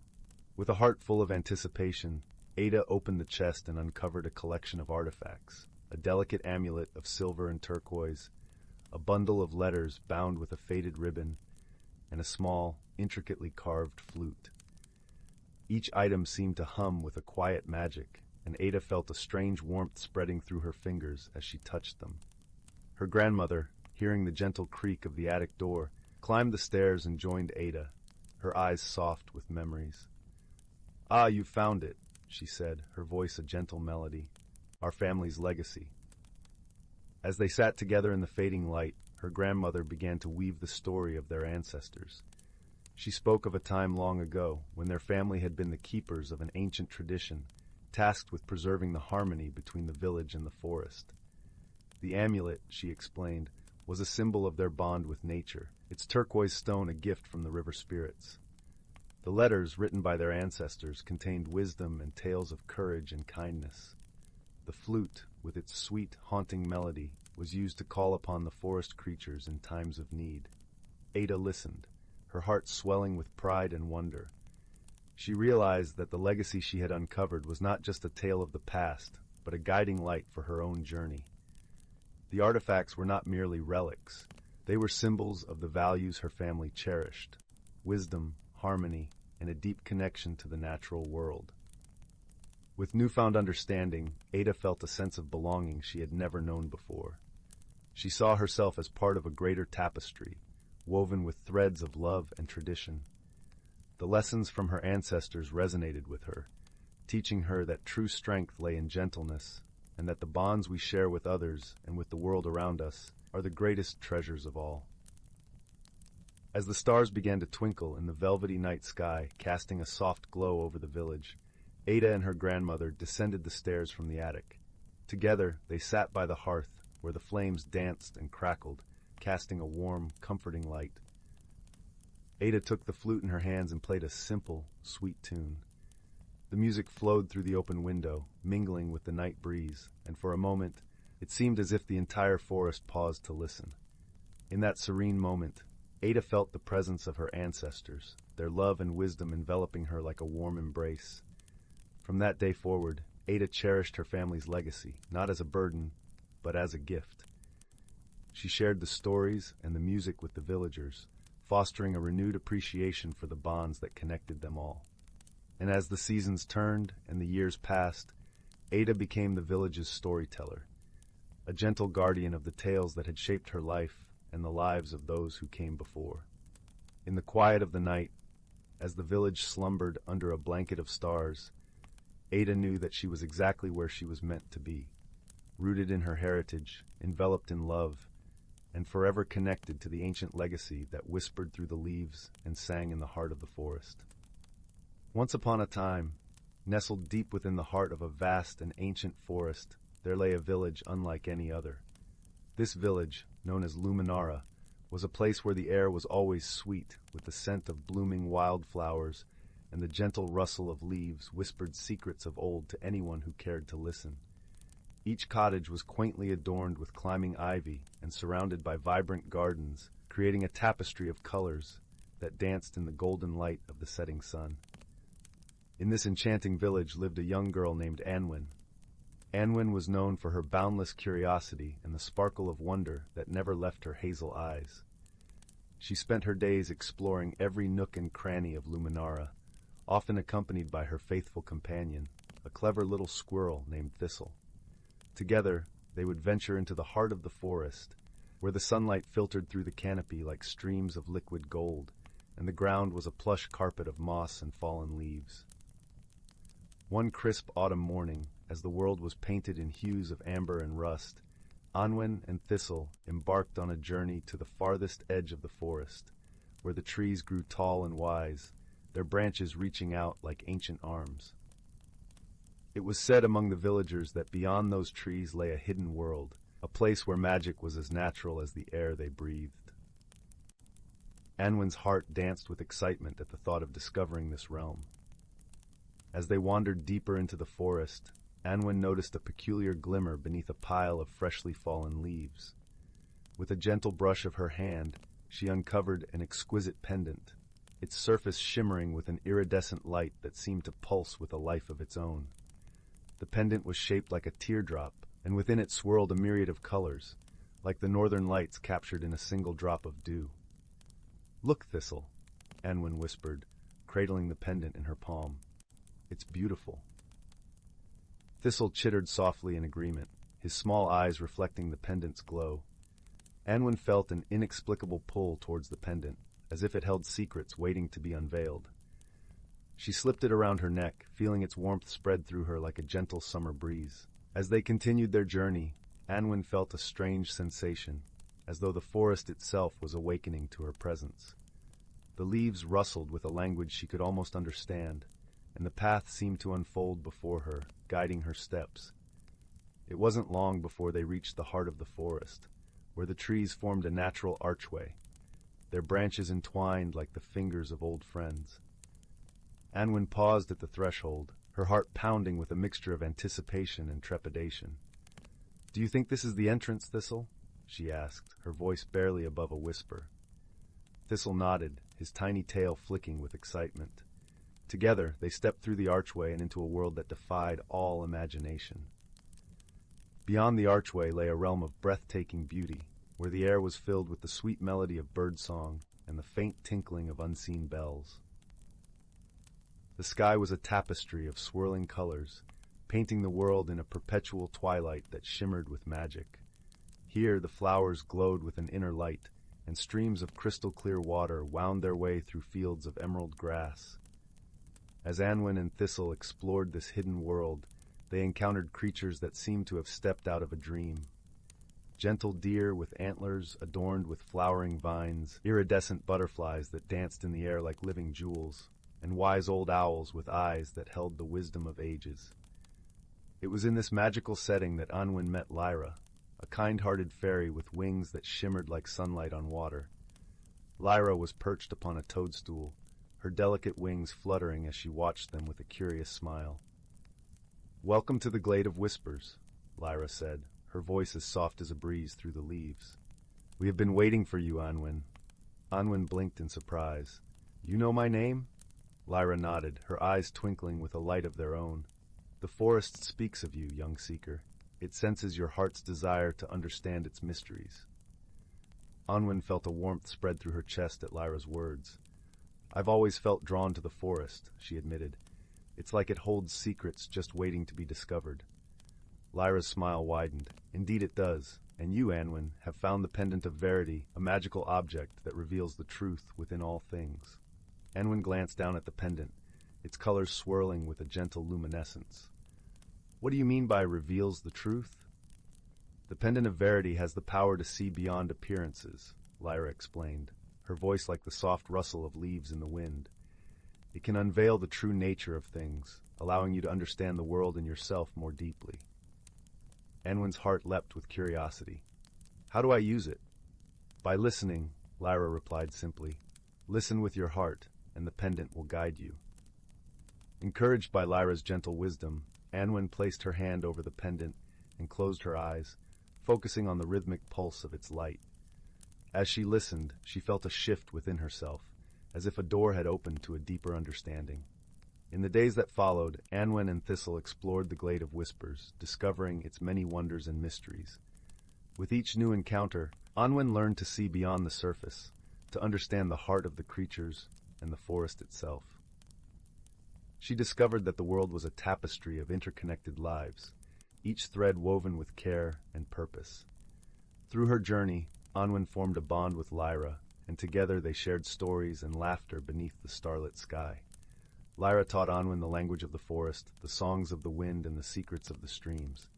With a heart full of anticipation, Ada opened the chest and uncovered a collection of artifacts, a delicate amulet of silver and turquoise, a bundle of letters bound with a faded ribbon, and a small, intricately carved flute. Each item seemed to hum with a quiet magic, and Ada felt a strange warmth spreading through her fingers as she touched them. Her grandmother, hearing the gentle creak of the attic door, climbed the stairs and joined Ada, her eyes soft with memories. "Ah, you found it," she said, her voice a gentle melody. "Our family's legacy." As they sat together in the fading light, her grandmother began to weave the story of their ancestors. She spoke of a time long ago when their family had been the keepers of an ancient tradition, tasked with preserving the harmony between the village and the forest. The amulet, she explained, was a symbol of their bond with nature, its turquoise stone a gift from the river spirits. The letters written by their ancestors contained wisdom and tales of courage and kindness. The flute, with its sweet, haunting melody, was used to call upon the forest creatures in times of need. Ada listened, her heart swelling with pride and wonder. She realized that the legacy she had uncovered was not just a tale of the past, but a guiding light for her own journey. The artifacts were not merely relics. They were symbols of the values her family cherished: wisdom, harmony, and a deep connection to the natural world. With newfound understanding, Ada felt a sense of belonging she had never known before. She saw herself as part of a greater tapestry, woven with threads of love and tradition. The lessons from her ancestors resonated with her, teaching her that true strength lay in gentleness, and that the bonds we share with others and with the world around us are the greatest treasures of all. As the stars began to twinkle in the velvety night sky, casting a soft glow over the village, Ada and her grandmother descended the stairs from the attic. Together, they sat by the hearth, where the flames danced and crackled, casting a warm, comforting light. Ada took the flute in her hands and played a simple, sweet tune. The music flowed through the open window, mingling with the night breeze, and for a moment, it seemed as if the entire forest paused to listen. In that serene moment, Ada felt the presence of her ancestors, their love and wisdom enveloping her like a warm embrace. From that day forward, Ada cherished her family's legacy, not as a burden, but as a gift. She shared the stories and the music with the villagers, fostering a renewed appreciation for the bonds that connected them all. And as the seasons turned and the years passed, Ada became the village's storyteller, a gentle guardian of the tales that had shaped her life and the lives of those who came before. In the quiet of the night, as the village slumbered under a blanket of stars, Ada knew that she was exactly where she was meant to be, rooted in her heritage, enveloped in love, and forever connected to the ancient legacy that whispered through the leaves and sang in the heart of the forest. Once upon a time, nestled deep within the heart of a vast and ancient forest, there lay a village unlike any other. This village, known as Luminara, was a place where the air was always sweet, with the scent of blooming wildflowers, and the gentle rustle of leaves whispered secrets of old to anyone who cared to listen. Each cottage was quaintly adorned with climbing ivy and surrounded by vibrant gardens, creating a tapestry of colors that danced in the golden light of the setting sun. In this enchanting village lived a young girl named Anwen. Anwen was known for her boundless curiosity and the sparkle of wonder that never left her hazel eyes. She spent her days exploring every nook and cranny of Luminara, often accompanied by her faithful companion, a clever little squirrel named Thistle. Together, they would venture into the heart of the forest, where the sunlight filtered through the canopy like streams of liquid gold, and the ground was a plush carpet of moss and fallen leaves. One crisp autumn morning, as the world was painted in hues of amber and rust, Anwen and Thistle embarked on a journey to the farthest edge of the forest, where the trees grew tall and wise, their branches reaching out like ancient arms. It was said among the villagers that beyond those trees lay a hidden world, a place where magic was as natural as the air they breathed. Anwen's heart danced with excitement at the thought of discovering this realm. As they wandered deeper into the forest, Anwen noticed a peculiar glimmer beneath a pile of freshly fallen leaves. With a gentle brush of her hand, she uncovered an exquisite pendant, its surface shimmering with an iridescent light that seemed to pulse with a life of its own. The pendant was shaped like a teardrop, and within it swirled a myriad of colors, like the northern lights captured in a single drop of dew. "Look, Thistle," Anwen whispered, cradling the pendant in her palm. "It's beautiful." Thistle chittered softly in agreement, his small eyes reflecting the pendant's glow. Anwen felt an inexplicable pull towards the pendant, as if it held secrets waiting to be unveiled. She slipped it around her neck, feeling its warmth spread through her like a gentle summer breeze. As they continued their journey, Anwen felt a strange sensation, as though the forest itself was awakening to her presence. The leaves rustled with a language she could almost understand, and the path seemed to unfold before her, guiding her steps. It wasn't long before they reached the heart of the forest, where the trees formed a natural archway, their branches entwined like the fingers of old friends. Anwen paused at the threshold, her heart pounding with a mixture of anticipation and trepidation. "Do you think this is the entrance, Thistle?" she asked, her voice barely above a whisper. Thistle nodded, his tiny tail flicking with excitement. Together, they stepped through the archway and into a world that defied all imagination. Beyond the archway lay a realm of breathtaking beauty, where the air was filled with the sweet melody of birdsong and the faint tinkling of unseen bells. The sky was a tapestry of swirling colors, painting the world in a perpetual twilight that shimmered with magic. Here the flowers glowed with an inner light, and streams of crystal-clear water wound their way through fields of emerald grass. As Anwen and Thistle explored this hidden world, they encountered creatures that seemed to have stepped out of a dream. Gentle deer with antlers adorned with flowering vines, iridescent butterflies that danced in the air like living jewels, and wise old owls with eyes that held the wisdom of ages. It was in this magical setting that Anwen met Lyra, a kind-hearted fairy with wings that shimmered like sunlight on water. Lyra was perched upon a toadstool, her delicate wings fluttering as she watched them with a curious smile. "Welcome to the Glade of Whispers," Lyra said, her voice as soft as a breeze through the leaves. "We have been waiting for you, Anwen." Anwen blinked in surprise. "You know my name?" Lyra nodded, her eyes twinkling with a light of their own. "The forest speaks of you, young seeker. It senses your heart's desire to understand its mysteries." Anwen felt a warmth spread through her chest at Lyra's words. "I've always felt drawn to the forest," she admitted. It's like it holds secrets just waiting to be discovered. Lyra's smile widened. Indeed it does, and you, Anwen, have found the Pendant of Verity, a magical object that reveals the truth within all things. Anwen glanced down at the pendant, its colors swirling with a gentle luminescence. What do you mean by reveals the truth? The Pendant of Verity has the power to see beyond appearances, Lyra explained, her voice like the soft rustle of leaves in the wind. It can unveil the true nature of things, allowing you to understand the world and yourself more deeply. Anwen's heart leapt with curiosity. How do I use it? By listening, Lyra replied simply. Listen with your heart, and the pendant will guide you. Encouraged by Lyra's gentle wisdom, Anwen placed her hand over the pendant and closed her eyes, focusing on the rhythmic pulse of its light. As she listened, she felt a shift within herself, as if a door had opened to a deeper understanding. In the days that followed, Anwen and Thistle explored the Glade of Whispers, discovering its many wonders and mysteries. With each new encounter, Anwen learned to see beyond the surface, to understand the heart of the creatures and the forest itself. She discovered that the world was a tapestry of interconnected lives, each thread woven with care and purpose. Through her journey, Anwen formed a bond with Lyra, and together they shared stories and laughter beneath the starlit sky. Lyra taught Anwen the language of the forest, the songs of the wind, and the secrets of the streams.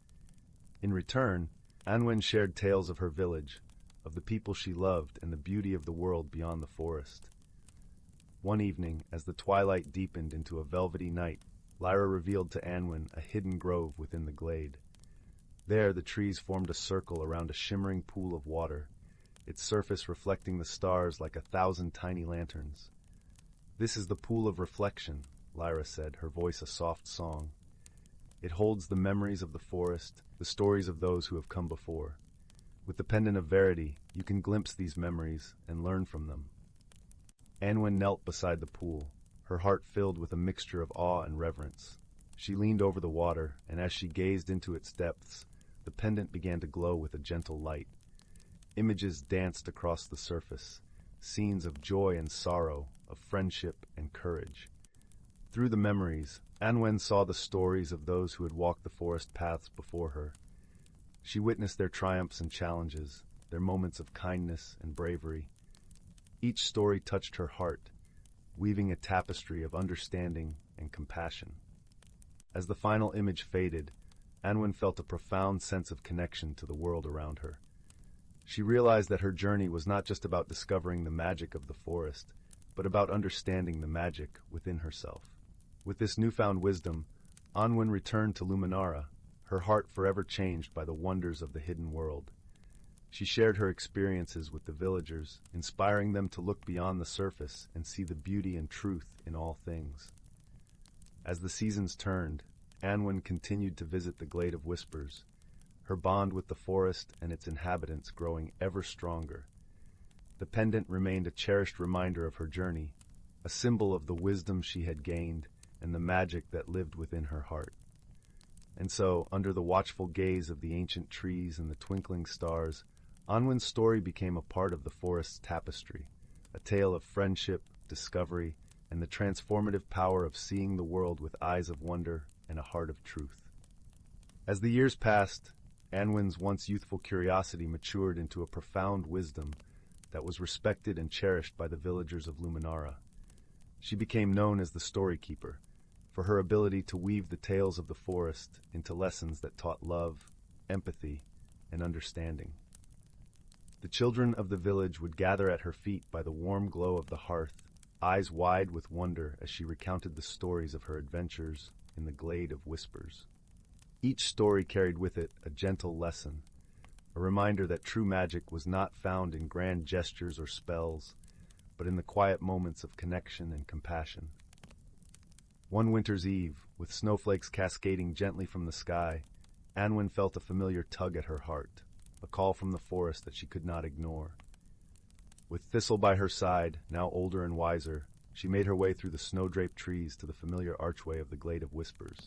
In return, Anwen shared tales of her village, of the people she loved, and the beauty of the world beyond the forest. One evening, as the twilight deepened into a velvety night, Lyra revealed to Anwen a hidden grove within the glade. There, the trees formed a circle around a shimmering pool of water, its surface reflecting the stars like 1,000 tiny lanterns. This is the pool of reflection, Lyra said, her voice a soft song. It holds the memories of the forest, the stories of those who have come before. With the Pendant of Verity, you can glimpse these memories and learn from them. Anwen knelt beside the pool, her heart filled with a mixture of awe and reverence. She leaned over the water, and as she gazed into its depths, the pendant began to glow with a gentle light. Images danced across the surface, scenes of joy and sorrow, of friendship and courage. Through the memories, Anwen saw the stories of those who had walked the forest paths before her. She witnessed their triumphs and challenges, their moments of kindness and bravery. Each story touched her heart, weaving a tapestry of understanding and compassion. As the final image faded, Anwen felt a profound sense of connection to the world around her. She realized that her journey was not just about discovering the magic of the forest, but about understanding the magic within herself. With this newfound wisdom, Anwen returned to Luminara, her heart forever changed by the wonders of the hidden world. She shared her experiences with the villagers, inspiring them to look beyond the surface and see the beauty and truth in all things. As the seasons turned, Anwen continued to visit the Glade of Whispers, her bond with the forest and its inhabitants growing ever stronger. The pendant remained a cherished reminder of her journey, a symbol of the wisdom she had gained and the magic that lived within her heart. And so, under the watchful gaze of the ancient trees and the twinkling stars, Anwen's story became a part of the forest's tapestry, a tale of friendship, discovery, and the transformative power of seeing the world with eyes of wonder and a heart of truth. As the years passed, Anwen's once youthful curiosity matured into a profound wisdom that was respected and cherished by the villagers of Luminara. She became known as the Story Keeper, for her ability to weave the tales of the forest into lessons that taught love, empathy, and understanding. The children of the village would gather at her feet by the warm glow of the hearth, eyes wide with wonder as she recounted the stories of her adventures in the Glade of Whispers. Each story carried with it a gentle lesson, a reminder that true magic was not found in grand gestures or spells, but in the quiet moments of connection and compassion. One winter's eve, with snowflakes cascading gently from the sky, Anwen felt a familiar tug at her heart, a call from the forest that she could not ignore. With Thistle by her side, now older and wiser, she made her way through the snow-draped trees to the familiar archway of the Glade of Whispers.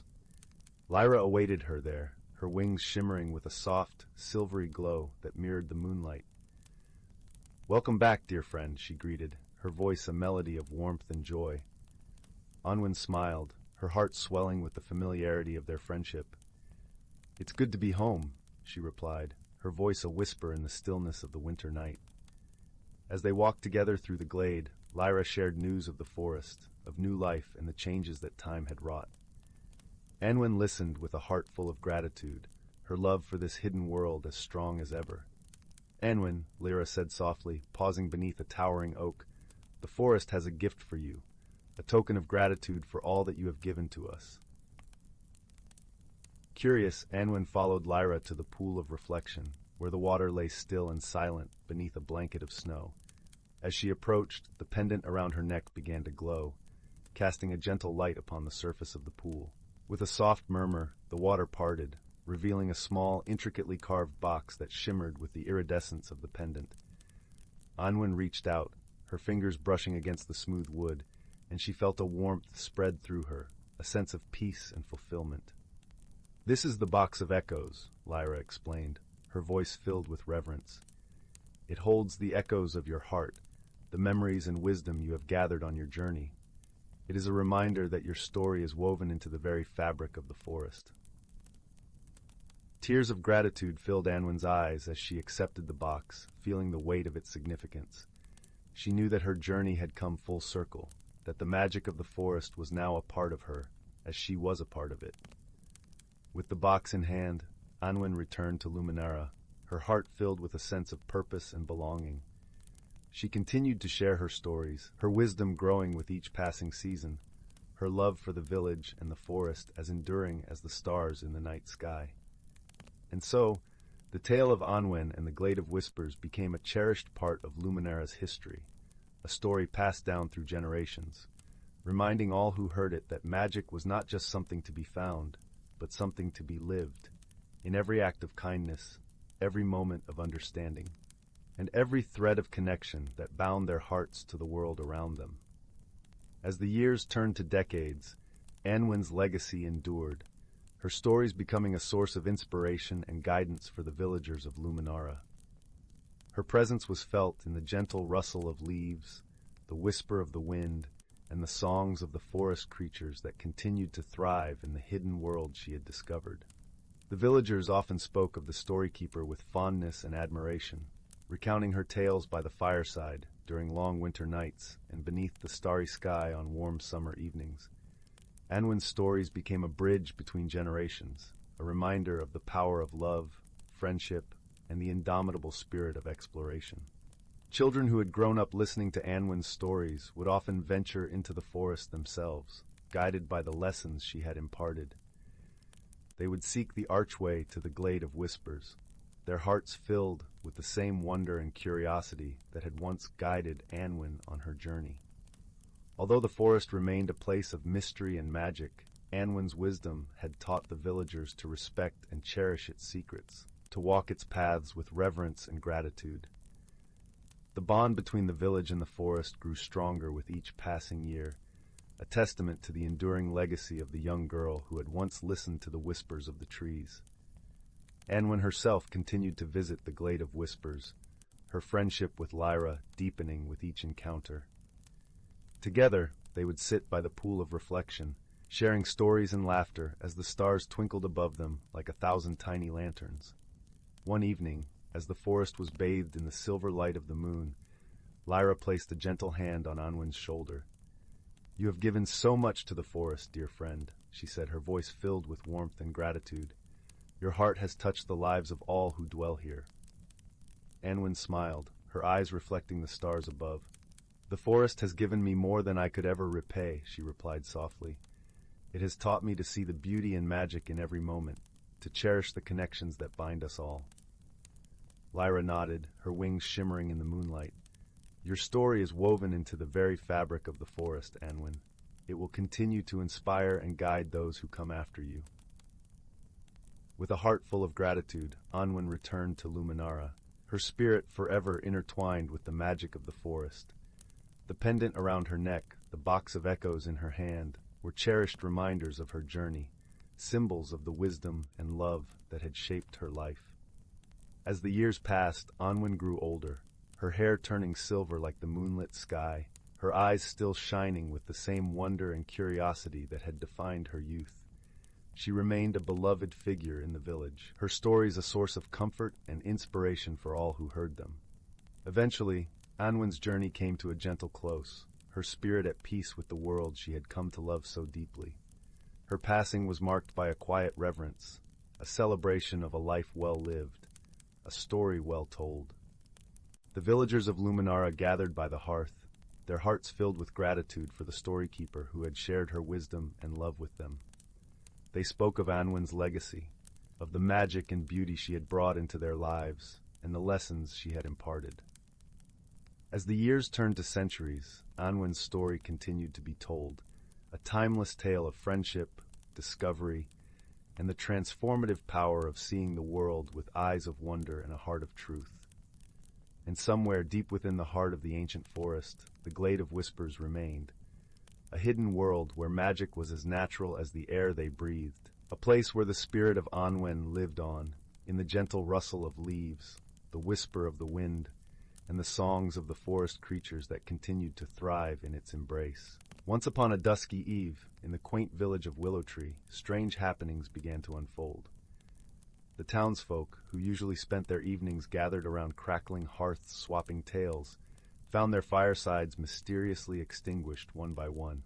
Lyra awaited her there, her wings shimmering with a soft, silvery glow that mirrored the moonlight. "Welcome back, dear friend," she greeted, her voice a melody of warmth and joy. Anwen smiled, her heart swelling with the familiarity of their friendship. "It's good to be home," she replied, her voice a whisper in the stillness of the winter night. As they walked together through the glade, Lyra shared news of the forest, of new life and the changes that time had wrought. Anwen listened with a heart full of gratitude, her love for this hidden world as strong as ever. "Anwen," Lyra said softly, pausing beneath a towering oak, "the forest has a gift for you, a token of gratitude for all that you have given to us." Curious, Anwen followed Lyra to the pool of reflection, where the water lay still and silent beneath a blanket of snow. As she approached, the pendant around her neck began to glow, casting a gentle light upon the surface of the pool. With a soft murmur, the water parted, revealing a small, intricately carved box that shimmered with the iridescence of the pendant. Anwen reached out, her fingers brushing against the smooth wood, and she felt a warmth spread through her, a sense of peace and fulfillment. "This is the box of echoes," Lyra explained, her voice filled with reverence. "It holds the echoes of your heart, the memories and wisdom you have gathered on your journey. It is a reminder that your story is woven into the very fabric of the forest." Tears of gratitude filled Anwen's eyes as she accepted the box, feeling the weight of its significance. She knew that her journey had come full circle, that the magic of the forest was now a part of her, as she was a part of it. With the box in hand, Anwen returned to Luminara, her heart filled with a sense of purpose and belonging. She continued to share her stories, her wisdom growing with each passing season, her love for the village and the forest as enduring as the stars in the night sky. And so, the tale of Anwen and the Glade of Whispers became a cherished part of Luminara's history, a story passed down through generations, reminding all who heard it that magic was not just something to be found, but something to be lived, in every act of kindness, every moment of understanding, and every thread of connection that bound their hearts to the world around them. As the years turned to decades, Anwen's legacy endured, her stories becoming a source of inspiration and guidance for the villagers of Luminara. Her presence was felt in the gentle rustle of leaves, the whisper of the wind, and the songs of the forest creatures that continued to thrive in the hidden world she had discovered. The villagers often spoke of the storykeeper with fondness and admiration, recounting her tales by the fireside during long winter nights and beneath the starry sky on warm summer evenings. Anwen's stories became a bridge between generations, a reminder of the power of love, friendship, and the indomitable spirit of exploration. Children who had grown up listening to Anwen's stories would often venture into the forest themselves, guided by the lessons she had imparted. They would seek the archway to the Glade of Whispers, their hearts filled with the same wonder and curiosity that had once guided Anwen on her journey. Although the forest remained a place of mystery and magic, Anwen's wisdom had taught the villagers to respect and cherish its secrets, to walk its paths with reverence and gratitude. The bond between the village and the forest grew stronger with each passing year, a testament to the enduring legacy of the young girl who had once listened to the whispers of the trees. Anwen herself continued to visit the Glade of Whispers, her friendship with Lyra deepening with each encounter. Together, they would sit by the pool of reflection, sharing stories and laughter as the stars twinkled above them like 1,000 tiny lanterns. One evening, as the forest was bathed in the silver light of the moon, Lyra placed a gentle hand on Anwen's shoulder. "You have given so much to the forest, dear friend," she said, her voice filled with warmth and gratitude. "Your heart has touched the lives of all who dwell here." Anwen smiled, her eyes reflecting the stars above. "The forest has given me more than I could ever repay," she replied softly. "It has taught me to see the beauty and magic in every moment, to cherish the connections that bind us all." Lyra nodded, her wings shimmering in the moonlight. "Your story is woven into the very fabric of the forest, Anwen. It will continue to inspire and guide those who come after you." With a heart full of gratitude, Anwen returned to Luminara, her spirit forever intertwined with the magic of the forest. The pendant around her neck, the box of echoes in her hand, were cherished reminders of her journey, symbols of the wisdom and love that had shaped her life. As the years passed, Anwen grew older, her hair turning silver like the moonlit sky, her eyes still shining with the same wonder and curiosity that had defined her youth. She remained a beloved figure in the village, her stories a source of comfort and inspiration for all who heard them. Eventually, Anwen's journey came to a gentle close, her spirit at peace with the world she had come to love so deeply. Her passing was marked by a quiet reverence, a celebration of a life well lived, a story well told. The villagers of Luminara gathered by the hearth, their hearts filled with gratitude for the storykeeper who had shared her wisdom and love with them. They spoke of Anwen's legacy, of the magic and beauty she had brought into their lives, and the lessons she had imparted. As the years turned to centuries, Anwen's story continued to be told, a timeless tale of friendship, discovery, and the transformative power of seeing the world with eyes of wonder and a heart of truth. And somewhere deep within the heart of the ancient forest, the Glade of Whispers remained, a hidden world where magic was as natural as the air they breathed, a place where the spirit of Anwen lived on, in the gentle rustle of leaves, the whisper of the wind, and the songs of the forest creatures that continued to thrive in its embrace. Once upon a dusky eve, in the quaint village of Willow Tree, strange happenings began to unfold. The townsfolk, who usually spent their evenings gathered around crackling hearths swapping tales, found their firesides mysteriously extinguished one by one.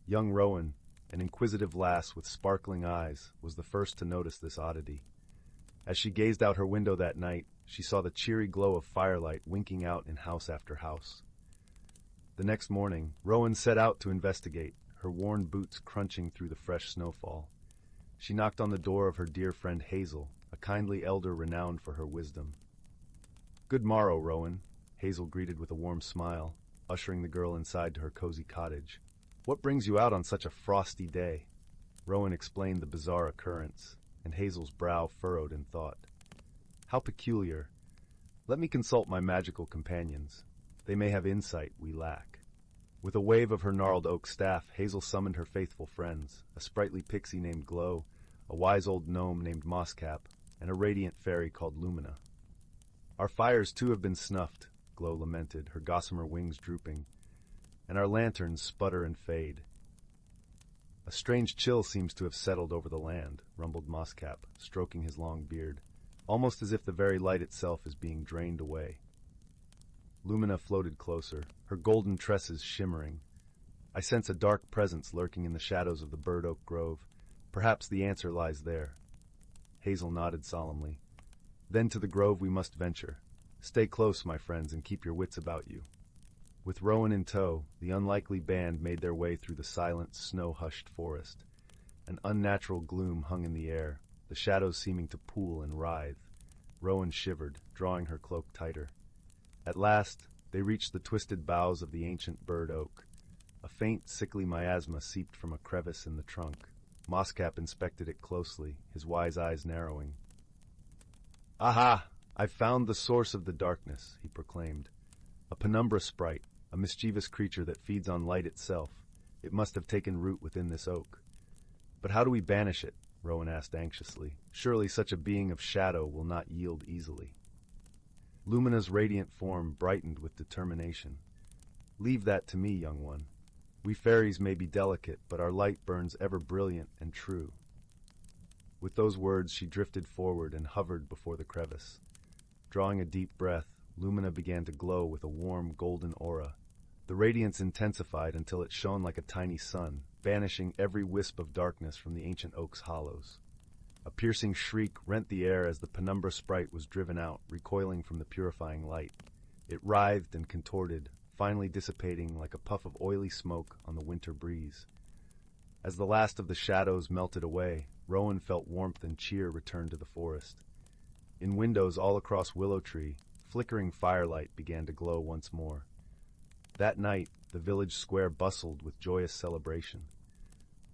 Young Rowan, an inquisitive lass with sparkling eyes, was the first to notice this oddity. As she gazed out her window that night, she saw the cheery glow of firelight winking out in house after house. The next morning, Rowan set out to investigate, her worn boots crunching through the fresh snowfall. She knocked on the door of her dear friend Hazel, a kindly elder renowned for her wisdom. "Good morrow, Rowan," Hazel greeted with a warm smile, ushering the girl inside to her cozy cottage. "What brings you out on such a frosty day?" Rowan explained the bizarre occurrence, and Hazel's brow furrowed in thought. "How peculiar. Let me consult my magical companions. They may have insight we lack." With a wave of her gnarled oak staff, Hazel summoned her faithful friends, a sprightly pixie named Glow, a wise old gnome named Mosscap, and a radiant fairy called Lumina. "Our fires too have been snuffed," Glow lamented, her gossamer wings drooping, "and our lanterns sputter and fade." "A strange chill seems to have settled over the land," rumbled Mosscap, stroking his long beard, "almost as if the very light itself is being drained away." Lumina floated closer, her golden tresses shimmering. "I sense a dark presence lurking in the shadows of the bird oak grove. Perhaps the answer lies there." Hazel nodded solemnly. "Then to the grove we must venture. Stay close, my friends, and keep your wits about you." With Rowan in tow, the unlikely band made their way through the silent, snow-hushed forest. An unnatural gloom hung in the air, the shadows seeming to pool and writhe. Rowan shivered, drawing her cloak tighter. At last, they reached the twisted boughs of the ancient bird oak. A faint, sickly miasma seeped from a crevice in the trunk. Mosscap inspected it closely, his wise eyes narrowing. "Aha! I've found the source of the darkness," he proclaimed. "A penumbra sprite, a mischievous creature that feeds on light itself. It must have taken root within this oak." "But how do we banish it?" Rowan asked anxiously. "Surely such a being of shadow will not yield easily." Lumina's radiant form brightened with determination. "Leave that to me, young one. We fairies may be delicate, but our light burns ever brilliant and true." With those words, she drifted forward and hovered before the crevice. Drawing a deep breath, Lumina began to glow with a warm, golden aura. The radiance intensified until it shone like a tiny sun, banishing every wisp of darkness from the ancient oak's hollows. A piercing shriek rent the air as the penumbra sprite was driven out, recoiling from the purifying light. It writhed and contorted, finally dissipating like a puff of oily smoke on the winter breeze. As the last of the shadows melted away, Rowan felt warmth and cheer return to the forest. In windows all across Willow Tree, flickering firelight began to glow once more. That night, the village square bustled with joyous celebration.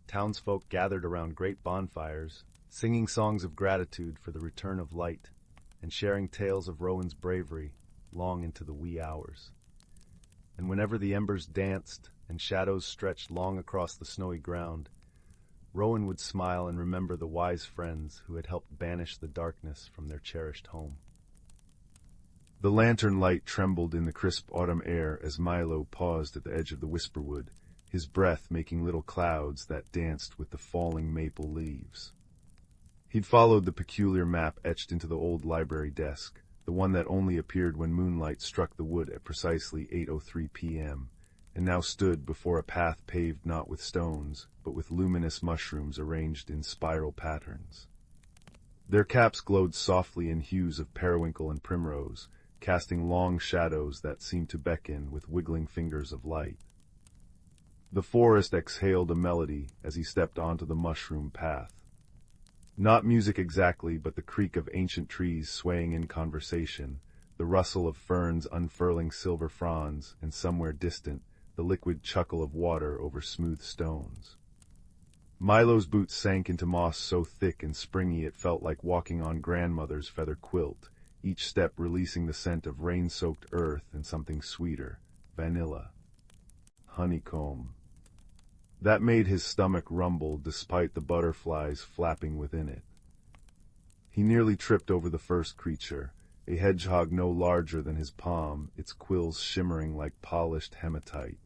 Townsfolk gathered around great bonfires, singing songs of gratitude for the return of light, and sharing tales of Rowan's bravery long into the wee hours. And whenever the embers danced and shadows stretched long across the snowy ground, Rowan would smile and remember the wise friends who had helped banish the darkness from their cherished home. The lantern light trembled in the crisp autumn air as Milo paused at the edge of the whisperwood, his breath making little clouds that danced with the falling maple leaves. He'd followed the peculiar map etched into the old library desk, the one that only appeared when moonlight struck the wood at precisely 8:03 p.m., and now stood before a path paved not with stones, but with luminous mushrooms arranged in spiral patterns. Their caps glowed softly in hues of periwinkle and primrose, casting long shadows that seemed to beckon with wiggling fingers of light. The forest exhaled a melody as he stepped onto the mushroom path. Not music exactly, but the creak of ancient trees swaying in conversation, the rustle of ferns unfurling silver fronds, and somewhere distant, the liquid chuckle of water over smooth stones. Milo's boots sank into moss so thick and springy it felt like walking on grandmother's feather quilt, each step releasing the scent of rain-soaked earth and something sweeter, vanilla, honeycomb. That made his stomach rumble despite the butterflies flapping within it. He nearly tripped over the first creature, a hedgehog no larger than his palm, its quills shimmering like polished hematite.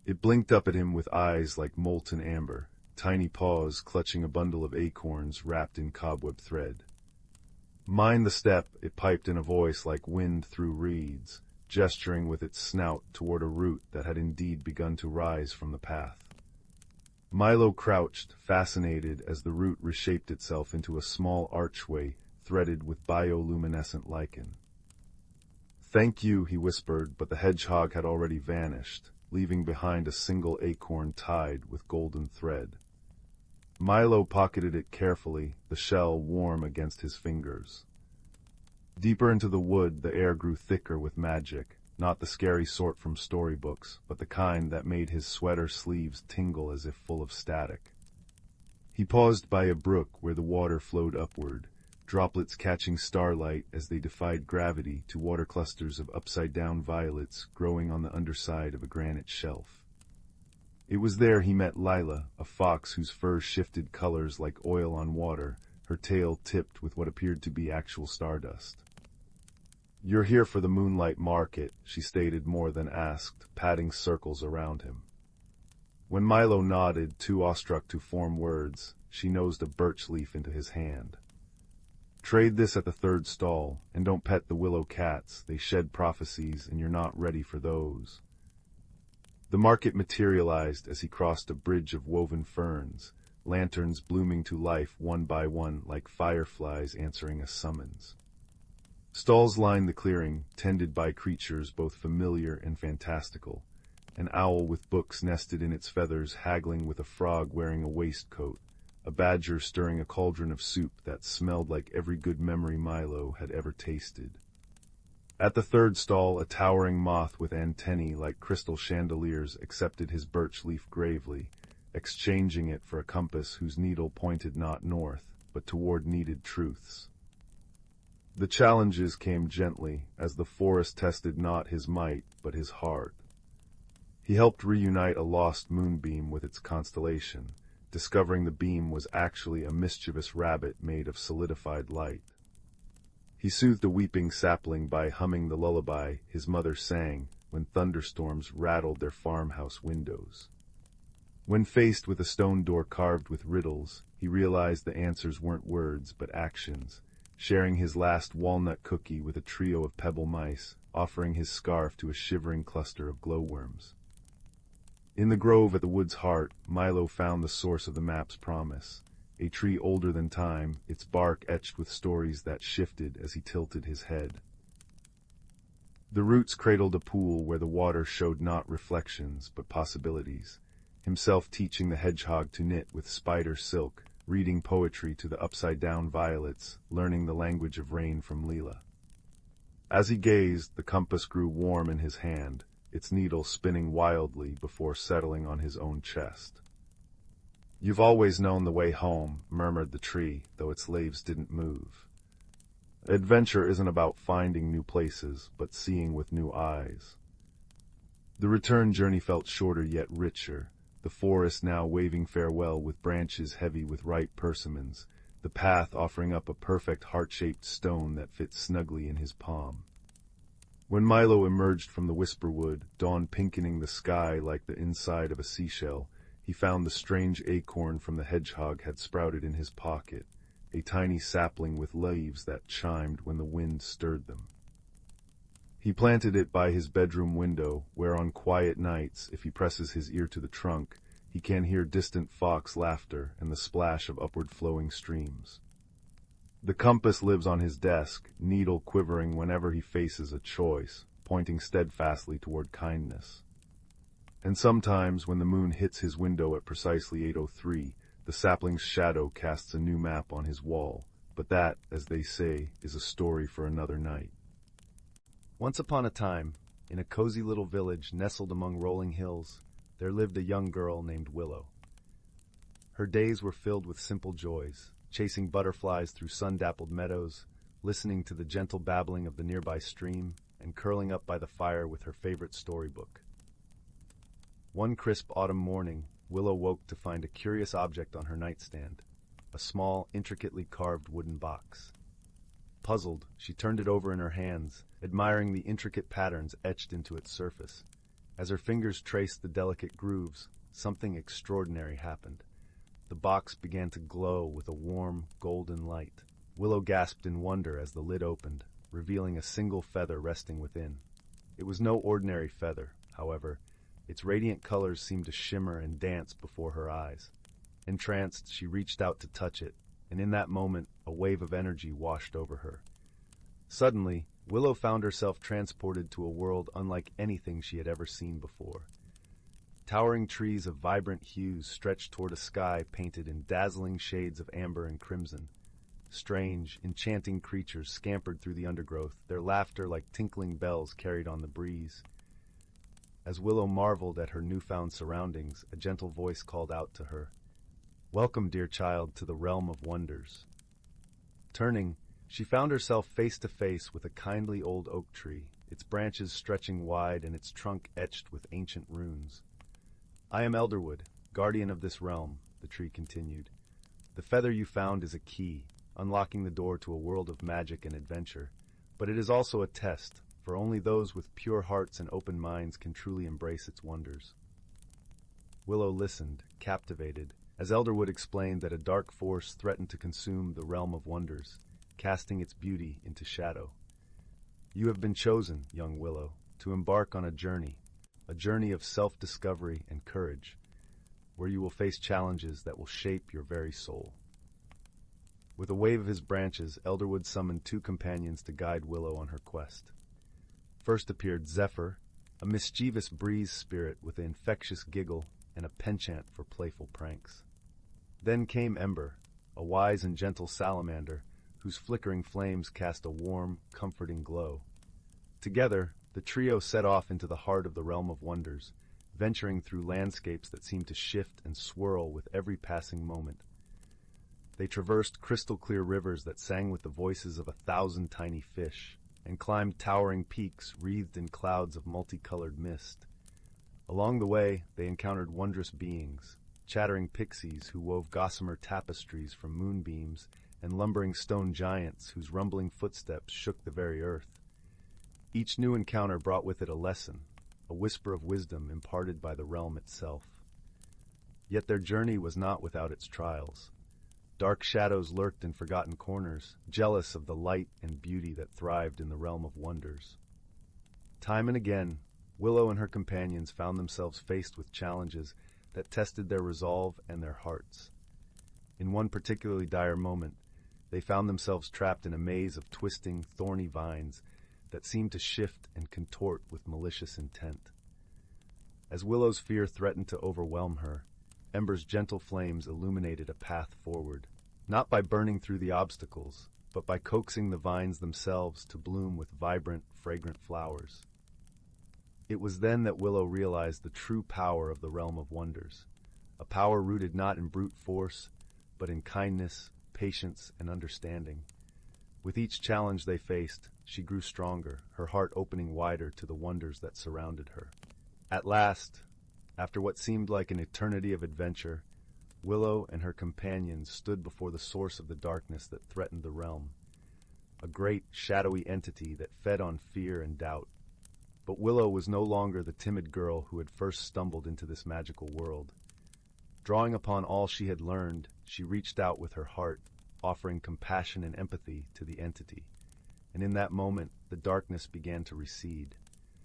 It blinked up at him with eyes like molten amber, tiny paws clutching a bundle of acorns wrapped in cobweb thread. "Mind the step," it piped in a voice like wind through reeds, gesturing with its snout toward a root that had indeed begun to rise from the path. Milo crouched, fascinated, as the root reshaped itself into a small archway threaded with bioluminescent lichen. "Thank you," he whispered, but the hedgehog had already vanished, leaving behind a single acorn tied with golden thread. Milo pocketed it carefully, the shell warm against his fingers. Deeper into the wood, the air grew thicker with magic, not the scary sort from storybooks, but the kind that made his sweater sleeves tingle as if full of static. He paused by a brook where the water flowed upward, droplets catching starlight as they defied gravity to water clusters of upside-down violets growing on the underside of a granite shelf. It was there he met Lila, a fox whose fur shifted colors like oil on water, her tail tipped with what appeared to be actual stardust. "You're here for the moonlight market," she stated more than asked, patting circles around him. When Milo nodded, too awestruck to form words, she nosed a birch leaf into his hand. "Trade this at the third stall, and don't pet the willow cats, they shed prophecies and you're not ready for those." The market materialized as he crossed a bridge of woven ferns, lanterns blooming to life one by one like fireflies answering a summons. Stalls lined the clearing, tended by creatures both familiar and fantastical, an owl with books nested in its feathers haggling with a frog wearing a waistcoat, a badger stirring a cauldron of soup that smelled like every good memory Milo had ever tasted. At the third stall, a towering moth with antennae like crystal chandeliers accepted his birch leaf gravely, exchanging it for a compass whose needle pointed not north, but toward needed truths. The challenges came gently, as the forest tested not his might, but his heart. He helped reunite a lost moonbeam with its constellation, discovering the beam was actually a mischievous rabbit made of solidified light. He soothed a weeping sapling by humming the lullaby his mother sang when thunderstorms rattled their farmhouse windows. When faced with a stone door carved with riddles, he realized the answers weren't words but actions, sharing his last walnut cookie with a trio of pebble mice, offering his scarf to a shivering cluster of glowworms. In the grove at the wood's heart, Milo found the source of the map's promise, a tree older than time, its bark etched with stories that shifted as he tilted his head. The roots cradled a pool where the water showed not reflections but possibilities, himself teaching the hedgehog to knit with spider silk, reading poetry to the upside-down violets, learning the language of rain from Lila. As he gazed, the compass grew warm in his hand, its needle spinning wildly before settling on his own chest. "You've always known the way home," murmured the tree, though its leaves didn't move. "Adventure isn't about finding new places, but seeing with new eyes." The return journey felt shorter yet richer, the forest now waving farewell with branches heavy with ripe persimmons, the path offering up a perfect heart-shaped stone that fit snugly in his palm. When Milo emerged from the whisperwood, dawn pinkening the sky like the inside of a seashell, he found the strange acorn from the hedgehog had sprouted in his pocket, a tiny sapling with leaves that chimed when the wind stirred them. He planted it by his bedroom window, where on quiet nights, if he presses his ear to the trunk, he can hear distant fox laughter and the splash of upward-flowing streams. The compass lives on his desk, needle quivering whenever he faces a choice, pointing steadfastly toward kindness. And sometimes, when the moon hits his window at precisely 8:03, the sapling's shadow casts a new map on his wall, but that, as they say, is a story for another night. Once upon a time, in a cozy little village nestled among rolling hills, there lived a young girl named Willow. Her days were filled with simple joys, chasing butterflies through sun-dappled meadows, listening to the gentle babbling of the nearby stream, and curling up by the fire with her favorite storybook. One crisp autumn morning, Willow woke to find a curious object on her nightstand, a small, intricately carved wooden box. Puzzled, she turned it over in her hands, admiring the intricate patterns etched into its surface. As her fingers traced the delicate grooves, something extraordinary happened. The box began to glow with a warm, golden light. Willow gasped in wonder as the lid opened, revealing a single feather resting within. It was no ordinary feather, however. Its radiant colors seemed to shimmer and dance before her eyes. Entranced, she reached out to touch it, and in that moment, a wave of energy washed over her. Suddenly, Willow found herself transported to a world unlike anything she had ever seen before. Towering trees of vibrant hues stretched toward a sky painted in dazzling shades of amber and crimson. Strange, enchanting creatures scampered through the undergrowth, their laughter like tinkling bells carried on the breeze. As Willow marveled at her newfound surroundings, a gentle voice called out to her, "Welcome, dear child, to the realm of wonders." Turning, she found herself face to face with a kindly old oak tree, its branches stretching wide and its trunk etched with ancient runes. "I am Elderwood, guardian of this realm," the tree continued. "The feather you found is a key, unlocking the door to a world of magic and adventure, but it is also a test, for only those with pure hearts and open minds can truly embrace its wonders." Willow listened, captivated, as Elderwood explained that a dark force threatened to consume the realm of wonders, casting its beauty into shadow. "You have been chosen, young Willow, to embark on a journey of self-discovery and courage, where you will face challenges that will shape your very soul." With a wave of his branches, Elderwood summoned two companions to guide Willow on her quest. First appeared Zephyr, a mischievous breeze spirit with an infectious giggle and a penchant for playful pranks. Then came Ember, a wise and gentle salamander, whose flickering flames cast a warm, comforting glow. Together, the trio set off into the heart of the realm of wonders, venturing through landscapes that seemed to shift and swirl with every passing moment. They traversed crystal-clear rivers that sang with the voices of 1,000 tiny fish, and climbed towering peaks wreathed in clouds of multicolored mist. Along the way, they encountered wondrous beings, chattering pixies who wove gossamer tapestries from moonbeams, and lumbering stone giants whose rumbling footsteps shook the very earth. Each new encounter brought with it a lesson, a whisper of wisdom imparted by the realm itself. Yet their journey was not without its trials. Dark shadows lurked in forgotten corners, jealous of the light and beauty that thrived in the realm of wonders. Time and again, Willow and her companions found themselves faced with challenges that tested their resolve and their hearts. In one particularly dire moment, they found themselves trapped in a maze of twisting, thorny vines that seemed to shift and contort with malicious intent. As Willow's fear threatened to overwhelm her, Ember's gentle flames illuminated a path forward, not by burning through the obstacles, but by coaxing the vines themselves to bloom with vibrant, fragrant flowers. It was then that Willow realized the true power of the realm of wonders, a power rooted not in brute force, but in kindness, patience, and understanding. With each challenge they faced, she grew stronger, her heart opening wider to the wonders that surrounded her. At last, after what seemed like an eternity of adventure, Willow and her companions stood before the source of the darkness that threatened the realm, a great, shadowy entity that fed on fear and doubt. But Willow was no longer the timid girl who had first stumbled into this magical world. Drawing upon all she had learned, she reached out with her heart, offering compassion and empathy to the entity. And in that moment, the darkness began to recede,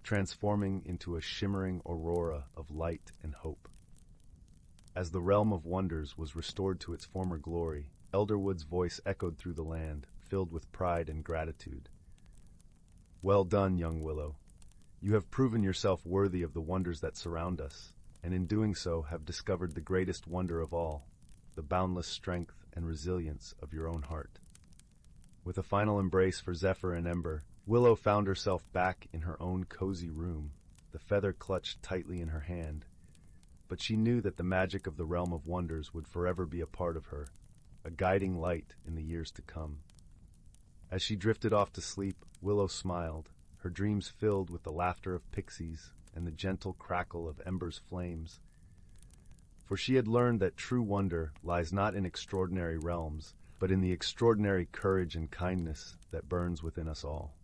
transforming into a shimmering aurora of light and hope. As the realm of wonders was restored to its former glory, Elderwood's voice echoed through the land, filled with pride and gratitude. "Well done, young Willow. You have proven yourself worthy of the wonders that surround us, and in doing so have discovered the greatest wonder of all, the boundless strength and resilience of your own heart." With a final embrace for Zephyr and Ember, Willow found herself back in her own cozy room, the feather clutched tightly in her hand. But she knew that the magic of the realm of wonders would forever be a part of her, a guiding light in the years to come. As she drifted off to sleep, Willow smiled, her dreams filled with the laughter of pixies and the gentle crackle of Ember's flames. For she had learned that true wonder lies not in extraordinary realms, but in the extraordinary courage and kindness that burns within us all.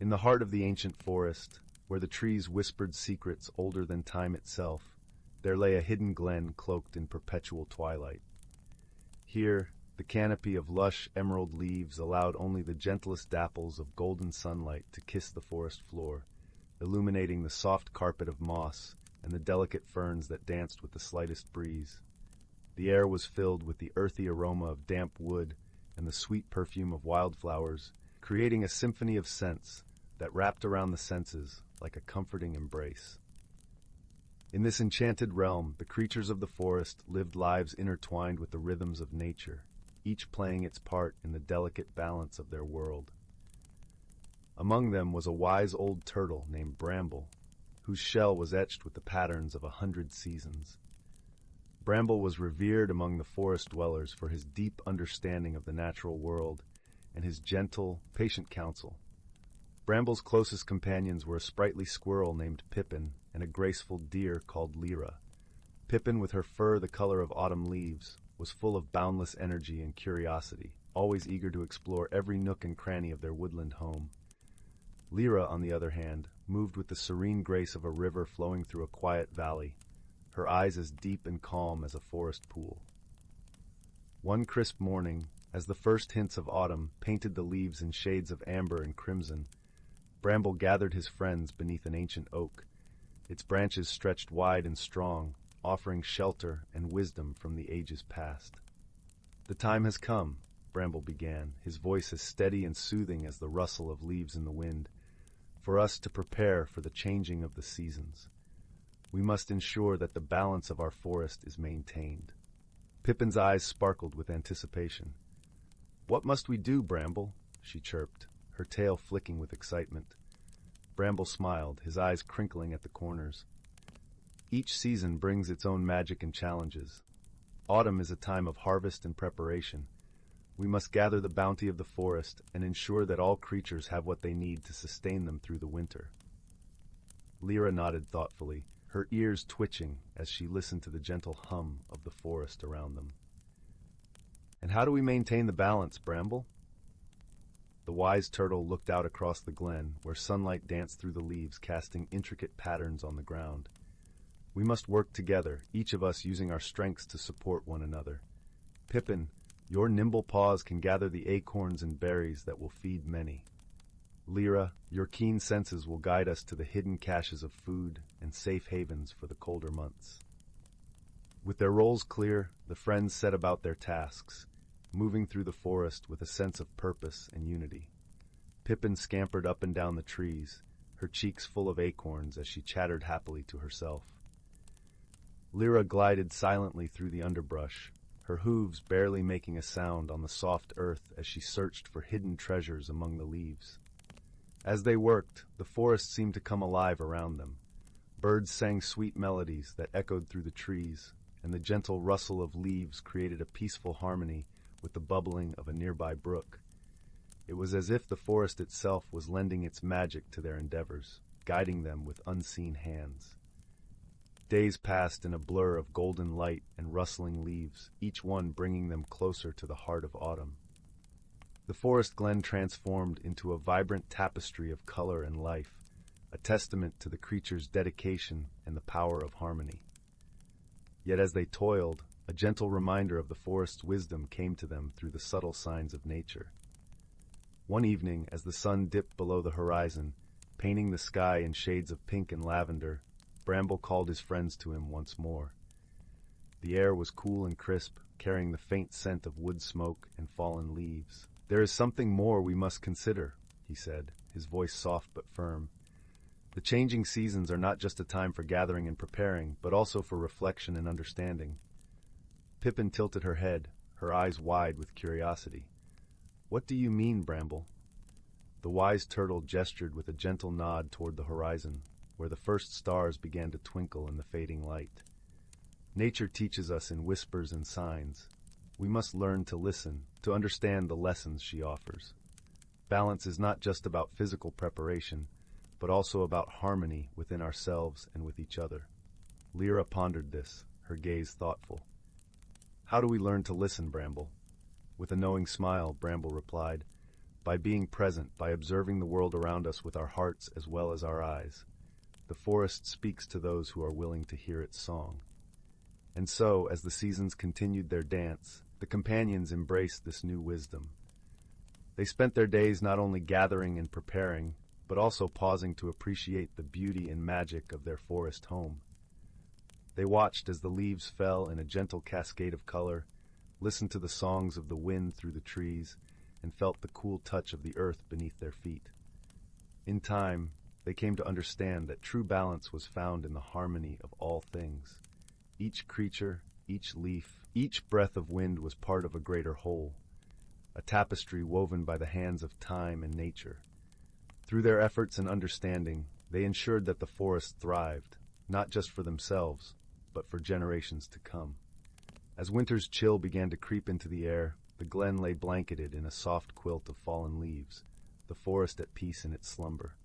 In the heart of the ancient forest, where the trees whispered secrets older than time itself, there lay a hidden glen cloaked in perpetual twilight. Here, the canopy of lush emerald leaves allowed only the gentlest dapples of golden sunlight to kiss the forest floor, illuminating the soft carpet of moss and the delicate ferns that danced with the slightest breeze. The air was filled with the earthy aroma of damp wood and the sweet perfume of wildflowers, creating a symphony of scents that wrapped around the senses like a comforting embrace. In this enchanted realm, the creatures of the forest lived lives intertwined with the rhythms of nature, each playing its part in the delicate balance of their world. Among them was a wise old turtle named Bramble, whose shell was etched with the patterns of 100 seasons. Bramble was revered among the forest dwellers for his deep understanding of the natural world and his gentle, patient counsel. Bramble's closest companions were a sprightly squirrel named Pippin and a graceful deer called Lyra. Pippin, with her fur the color of autumn leaves, was full of boundless energy and curiosity, always eager to explore every nook and cranny of their woodland home. Lyra, on the other hand, moved with the serene grace of a river flowing through a quiet valley, her eyes as deep and calm as a forest pool. One crisp morning, as the first hints of autumn painted the leaves in shades of amber and crimson, Bramble gathered his friends beneath an ancient oak. Its branches stretched wide and strong, offering shelter and wisdom from the ages past. "The time has come," Bramble began, his voice as steady and soothing as the rustle of leaves in the wind, "for us to prepare for the changing of the seasons. We must ensure that the balance of our forest is maintained." Pippin's eyes sparkled with anticipation. "What must we do, Bramble?" she chirped, her tail flicking with excitement. Bramble smiled, his eyes crinkling at the corners. "Each season brings its own magic and challenges. Autumn is a time of harvest and preparation. We must gather the bounty of the forest and ensure that all creatures have what they need to sustain them through the winter." Lyra nodded thoughtfully, her ears twitching as she listened to the gentle hum of the forest around them. "And how do we maintain the balance, Bramble?" The wise turtle looked out across the glen, where sunlight danced through the leaves, casting intricate patterns on the ground. "We must work together, each of us using our strengths to support one another. Pippin, your nimble paws can gather the acorns and berries that will feed many. Lyra, your keen senses will guide us to the hidden caches of food and safe havens for the colder months." With their roles clear, the friends set about their tasks, moving through the forest with a sense of purpose and unity. Pippin scampered up and down the trees, her cheeks full of acorns as she chattered happily to herself. Lyra glided silently through the underbrush, her hooves barely making a sound on the soft earth as she searched for hidden treasures among the leaves. As they worked, the forest seemed to come alive around them. Birds sang sweet melodies that echoed through the trees, and the gentle rustle of leaves created a peaceful harmony with the bubbling of a nearby brook. It was as if the forest itself was lending its magic to their endeavors, guiding them with unseen hands. Days passed in a blur of golden light and rustling leaves, each one bringing them closer to the heart of autumn. The forest glen transformed into a vibrant tapestry of color and life, a testament to the creature's dedication and the power of harmony. Yet as they toiled, a gentle reminder of the forest's wisdom came to them through the subtle signs of nature. One evening, as the sun dipped below the horizon, painting the sky in shades of pink and lavender, Bramble called his friends to him once more. The air was cool and crisp, carrying the faint scent of wood smoke and fallen leaves. "There is something more we must consider," he said, his voice soft but firm. "The changing seasons are not just a time for gathering and preparing, but also for reflection and understanding." Pippin tilted her head, her eyes wide with curiosity. "What do you mean, Bramble?" The wise turtle gestured with a gentle nod toward the horizon, where the first stars began to twinkle in the fading light. "Nature teaches us in whispers and signs. We must learn to listen, to understand the lessons she offers. Balance is not just about physical preparation, but also about harmony within ourselves and with each other." Lyra pondered this, her gaze thoughtful. "How do we learn to listen, Bramble?" With a knowing smile, Bramble replied, "By being present, by observing the world around us with our hearts as well as our eyes. The forest speaks to those who are willing to hear its song." And so, as the seasons continued their dance, the companions embraced this new wisdom. They spent their days not only gathering and preparing, but also pausing to appreciate the beauty and magic of their forest home. They watched as the leaves fell in a gentle cascade of color, listened to the songs of the wind through the trees, and felt the cool touch of the earth beneath their feet. In time, they came to understand that true balance was found in the harmony of all things. Each creature, each leaf, each breath of wind was part of a greater whole, a tapestry woven by the hands of time and nature. Through their efforts and understanding, they ensured that the forest thrived, not just for themselves, but for generations to come. As winter's chill began to creep into the air, the glen lay blanketed in a soft quilt of fallen leaves, the forest at peace in its slumber.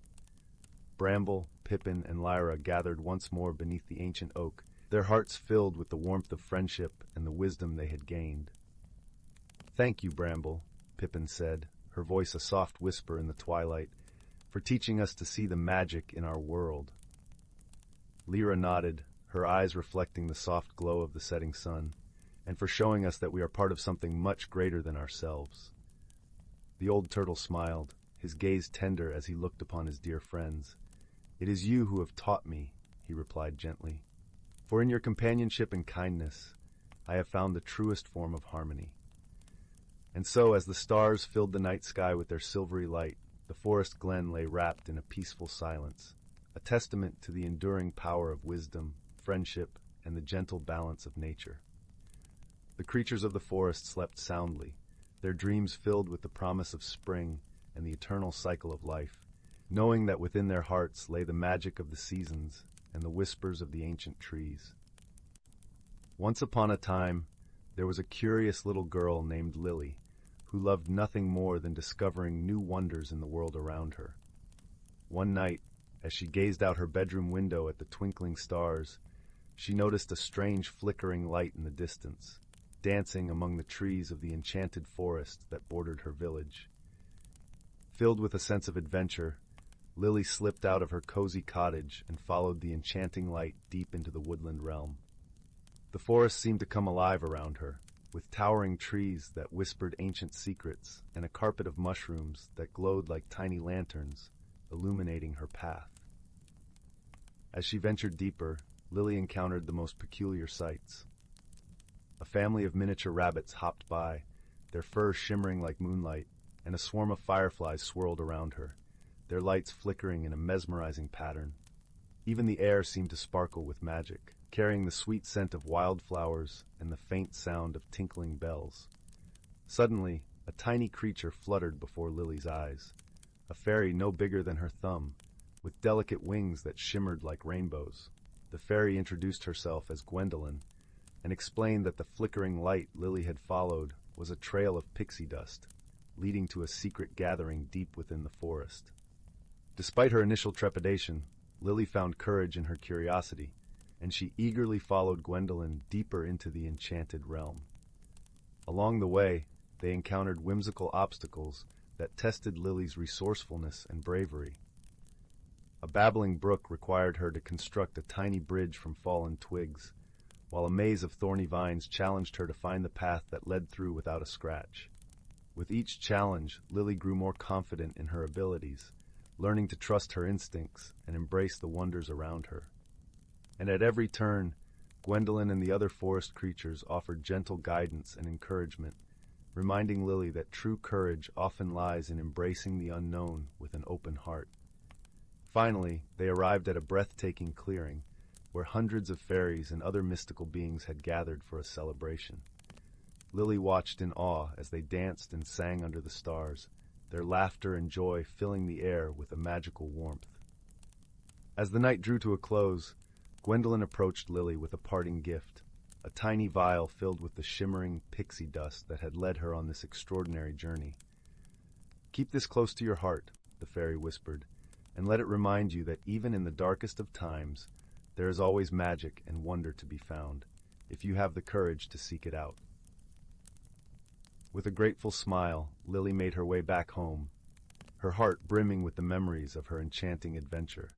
Bramble, Pippin, and Lyra gathered once more beneath the ancient oak, their hearts filled with the warmth of friendship and the wisdom they had gained. "Thank you, Bramble," Pippin said, her voice a soft whisper in the twilight, "for teaching us to see the magic in our world." Lyra nodded, her eyes reflecting the soft glow of the setting sun, and for showing us that we are part of something much greater than ourselves. The old turtle smiled, his gaze tender as he looked upon his dear friends. "It is you who have taught me," he replied gently. "For in your companionship and kindness, I have found the truest form of harmony." And so, as the stars filled the night sky with their silvery light, the forest glen lay wrapped in a peaceful silence, a testament to the enduring power of wisdom, friendship, and the gentle balance of nature. The creatures of the forest slept soundly, their dreams filled with the promise of spring and the eternal cycle of life, knowing that within their hearts lay the magic of the seasons and the whispers of the ancient trees. Once upon a time, there was a curious little girl named Lily, who loved nothing more than discovering new wonders in the world around her. One night, as she gazed out her bedroom window at the twinkling stars, she noticed a strange flickering light in the distance, dancing among the trees of the enchanted forest that bordered her village. Filled with a sense of adventure, Lily slipped out of her cozy cottage and followed the enchanting light deep into the woodland realm. The forest seemed to come alive around her, with towering trees that whispered ancient secrets and a carpet of mushrooms that glowed like tiny lanterns, illuminating her path. As she ventured deeper, Lily encountered the most peculiar sights. A family of miniature rabbits hopped by, their fur shimmering like moonlight, and a swarm of fireflies swirled around her, their lights flickering in a mesmerizing pattern. Even the air seemed to sparkle with magic, carrying the sweet scent of wildflowers and the faint sound of tinkling bells. Suddenly, a tiny creature fluttered before Lily's eyes, a fairy no bigger than her thumb, with delicate wings that shimmered like rainbows. The fairy introduced herself as Gwendolyn and explained that the flickering light Lily had followed was a trail of pixie dust, leading to a secret gathering deep within the forest. Despite her initial trepidation, Lily found courage in her curiosity, and she eagerly followed Gwendolyn deeper into the enchanted realm. Along the way, they encountered whimsical obstacles that tested Lily's resourcefulness and bravery. A babbling brook required her to construct a tiny bridge from fallen twigs, while a maze of thorny vines challenged her to find the path that led through without a scratch. With each challenge, Lily grew more confident in her abilities, learning to trust her instincts and embrace the wonders around her. And at every turn, Gwendolyn and the other forest creatures offered gentle guidance and encouragement, reminding Lily that true courage often lies in embracing the unknown with an open heart. Finally, they arrived at a breathtaking clearing, where hundreds of fairies and other mystical beings had gathered for a celebration. Lily watched in awe as they danced and sang under the stars, their laughter and joy filling the air with a magical warmth. As the night drew to a close, Gwendolyn approached Lily with a parting gift, a tiny vial filled with the shimmering pixie dust that had led her on this extraordinary journey. "Keep this close to your heart," the fairy whispered, "and let it remind you that even in the darkest of times, there is always magic and wonder to be found, if you have the courage to seek it out." With a grateful smile, Lily made her way back home, her heart brimming with the memories of her enchanting adventure.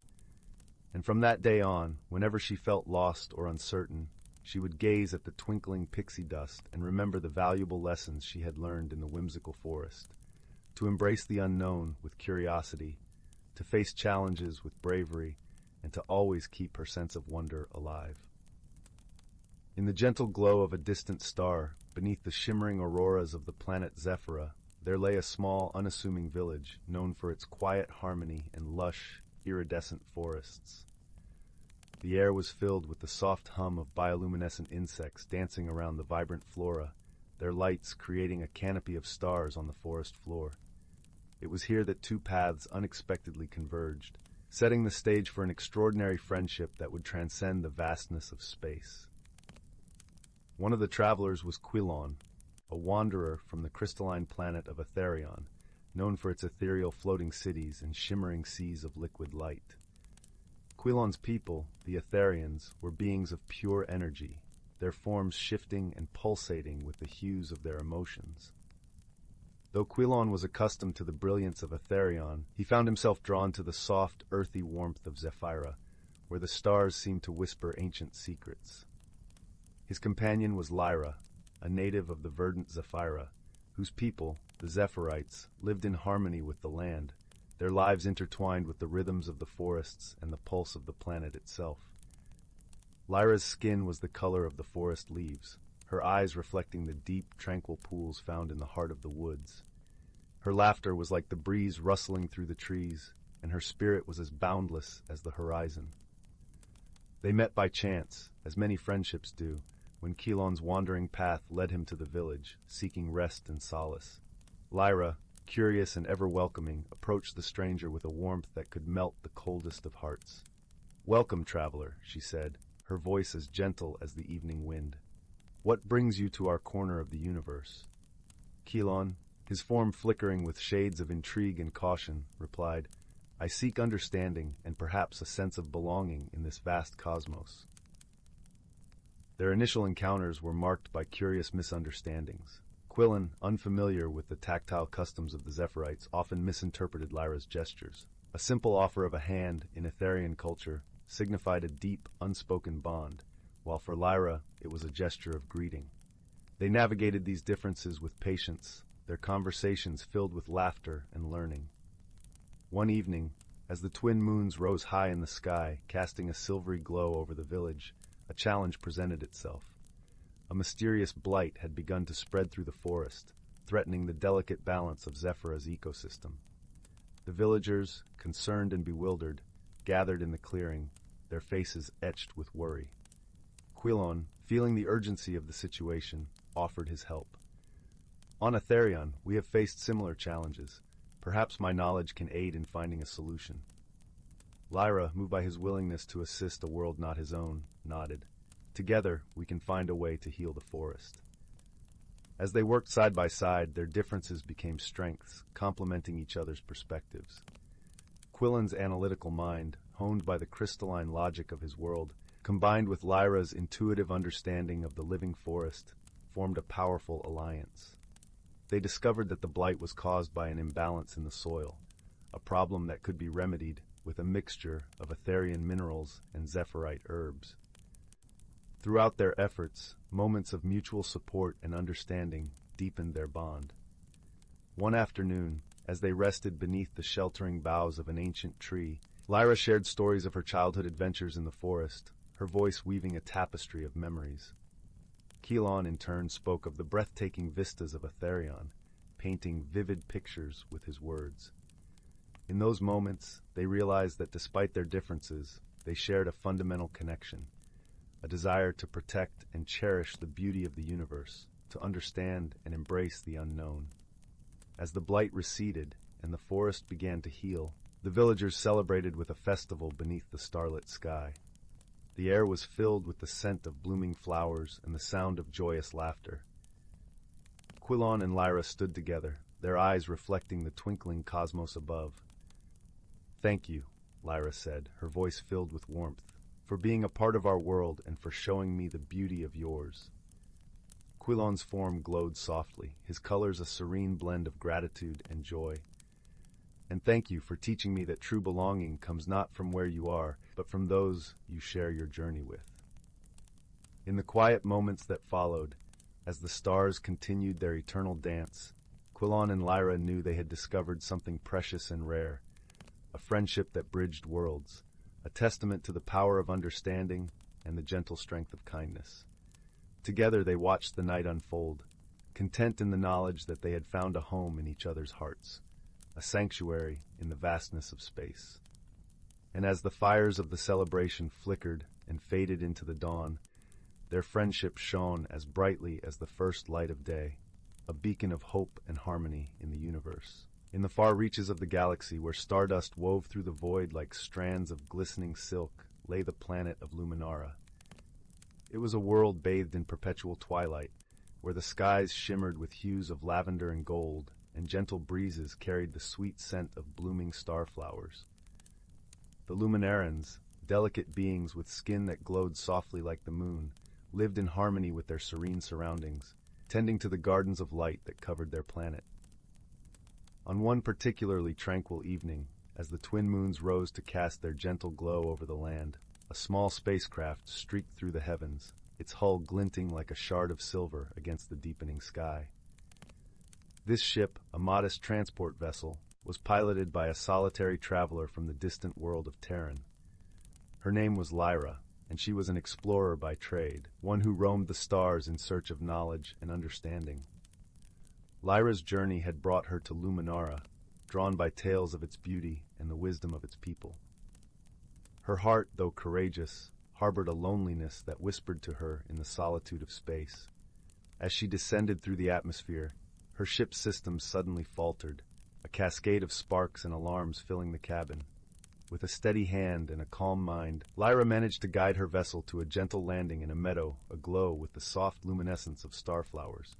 And from that day on, whenever she felt lost or uncertain, she would gaze at the twinkling pixie dust and remember the valuable lessons she had learned in the whimsical forest, to embrace the unknown with curiosity, to face challenges with bravery, and to always keep her sense of wonder alive. In the gentle glow of a distant star, beneath the shimmering auroras of the planet Zephyra, there lay a small, unassuming village known for its quiet harmony and lush, iridescent forests. The air was filled with the soft hum of bioluminescent insects dancing around the vibrant flora, their lights creating a canopy of stars on the forest floor. It was here that two paths unexpectedly converged, setting the stage for an extraordinary friendship that would transcend the vastness of space. One of the travelers was Quilon, a wanderer from the crystalline planet of Etherion, known for its ethereal floating cities and shimmering seas of liquid light. Quilon's people, the Etherians, were beings of pure energy, their forms shifting and pulsating with the hues of their emotions. Though Quilon was accustomed to the brilliance of Etherion, he found himself drawn to the soft, earthy warmth of Zephyra, where the stars seemed to whisper ancient secrets. His companion was Lyra, a native of the verdant Zephyra, whose people, the Zephyrites, lived in harmony with the land, their lives intertwined with the rhythms of the forests and the pulse of the planet itself. Lyra's skin was the color of the forest leaves, her eyes reflecting the deep, tranquil pools found in the heart of the woods. Her laughter was like the breeze rustling through the trees, and her spirit was as boundless as the horizon. They met by chance, as many friendships do, when Quilon's wandering path led him to the village, seeking rest and solace. Lyra, curious and ever welcoming, approached the stranger with a warmth that could melt the coldest of hearts. "Welcome, traveler," she said, her voice as gentle as the evening wind. "What brings you to our corner of the universe?" Quilon, his form flickering with shades of intrigue and caution, replied, "I seek understanding and perhaps a sense of belonging in this vast cosmos." Their initial encounters were marked by curious misunderstandings. Quilon, unfamiliar with the tactile customs of the Zephyrites, often misinterpreted Lyra's gestures. A simple offer of a hand in Etherian culture signified a deep, unspoken bond, while for Lyra it was a gesture of greeting. They navigated these differences with patience, their conversations filled with laughter and learning. One evening, as the twin moons rose high in the sky, casting a silvery glow over the village, a challenge presented itself. A mysterious blight had begun to spread through the forest, threatening the delicate balance of Zephyra's ecosystem. The villagers, concerned and bewildered, gathered in the clearing, their faces etched with worry. Quilon, feeling the urgency of the situation, offered his help. "On Etherion, we have faced similar challenges. Perhaps my knowledge can aid in finding a solution." Lyra, moved by his willingness to assist a world not his own, nodded. "Together, we can find a way to heal the forest." As they worked side by side, their differences became strengths, complementing each other's perspectives. Quillen's analytical mind, honed by the crystalline logic of his world, combined with Lyra's intuitive understanding of the living forest, formed a powerful alliance. They discovered that the blight was caused by an imbalance in the soil, a problem that could be remedied with a mixture of Etherian minerals and Zephyrite herbs. Throughout their efforts, moments of mutual support and understanding deepened their bond. One afternoon, as they rested beneath the sheltering boughs of an ancient tree, Lyra shared stories of her childhood adventures in the forest, her voice weaving a tapestry of memories. Keelan, in turn, spoke of the breathtaking vistas of Etherion, painting vivid pictures with his words. In those moments, they realized that despite their differences, they shared a fundamental connection, a desire to protect and cherish the beauty of the universe, to understand and embrace the unknown. As the blight receded and the forest began to heal, the villagers celebrated with a festival beneath the starlit sky. The air was filled with the scent of blooming flowers and the sound of joyous laughter. Quilon and Lyra stood together, their eyes reflecting the twinkling cosmos above. "Thank you," Lyra said, her voice filled with warmth, "for being a part of our world and for showing me the beauty of yours." Quilon's form glowed softly, his colors a serene blend of gratitude and joy. "And thank you for teaching me that true belonging comes not from where you are, but from those you share your journey with." In the quiet moments that followed, as the stars continued their eternal dance, Quilon and Lyra knew they had discovered something precious and rare, a friendship that bridged worlds, a testament to the power of understanding and the gentle strength of kindness. Together they watched the night unfold, content in the knowledge that they had found a home in each other's hearts, a sanctuary in the vastness of space. And as the fires of the celebration flickered and faded into the dawn, their friendship shone as brightly as the first light of day, a beacon of hope and harmony in the universe. In the far reaches of the galaxy, where stardust wove through the void like strands of glistening silk, lay the planet of Luminara. It was a world bathed in perpetual twilight, where the skies shimmered with hues of lavender and gold, and gentle breezes carried the sweet scent of blooming starflowers. The Luminarans, delicate beings with skin that glowed softly like the moon, lived in harmony with their serene surroundings, tending to the gardens of light that covered their planet. On one particularly tranquil evening, as the twin moons rose to cast their gentle glow over the land, a small spacecraft streaked through the heavens, its hull glinting like a shard of silver against the deepening sky. This ship, a modest transport vessel, was piloted by a solitary traveler from the distant world of Terran. Her name was Lyra, and she was an explorer by trade, one who roamed the stars in search of knowledge and understanding. Lyra's journey had brought her to Luminara, drawn by tales of its beauty and the wisdom of its people. Her heart, though courageous, harbored a loneliness that whispered to her in the solitude of space. As she descended through the atmosphere, her ship's systems suddenly faltered, a cascade of sparks and alarms filling the cabin. With a steady hand and a calm mind, Lyra managed to guide her vessel to a gentle landing in a meadow aglow with the soft luminescence of starflowers.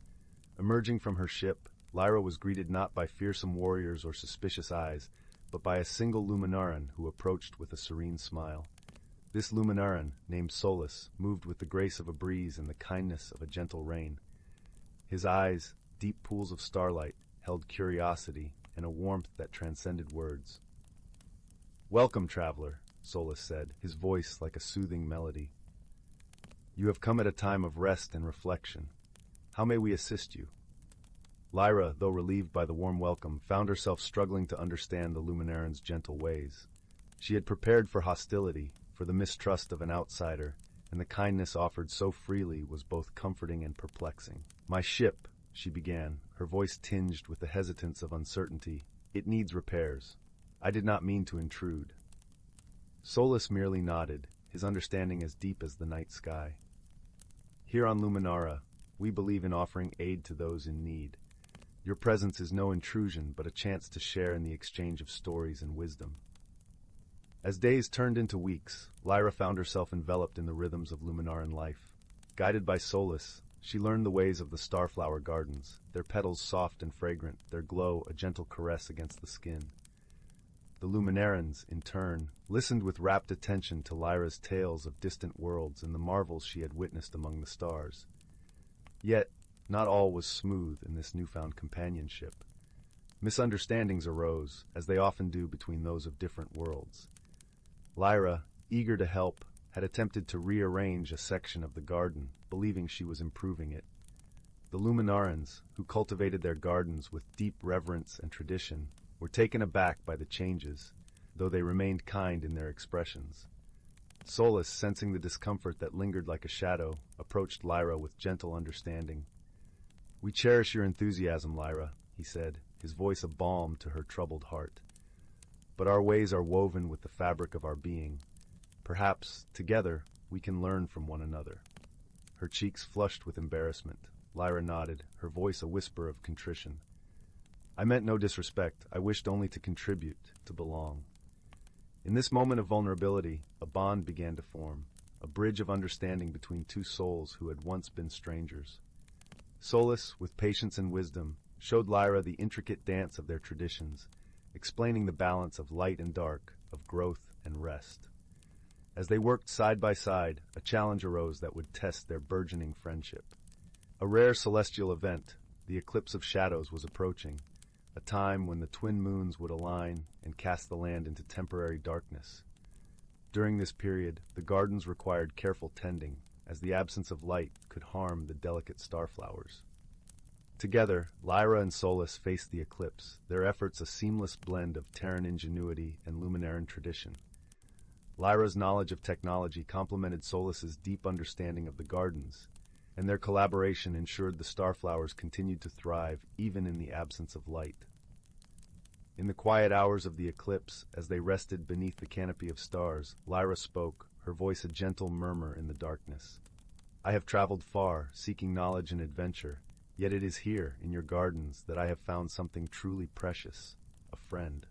Emerging from her ship, Lyra was greeted not by fearsome warriors or suspicious eyes, but by a single Luminaran who approached with a serene smile. This Luminaran, named Solus, moved with the grace of a breeze and the kindness of a gentle rain. His eyes, deep pools of starlight, held curiosity and a warmth that transcended words. "Welcome, traveler," Solus said, his voice like a soothing melody. "You have come at a time of rest and reflection. How may we assist you?" Lyra, though relieved by the warm welcome, found herself struggling to understand the Luminaran's gentle ways. She had prepared for hostility, for the mistrust of an outsider, and the kindness offered so freely was both comforting and perplexing. "My ship," she began, her voice tinged with the hesitance of uncertainty, "it needs repairs. I did not mean to intrude." Solus merely nodded, his understanding as deep as the night sky. "Here on Luminara, we believe in offering aid to those in need. Your presence is no intrusion, but a chance to share in the exchange of stories and wisdom." As days turned into weeks, Lyra found herself enveloped in the rhythms of Luminaran life. Guided by Solus, she learned the ways of the starflower gardens, their petals soft and fragrant, their glow a gentle caress against the skin. The Luminarans, in turn, listened with rapt attention to Lyra's tales of distant worlds and the marvels she had witnessed among the stars. Yet, not all was smooth in this newfound companionship. Misunderstandings arose, as they often do between those of different worlds. Lyra, eager to help, had attempted to rearrange a section of the garden, believing she was improving it. The Luminarans, who cultivated their gardens with deep reverence and tradition, were taken aback by the changes, though they remained kind in their expressions. Solus, sensing the discomfort that lingered like a shadow, approached Lyra with gentle understanding. "We cherish your enthusiasm, Lyra," he said, his voice a balm to her troubled heart. "But our ways are woven with the fabric of our being. Perhaps, together, we can learn from one another." Her cheeks flushed with embarrassment. Lyra nodded, her voice a whisper of contrition. "I meant no disrespect. I wished only to contribute, to belong." In this moment of vulnerability, a bond began to form, a bridge of understanding between two souls who had once been strangers. Solus, with patience and wisdom, showed Lyra the intricate dance of their traditions, explaining the balance of light and dark, of growth and rest. As they worked side by side, a challenge arose that would test their burgeoning friendship. A rare celestial event, the eclipse of shadows, was approaching, a time when the twin moons would align and cast the land into temporary darkness. During this period, the gardens required careful tending, as the absence of light could harm the delicate starflowers. Together, Lyra and Solus faced the eclipse, their efforts a seamless blend of Terran ingenuity and Luminaran tradition. Lyra's knowledge of technology complemented Solus's deep understanding of the gardens, and their collaboration ensured the starflowers continued to thrive even in the absence of light. In the quiet hours of the eclipse, as they rested beneath the canopy of stars, Lyra spoke, her voice a gentle murmur in the darkness. "I have traveled far, seeking knowledge and adventure, yet it is here, in your gardens, that I have found something truly precious, a friend."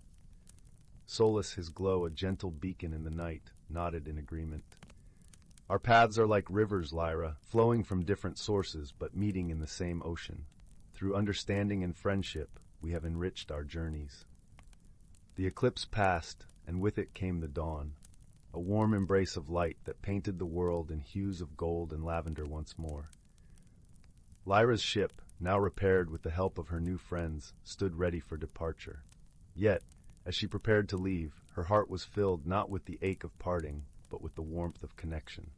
Solus, his glow a gentle beacon in the night, nodded in agreement. "Our paths are like rivers, Lyra, flowing from different sources but meeting in the same ocean. Through understanding and friendship, we have enriched our journeys." The eclipse passed, and with it came the dawn, a warm embrace of light that painted the world in hues of gold and lavender once more. Lyra's ship, now repaired with the help of her new friends, stood ready for departure. Yet, as she prepared to leave, her heart was filled not with the ache of parting, but with the warmth of connection.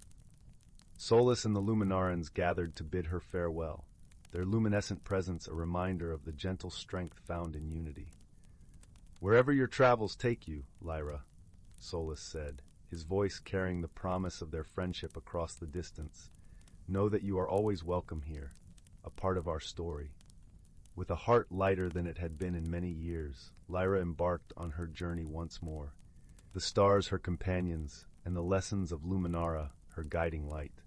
Solus and the Luminarans gathered to bid her farewell, their luminescent presence a reminder of the gentle strength found in unity. "Wherever your travels take you, Lyra," Solus said, his voice carrying the promise of their friendship across the distance, "know that you are always welcome here, a part of our story." With a heart lighter than it had been in many years, Lyra embarked on her journey once more, the stars her companions, and the lessons of Luminara her guiding light.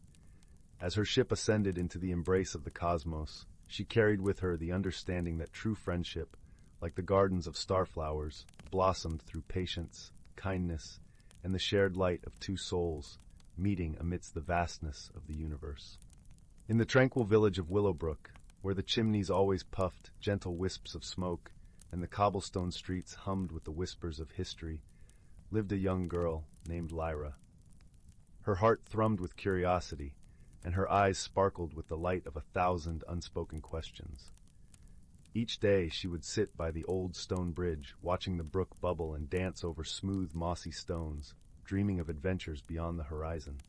As her ship ascended into the embrace of the cosmos, she carried with her the understanding that true friendship, like the gardens of starflowers, blossomed through patience, kindness, and the shared light of two souls, meeting amidst the vastness of the universe. In the tranquil village of Willowbrook, where the chimneys always puffed gentle wisps of smoke and the cobblestone streets hummed with the whispers of history, lived a young girl named Lyra. Her heart thrummed with curiosity, and her eyes sparkled with the light of 1,000 unspoken questions. Each day she would sit by the old stone bridge, watching the brook bubble and dance over smooth, mossy stones, dreaming of adventures beyond the horizon.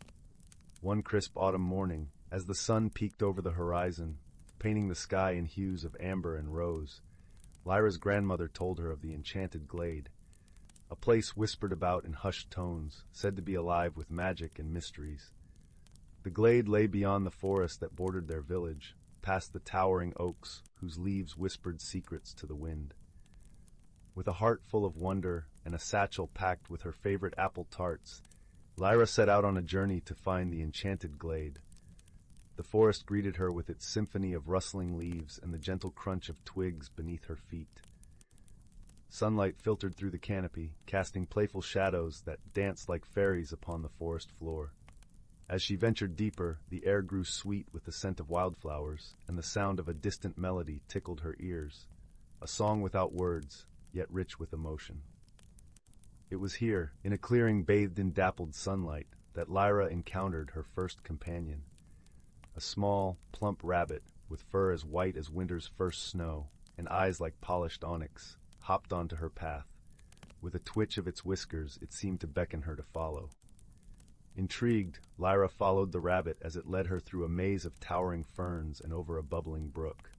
One crisp autumn morning, as the sun peeked over the horizon, painting the sky in hues of amber and rose, Lyra's grandmother told her of the Enchanted glade, a place whispered about in hushed tones, said to be alive with magic and mysteries. The glade lay beyond the forest that bordered their village, past the towering oaks whose leaves whispered secrets to the wind. With a heart full of wonder and a satchel packed with her favorite apple tarts, Lyra set out on a journey to find the Enchanted glade. The forest greeted her with its symphony of rustling leaves and the gentle crunch of twigs beneath her feet. Sunlight filtered through the canopy, casting playful shadows that danced like fairies upon the forest floor. As she ventured deeper, the air grew sweet with the scent of wildflowers, and the sound of a distant melody tickled her ears, a song without words, yet rich with emotion. It was here, in a clearing bathed in dappled sunlight, that Lyra encountered her first companion. A small, plump rabbit, with fur as white as winter's first snow, and eyes like polished onyx, hopped onto her path, With a twitch of its whiskers, it seemed to beckon her to follow. Intrigued, Lyra followed the rabbit as it led her through a maze of towering ferns and over a bubbling brook.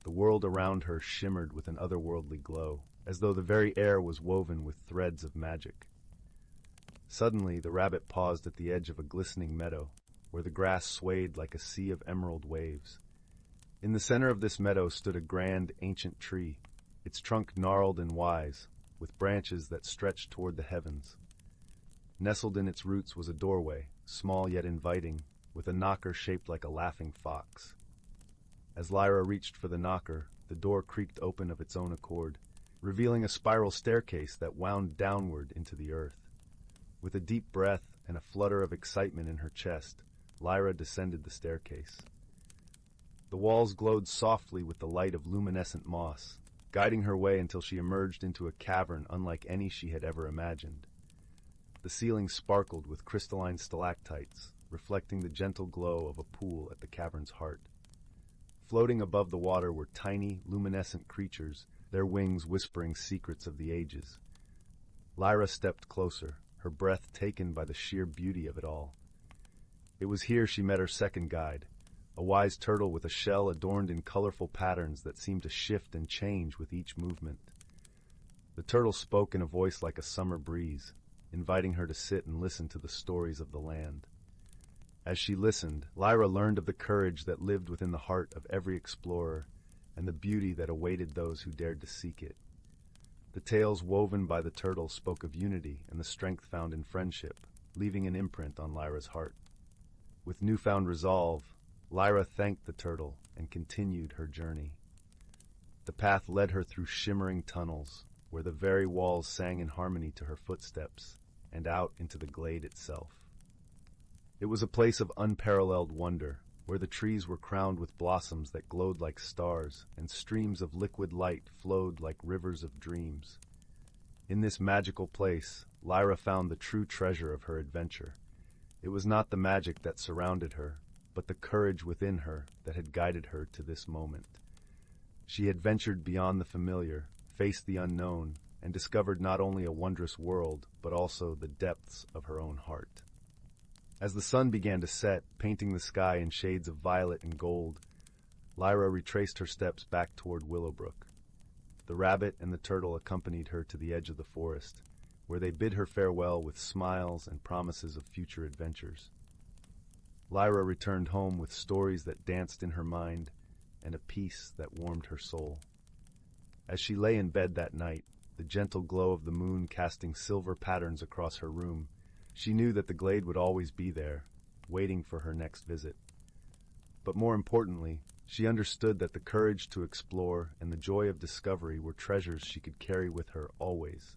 The world around her shimmered with an otherworldly glow, as though the very air was woven with threads of magic. Suddenly, the rabbit paused at the edge of a glistening meadow, where the grass swayed like a sea of emerald waves. In the center of this meadow stood a grand, ancient tree, its trunk gnarled and wise, with branches that stretched toward the heavens. Nestled in its roots was a doorway, small yet inviting, with a knocker shaped like a laughing fox. As Lyra reached for the knocker, the door creaked open of its own accord, revealing a spiral staircase that wound downward into the earth. With a deep breath and a flutter of excitement in her chest, Lyra descended the staircase. The walls glowed softly with the light of luminescent moss, guiding her way until she emerged into a cavern unlike any she had ever imagined. The ceiling sparkled with crystalline stalactites, reflecting the gentle glow of a pool at the cavern's heart. Floating above the water were tiny, luminescent creatures, their wings whispering secrets of the ages. Lyra stepped closer, her breath taken by the sheer beauty of it all. It was here she met her second guide, a wise turtle with a shell adorned in colorful patterns that seemed to shift and change with each movement. The turtle spoke in a voice like a summer breeze, inviting her to sit and listen to the stories of the land. As she listened, Lyra learned of the courage that lived within the heart of every explorer and the beauty that awaited those who dared to seek it. The tales woven by the turtle spoke of unity and the strength found in friendship, leaving an imprint on Lyra's heart. With newfound resolve, Lyra thanked the turtle and continued her journey. The path led her through shimmering tunnels, where the very walls sang in harmony to her footsteps, and out into the glade itself. It was a place of unparalleled wonder, where the trees were crowned with blossoms that glowed like stars, and streams of liquid light flowed like rivers of dreams. In this magical place, Lyra found the true treasure of her adventure. It was not the magic that surrounded her, but the courage within her that had guided her to this moment. She had ventured beyond the familiar, faced the unknown, and discovered not only a wondrous world, but also the depths of her own heart. As the sun began to set, painting the sky in shades of violet and gold, Lyra retraced her steps back toward Willowbrook. The rabbit and the turtle accompanied her to the edge of the forest, where they bid her farewell with smiles and promises of future adventures. Lyra returned home with stories that danced in her mind and a peace that warmed her soul. As she lay in bed that night, the gentle glow of the moon casting silver patterns across her room, she knew that the glade would always be there, waiting for her next visit. But more importantly, she understood that the courage to explore and the joy of discovery were treasures she could carry with her always.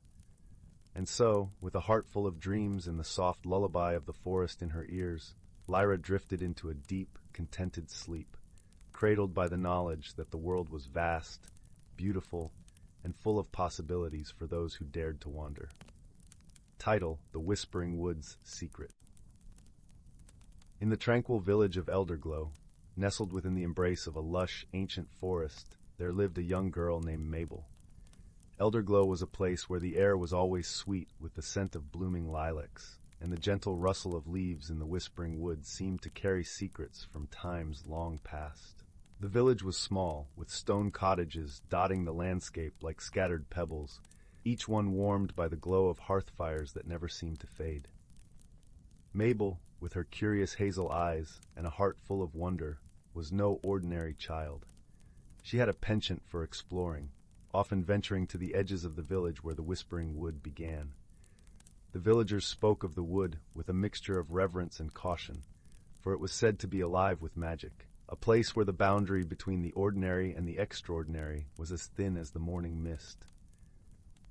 And so, with a heart full of dreams and the soft lullaby of the forest in her ears, Lyra drifted into a deep, contented sleep, cradled by the knowledge that the world was vast, beautiful, and full of possibilities for those who dared to wander. Title: The Whispering Wood's Secret. In the tranquil village of Elderglow, nestled within the embrace of a lush, ancient forest, there lived a young girl named Mabel. Elderglow was a place where the air was always sweet with the scent of blooming lilacs, and the gentle rustle of leaves in the whispering woods seemed to carry secrets from times long past. The village was small, with stone cottages dotting the landscape like scattered pebbles, each one warmed by the glow of hearth fires that never seemed to fade. Mabel, with her curious hazel eyes and a heart full of wonder, was no ordinary child. She had a penchant for exploring, often venturing to the edges of the village where the whispering wood began. The villagers spoke of the wood with a mixture of reverence and caution, for it was said to be alive with magic, a place where the boundary between the ordinary and the extraordinary was as thin as the morning mist.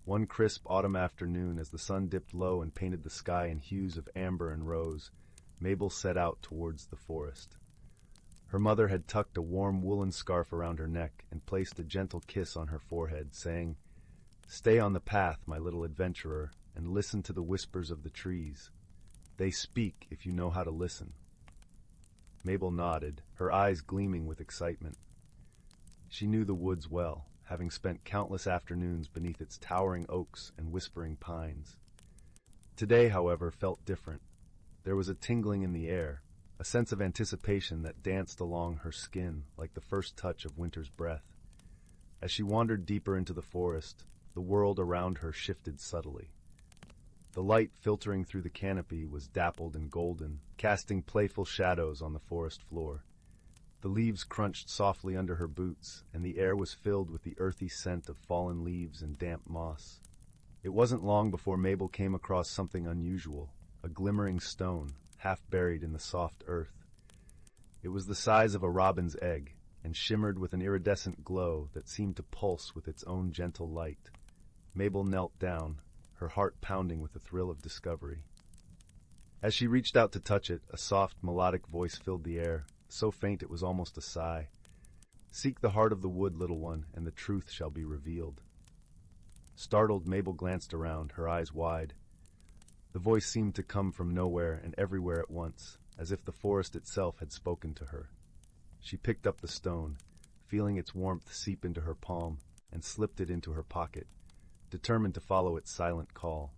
One crisp autumn afternoon, as the sun dipped low and painted the sky in hues of amber and rose, Mabel set out towards the forest. Her mother had tucked a warm woolen scarf around her neck and placed a gentle kiss on her forehead, saying, "Stay on the path, my little adventurer, and listen to the whispers of the trees. They speak if you know how to listen." Mabel nodded, her eyes gleaming with excitement. She knew the woods well, having spent countless afternoons beneath its towering oaks and whispering pines. Today, however, felt different. There was a tingling in the air, a sense of anticipation that danced along her skin like the first touch of winter's breath. As she wandered deeper into the forest, the world around her shifted subtly. The light filtering through the canopy was dappled and golden, casting playful shadows on the forest floor. The leaves crunched softly under her boots, and the air was filled with the earthy scent of fallen leaves and damp moss. It wasn't long before Mabel came across something unusual, a glimmering stone, half buried in the soft earth. It was the size of a robin's egg, and shimmered with an iridescent glow that seemed to pulse with its own gentle light. Mabel knelt down, her heart pounding with the thrill of discovery. As she reached out to touch it, a soft, melodic voice filled the air, so faint it was almost a sigh. "Seek the heart of the wood, little one, and the truth shall be revealed." Startled, Mabel glanced around, her eyes wide. The voice seemed to come from nowhere and everywhere at once, as if the forest itself had spoken to her. She picked up the stone, feeling its warmth seep into her palm, and slipped it into her pocket, determined to follow its silent call.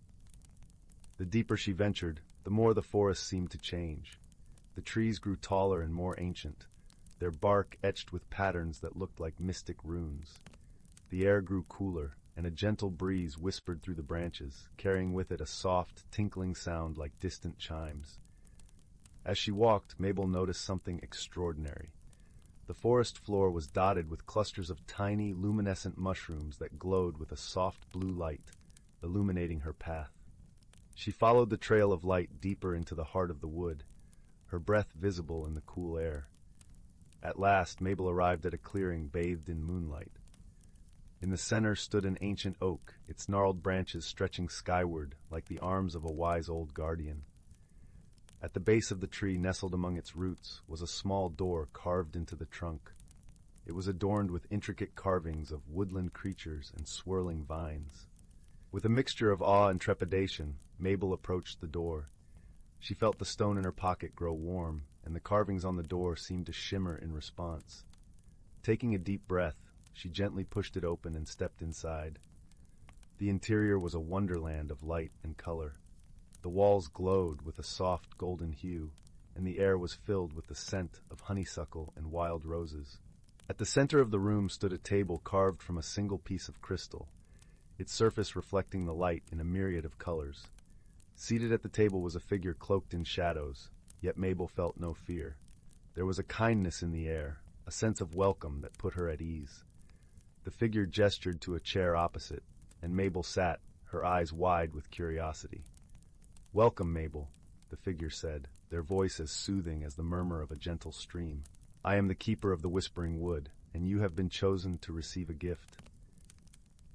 The deeper she ventured, the more the forest seemed to change. The trees grew taller and more ancient, their bark etched with patterns that looked like mystic runes. The air grew cooler, and a gentle breeze whispered through the branches, carrying with it a soft, tinkling sound like distant chimes. As she walked, Mabel noticed something extraordinary. The forest floor was dotted with clusters of tiny, luminescent mushrooms that glowed with a soft blue light, illuminating her path. She followed the trail of light deeper into the heart of the wood, her breath visible in the cool air. At last, Mabel arrived at a clearing bathed in moonlight. In the center stood an ancient oak, its gnarled branches stretching skyward like the arms of a wise old guardian. At the base of the tree, nestled among its roots, was a small door carved into the trunk. It was adorned with intricate carvings of woodland creatures and swirling vines. With a mixture of awe and trepidation, Mabel approached the door. She felt the stone in her pocket grow warm, and the carvings on the door seemed to shimmer in response. Taking a deep breath, she gently pushed it open and stepped inside. The interior was a wonderland of light and color. The walls glowed with a soft golden hue, and the air was filled with the scent of honeysuckle and wild roses. At the center of the room stood a table carved from a single piece of crystal, its surface reflecting the light in a myriad of colors. Seated at the table was a figure cloaked in shadows, yet Mabel felt no fear. There was a kindness in the air, a sense of welcome that put her at ease. The figure gestured to a chair opposite, and Mabel sat, her eyes wide with curiosity. "Welcome, Mabel," the figure said, their voice as soothing as the murmur of a gentle stream. "I am the keeper of the Whispering Wood, and you have been chosen to receive a gift."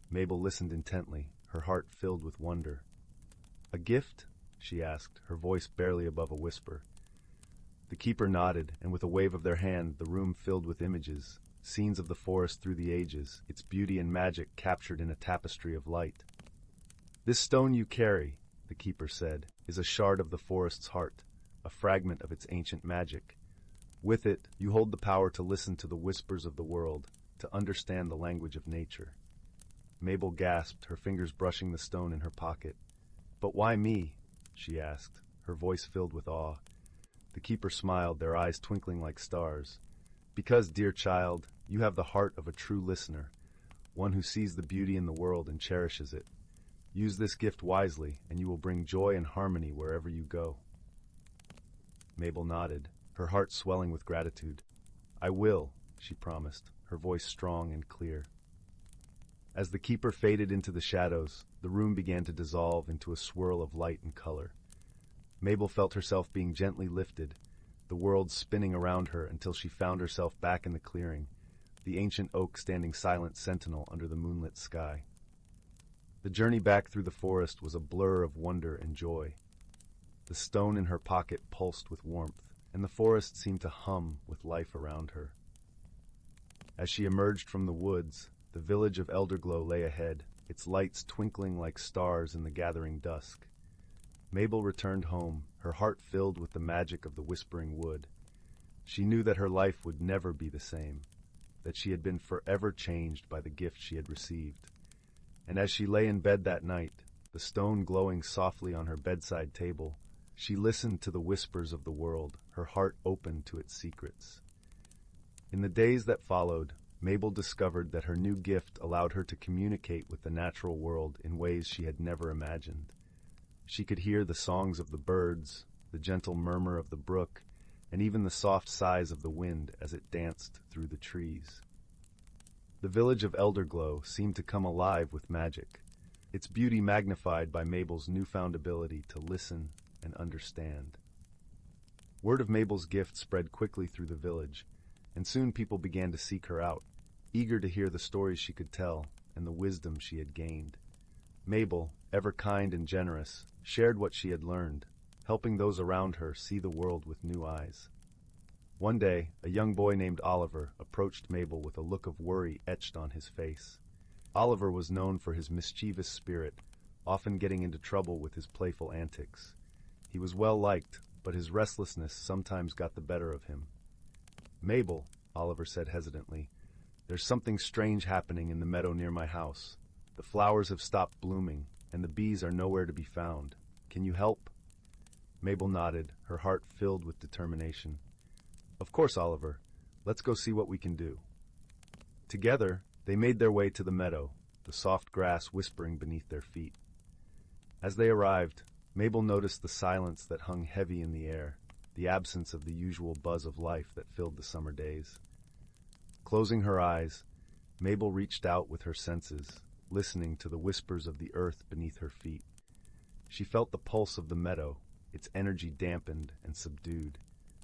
Mabel listened intently, her heart filled with wonder. "A gift?" she asked, her voice barely above a whisper. The keeper nodded, and with a wave of their hand, the room filled with images, scenes of the forest through the ages, its beauty and magic captured in a tapestry of light. "This stone you carry," the keeper said, "is a shard of the forest's heart, a fragment of its ancient magic. With it, you hold the power to listen to the whispers of the world, to understand the language of nature." Mabel gasped, her fingers brushing the stone in her pocket. "But why me?" she asked, her voice filled with awe. The keeper smiled, their eyes twinkling like stars. "Because, dear child, you have the heart of a true listener, one who sees the beauty in the world and cherishes it. Use this gift wisely, and you will bring joy and harmony wherever you go." Mabel nodded, her heart swelling with gratitude. "I will," she promised, her voice strong and clear. As the keeper faded into the shadows, the room began to dissolve into a swirl of light and color. Mabel felt herself being gently lifted, the world spinning around her until she found herself back in the clearing, the ancient oak standing silent sentinel under the moonlit sky. The journey back through the forest was a blur of wonder and joy. The stone in her pocket pulsed with warmth, and the forest seemed to hum with life around her. As she emerged from the woods, the village of Elderglow lay ahead, its lights twinkling like stars in the gathering dusk. Mabel returned home, her heart filled with the magic of the Whispering Wood. She knew that her life would never be the same. that she had been forever changed by the gift she had received. And as she lay in bed that night, the stone glowing softly on her bedside table, she listened to the whispers of the world, her heart open to its secrets. In the days that followed, Mabel discovered that her new gift allowed her to communicate with the natural world in ways she had never imagined. She could hear the songs of the birds, the gentle murmur of the brook, and even the soft sighs of the wind as it danced through the trees. The village of Elderglow seemed to come alive with magic, its beauty magnified by Mabel's newfound ability to listen and understand. Word of Mabel's gift spread quickly through the village, and soon people began to seek her out, eager to hear the stories she could tell and the wisdom she had gained. Mabel, ever kind and generous, shared what she had learned, helping those around her see the world with new eyes. One day, a young boy named Oliver approached Mabel with a look of worry etched on his face. Oliver was known for his mischievous spirit, often getting into trouble with his playful antics. He was well liked, but his restlessness sometimes got the better of him. "Mabel," Oliver said hesitantly, "there's something strange happening in the meadow near my house. The flowers have stopped blooming, and the bees are nowhere to be found. Can you help?" Mabel nodded, her heart filled with determination. "Of course, Oliver. Let's go see what we can do." Together, they made their way to the meadow, the soft grass whispering beneath their feet. As they arrived, Mabel noticed the silence that hung heavy in the air, the absence of the usual buzz of life that filled the summer days. Closing her eyes, Mabel reached out with her senses, listening to the whispers of the earth beneath her feet. She felt the pulse of the meadow, its energy dampened and subdued.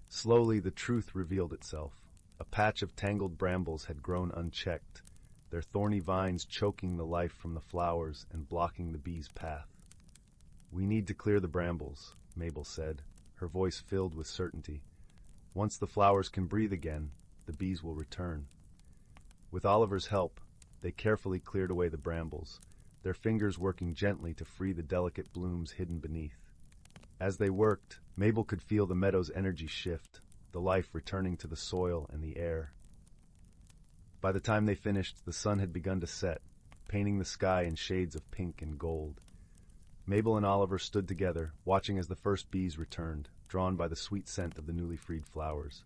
Slowly the truth revealed itself. A patch of tangled brambles had grown unchecked, their thorny vines choking the life from the flowers and blocking the bees' path. "We need to clear the brambles," Mabel said, her voice filled with certainty. "Once the flowers can breathe again, the bees will return." With Oliver's help, they carefully cleared away the brambles, their fingers working gently to free the delicate blooms hidden beneath. As they worked, Mabel could feel the meadow's energy shift, the life returning to the soil and the air. By the time they finished, the sun had begun to set, painting the sky in shades of pink and gold. Mabel and Oliver stood together, watching as the first bees returned, drawn by the sweet scent of the newly freed flowers.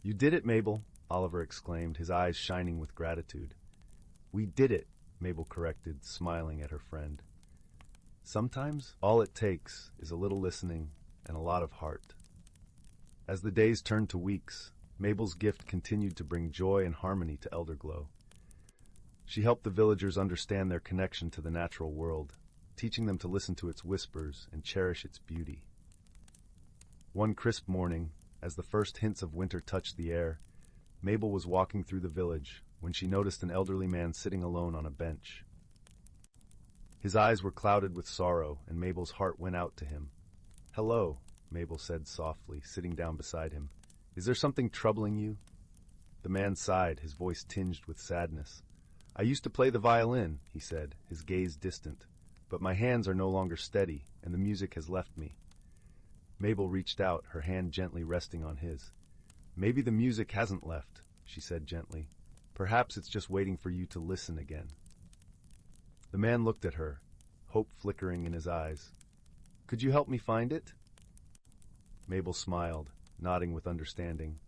"You did it, Mabel," Oliver exclaimed, his eyes shining with gratitude. "We did it," Mabel corrected, smiling at her friend. Sometimes all it takes is a little listening and a lot of heart. As the days turned to weeks, Mabel's gift continued to bring joy and harmony to Elderglow. She helped the villagers understand their connection to the natural world, teaching them to listen to its whispers and cherish its beauty. One crisp morning, as the first hints of winter touched the air, Mabel was walking through the village when she noticed an elderly man sitting alone on a bench. His eyes were clouded with sorrow, and Mabel's heart went out to him. "Hello," Mabel said softly, sitting down beside him. "Is there something troubling you?" The man sighed, his voice tinged with sadness. "I used to play the violin," he said, his gaze distant, "but my hands are no longer steady, and the music has left me." Mabel reached out, her hand gently resting on his. "Maybe the music hasn't left," she said gently. "Perhaps it's just waiting for you to listen again." The man looked at her, hope flickering in his eyes. "Could you help me find it?" Mabel smiled, nodding with understanding.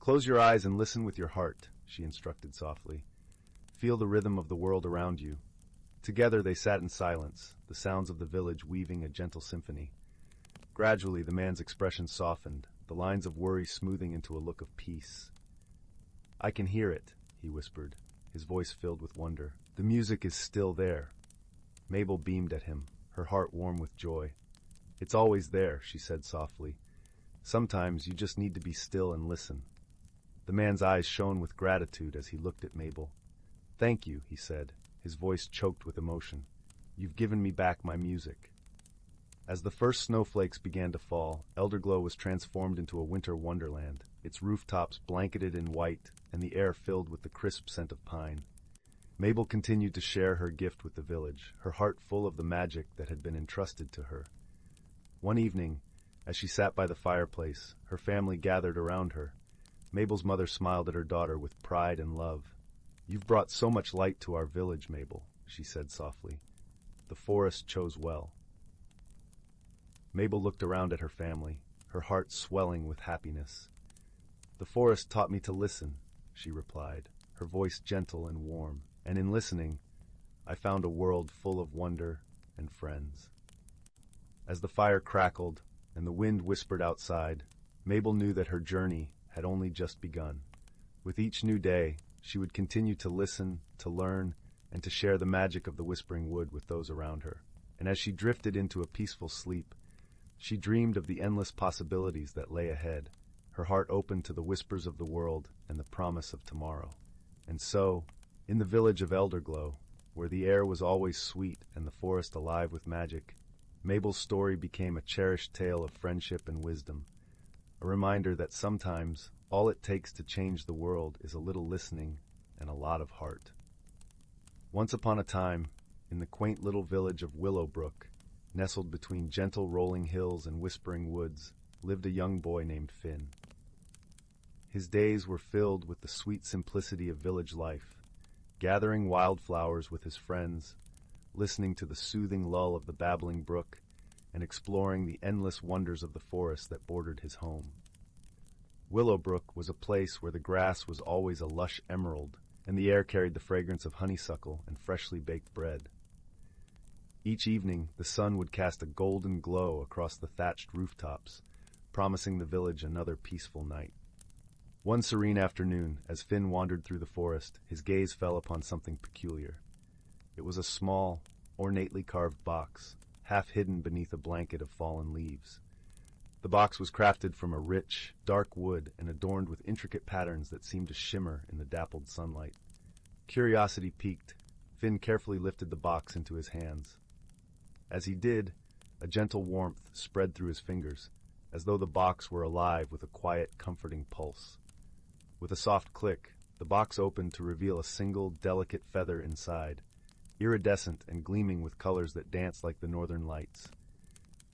"Close your eyes and listen with your heart," she instructed softly. "Feel the rhythm of the world around you." Together they sat in silence, the sounds of the village weaving a gentle symphony. Gradually the man's expression softened, the lines of worry smoothing into a look of peace. "I can hear it," he whispered, his voice filled with wonder. "The music is still there." Mabel beamed at him, her heart warm with joy. "It's always there," she said softly. "Sometimes you just need to be still and listen." The man's eyes shone with gratitude as he looked at Mabel. "Thank you," he said, his voice choked with emotion. "You've given me back my music." As the first snowflakes began to fall, Elderglow was transformed into a winter wonderland, its rooftops blanketed in white and the air filled with the crisp scent of pine. Mabel continued to share her gift with the village, her heart full of the magic that had been entrusted to her. One evening, as she sat by the fireplace, her family gathered around her. Mabel's mother smiled at her daughter with pride and love. "You've brought so much light to our village, Mabel," she said softly. "The forest chose well." Mabel looked around at her family, her heart swelling with happiness. "The forest taught me to listen," she replied, her voice gentle and warm, "and in listening, I found a world full of wonder and friends." As the fire crackled and the wind whispered outside, Mabel knew that her journey had only just begun. With each new day, she would continue to listen, to learn, and to share the magic of the Whispering Wood with those around her. And as she drifted into a peaceful sleep, she dreamed of the endless possibilities that lay ahead, her heart open to the whispers of the world and the promise of tomorrow. And so, in the village of Elderglow, where the air was always sweet and the forest alive with magic, Mabel's story became a cherished tale of friendship and wisdom, a reminder that sometimes all it takes to change the world is a little listening and a lot of heart. Once upon a time, in the quaint little village of Willowbrook, nestled between gentle rolling hills and whispering woods, lived a young boy named Finn. His days were filled with the sweet simplicity of village life, gathering wildflowers with his friends, listening to the soothing lull of the babbling brook, and exploring the endless wonders of the forest that bordered his home. Willowbrook was a place where the grass was always a lush emerald, and the air carried the fragrance of honeysuckle and freshly baked bread. Each evening, the sun would cast a golden glow across the thatched rooftops, promising the village another peaceful night. One serene afternoon, as Finn wandered through the forest, his gaze fell upon something peculiar. It was a small, ornately carved box, half hidden beneath a blanket of fallen leaves. The box was crafted from a rich, dark wood and adorned with intricate patterns that seemed to shimmer in the dappled sunlight. Curiosity piqued, Finn carefully lifted the box into his hands. As he did, a gentle warmth spread through his fingers, as though the box were alive with a quiet, comforting pulse. With a soft click, the box opened to reveal a single, delicate feather inside, iridescent and gleaming with colors that danced like the northern lights.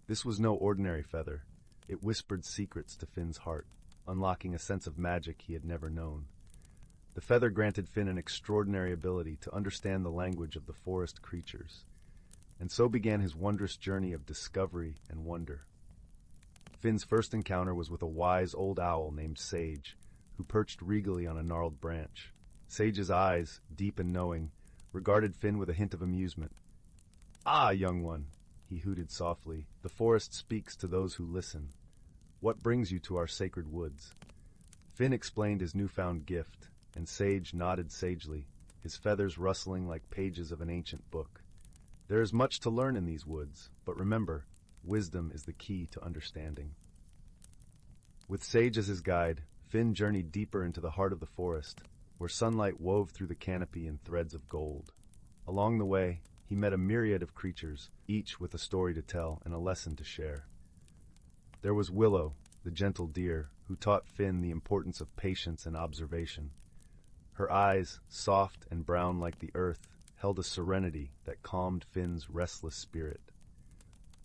This was no ordinary feather. It whispered secrets to Finn's heart, unlocking a sense of magic he had never known. The feather granted Finn an extraordinary ability to understand the language of the forest creatures, and so began his wondrous journey of discovery and wonder. Finn's first encounter was with a wise old owl named Sage, who perched regally on a gnarled branch. Sage's eyes, deep and knowing, regarded Finn with a hint of amusement. "Ah, young one," he hooted softly, "the forest speaks to those who listen. What brings you to our sacred woods?" Finn explained his newfound gift, and Sage nodded sagely, his feathers rustling like pages of an ancient book. "There is much to learn in these woods, but remember, wisdom is the key to understanding." With Sage as his guide, Finn journeyed deeper into the heart of the forest, where sunlight wove through the canopy in threads of gold. Along the way, he met a myriad of creatures, each with a story to tell and a lesson to share. There was Willow, the gentle deer, who taught Finn the importance of patience and observation. Her eyes, soft and brown like the earth, held a serenity that calmed Finn's restless spirit.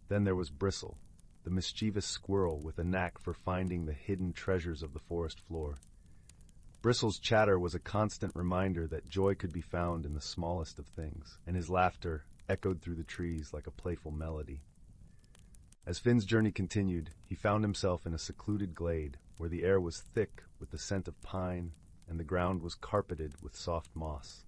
Then there was Bristle, the mischievous squirrel with a knack for finding the hidden treasures of the forest floor. Bristle's chatter was a constant reminder that joy could be found in the smallest of things, and his laughter echoed through the trees like a playful melody. As Finn's journey continued, he found himself in a secluded glade where the air was thick with the scent of pine and the ground was carpeted with soft moss.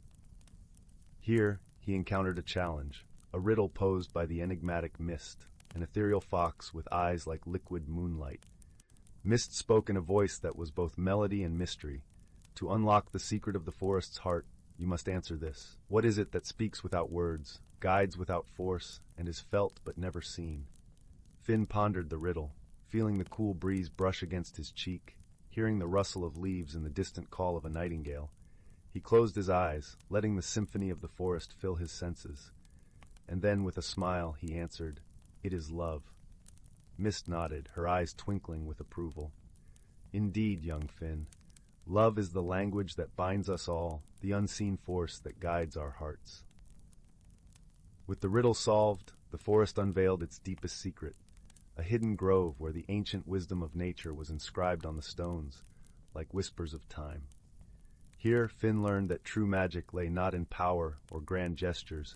Here, he encountered a challenge, a riddle posed by the enigmatic Mist, an ethereal fox with eyes like liquid moonlight. Mist spoke in a voice that was both melody and mystery. "To unlock the secret of the forest's heart, you must answer this. What is it that speaks without words, guides without force, and is felt but never seen?" Finn pondered the riddle, feeling the cool breeze brush against his cheek, hearing the rustle of leaves and the distant call of a nightingale. He closed his eyes, letting the symphony of the forest fill his senses. And then, with a smile, he answered, "It is love." Mist nodded, her eyes twinkling with approval. "Indeed, young Finn, love is the language that binds us all, the unseen force that guides our hearts." With the riddle solved, the forest unveiled its deepest secret, a hidden grove where the ancient wisdom of nature was inscribed on the stones, like whispers of time. Here, Finn learned that true magic lay not in power or grand gestures,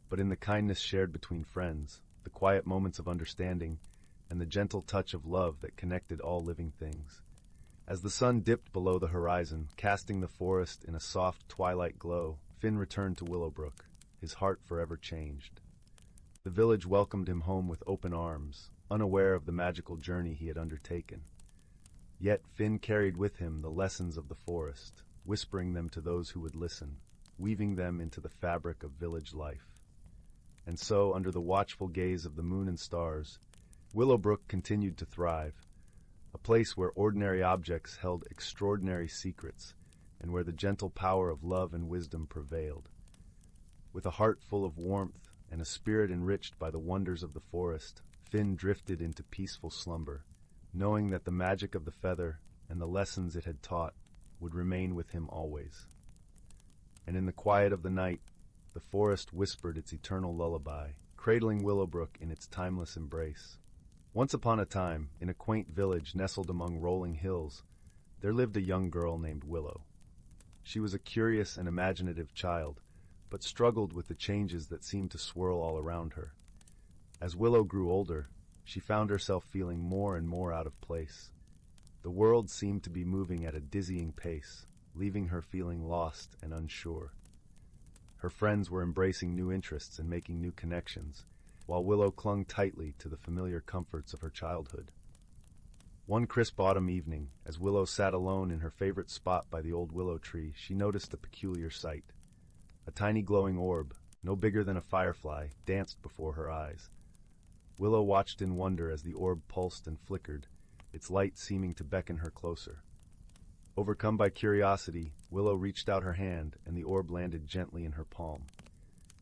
but in the kindness shared between friends, the quiet moments of understanding, and the gentle touch of love that connected all living things. As the sun dipped below the horizon, casting the forest in a soft twilight glow, Finn returned to Willowbrook, his heart forever changed. The village welcomed him home with open arms, unaware of the magical journey he had undertaken. Yet Finn carried with him the lessons of the forest, whispering them to those who would listen, weaving them into the fabric of village life. And so, under the watchful gaze of the moon and stars, Willowbrook continued to thrive, a place where ordinary objects held extraordinary secrets, and where the gentle power of love and wisdom prevailed. With a heart full of warmth and a spirit enriched by the wonders of the forest, Finn drifted into peaceful slumber, knowing that the magic of the feather and the lessons it had taught would remain with him always. And in the quiet of the night, the forest whispered its eternal lullaby, cradling Willowbrook in its timeless embrace. Once upon a time, in a quaint village nestled among rolling hills, there lived a young girl named Willow. She was a curious and imaginative child, but struggled with the changes that seemed to swirl all around her. As Willow grew older, she found herself feeling more and more out of place. The world seemed to be moving at a dizzying pace, leaving her feeling lost and unsure. Her friends were embracing new interests and making new connections, while Willow clung tightly to the familiar comforts of her childhood. One crisp autumn evening, as Willow sat alone in her favorite spot by the old willow tree, she noticed a peculiar sight. A tiny glowing orb, no bigger than a firefly, danced before her eyes. Willow watched in wonder as the orb pulsed and flickered, its light seeming to beckon her closer. Overcome by curiosity, Willow reached out her hand, and the orb landed gently in her palm.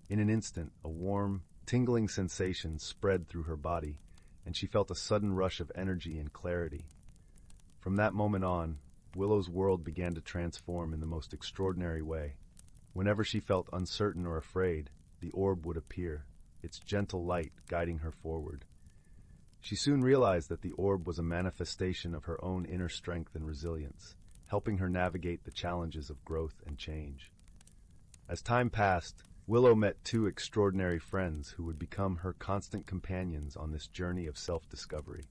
In an instant, a warm, tingling sensation spread through her body, and she felt a sudden rush of energy and clarity. From that moment on, Willow's world began to transform in the most extraordinary way. Whenever she felt uncertain or afraid, the orb would appear, its gentle light guiding her forward. She soon realized that the orb was a manifestation of her own inner strength and resilience, helping her navigate the challenges of growth and change. As time passed, Willow met two extraordinary friends who would become her constant companions on this journey of self-discovery.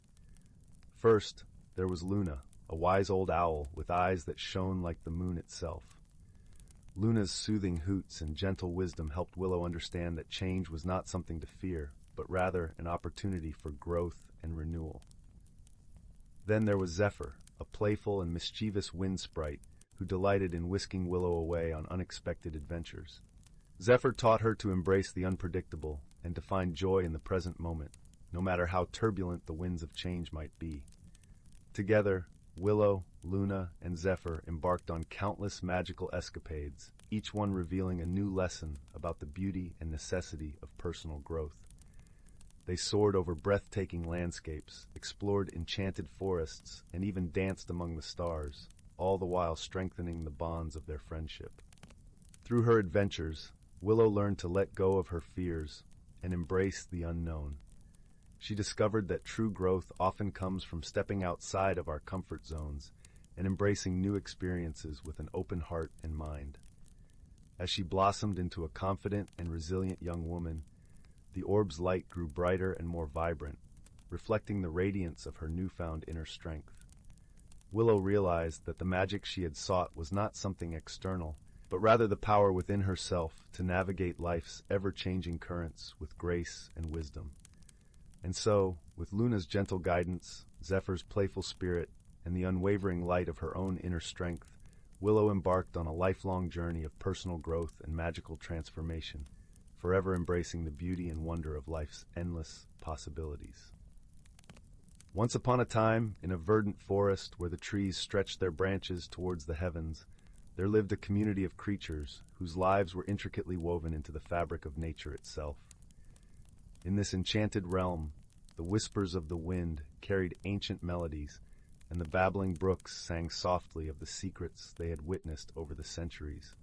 First, there was Luna, a wise old owl with eyes that shone like the moon itself. Luna's soothing hoots and gentle wisdom helped Willow understand that change was not something to fear, but rather an opportunity for growth and renewal. Then there was Zephyr, a playful and mischievous wind sprite who delighted in whisking Willow away on unexpected adventures. Zephyr taught her to embrace the unpredictable and to find joy in the present moment, no matter how turbulent the winds of change might be. Together, Willow, Luna, and Zephyr embarked on countless magical escapades, each one revealing a new lesson about the beauty and necessity of personal growth. They soared over breathtaking landscapes, explored enchanted forests, and even danced among the stars, all the while strengthening the bonds of their friendship. Through her adventures, Willow learned to let go of her fears and embrace the unknown. She discovered that true growth often comes from stepping outside of our comfort zones and embracing new experiences with an open heart and mind. As she blossomed into a confident and resilient young woman, the orb's light grew brighter and more vibrant, reflecting the radiance of her newfound inner strength. Willow realized that the magic she had sought was not something external, but rather the power within herself to navigate life's ever-changing currents with grace and wisdom. And so, with Luna's gentle guidance, Zephyr's playful spirit, and the unwavering light of her own inner strength, Willow embarked on a lifelong journey of personal growth and magical transformation, forever embracing the beauty and wonder of life's endless possibilities. Once upon a time, in a verdant forest where the trees stretched their branches towards the heavens, there lived a community of creatures whose lives were intricately woven into the fabric of nature itself. In this enchanted realm, the whispers of the wind carried ancient melodies, and the babbling brooks sang softly of the secrets they had witnessed over the centuries.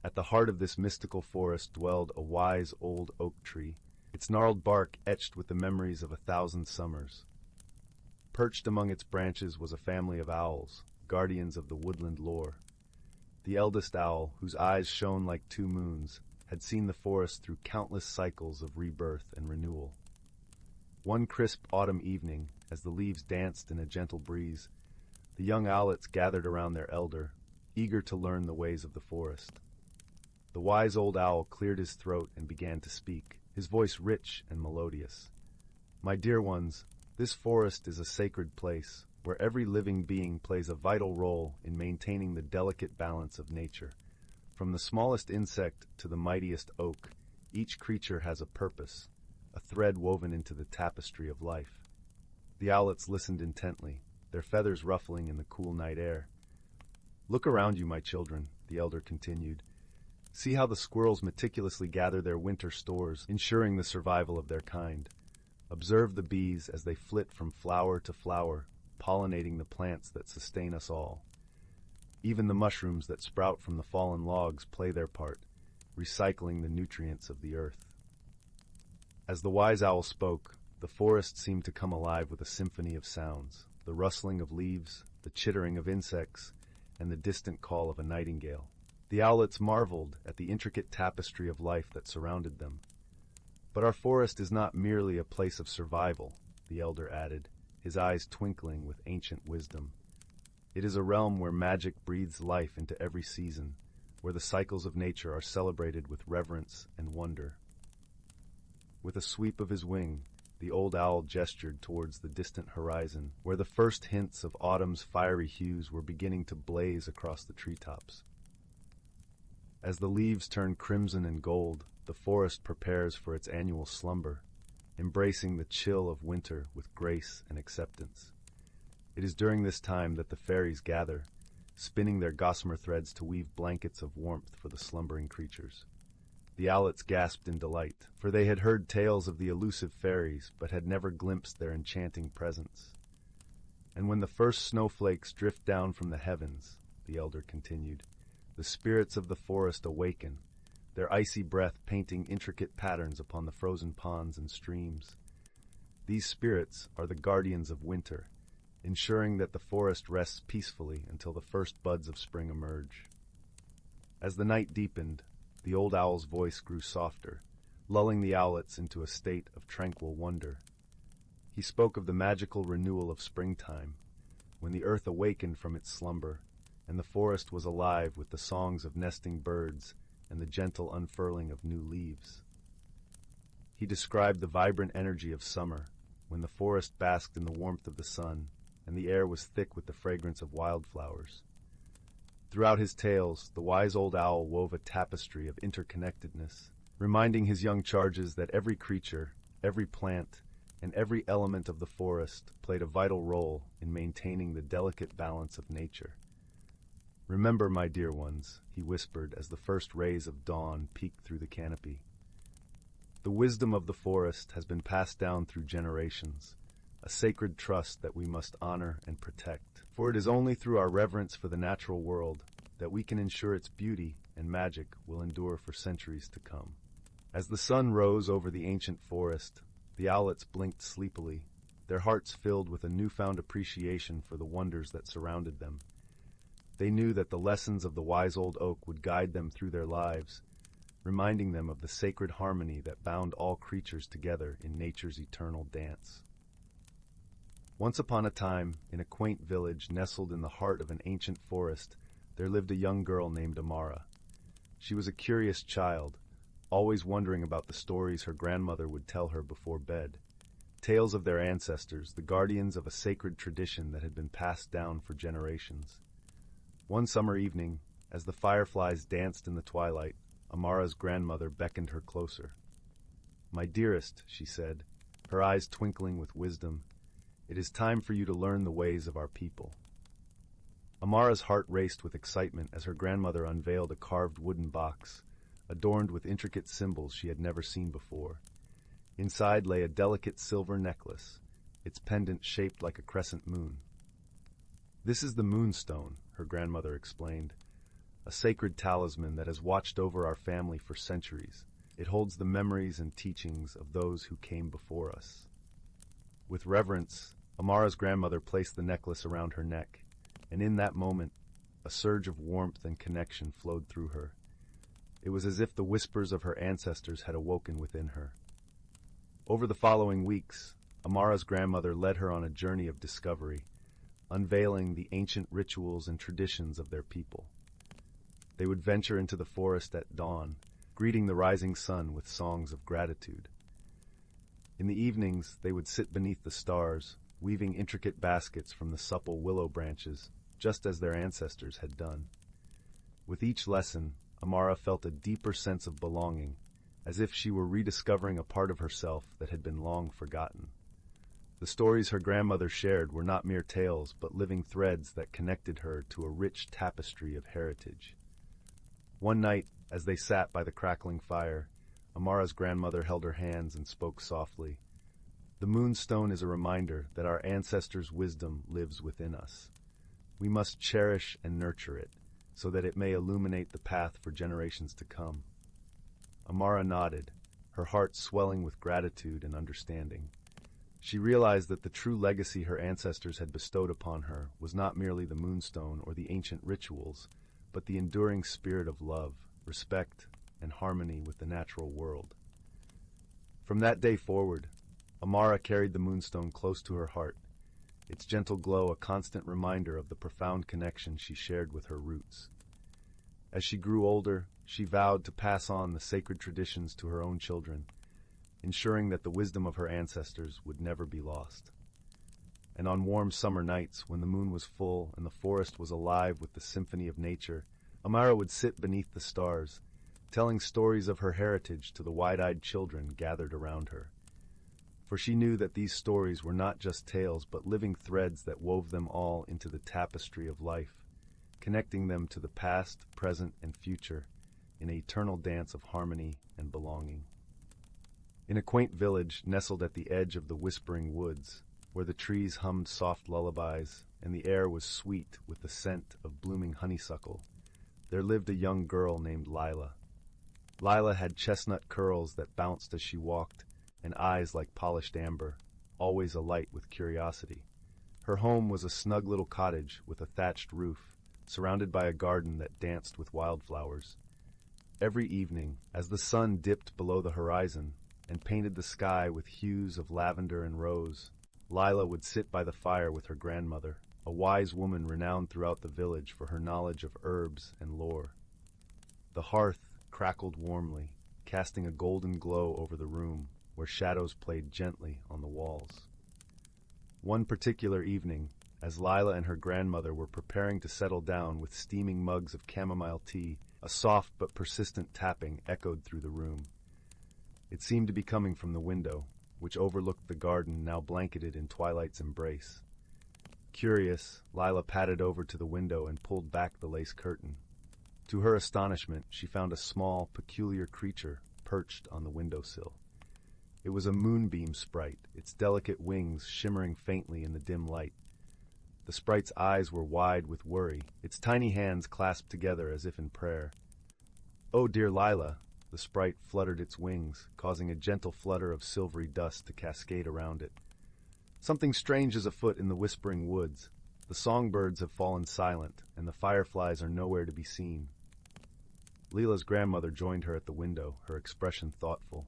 At the heart of this mystical forest dwelled a wise old oak tree, its gnarled bark etched with the memories of 1,000 summers. Perched among its branches was a family of owls, guardians of the woodland lore. The eldest owl, whose eyes shone like two moons, had seen the forest through countless cycles of rebirth and renewal. One crisp autumn evening, as the leaves danced in a gentle breeze, the young owlets gathered around their elder, eager to learn the ways of the forest. The wise old owl cleared his throat and began to speak, his voice rich and melodious. "My dear ones, this forest is a sacred place, where every living being plays a vital role in maintaining the delicate balance of nature. From the smallest insect to the mightiest oak, each creature has a purpose, a thread woven into the tapestry of life." The owlets listened intently, their feathers ruffling in the cool night air. "Look around you, my children," the elder continued. "See how the squirrels meticulously gather their winter stores, ensuring the survival of their kind. Observe the bees as they flit from flower to flower, pollinating the plants that sustain us all. Even the mushrooms that sprout from the fallen logs play their part, recycling the nutrients of the earth." As the wise owl spoke, the forest seemed to come alive with a symphony of sounds, the rustling of leaves, the chittering of insects, and the distant call of a nightingale. The owlets marveled at the intricate tapestry of life that surrounded them. "But our forest is not merely a place of survival," the elder added, his eyes twinkling with ancient wisdom. "It is a realm where magic breathes life into every season, where the cycles of nature are celebrated with reverence and wonder." With a sweep of his wing, the old owl gestured towards the distant horizon, where the first hints of autumn's fiery hues were beginning to blaze across the treetops. As the leaves turn crimson and gold, the forest prepares for its annual slumber, embracing the chill of winter with grace and acceptance. It is during this time that the fairies gather, spinning their gossamer threads to weave blankets of warmth for the slumbering creatures. The owlets gasped in delight, for they had heard tales of the elusive fairies, but had never glimpsed their enchanting presence. "And when the first snowflakes drift down from the heavens," the elder continued, "the spirits of the forest awaken, their icy breath painting intricate patterns upon the frozen ponds and streams. These spirits are the guardians of winter, ensuring that the forest rests peacefully until the first buds of spring emerge." As the night deepened, the old owl's voice grew softer, lulling the owlets into a state of tranquil wonder. He spoke of the magical renewal of springtime, when the earth awakened from its slumber, and the forest was alive with the songs of nesting birds and the gentle unfurling of new leaves. He described the vibrant energy of summer, when the forest basked in the warmth of the sun, and the air was thick with the fragrance of wildflowers. Throughout his tales, the wise old owl wove a tapestry of interconnectedness, reminding his young charges that every creature, every plant, and every element of the forest played a vital role in maintaining the delicate balance of nature. "Remember, my dear ones," he whispered as the first rays of dawn peeked through the canopy. "The wisdom of the forest has been passed down through generations, a sacred trust that we must honor and protect. For it is only through our reverence for the natural world that we can ensure its beauty and magic will endure for centuries to come." As the sun rose over the ancient forest, the owlets blinked sleepily, their hearts filled with a newfound appreciation for the wonders that surrounded them. They knew that the lessons of the wise old oak would guide them through their lives, reminding them of the sacred harmony that bound all creatures together in nature's eternal dance. Once upon a time, in a quaint village nestled in the heart of an ancient forest, there lived a young girl named Amara. She was a curious child, always wondering about the stories her grandmother would tell her before bed, tales of their ancestors, the guardians of a sacred tradition that had been passed down for generations. One summer evening, as the fireflies danced in the twilight, Amara's grandmother beckoned her closer. "My dearest," she said, her eyes twinkling with wisdom, "it is time for you to learn the ways of our people." Amara's heart raced with excitement as her grandmother unveiled a carved wooden box, adorned with intricate symbols she had never seen before. Inside lay a delicate silver necklace, its pendant shaped like a crescent moon. "This is the moonstone," her grandmother explained, "a sacred talisman that has watched over our family for centuries. It holds the memories and teachings of those who came before us." With reverence, Amara's grandmother placed the necklace around her neck, and in that moment, a surge of warmth and connection flowed through her. It was as if the whispers of her ancestors had awoken within her. Over the following weeks, Amara's grandmother led her on a journey of discovery, unveiling the ancient rituals and traditions of their people. They would venture into the forest at dawn, greeting the rising sun with songs of gratitude. In the evenings, they would sit beneath the stars, weaving intricate baskets from the supple willow branches, just as their ancestors had done. With each lesson, Amara felt a deeper sense of belonging, as if she were rediscovering a part of herself that had been long forgotten. The stories her grandmother shared were not mere tales, but living threads that connected her to a rich tapestry of heritage. One night, as they sat by the crackling fire, Amara's grandmother held her hands and spoke softly. "The moonstone is a reminder that our ancestors' wisdom lives within us. We must cherish and nurture it, so that it may illuminate the path for generations to come." Amara nodded, her heart swelling with gratitude and understanding. She realized that the true legacy her ancestors had bestowed upon her was not merely the moonstone or the ancient rituals, but the enduring spirit of love, respect, and harmony with the natural world. From that day forward, Amara carried the moonstone close to her heart, its gentle glow a constant reminder of the profound connection she shared with her roots. As she grew older, she vowed to pass on the sacred traditions to her own children, ensuring that the wisdom of her ancestors would never be lost. And on warm summer nights, when the moon was full and the forest was alive with the symphony of nature, Amara would sit beneath the stars, telling stories of her heritage to the wide-eyed children gathered around her. For she knew that these stories were not just tales, but living threads that wove them all into the tapestry of life, connecting them to the past, present, and future in an eternal dance of harmony and belonging. In a quaint village nestled at the edge of the whispering woods, where the trees hummed soft lullabies and the air was sweet with the scent of blooming honeysuckle, there lived a young girl named Lila. Lila had chestnut curls that bounced as she walked, and eyes like polished amber, always alight with curiosity. Her home was a snug little cottage with a thatched roof, surrounded by a garden that danced with wildflowers. Every evening, as the sun dipped below the horizon and painted the sky with hues of lavender and rose, Lila would sit by the fire with her grandmother, a wise woman renowned throughout the village for her knowledge of herbs and lore. The hearth crackled warmly, casting a golden glow over the room, where shadows played gently on the walls. One particular evening, as Lila and her grandmother were preparing to settle down with steaming mugs of chamomile tea, a soft but persistent tapping echoed through the room. It seemed to be coming from the window, which overlooked the garden now blanketed in twilight's embrace. Curious, Lila padded over to the window and pulled back the lace curtain. To her astonishment, she found a small, peculiar creature perched on the windowsill. It was a moonbeam sprite, its delicate wings shimmering faintly in the dim light. The sprite's eyes were wide with worry, its tiny hands clasped together as if in prayer. "Oh, dear Lila," the sprite fluttered its wings, causing a gentle flutter of silvery dust to cascade around it. "Something strange is afoot in the whispering woods. The songbirds have fallen silent, and the fireflies are nowhere to be seen." Lila's grandmother joined her at the window, her expression thoughtful.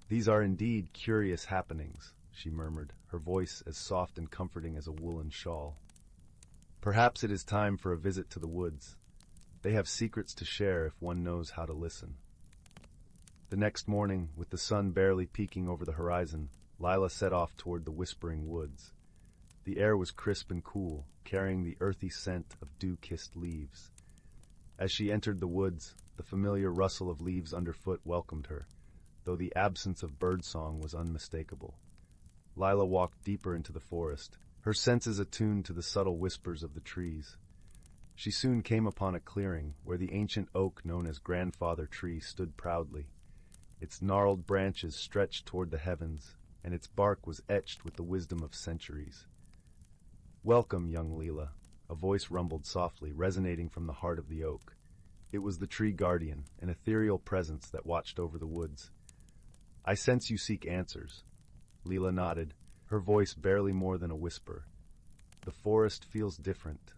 "These are indeed curious happenings," she murmured, her voice as soft and comforting as a woolen shawl. "Perhaps it is time for a visit to the woods. They have secrets to share if one knows how to listen." The next morning, with the sun barely peeking over the horizon, Lila set off toward the whispering woods. The air was crisp and cool, carrying the earthy scent of dew-kissed leaves. As she entered the woods, the familiar rustle of leaves underfoot welcomed her, though the absence of birdsong was unmistakable. Lila walked deeper into the forest, her senses attuned to the subtle whispers of the trees. She soon came upon a clearing where the ancient oak known as Grandfather Tree stood proudly. Its gnarled branches stretched toward the heavens, and its bark was etched with the wisdom of centuries. "Welcome, young Lila," a voice rumbled softly, resonating from the heart of the oak. It was the tree guardian, an ethereal presence that watched over the woods. "I sense you seek answers." Lila nodded, her voice barely more than a whisper. "The forest feels different,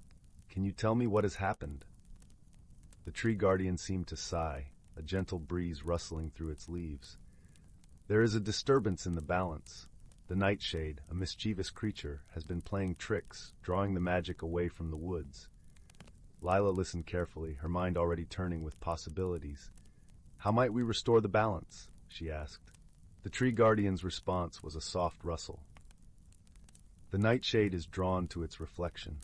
Can you tell me what has happened?" The tree guardian seemed to sigh, a gentle breeze rustling through its leaves. "There is a disturbance in the balance. The nightshade, a mischievous creature, has been playing tricks, drawing the magic away from the woods." Lila listened carefully, her mind already turning with possibilities. "How might we restore the balance?" she asked. The tree guardian's response was a soft rustle. "The nightshade is drawn to its reflection.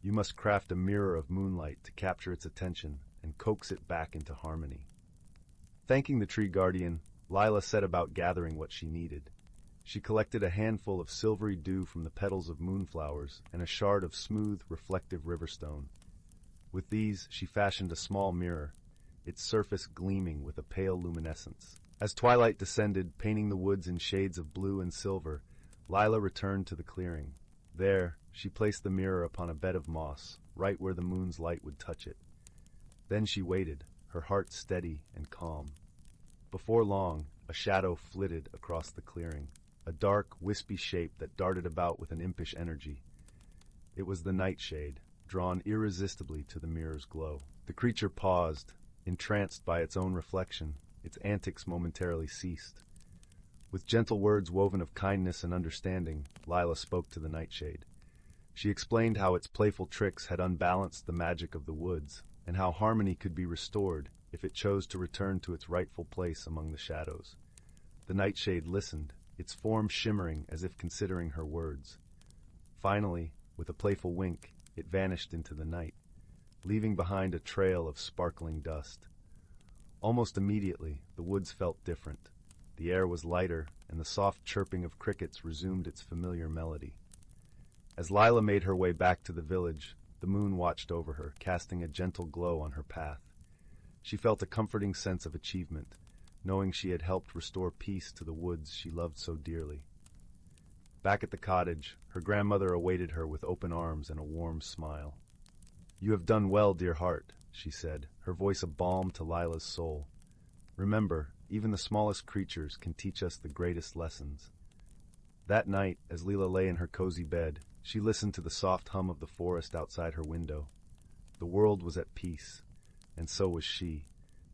You must craft a mirror of moonlight to capture its attention and coax it back into harmony." Thanking the tree guardian, Lila set about gathering what she needed. She collected a handful of silvery dew from the petals of moonflowers and a shard of smooth, reflective riverstone. With these, she fashioned a small mirror, its surface gleaming with a pale luminescence. As twilight descended, painting the woods in shades of blue and silver, Lila returned to the clearing. There, she placed the mirror upon a bed of moss, right where the moon's light would touch it. Then she waited, her heart steady and calm. Before long, a shadow flitted across the clearing, a dark, wispy shape that darted about with an impish energy. It was the nightshade, drawn irresistibly to the mirror's glow. The creature paused, entranced by its own reflection. Its antics momentarily ceased. With gentle words woven of kindness and understanding, Lila spoke to the nightshade. She explained how its playful tricks had unbalanced the magic of the woods, and how harmony could be restored if it chose to return to its rightful place among the shadows. The nightshade listened, its form shimmering as if considering her words. Finally, with a playful wink, it vanished into the night, leaving behind a trail of sparkling dust. Almost immediately, the woods felt different. The air was lighter, and the soft chirping of crickets resumed its familiar melody. As Lila made her way back to the village, the moon watched over her, casting a gentle glow on her path. She felt a comforting sense of achievement, knowing she had helped restore peace to the woods she loved so dearly. Back at the cottage, her grandmother awaited her with open arms and a warm smile. "You have done well, dear heart," she said, her voice a balm to Lila's soul. "Remember, even the smallest creatures can teach us the greatest lessons." That night, as Lila lay in her cozy bed, she listened to the soft hum of the forest outside her window. The world was at peace, and so was she,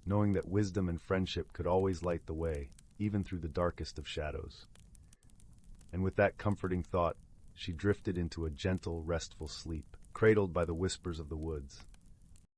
knowing that wisdom and friendship could always light the way, even through the darkest of shadows. And with that comforting thought, she drifted into a gentle, restful sleep, cradled by the whispers of the woods.